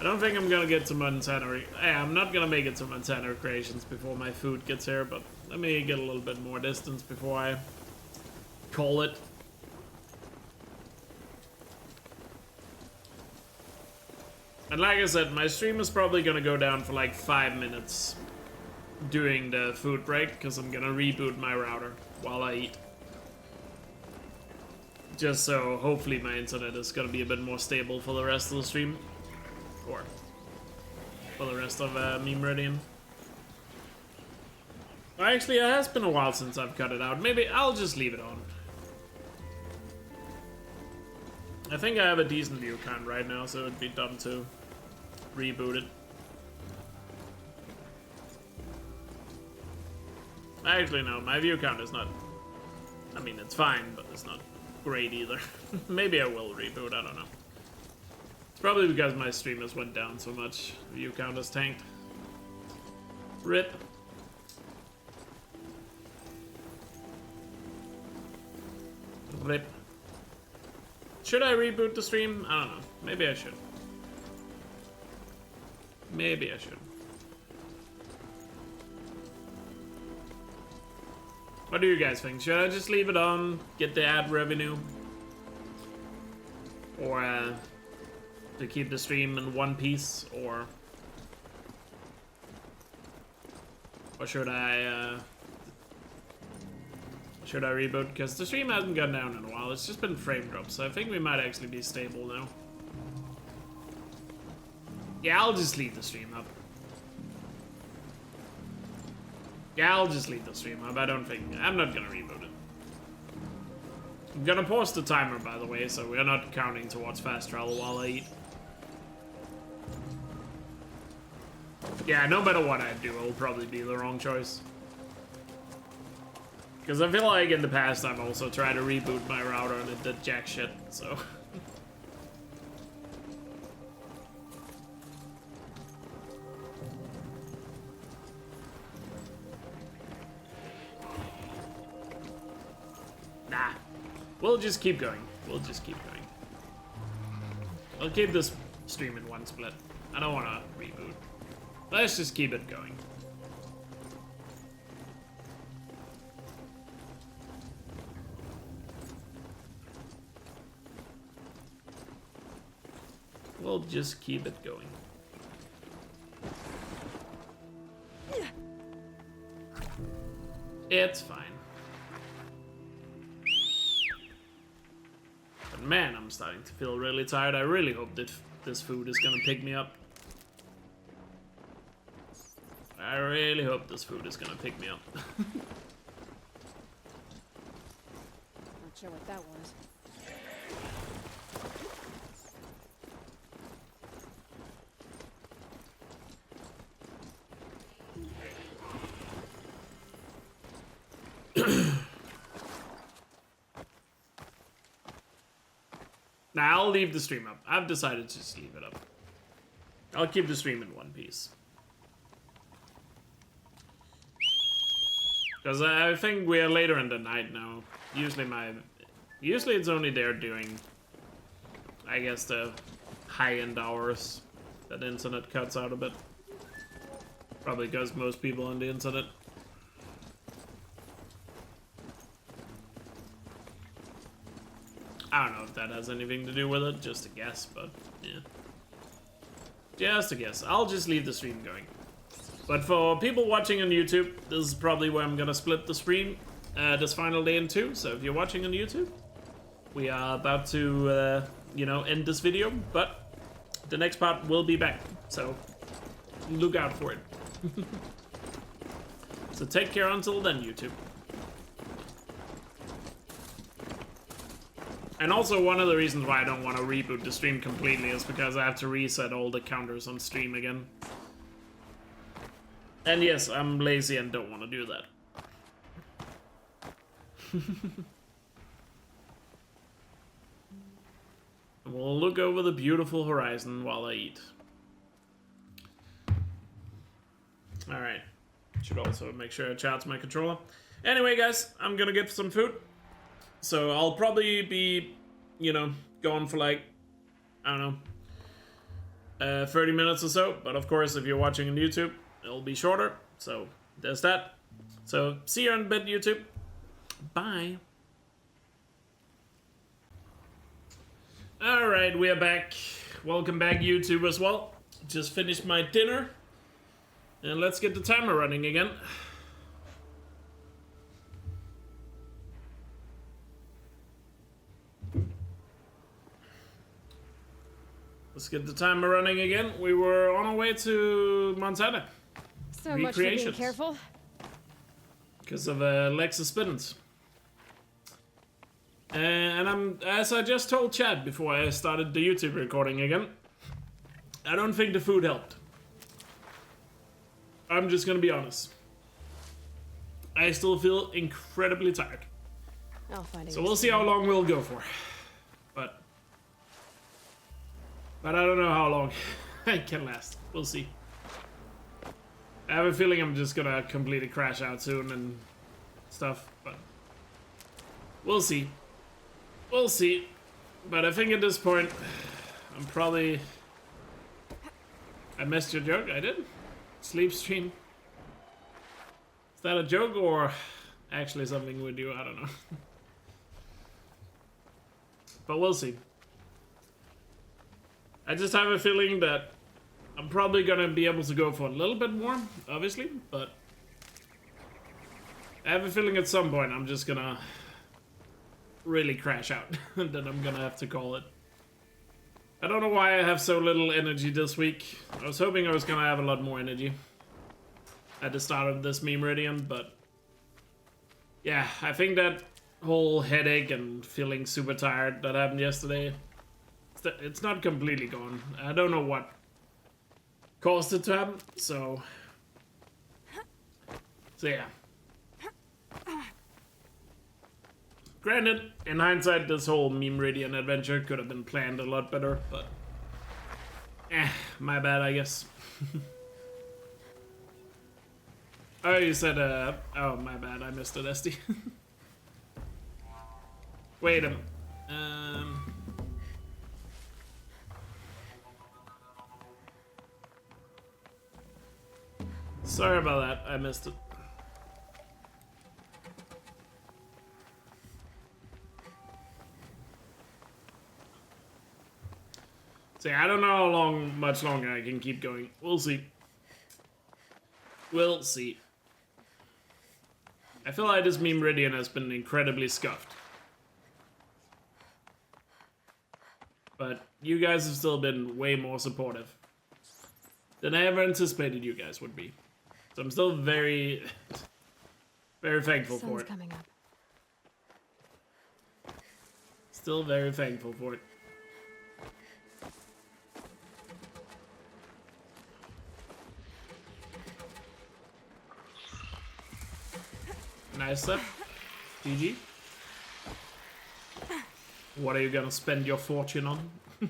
S1: I don't think I'm gonna get to Montana. I'm not gonna make it to Montana Creations before my food gets here, but let me get a little bit more distance before I call it. And like I said, my stream is probably gonna go down for like 5 minutes during the food break, because I'm gonna reboot my router while I eat. Just so hopefully my internet is gonna be a bit more stable for the rest of the stream. Or for the rest of Memeridian. Well, actually, it has been a while since I've cut it out. Maybe I'll just leave it on. I think I have a decent view count right now, so it'd be dumb to reboot it. Actually, no, my view count is not... I mean, it's fine, but it's not great either. Maybe I will reboot, I don't know. It's probably because my streamers went down so much. View count has tanked. RIP. RIP. Should I reboot the stream? I don't know. Maybe I should. Maybe I should. What do you guys think? Should I just leave it on, get the ad revenue? Or, to keep the stream in one piece, or should I reboot? Because the stream hasn't gone down in a while. It's just been frame drops, so I think we might actually be stable now. Yeah, I'll just leave the stream up. Yeah, I'll just leave the stream up. I'm not gonna reboot it. I'm gonna pause the timer, by the way, so we're not counting towards fast travel while I eat. Yeah, no matter what I do, it'll probably be the wrong choice. Because I feel like in the past I've also tried to reboot my router and it did jack shit, so... Nah. We'll just keep going. We'll just keep going. I'll keep this stream in one split. I don't want to reboot. Let's just keep it going. We'll just keep it going. It's fine. But man, I'm starting to feel really tired. I really hope that this food is gonna pick me up. I really hope this food is gonna pick me up.
S2: Not sure what that was.
S1: Nah, I'll leave the stream up. I've decided to just leave it up. I'll keep the stream in one piece. Because I think we are later in the night now. Usually it's only there doing, I guess, the high-end hours that the internet cuts out a bit. Probably because most people on the internet. I don't know if that has anything to do with it, just a guess, but yeah. Just a guess. I'll just leave the stream going. But for people watching on YouTube, this is probably where I'm gonna split the stream this final day in two. So if you're watching on YouTube, we are about to, you know, end this video. But the next part will be back. So look out for it. So take care until then, YouTube. And also one of the reasons why I don't want to reboot the stream completely is because I have to reset all the counters on stream again. And yes, I'm lazy and don't want to do that. We'll look over the beautiful horizon while I eat. Alright. Should also make sure I charge my controller. Anyway, guys, I'm gonna get some food. So I'll probably be, you know, going for like, I don't know, 30 minutes or so. But of course, if you're watching on YouTube, it'll be shorter. So there's that. So see you in a bit, YouTube. Bye. Alright, we are back. Welcome back, YouTube, as well. Just finished my dinner. And let's get the timer running again. Let's get the timer running again. We were on our way to Montana.
S2: So much for being careful.
S1: Because of Lexus Spins. And as I just told Chad before I started the YouTube recording again, I don't think the food helped. I'm just gonna be honest. I still feel incredibly tired.
S2: I'll find it.
S1: So we'll see how long we'll go for. But I don't know how long I can last. We'll see. I have a feeling I'm just gonna completely crash out soon and stuff, but we'll see. We'll see. But I think at this point, I'm probably... I missed your joke, I did? Sleep stream. Is that a joke or actually something we do? I don't know. But we'll see. I just have a feeling that I'm probably gonna be able to go for a little bit more, obviously, but I have a feeling at some point I'm just gonna really crash out, and then I'm gonna have to call it. I don't know why I have so little energy this week. I was hoping I was gonna have a lot more energy at the start of this Memeridian, but yeah, I think that whole headache and feeling super tired that happened yesterday, it's not completely gone. I don't know what caused it to happen, so yeah. Granted, in hindsight, this whole Memeridian adventure could have been planned a lot better, but my bad, I guess. Oh, you said, oh, my bad, I missed it, SD. Wait a minute. Sorry about that, I missed it. See, I don't know how much longer I can keep going. We'll see. We'll see. I feel like this Memeridian has been incredibly scuffed. But you guys have still been way more supportive than I ever anticipated you guys would be. So I'm still very, very thankful for it.
S2: Coming up.
S1: Still very thankful for it. Nice stuff. GG. What are you gonna spend your fortune on? It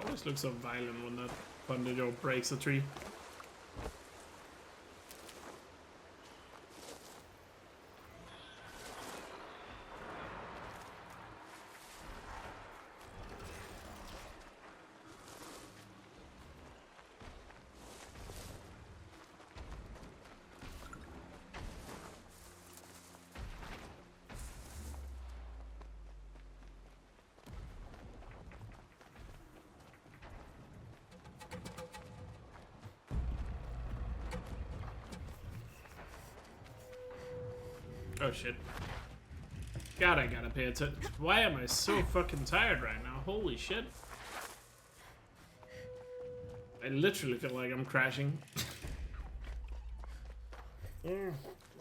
S1: always looks so violent when that Thunderjaw breaks a tree. Oh shit. God, I gotta pay attention. Why am I so fucking tired right now? Holy shit. I literally feel like I'm crashing.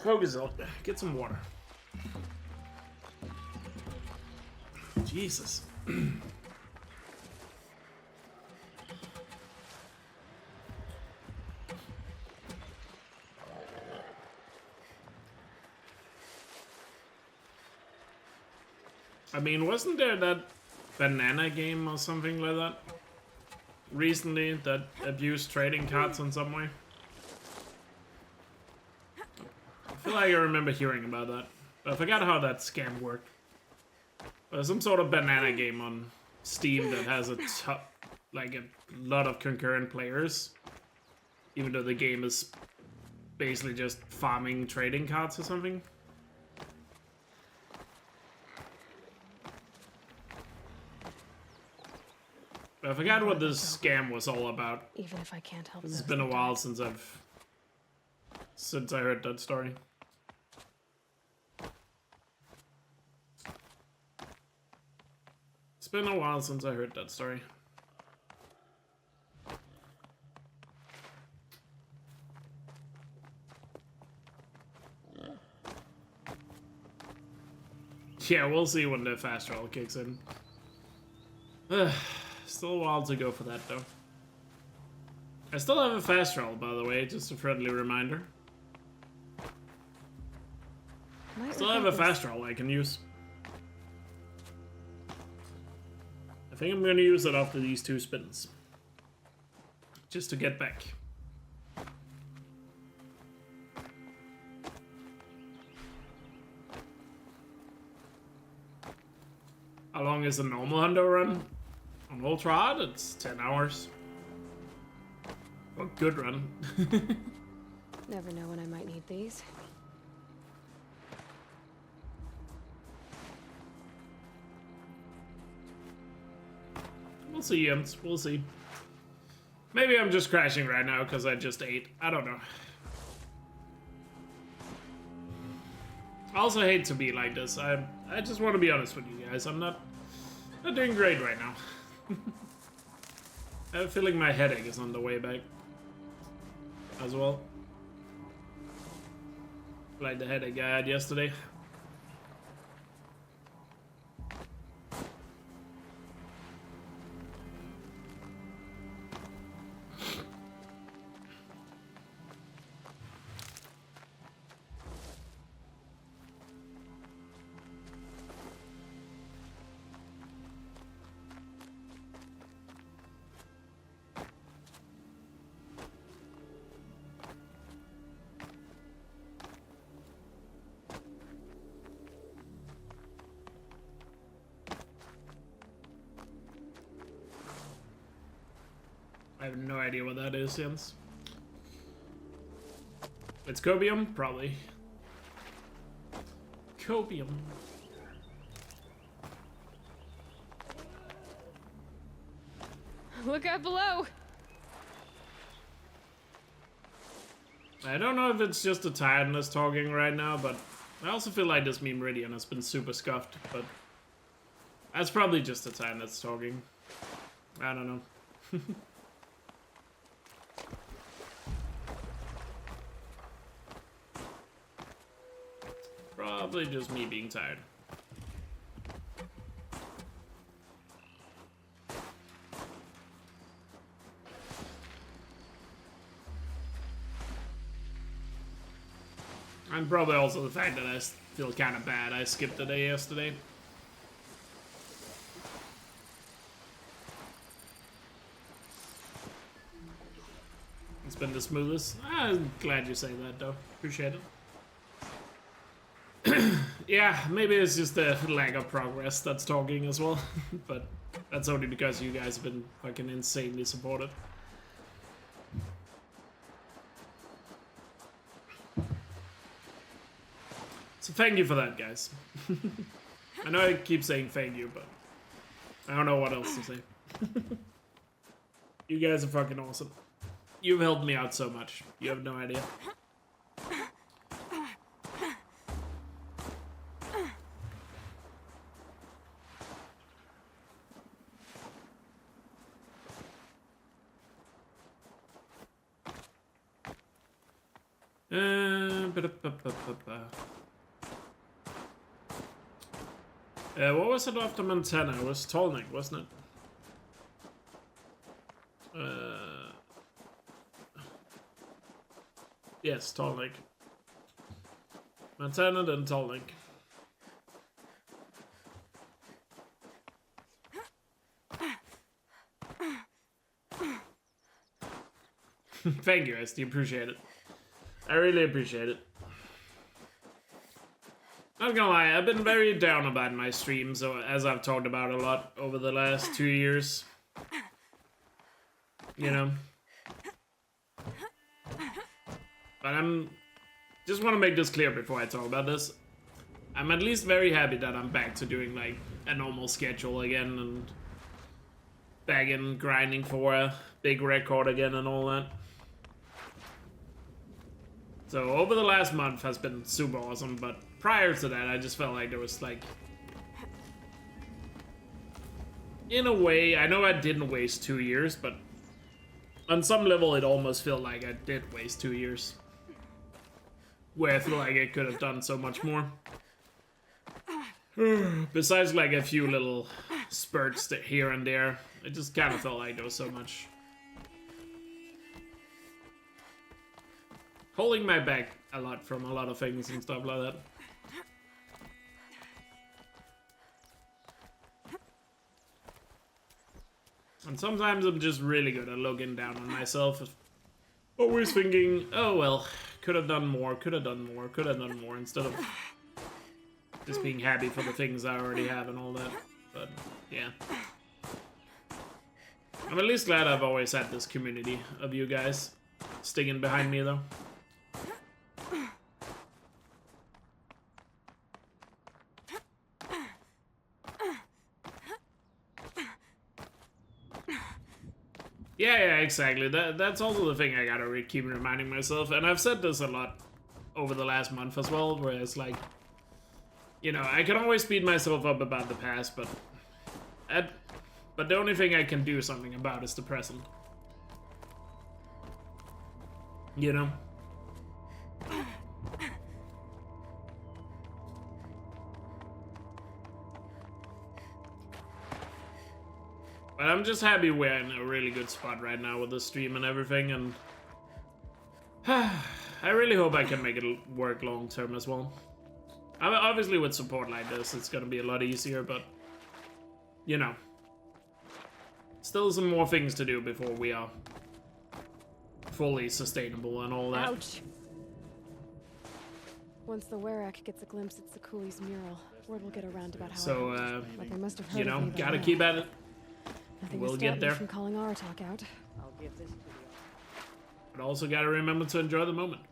S1: Focus up. Get some water. Jesus. I mean, wasn't there that banana game or something like that recently that abused trading cards in some way? I feel like I remember hearing about that. But I forgot how that scam worked. There's some sort of banana game on Steam that has a lot of concurrent players, even though the game is basically just farming trading cards or something. I forgot what this scam was all about.
S2: Even if I can't help
S1: It's been a while since I heard that story. It's been a while since I heard that story. Yeah, we'll see when the fast travel kicks in. Still a while to go for that, though. I still have a fast travel, by the way, just a friendly reminder. Still have a fast travel I can use. I think I'm gonna use it after these 2 spins. Just to get back. How long is a normal hundo run? On ultra hard, it's 10 hours. Or good run.
S2: Never know when I might need these.
S1: We'll see, Jens. We'll see. Maybe I'm just crashing right now because I just ate. I don't know. I also hate to be like this. I just want to be honest with you guys. I'm not doing great right now. I have a feeling my headache is on the way back as well. Like the headache I had yesterday. I have no idea what that is, Jens. It's copium? Probably. Copium.
S2: Look out below!
S1: I don't know if it's just the tiredness talking right now, but I also feel like this Memeridian has been super scuffed, but that's probably just the tiredness talking. I don't know. Probably just me being tired. And probably also the fact that I feel kind of bad. I skipped a day yesterday. It's been the smoothest. I'm glad you say that, though. Appreciate it. Yeah, maybe it's just the lack of progress that's talking as well. But that's only because you guys have been fucking insanely supportive. So thank you for that, guys. I know I keep saying thank you, but I don't know what else to say. You guys are fucking awesome. You've helped me out so much. You have no idea. What was it after Montana? It was Tolnik, wasn't it? Yes, Tolnik. Montana, then Tolnik. Thank you, SD. Appreciate it. I really appreciate it. Not gonna lie, I've been very down about my streams, as I've talked about a lot over the last 2 years. You know? But just want to make this clear before I talk about this. I'm at least very happy that I'm back to doing like a normal schedule again and back in grinding for a big record again and all that. So over the last month has been super awesome, but prior to that I just felt like there was like, in a way, I know I didn't waste 2 years, but on some level it almost felt like I did waste 2 years. Where I feel like I could have done so much more. Besides like a few little spurts here and there, it just kind of felt like there was so much holding my back a lot from a lot of things and stuff like that. And sometimes I'm just really good at looking down on myself. Always thinking, oh well, could have done more, could have done more, could have done more, instead of just being happy for the things I already have and all that. But yeah. I'm at least glad I've always had this community of you guys sticking behind me though. Yeah, exactly. That's also the thing I gotta keep reminding myself. And I've said this a lot over the last month as well, where it's like, you know, I can always beat myself up about the past, but the only thing I can do something about is the present. You know? But I'm just happy we're in a really good spot right now with the stream and everything, and I really hope I can make it work long term as well. Obviously with support like this, it's gonna be a lot easier, but you know, still some more things to do before we are fully sustainable and all that.
S2: Ouch! Once the Werak gets a glimpse at Sakuli's mural, word will get around about how I must have heard
S1: you know,
S2: of me by
S1: gotta
S2: now.
S1: keep at it.
S2: Nothing
S1: We'll
S2: to
S1: get
S2: stop
S1: there.
S2: me from calling Aratak out.
S13: I'll give this to the
S1: But also gotta remember to enjoy the moment.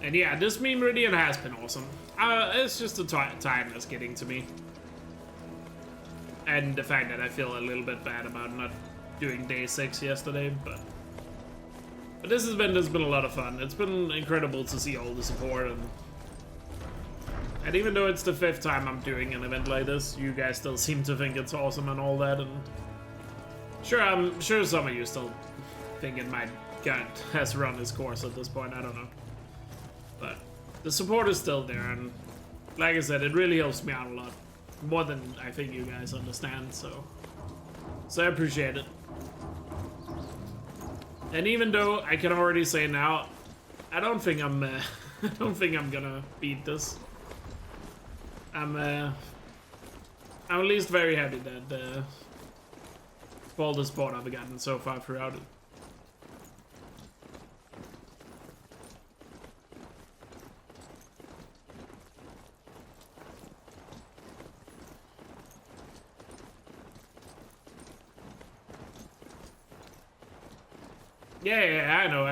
S1: And yeah, this Memeridian has been awesome. It's just the time that's getting to me. And the fact that I feel a little bit bad about not doing day 6 yesterday, but this has been a lot of fun. It's been incredible to see all the support, and even though it's the 5th time I'm doing an event like this, you guys still seem to think it's awesome and all that, and sure, I'm sure some of you still think it might has run its course at this point, I don't know. But the support is still there, and like I said, it really helps me out a lot. More than I think you guys understand, so I appreciate it. And even though I can already say now, I don't think I'm gonna beat this. I'm at least very happy that all the support I've gotten so far throughout it. Yeah, I know.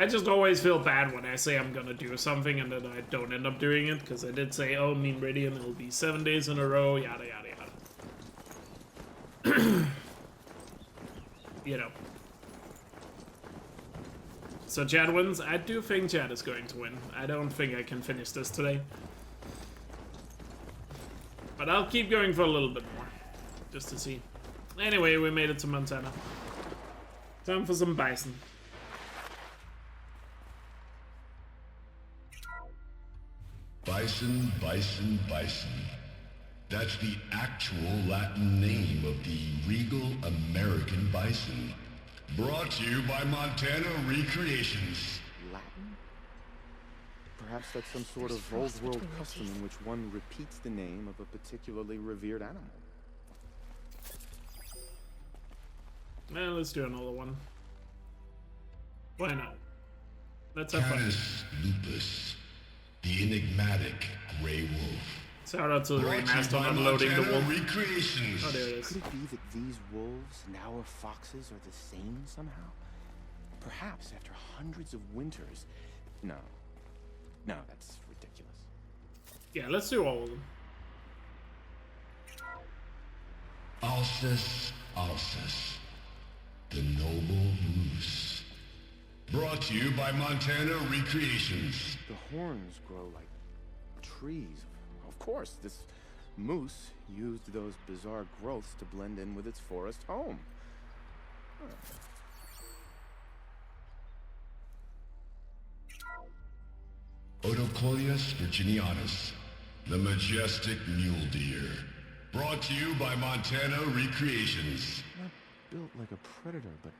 S1: I just always feel bad when I say I'm gonna do something and then I don't end up doing it, because I did say, oh, Memeridian, it'll be 7 days in a row, yada yada yada. You know. So Chad wins. I do think Chad is going to win. I don't think I can finish this today. But I'll keep going for a little bit more, just to see. Anyway, we made it to Montana. Time for some bison.
S5: Bison, bison, bison. That's the actual Latin name of the regal American bison. Brought to you by Montana Recreations.
S11: Latin? Perhaps that's some sort of old world custom in which one repeats the name of a particularly revered animal.
S1: Well, let's do another one. Why not? Let's have fun.
S5: Canis lupus, the enigmatic gray wolf.
S1: Shout out to the remaster on unloading the wolf.
S5: Recreations.
S1: Oh, there it is.
S11: Could it be that these wolves and our foxes are the same somehow? Perhaps after hundreds of winters. No. No, that's ridiculous.
S1: Yeah, let's do all of them.
S5: Alces, Alces, the noble moose. Brought to you by Montana Recreations.
S11: The horns grow like trees. Of course, this moose used those bizarre growths to blend in with its forest home.
S5: Odocoleus virginianus, the majestic mule deer. Brought to you by Montana Recreations.
S11: Not built like a predator, but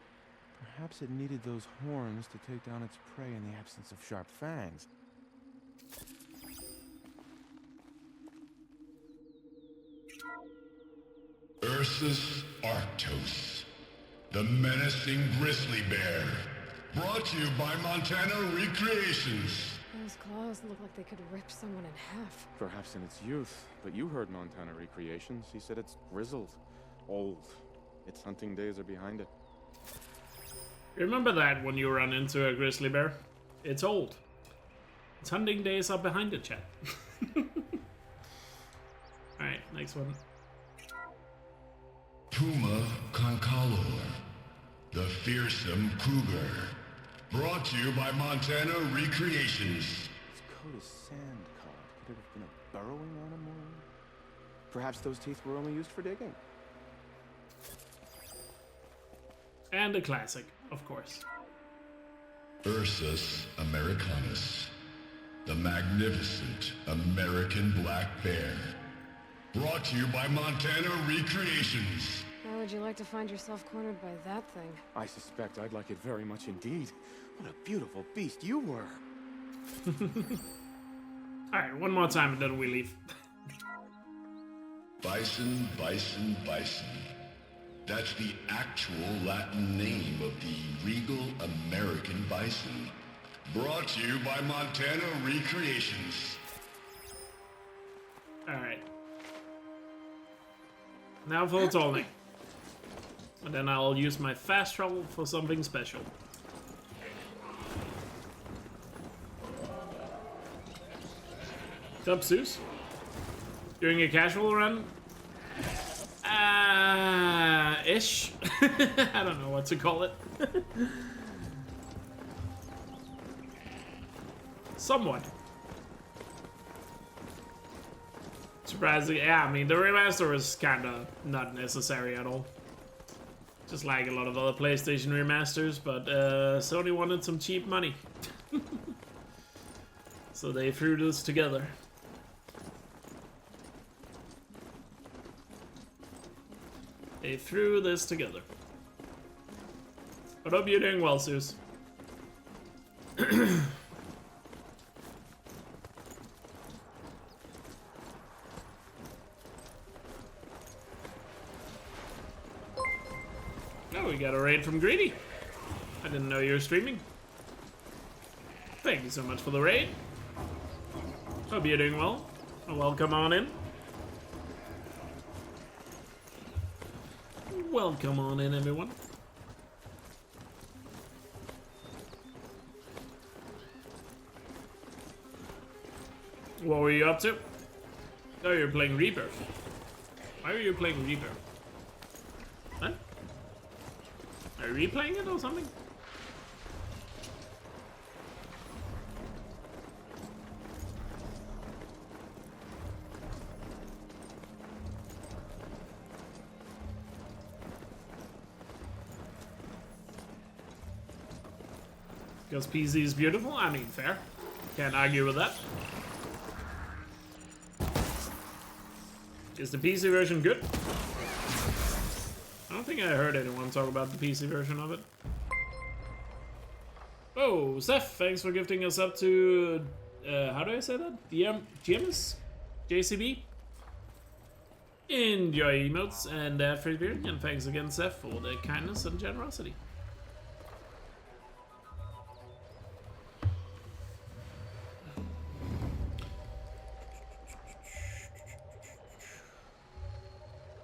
S11: perhaps it needed those horns to take down its prey in the absence of sharp fangs.
S5: Ursus arctos, the menacing grizzly bear. Brought to you by Montana Recreations.
S2: Those claws look like they could rip someone in half.
S11: Perhaps in its youth, but you heard Montana Recreations. He said it's grizzled, old. Its hunting days are behind it.
S1: Remember that when you run into a grizzly bear? It's old. Its hunting days are behind it, chat. Alright, next one.
S5: Puma concalor, the fearsome cougar. Brought to you by Montana Recreations.
S11: Its coat is sand-colored. Could it have been a burrowing animal? Perhaps those teeth were only used for digging.
S1: And a classic, of course.
S5: Ursus americanus, the magnificent American black bear. Brought to you by Montana Recreations.
S2: How would you like to find yourself cornered by that thing?
S11: I suspect I'd like it very much indeed. What a beautiful beast you were.
S1: Alright, one more time and then we leave.
S5: Bison, bison, bison. That's the actual Latin name of the regal American bison. Brought to you by Montana Recreations.
S1: Alright. Now for Tolnik. And then I'll use my fast travel for something special. What's up, Zeus? Doing a casual run? Ish. I don't know what to call it. Somewhat. Surprisingly, yeah, I mean, the remaster was kinda not necessary at all. Just like a lot of other PlayStation remasters, but Sony wanted some cheap money. So they threw this together. They threw this together. But hope you're doing well, Zeus. Oh, we got a raid from Greedy. I didn't know you were streaming. Thank you so much for the raid. Hope you're doing well. Welcome on in. Welcome on in, everyone. What were you up to? Oh, you're playing Reaper. Why are you playing Reaper? Huh? Are you replaying it or something? Because PC is beautiful? I mean, fair. Can't argue with that. Is the PC version good? I don't think I heard anyone talk about the PC version of it. Oh, Seth, thanks for gifting us up to... how do I say that? GMS? JCB? Enjoy emotes and free beer. And thanks again, Seth, for the kindness and generosity.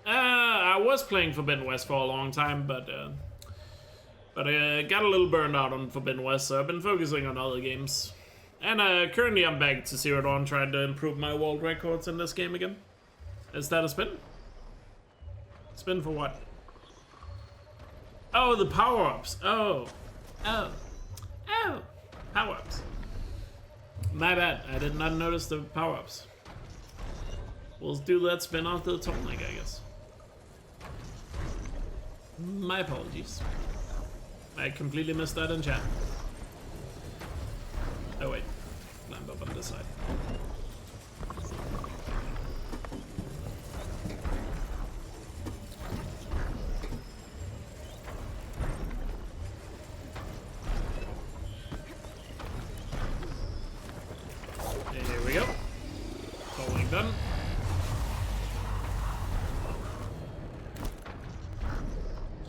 S1: I was playing Forbidden West for a long time, but I got a little burned out on Forbidden West, so I've been focusing on other games. And currently I'm back to Zero Dawn, trying to improve my world records in this game again. Is that a spin? Spin for what? Oh, the power-ups. Oh. Power-ups. My bad, I did not notice the power-ups. We'll do that spin after the tonic, I guess. My apologies. I completely missed that in chat. Oh wait, climb up on this side. There we go. Totally done.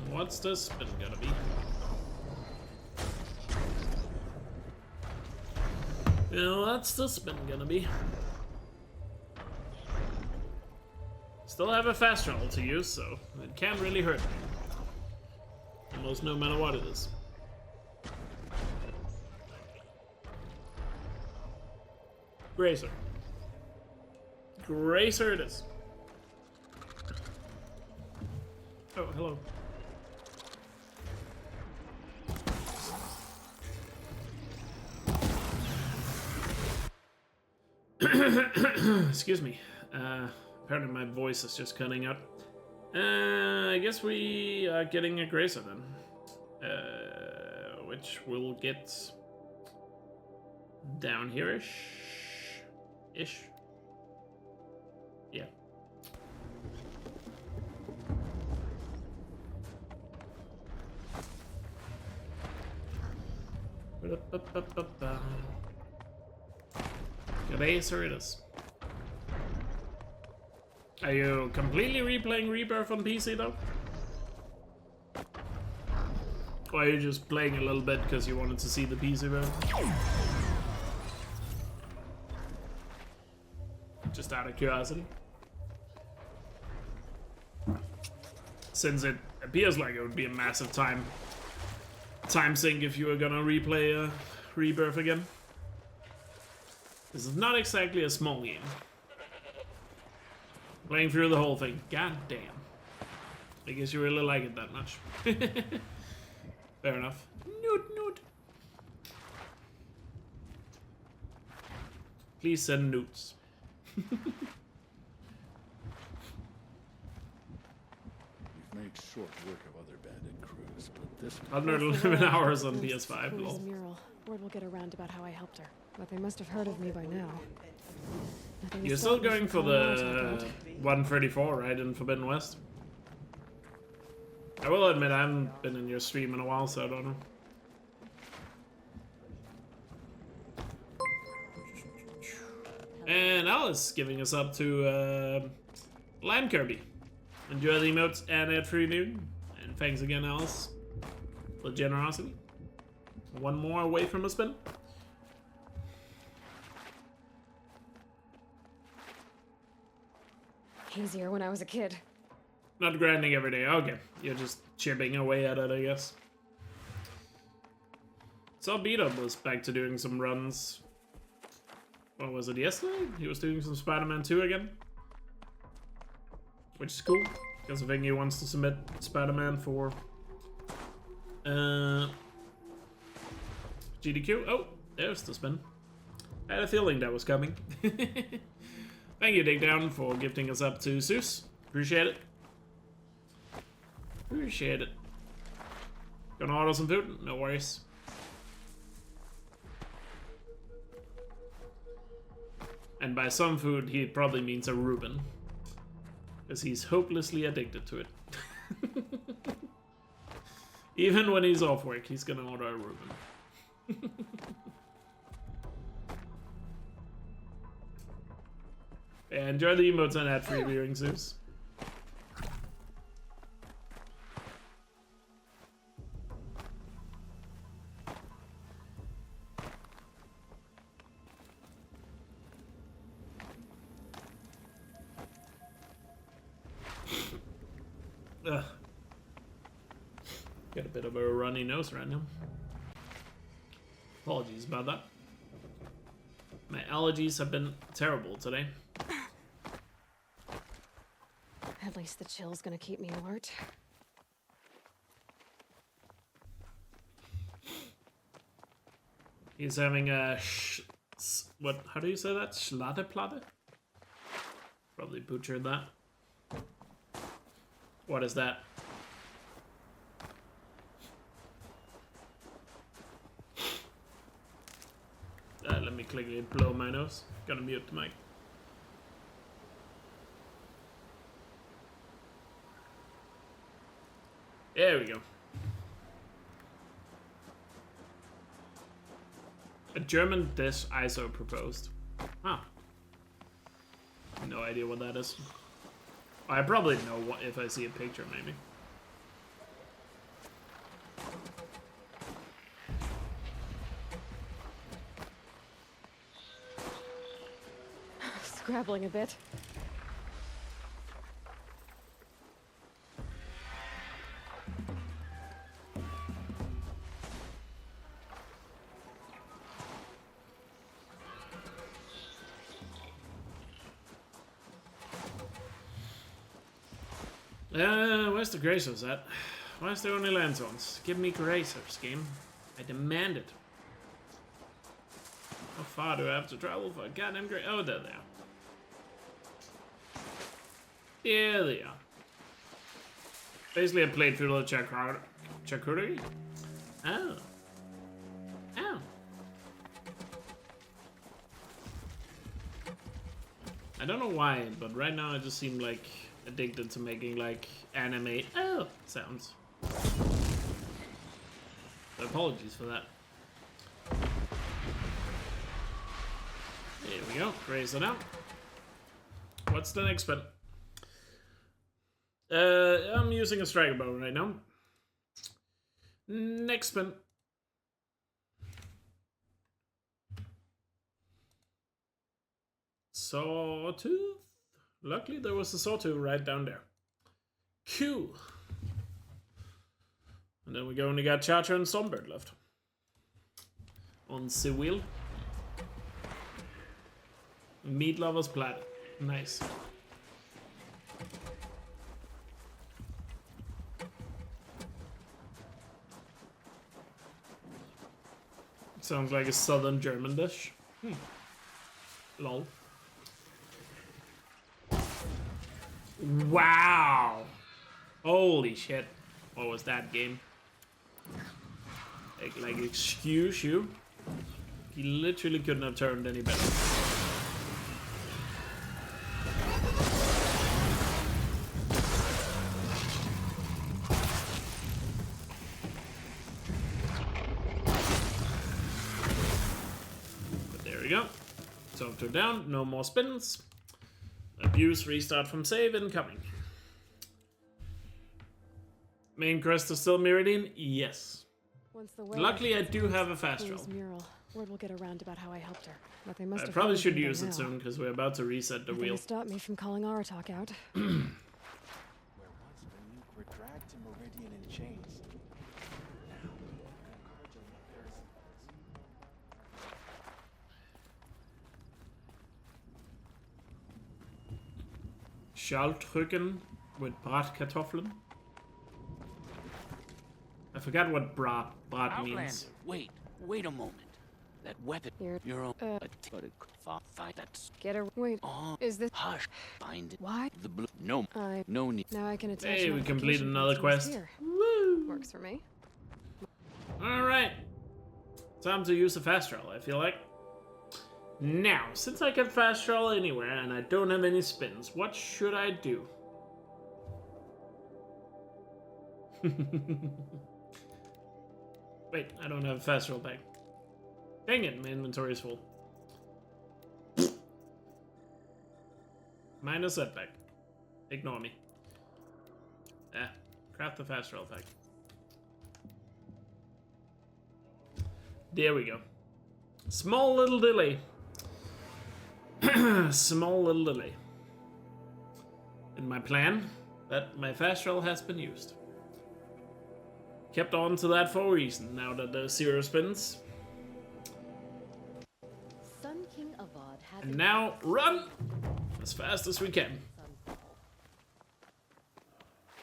S1: What's this spin gonna be? Well, that's the spin gonna be. Still have a fast travel to use, so it can't really hurt me. Almost no matter what it is. Gracer. Gracer it is. Oh, hello. Excuse me. Apparently my voice is just cutting out. I guess we are getting a Gracer then. Which we'll get down here-ish. Yeah. Gracer it is. Are you completely replaying Rebirth on PC though? Or are you just playing a little bit because you wanted to see the PC version? Just out of curiosity. Since it appears like it would be a massive time sink if you were gonna replay Rebirth again. This is not exactly a small game. Playing through the whole thing. God damn. I guess you really like it that much. Fair enough. Noot. Please send newts.
S10: We've made short work of other bandit crews, but this
S1: 111 hours on PS5.
S2: Lol. Mural. Word will get around about how I helped her, but they must have heard of me by now.
S1: You're still going for the 134, right, in Forbidden West? I will admit I haven't been in your stream in a while, so I don't know. And Alice giving us up to Lime Kirby. Enjoy the emotes and add free noon. And thanks again, Alice, for the generosity. One more away from a spin.
S2: Easier when I was a kid.
S1: Not grinding every day. Okay, you're just chipping away at it, I guess. So Beat Up was back to doing some runs. what was it, yesterday? He was doing some Spider-Man 2 again. Which is cool, because I think he wants to submit Spider-Man for GDQ. Oh, there's the spin. I had a feeling that was coming. Thank you, Digdown, for gifting us up to Zeus. Appreciate it. Appreciate it. Gonna order some food? No worries. And by some food, he probably means a Reuben. Because he's hopelessly addicted to it. Even when he's off work, he's gonna order a Reuben. Yeah, enjoy the emotes on ad-free viewing, Zeus. Ugh. Got a bit of a runny nose right now. Apologies about that. My allergies have been terrible today.
S2: At least the chill's gonna keep me alert.
S1: He's having a what? How do you say that? Schladeplatte? Probably butchered that. What is that? Let me quickly blow my nose. Gotta mute the mic. There we go. A German dish ISO proposed. Huh. No idea what that is. I probably know what if I see a picture, maybe.
S2: Scrabbling a bit.
S1: Where's the Gracers at? Where's the only lands? Give me Gracers, game. I demand it. How far do I have to travel for a goddamn Gracer? Oh, there they are. There they are. Basically, I played through the charcuterie. Oh. Oh. I don't know why, but right now I just seem like addicted to making like anime sounds. So apologies for that. There we go. Raise it out. What's the next spin? I'm using a striker bow right now. Next spin. Sawtooth? Luckily there was a sawtooth right down there. Cool. And then we only got Charger and Stormbird left. On the wheel. Meat Lovers Planet. Nice. Sounds like a southern German dish. Lol. Wow. Holy shit. What was that game? Like excuse you? He literally couldn't have turned any better. But there we go. Software down, no more spins. Abuse, restart from save, incoming. Main quest is still Memeridian? Yes. Luckily, I do have a fast travel.
S2: Mural. Word will get around about how I helped her. But they must
S1: I
S2: have
S1: probably
S2: heard
S1: should
S2: me by
S1: use it
S2: now.
S1: soon because we're about to reset the
S2: Nothing
S1: wheel.
S2: to stop me from calling Aratak out.
S11: Where once Venuk were dragged to Meridian in chains. Now, Karja and Paris.
S1: Schaltrücken with Bratkartoffeln. I forgot what brat means.
S10: Wait a moment. That weapon, your own. Fight that's.
S2: Get a wait.
S10: Oh,
S2: is this?
S10: Hush. Find it.
S2: Why?
S10: The blue. No. No need.
S2: Now I can attach.
S1: Hey, we completed another quest.
S2: Here. Woo! Works for me.
S1: All right. Time to use a fast travel, I feel like. Now, since I can fast travel anywhere and I don't have any spins, what should I do? Wait, I don't have a fast travel bag. Dang it, my inventory is full. Minor setback. Ignore me. Craft the fast travel pack. There we go. Small little delay. Small little delay. In my plan, that my fast travel has been used. Kept on to that for a reason, now that there's 0 spins.
S20: Sun King Avad has
S1: And now, run! As fast as we can.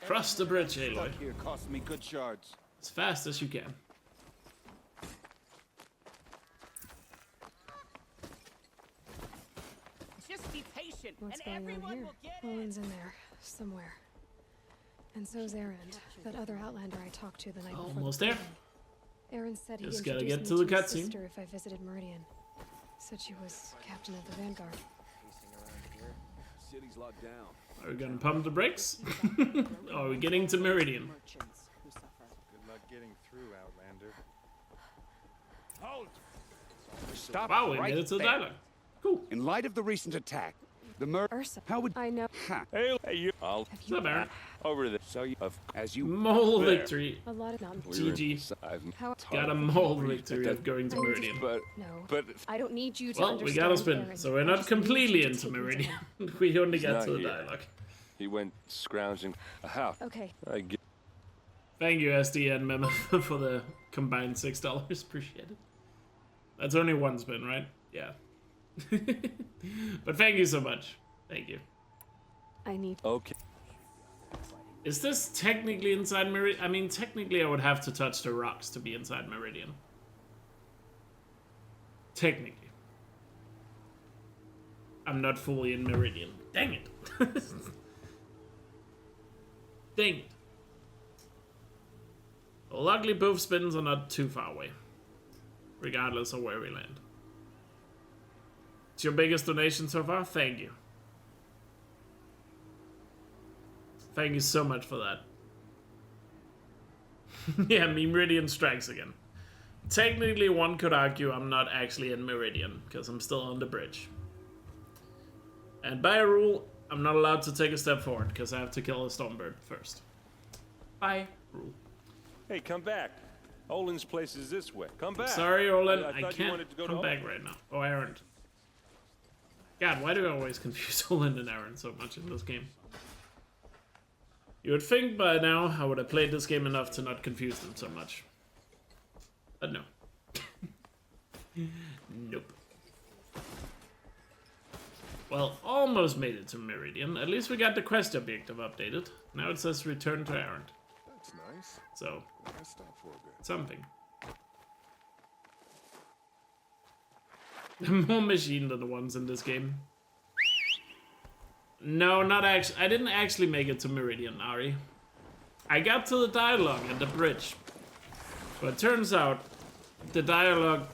S1: Cross the bridge, Aloy.
S19: Here cost me good shards.
S1: As fast as you can.
S6: Just be patient,
S2: What's
S6: and
S2: going on
S6: everyone
S2: here?
S6: will get
S2: Owen's in there somewhere, and so's Aaron, that other Outlander I talked to the night before.
S1: Almost there.
S2: Aaron said he'd
S1: Just gotta
S2: introduce
S1: get
S2: me
S1: to the
S2: his
S1: cutscene.
S2: sister if I visited Meridian. Said she was captain of the Vanguard.
S3: City's locked down.
S1: Are we gonna pump the brakes? Or are we getting to Meridian?
S19: Good luck getting through, Outlander.
S21: Hold! Stop
S1: Wow, we
S21: right
S1: made it to the
S21: there.
S1: dialogue. Cool.
S21: In light of the recent attack, the
S2: Ursa.
S21: How would
S2: I know.
S21: Ha. Hey, you. I'll
S1: What's up, Aaron?
S21: over there. So you, as you
S1: Mole
S21: there.
S1: victory.
S2: A lot of mountain.
S1: GG.
S21: I've
S2: How?
S1: Got a mole victory of going to Meridian.
S2: No. I don't need you to
S1: Well, we got a spin,
S2: Aaron.
S1: so we're
S2: I
S1: not
S2: just need
S1: completely
S2: you to
S1: into
S2: take me to
S1: Meridian.
S2: him.
S1: We only
S22: He's
S1: got
S22: not
S1: to the
S22: here.
S1: dialogue.
S22: He went scrounging. How?
S2: Okay.
S22: I get.
S1: Thank you, SD and Memo, for the combined $6. Appreciate it. That's only one spin, right? Yeah. But thank you so much. Thank you.
S2: I need.
S22: Okay.
S1: Is this technically inside Meridian? I mean, technically I would have to touch the rocks to be inside Meridian. Technically. I'm not fully in Meridian. Dang it. Dang it. Well, luckily both spins are not too far away. Regardless of where we land. It's your biggest donation so far? Thank you. Thank you so much for that. Yeah, Memeridian strikes again. Technically, one could argue I'm not actually in Meridian, because I'm still on the bridge. And by a rule, I'm not allowed to take a step forward, because I have to kill a Stormbird first. By rule.
S21: Hey, come back. Olin's place is this way. Come back.
S1: Sorry, Olin, I
S21: thought you
S1: can't
S21: wanted to go
S1: come
S21: to
S1: back right now. Oh, Aaron. God, why do I always confuse Olin and Aaron so much in this game? You would think by now I would have played this game enough to not confuse them so much. But no. Nope. Well, almost made it to Meridian. At least we got the quest objective updated. Now it says return to Errand.
S5: That's nice.
S1: So,
S5: I stop for a bit.
S1: something. More machine than the ones in this game. No, not actually. I didn't actually make it to Meridian, Ari. I got to the dialogue at the bridge. But it turns out the dialogue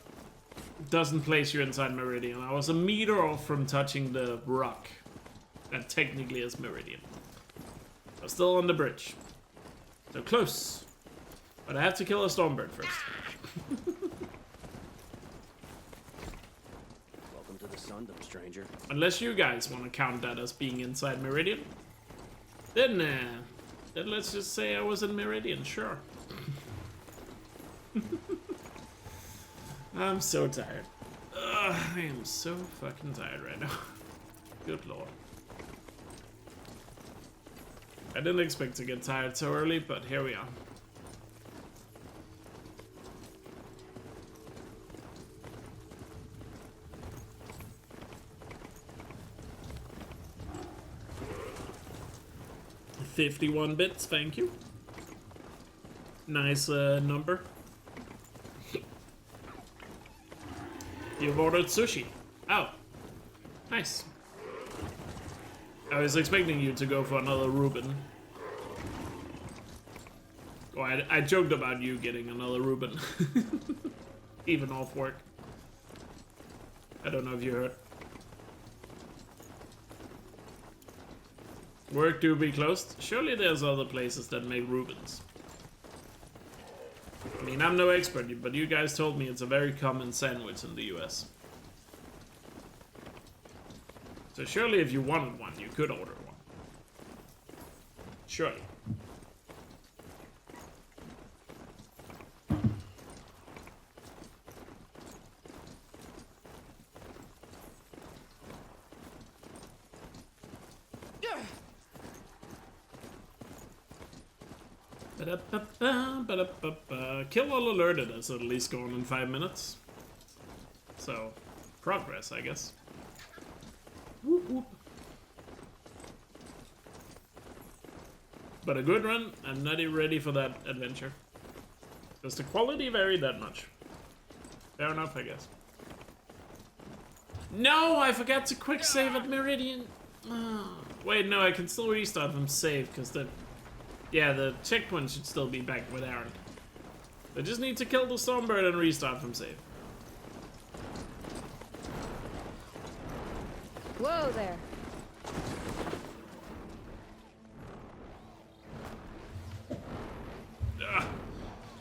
S1: doesn't place you inside Meridian. I was a meter off from touching the rock that technically is Meridian. I was still on the bridge. So close. But I have to kill a Stormbird first.
S7: Welcome to the Sundom, stranger.
S1: Unless you guys want to count that as being inside Meridian. Then let's just say I was in Meridian, sure. I'm so tired. Ugh, I am so fucking tired right now. Good lord. I didn't expect to get tired so early, but here we are. 51 bits, thank you. Nice number. You've ordered sushi. Oh, nice. I was expecting you to go for another Reuben. Oh, I joked about you getting another Reuben. Even off work. I don't know if you heard. Work do be closed? Surely there's other places that make Reubens. I mean, I'm no expert, but you guys told me it's a very common sandwich in the US. So surely if you wanted one, you could order one. Surely. Kill all alerted has at least gone in 5 minutes. So, progress, I guess. Whoop, whoop. But a good run, I'm not ready for that adventure. Does the quality vary that much? Fair enough, I guess. No, I forgot to quick save at Memeridian. Oh. Wait, no, I can still restart from save, because the... Yeah, the checkpoint should still be back with Aaron. I just need to kill the Stormbird and restart from save.
S9: Whoa there.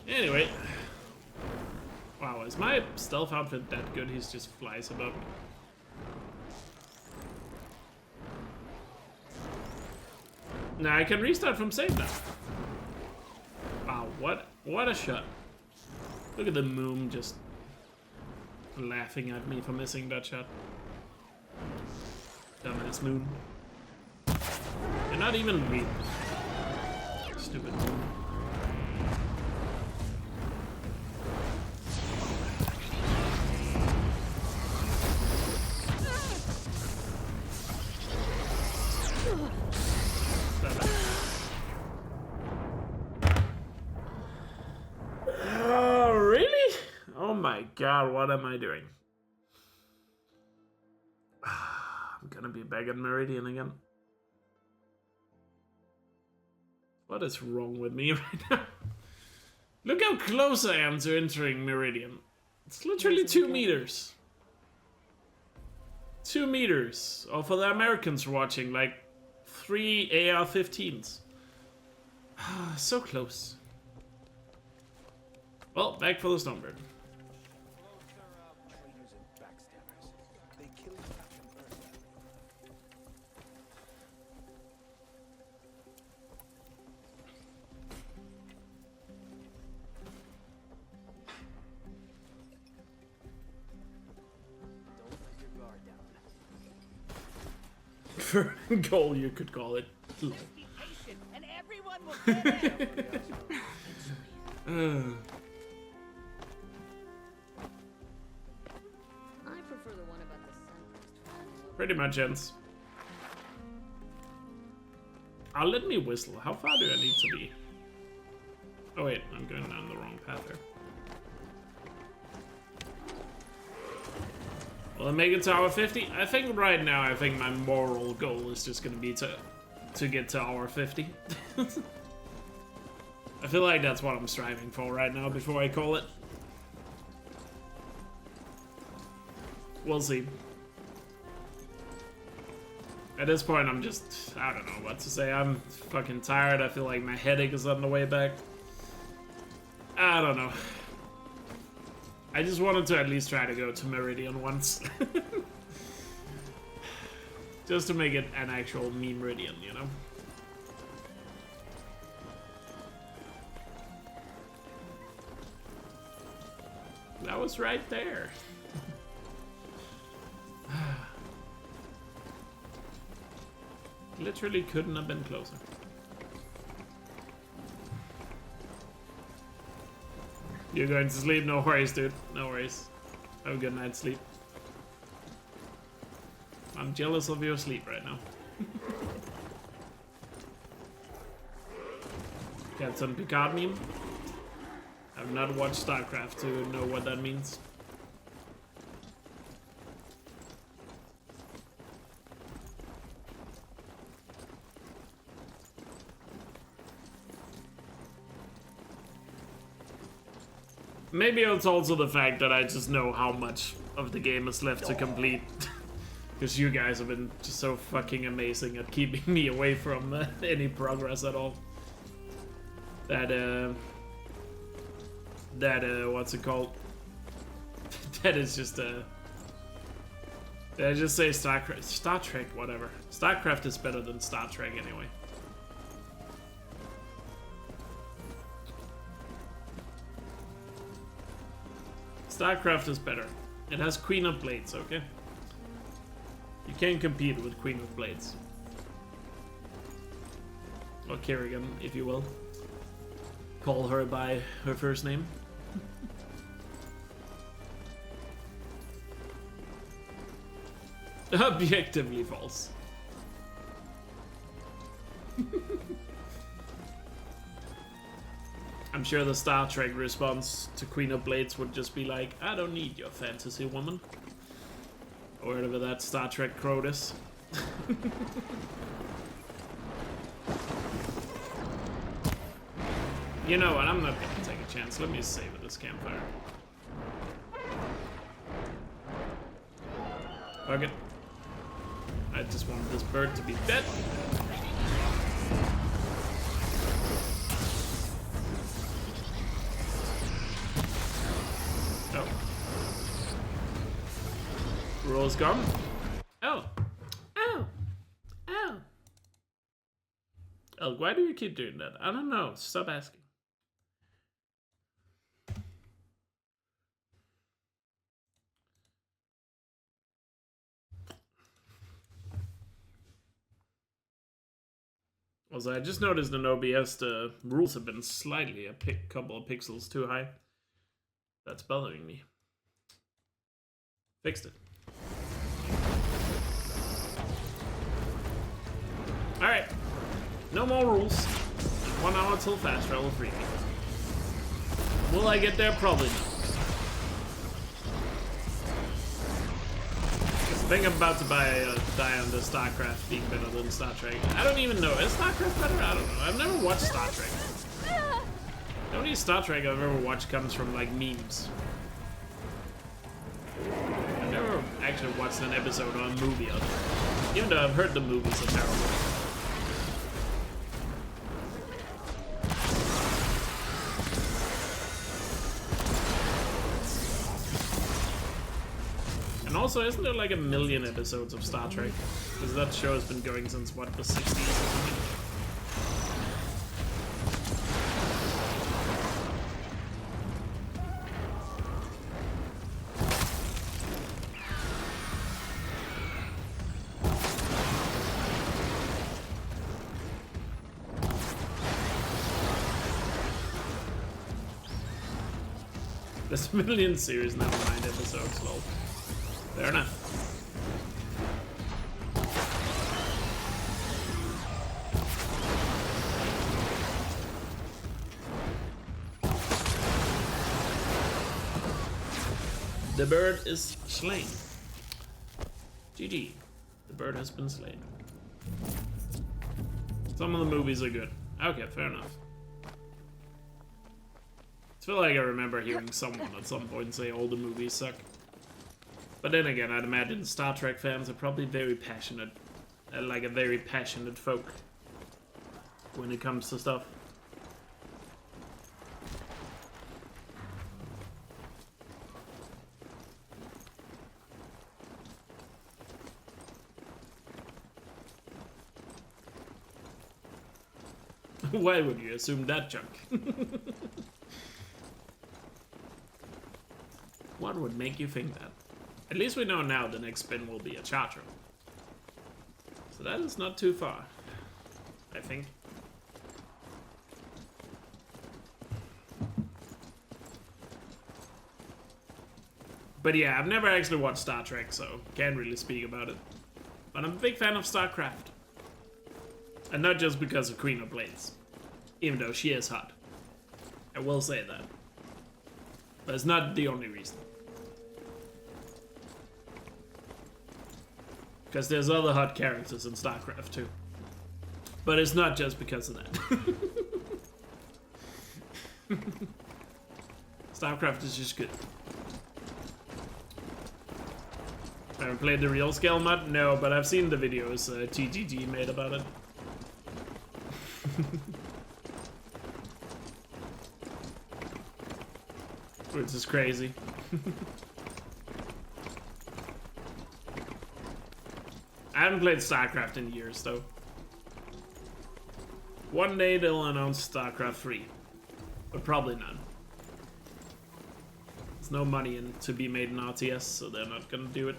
S1: Anyway. Wow, is my stealth outfit that good? He just flies above me. Now I can restart from save now. Wow, what a shot. Look at the moon just laughing at me for missing that shot. Dumbass moon. You're not even me. Stupid moon. Oh, really? Oh my god, what am I doing? I'm gonna be back at Meridian again. What is wrong with me right now? Look how close I am to entering Meridian. It's literally 2 meters. 2 meters. Or for the Americans watching, like 3 AR-15s. So close. Well, back for the Stormbird. For goal, you could call it.
S16: Be patient, and everyone will get out.
S20: I prefer the one about the sunburst.
S1: Pretty much ends. Let me whistle. How far do I need to be? Oh wait, I'm going down the wrong path here. Will I make it to hour 50? I think right now, I think my moral goal is just gonna be to get to hour 50. I feel like that's what I'm striving for right now before I call it. We'll see. At this point, I'm just, I don't know what to say. I'm fucking tired. I feel like my headache is on the way back. I don't know. I just wanted to at least try to go to Memeridian once. Just to make it an actual Memeridian, you know? That was right there. Literally couldn't have been closer. You're going to sleep? No worries, dude. No worries. Have a good night's sleep. I'm jealous of your sleep right now. Captain Picard meme. I've not watched StarCraft to know what that means. Maybe it's also the fact that I just know how much of the game is left to complete. Because you guys have been just so fucking amazing at keeping me away from any progress at all. That, what's it called? That is just, did I just say Star Trek, whatever. StarCraft is better than Star Trek anyway. StarCraft is better. It has Queen of Blades, okay? You can't compete with Queen of Blades. Or Kerrigan, if you will. Call her by her first name. Objectively false. I'm sure the Star Trek response to Queen of Blades would just be like, I don't need your fantasy woman. Or whatever that Star Trek quote is. You know what, I'm not gonna take a chance. Let me save at this campfire. Fuck it. I just wanted this bird to be dead. Oh. Rule's gone. Oh. Ow. Ow. Elk, why do you keep doing that? I don't know. Stop asking. Also, I just noticed in OBS the rules have been slightly a couple of pixels too high. That's bothering me. Fixed it. Alright. No more rules. 1 hour till fast travel free. Will I get there? Probably not. I think I'm about to die on the StarCraft being better than Star Trek. I don't even know. Is StarCraft better? I don't know. I've never watched Star Trek. The only Star Trek I've ever watched comes from, like, memes. I've never actually watched an episode or a movie of it. Even though I've heard the movies are terrible. And also, isn't there like 1 million episodes of Star Trek? Because that show has been going since, what, the 60s or something? There's 1 million series now, 9 episodes, lol. Fair enough. The bird is slain. GG. The bird has been slain. Some of the movies are good. Okay, fair enough. I feel like I remember hearing someone at some point say all the movies suck. But then again, I'd imagine Star Trek fans are probably very passionate, like a very passionate folk when it comes to stuff. Why would you assume that, Chunk? What would make you think that? At least we know now the next spin will be a charger. So that is not too far, I think. But yeah, I've never actually watched Star Trek, so can't really speak about it. But I'm a big fan of StarCraft. And not just because of Queen of Blades. Even though she is hot. I will say that. But it's not the only reason. Because there's other hot characters in StarCraft too. But it's not just because of that. StarCraft is just good. I haven't played the real scale mod? No, but I've seen the videos TGG made about it. Which is crazy. I haven't played StarCraft in years though. One day they'll announce StarCraft 3. But probably none. There's no money in to be made in RTS, so they're not gonna do it.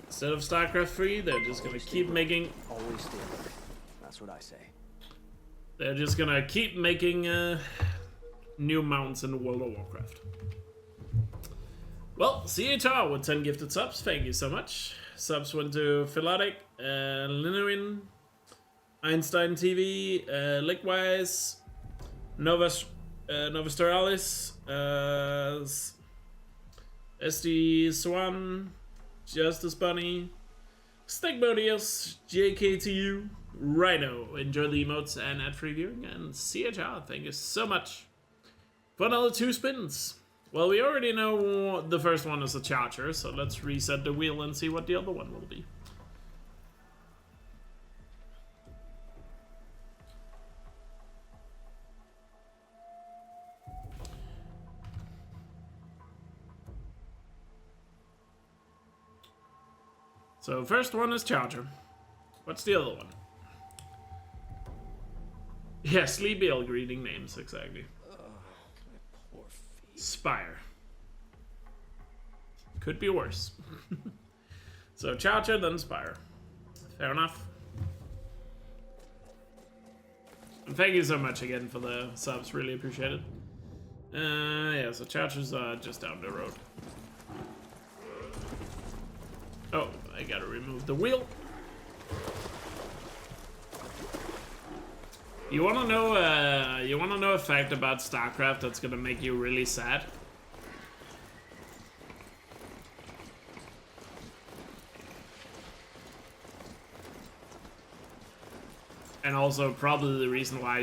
S1: Instead of StarCraft 3, they're just gonna keep making...
S13: Always stay alert. That's what I say.
S1: They're just gonna keep making new mounts in World of Warcraft. Well, CHR with 10 gifted subs, thank you so much. Subs went to Philotic, Linuin, Einstein TV, Likewise, Novastoralis, SD Swan, Justice Bunny, Stegmodius, JKTU, Rhino. Enjoy the emotes and ad-free viewing, and CHR, thank you so much for another 2 spins. Well, we already know the first one is a charger, so let's reset the wheel and see what the other one will be. So first one is charger. What's the other one? Yeah, Sleepy Elk reading names, exactly. Spire. Could be worse. So Charger, then Spire. Fair enough. And thank you so much again for the subs, really appreciate it. Yeah, so Chargers are just down the road. Oh, I gotta remove the wheel. You wanna know a fact about StarCraft that's gonna make you really sad? And also probably the reason why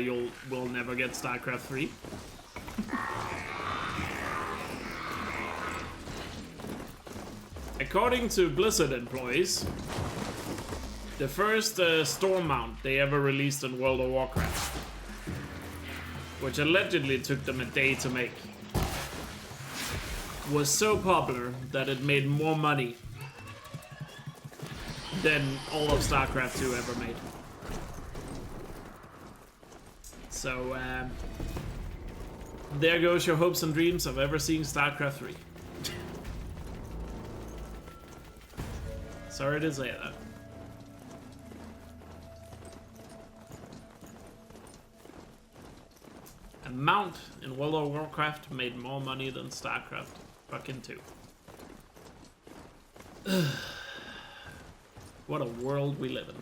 S1: will never get StarCraft 3. According to Blizzard employees, the first storm mount they ever released in World of Warcraft, which allegedly took them a day to make, was so popular that it made more money than all of StarCraft 2 ever made. So, there goes your hopes and dreams of ever seeing StarCraft 3. Sorry to say that. A mount in World of Warcraft made more money than StarCraft fucking 2. What a world we live in.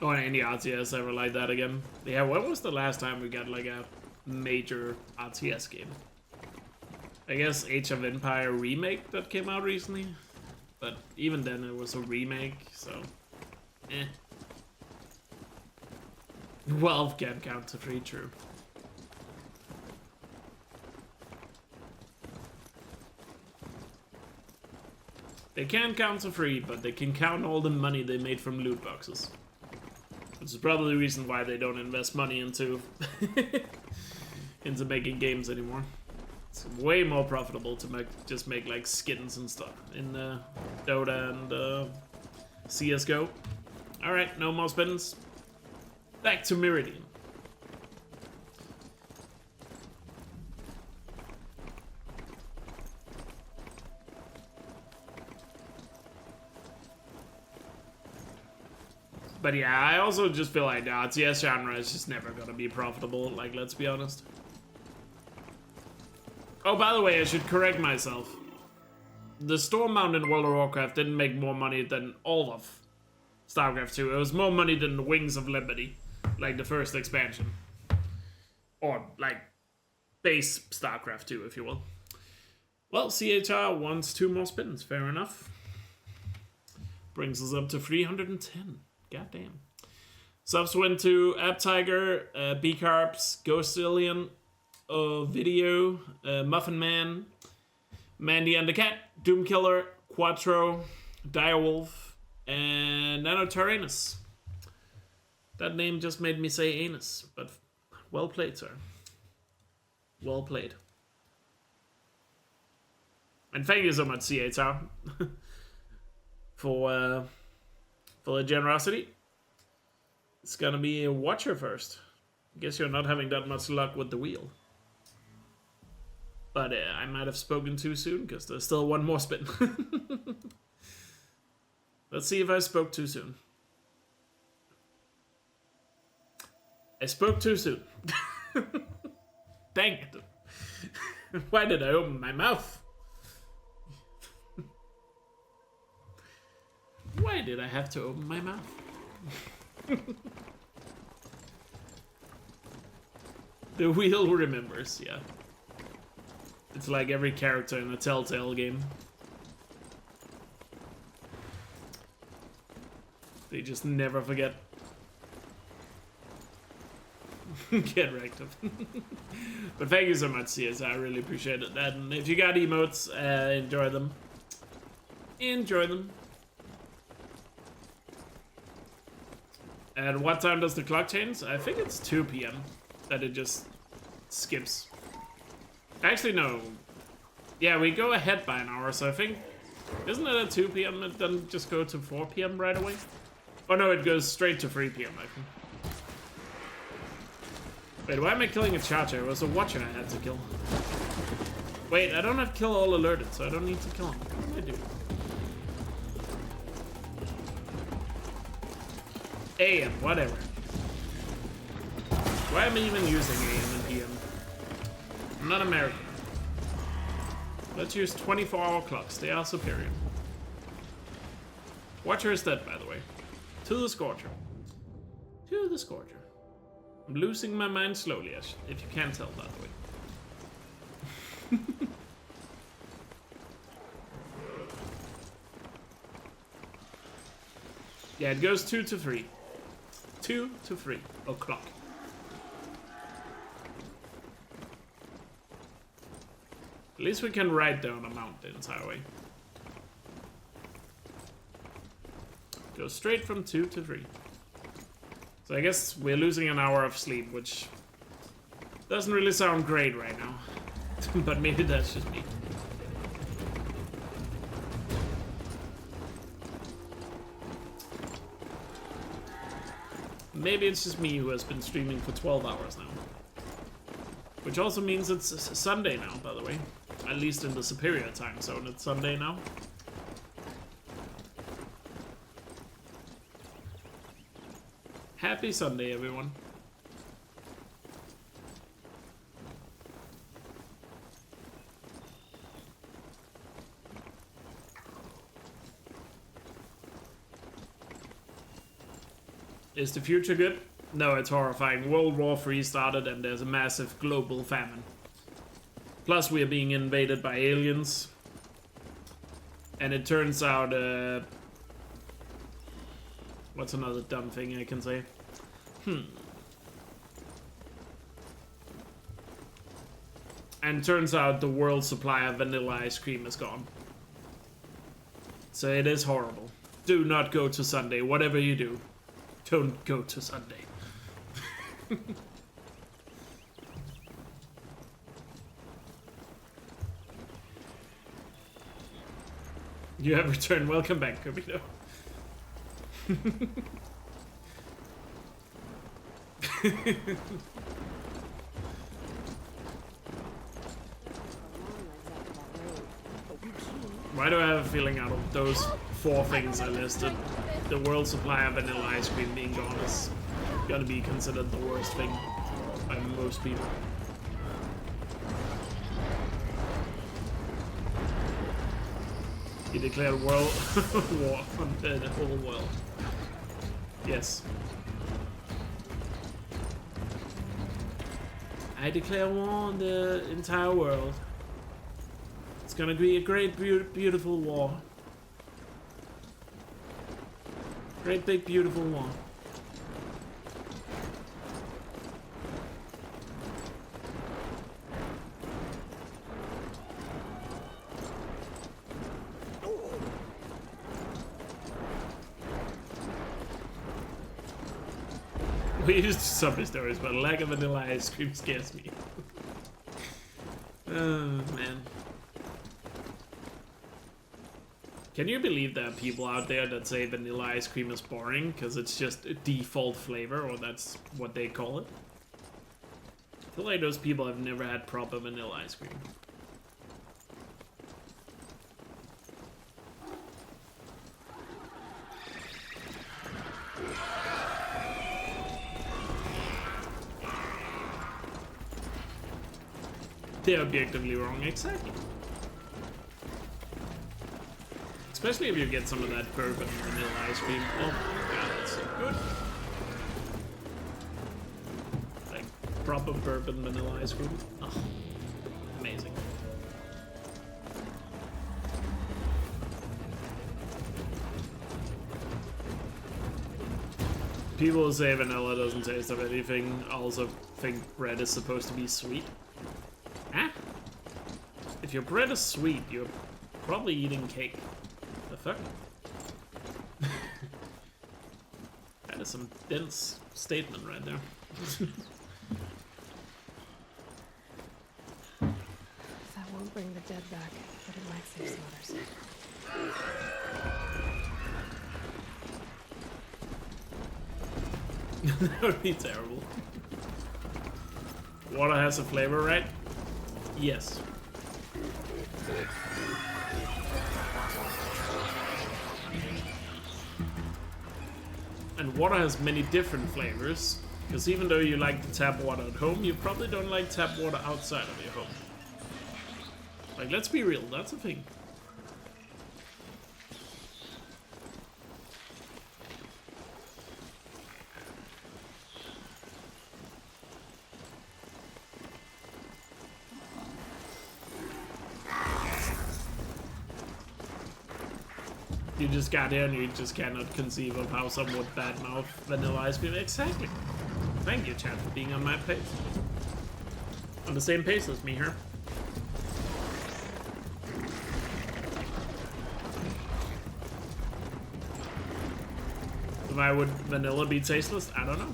S1: Oh, and any RTS ever like that again? Yeah, when was the last time we got like a major RTS game? I guess Age of Empire remake that came out recently, but even then it was a remake, so eh. Valve can't count to 3, true. They can't count to 3, but they can count all the money they made from loot boxes. Which is probably the reason why they don't invest money into into making games anymore. It's way more profitable to just make like skins and stuff in Dota and CSGO. Alright, no more spins. Back to Memeridian. But yeah, I also just feel like the RTS genre is just never gonna be profitable, like, let's be honest. Oh, by the way, I should correct myself. the storm mount in World of Warcraft didn't make more money than all of StarCraft 2. It was more money than the Wings of Liberty, like the first expansion. Or, like, base StarCraft 2, if you will. Well, CHR wants 2 more spins. Fair enough. Brings us up to 310. Goddamn. Subs went to AppTiger, B-Carbs, Ghostillion, Video, Muffin Man, Mandy and the Cat, Doomkiller, Quattro, Direwolf, and Nanotyrannus. That name just made me say anus, but well played, sir. Well played. And thank you so much, CHR, for the generosity. It's gonna be a Watcher first. Guess you're not having that much luck with the wheel. But I might have spoken too soon, because there's still one more spin. Let's see if I spoke too soon. I spoke too soon. Dang it. Why did I open my mouth? Why did I have to open my mouth? The wheel remembers, yeah. It's like every character in a Telltale game. They just never forget. Get wrecked. But thank you so much, CS. I really appreciate it. And if you got emotes, enjoy them. Enjoy them. And what time does the clock change? I think it's 2 p.m. that it just skips. Actually, no. Yeah, we go ahead by an hour, so I think... Isn't it at 2 p.m. it doesn't just go to 4 p.m. right away? Oh no, it goes straight to 3 p.m. I think. Wait, why am I killing a charger? It was a Watcher I had to kill. Wait, I don't have kill all alerted, so I don't need to kill him. What do I do? AM, whatever. Why am I even using AM and PM? I'm not American. Let's use 24-hour clocks. They are superior. Watcher is dead, by the way. To the Scorcher. To the Scorcher. I'm losing my mind slowly, if you can't tell, by the way. Yeah, it goes 2 to 3. 2 to 3 o'clock. At least we can ride down a mountain the entire way. Go straight from 2 to 3. So I guess we're losing an hour of sleep, which doesn't really sound great right now. But maybe that's just me. Maybe it's just me who has been streaming for 12 hours now. Which also means it's Sunday now, by the way. At least in the Superior time zone, it's Sunday now. Happy Sunday, everyone. Is the future good? No, it's horrifying. World War III started and there's a massive global famine. Plus we are being invaded by aliens. And it turns out, what's another dumb thing I can say? And turns out the world's supply of vanilla ice cream is gone. So it is horrible. Do not go to Sunday, whatever you do. Don't go to Sunday. You have returned. Welcome back, Kobito. Why do I have a feeling out of those 4 things I listed, the world supply of vanilla ice cream being gone is gonna be considered the worst thing by most people. You declare world war on the whole world. Yes. I declare war on the entire world. It's gonna be a great, beautiful war. Great, big, beautiful war. We used zombie stories, but lack of vanilla ice cream scares me. Oh, man. Can you believe there are people out there that say vanilla ice cream is boring because it's just a default flavor, or that's what they call it? I feel like those people have never had proper vanilla ice cream. They're objectively wrong, exactly. Especially if you get some of that bourbon vanilla ice cream. Oh my god, that's so good. Like proper bourbon vanilla ice cream. Oh, amazing. People who say vanilla doesn't taste of anything also think bread is supposed to be sweet. Huh? If your bread is sweet, you're probably eating cake. The fuck? That is some dense statement right there.
S2: That won't bring the dead back, but it might save some others.
S1: That would be terrible. Water has a flavor, right? Yes. And water has many different flavors, because even though you like the tap water at home, you probably don't like tap water outside of your home. Like, let's be real, that's a thing. You just got here and you just cannot conceive of how someone would badmouth vanilla ice cream. Exactly. Thank you, chat, for being on my page. On the same pace as me here. Why would vanilla be tasteless? I don't know.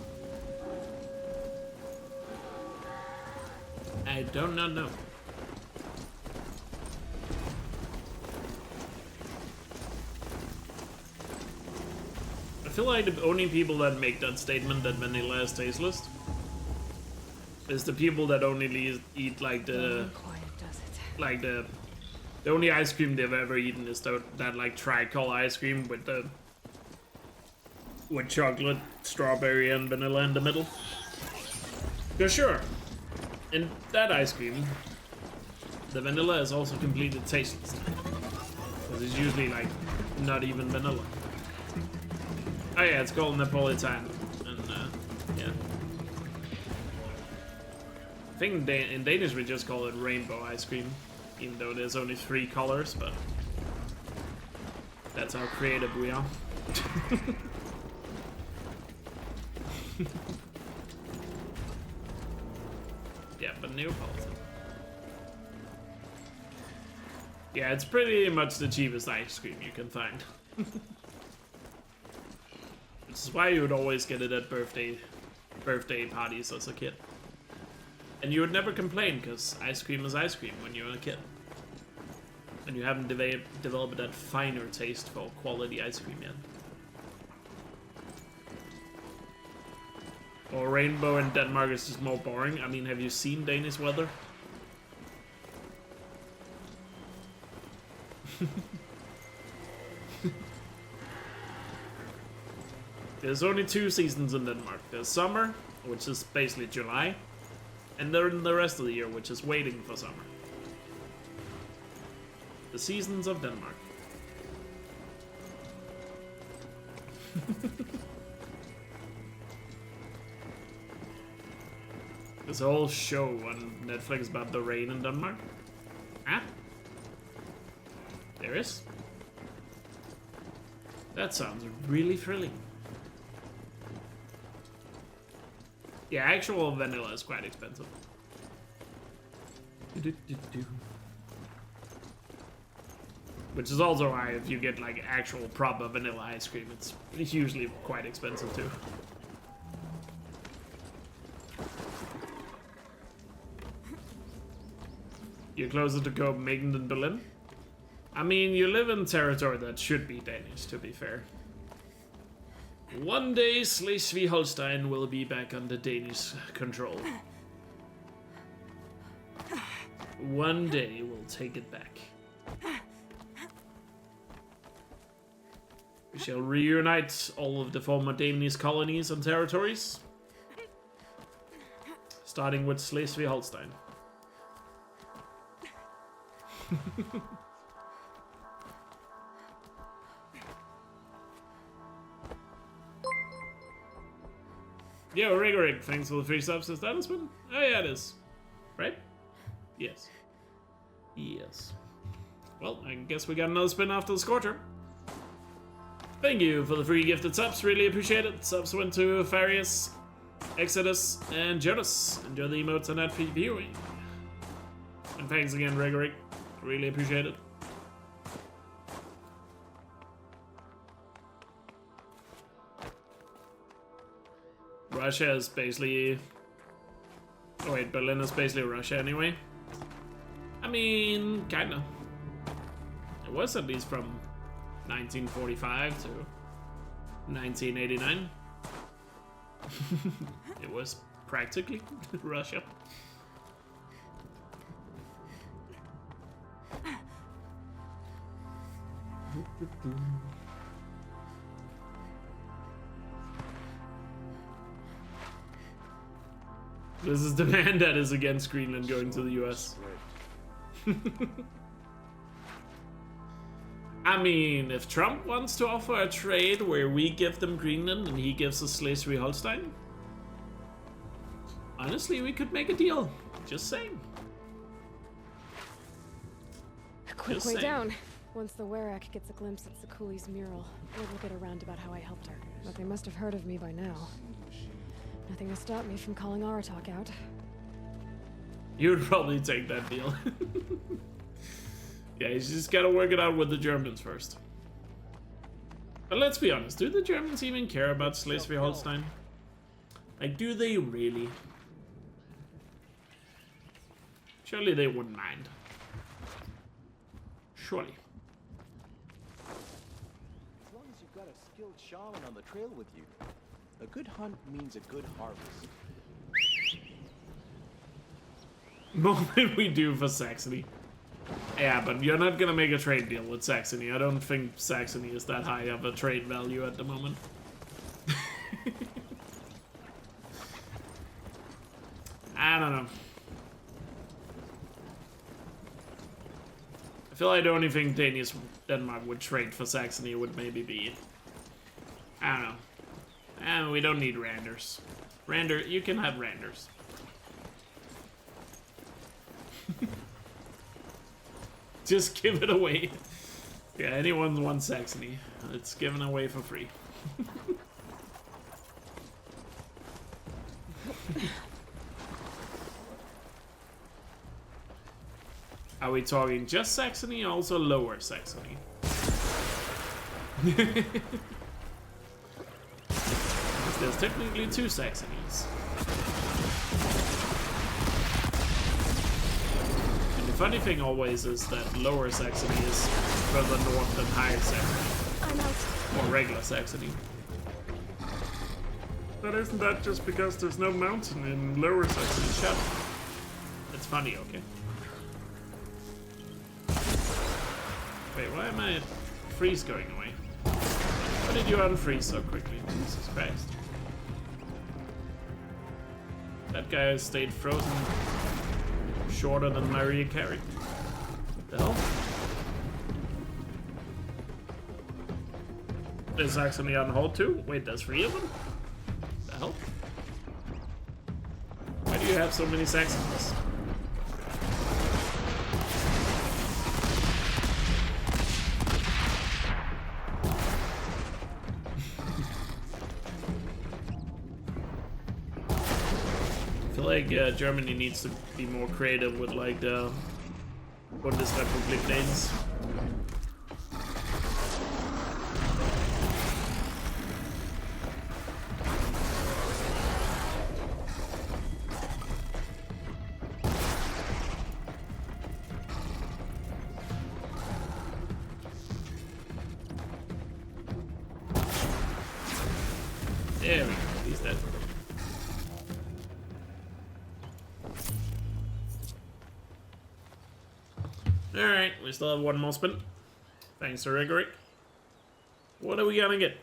S1: I do not know. I feel like the only people that make that statement that vanilla is tasteless is the people that only eat like the the only ice cream they've ever eaten is that like tricolor ice cream with chocolate, strawberry, and vanilla in the middle. For sure, in that ice cream, the vanilla is also completely tasteless because it's usually like not even vanilla. Oh yeah, it's called Napolitan, and yeah. I think in Danish we just call it rainbow ice cream, even though there's only 3 colors, but that's how creative we are. Yeah, but Neapolitan. Yeah, it's pretty much the cheapest ice cream you can find. Which is why you would always get it at birthday parties as a kid. And you would never complain, because ice cream is ice cream when you're a kid. And you haven't developed that finer taste for quality ice cream yet. Or rainbow in Denmark is just more boring. I mean, have you seen Danish weather? There's only 2 seasons in Denmark. There's summer, which is basically July, and then the rest of the year, which is waiting for summer. The seasons of Denmark. This whole show on Netflix about the rain in Denmark. Ah, there is. That sounds really thrilling. Yeah, actual vanilla is quite expensive. Which is also why if you get like actual proper vanilla ice cream, it's usually quite expensive too. You're closer to Copenhagen than Berlin? I mean, you live in territory that should be Danish, to be fair. One day, Schleswig-Holstein will be back under Danish control. One day, we'll take it back. We shall reunite all of the former Danish colonies and territories. Starting with Schleswig-Holstein. Yo, Rigorig, thanks for the free subs. Is that a spin? Oh yeah, it is. Right? Yes. Yes. Well, I guess we got another spin after the Scorcher. Thank you for the free gifted subs, really appreciate it. Subs went to Farius, Exodus, and Jonas. Enjoy the emotes and that free viewing. And thanks again, Rigorig. Really appreciate it. Russia is basically... Oh wait, Berlin is basically Russia anyway. I mean, kinda. It was at least from 1945 to 1989. It was practically Russia. This is the man that is against Greenland going to the US. I mean, if Trump wants to offer a trade where we give them Greenland and he gives us Schleswig-Holstein, honestly, we could make a deal. Just saying.
S2: Quick way down. Once the Werak gets a glimpse at Sakuli's mural, word will get around about how I helped her. But they must have heard of me by now. Nothing to stop me from calling Aratak out.
S1: You would probably take that deal. Yeah, you just gotta work it out with the Germans first. But let's be honest, do the Germans even care about Schleswig-Holstein? Like, do they really? Surely they wouldn't mind. Surely.
S11: As long as you've got a skilled shaman on the trail with you, a good hunt means a good harvest.
S1: Moment we do for Saxony. Yeah, but you're not gonna make a trade deal with Saxony. I don't think Saxony is that high of a trade value at the moment. I don't know. I feel like the only thing Denmark would trade for Saxony would maybe be... I don't know. And we don't need Randers. You can have Randers. Just give it away. Yeah, anyone wants Saxony. It's given away for free. Are we talking just Saxony or also lower Saxony? There's technically two Saxonies. And the funny thing always is that lower Saxony is further north than higher Saxony. Or regular Saxony. But isn't that just because there's no mountain in lower Saxony? Shut up. It's funny, okay? Wait, why am I freeze going away? Why did you unfreeze so quickly? Jesus Christ. That guy has stayed frozen shorter than Maria Carey. What the hell? There's actually on hold too. Wait, there's 3 of them? The hell? Why do you have so many Saxons? I feel like Germany needs to be more creative with like the Bundesrepublik names. There we go, he's dead. Alright, we still have 1 more spin. Thanks to Rigory. What are we gonna get?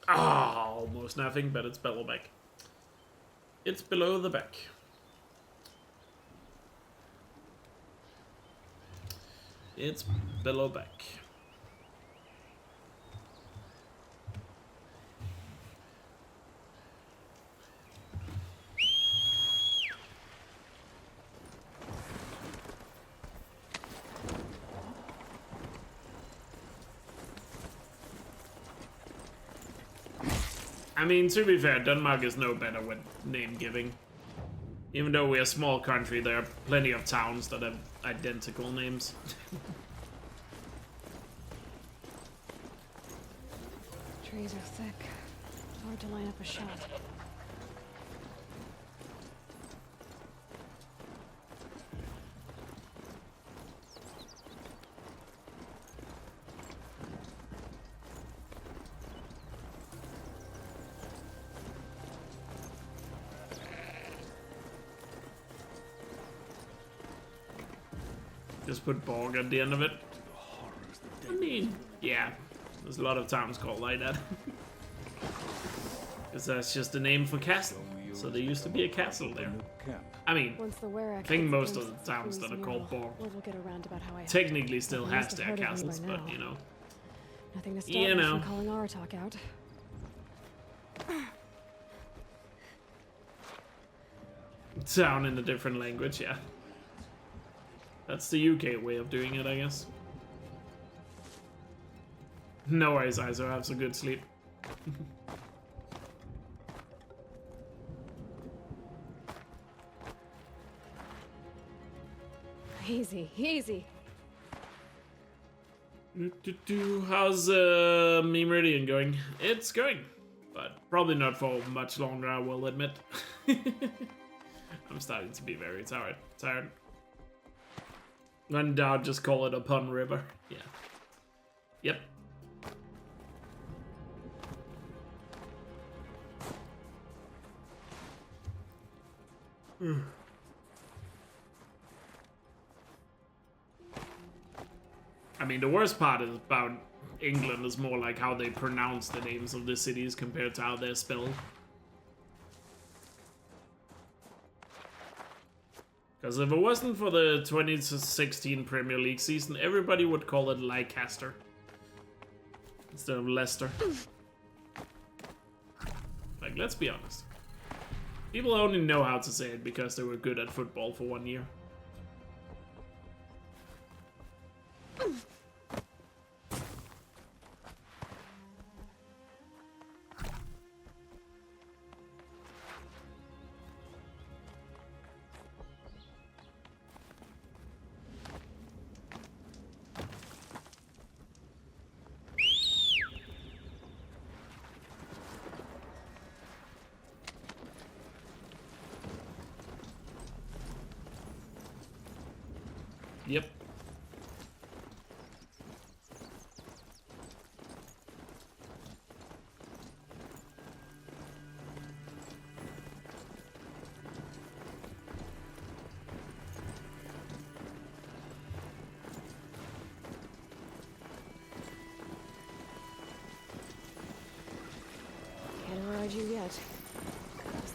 S1: Ah, almost nothing, but it's below back. It's below the back. It's below back. I mean, to be fair, Denmark is no better with name giving. Even though we're a small country, there are plenty of towns that have identical names.
S2: Trees are thick. Hard to line up a shot.
S1: Just put Borg at the end of it. I mean, yeah, there's a lot of towns called like that. Because that's just the name for castle. So there used to be a castle there. I mean, I think most of the towns that are called Borg technically still has their castles, but you know.
S2: Nothing to stop me from calling our talk out.
S1: Town in a different language, yeah. That's the UK way of doing it, I guess. No worries, Iso. Have some good sleep.
S2: Easy, easy.
S1: How's Memeridian going? It's going, but probably not for much longer, I will admit. I'm starting to be very tired. When doubt, just call it a pun river. Yeah. Yep. I mean, the worst part is about England is more like how they pronounce the names of the cities compared to how they're spelled. Because if it wasn't for the 2016 Premier League season, everybody would call it Leicester instead of Leicester. Like, let's be honest. People only know how to say it because they were good at football for 1 year. Yep.
S2: Can't ride you yet.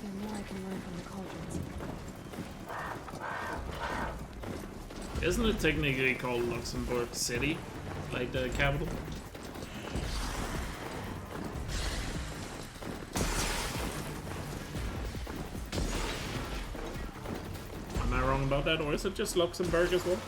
S2: the more I can learn from the cauldrons.
S1: Isn't it technically called Luxembourg City? Like the capital? Am I wrong about that, or is it just Luxembourg as well?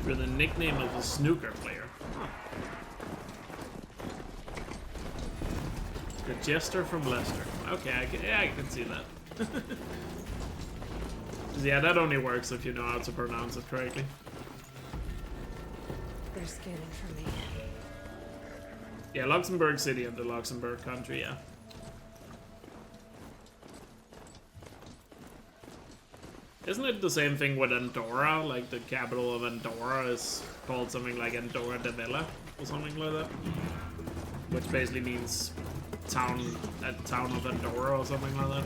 S1: For the nickname of a snooker player. Huh. The Jester from Leicester. Okay, I can see that. Yeah, that only works if you know how to pronounce it correctly.
S2: They're scanning for me.
S1: Yeah, Luxembourg City and the Luxembourg country, yeah. Isn't it the same thing with Andorra? Like the capital of Andorra is called something like Andorra de Vella or something like that? Which basically means town of Andorra or something like that.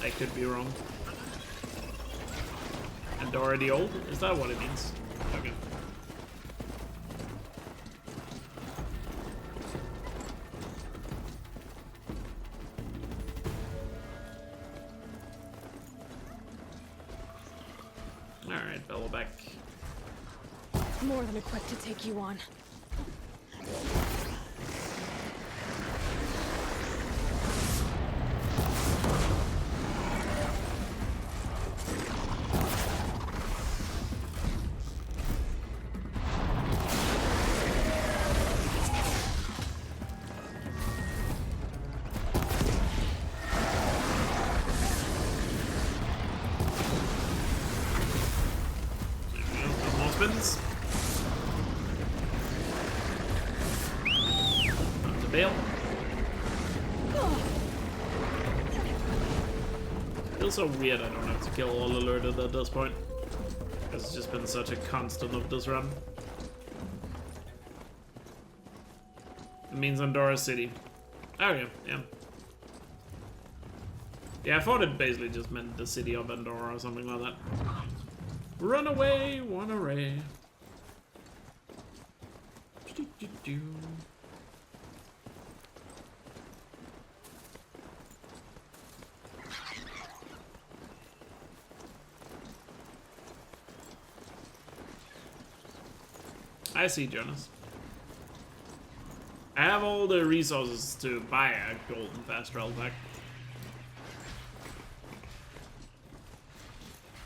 S1: I could be wrong. Andorra the Old? Is that what it means? Okay. Alright, Bella back.
S2: More than equipped to take you on. Feels so weird I don't have to kill all alerted at this point. Because it's just been such a constant of this run. It means Andorra City. Okay, yeah. Yeah, I thought it basically just meant the city of Andorra or something like that. Run away, one array. I see, Jonas. I have all the resources to buy a golden fast travel pack.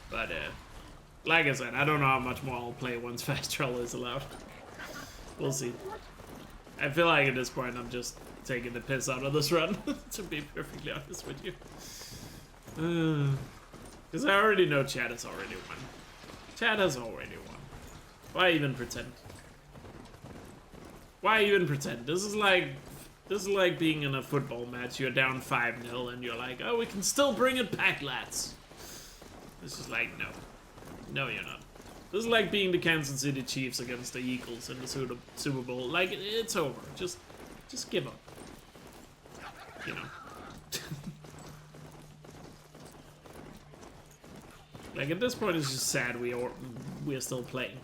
S2: But, like I said, I don't know how much more I'll play once fast travel is allowed. We'll see. I feel like at this point I'm just taking the piss out of this run, to be perfectly honest with you. Because I already know Chad has already won. Chad has already won. Why even pretend? Why even pretend? This is like being in a football match. You're down 5-0 and you're like, oh, we can still bring it back, lads. This is like, no. No, you're not. This is like being the Kansas City Chiefs against the Eagles in the Super Bowl. Like, it's over. Just give up. You know. Like, at this point, it's just sad we are still playing.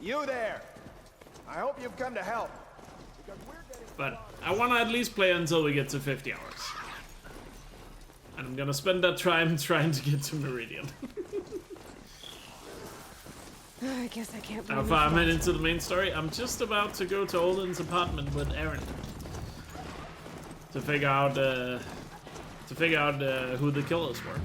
S3: You there! I hope you've come to help.
S1: But I want to at least play until we get to 50 hours. And I'm gonna spend that time trying to get to Memeridian.
S2: I guess I can't.
S1: How far am I into the main story? I'm just about to go to Olden's apartment with Aaron to figure out who the killers were.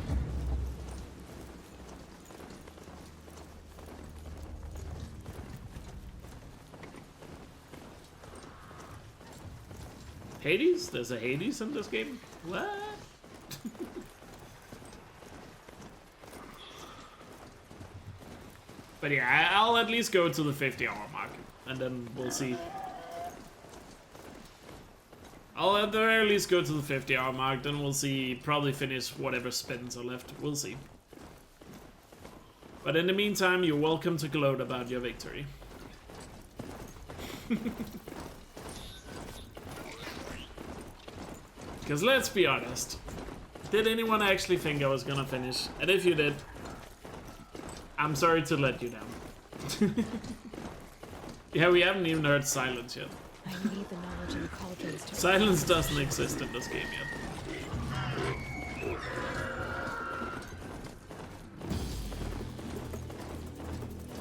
S1: Hades? There's a Hades in this game? What? But yeah, I'll at least go to the 50-hour mark, and then we'll see. I'll at the very least go to the 50-hour mark, then we'll see, probably finish whatever spins are left. We'll see. But in the meantime, you're welcome to gloat about your victory. Because let's be honest, did anyone actually think I was gonna finish? And if you did, I'm sorry to let you down. Yeah, we haven't even heard silence yet.
S2: I need the knowledge and cauldrons to...
S1: Silence doesn't exist in this game yet.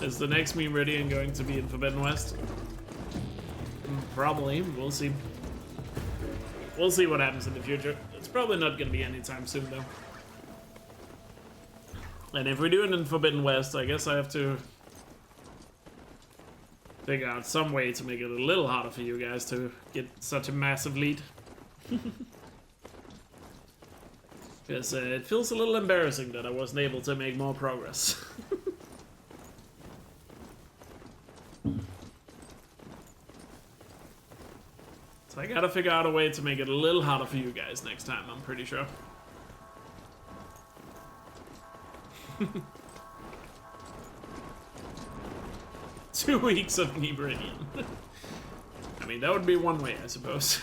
S1: Is the next Memeridian going to be in Forbidden West? Probably. We'll see. We'll see what happens in the future. It's probably not going to be anytime soon, though. And if we do it in Forbidden West, I guess I have to figure out some way to make it a little harder for you guys to get such a massive lead. Because it feels a little embarrassing that I wasn't able to make more progress. So I gotta figure out a way to make it a little harder for you guys next time, I'm pretty sure. 2 weeks of Memeridian. I mean, that would be one way, I suppose.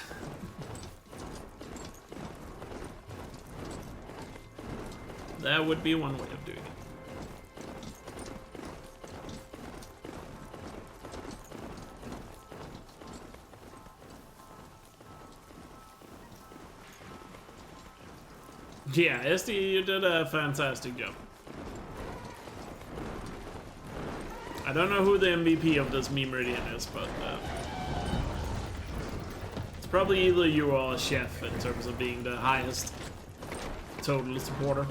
S1: That would be one way of doing it. Yeah, SD, you did a fantastic job. I don't know who the MVP of this Memeridian is, but it's probably either you or a chef in terms of being the highest total supporter.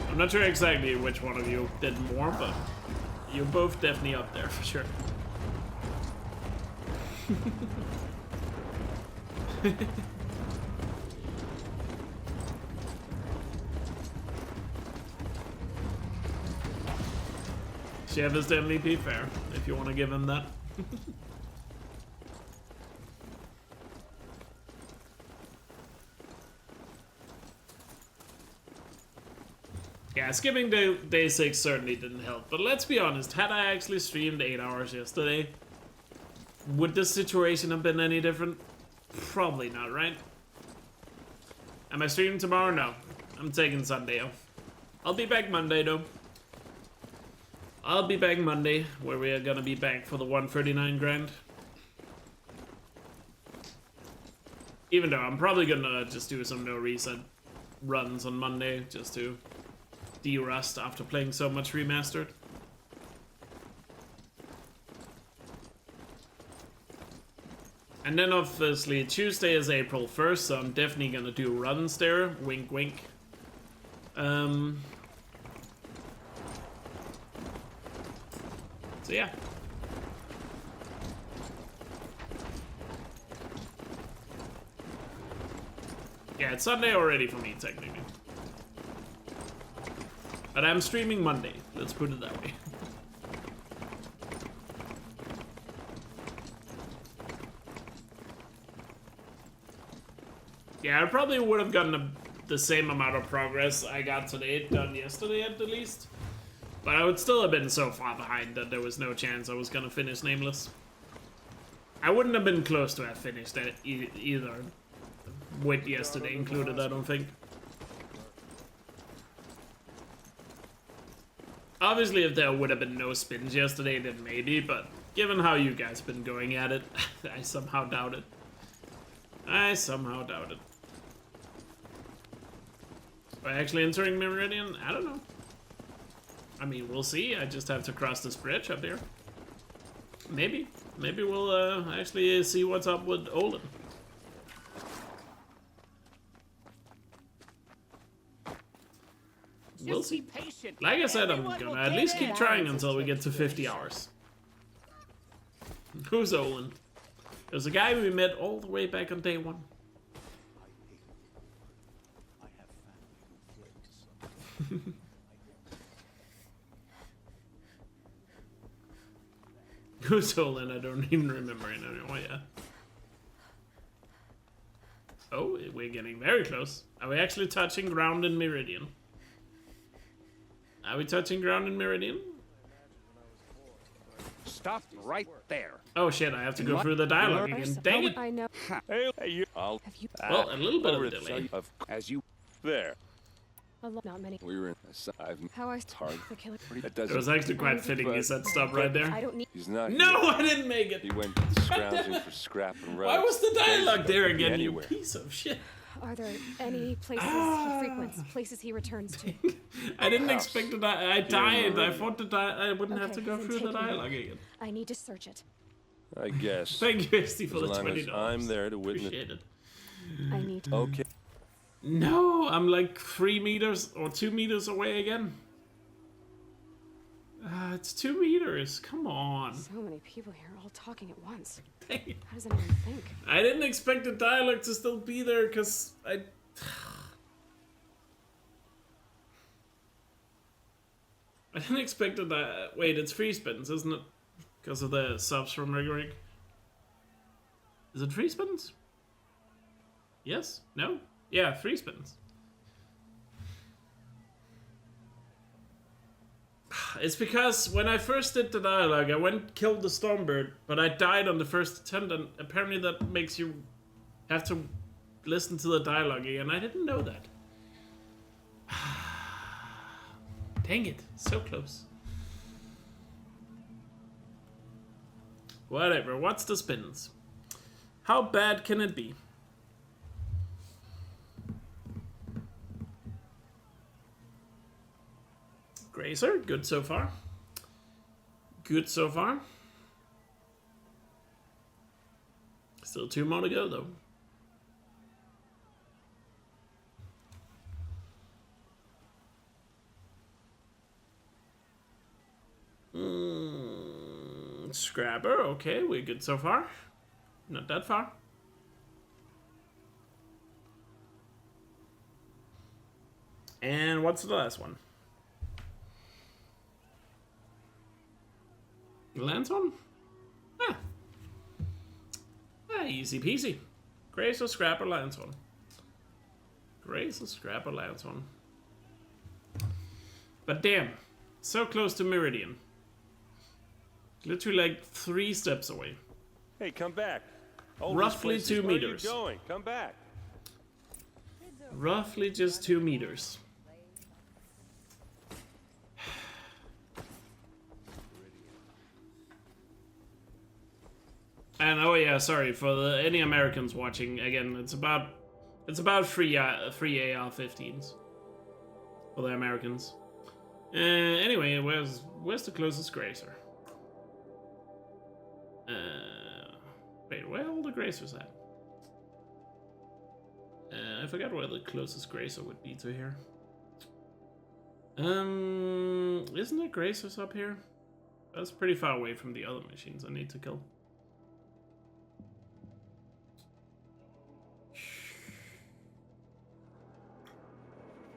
S1: I'm not sure exactly which one of you did more, but you're both definitely up there for sure. Chef is the MVP, fair, if you want to give him that. Yeah, skipping day 6 certainly didn't help, but let's be honest, had I actually streamed 8 hours yesterday, would this situation have been any different? Probably not, right? Am I streaming tomorrow? No. I'm taking Sunday off. I'll be back Monday, though. I'll be back Monday, where we are gonna be back for the 139 grand. Even though I'm probably gonna just do some no reset runs on Monday, just to de-rust after playing so much Remastered. And then obviously Tuesday is April 1st, so I'm definitely gonna do runs there, wink wink. So yeah. Yeah, it's Sunday already for me, technically. But I'm streaming Monday, let's put it that way. Yeah, I probably would have gotten the same amount of progress I got today done yesterday at the least. But I would still have been so far behind that there was no chance I was gonna finish Nameless. I wouldn't have been close to have finished that either, with yesterday included, I don't think. Obviously, if there would have been no spins yesterday, then maybe, but given how you guys been going at it, I somehow doubt it. I somehow doubt it. By actually entering Memeridian? I don't know. I mean, we'll see. I just have to cross this bridge up here. Maybe. Maybe we'll actually see what's up with Olin. We'll see. Like I said, I'm gonna at least keep trying until we get to 50 hours. Who's Olin? There's a guy we met all the way back on day 1. Who's Olin? I don't even remember it anymore, yeah. Oh, we're getting very close. Are we actually touching ground in Meridian? Are we touching ground in Meridian?
S10: Stop right there.
S1: Oh shit, I have to go through the dialogue again. Dang it!
S2: I know.
S10: Hey, you.
S2: Have you?
S1: Well, a little bit of a delay.
S10: As you there.
S2: Not many.
S22: We were in.
S2: How I
S22: hard.
S2: the killer.
S1: It was actually quite fitting you said stop right there.
S2: I don't need.
S22: He's not.
S1: No,
S22: here.
S1: I didn't make it.
S22: He went scrounging for scrap and relics.
S1: Why was the dialogue there again, you
S22: Anywhere.
S1: piece of shit?
S2: Are there any places he frequents? Places he returns to?
S1: I didn't expect to die. I died. I thought to die. I wouldn't have to go
S2: then
S1: through the
S2: take me
S1: dialogue
S2: there.
S1: again.
S2: I need to search it.
S22: I guess.
S1: Thank you, Esty, for
S22: As
S1: the
S22: long as
S1: $20.
S22: I'm there to witness.
S1: Appreciate it.
S2: I need to.
S22: Okay.
S1: No, I'm like 3 meters or 2 meters away again. It's 2 meters. Come on.
S2: So many people here, all talking at once.
S1: Dang it.
S2: How does anyone think?
S1: I didn't expect the dialogue to still be there because I didn't expect it that. Wait, it's free spins, isn't it? Because of the subs from Rigorig. Is it free spins? Yes? No? Yeah, 3 spins. It's because when I first did the dialogue, I went killed the Stormbird, but I died on the first attempt, and apparently that makes you have to listen to the dialogue again. I didn't know that. Dang it, so close. Whatever, what's the spins? How bad can it be? Grazer, good so far. Good so far. Still 2 more to go though. Scrabber, okay, we're good so far. Not that far. And what's the last one? Lanson? Ah. Easy peasy. Grace or Scrapper Lanson. Grace or Scrapper Lanson. But damn, so close to Meridian. Literally like 3 steps away.
S21: Hey, come back. All
S1: Roughly
S21: these
S1: 2
S21: places,
S1: meters.
S21: Where are you going? Come back.
S1: Roughly just 2 meters. And oh yeah, sorry for any Americans watching. Again, it's about free AR-15s for the Americans. Anyway, where's the closest Grazer? Wait, where are all the Grazers at? I forgot where the closest Grazer would be to here. Isn't there Grazers up here? That's pretty far away from the other machines I need to kill.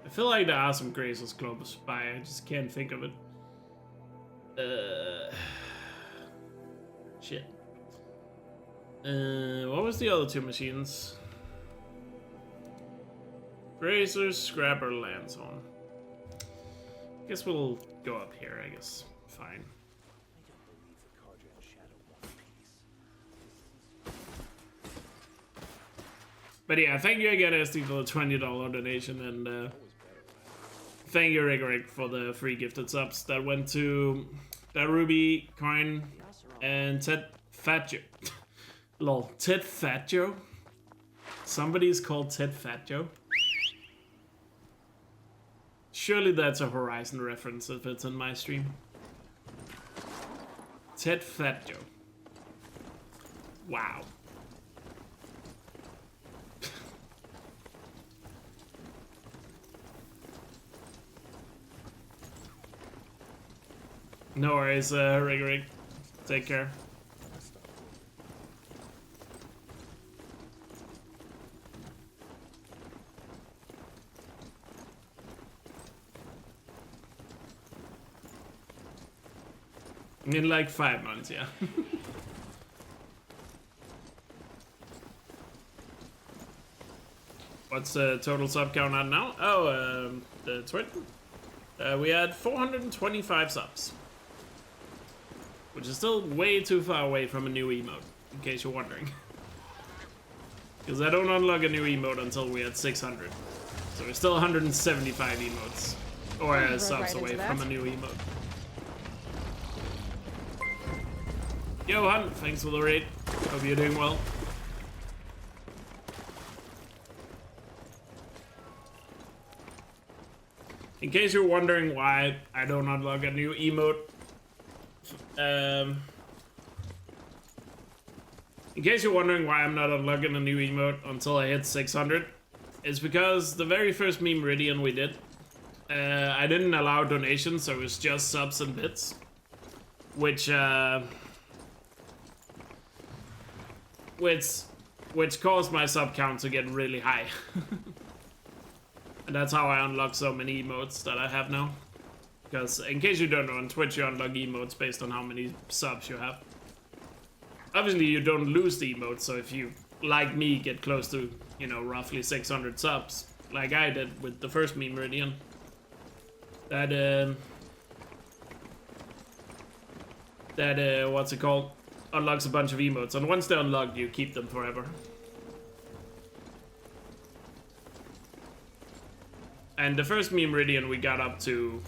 S1: I feel like there are some Grazers close by, I just can't think of it. Shit. What was the other 2 machines? Grazer, Scrapper, Lanson. Guess we'll go up here, I guess. Fine. But yeah, thank you again, SD, for the $20 donation, and thank you, Rigorig, for the free gifted subs that went to that Ruby, Coin, and Ted Fat Joe. Lol, Ted Fat Joe? Somebody's called Ted Fat Joe? Surely that's a Horizon reference if it's in my stream. Ted Fat Joe. Wow. No worries, Rigorig. Take care. In like 5 months, yeah. What's the total sub count on now? Oh, the Twitter? We had 425 subs. Which is still way too far away from a new emote, in case you're wondering. Because I don't unlock a new emote until we had 600. So we're still 175 emotes. Or subs away from a new emote. Yo, Hunt, thanks for the raid. Hope you're doing well. In case you're wondering why I don't unlock a new emote, in case you're wondering why I'm not unlocking a new emote until I hit 600, it's because the very first Memeridian we did, I didn't allow donations, so it was just subs and bits, which caused my sub count to get really high. And that's how I unlock so many emotes that I have now. Because, in case you don't know, on Twitch you unlock emotes based on how many subs you have. Obviously you don't lose the emotes, so if you, like me, get close to, you know, roughly 600 subs, like I did with the first Memeridian, that, what's it called? Unlocks a bunch of emotes, and once they're unlocked, you keep them forever. And the first Memeridian we got up to...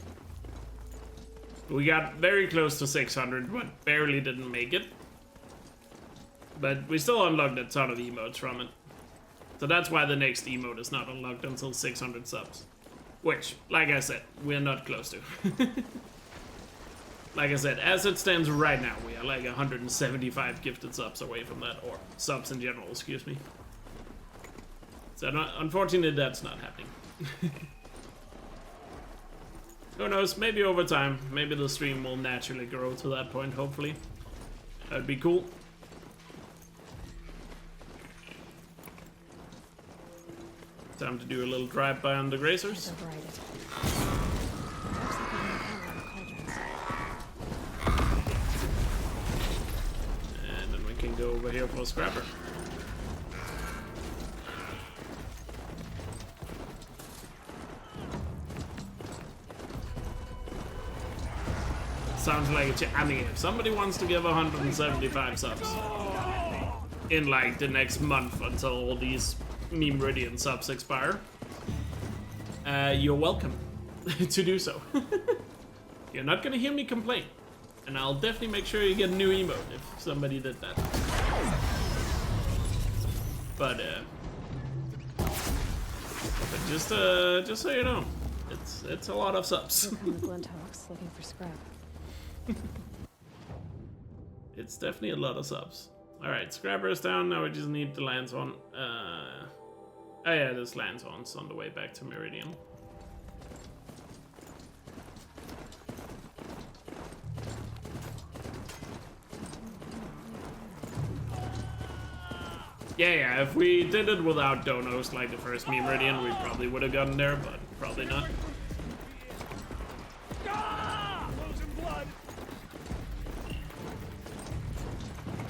S1: We got very close to 600, but barely didn't make it. But we still unlocked a ton of emotes from it. So that's why the next emote is not unlocked until 600 subs. Which, like I said, we're not close to. Like I said, as it stands right now, we are like 175 gifted subs away from that. Or subs in general, excuse me. So unfortunately, that's not happening. Who knows, maybe over time, maybe the stream will naturally grow to that point, hopefully. That'd be cool. Time to do a little drive-by on the grazers. And then we can go over here for a scrapper. Sounds like I mean, if somebody wants to give 175 subs in like the next month until all these Memeridian subs expire, you're welcome to do so. You're not gonna hear me complain, and I'll definitely make sure you get a new emote if somebody did that. But just so you know, it's a lot of subs.
S2: Flint hooks looking for scrap.
S1: It's definitely a lot of subs. Alright, scrapper is down, now we just need the lands on. Oh yeah, there's lands on the way back to Meridian. Yeah, if we did it without donos like the first Memeridian, we probably would have gotten there, but probably not.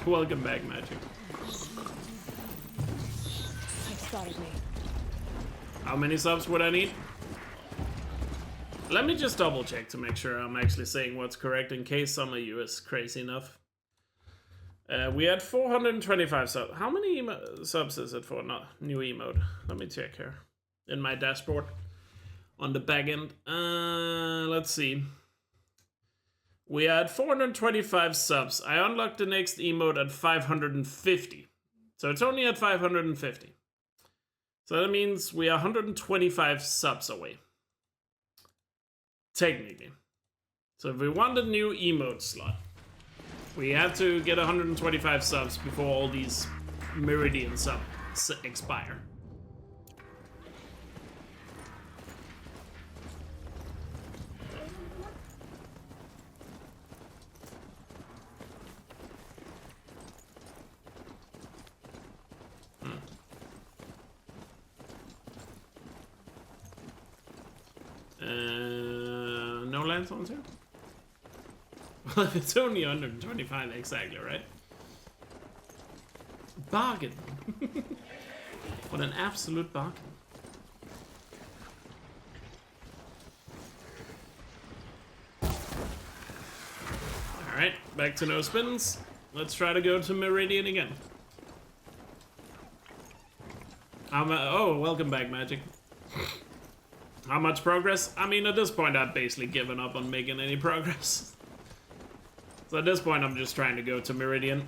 S1: Welcome back, Magic.
S2: They spotted me.
S1: How many subs would I need? Let me just double check to make sure I'm actually saying what's correct in case some of you is crazy enough. We had 425 subs. How many subs is it for new emote? Let me check here in my dashboard on the back end. Let's see. We had 425 subs. I unlocked the next emote at 550. So it's only at 550. So that means we are 125 subs away. Technically. So if we want a new emote slot, we have to get 125 subs before all these Meridian subs expire. No landsons here? Well, if it's only 125, exactly, right? Bargain! What an absolute bargain. Back to no spins. Let's try to go to Memeridian again. Oh, welcome back, Magic. How much progress? I mean, at this point, I've basically given up on making any progress. So at this point, I'm just trying to go to Memeridian.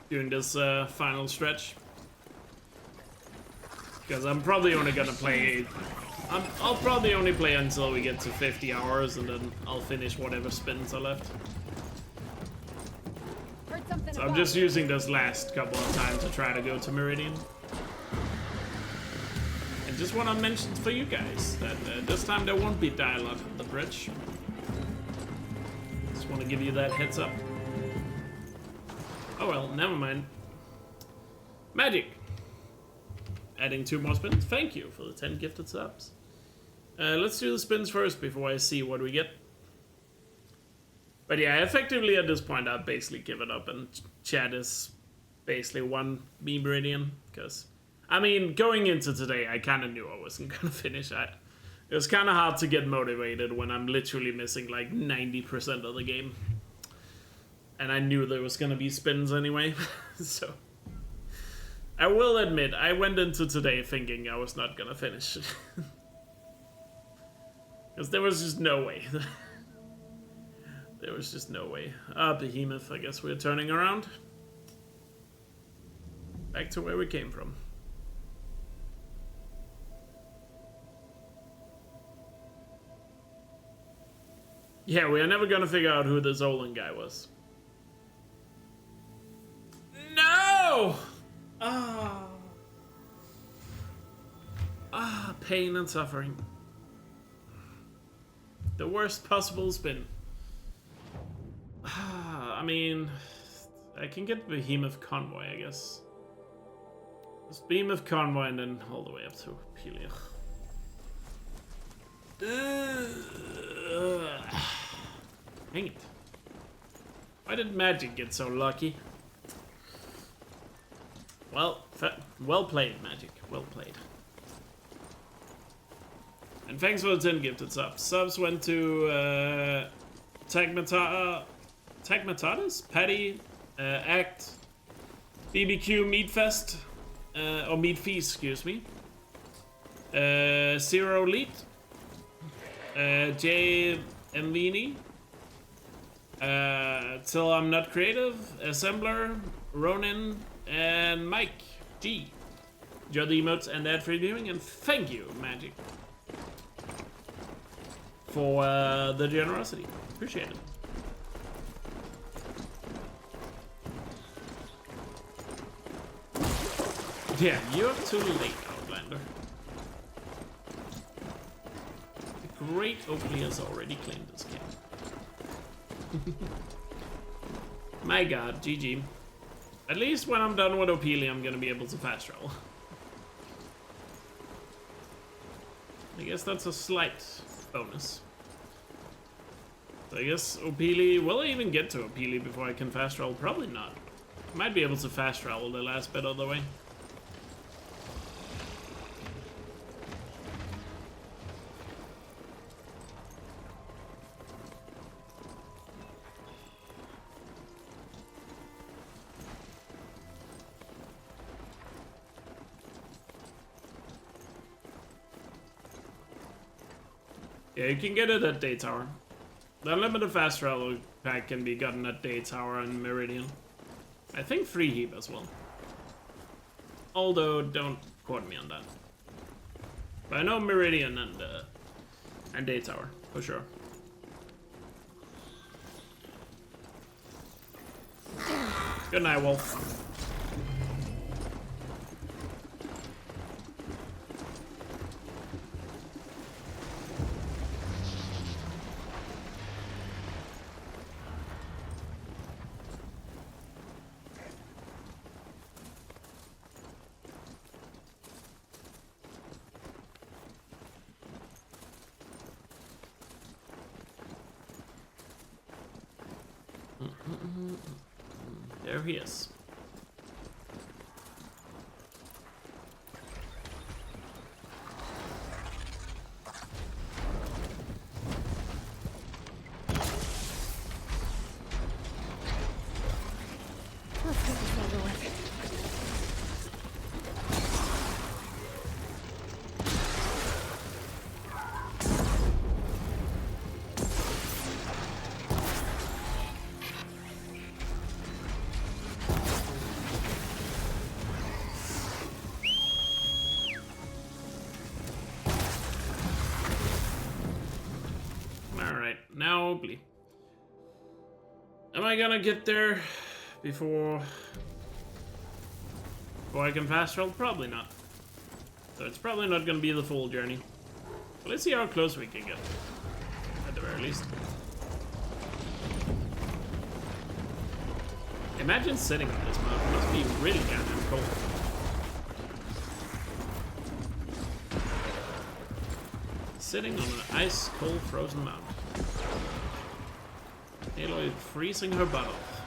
S1: Doing this final stretch. Because I'm probably only gonna play... I'll probably only play until we get to 50 hours, and then I'll finish whatever spins are left. So I'm just using this last couple of times to try to go to Memeridian. And just want to mention for you guys that this time there won't be dialogue on the bridge. Just want to give you that heads up. Oh well, never mind. Magic! Adding 2 more spins. Thank you for the 10 gifted subs. Let's do the spins first before I see what we get. But yeah, effectively at this point I've basically given up, and chat is basically one Memeridian. Because, I mean, going into today I kind of knew I wasn't going to finish. It was kind of hard to get motivated when I'm literally missing like 90% of the game. And I knew there was going to be spins anyway. So, I will admit, I went into today thinking I was not going to finish. Because there was just no way. There was just no way. Behemoth, I guess we're turning around. Back to where we came from. Yeah, we are never gonna figure out who this Olin guy was. No! Pain and suffering. The worst possible spin. I mean, I can get Behemoth Convoy, I guess. Just Behemoth Convoy and then all the way up to Pelia. Dang it. Why did Magic get so lucky? Well, well played, Magic. Well played. And thanks for the 10 gifted subs. Subs went to Tagmatatus, Patty, Act, BBQ Meat Fest, or Meat Feast, excuse me. Zero Leet, J. Mvini, Till I'm Not Creative, Assembler, Ronin, and Mike G. Enjoy the emotes and ad free viewing, and thank you, Magic, for the generosity. Appreciate it. Yeah, you're too late, Outlander. The great Oakley has already claimed this game. My god, GG. At least when I'm done with Ophelia, I'm gonna be able to fast travel. I guess that's a slight bonus. So I guess Ophelia, will I even get to Ophelia before I can fast travel? Probably not. I might be able to fast travel the last bit of the way. Yeah, you can get it at Day Tower. The unlimited fast travel pack can be gotten at Day Tower and Meridian. I think Free Heap as well. Although, don't quote me on that. But I know Meridian and Day Tower, for sure. Good night, Wolf. There he is. Now, hopefully. Am I gonna get there before I can fast travel? Probably not. So it's probably not gonna be the full journey. But let's see how close we can get. At the very least. Imagine sitting on this mountain. It must be really goddamn cold. Sitting on an ice cold frozen mountain. Aloy freezing her butt off.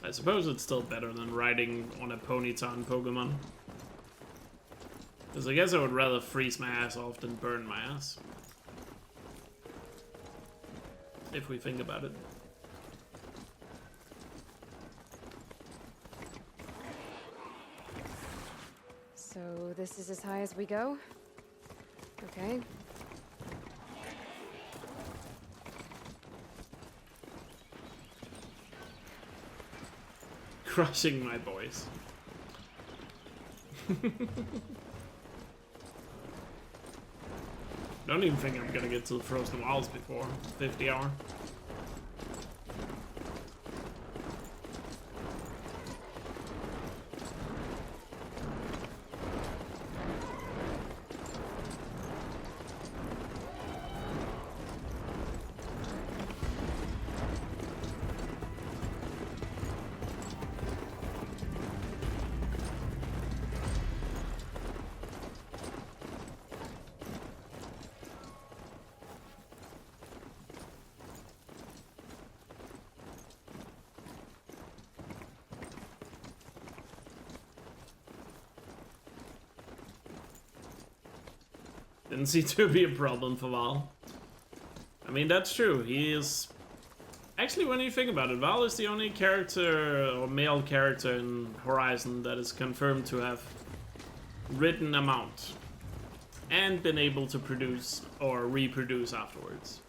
S1: I suppose it's still better than riding on a Ponyton Pokemon. Because I guess I would rather freeze my ass off than burn my ass. If we think about it.
S2: So this is as high as we go? Okay.
S1: Crushing my boys. Don't even think I'm gonna get to the frozen wilds before 50 hour. Didn't seem to be a problem for Val. I mean, that's true. He is... Actually, when you think about it, Val is the only character, or male character in Horizon that is confirmed to have written a mount. And been able to produce or reproduce afterwards.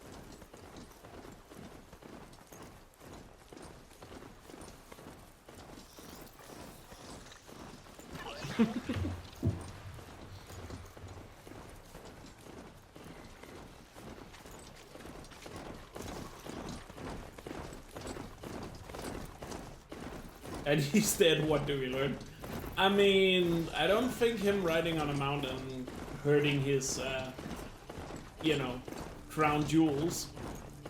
S1: And he's dead, what do we learn? I mean, I don't think him riding on a mountain hurting his, you know, crown jewels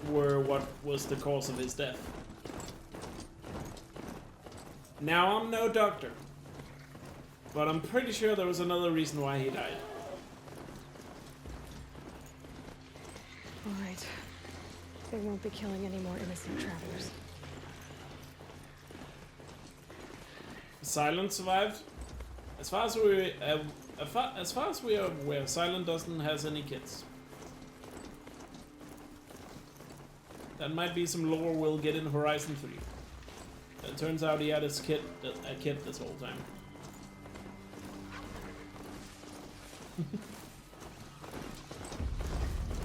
S1: were what was the cause of his death. Now, I'm no doctor, but I'm pretty sure there was another reason why he died.
S2: All right. They won't be killing any more innocent travelers.
S1: Silent survived. As far as we are aware, Silent doesn't has any kids. That might be some lore we'll get in Horizon 3. It turns out he had his kid, a kid this whole time.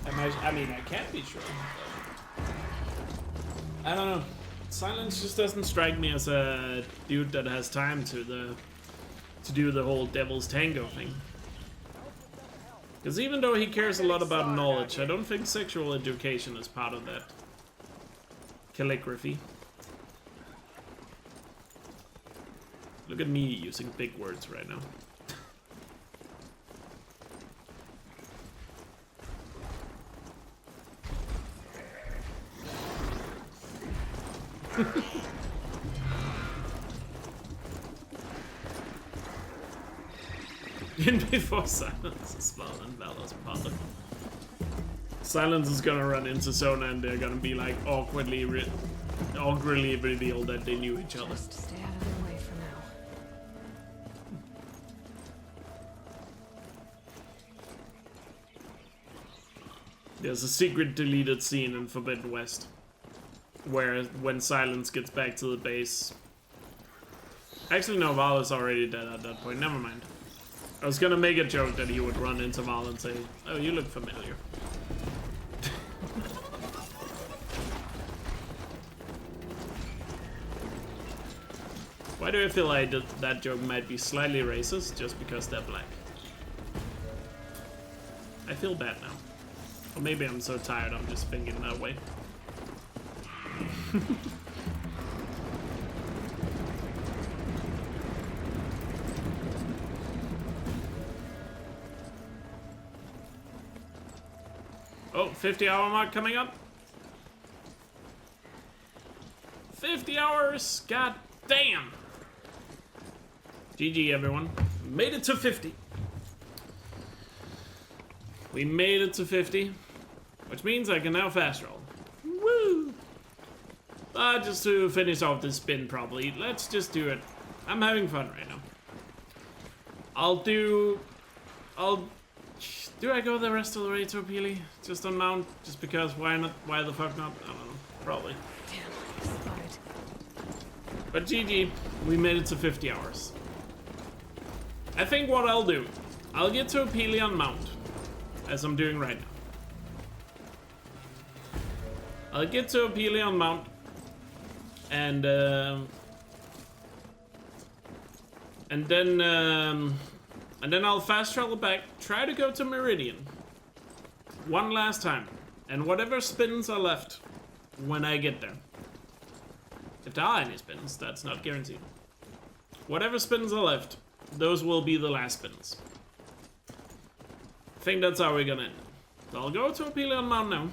S1: I mean, I can't be sure. I don't know. Silence just doesn't strike me as a dude that has time to do the whole devil's tango thing. Because even though he cares a lot about knowledge, I don't think sexual education is part of that calligraphy. Look at me using big words right now. In before Silence is well and Valor's partner. Silence is gonna run into Sona and they're gonna be like awkwardly reveal that they knew each other.
S2: Just stay out of their way for now.
S1: There's a secret deleted scene in Forbidden West where when Silence gets back to the base, Actually, no, Val is already dead at that point. Never mind. I was gonna make a joke that he would run into Val and say, "Oh, you look familiar." Why do I feel like that joke might be slightly racist just because they're black? I feel bad now. Or maybe I'm so tired I'm just thinking that way. Oh, 50-hour mark coming up. 50 hours! God damn! GG, everyone. Made it to 50. We made it to 50, which means I can now fast roll. Woo! Just to finish off this spin, probably. Let's just do it. I'm having fun right now. Do I go the rest of the way to Appealy? Just on mount? Just because? Why not? Why the fuck not? I don't know. Probably.
S2: Damn, I'm tired.
S1: But GG, we made it to 50 hours. I think what I'll do, I'll get to Appealy on mount, as I'm doing right now. I'll get to Appealy on mount, and then I'll fast travel back, try to go to Memeridian one last time, and whatever spins are left when I get there. If there are any spins, that's not guaranteed. Whatever spins are left, those will be the last spins. I think that's how we're gonna end. So I'll go to Appealy Mount now.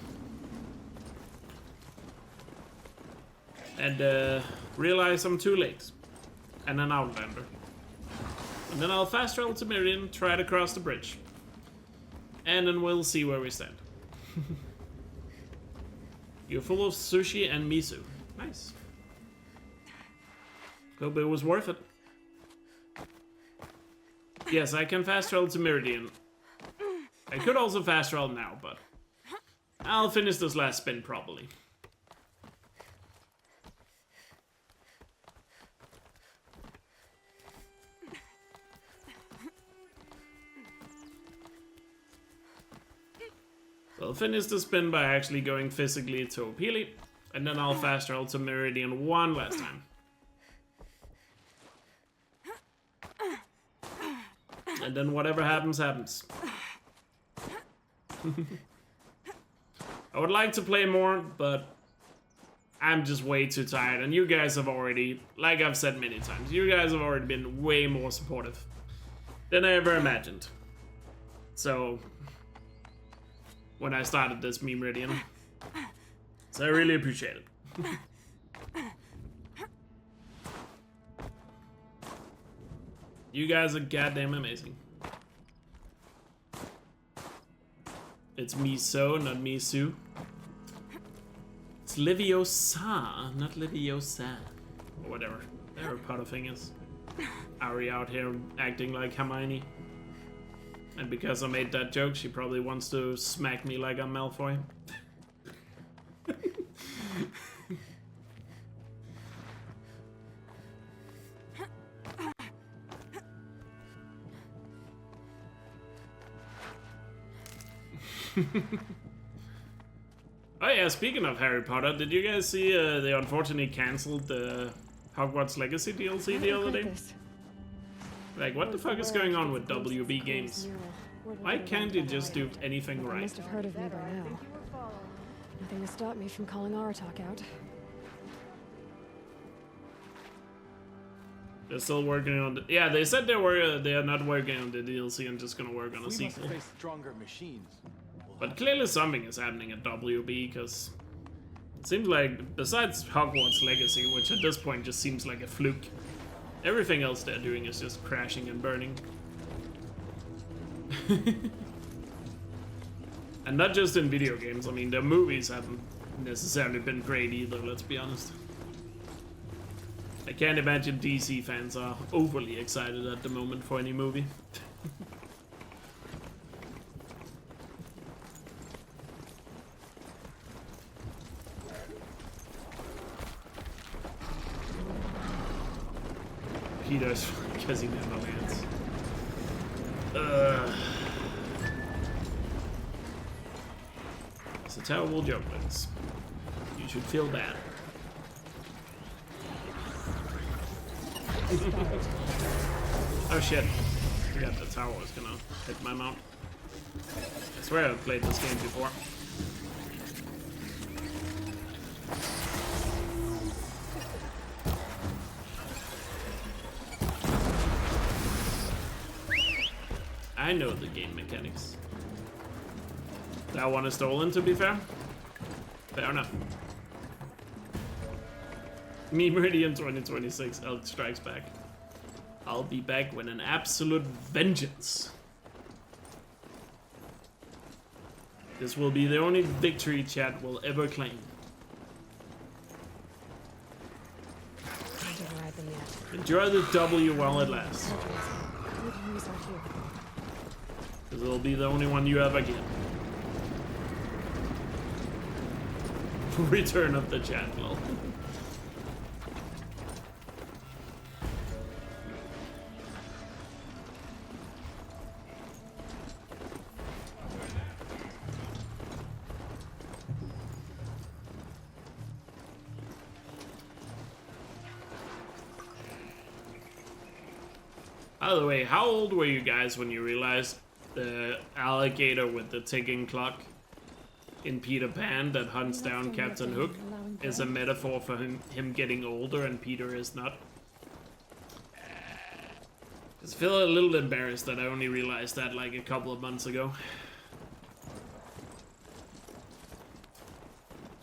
S1: And realize I'm too late. And an Outlander. And then I'll fast travel to Memeridian, try to cross the bridge. And then we'll see where we stand. You're full of sushi and miso. Nice. Hope it was worth it. Yes, I can fast travel to Memeridian. I could also fast travel now, but I'll finish this last spin probably. I'll finish the spin by actually going physically to Appealy, and then I'll fast travel to Memeridian one last time. And then whatever happens, happens. I would like to play more, but I'm just way too tired, and you guys have already, like I've said many times, you guys have already been way more supportive than I ever imagined. So, when I started this Memeridian, so I really appreciate it. You guys are goddamn amazing. It's miso, not misu. It's Leviosa, not Leviosa. Or whatever. Harry Potter thing is. Ari out here acting like Hermione. And because I made that joke, she probably wants to smack me like I'm Malfoy. Oh yeah, speaking of Harry Potter, did you guys see they unfortunately cancelled the Hogwarts Legacy DLC the other day? Like, what the fuck is going on with WB Games? Why can't you just do anything right?
S2: You must have heard of me by now. Nothing to stop me from calling Aratak out.
S1: They're still working on the... Yeah, they said they are not working on the DLC and just gonna work on a sequel.
S11: We must face stronger machines.
S1: But clearly something is happening at WB, because it seems like, besides Hogwarts Legacy, which at this point just seems like a fluke, everything else they're doing is just crashing and burning. And not just in video games, I mean, their movies haven't necessarily been great either, let's be honest. I can't imagine DC fans are overly excited at the moment for any movie. Peter's because he never lands. It's a terrible joke, but you should feel bad. Oh shit. I forgot the tower was gonna hit my mount. I swear I've played this game before. I know the game mechanics. That one is stolen, to be fair. Fair enough. Memeridian 2026, Elk strikes back. I'll be back with an absolute vengeance. This will be the only victory chat will ever claim. Enjoy the W while it lasts. Because it'll be the only one you ever get. Return of the chat, lol. By the way, how old were you guys when you realized the alligator with the ticking clock in Peter Pan that hunts down Captain Hook is a metaphor for him getting older and Peter is not? I just feel a little embarrassed that I only realized that like a couple of months ago.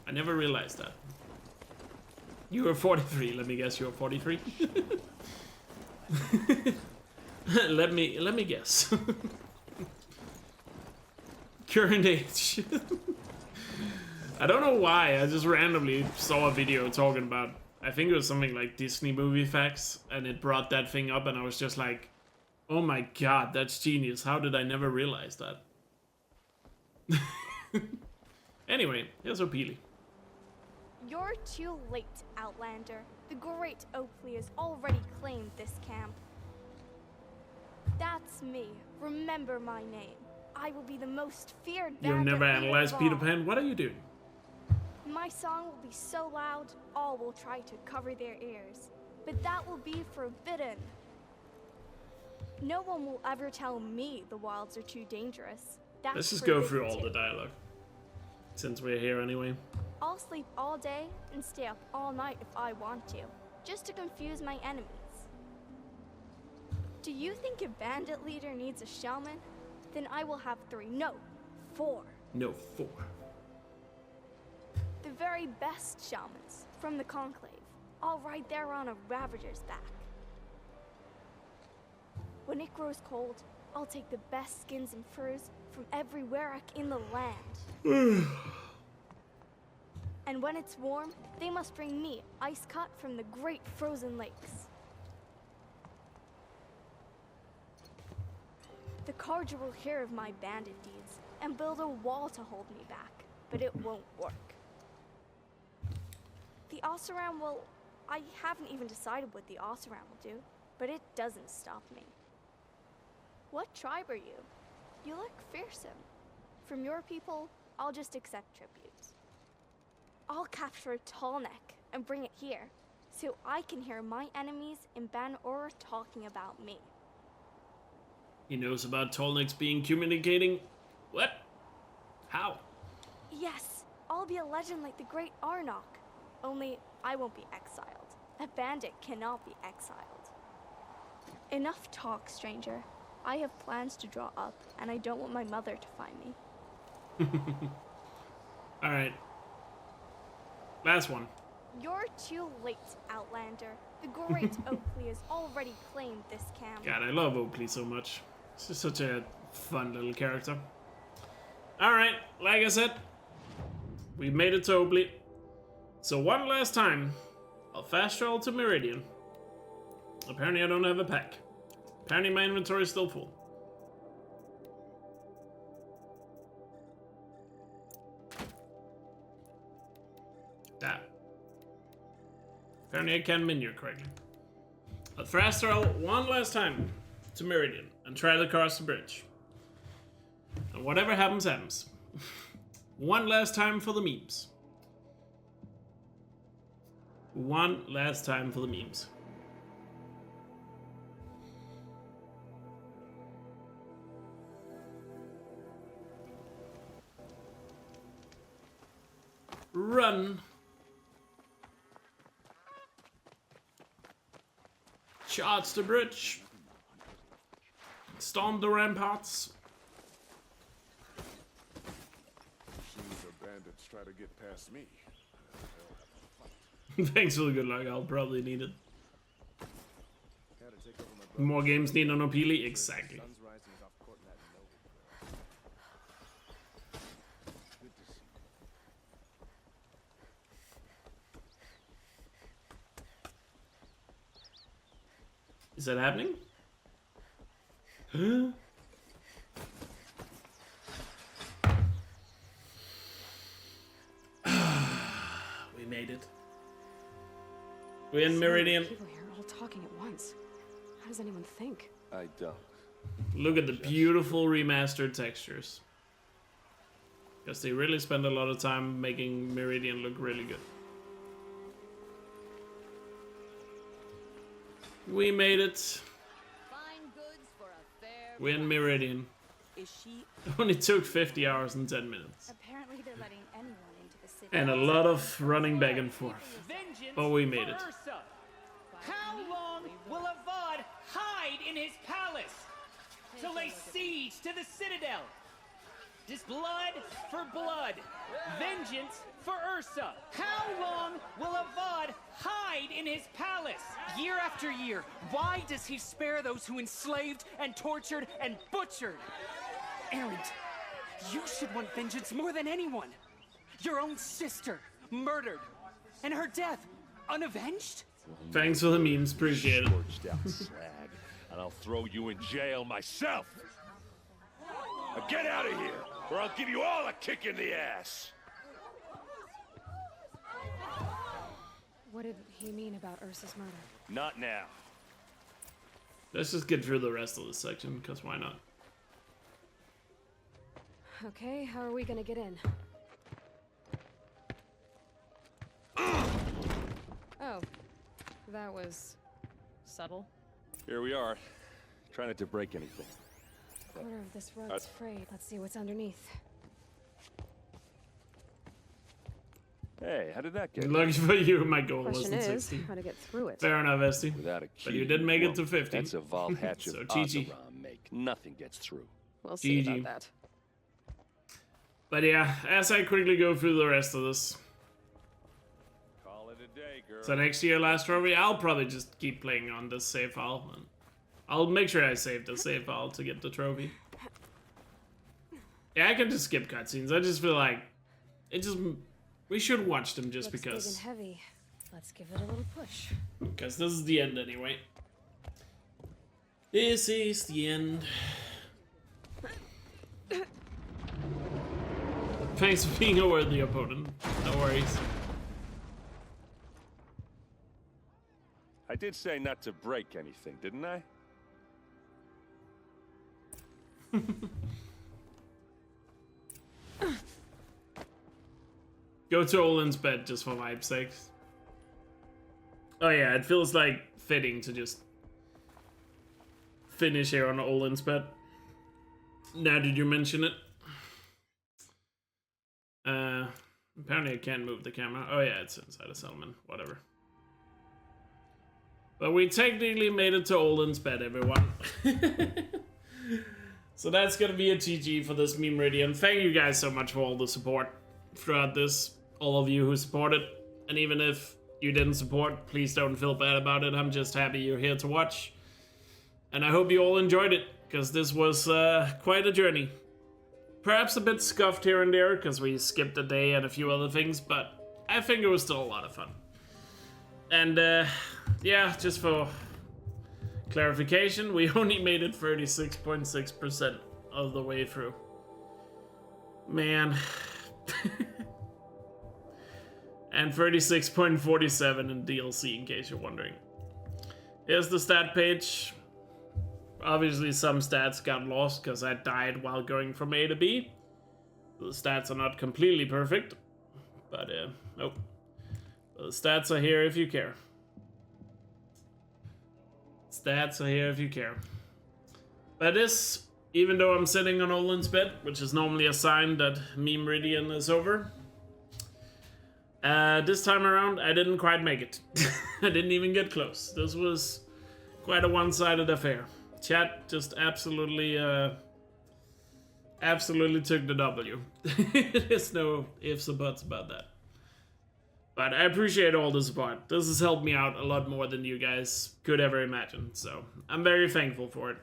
S1: I never realized that. You were 43, let me guess you were 43? let me guess. Current age. I don't know why, I just randomly saw a video talking about, I think it was something like Disney movie facts, and it brought that thing up and I was just like, oh my god, that's genius, how did I never realize that? Anyway, here's O'Peely.
S4: You're too late, Outlander. The great Oakley has already claimed this camp. That's me. Remember my name. I will be the most feared bandit.
S1: You've never analyzed Peter Pan? What are you doing?
S4: My song will be so loud, all will try to cover their ears. But that will be forbidden. No one will ever tell me the wilds are too dangerous. That's
S1: Let's just go through all the dialogue, since we're here anyway.
S4: I'll sleep all day and stay up all night if I want to, just to confuse my enemies. Do you think a bandit leader needs a shaman? Then I will have 3, no, 4.
S1: No, 4.
S4: The very best shamans from the Conclave, all right there on a Ravager's back. When it grows cold, I'll take the best skins and furs from everywhere in the land. And when it's warm, they must bring me ice cut from the great frozen lakes. The Carja will hear of my bandit deeds and build a wall to hold me back, but it won't work. The Oseram will... I haven't even decided what the Oseram will do, but it doesn't stop me. What tribe are you? You look fearsome. From your people, I'll just accept tribute. I'll capture a tall neck and bring it here, so I can hear my enemies in Ban-Ur talking about me.
S1: He knows about Tallnecks being communicating. What? How?
S4: Yes, I'll be a legend like the great Arnok. Only I won't be exiled. A bandit cannot be exiled. Enough talk, stranger. I have plans to draw up, and I don't want my mother to find me.
S1: Alright. Last one.
S4: You're too late, Outlander. The great Oakley has already claimed this camp.
S1: God, I love Oakley so much. It's just such a fun little character. Alright, like I said, we made it to Oakley. So one last time, I'll fast travel to Meridian. Apparently I don't have a pack. Apparently my inventory is still full. That. Apparently I can't menu correctly. But for Astral, one last time to Meridian and try to cross the bridge. And whatever happens, happens. One last time for the memes. One last time for the memes. Run. Charge the bridge. Storm the ramparts.
S14: Shoes or bandits try to get past me.
S1: Thanks for the good luck, I'll probably need it. More games need an Opili? Exactly. Is that happening? Huh? We made it. We're in Memeridian.
S2: People here all talking at once. How does anyone think?
S22: I don't.
S1: Look at the beautiful remastered textures. Because they really spend a lot of time making Memeridian look really good. We made it. We're in Memeridian.
S4: Is she?
S1: It only took 50 hours and 10 minutes.
S4: Apparently they're letting anyone into the city.
S1: And a lot of running back and forth. But we made it.
S6: How long will Avad hide in his palace? To lay siege to the citadel? Just blood for blood. Vengeance for Ursa. How long will Avad hide in his palace? Year after year, why does he spare those who enslaved and tortured and butchered? Erend, you should want vengeance more than anyone. Your own sister, murdered. And her death, unavenged?
S1: Thanks for the memes, appreciate it.
S15: Scorched out slag, and I'll throw you in jail myself. Now get out of here, or I'll give you all a kick in the ass.
S2: What did he mean about Ursa's murder?
S15: Not now.
S1: Let's just get through the rest of this section, because why not?
S2: Okay, how are we gonna get in? Oh, that was subtle.
S22: Here we are. Try not to break anything.
S2: Corner of this rug's frayed. Let's see what's underneath.
S22: Hey, how did that get?
S1: Lucky for you, my goal
S2: Question
S1: wasn't
S2: is,
S1: 60.
S2: how to get through it.
S1: Fair enough, Esty.
S22: Without a key,
S1: But you did make it to 50.
S22: That's a vault hatch
S1: So
S22: of
S1: GG.
S22: Azeron make. Nothing gets through.
S2: We'll see
S1: GG.
S2: about that.
S1: But yeah, as I quickly go through the rest of this.
S15: Call it a day, girl.
S1: So next year, last trophy, I'll probably just keep playing on this save file. And I'll make sure I save the save file to get the trophy. Yeah, I can just skip cutscenes. I just feel like it just we should watch them just
S2: Looks
S1: because.
S2: big and heavy. Let's give it a little push.
S1: Because this is the end anyway. This is the end. Thanks for being a worthy opponent. No worries.
S15: I did say not to break anything, didn't I?
S1: Go to Olin's bed just for vibe's sake. Oh yeah, it feels like fitting to just finish here on Olin's bed. Now did you mention it? Apparently I can't move the camera. Oh yeah, it's inside a settlement. Whatever. But we technically made it to Olin's bed, everyone. So that's gonna be a GG for this Memeridian. Thank you guys so much for all the support throughout this. All of you who supported. And even if you didn't support, please don't feel bad about it. I'm just happy you're here to watch. And I hope you all enjoyed it, because this was quite a journey. Perhaps a bit scuffed here and there, because we skipped a day and a few other things, but I think it was still a lot of fun. And yeah, just for clarification, we only made it 36.6% of the way through. Man. And 36.47 in DLC, in case you're wondering. Here's the stat page. Obviously some stats got lost because I died while going from A to B. The stats are not completely perfect, but nope. The stats are here if you care. Stats are here if you care. But this, even though I'm sitting on Olin's bed, which is normally a sign that Memeridian is over, this time around I didn't quite make it. I didn't even get close. This was quite a one-sided affair. Chat just absolutely took the W. There's no ifs or buts about that. But I appreciate all the support. This has helped me out a lot more than you guys could ever imagine. So I'm very thankful for it.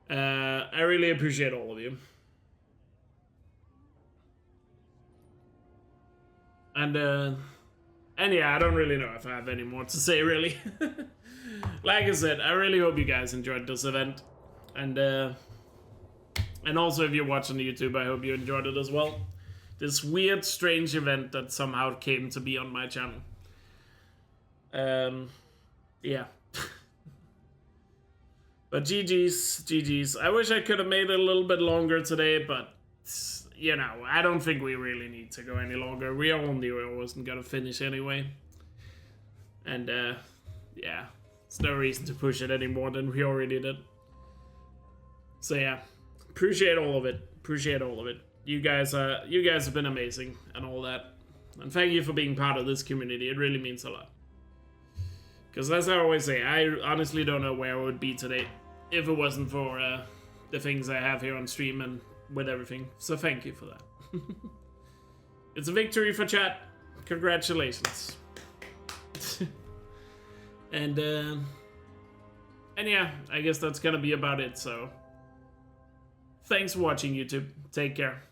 S1: I really appreciate all of you. And yeah, I don't really know if I have any more to say, really. Like I said, I really hope you guys enjoyed this event. And also if you're watching YouTube, I hope you enjoyed it as well. This weird, strange event that somehow came to be on my channel. Yeah. But GG's. I wish I could have made it a little bit longer today, but, you know, I don't think we really need to go any longer. We wasn't gonna finish anyway. And, yeah. There's no reason to push it any more than we already did. So, yeah. Appreciate all of it. You guys have been amazing and all that. And thank you for being part of this community. It really means a lot. Because as I always say, I honestly don't know where I would be today if it wasn't for the things I have here on stream and with everything. So thank you for that. It's a victory for chat. Congratulations. And yeah, I guess that's gonna be about it. So thanks for watching, YouTube. Take care.